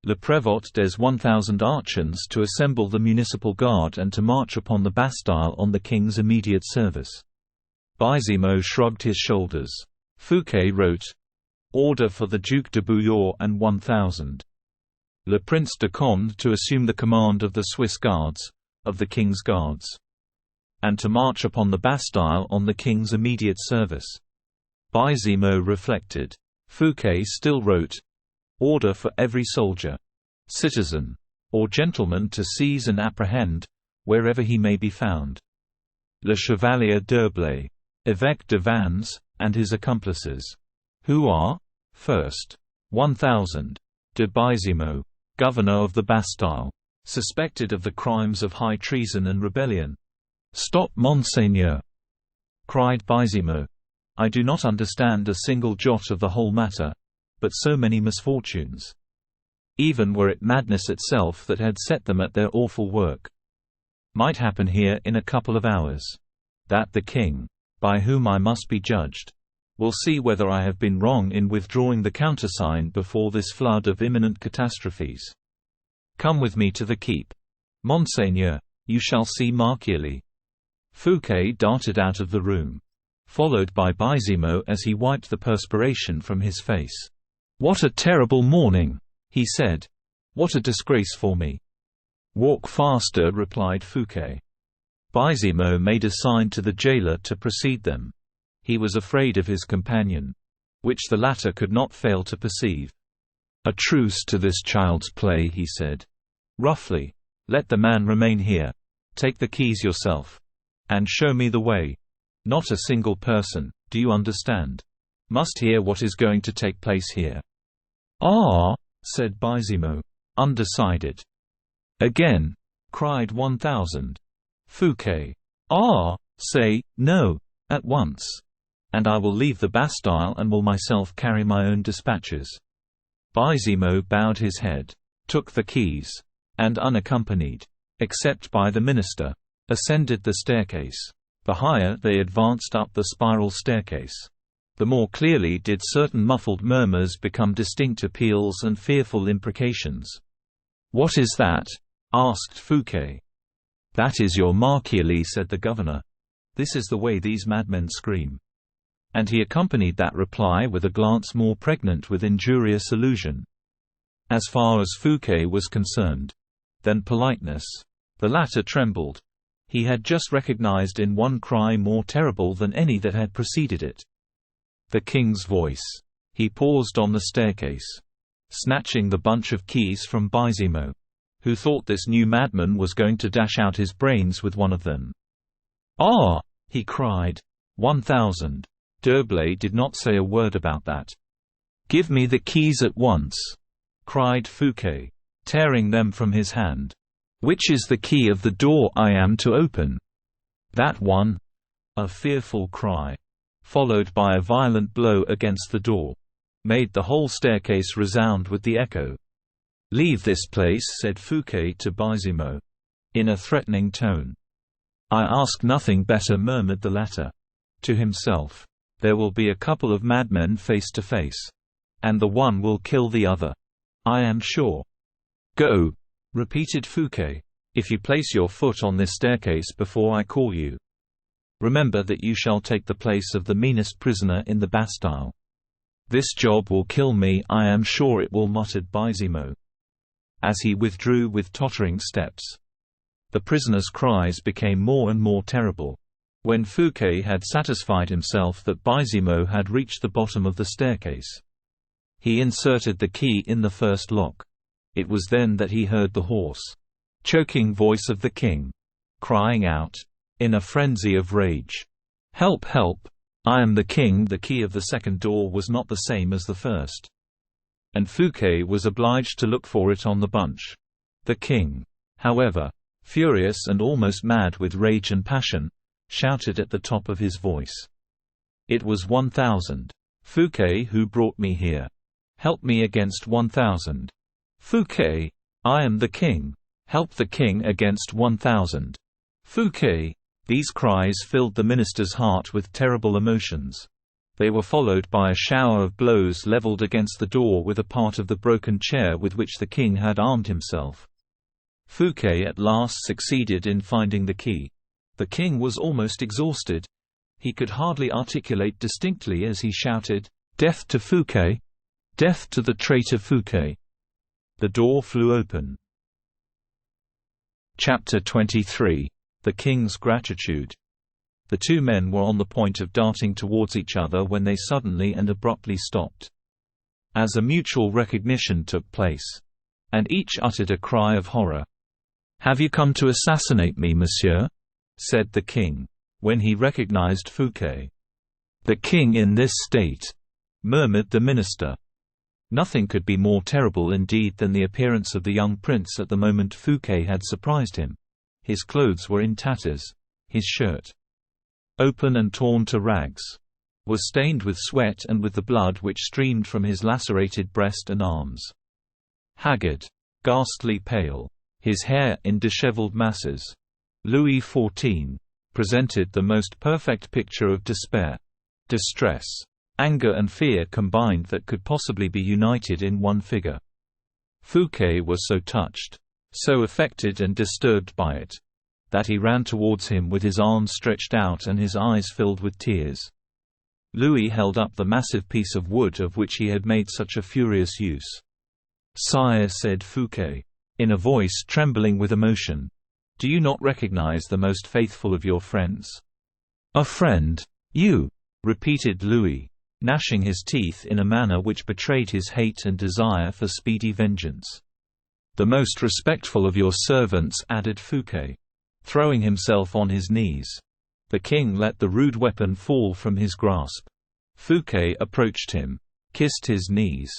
A: Le Prévôt des 1,000 archons to assemble the municipal guard and to march upon the Bastille on the king's immediate service. Baisimo shrugged his shoulders. Fouquet wrote, Order for the Duc de Bouillon and 1,000. Le Prince de Conde to assume the command of the Swiss Guards, of the King's Guards, and to march upon the Bastille on the King's immediate service. Baisimo reflected. Fouquet still wrote, Order for every soldier, citizen, or gentleman to seize and apprehend, wherever he may be found, Le Chevalier d'Herblay, Évêque de Vannes, and his accomplices, who are, first, 1,000, de Baisimo, governor of the Bastille, suspected of the crimes of high treason and rebellion. Stop, Monseigneur, cried Baisimo. I do not understand a single jot of the whole matter, but so many misfortunes. Even were it madness itself that had set them at their awful work, might happen here in a couple of hours. That the king, by whom I must be judged. We'll see whether I have been wrong in withdrawing the countersign before this flood of imminent catastrophes. Come with me to the keep. Monseigneur, you shall see Marchiali." Fouquet darted out of the room, followed by Baisimo as he wiped the perspiration from his face. "What a terrible morning," he said. "What a disgrace for me." "Walk faster," replied Fouquet. Baisimo made a sign to the jailer to precede them. He was afraid of his companion, which the latter could not fail to perceive. "A truce to this child's play," he said, roughly. "Let the man remain here. Take the keys yourself. And show me the way. Not a single person, do you understand? Must hear what is going to take place here." "Ah," said Baisimo, undecided. "Again," cried 1000. Fouquet. "Ah, say, no, at once. And I will leave the Bastille and will myself carry my own dispatches." Baisimo bowed his head, took the keys, and unaccompanied, except by the minister, ascended the staircase. The higher they advanced up the spiral staircase, the more clearly did certain muffled murmurs become distinct appeals and fearful imprecations. "What is that?" asked Fouquet. "That is your Marchiali," said the governor. "This is the way these madmen scream." And he accompanied that reply with a glance more pregnant with injurious allusion, as far as Fouquet was concerned, than politeness. The latter trembled. He had just recognized in one cry more terrible than any that had preceded it. The king's voice. He paused on the staircase, snatching the bunch of keys from Baisimo, who thought this new madman was going to dash out his brains with one of them. "Ah!" he cried. 1000. D'Herblay did not say a word about that. "Give me the keys at once," cried Fouquet, tearing them from his hand. "Which is the key of the door I am to open?" "That one." A fearful cry, followed by a violent blow against the door, made the whole staircase resound with the echo. "Leave this place," said Fouquet to Baisimo, in a threatening tone. "I ask nothing better," murmured the latter. To himself, "There will be a couple of madmen face to face, and the one will kill the other, I am sure." "Go," repeated Fouquet, "if you place your foot on this staircase before I call you. Remember that you shall take the place of the meanest prisoner in the Bastille." "This job will kill me, I am sure it will," muttered Baisimo, as he withdrew with tottering steps. The prisoner's cries became more and more terrible. When Fouquet had satisfied himself that Baisimo had reached the bottom of the staircase, he inserted the key in the first lock. It was then that he heard the hoarse, choking voice of the king, crying out, in a frenzy of rage, "Help, help! I am the king!" The key of the second door was not the same as the first, and Fouquet was obliged to look for it on the bunch. The king, however, furious and almost mad with rage and passion, shouted at the top of his voice. "It was 1000. Fouquet who brought me here. Help me against 1000. Fouquet! I am the king. Help the king against 1000. Fouquet!" These cries filled the minister's heart with terrible emotions. They were followed by a shower of blows leveled against the door with a part of the broken chair with which the king had armed himself. Fouquet at last succeeded in finding the key. The king was almost exhausted. He could hardly articulate distinctly as he shouted, "Death to Fouquet! Death to the traitor Fouquet!" The door flew open. Chapter 23. The King's Gratitude. The two men were on the point of darting towards each other when they suddenly and abruptly stopped, as a mutual recognition took place, and each uttered a cry of horror. "Have you come to assassinate me, monsieur?" said the king, when he recognized Fouquet. "The king in this state," murmured the minister. Nothing could be more terrible indeed than the appearance of the young prince at the moment Fouquet had surprised him. His clothes were in tatters. His shirt, open and torn to rags, was stained with sweat and with the blood which streamed from his lacerated breast and arms. Haggard, ghastly pale, his hair in disheveled masses. Louis XIV, presented the most perfect picture of despair, distress, anger and fear combined that could possibly be united in one figure. Fouquet was so touched, so affected and disturbed by it, that he ran towards him with his arms stretched out and his eyes filled with tears. Louis held up the massive piece of wood of which he had made such a furious use. "Sire," said Fouquet, in a voice trembling with emotion, "do you not recognize the most faithful of your friends?" "A friend? You?" repeated Louis, gnashing his teeth in a manner which betrayed his hate and desire for speedy vengeance. "The most respectful of your servants," added Fouquet, throwing himself on his knees. The king let the rude weapon fall from his grasp. Fouquet approached him, kissed his knees,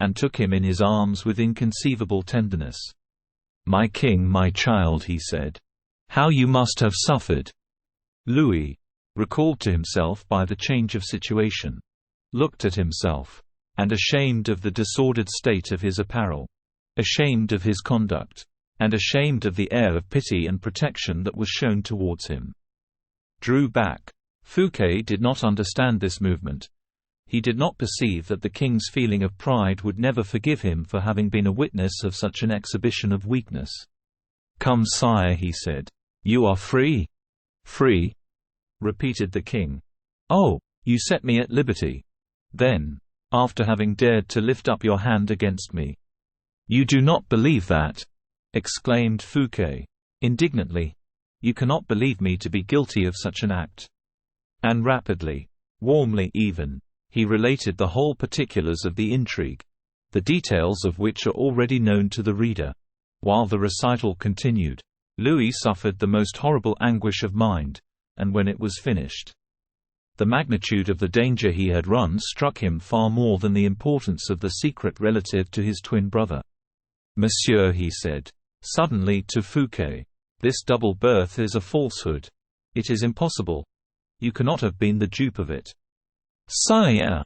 A: and took him in his arms with inconceivable tenderness. "My king, my child," he said. "How you must have suffered!" Louis, recalled to himself by the change of situation, looked at himself, and ashamed of the disordered state of his apparel, ashamed of his conduct, and ashamed of the air of pity and protection that was shown towards him, drew back. Fouquet did not understand this movement. He did not perceive that the king's feeling of pride would never forgive him for having been a witness of such an exhibition of weakness. "Come, sire," he said. "You are free." "Free?" repeated the king. "Oh, you set me at liberty. Then, after having dared to lift up your hand against me." "You do not believe that?" exclaimed Fouquet, indignantly. "You cannot believe me to be guilty of such an act." And rapidly, warmly even, he related the whole particulars of the intrigue, the details of which are already known to the reader. While the recital continued, Louis suffered the most horrible anguish of mind, and when it was finished, the magnitude of the danger he had run struck him far more than the importance of the secret relative to his twin brother. "Monsieur," he said suddenly to Fouquet, "this double birth is a falsehood. It is impossible. You cannot have been the dupe of it." "Sire!"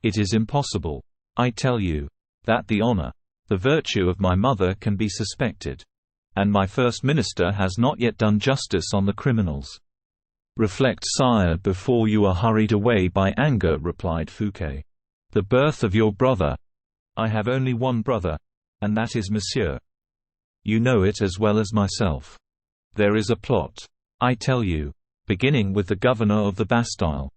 A: "It is impossible, I tell you, that the honor, the virtue of my mother can be suspected. And my first minister has not yet done justice on the criminals." "Reflect, sire, before you are hurried away by anger," replied Fouquet. "The birth of your brother—" "I have only one brother, and that is Monsieur. You know it as well as myself. There is a plot, I tell you, beginning with the governor of the Bastille.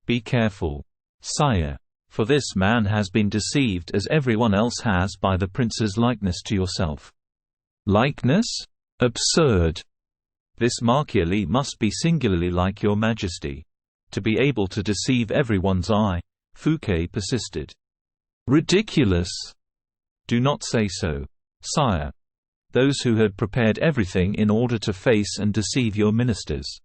A: Be careful, sire, for this man has been deceived as everyone else has by the prince's likeness to yourself." "Likeness? Absurd! This Marchiali must be singularly like your Majesty, to be able to deceive everyone's eye," Fouquet persisted. "Ridiculous!" "Do not say so, sire. Those who had prepared everything in order to face and deceive your ministers,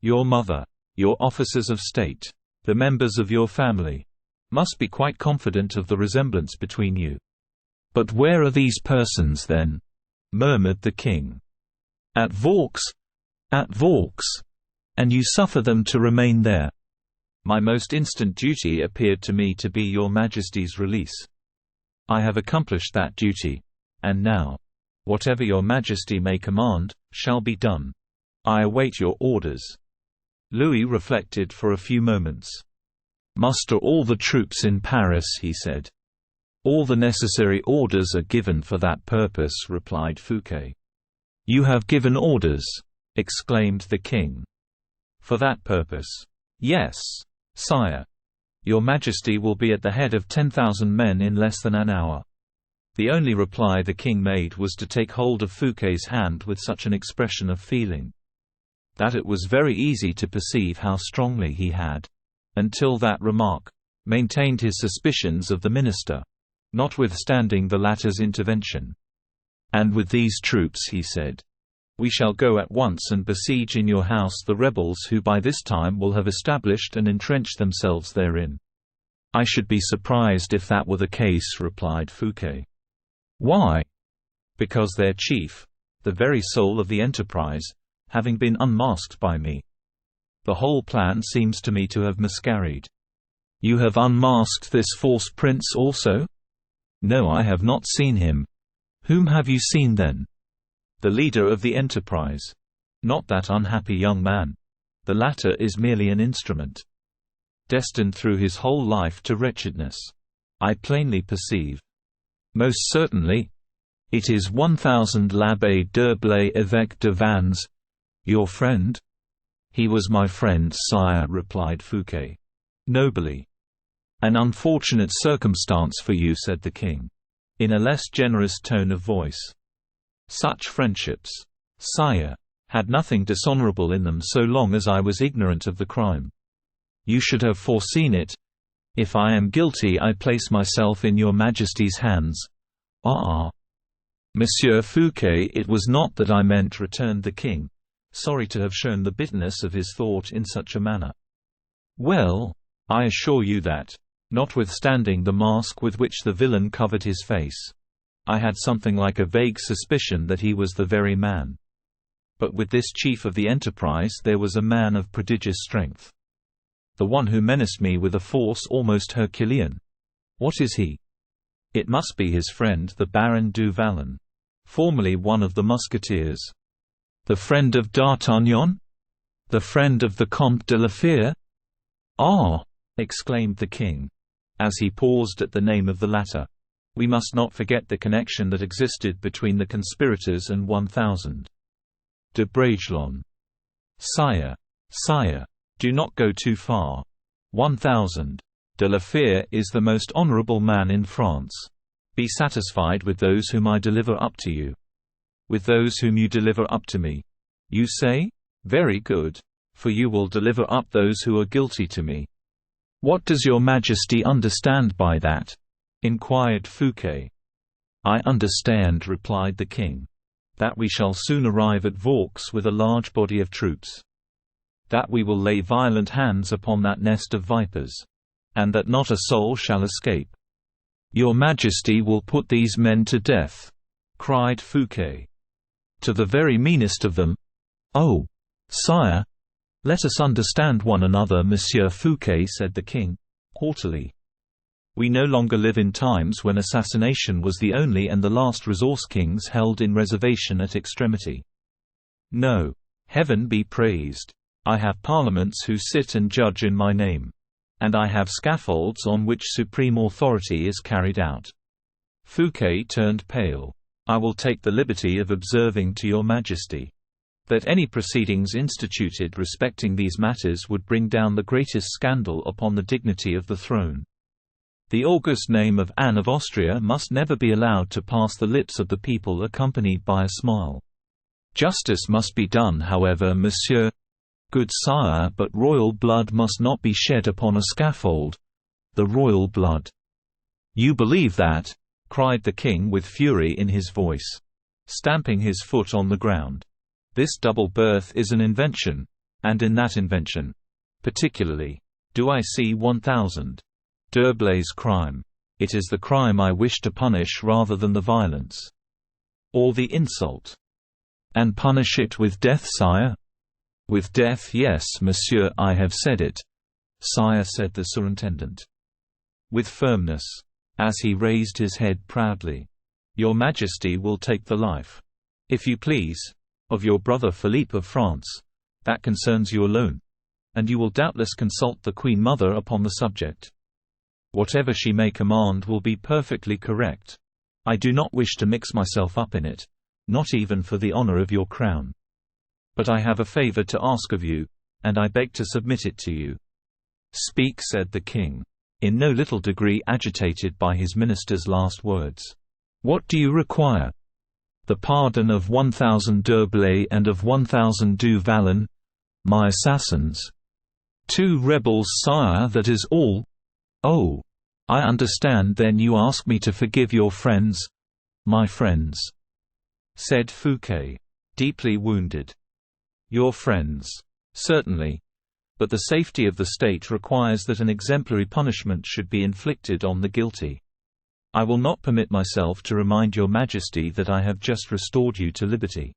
A: your mother, your officers of state, the members of your family, must be quite confident of the resemblance between you." "But where are these persons, then?" murmured the king. "At Vaux." "At Vaux? And you suffer them to remain there?" "My most instant duty appeared to me to be your Majesty's release. I have accomplished that duty, and now, whatever your Majesty may command, shall be done. I await your orders." Louis reflected for a few moments. "Muster all the troops in Paris," he said. "All the necessary orders are given for that purpose," replied Fouquet. "You have given orders?" exclaimed the king. "For that purpose? Yes, sire. Your Majesty will be at the head of 10,000 men in less than an hour." The only reply the king made was to take hold of Fouquet's hand with such an expression of feeling that it was very easy to perceive how strongly he had, until that remark, maintained his suspicions of the minister, notwithstanding the latter's intervention. "And with these troops," he said, "we shall go at once and besiege in your house the rebels who by this time will have established and entrenched themselves therein." "I should be surprised if that were the case," replied Fouquet. "Why?" "Because their chief, the very soul of the enterprise, having been unmasked by me. The whole plan seems to me to have miscarried." "You have unmasked this false prince also?" "No, I have not seen him." "Whom have you seen then?" "The leader of the enterprise." Not that unhappy young man. The latter is merely an instrument, destined through his whole life to wretchedness. I plainly perceive." "Most certainly. It is 1000 l'Abbé d'Herblay, évêque de Vannes, your friend?" "He was my friend, sire," replied Fouquet. "Nobly." "An unfortunate circumstance for you," said the king, in a less generous tone of voice. "Such friendships, sire, had nothing dishonorable in them so long as I was ignorant of the crime. You should have foreseen it. If I am guilty, I place myself in your Majesty's hands." "Ah, Monsieur Fouquet, it was not that I meant," returned the king, sorry to have shown the bitterness of his thought in such a manner. "Well, I assure you that, notwithstanding the mask with which the villain covered his face, I had something like a vague suspicion that he was the very man. But with this chief of the enterprise there was a man of prodigious strength. The one who menaced me with a force almost Herculean. What is he?" "It must be his friend, the Baron du Vallon, formerly one of the Musketeers." "The friend of D'Artagnan? The friend of the Comte de la Fère?" "Ah!" exclaimed the king, as he paused at the name of the latter. "We must not forget the connection that existed between the conspirators and 1000. De Bragelonne." "Sire, sire, do not go too far. 1000. De la Fère is the most honorable man in France. Be satisfied with those whom I deliver up to you." "With those whom you deliver up to me, you say? Very good, for you will deliver up those who are guilty to me." "What does your Majesty understand by that?" inquired Fouquet. "I understand," replied the king, "that we shall soon arrive at Vaux with a large body of troops. That we will lay violent hands upon that nest of vipers. And that not a soul shall escape." "Your Majesty will put these men to death," cried Fouquet. "To the very meanest of them? Oh, sire, let us understand one another, Monsieur Fouquet," said the king, haughtily. "We no longer live in times when assassination was the only and the last resource. Kings held in reservation at extremity. No, heaven be praised. I have parliaments who sit and judge in my name. And I have scaffolds on which supreme authority is carried out." Fouquet turned pale. "I will take the liberty of observing to your Majesty that any proceedings instituted respecting these matters would bring down the greatest scandal upon the dignity of the throne. The august name of Anne of Austria must never be allowed to pass the lips of the people accompanied by a smile. Justice must be done, however, monsieur. Good sire, but royal blood must not be shed upon a scaffold. The royal blood." "You believe that?" cried the king with fury in his voice, stamping his foot on the ground. "This double birth is an invention, and in that invention, particularly, do I see 1000. D'Herblay's crime. It is the crime I wish to punish rather than the violence. Or the insult." "And punish it with death, sire?" "With death, yes, monsieur, I have said it, sire," said the surintendant, with firmness, as he raised his head proudly. "Your Majesty will take the life, if you please, of your brother Philippe of France. That concerns you alone, and you will doubtless consult the Queen Mother upon the subject. Whatever she may command will be perfectly correct. I do not wish to mix myself up in it, not even for the honor of your crown. But I have a favor to ask of you, and I beg to submit it to you." "Speak," said the king, in no little degree agitated by his minister's last words. "What do you require?" "The pardon of 1000 d'Herblay and of 1000 du Vallon, my assassins." "2 rebels, sire, that is all." "Oh, I understand, then you ask me to forgive your friends." "My friends," said Fouquet, deeply wounded. "Your friends. Certainly. But the safety of the state requires that an exemplary punishment should be inflicted on the guilty. I will not permit myself to remind your Majesty that I have just restored you to liberty,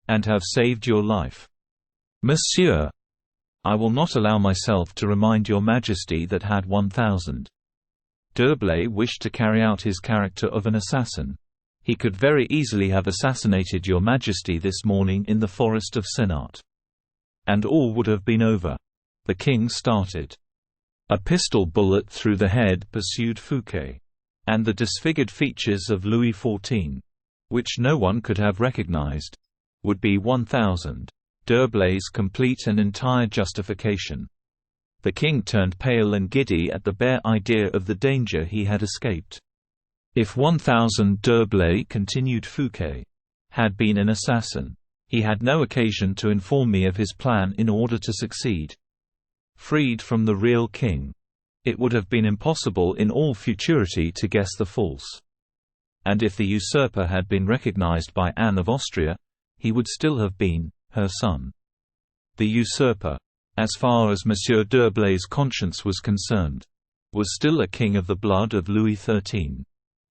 A: and have saved your life. Monsieur, I will not allow myself to remind your Majesty that had 1000. D'Herblay wished to carry out his character of an assassin. He could very easily have assassinated your Majesty this morning in the forest of Senart. And all would have been over." The king started. "A pistol bullet through the head," pursued Fouquet. "And the disfigured features of Louis XIV, which no one could have recognized, would be 1,000 D'Herblay's complete and entire justification." The king turned pale and giddy at the bare idea of the danger he had escaped. "If 1,000 D'Herblay," continued Fouquet, "had been an assassin, he had no occasion to inform me of his plan in order to succeed. Freed from the real king, it would have been impossible in all futurity to guess the false. And if the usurper had been recognized by Anne of Austria, he would still have been her son. The usurper, as far as Monsieur d'Herblay's conscience was concerned, was still a king of the blood of Louis XIII.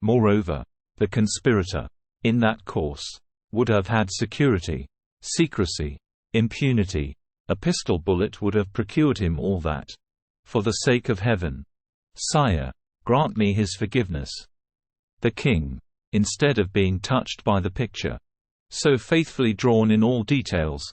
A: Moreover, the conspirator, in that course, would have had security, secrecy, impunity. A pistol bullet would have procured him all that. For the sake of heaven, sire, grant me his forgiveness." The king, instead of being touched by the picture, so faithfully drawn in all details,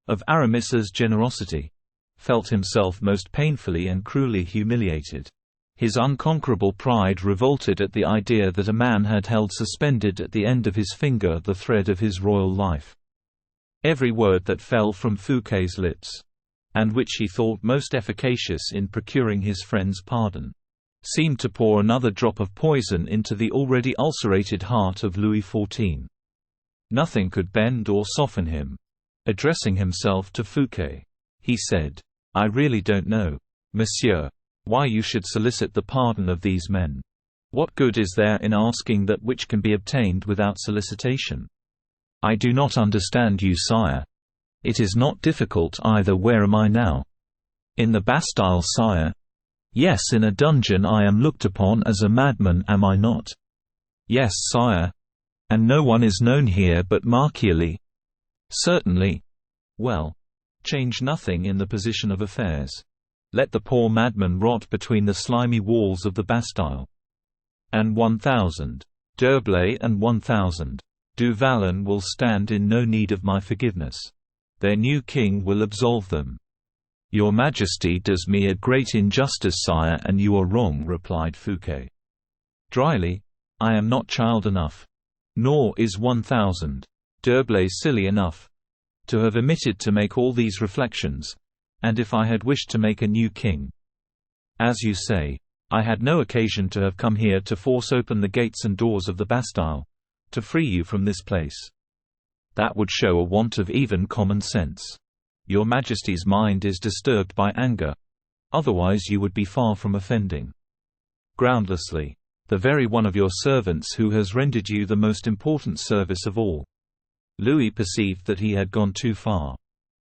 A: of Aramis's generosity, felt himself most painfully and cruelly humiliated. His unconquerable pride revolted at the idea that a man had held suspended at the end of his finger the thread of his royal life. Every word that fell from Fouquet's lips, and which he thought most efficacious in procuring his friend's pardon, seemed to pour another drop of poison into the already ulcerated heart of Louis XIV. Nothing could bend or soften him. Addressing himself to Fouquet, he said, "I really don't know, monsieur, why you should solicit the pardon of these men. What good is there in asking that which can be obtained without solicitation? I do not understand you, sire. It is not difficult either. Where am I now? In the Bastille, sire? Yes, in a dungeon. I am looked upon as a madman, am I not? Yes, sire. And no one is known here but Marchiali? Certainly. Well, change nothing in the position of affairs. Let the poor madman rot between the slimy walls of the Bastille. And 1,000 D'Herblay and 1,000 Du Vallon will stand in no need of my forgiveness. Their new king will absolve them." "Your Majesty does me a great injustice, sire, and you are wrong," replied Fouquet. Dryly, "I am not child enough. Nor is 1,000 D'Herblay silly enough to have omitted to make all these reflections, and if I had wished to make a new king. As you say, I had no occasion to have come here to force open the gates and doors of the Bastille, to free you from this place. That would show a want of even common sense. Your Majesty's mind is disturbed by anger. Otherwise you would be far from offending. Groundlessly. The very one of your servants who has rendered you the most important service of all." Louis perceived that he had gone too far.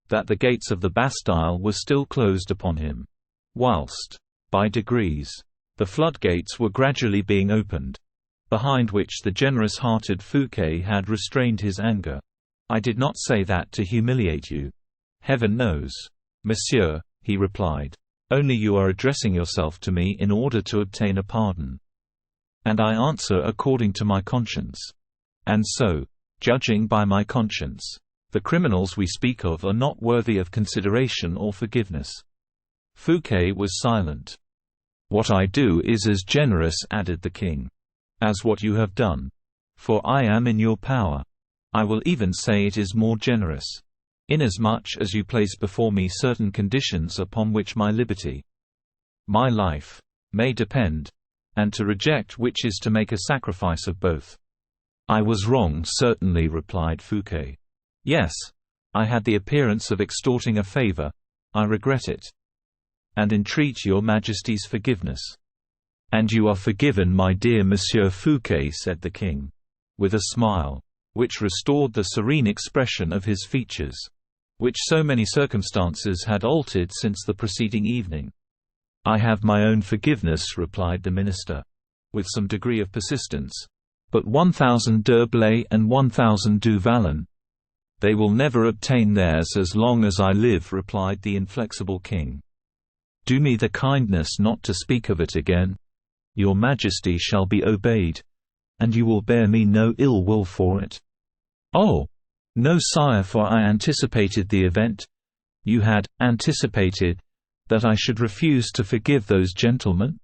A: That the gates of the Bastille were still closed upon him. Whilst, by degrees, the floodgates were gradually being opened, behind which the generous-hearted Fouquet had restrained his anger. "I did not say that to humiliate you. Heaven knows, monsieur," he replied, "only you are addressing yourself to me in order to obtain a pardon. And I answer according to my conscience. And so, judging by my conscience, the criminals we speak of are not worthy of consideration or forgiveness." Fouquet was silent. "What I do is as generous," added the king, "as what you have done. For I am in your power. I will even say it is more generous, inasmuch as you place before me certain conditions upon which my liberty, my life, may depend, and to reject which is to make a sacrifice of both." "I was wrong, certainly," replied Fouquet. "Yes, I had the appearance of extorting a favor. I regret it, and entreat your Majesty's forgiveness." "And you are forgiven, my dear Monsieur Fouquet," said the king, with a smile, which restored the serene expression of his features, which so many circumstances had altered since the preceding evening. "I have my own forgiveness," replied the minister, with some degree of persistence. "But 1,000 D'Herblay and 1,000 Du Vallon, they will never obtain theirs as long as I live," replied the inflexible king. "Do me the kindness not to speak of it again. Your Majesty shall be obeyed. and you will bear me no ill will for it." "Oh, no, sire, for I anticipated the event." "You had anticipated that I should refuse to forgive those gentlemen?"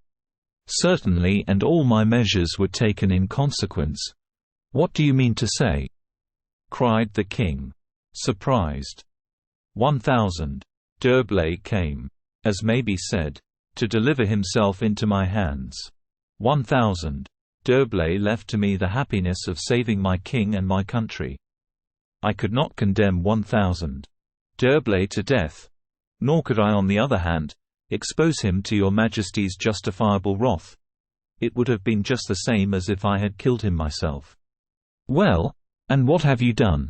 A: "Certainly, and all my measures were taken in consequence." "What do you mean to say?" cried the king, surprised. 1000. D'Herblay came, as may be said, to deliver himself into my hands. 1000. D'Herblay left to me the happiness of saving my king and my country. I could not condemn 1000. D'Herblay to death, nor could I, on the other hand, expose him to your Majesty's justifiable wrath. It would have been just the same as if I had killed him myself. "Well, and what have you done?"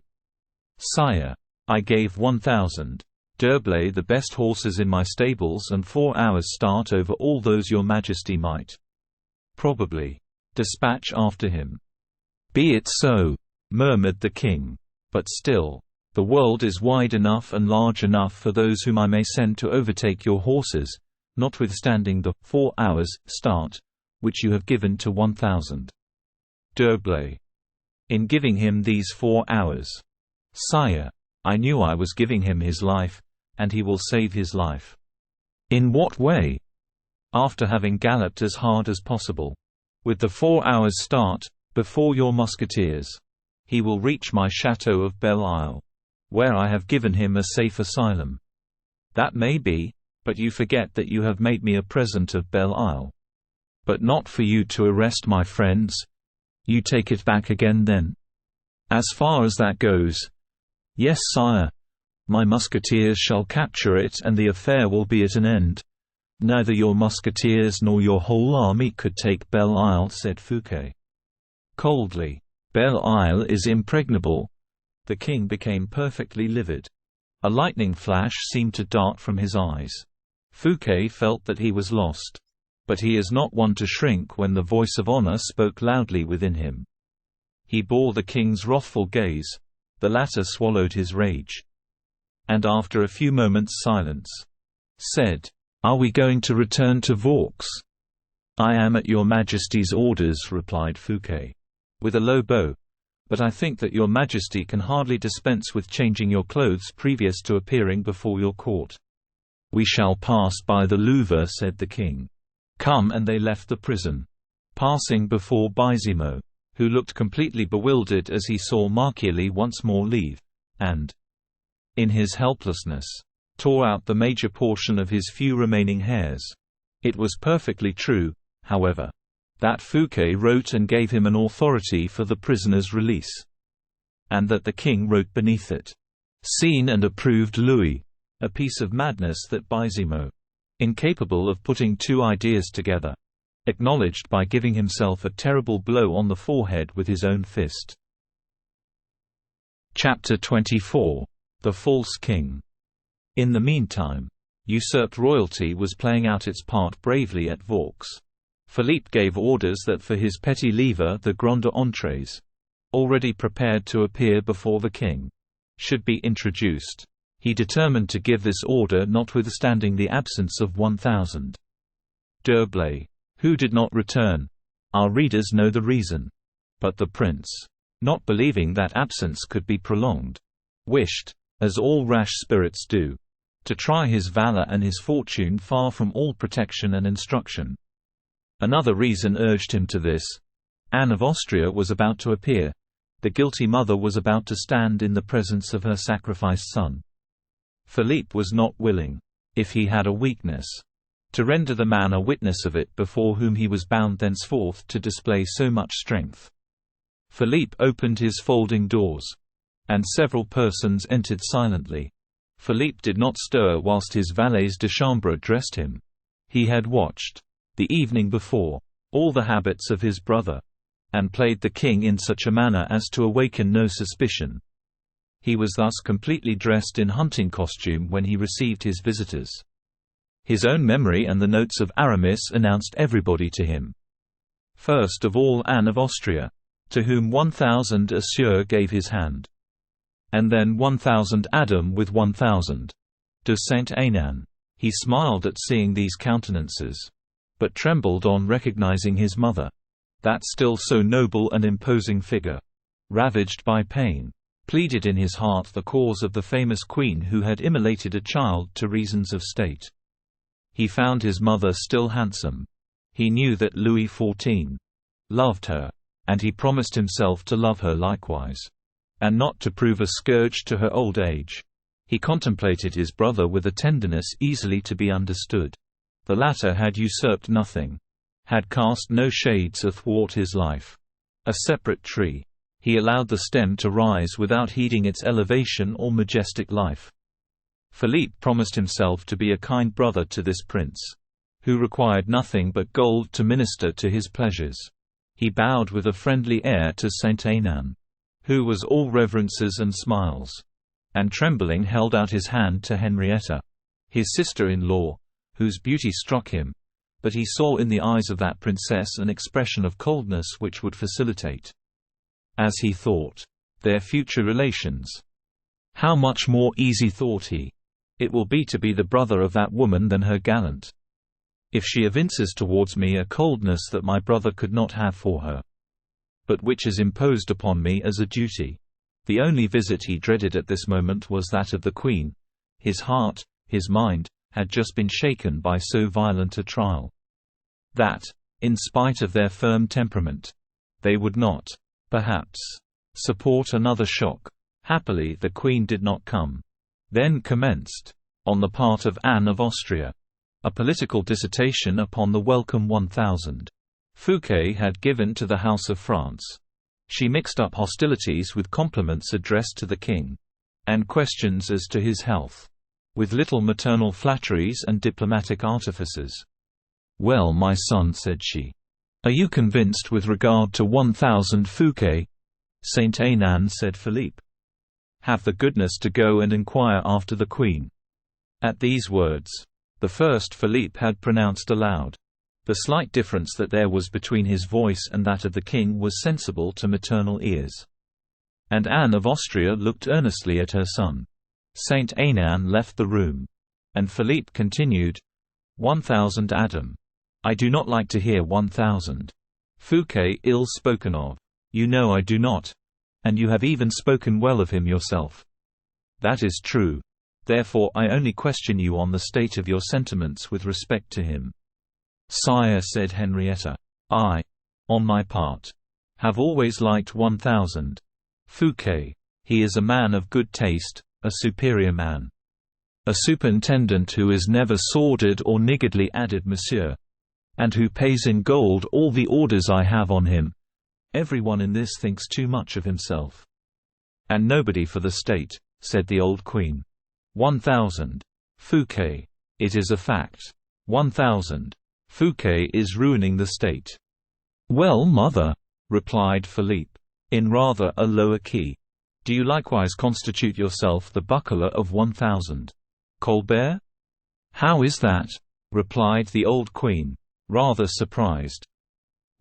A: "Sire, I gave 1000. D'Herblay the best horses in my stables and 4 hours' start over all those your Majesty might probably dispatch after him." "Be it so," murmured the king. "But still, the world is wide enough and large enough for those whom I may send to overtake your horses, notwithstanding the 4 hours' start, which you have given to 1000. D'Herblay. In giving him these 4 hours. Sire, I knew I was giving him his life, and he will save his life." "In what way?" "After having galloped as hard as possible, with the 4 hours' start, before your musketeers, he will reach my chateau of Belle Isle, where I have given him a safe asylum." "That may be, but you forget that you have made me a present of Belle Isle." "But not for you to arrest my friends. You take it back again then?" "As far as that goes. Yes, sire. My musketeers shall capture it and the affair will be at an end." "Neither your musketeers nor your whole army could take Belle Isle," said Fouquet coldly. "Belle Isle is impregnable." The king became perfectly livid. A lightning flash seemed to dart from his eyes. Fouquet felt that he was lost. But he is not one to shrink when the voice of honor spoke loudly within him. He bore the king's wrathful gaze. The latter swallowed his rage, and after a few moments' silence, said, "Are we going to return to Vaux?" "I am at your Majesty's orders," replied Fouquet, with a low bow, "but I think that your Majesty can hardly dispense with changing your clothes previous to appearing before your court." "We shall pass by the Louvre," said the king. "Come," and they left the prison, passing before Baisimo, who looked completely bewildered as he saw Marchiali once more leave, and, in his helplessness, tore out the major portion of his few remaining hairs. It was perfectly true, however, that Fouquet wrote and gave him an authority for the prisoner's release, and that the king wrote beneath it, "Seen and approved Louis," a piece of madness that Baisimo, incapable of putting two ideas together, acknowledged by giving himself a terrible blow on the forehead with his own fist. Chapter 24. The False King. In the meantime, usurped royalty was playing out its part bravely at Vaux. Philippe gave orders that for his petit livre the grandes entrées, already prepared to appear before the king, should be introduced. He determined to give this order notwithstanding the absence of 1000. D'Herblay, who did not return. Our readers know the reason. But the prince, not believing that absence could be prolonged, wished, as all rash spirits do, to try his valor and his fortune far from all protection and instruction. Another reason urged him to this. Anne of Austria was about to appear. The guilty mother was about to stand in the presence of her sacrificed son. Philippe was not willing, if he had a weakness, to render the man a witness of it before whom he was bound thenceforth to display so much strength. Philippe opened his folding doors, and several persons entered silently. Philippe did not stir whilst his valets de chambre dressed him. He had watched, the evening before, all the habits of his brother, and played the king in such a manner as to awaken no suspicion. He was thus completely dressed in hunting costume when he received his visitors. His own memory and the notes of Aramis announced everybody to him. First of all Anne of Austria, to whom 1000 Assur gave his hand. And then 1000 Adam with 1000 de Saint-Ainan. He smiled at seeing these countenances, but trembled on recognizing his mother. that still so noble and imposing figure, ravaged by pain, pleaded in his heart the cause of the famous queen who had immolated a child to reasons of state. He found his mother still handsome. He knew that Louis XIV loved her, and he promised himself to love her likewise, and not to prove a scourge to her old age. He contemplated his brother with a tenderness easily to be understood. The latter had usurped nothing, had cast no shades athwart his life. A separate tree, he allowed the stem to rise without heeding its elevation or majestic life. Philippe promised himself to be a kind brother to this prince, who required nothing but gold to minister to his pleasures. He bowed with a friendly air to Saint Ainan, who was all reverences and smiles, and trembling held out his hand to Henrietta, his sister-in-law, whose beauty struck him, but he saw in the eyes of that princess an expression of coldness which would facilitate, as he thought, their future relations. How much more easy, thought he, it will be to be the brother of that woman than her gallant, if she evinces towards me a coldness that my brother could not have for her, but which is imposed upon me as a duty. The only visit he dreaded at this moment was that of the Queen. His heart, his mind, had just been shaken by so violent a trial, that, in spite of their firm temperament, they would not, perhaps, support another shock. Happily the Queen did not come. Then commenced, on the part of Anne of Austria, a political dissertation upon the welcome 1000 Fouquet had given to the House of France. She mixed up hostilities with compliments addressed to the king, and questions as to his health, with little maternal flatteries and diplomatic artifices. "Well, my son," said she, "are you convinced with regard to 1000 Fouquet?" "Saint Ainan," said Philippe, "have the goodness to go and inquire after the Queen." At these words, the first Philippe had pronounced aloud. The slight difference that there was between his voice and that of the king was sensible to maternal ears. And Anne of Austria looked earnestly at her son. Saint Ainan left the room, and Philippe continued, 1000 Adam. I do not like to hear 1000 Fouquet ill spoken of. You know I do not, and you have even spoken well of him yourself. That is true. Therefore I only question you on the state of your sentiments with respect to him. "Sire," said Henrietta, "I, on my part, have always liked 1000 Fouquet. He is a man of good taste, a superior man. A superintendent who is never sordid or niggardly," added Monsieur, "and who pays in gold all the orders I have on him. Everyone in this thinks too much of himself." "And nobody for the state," said the old queen. 1000 Fouquet. It is a fact. 1000 Fouquet is ruining the state." "Well, mother," replied Philippe, in rather a lower key, "do you likewise constitute yourself the buckler of 1000 Colbert?" "How is that?" replied the old queen, rather surprised.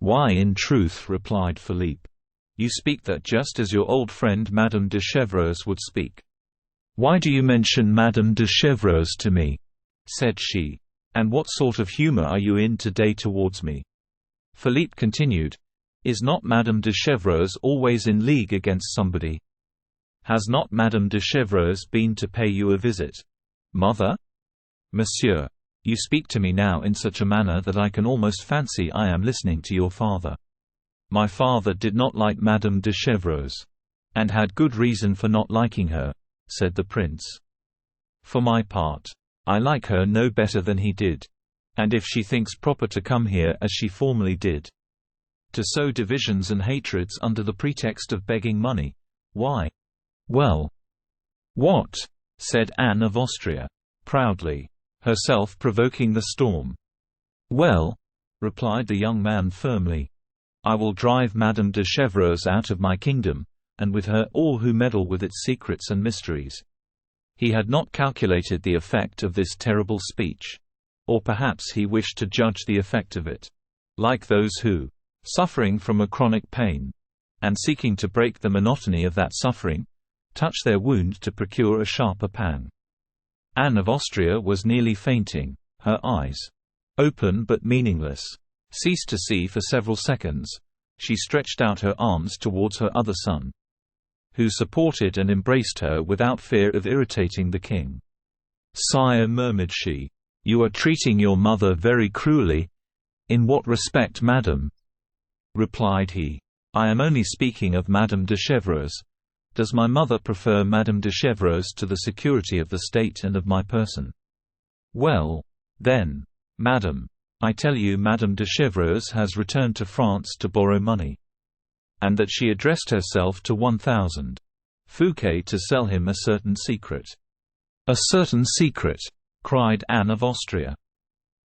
A: "Why, in truth," replied Philippe, "you speak that just as your old friend Madame de Chevreuse would speak." "Why do you mention Madame de Chevreuse to me?" said she. "And what sort of humor are you in today towards me?" Philippe continued, "Is not Madame de Chevreuse always in league against somebody? Has not Madame de Chevreuse been to pay you a visit?" "Mother?" "Monsieur, you speak to me now in such a manner that I can almost fancy I am listening to your father. My father did not like Madame de Chevreuse, and had good reason for not liking her," said the prince. "For my part, I like her no better than he did. And if she thinks proper to come here as she formerly did, to sow divisions and hatreds under the pretext of begging money, why—" "Well." "What?" said Anne of Austria, proudly, herself provoking the storm. "Well," replied the young man firmly, "I will drive Madame de Chevreuse out of my kingdom, and with her all who meddle with its secrets and mysteries." He had not calculated the effect of this terrible speech. Or perhaps he wished to judge the effect of it. Like those who, suffering from a chronic pain, and seeking to break the monotony of that suffering, touch their wound to procure a sharper pang. Anne of Austria was nearly fainting. Her eyes, open but meaningless, ceased to see for several seconds, She stretched out her arms towards her other son, who supported and embraced her without fear of irritating the king. "Sire," murmured she, "you are treating your mother very cruelly." "In what respect, madam?" replied he. "I am only speaking of Madame de Chevreuse. Does my mother prefer Madame de Chevreuse to the security of the state and of my person?" "Well, then, madam, I tell you Madame de Chevreuse has returned to France to borrow money, and that she addressed herself to 1000 Fouquet to sell him a certain secret." "A certain secret?" cried Anne of Austria.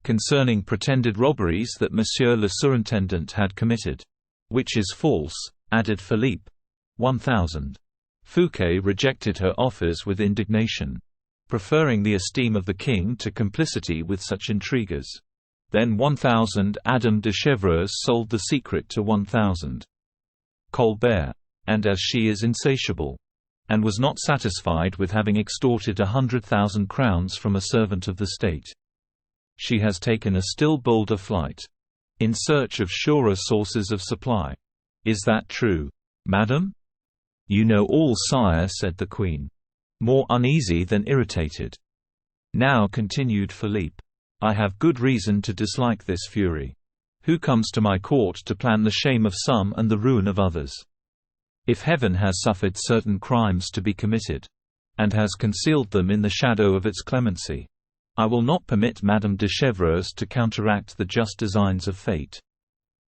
A: "Concerning pretended robberies that Monsieur le Surintendant had committed." "Which is false," added Philippe. 1000 Fouquet rejected her offers with indignation, preferring the esteem of the king to complicity with such intriguers. Then 1000 Madame de Chevreuse sold the secret to 1000 Colbert, and as she is insatiable, and was not satisfied with having extorted 100,000 crowns from a servant of the state, she has taken a still bolder flight, in search of surer sources of supply. Is that true, madam?" "You know all, sire," said the queen, more uneasy than irritated. "Now," continued Philippe, "I have good reason to dislike this fury, who comes to my court to plan the shame of some and the ruin of others. If heaven has suffered certain crimes to be committed, and has concealed them in the shadow of its clemency, I will not permit Madame de Chevreuse to counteract the just designs of fate."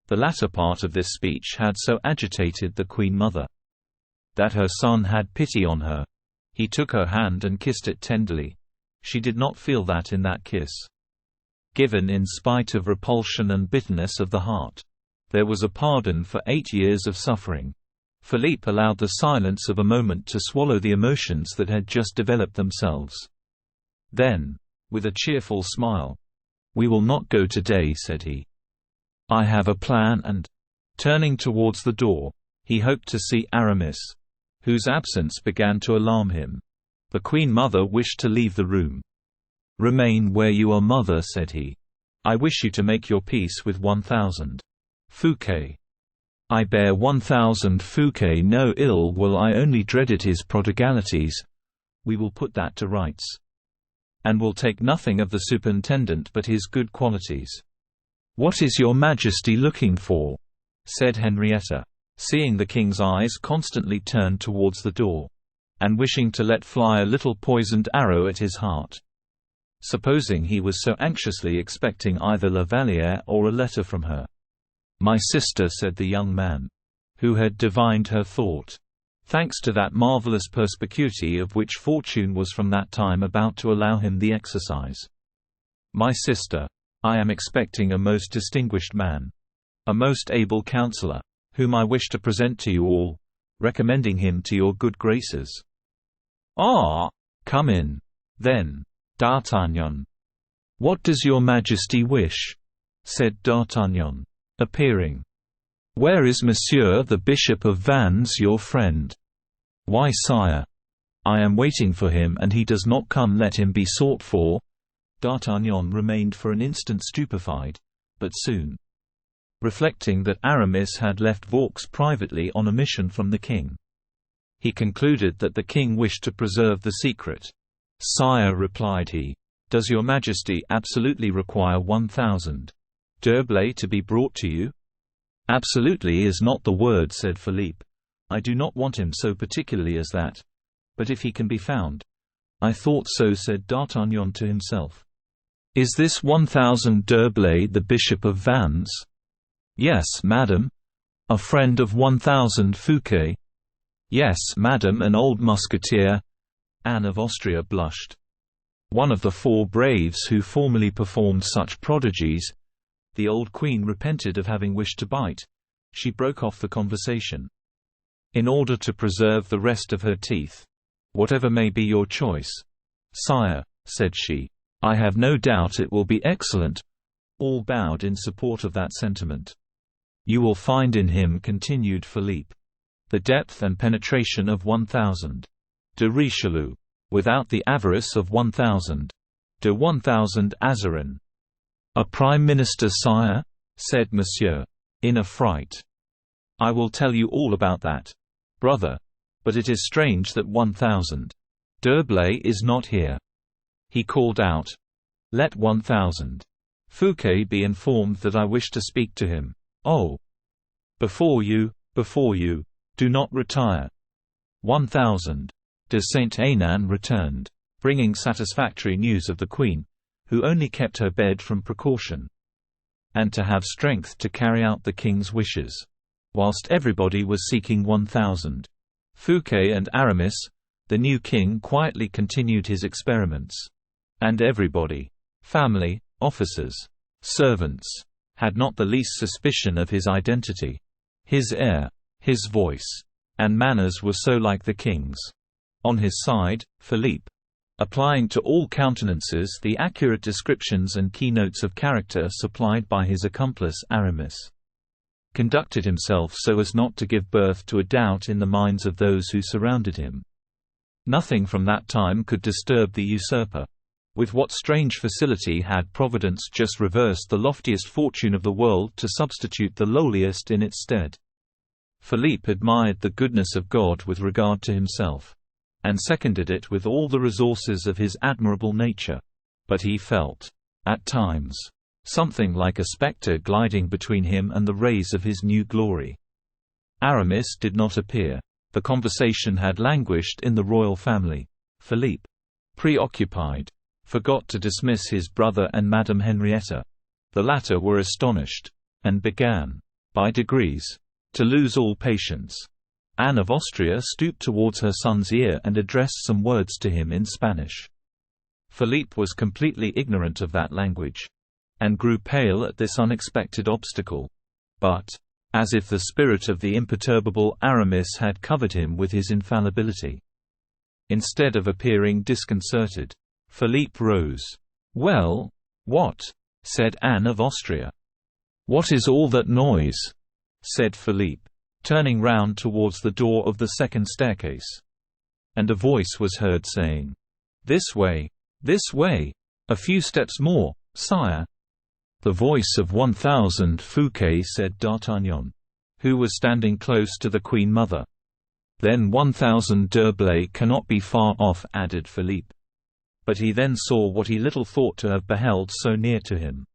A: The latter part of this speech had so agitated the queen mother, that her son had pity on her. He took her hand and kissed it tenderly. She did not feel that in that kiss, given in spite of repulsion and bitterness of the heart, there was a pardon for 8 years of suffering. Philippe allowed the silence of a moment to swallow the emotions that had just developed themselves. Then, with a cheerful smile, "We will not go today," said he. "I have a plan," and, turning towards the door, he hoped to see Aramis, whose absence began to alarm him. The queen mother wished to leave the room. "Remain where you are, mother," said he. "I wish you to make your peace with 1000 Fouquet." "I bear 1000 Fouquet no ill will, I only dreaded his prodigalities. We will put that to rights, and will take nothing of the superintendent but his good qualities." "What is your majesty looking for?" said Henrietta, seeing the king's eyes constantly turned towards the door, and wishing to let fly a little poisoned arrow at his heart, supposing he was so anxiously expecting either La Vallière or a letter from her. "My sister," said the young man, who had divined her thought, thanks to that marvelous perspicuity of which fortune was from that time about to allow him the exercise. "My sister, I am expecting a most distinguished man, a most able counselor, whom I wish to present to you all, recommending him to your good graces." "Ah, come in, then, D'Artagnan." "What does your majesty wish?" said D'Artagnan, appearing. "Where is Monsieur the Bishop of Vannes, your friend?" "Why, sire, I am waiting for him and he does not come. Let him be sought for." D'Artagnan remained for an instant stupefied, but soon, reflecting that Aramis had left Vaux privately on a mission from the king, he concluded that the king wished to preserve the secret. "Sire," replied he, "does your majesty absolutely require 1000 D'Herblay to be brought to you?" "Absolutely is not the word," said Philippe. "I do not want him so particularly as that. But if he can be found—" "I thought so," said D'Artagnan to himself. "Is this 1000 D'Herblay the Bishop of Vannes?" "Yes, madam." "A friend of 1000 Fouquet?" "Yes, madam, an old musketeer." Anne of Austria blushed. "One of the 4 braves who formerly performed such prodigies." The old queen repented of having wished to bite. She broke off the conversation, in order to preserve the rest of her teeth. "Whatever may be your choice, sire," said she, "I have no doubt it will be excellent." All bowed in support of that sentiment. "You will find in him," continued Philippe, "the depth and penetration of 1000 de Richelieu, without the avarice of 1000 de 1000 Azarin." "A prime minister, sire?" said Monsieur, in a fright. I will tell you all about that, brother. But it is strange that 1000 D'Herblay is not here." He called out, "Let 1000 Fouquet be informed that I wish to speak to him. Oh! Before you, do not retire." 1000 de Saint-Ainan returned, bringing satisfactory news of the queen, who only kept her bed from precaution, and to have strength to carry out the king's wishes. Whilst everybody was seeking 1000 Fouquet and Aramis, the new king quietly continued his experiments. And everybody, family, officers, servants, had not the least suspicion of his identity. His air, his voice, and manners were so like the king's. On his side, Philippe, applying to all countenances the accurate descriptions and keynotes of character supplied by his accomplice Aramis, conducted himself so as not to give birth to a doubt in the minds of those who surrounded him. Nothing from that time could disturb the usurper. With what strange facility had Providence just reversed the loftiest fortune of the world to substitute the lowliest in its stead. Philippe admired the goodness of God with regard to himself, and seconded it with all the resources of his admirable nature. But he felt, at times, something like a spectre gliding between him and the rays of his new glory. Aramis did not appear. The conversation had languished in the royal family. Philippe, preoccupied, forgot to dismiss his brother and Madame Henrietta. The latter were astonished, and began, by degrees, to lose all patience. Anne of Austria stooped towards her son's ear and addressed some words to him in Spanish. Philippe was completely ignorant of that language, and grew pale at this unexpected obstacle. But, as if the spirit of the imperturbable Aramis had covered him with his infallibility, instead of appearing disconcerted, Philippe rose. "Well, what?" said Anne of Austria. "What is all that noise?" said Philippe, turning round towards the door of the second staircase. And a voice was heard saying, "This way, this way. A few steps more, sire." "The voice of 1000 Fouquet," said D'Artagnan, who was standing close to the Queen Mother. "Then 1000 D'Herblay cannot be far off," added Philippe. But he then saw what he little thought to have beheld so near to him.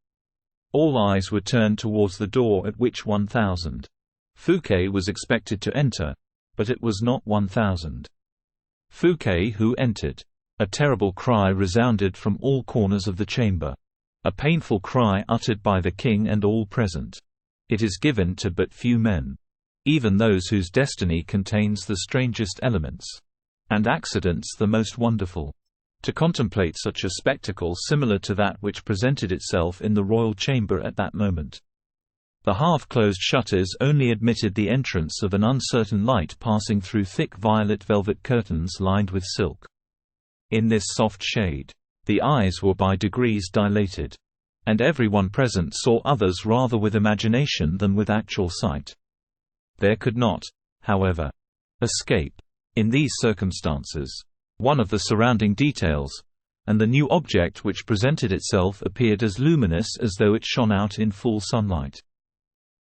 A: All eyes were turned towards the door at which 1000 Fouquet was expected to enter, but it was not 1000 Fouquet who entered. A terrible cry resounded from all corners of the chamber. A painful cry uttered by the king and all present. It is given to but few men, even those whose destiny contains the strangest elements, and accidents the most wonderful, to contemplate such a spectacle similar to that which presented itself in the royal chamber at that moment. The half-closed shutters only admitted the entrance of an uncertain light passing through thick violet velvet curtains lined with silk. In this soft shade, the eyes were by degrees dilated, and everyone present saw others rather with imagination than with actual sight. There could not, however, escape, in these circumstances, one of the surrounding details, and the new object which presented itself appeared as luminous as though it shone out in full sunlight.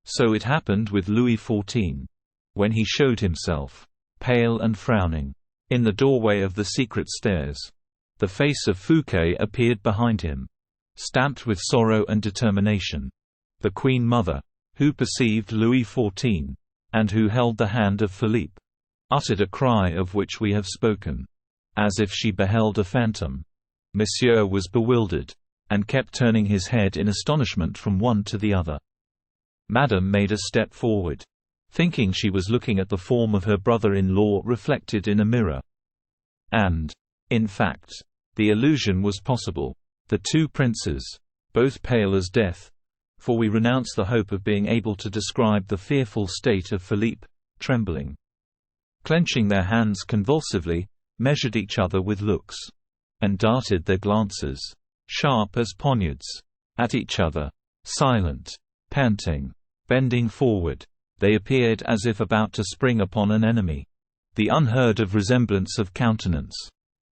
A: So it happened with Louis XIV. When he showed himself, pale and frowning, in the doorway of the secret stairs, the face of Fouquet appeared behind him, stamped with sorrow and determination. The Queen Mother, who perceived Louis XIV, and who held the hand of Philippe, uttered a cry of which we have spoken, as if she beheld a phantom. Monsieur was bewildered, and kept turning his head in astonishment from one to the other. Madame made a step forward, thinking she was looking at the form of her brother-in-law reflected in a mirror. And, in fact, the illusion was possible. The two princes, both pale as death, for we renounce the hope of being able to describe the fearful state of Philippe, trembling, clenching their hands convulsively, measured each other with looks, and darted their glances, sharp as poniards, at each other. Silent, panting, bending forward, they appeared as if about to spring upon an enemy. The unheard-of resemblance of countenance,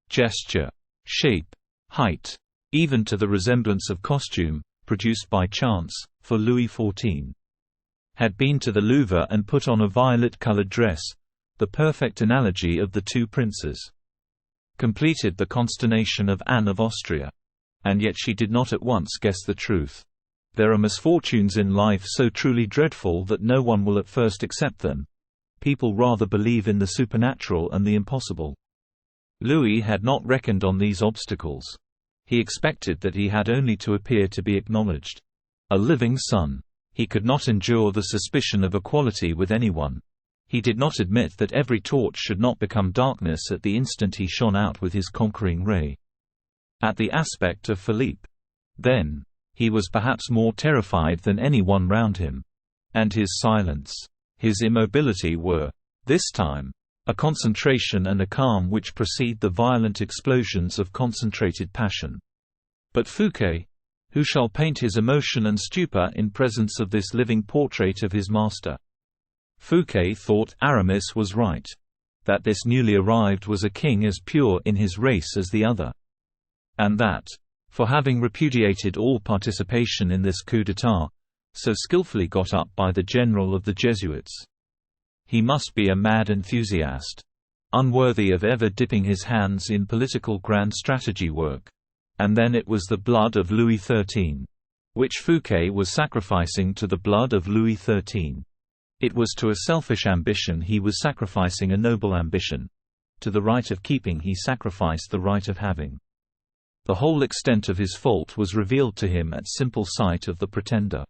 A: gesture, shape, height, even to the resemblance of costume, produced by chance, for Louis XIV, had been to the Louvre and put on a violet-colored dress, the perfect analogy of the two princes, completed the consternation of Anne of Austria. And yet she did not at once guess the truth. There are misfortunes in life so truly dreadful that no one will at first accept them. People rather believe in the supernatural and the impossible. Louis had not reckoned on these obstacles. He expected that he had only to appear to be acknowledged. A living son. He could not endure the suspicion of equality with anyone. He did not admit that every torch should not become darkness at the instant he shone out with his conquering ray. At the aspect of Philippe, then, he was perhaps more terrified than anyone round him. And his silence, his immobility were, this time, a concentration and a calm which precede the violent explosions of concentrated passion. But Fouquet, who shall paint his emotion and stupor in presence of this living portrait of his master? Fouquet thought Aramis was right, that this newly arrived was a king as pure in his race as the other, and that, for having repudiated all participation in this coup d'état, so skillfully got up by the general of the Jesuits, he must be a mad enthusiast, unworthy of ever dipping his hands in political grand strategy work. And then it was the blood of Louis XIII, which Fouquet was sacrificing to the blood of Louis XIII. It was to a selfish ambition he was sacrificing a noble ambition. To the right of keeping he sacrificed the right of having. The whole extent of his fault was revealed to him at simple sight of the pretender.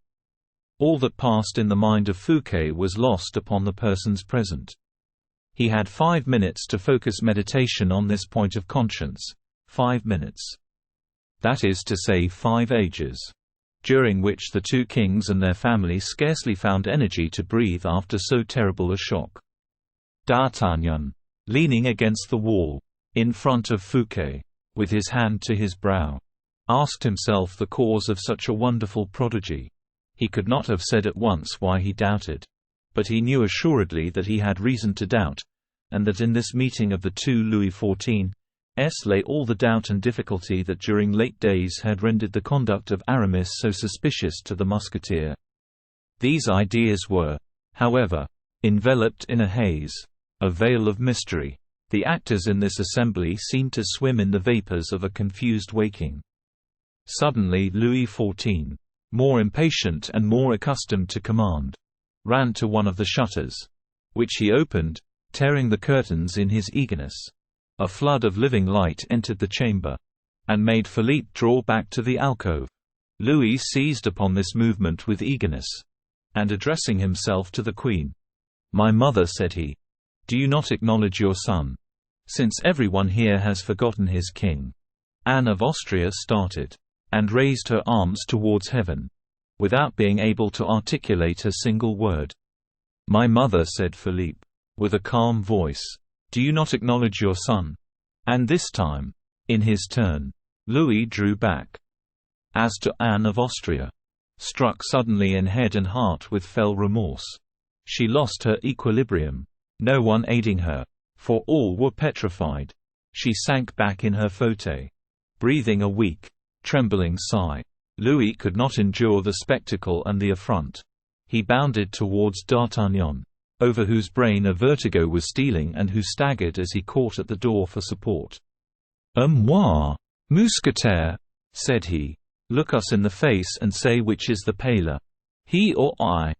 A: All that passed in the mind of Fouquet was lost upon the persons present. He had 5 minutes to focus meditation on this point of conscience. 5 minutes. That is to say 5 ages, during which the two kings and their families scarcely found energy to breathe after so terrible a shock. D'Artagnan, leaning against the wall, in front of Fouquet, with his hand to his brow, asked himself the cause of such a wonderful prodigy. He could not have said at once why he doubted. But he knew assuredly that he had reason to doubt, and that in this meeting of the two Louis XIVs lay all the doubt and difficulty that during late days had rendered the conduct of Aramis so suspicious to the musketeer. These ideas were, however, enveloped in a haze, a veil of mystery. The actors in this assembly seemed to swim in the vapors of a confused waking. Suddenly Louis XIV, more impatient and more accustomed to command, ran to one of the shutters, which he opened, tearing the curtains in his eagerness. A flood of living light entered the chamber, and made Philippe draw back to the alcove. Louis seized upon this movement with eagerness, and addressing himself to the queen, "My mother," said he, "do you not acknowledge your son? Since everyone here has forgotten his king." Anne of Austria started, and raised her arms towards heaven, without being able to articulate a single word. "My mother," said Philippe, with a calm voice, "do you not acknowledge your son?" And this time, in his turn, Louis drew back. As to Anne of Austria, struck suddenly in head and heart with fell remorse, she lost her equilibrium, no one aiding her, for all were petrified. She sank back in her fauteuil, breathing a weak, trembling sigh. Louis could not endure the spectacle and the affront. He bounded towards D'Artagnan, over whose brain a vertigo was stealing and who staggered as he caught at the door for support. "Moi, mousquetaire," said he, "look us in the face and say which is the paler, he or I."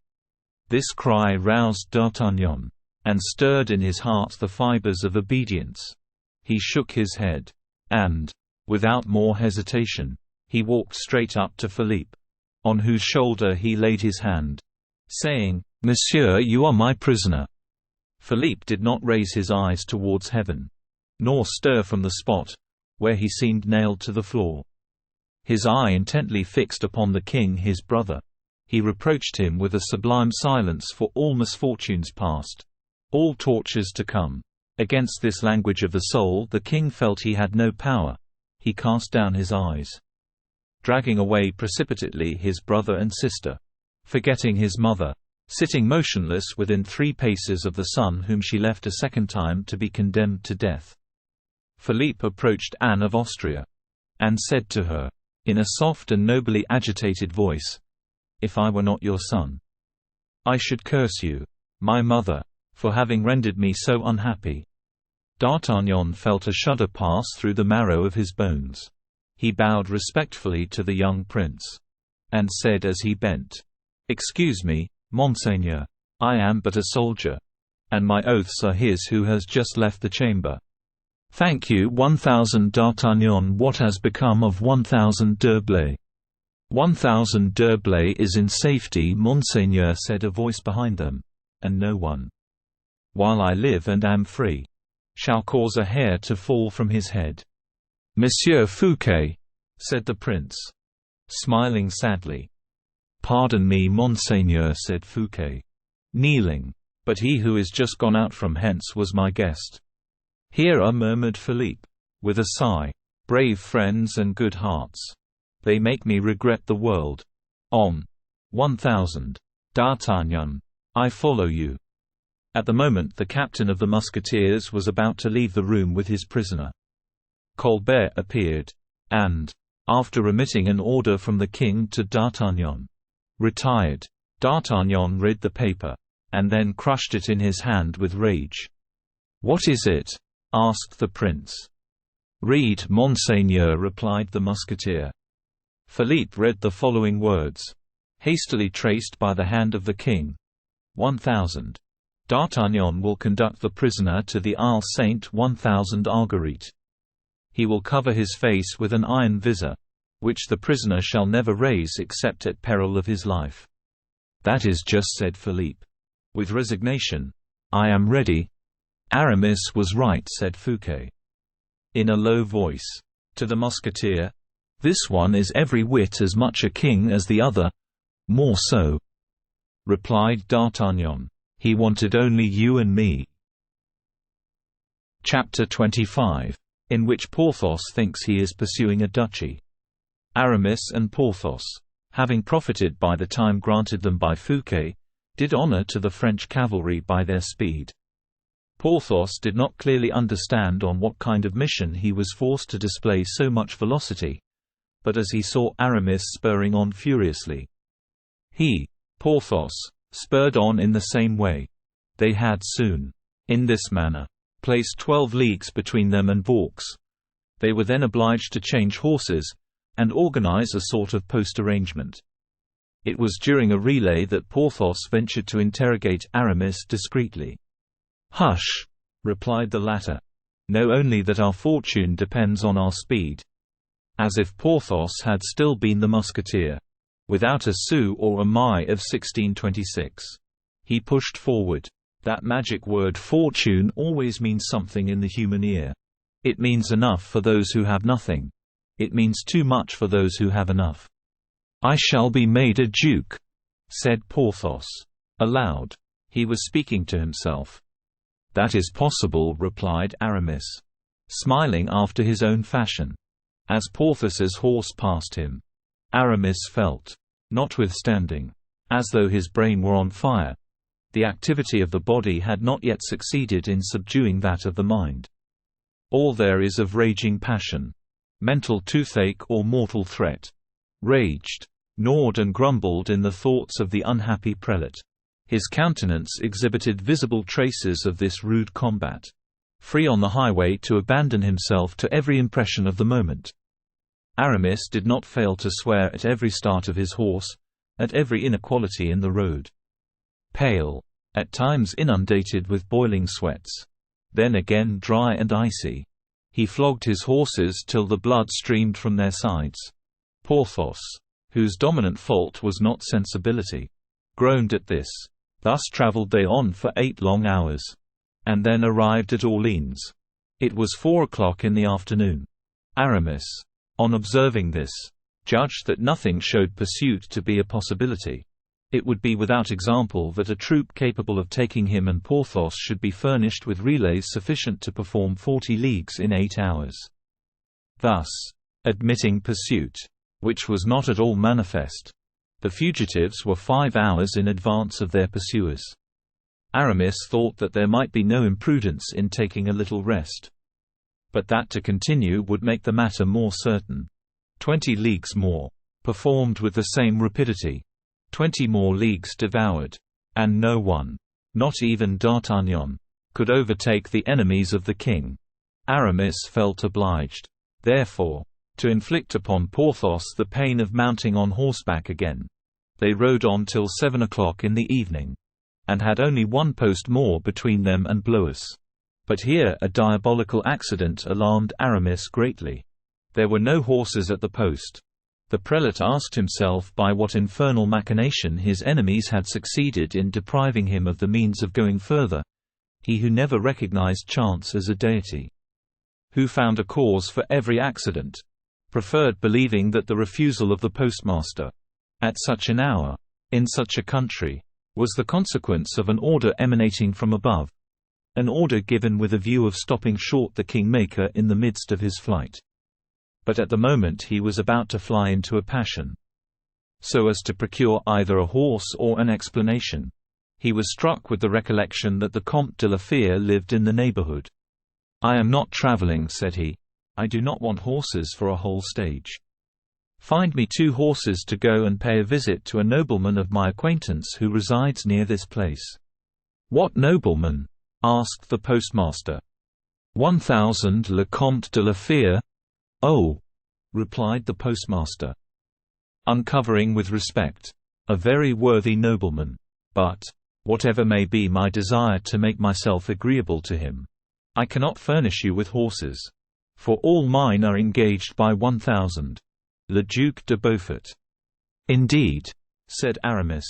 A: This cry roused D'Artagnan, and stirred in his heart the fibers of obedience. He shook his head, and, without more hesitation, he walked straight up to Philippe, on whose shoulder he laid his hand, saying, "Monsieur, you are my prisoner." Philippe did not raise his eyes towards heaven, nor stir from the spot, where he seemed nailed to the floor. His eye intently fixed upon the king his brother. He reproached him with a sublime silence for all misfortunes past, all tortures to come. Against this language of the soul the king felt he had no power. He cast down his eyes, dragging away precipitately his brother and sister, forgetting his mother, sitting motionless within 3 paces of the son whom she left a second time to be condemned to death. Philippe approached Anne of Austria, and said to her, in a soft and nobly agitated voice, "If I were not your son, I should curse you, my mother, for having rendered me so unhappy." D'Artagnan felt a shudder pass through the marrow of his bones. He bowed respectfully to the young prince, and said as he bent, "Excuse me, Monseigneur. I am but a soldier, and my oaths are his who has just left the chamber." "Thank you 1,000 D'Artagnan. What has become of 1,000 d'Herblay?" 1,000 d'Herblay is in safety, Monseigneur, said a voice behind them, and no one, while I live and am free, shall cause a hair to fall from his head. "Monsieur Fouquet," said the prince, smiling sadly. "Pardon me, Monseigneur," said Fouquet, kneeling, "but he who is just gone out from hence was my guest." "Here are," murmured Philippe, with a sigh. "Brave friends and good hearts. They make me regret the world. On 1,000. D'Artagnan, I follow you." At the moment the captain of the Musketeers was about to leave the room with his prisoner. Colbert appeared, and, after remitting an order from the king to D'Artagnan, retired. D'Artagnan read the paper, and then crushed it in his hand with rage. "What is it?" asked the prince. "Read, Monseigneur," replied the musketeer. Philippe read the following words, hastily traced by the hand of the king. 1,000. D'Artagnan will conduct the prisoner to the Isle Saint 1,000 Arguerite. He will cover his face with an iron visor, which the prisoner shall never raise except at peril of his life. "That is just," said Philippe, with resignation. "I am ready." "Aramis was right," said Fouquet, in a low voice, to the musketeer. "This one is every whit as much a king as the other. More so," replied D'Artagnan. "He wanted only you and me." Chapter 25, in which Porthos thinks he is pursuing a duchy. Aramis and Porthos, having profited by the time granted them by Fouquet, did honor to the French cavalry by their speed. Porthos did not clearly understand on what kind of mission he was forced to display so much velocity, but as he saw Aramis spurring on furiously, he, Porthos, spurred on in the same way. They had soon, in this manner, placed 12 leagues between them and Vaux. They were then obliged to change horses, and organize a sort of post arrangement. It was during a relay that Porthos ventured to interrogate Aramis discreetly. "Hush," replied the latter. "Know only that our fortune depends on our speed." As if Porthos had still been the musketeer, without a sou or a maille of 1626. He pushed forward. That magic word fortune always means something in the human ear. It means enough for those who have nothing. It means too much for those who have enough. "I shall be made a duke," said Porthos, aloud. He was speaking to himself. "That is possible," replied Aramis, smiling after his own fashion. As Porthos's horse passed him, Aramis felt, notwithstanding, as though his brain were on fire. The activity of the body had not yet succeeded in subduing that of the mind. All there is of raging passion, mental toothache or mortal threat, raged, gnawed and grumbled in the thoughts of the unhappy prelate. His countenance exhibited visible traces of this rude combat. Free on the highway to abandon himself to every impression of the moment, Aramis did not fail to swear at every start of his horse, at every inequality in the road. Pale, at times inundated with boiling sweats, then again dry and icy, he flogged his horses till the blood streamed from their sides. Porthos, whose dominant fault was not sensibility, groaned at this. Thus travelled they on for 8 long hours, and then arrived at Orleans. It was 4 o'clock in the afternoon. Aramis, on observing this, judged that nothing showed pursuit to be a possibility. It would be without example that a troop capable of taking him and Porthos should be furnished with relays sufficient to perform 40 leagues in 8 hours. Thus, admitting pursuit, which was not at all manifest, the fugitives were 5 hours in advance of their pursuers. Aramis thought that there might be no imprudence in taking a little rest, but that to continue would make the matter more certain. 20 leagues more, performed with the same rapidity. 20 more leagues devoured. and no one, not even D'Artagnan, could overtake the enemies of the king. Aramis felt obliged, therefore, to inflict upon Porthos the pain of mounting on horseback again. They rode on till 7 o'clock in the evening, and had only one post more between them and Blois. But here a diabolical accident alarmed Aramis greatly. There were no horses at the post. The prelate asked himself by what infernal machination his enemies had succeeded in depriving him of the means of going further, he who never recognized chance as a deity, who found a cause for every accident, preferred believing that the refusal of the postmaster, at such an hour, in such a country, was the consequence of an order emanating from above, an order given with a view of stopping short the kingmaker in the midst of his flight. But at the moment he was about to fly into a passion, so as to procure either a horse or an explanation. He was struck with the recollection that the Comte de la Fere lived in the neighborhood. "I am not traveling," said he. "I do not want horses for a whole stage. Find me 2 horses to go and pay a visit to a nobleman of my acquaintance who resides near this place." "What nobleman?" asked the postmaster. 1000 Le Comte de la Fere. "Oh," replied the postmaster, uncovering with respect, "a very worthy nobleman. But, whatever may be my desire to make myself agreeable to him, I cannot furnish you with horses, for all mine are engaged by 1000 Le Duc de Beaufort." "Indeed," said Aramis,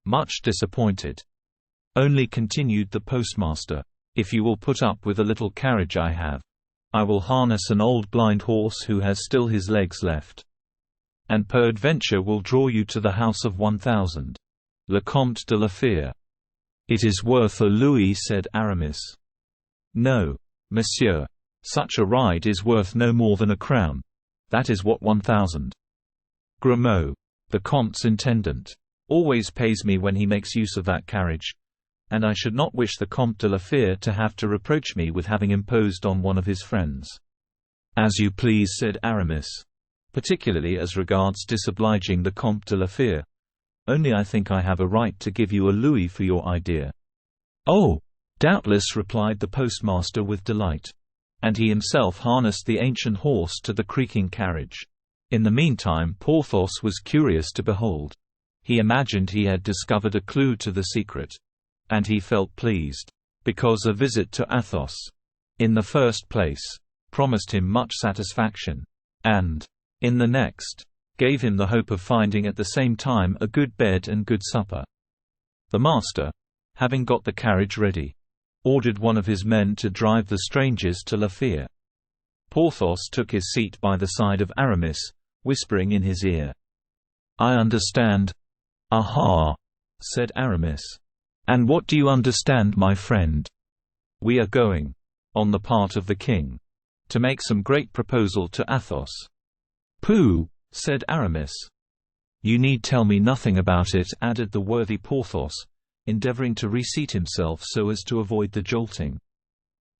A: much disappointed. "Only," continued the postmaster, "if you will put up with a little carriage I have, I will harness an old blind horse who has still his legs left, and peradventure will draw you to the house of 1000 Le Comte de la Fere." "It is worth a louis," said Aramis. "No, monsieur. Such a ride is worth no more than a crown. That is what 1000 Grimaud, the Comte's intendant, always pays me when he makes use of that carriage, and I should not wish the Comte de la Fere to have to reproach me with having imposed on one of his friends." "As you please," said Aramis, "particularly as regards disobliging the Comte de la Fere. Only I think I have a right to give you a louis for your idea." "Oh, doubtless," replied the postmaster with delight. And he himself harnessed the ancient horse to the creaking carriage. In the meantime Porthos was curious to behold. He imagined he had discovered a clue to the secret. And he felt pleased, because a visit to Athos, in the first place, promised him much satisfaction, and, in the next, gave him the hope of finding at the same time a good bed and good supper. The master, having got the carriage ready, ordered one of his men to drive the strangers to La Fere. Porthos took his seat by the side of Aramis, whispering in his ear. "I understand." "Aha!" said Aramis. "And what do you understand, my friend?" "We are going, on the part of the king, to make some great proposal to Athos." "Pooh!" said Aramis. "You need tell me nothing about it," added the worthy Porthos, endeavoring to reseat himself so as to avoid the jolting.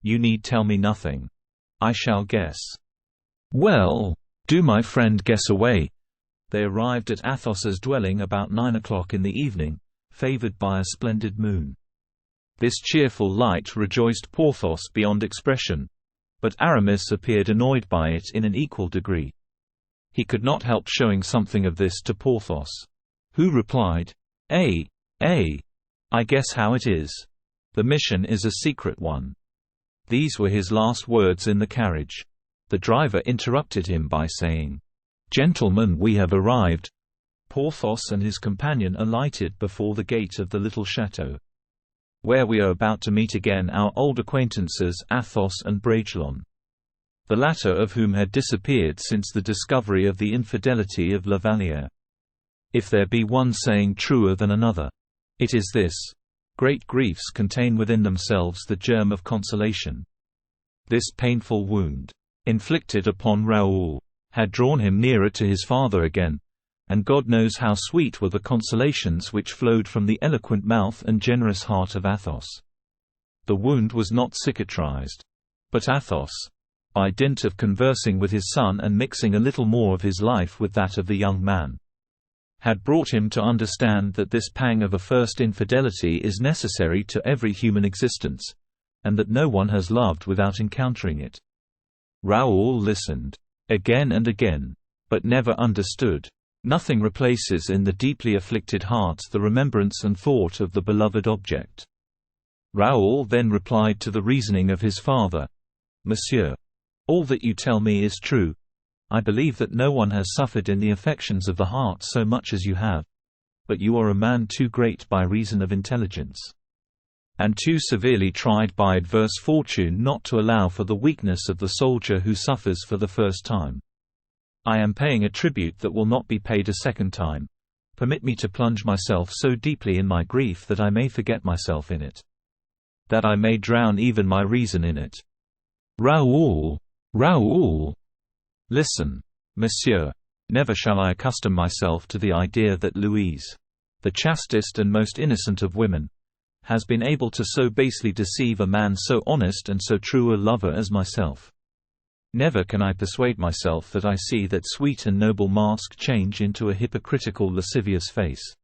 A: "You need tell me nothing. I shall guess." "Well, do my friend guess away." They arrived at Athos's dwelling about 9 o'clock in the evening, favored by a splendid moon. This cheerful light rejoiced Porthos beyond expression, but Aramis appeared annoyed by it in an equal degree. He could not help showing something of this to Porthos, who replied, "Eh, I guess how it is. The mission is a secret one." These were his last words in the carriage. The driver interrupted him by saying, "Gentlemen, we have arrived." Porthos and his companion alighted before the gate of the little chateau, where we are about to meet again our old acquaintances Athos and Bragelonne, the latter of whom had disappeared since the discovery of the infidelity of La Vallière. If there be one saying truer than another, it is this: great griefs contain within themselves the germ of consolation. This painful wound, inflicted upon Raoul, had drawn him nearer to his father again, and God knows how sweet were the consolations which flowed from the eloquent mouth and generous heart of Athos. The wound was not cicatrized, but Athos, by dint of conversing with his son and mixing a little more of his life with that of the young man, had brought him to understand that this pang of a first infidelity is necessary to every human existence, and that no one has loved without encountering it. Raoul listened, again and again, but never understood. Nothing replaces in the deeply afflicted heart the remembrance and thought of the beloved object. Raoul then replied to the reasoning of his father, "Monsieur, all that you tell me is true. I believe that no one has suffered in the affections of the heart so much as you have. But you are a man too great by reason of intelligence, and too severely tried by adverse fortune not to allow for the weakness of the soldier who suffers for the first time. I am paying a tribute that will not be paid a second time. Permit me to plunge myself so deeply in my grief that I may forget myself in it, that I may drown even my reason in it." Raoul! Raoul! "Listen, monsieur. Never shall I accustom myself to the idea that Louise, the chastest and most innocent of women, has been able to so basely deceive a man so honest and so true a lover as myself. Never can I persuade myself that I see that sweet and noble mask change into a hypocritical lascivious face.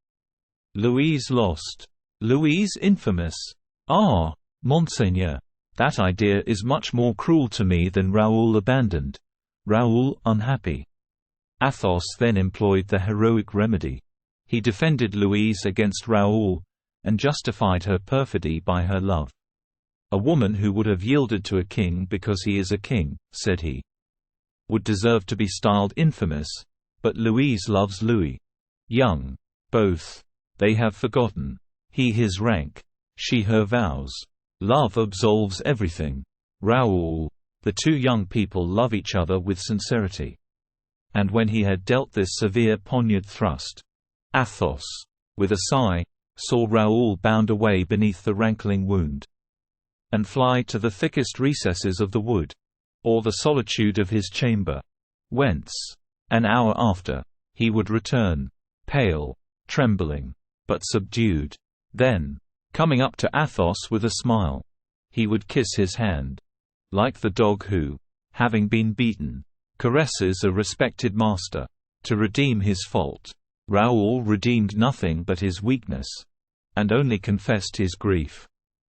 A: Louise lost. Louise infamous. Ah, monseigneur, that idea is much more cruel to me than Raoul abandoned, Raoul unhappy." Athos then employed the heroic remedy. He defended Louise against Raoul, and justified her perfidy by her love. "A woman who would have yielded to a king because he is a king," said he, "would deserve to be styled infamous, but Louise loves Louis. Young, both. They have forgotten. He his rank, she her vows. Love absolves everything. Raoul." The two young people love each other with sincerity. And when he had dealt this severe poniard thrust, Athos, with a sigh, saw Raoul bound away beneath the rankling wound, and fly to the thickest recesses of the wood, or the solitude of his chamber, whence, an hour after, he would return, pale, trembling, but subdued. Then, coming up to Athos with a smile, he would kiss his hand. Like the dog who, having been beaten, caresses a respected master. To redeem his fault, Raoul redeemed nothing but his weakness, and only confessed his grief.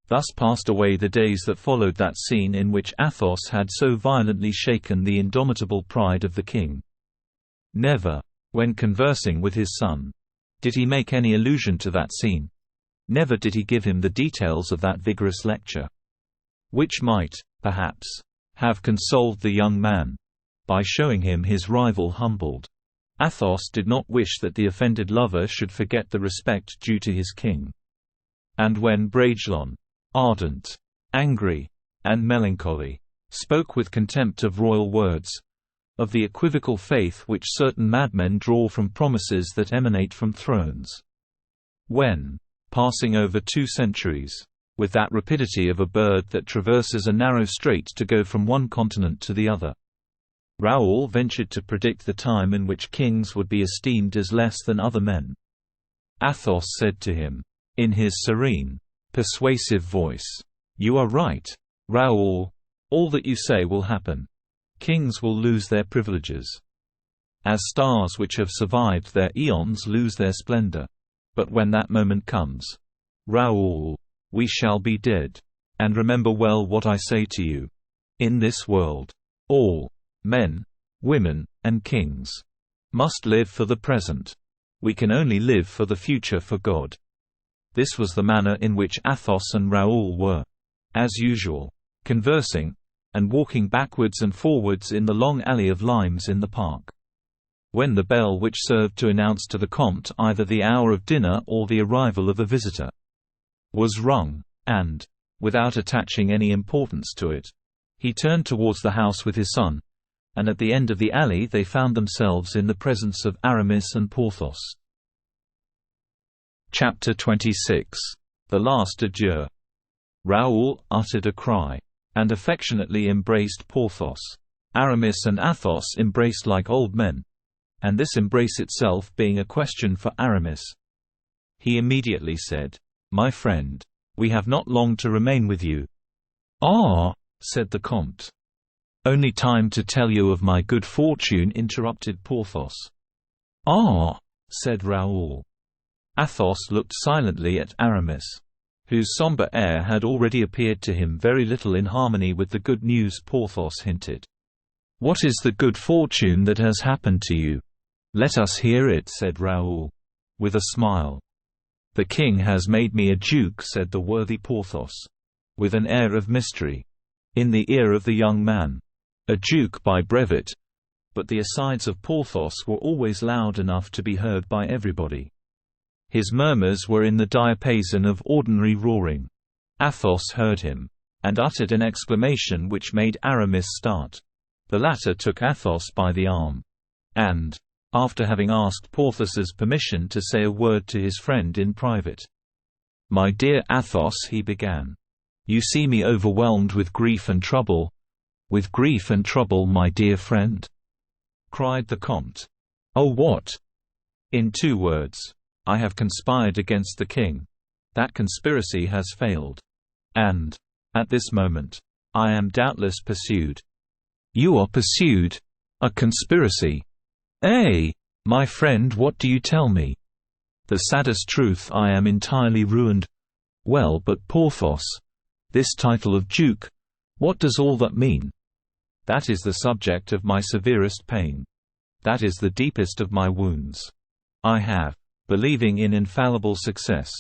A: Thus passed away the days that followed that scene in which Athos had so violently shaken the indomitable pride of the king. Never, when conversing with his son, did he make any allusion to that scene. Never did he give him the details of that vigorous lecture, which might, perhaps, have consoled the young man, by showing him his rival humbled. Athos did not wish that the offended lover should forget the respect due to his king. And when Bragelonne, ardent, angry, and melancholy, spoke with contempt of royal words, of the equivocal faith which certain madmen draw from promises that emanate from thrones, when, passing over 2 centuries, with that rapidity of a bird that traverses a narrow strait to go from one continent to the other, Raoul ventured to predict the time in which kings would be esteemed as less than other men. Athos said to him, in his serene, persuasive voice, "You are right, Raoul. All that you say will happen. Kings will lose their privileges, as stars which have survived their eons lose their splendor. But when that moment comes, Raoul, we shall be dead. And remember well what I say to you. In this world, all men, women, and kings must live for the present. We can only live for the future for God." This was the manner in which Athos and Raoul were, as usual, conversing, and walking backwards and forwards in the long alley of limes in the park, when the bell which served to announce to the Comte either the hour of dinner or the arrival of a visitor was rung, and, without attaching any importance to it, he turned towards the house with his son, and at the end of the alley they found themselves in the presence of Aramis and Porthos. Chapter 26. The Last Adieu. Raoul uttered a cry, and affectionately embraced Porthos. Aramis and Athos embraced like old men, and this embrace itself being a question for Aramis. He immediately said, "My friend, we have not long to remain with you." "Ah," said the Comte. "Only time to tell you of my good fortune," interrupted Porthos. "Ah, said Raoul. Athos looked silently at Aramis, whose sombre air had already appeared to him very little in harmony with the good news Porthos hinted. "What is the good fortune that has happened to you? Let us hear it," said Raoul, with a smile. "The king has made me a duke," said the worthy Porthos, with an air of mystery, in the ear of the young man. "A duke by brevet." But the asides of Porthos were always loud enough to be heard by everybody. His murmurs were in the diapason of ordinary roaring. Athos heard him, and uttered an exclamation which made Aramis start. The latter took Athos by the arm, and, after having asked Porthos's permission to say a word to his friend in private, "My dear Athos," he began, "you see me overwhelmed with grief and trouble." "With grief and trouble, my dear friend?" cried the Comte. "Oh, what?" "In 2 words. I have conspired against the king. That conspiracy has failed. And, at this moment, I am doubtless pursued." "You are pursued? A conspiracy? Eh? My friend, what do you tell me?" "The saddest truth, I am entirely ruined." "Well, but Porthos, this title of duke, what does all that mean?" "That is the subject of my severest pain. That is the deepest of my wounds. I have, believing in infallible success,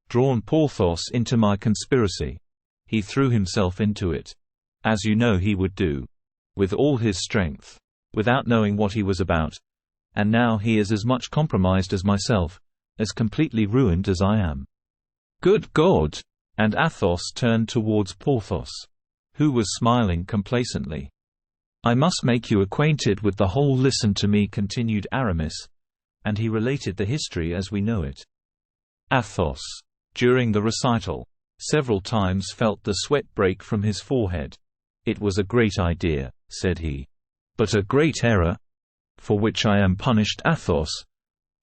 A: drawn Porthos into my conspiracy. He threw himself into it, as you know he would do, with all his strength, without knowing what he was about, and now he is as much compromised as myself, as completely ruined as I am." "Good God!" And Athos turned towards Porthos, who was smiling complacently. "I must make you acquainted with the whole. Listen to me," continued Aramis, and he related the history as we know it. Athos, during the recital, several times felt the sweat break from his forehead. "It was a great idea," said he, "but a great error, for which I am punished, Athos.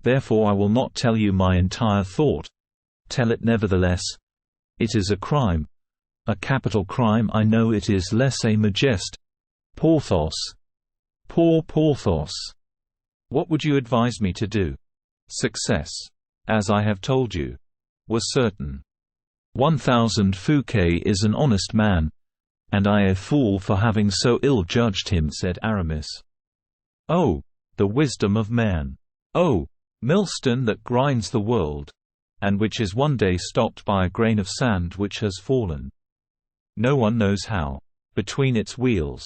A: Therefore I will not tell you my entire thought. Tell it nevertheless. It is a crime. A capital crime. I know it is. Lèse majeste. Porthos. Poor Porthos. What would you advise me to do?" Success, as I have told you, was certain. 1000 Fouquet is an honest man, and I a fool for having so ill judged him," said Aramis. "Oh, the wisdom of man! Oh, millstone that grinds the world, and which is one day stopped by a grain of sand which has fallen, no one knows how, between its wheels.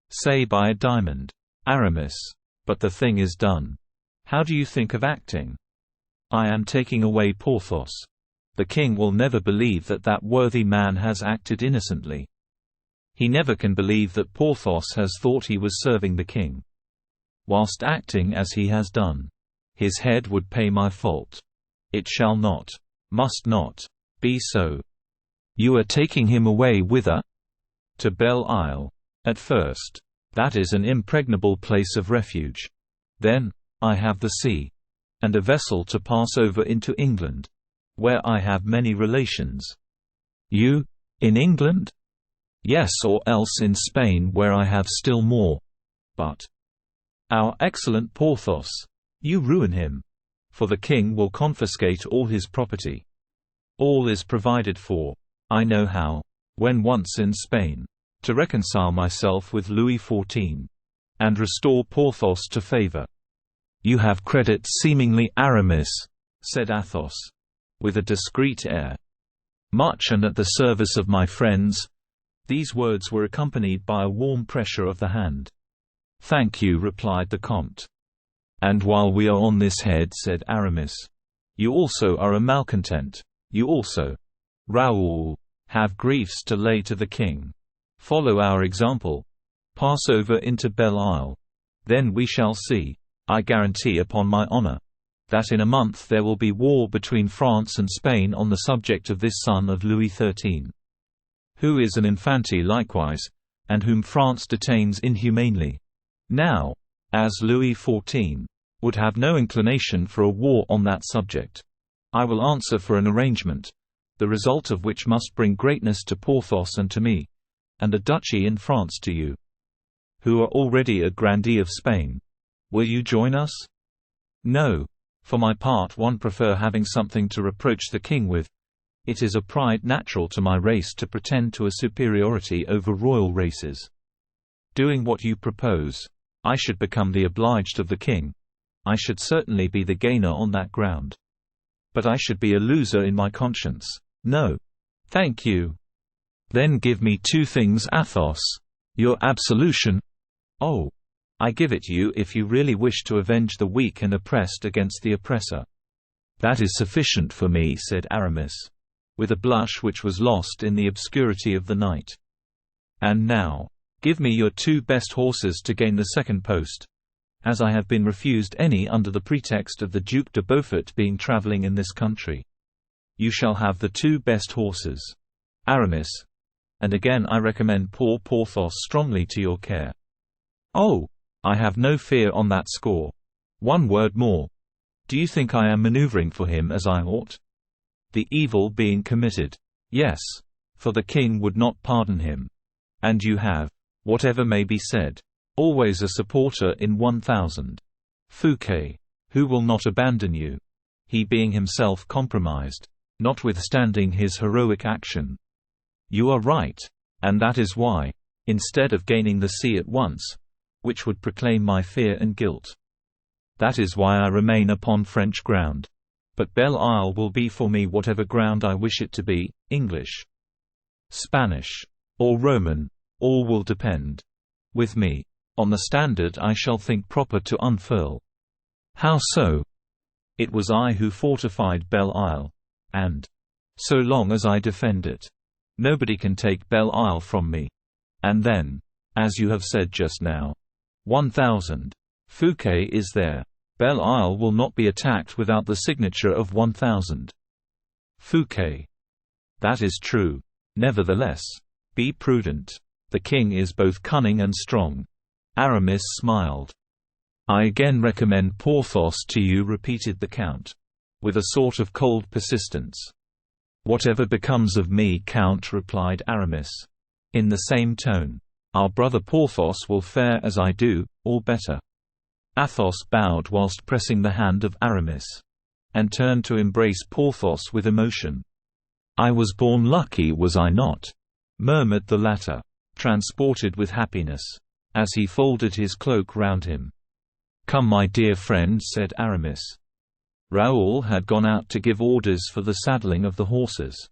A: Say by a diamond, Aramis. But the thing is done. How do you think of acting? I am taking away Porthos. The king will never believe that that worthy man has acted innocently. He never can believe that Porthos has thought he was serving the king, whilst acting as he has done. His head would pay my fault. It shall not, must not, be so." "You are taking him away whither?" "To Belle Isle. At first. That is an impregnable place of refuge. Then, I have the sea, and a vessel to pass over into England, where I have many relations." "You? In England?" "Yes, or else in Spain, where I have still more. But our excellent Porthos, you ruin him, for the king will confiscate all his property. All is provided for. I know how, when once in Spain, to reconcile myself with Louis XIV, and restore Porthos to favor." "You have credit seemingly, Aramis," said Athos, with a discreet air. "Much, and at the service of my friends." These words were accompanied by a warm pressure of the hand. "Thank you," replied the Comte. "And while we are on this head," said Aramis, "you also are a malcontent. You also, Raoul, have griefs to lay to the king. Follow our example. Pass over into Belle Isle. Then we shall see. I guarantee upon my honor that in a month there will be war between France and Spain on the subject of this son of Louis XIII, who is an infante likewise, and whom France detains inhumanely. Now, as Louis XIV would have no inclination for a war on that subject, I will answer for an arrangement, the result of which must bring greatness to Porthos and to me, and a duchy in France to you, who are already a grandee of Spain. Will you join us?" "No," For my part, one prefer having something to reproach the king with. It is a pride natural to my race to pretend to a superiority over royal races. Doing what you propose, I should become the obliged of the king. I should certainly be the gainer on that ground. But I should be a loser in my conscience. No. Thank you. Then give me two things, Athos. Your absolution. Oh. I give it you if you really wish to avenge the weak and oppressed against the oppressor. That is sufficient for me, said Aramis, with a blush which was lost in the obscurity of the night. And now, give me your two best horses to gain the second post, as I have been refused any under the pretext of the Duc de Beaufort being travelling in this country. You shall have the two best horses, Aramis, and again I recommend poor Porthos strongly to your care. Oh, I have no fear on that score. One word more. Do you think I am maneuvering for him as I ought? The evil being committed. Yes, for the king would not pardon him. And you have, whatever may be said, always a supporter in 1000. Fouquet, who will not abandon you, he being himself compromised, notwithstanding his heroic action. You are right, and that is why, instead of gaining the sea at once, which would proclaim my fear and guilt, that is why I remain upon French ground. But Belle Isle will be for me whatever ground I wish it to be, English, Spanish, or Roman, all will depend, with me, on the standard I shall think proper to unfurl. How so? It was I who fortified Belle Isle, and, so long as I defend it, nobody can take Belle Isle from me. And then, as you have said just now, 1000. Fouquet is there. Belle Isle will not be attacked without the signature of 1000. Fouquet. That is true. Nevertheless, be prudent. The king is both cunning and strong. Aramis smiled. I again recommend Porthos to you, repeated the count, with a sort of cold persistence. Whatever becomes of me, Count, replied Aramis, in the same tone. Our brother Porthos will fare as I do, or better. Athos bowed whilst pressing the hand of Aramis, and turned to embrace Porthos with emotion. I was born lucky, was I not? Murmured the latter, transported with happiness, as he folded his cloak round him. Come, my dear friend, said Aramis. Raoul had gone out to give orders for the saddling of the horses.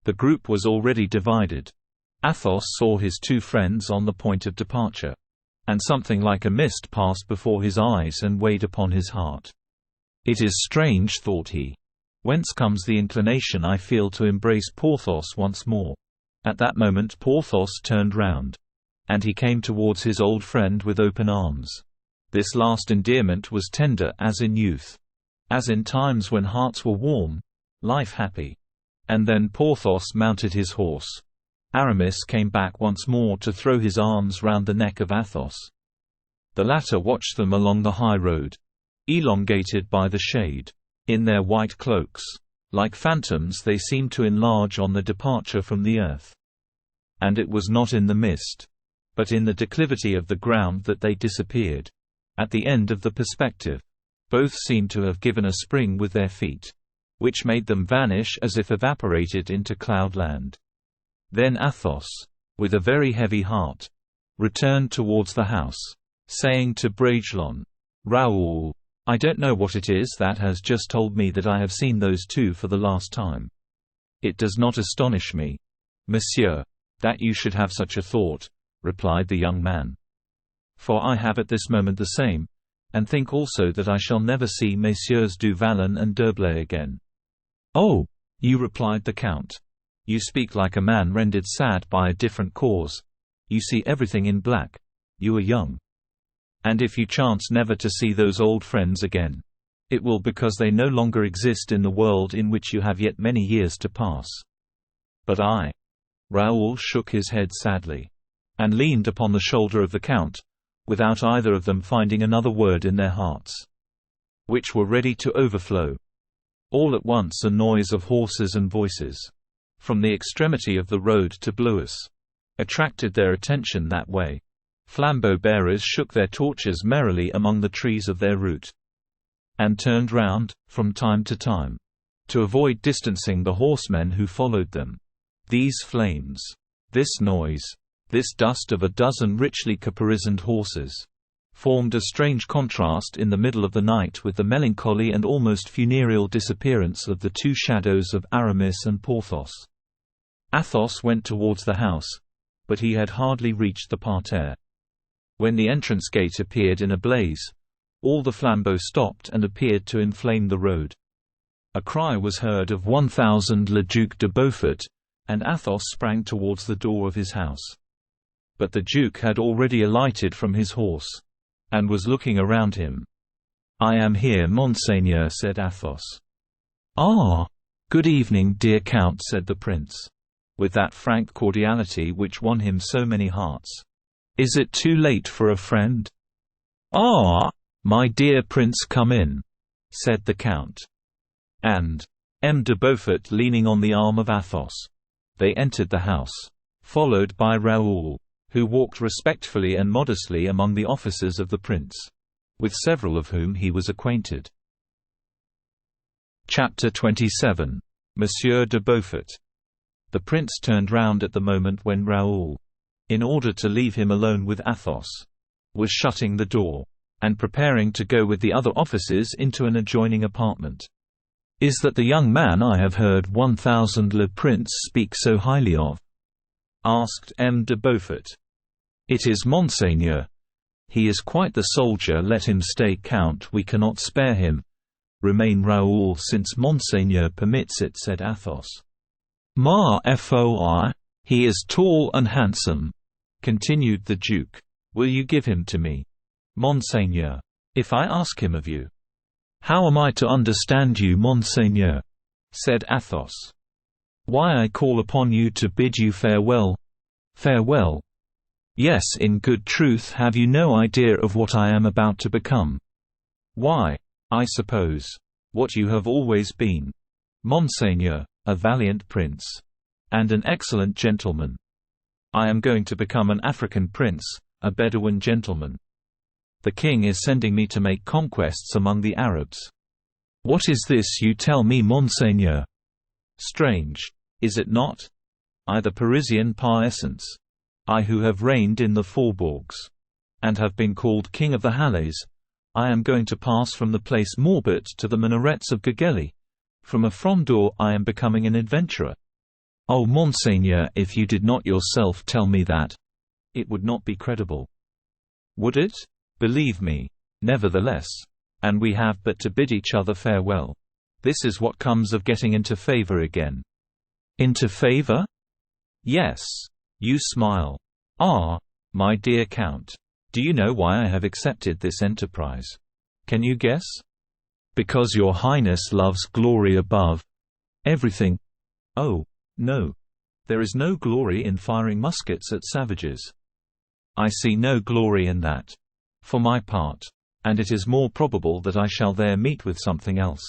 A: The group was already divided. Athos saw his two friends on the point of departure, and something like a mist passed before his eyes and weighed upon his heart. It is strange, thought he. Whence comes the inclination I feel to embrace Porthos once more? At that moment Porthos turned round, and he came towards his old friend with open arms. This last endearment was tender as in youth, as in times when hearts were warm, life happy. And then Porthos mounted his horse. Aramis came back once more to throw his arms round the neck of Athos. The latter watched them along the high road, elongated by the shade. In their white cloaks, like phantoms they seemed to enlarge on the departure from the earth. And it was not in the mist, but in the declivity of the ground that they disappeared. At the end of the perspective, both seemed to have given a spring with their feet, which made them vanish as if evaporated into cloudland. Then Athos, with a very heavy heart, returned towards the house, saying to Bragelonne, Raoul, I don't know what it is that has just told me that I have seen those two for the last time. It does not astonish me, monsieur, that you should have such a thought, replied the young man. For I have at this moment the same, and think also that I shall never see Messieurs du Vallon and d'Herblay again. Oh, you, replied the Count. You speak like a man rendered sad by a different cause. You see everything in black. You are young. And if you chance never to see those old friends again, it will because they no longer exist in the world in which you have yet many years to pass. But I. Raoul shook his head sadly, and leaned upon the shoulder of the Count, without either of them finding another word in their hearts, which were ready to overflow. All at once a noise of horses and voices, from the extremity of the road to Blois, attracted their attention that way. Flambeau bearers shook their torches merrily among the trees of their route. and turned round, from time to time, to avoid distancing the horsemen who followed them. These flames, this noise, this dust of a dozen richly caparisoned horses, formed a strange contrast in the middle of the night with the melancholy and almost funereal disappearance of the two shadows of Aramis and Porthos. Athos went towards the house, but he had hardly reached the parterre. When the entrance gate appeared in a blaze, all the flambeaux stopped and appeared to inflame the road. A cry was heard of 1000 Le Duc de Beaufort, and Athos sprang towards the door of his house. But the Duke had already alighted from his horse, and was looking around him. "I am here, Monseigneur," said Athos. "Ah, good evening, dear Count," said the prince, with that frank cordiality which won him so many hearts. "Is it too late for a friend?" "Ah, my dear Prince, come in," said the Count. And M. de Beaufort leaning on the arm of Athos. They entered the house, followed by Raoul, who walked respectfully and modestly among the officers of the prince, with several of whom he was acquainted. Chapter 27. Monsieur de Beaufort. The prince turned round at the moment when Raoul, in order to leave him alone with Athos, was shutting the door, and preparing to go with the other officers into an adjoining apartment. "Is that the young man I have heard 1000 Le Prince speak so highly of?" asked M. de Beaufort. "It is, Monseigneur. He is quite the soldier. Let him stay, Count, we cannot spare him." "Remain, Raoul, since Monseigneur permits it," said Athos. "Ma foi, he is tall and handsome," continued the Duke. "Will you give him to me, Monseigneur, if I ask him of you?" "How am I to understand you, Monseigneur?" said Athos. "Why, I call upon you to bid you farewell." "Farewell?" "Yes, in good truth, have you no idea of what I am about to become?" "Why, I suppose, what you have always been, Monseigneur, a valiant prince, and an excellent gentleman. I am going to become an African prince, a Bedouin gentleman. The king is sending me to make conquests among the Arabs." "What is this you tell me, Monseigneur? Strange, is it not? I, the Parisian par essence, I who have reigned in the faubourgs, and have been called King of the Halles, I am going to pass from the Place Maurbert to the minarets of Gegeli. From a Frondeur I am becoming an adventurer. Oh, Monseigneur, if you did not yourself tell me that, it would not be credible." "Would it? Believe me, nevertheless. And we have but to bid each other farewell. This is what comes of getting into favor again." "Into favor?" "Yes. You smile. Ah, my dear Count, do you know why I have accepted this enterprise? Can you guess?" "Because your Highness loves glory above everything." "Oh, no. There is no glory in firing muskets at savages." "I see no glory in that, for my part, and it is more probable that I shall there meet with something else.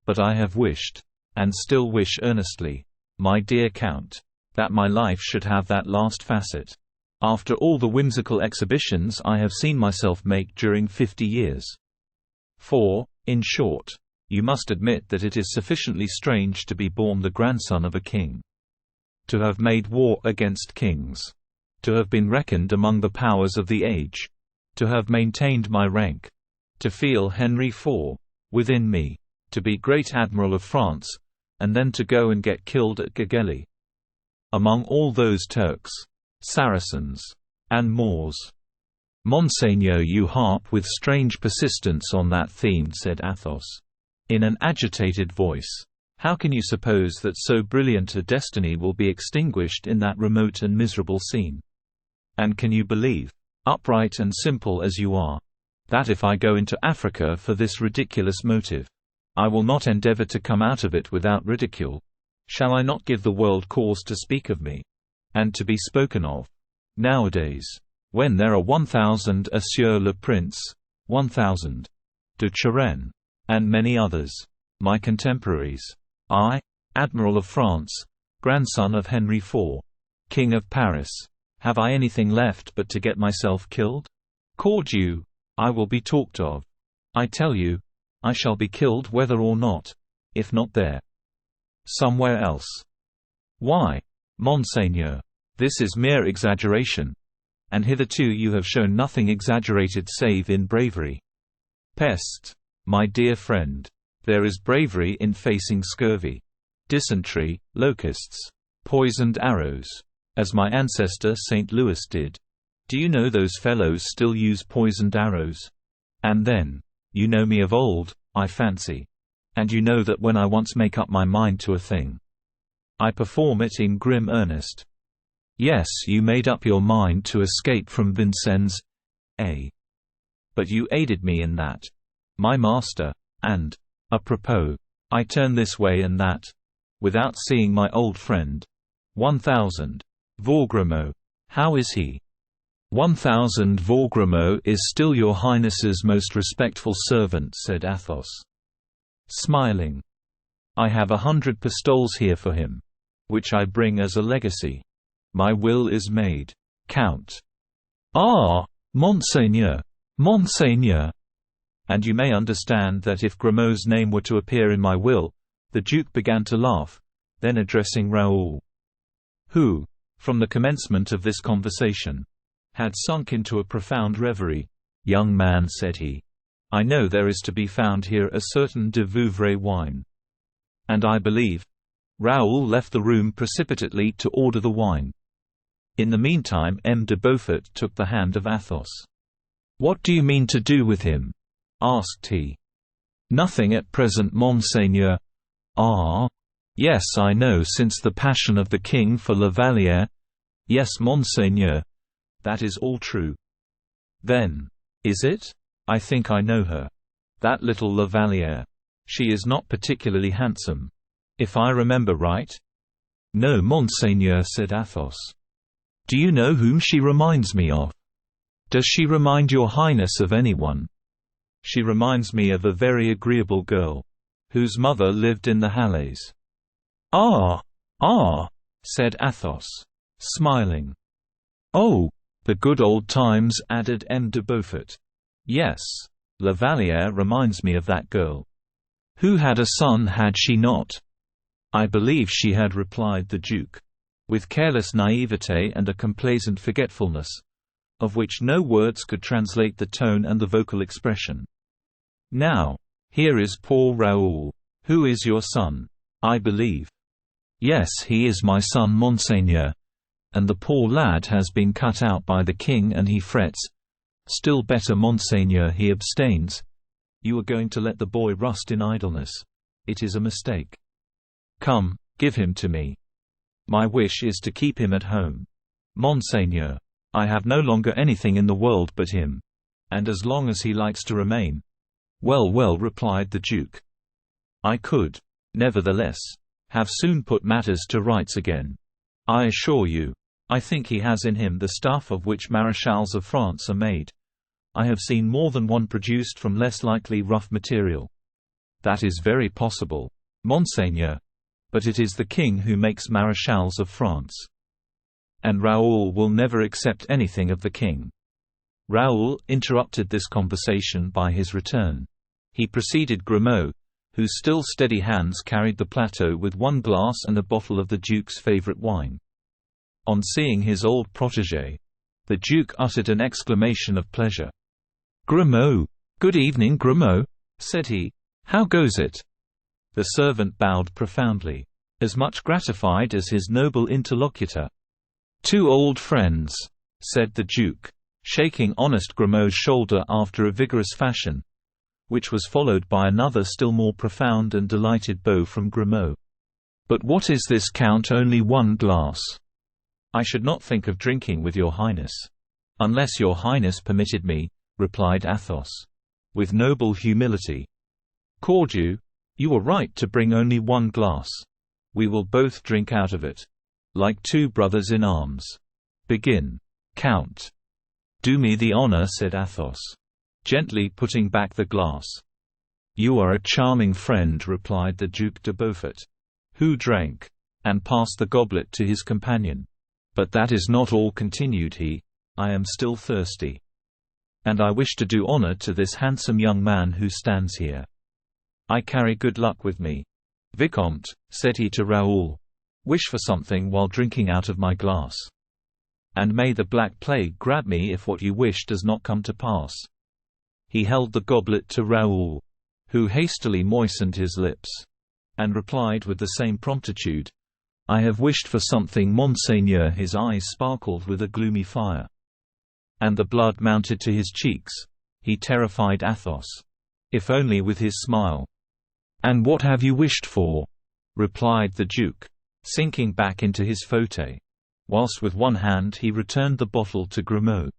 A: But I have wished, and still wish earnestly, my dear Count, that my life should have that last facet, after all the whimsical exhibitions I have seen myself make during 50 years. For, in short, you must admit that it is sufficiently strange to be born the grandson of a king, to have made war against kings, to have been reckoned among the powers of the age, to have maintained my rank, to feel Henry IV within me, to be Great Admiral of France, and then to go and get killed at Gegeli, among all those Turks, Saracens, and Moors." "Monseigneur, you harp with strange persistence on that theme," said Athos, in an agitated voice. "How can you suppose that so brilliant a destiny will be extinguished in that remote and miserable scene? And can you believe, upright and simple as you are, that if I go into Africa for this ridiculous motive, I will not endeavor to come out of it without ridicule? Shall I not give the world cause to speak of me, and to be spoken of? Nowadays, when there are 1000 Sieur le Prince, 1000 de Turenne, and many others, my contemporaries, I, Admiral of France, grandson of Henry IV, King of Paris, have I anything left but to get myself killed? Cordieu, I will be talked of. I tell you, I shall be killed whether or not. If not there, somewhere else. Why, Monseigneur? This is mere exaggeration. And hitherto you have shown nothing exaggerated save in bravery. Peste, my dear friend. There is bravery in facing scurvy, dysentery, locusts, poisoned arrows, as my ancestor St. Louis did. Do you know those fellows still use poisoned arrows? And then, you know me of old, I fancy. And you know that when I once make up my mind to a thing, I perform it in grim earnest. Yes, you made up your mind to escape from Vincennes, eh? But you aided me in that, my master, and, apropos, I turn this way and that, without seeing my old friend. 1000. Vaugramont. How is he? 1000 Vaugramont is still your Highness's most respectful servant, said Athos, smiling. I have 100 pistoles here for him, which I bring as a legacy. My will is made, Count. Ah, Monseigneur, Monseigneur. And you may understand that if Grimaud's name were to appear in my will. The Duke began to laugh, then addressing Raoul, who, from the commencement of this conversation, had sunk into a profound reverie. Young man, said he, I know there is to be found here a certain de Vouvray wine. And I believe. Raoul left the room precipitately to order the wine. In the meantime M. de Beaufort took the hand of Athos. What do you mean to do with him? Asked he. Nothing at present, Monseigneur. Ah. Yes, I know, since the passion of the king for La Vallière. Yes, Monseigneur. That is all true. Then, is it? I think I know her. That little La Vallière. She is not particularly handsome, if I remember right. No, Monseigneur, said Athos. Do you know whom she reminds me of? Does she remind your Highness of anyone? She reminds me of a very agreeable girl, whose mother lived in the Halles. Ah, said Athos, smiling. Oh, the good old times, added M. de Beaufort. Yes, La Vallière reminds me of that girl. Who had a son, had she not? I believe she had, replied the Duke, with careless naivete and a complacent forgetfulness, of which no words could translate the tone and the vocal expression. Now, here is poor Raoul. Who is your son, I believe? Yes, he is my son, Monseigneur. And the poor lad has been cut out by the king and he frets. Still better, Monseigneur, he abstains. You are going to let the boy rust in idleness. It is a mistake. Come, give him to me. My wish is to keep him at home. Monseigneur, I have no longer anything in the world but him. And as long as he likes to remain. Well, replied the Duke. I could, nevertheless, have soon put matters to rights again. I assure you, I think he has in him the stuff of which Maréchals of France are made. I have seen more than one produced from less likely rough material. That is very possible, Monseigneur. But it is the king who makes Maréchals of France. And Raoul will never accept anything of the king. Raoul interrupted this conversation by his return. He preceded Grimaud, whose still steady hands carried the plateau with one glass and a bottle of the Duke's favorite wine. On seeing his old protégé, the Duke uttered an exclamation of pleasure. "Grimaud! Good evening, Grimaud," said he. "How goes it?" The servant bowed profoundly, as much gratified as his noble interlocutor. "Two old friends," said the Duke, shaking honest Grimaud's shoulder after a vigorous fashion, which was followed by another still more profound and delighted bow from Grimaud. "But what is this, Count, only one glass?" "I should not think of drinking with your Highness, unless your Highness permitted me," replied Athos, with noble humility. "Cordieu, you were right to bring only one glass. We will both drink out of it, like two brothers in arms. Begin, Count." "Do me the honor," said Athos, gently putting back the glass. "You are a charming friend," replied the Duc de Beaufort, who drank, and passed the goblet to his companion. "But that is not all," continued he. "I am still thirsty. And I wish to do honor to this handsome young man who stands here. I carry good luck with me. Vicomte, said he to Raoul, wish for something while drinking out of my glass. And may the Black Plague grab me if what you wish does not come to pass. He held the goblet to Raoul, who hastily moistened his lips, and replied with the same promptitude, I have wished for something, monseigneur. His eyes sparkled with a gloomy fire, and the blood mounted to his cheeks. He terrified Athos, if only with his smile. And what have you wished for? Replied the duke, sinking back into his fauteuil, whilst with one hand he returned the bottle to Grimaud,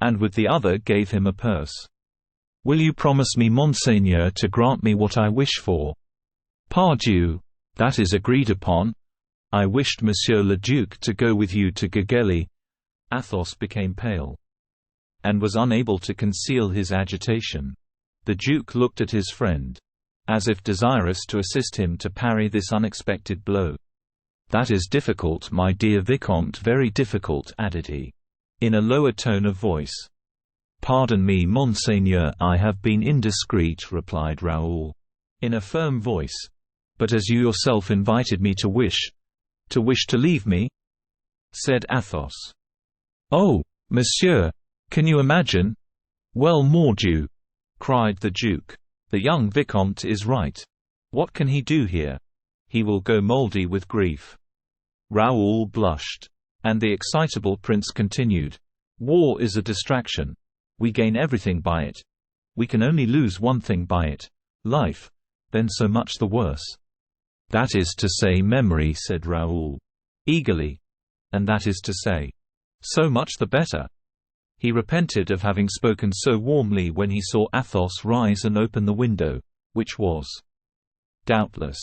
A: and with the other gave him a purse. Will you promise me, monseigneur, to grant me what I wish for? Pardieu, that is agreed upon. I wished Monsieur le Duc to go with you to Gageli. Athos became pale, and was unable to conceal his agitation. The duke looked at his friend, as if desirous to assist him to parry this unexpected blow. That is difficult, my dear Vicomte, very difficult, added he, in a lower tone of voice. Pardon me, monseigneur, I have been indiscreet, replied Raoul, in a firm voice. But as you yourself invited me to wish to leave me, said Athos. Oh, monsieur, can you imagine? Well, mordieu, cried the duke. The young Vicomte is right. What can he do here? He will go mouldy with grief. Raoul blushed, and the excitable prince continued. War is a distraction. We gain everything by it. We can only lose one thing by it, life. Then so much the worse. That is to say memory, said Raoul, eagerly. And that is to say, so much the better. He repented of having spoken so warmly when he saw Athos rise and open the window, which was, doubtless,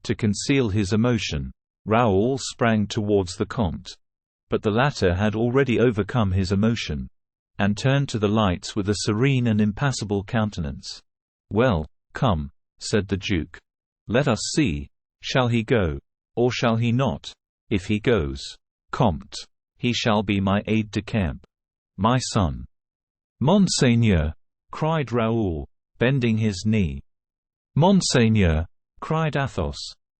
A: to conceal his emotion. Raoul sprang towards the comte, but the latter had already overcome his emotion, and turned to the lights with a serene and impassible countenance. Well, come, said the duke. Let us see. Shall he go, or shall he not? If he goes, comte, he shall be my aide-de-camp, my son. Monseigneur, cried Raoul, bending his knee. Monseigneur, cried Athos,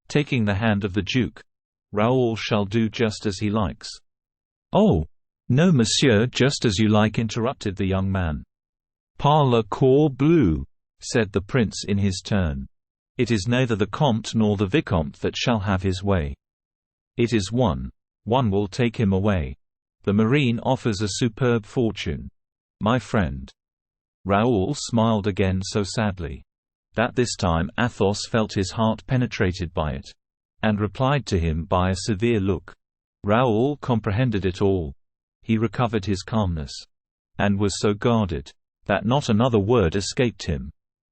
A: taking the hand of the duke. Raoul shall do just as he likes. Oh, no, monsieur, just as you like, interrupted the young man. Par le corps bleu, said the prince in his turn. It is neither the comte nor the vicomte that shall have his way. It is one will take him away. The marine offers a superb fortune. My friend. Raoul smiled again so sadly that this time Athos felt his heart penetrated by it, and replied to him by a severe look. Raoul comprehended it all. He recovered his calmness, and was so guarded that not another word escaped him.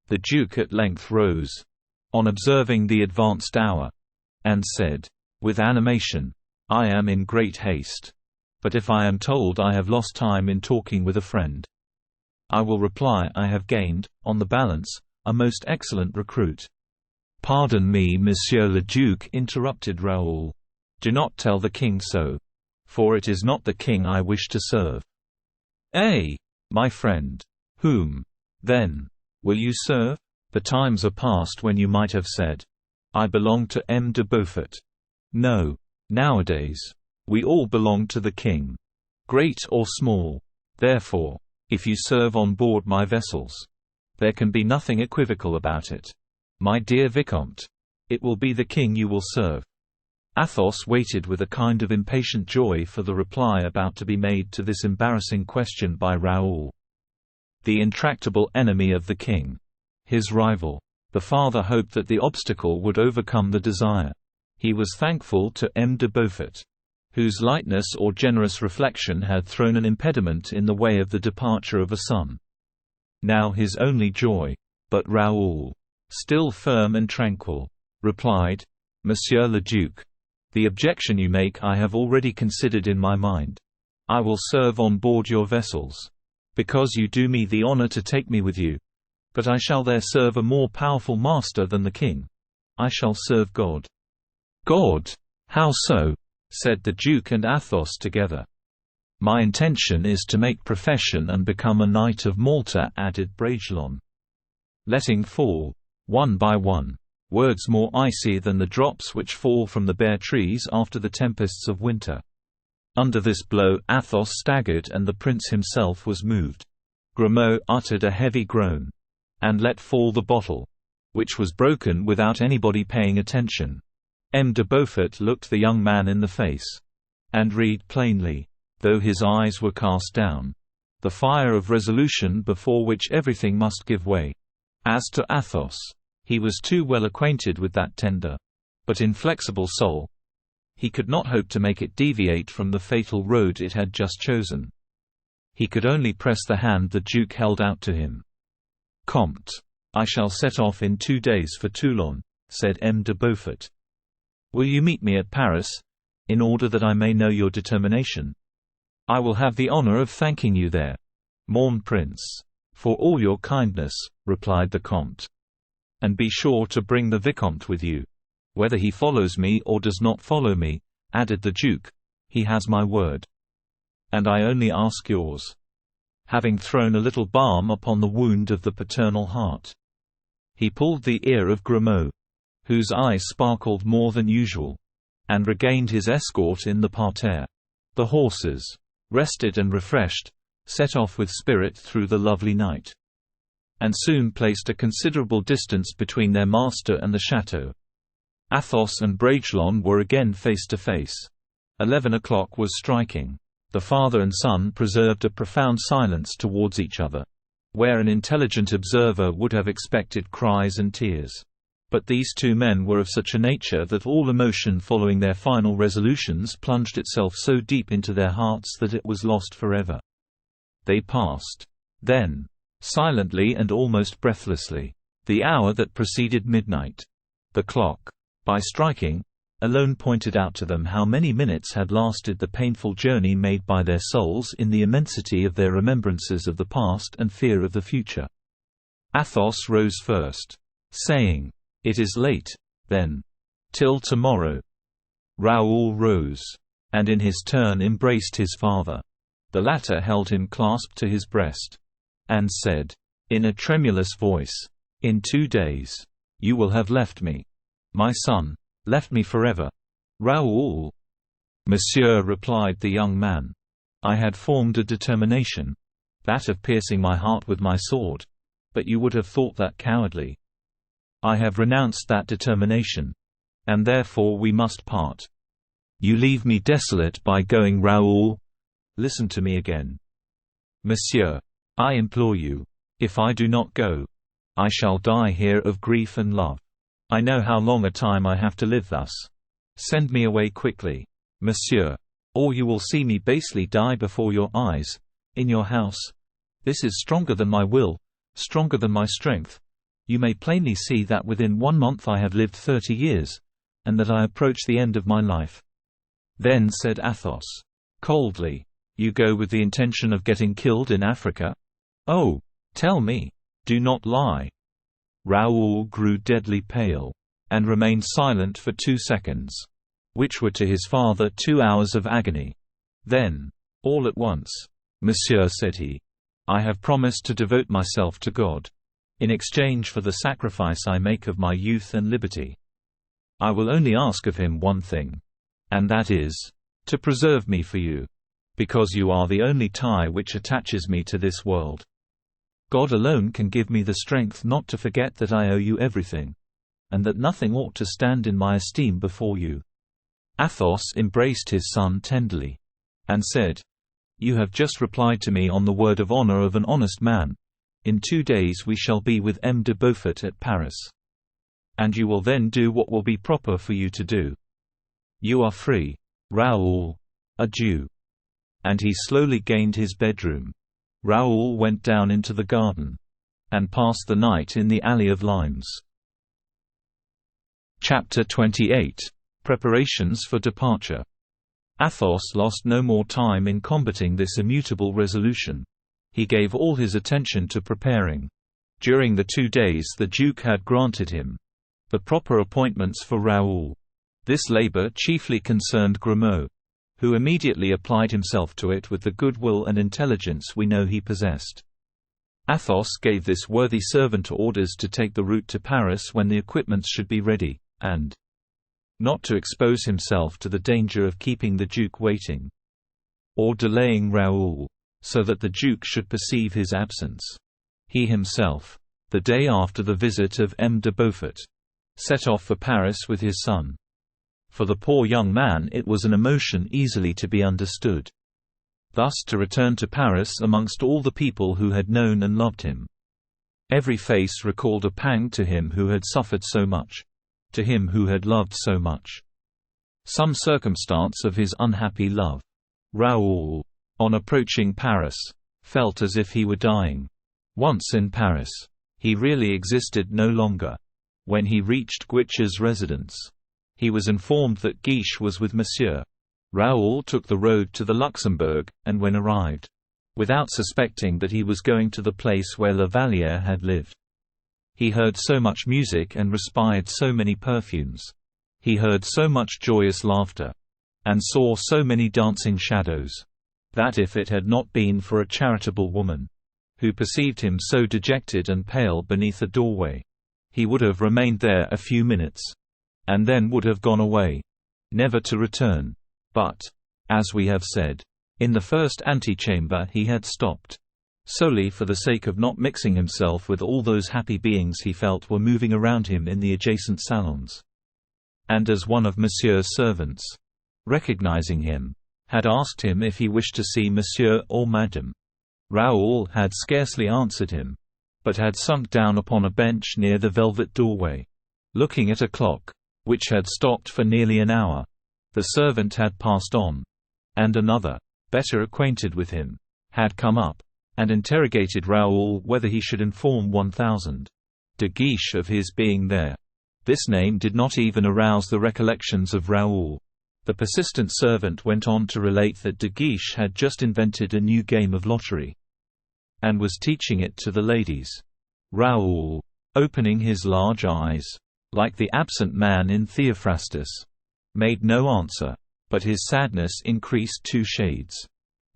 A: The duke at length rose, on observing the advanced hour, and said, with animation, I am in great haste. But if I am told I have lost time in talking with a friend, I will reply I have gained, on the balance, a most excellent recruit. Pardon me, Monsieur le Duc, interrupted Raoul. Do not tell the king so, for it is not the king I wish to serve. Eh, my friend. Whom, then, will you serve? The times are past when you might have said, I belong to M. de Beaufort. No, nowadays, we all belong to the king, great or small. Therefore, if you serve on board my vessels, there can be nothing equivocal about it. My dear Vicomte, it will be the king you will serve. Athos waited with a kind of impatient joy for the reply about to be made to this embarrassing question by Raoul. The intractable enemy of the king, his rival. The father hoped that the obstacle would overcome the desire. He was thankful to M. de Beaufort, whose lightness or generous reflection had thrown an impediment in the way of the departure of a son. Now his only joy. But Raoul, still firm and tranquil, replied, Monsieur le Duc, the objection you make I have already considered in my mind. I will serve on board your vessels, because you do me the honor to take me with you. But I shall there serve a more powerful master than the king. I shall serve God. God? How so? Said the Duke and Athos together. My intention is to make profession and become a Knight of Malta, added Bragelonne. Letting fall one by one, words more icy than the drops which fall from the bare trees after the tempests of winter. Under this blow Athos staggered and the prince himself was moved. Grimaud uttered a heavy groan, and let fall the bottle, which was broken without anybody paying attention. M. de Beaufort looked the young man in the face, and read plainly, though his eyes were cast down, the fire of resolution before which everything must give way. As to Athos, he was too well acquainted with that tender, but inflexible soul. He could not hope to make it deviate from the fatal road it had just chosen. He could only press the hand the Duke held out to him. "Comte, I shall set off in 2 days for Toulon," said M. de Beaufort. "Will you meet me at Paris, in order that I may know your determination?" "I will have the honor of thanking you there, mon prince, for all your kindness," replied the Comte. "And be sure to bring the Vicomte with you. Whether he follows me or does not follow me," added the Duke, "he has my word. And I only ask yours," having thrown a little balm upon the wound of the paternal heart. He pulled the ear of Grimaud, whose eye sparkled more than usual, and regained his escort in the parterre. The horses, rested and refreshed, set off with spirit through the lovely night, and soon placed a considerable distance between their master and the chateau. Athos and Bragelonne were again face to face. 11 o'clock was striking. The father and son preserved a profound silence towards each other, where an intelligent observer would have expected cries and tears. But these two men were of such a nature that all emotion following their final resolutions plunged itself so deep into their hearts that it was lost forever. They passed. Then, silently and almost breathlessly, the hour that preceded midnight. The clock, by striking, alone pointed out to them how many minutes had lasted the painful journey made by their souls in the immensity of their remembrances of the past and fear of the future. Athos rose first, saying, "It is late, then. Till tomorrow." Raoul rose, and in his turn embraced his father. The latter held him clasped to his breast, and said, in a tremulous voice, "In 2 days, you will have left me. My son, left me forever." "Raoul." "Monsieur," replied the young man, "I had formed a determination, that of piercing my heart with my sword, but you would have thought that cowardly. I have renounced that determination, and therefore we must part. You leave me desolate by going, Raoul. Listen to me again. Monsieur, I implore you, if I do not go, I shall die here of grief and love. I know how long a time I have to live thus. Send me away quickly, monsieur, or you will see me basely die before your eyes, in your house. This is stronger than my will, stronger than my strength. You may plainly see that within 1 month I have lived 30 years, and that I approach the end of my life." Then said Athos, coldly, "You go with the intention of getting killed in Africa? Oh, tell me, do not lie." Raoul grew deadly pale, and remained silent for 2 seconds, which were to his father 2 hours of agony. Then, all at once, "Monsieur," said he, "I have promised to devote myself to God, in exchange for the sacrifice I make of my youth and liberty. I will only ask of him one thing, and that is, to preserve me for you, because you are the only tie which attaches me to this world. God alone can give me the strength not to forget that I owe you everything, and that nothing ought to stand in my esteem before you." Athos embraced his son tenderly, and said, "You have just replied to me on the word of honor of an honest man. In 2 days we shall be with M. de Beaufort at Paris. And you will then do what will be proper for you to do. You are free, Raoul. Adieu." And he slowly gained his bedroom. Raoul went down into the garden, and passed the night in the Alley of Limes. Chapter 28. Preparations for departure. Athos lost no more time in combating this immutable resolution. He gave all his attention to preparing, during the 2 days the Duke had granted him, the proper appointments for Raoul. This labor chiefly concerned Grimaud, who immediately applied himself to it with the goodwill and intelligence we know he possessed. Athos gave this worthy servant orders to take the route to Paris when the equipments should be ready, and not to expose himself to the danger of keeping the Duke waiting, or delaying Raoul, so that the Duke should perceive his absence. He himself, the day after the visit of M. de Beaufort, set off for Paris with his son. For the poor young man it was an emotion easily to be understood. Thus to return to Paris amongst all the people who had known and loved him. Every face recalled a pang to him who had suffered so much, to him who had loved so much. Some circumstance of his unhappy love. Raoul, on approaching Paris, felt as if he were dying. Once in Paris, he really existed no longer. When he reached Guiche's residence, he was informed that Guiche was with Monsieur. Raoul took the road to the Luxembourg, and when arrived, without suspecting that he was going to the place where La Vallière had lived. He heard so much music and respired so many perfumes. He heard so much joyous laughter, and saw so many dancing shadows, that if it had not been for a charitable woman, who perceived him so dejected and pale beneath a doorway, he would have remained there a few minutes, and then would have gone away, never to return. But, as we have said, in the first antechamber he had stopped, solely for the sake of not mixing himself with all those happy beings he felt were moving around him in the adjacent salons. And as one of Monsieur's servants, recognizing him, had asked him if he wished to see Monsieur or Madame, Raoul had scarcely answered him, but had sunk down upon a bench near the velvet doorway, looking at a clock, which had stopped for nearly an hour. The servant had passed on, and another, better acquainted with him, had come up, and interrogated Raoul whether he should inform 1000 de Guiche of his being there. This name did not even arouse the recollections of Raoul. The persistent servant went on to relate that de Guiche had just invented a new game of lottery, and was teaching it to the ladies. Raoul, opening his large eyes, like the absent man in Theophrastus, made no answer, but his sadness increased 2 shades.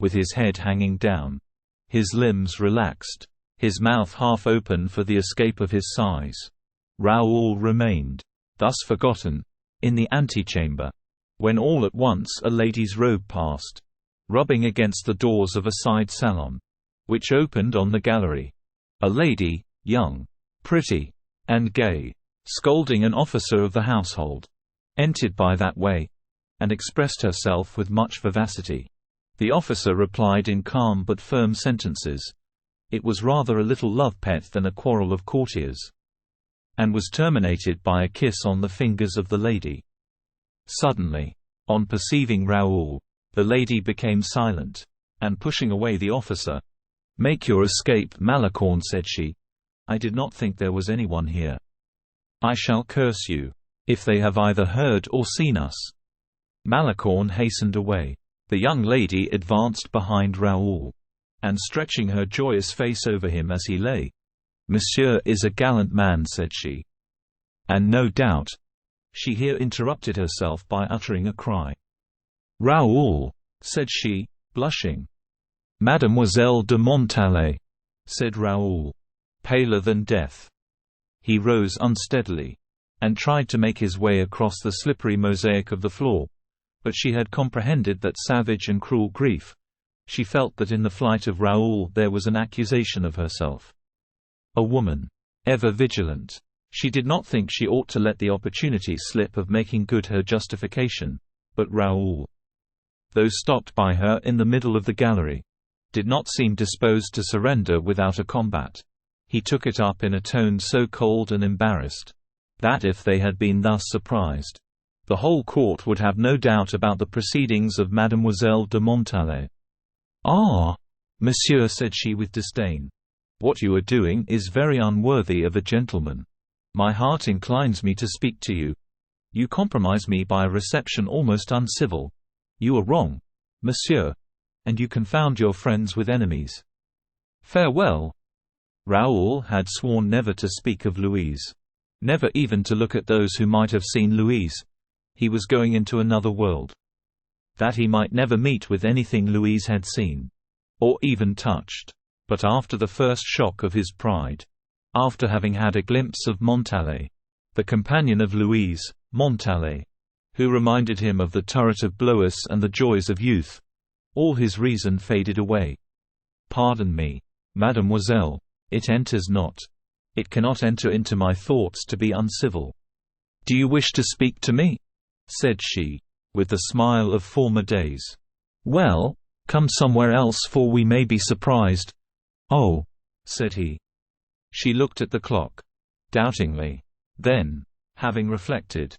A: With his head hanging down, his limbs relaxed, his mouth half open for the escape of his sighs, Raoul remained, thus forgotten, in the antechamber, when all at once a lady's robe passed, rubbing against the doors of a side salon, which opened on the gallery. A lady, young, pretty, and gay, scolding an officer of the household, entered by that way, and expressed herself with much vivacity. The officer replied in calm but firm sentences. It was rather a little love pet than a quarrel of courtiers, and was terminated by a kiss on the fingers of the lady. Suddenly, on perceiving Raoul, the lady became silent, and pushing away the officer, "Make your escape, Malicorne," said she. "I did not think there was anyone here. I shall curse you, if they have either heard or seen us." Malicorne hastened away. The young lady advanced behind Raoul, and stretching her joyous face over him as he lay, "Monsieur is a gallant man," said she. "And no doubt—" She here interrupted herself by uttering a cry. "Raoul!" said she, blushing. "Mademoiselle de Montalais!" said Raoul, paler than death. He rose unsteadily, and tried to make his way across the slippery mosaic of the floor, but she had comprehended that savage and cruel grief. She felt that in the flight of Raoul there was an accusation of herself. A woman, ever vigilant, she did not think she ought to let the opportunity slip of making good her justification, but Raoul, though stopped by her in the middle of the gallery, did not seem disposed to surrender without a combat. He took it up in a tone so cold and embarrassed, that if they had been thus surprised, the whole court would have no doubt about the proceedings of Mademoiselle de Montalais. "Ah, monsieur," said she with disdain, "what you are doing is very unworthy of a gentleman. My heart inclines me to speak to you. You compromise me by a reception almost uncivil. You are wrong, monsieur, and you confound your friends with enemies. Farewell." Raoul had sworn never to speak of Louise, never even to look at those who might have seen Louise. He was going into another world, that he might never meet with anything Louise had seen, or even touched. But after the first shock of his pride, after having had a glimpse of Montalais, the companion of Louise, Montalais, who reminded him of the turret of Blois and the joys of youth, all his reason faded away. "Pardon me, mademoiselle, it enters not. It cannot enter into my thoughts to be uncivil." "Do you wish to speak to me?" said she, with the smile of former days. "Well, come somewhere else, for we may be surprised." "Oh," said he. She looked at the clock, doubtingly. Then, having reflected,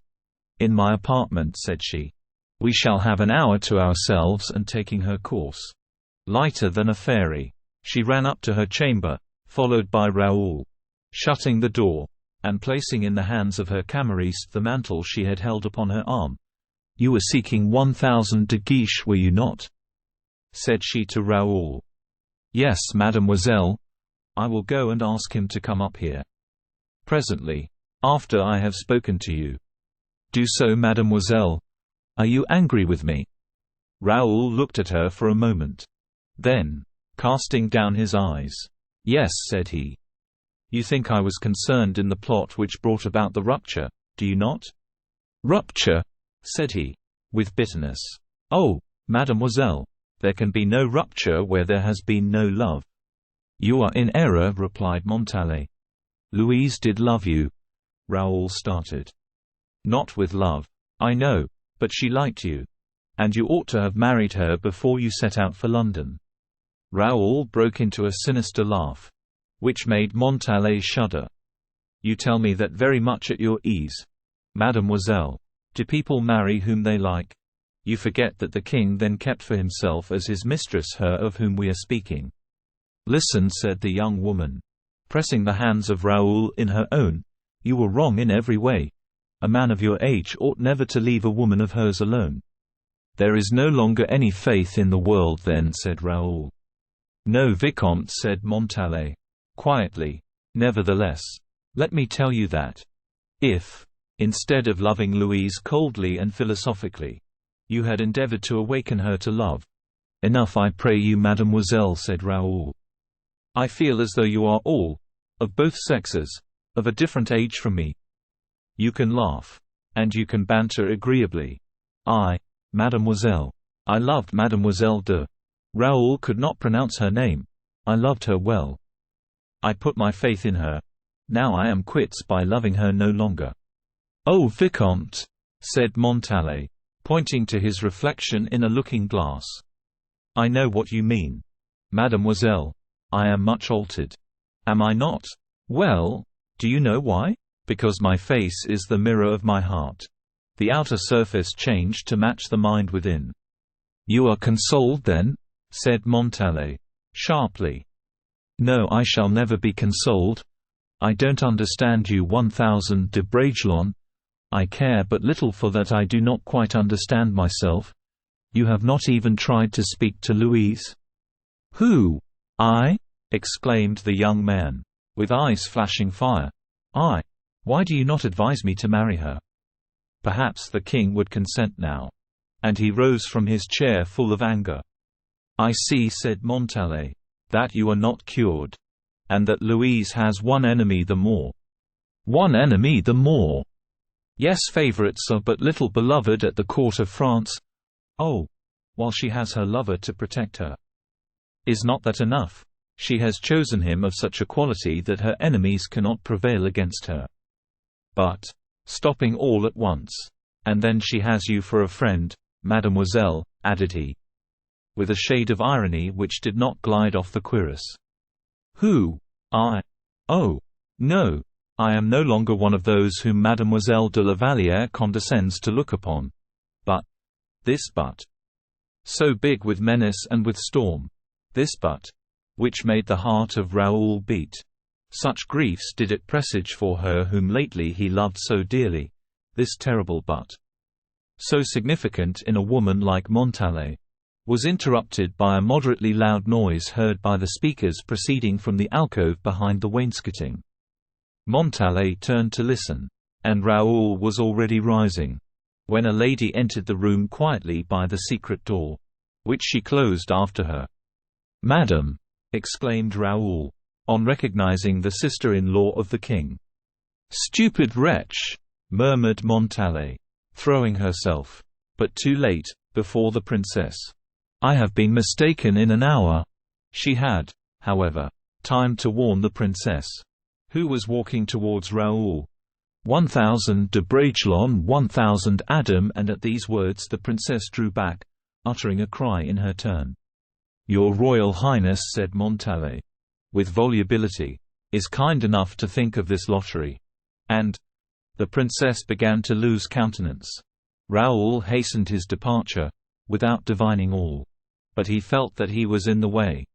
A: "In my apartment," said she. "We shall have an hour to ourselves," and taking her course, lighter than a fairy, she ran up to her chamber, followed by Raoul. Shutting the door, and placing in the hands of her camariste the mantle she had held upon her arm. "You were seeking 1,000 de Guiche, were you not?" said she to Raoul. "Yes, mademoiselle. I will go and ask him to come up here presently, after I have spoken to you." "Do so, mademoiselle. Are you angry with me?" Raoul looked at her for a moment. Then, casting down his eyes, "Yes," said he. "You think I was concerned in the plot which brought about the rupture, do you not?" "Rupture?" said he, with bitterness. "Oh, mademoiselle, there can be no rupture where there has been no love." "You are in error," replied Montalais. "Louise did love you." Raoul started. "Not with love, I know, but she liked you. And you ought to have married her before you set out for London." Raoul broke into a sinister laugh, which made Montalais shudder. "You tell me that very much at your ease. Mademoiselle, do people marry whom they like? You forget that the king then kept for himself as his mistress her of whom we are speaking." "Listen," said the young woman, pressing the hands of Raoul in her own, "you were wrong in every way. A man of your age ought never to leave a woman of hers alone." "There is no longer any faith in the world then," said Raoul. "No, Vicomte," said Montalais, quietly. "Nevertheless, let me tell you that if, instead of loving Louise coldly and philosophically, you had endeavored to awaken her to love—" "Enough, I pray you, mademoiselle," said Raoul. "I feel as though you are all, of both sexes, of a different age from me. You can laugh, and you can banter agreeably. Mademoiselle, I loved Mademoiselle de—" Raoul could not pronounce her name. "I loved her well. I put my faith in her. Now I am quits by loving her no longer." "Oh, Vicomte," said Montalais, pointing to his reflection in a looking-glass. "I know what you mean. Mademoiselle, I am much altered. Am I not? Well, do you know why? Because my face is the mirror of my heart. The outer surface changed to match the mind within." "You are consoled then?" said Montalais, sharply. "No, I shall never be consoled. I don't understand you, 1,000 de Bragelonne. I care but little for that. I do not quite understand myself. You have not even tried to speak to Louise." "Who? I?" exclaimed the young man, with eyes flashing fire. "I? Why do you not advise me to marry her? Perhaps the king would consent now." And he rose from his chair full of anger. "I see," said Montalais, "that you are not cured. And that Louise has one enemy the more." "One enemy the more?" "Yes, favorites are but little beloved at the court of France." "Oh, while she has her lover to protect her. Is not that enough? She has chosen him of such a quality that her enemies cannot prevail against her. But," stopping all at once, "and then she has you for a friend, mademoiselle," added he, with a shade of irony which did not glide off the cuirass. "Who? I? Oh, no, I am no longer one of those whom Mademoiselle de la Vallière condescends to look upon. But this but, so big with menace and with storm, this but, which made the heart of Raoul beat. Such griefs did it presage for her whom lately he loved so dearly, this terrible but, so significant in a woman like Montalais, was interrupted by a moderately loud noise heard by the speakers proceeding from the alcove behind the wainscoting. Montalais turned to listen, and Raoul was already rising, when a lady entered the room quietly by the secret door, which she closed after her. "Madam," exclaimed Raoul, on recognizing the sister-in-law of the king. "Stupid wretch!" murmured Montalais, throwing herself. But too late, before the princess. "I have been mistaken in an hour." She had, however, time to warn the princess, who was walking towards Raoul. 1,000 de Bragelonne, 1,000 Adam, and at these words the princess drew back, uttering a cry in her turn. "Your Royal Highness," said Montalais, with volubility, "is kind enough to think of this lottery." And the princess began to lose countenance. Raoul hastened his departure, without divining all. But he felt that he was in the way.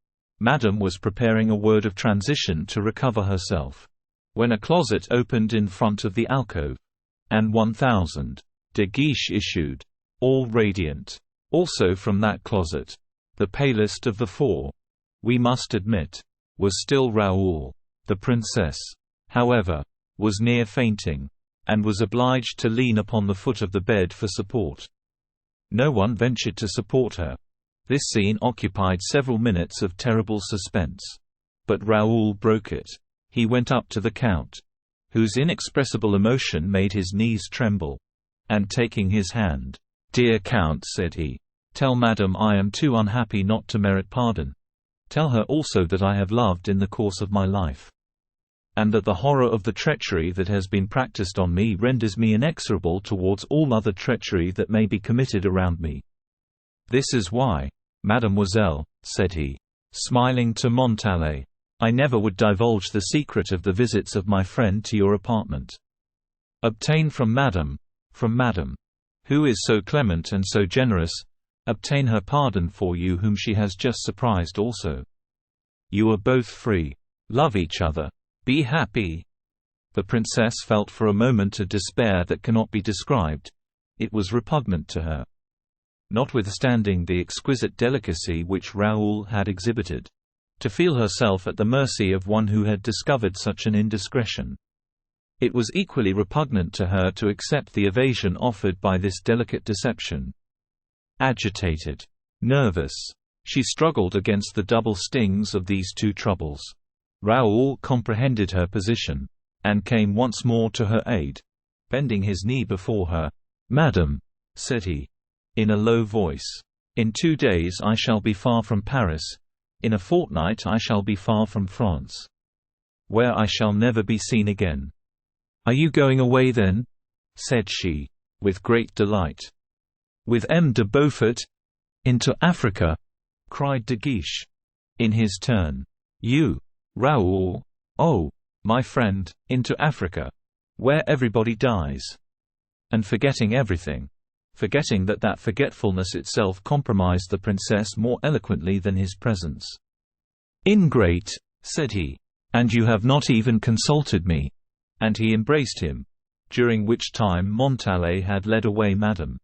A: Madame was preparing a word of transition to recover herself, when a closet opened in front of the alcove, and 1,000 de Guiche issued, all radiant. Also from that closet, the palest of the four, we must admit, was still Raoul. The princess, however, was near fainting, and was obliged to lean upon the foot of the bed for support. No one ventured to support her. This scene occupied several minutes of terrible suspense. But Raoul broke it. He went up to the count, whose inexpressible emotion made his knees tremble, and taking his hand, "Dear Count," said he, "tell Madame I am too unhappy not to merit pardon. Tell her also that I have loved in the course of my life, and that the horror of the treachery that has been practiced on me renders me inexorable towards all other treachery that may be committed around me. This is why, Mademoiselle," said he, smiling to Montalais, "I never would divulge the secret of the visits of my friend to your apartment. Obtain from Madame, who is so clement and so generous, obtain her pardon for you whom she has just surprised also. You are both free. Love each other. Be happy." The princess felt for a moment a despair that cannot be described. It was repugnant to her, notwithstanding the exquisite delicacy which Raoul had exhibited, to feel herself at the mercy of one who had discovered such an indiscretion. It was equally repugnant to her to accept the evasion offered by this delicate deception. Agitated, nervous, she struggled against the double stings of these two troubles. Raoul comprehended her position, and came once more to her aid. Bending his knee before her, "Madame," said he, in a low voice, "in 2 days I shall be far from Paris, in a fortnight I shall be far from France, where I shall never be seen again." "Are you going away then?" said she, with great delight. "With M. de Beaufort? Into Africa?" cried de Guiche, in his turn. "You, Raoul? Oh, my friend, into Africa, where everybody dies, and forgetting everything." Forgetting that forgetfulness itself compromised the princess more eloquently than his presence. "Ingrate," said he, "and you have not even consulted me." And he embraced him, during which time Montalais had led away Madame,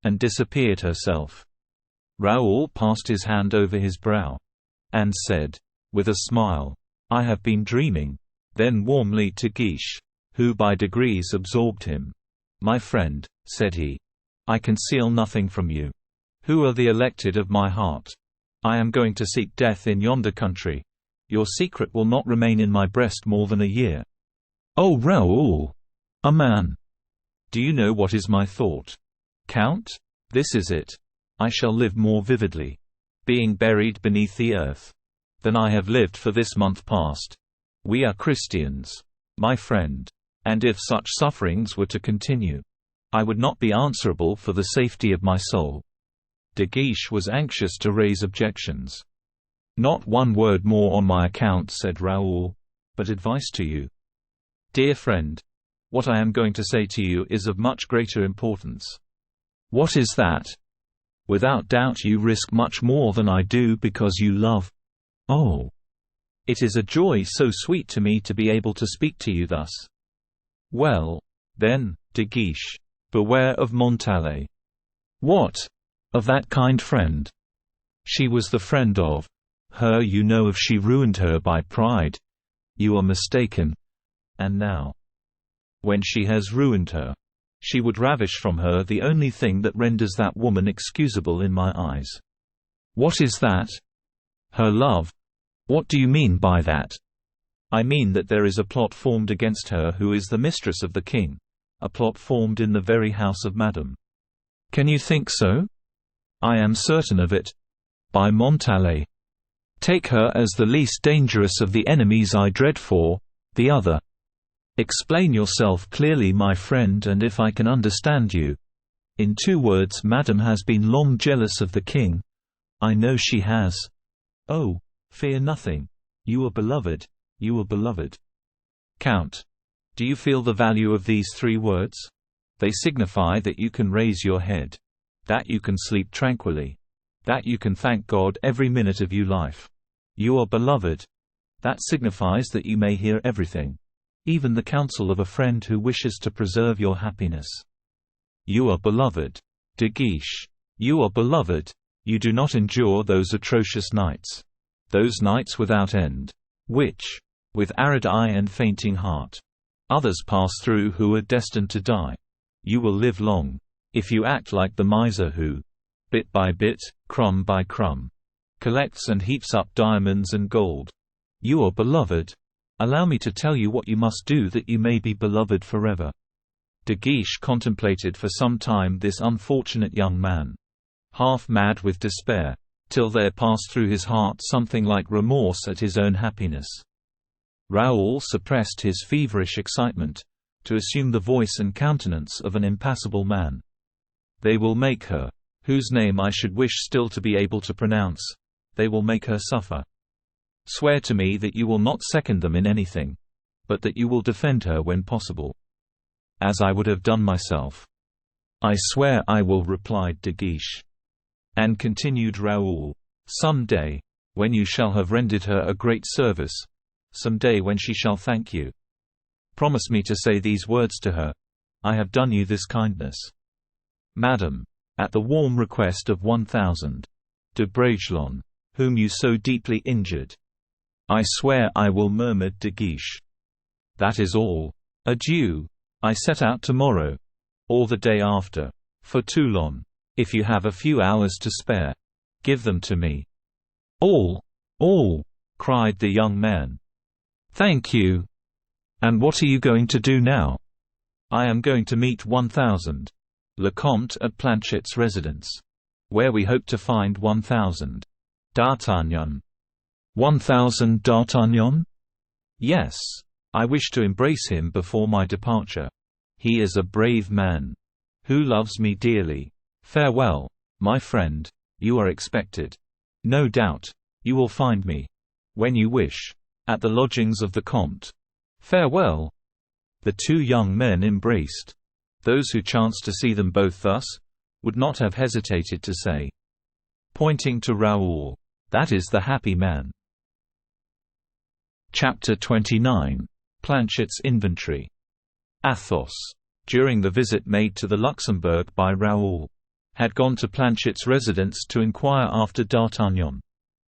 A: and disappeared herself. Raoul passed his hand over his brow, and said, with a smile, "I have been dreaming," then warmly to Guiche, who by degrees absorbed him. "My friend," said he, "I conceal nothing from you, who are the elected of my heart. I am going to seek death in yonder country. Your secret will not remain in my breast more than a year." "Oh, Raoul! A man! Do you know what is my thought, Count? This is it. I shall live more vividly, being buried beneath the earth, than I have lived for this month past. We are Christians, my friend, and if such sufferings were to continue, I would not be answerable for the safety of my soul." De Guiche was anxious to raise objections. "Not one word more on my account," said Raoul, "but advice to you. Dear friend, what I am going to say to you is of much greater importance." "What is that?" "Without doubt you risk much more than I do because you love. Oh, it is a joy so sweet to me to be able to speak to you thus." "Well, then, de Guiche, beware of Montalais." "What? Of that kind friend?" "She was the friend of her you know if she ruined her by pride. You are mistaken. And now, when she has ruined her, she would ravish from her the only thing that renders that woman excusable in my eyes." "What is that?" "Her love. What do you mean by that? I mean that there is a plot formed against her who is the mistress of the king. A plot formed in the very house of Madame. Can you think so? I am certain of it. By Montalais. Take her as the least dangerous of the enemies I dread for the other. Explain yourself clearly, my friend, and if I can understand you. In 2 words, Madame has been long jealous of the king. I know she has. Oh, fear nothing. You are beloved. You are beloved. Count. Do you feel the value of these 3 words? They signify that you can raise your head, that you can sleep tranquilly, that you can thank God every minute of your life. You are beloved. That signifies that you may hear everything, even the counsel of a friend who wishes to preserve your happiness. You are beloved. De Guiche. You are beloved. You do not endure those atrocious nights. Those nights without end. Which, with arid eye and fainting heart, others pass through who are destined to die. You will live long, if you act like the miser who, bit by bit, crumb by crumb, collects and heaps up diamonds and gold. You are beloved. Allow me to tell you what you must do that you may be beloved forever. De Guiche contemplated for some time this unfortunate young man, half mad with despair, till there passed through his heart something like remorse at his own happiness. Raoul suppressed his feverish excitement, to assume the voice and countenance of an impassible man. They will make her, whose name I should wish still to be able to pronounce, they will make her suffer. Swear to me that you will not second them in anything, but that you will defend her when possible. As I would have done myself. I swear I will, replied De Guiche. And continued Raoul, some day, when you shall have rendered her a great service, some day when she shall thank you. Promise me to say these words to her. I have done you this kindness. Madam, at the warm request of 1000 de Bragelonne, whom you so deeply injured. I swear I will, murmured De Guiche. That is all. Adieu. I set out tomorrow. Or the day after. For Toulon. If you have a few hours to spare, give them to me. All, cried the young man. Thank you. And what are you going to do now? I am going to meet 1000. Le Comte at Planchet's residence, where we hope to find 1000. D'Artagnan. 1000 D'Artagnan? Yes. I wish to embrace him before my departure. He is a brave man, who loves me dearly. Farewell, my friend. You are expected. No doubt, you will find me, when you wish, at the lodgings of the Comte. Farewell. The 2 young men embraced. Those who chanced to see them both thus, would not have hesitated to say, pointing to Raoul, that is the happy man. Chapter 29. Planchet's inventory. Athos, during the visit made to the Luxembourg by Raoul, had gone to Planchet's residence to inquire after D'Artagnan.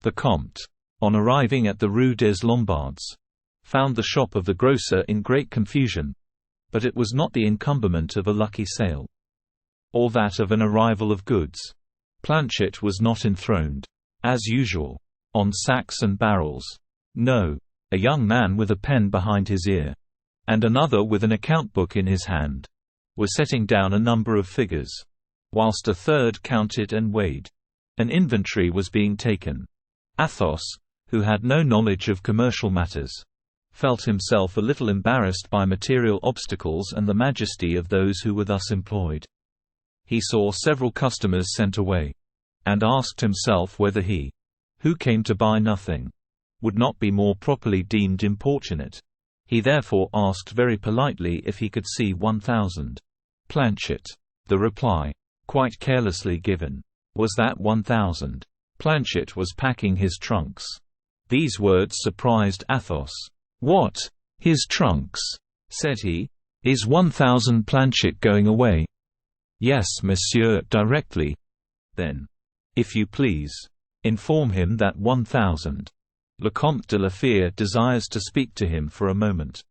A: The Comte, on arriving at the Rue des Lombards, found the shop of the grocer in great confusion, but it was not the encumberment of a lucky sale, or that of an arrival of goods. Planchet was not enthroned, as usual, on sacks and barrels. No, a young man with a pen behind his ear, and another with an account book in his hand, were setting down a number of figures, whilst a third counted and weighed. An inventory was being taken. Athos, who had no knowledge of commercial matters, felt himself a little embarrassed by material obstacles and the majesty of those who were thus employed. He saw several customers sent away, and asked himself whether he, who came to buy nothing, would not be more properly deemed importunate. He therefore asked very politely if he could see 1000. Planchet. The reply, quite carelessly given, was that 1000. Planchet was packing his trunks. These words surprised Athos. "What? His trunks?" said he. "Is 1000 Planchet going away?" "Yes, monsieur, directly." "Then, if you please, inform him that 1000. Le Comte de la Fère desires to speak to him for a moment."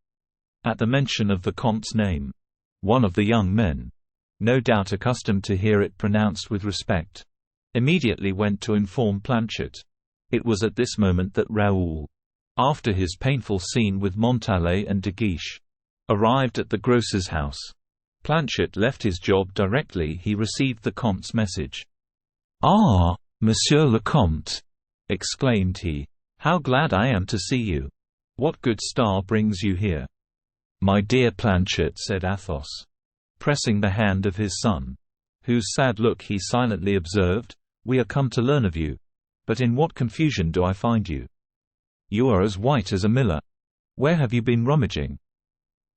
A: At the mention of the Comte's name, one of the young men, no doubt accustomed to hear it pronounced with respect, immediately went to inform Planchet. It was at this moment that Raoul, after his painful scene with Montalais and de Guiche, arrived at the grocer's house. Planchet left his job directly he received the Comte's message. "Ah, Monsieur le Comte!" exclaimed he. "How glad I am to see you! What good star brings you here?" "My dear Planchet," said Athos, pressing the hand of his son, whose sad look he silently observed, "we are come to learn of you. But in what confusion do I find you? You are as white as a miller. Where have you been rummaging?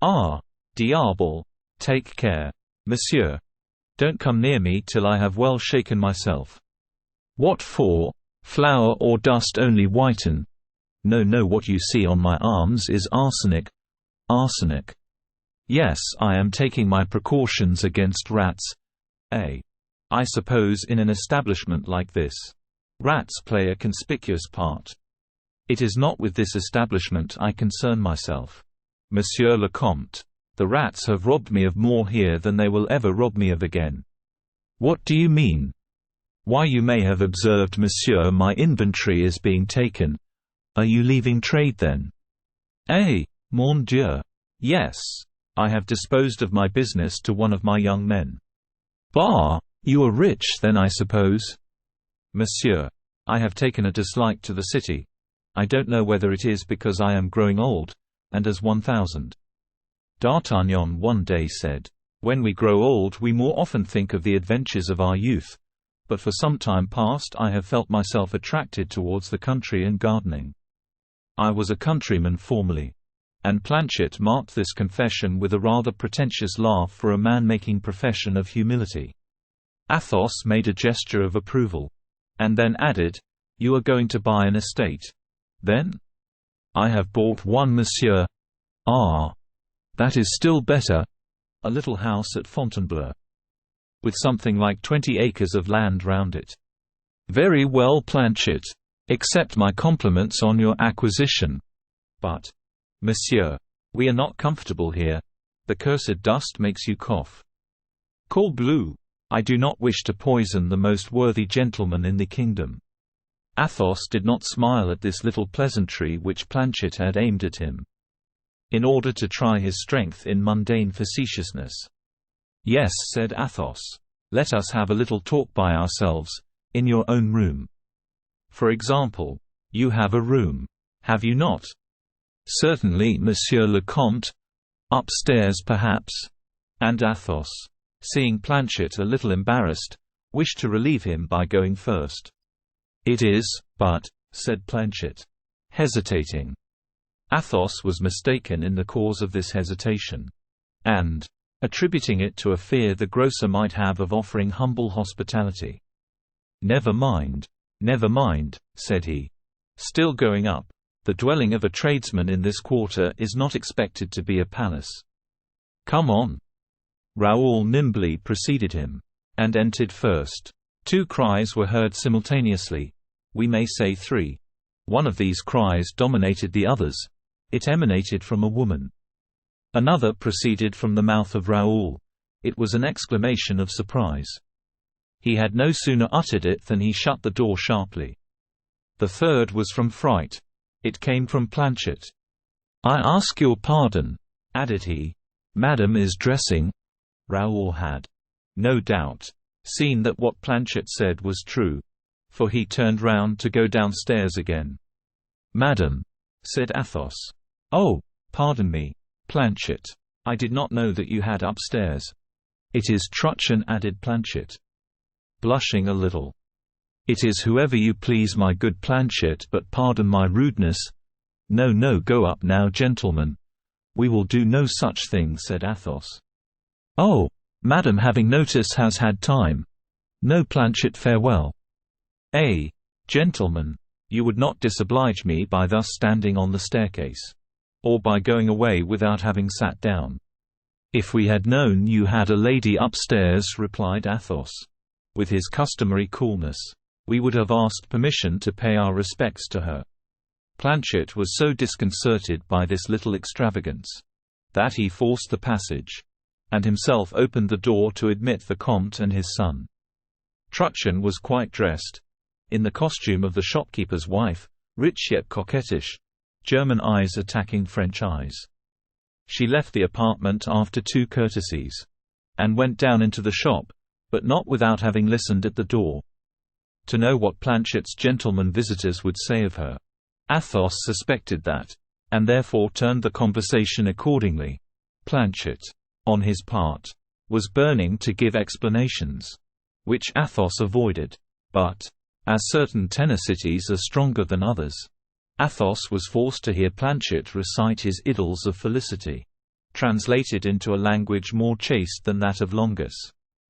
A: Ah, diable! Take care, monsieur. Don't come near me till I have well shaken myself." "What for? Flour or dust only whiten. No, what you see on my arms is arsenic. Arsenic. Yes, I am taking my precautions against rats. I suppose in an establishment like this, rats play a conspicuous part. It is not with this establishment I concern myself. Monsieur le Comte, the rats have robbed me of more here than they will ever rob me of again." "What do you mean?" "Why, you may have observed, monsieur, my inventory is being taken. Are you leaving trade then?" Mon Dieu! Yes. I have disposed of my business to one of my young men." "Bah! You are rich then, I suppose?" "Monsieur, I have taken a dislike to the city. I don't know whether it is because I am growing old, and as 1000. D'Artagnan one day said, "When we grow old we more often think of the adventures of our youth, but for some time past I have felt myself attracted towards the country and gardening. I was a countryman formerly." And Planchet marked this confession with a rather pretentious laugh for a man making profession of humility. Athos made a gesture of approval, and then added, "You are going to buy an estate, then?" "I have bought one, monsieur." "Ah, that is still better." "A little house at Fontainebleau, with something like 20 acres of land round it." "Very well, Planchet. Accept my compliments on your acquisition." "But, monsieur, we are not comfortable here. The cursed dust makes you cough." "Corbleu! I do not wish to poison the most worthy gentleman in the kingdom." Athos did not smile at this little pleasantry which Planchet had aimed at him, in order to try his strength in mundane facetiousness. "Yes," said Athos. "Let us have a little talk by ourselves, in your own room. For example, you have a room, have you not?" "Certainly, Monsieur le Comte. Upstairs, perhaps." And Athos, seeing Planchet a little embarrassed, wished to relieve him by going first. "It is, but," said Planchet, hesitating. Athos was mistaken in the cause of this hesitation, and attributing it to a fear the grocer might have of offering humble hospitality. Never mind," said he, still going up. "The dwelling of a tradesman in this quarter is not expected to be a palace. Come on." Raoul nimbly preceded him, and entered first. Two cries were heard simultaneously, we may say three. One of these cries dominated the others. It emanated from a woman. Another proceeded from the mouth of Raoul. It was an exclamation of surprise. He had no sooner uttered it than he shut the door sharply. The third was from fright. It came from Planchet. "I ask your pardon," added he. "Madame is dressing." Raoul had, no doubt, seen that what Planchet said was true, for he turned round to go downstairs again. "Madame," said Athos. "Oh, pardon me, Planchet. I did not know that you had upstairs." "It is Truchen," added Planchet, blushing a little. "It is whoever you please, my good Planchet, but pardon my rudeness." No, go up now, gentlemen. We will do no such thing," said Athos. "Oh, Madame having notice has had time. No, Planchet, farewell." Gentlemen, you would not disoblige me by thus standing on the staircase, or by going away without having sat down." "If we had known you had a lady upstairs," replied Athos, with his customary coolness, "we would have asked permission to pay our respects to her." Planchet was so disconcerted by this little extravagance, that he forced the passage, and himself opened the door to admit the Comte and his son. Truchen was quite dressed, in the costume of the shopkeeper's wife, rich yet coquettish, German eyes attacking French eyes. She left the apartment after 2 courtesies, and went down into the shop, but not without having listened at the door, to know what Planchet's gentlemen visitors would say of her. Athos suspected that, and therefore turned the conversation accordingly. Planchet, on his part, was burning to give explanations, which Athos avoided. But, as certain tenacities are stronger than others, Athos was forced to hear Planchet recite his idylls of felicity, translated into a language more chaste than that of Longus.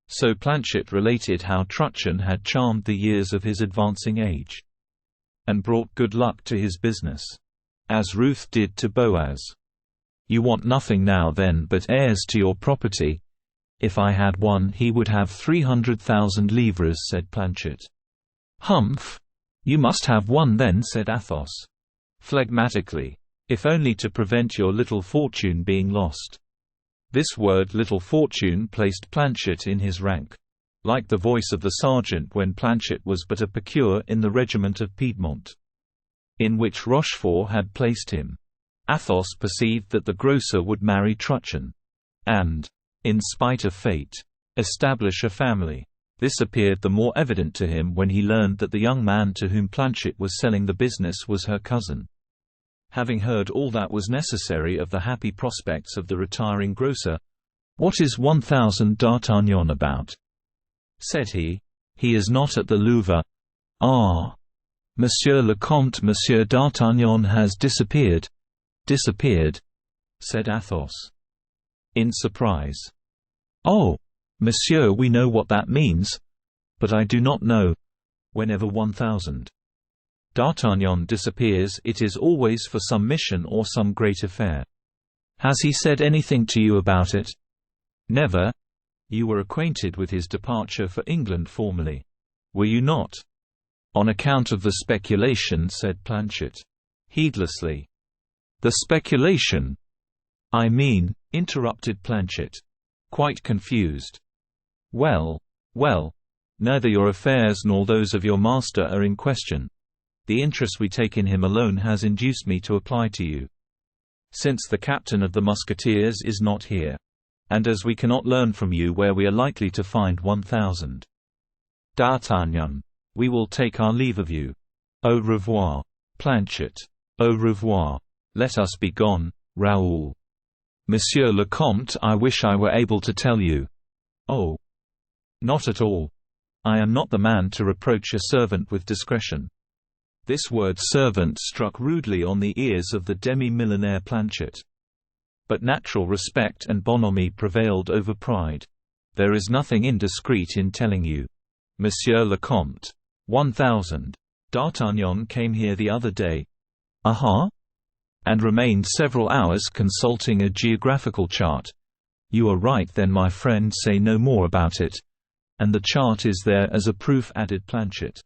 A: So Planchet related how Truchen had charmed the years of his advancing age, and brought good luck to his business, as Ruth did to Boaz. "You want nothing now then but heirs to your property. If I had one he would have 300,000 livres," said Planchet. "Humph! You must have one then," said Athos, phlegmatically, "if only to prevent your little fortune being lost." This word "little fortune" placed Planchet in his rank, like the voice of the sergeant when Planchet was but a piqueur in the regiment of Piedmont, in which Rochefort had placed him. Athos perceived that the grocer would marry Truchen, and, in spite of fate, establish a family. This appeared the more evident to him when he learned that the young man to whom Planchet was selling the business was her cousin. Having heard all that was necessary of the happy prospects of the retiring grocer, "What is 1,000 d'Artagnan about?" said he. "He is not at the Louvre." "Ah, Monsieur le Comte, Monsieur d'Artagnan has disappeared." "Disappeared?" said Athos, in surprise. "Oh, monsieur, we know what that means, but I do not know. Whenever 1,000 d'Artagnan disappears, it is always for some mission or some great affair." "Has he said anything to you about it?" "Never." "You were acquainted with his departure for England formerly, were you not?" "On account of the speculation," said Planchet, heedlessly. "The speculation? I mean," interrupted Planchet, quite confused. Well, neither your affairs nor those of your master are in question. The interest we take in him alone has induced me to apply to you. Since the captain of the Musketeers is not here, and as we cannot learn from you where we are likely to find 1,000 d'Artagnan, we will take our leave of you. Au revoir, Planchet. Au revoir. Let us be gone, Raoul. Monsieur le Comte, I wish I were able to tell you." "Oh, not at all. I am not the man to reproach a servant with discretion." This word "servant" struck rudely on the ears of the demi-millionaire Planchet. But natural respect and bonhomie prevailed over pride. "There is nothing indiscreet in telling you, Monsieur le Comte. 1,000 d'Artagnan came here the other day." "Aha!" "And remained several hours consulting a geographical chart." "You are right then, my friend, say no more about it. And the chart is there as a proof," added Planchet,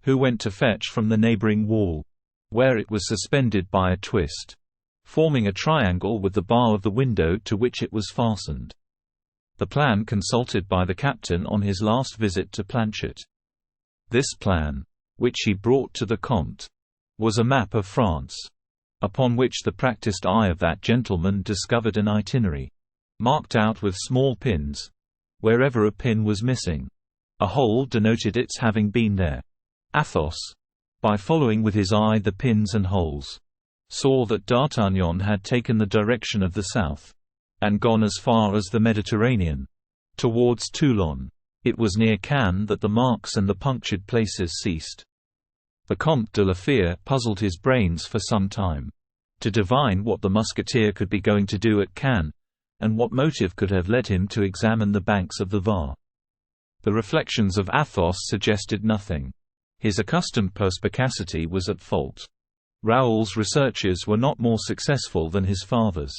A: who went to fetch from the neighboring wall, where it was suspended by a twist, forming a triangle with the bar of the window to which it was fastened. The plan consulted by the captain on his last visit to Planchet. This plan, which he brought to the Comte, was a map of France, upon which the practiced eye of that gentleman discovered an itinerary, marked out with small pins. Wherever a pin was missing, a hole denoted its having been there. Athos, by following with his eye the pins and holes, saw that D'Artagnan had taken the direction of the south, and gone as far as the Mediterranean, towards Toulon. It was near Cannes that the marks and the punctured places ceased. The Comte de la Fère puzzled his brains for some time, to divine what the Musketeer could be going to do at Cannes, and what motive could have led him to examine the banks of the Var. The reflections of Athos suggested nothing. His accustomed perspicacity was at fault. Raoul's researches were not more successful than his father's.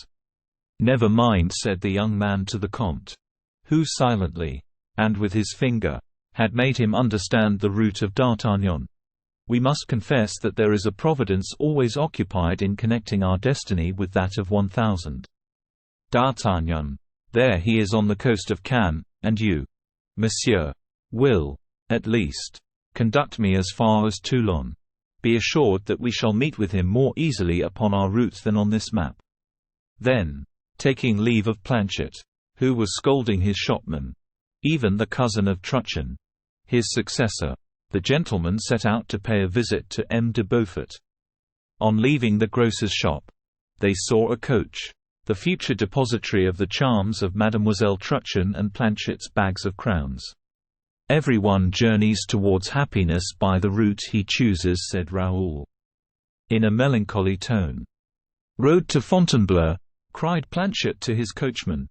A: "Never mind," said the young man to the Comte, who silently, and with his finger, had made him understand the route of D'Artagnan. "We must confess that there is a providence always occupied in connecting our destiny with that of 1,000 d'Artagnan. There he is on the coast of Cannes, and you, monsieur, will, at least, Conduct me as far as Toulon. Be assured that we shall meet with him more easily upon our route than on this map." Then, taking leave of Planchet, who was scolding his shopman, even the cousin of Truchen, his successor, the gentleman set out to pay a visit to M. de Beaufort. On leaving the grocer's shop, they saw a coach, the future depository of the charms of Mademoiselle Truchen and Planchet's bags of crowns. "Everyone journeys towards happiness by the route he chooses," said Raoul, in a melancholy tone. "Road to Fontainebleau!" cried Planchet to his coachman.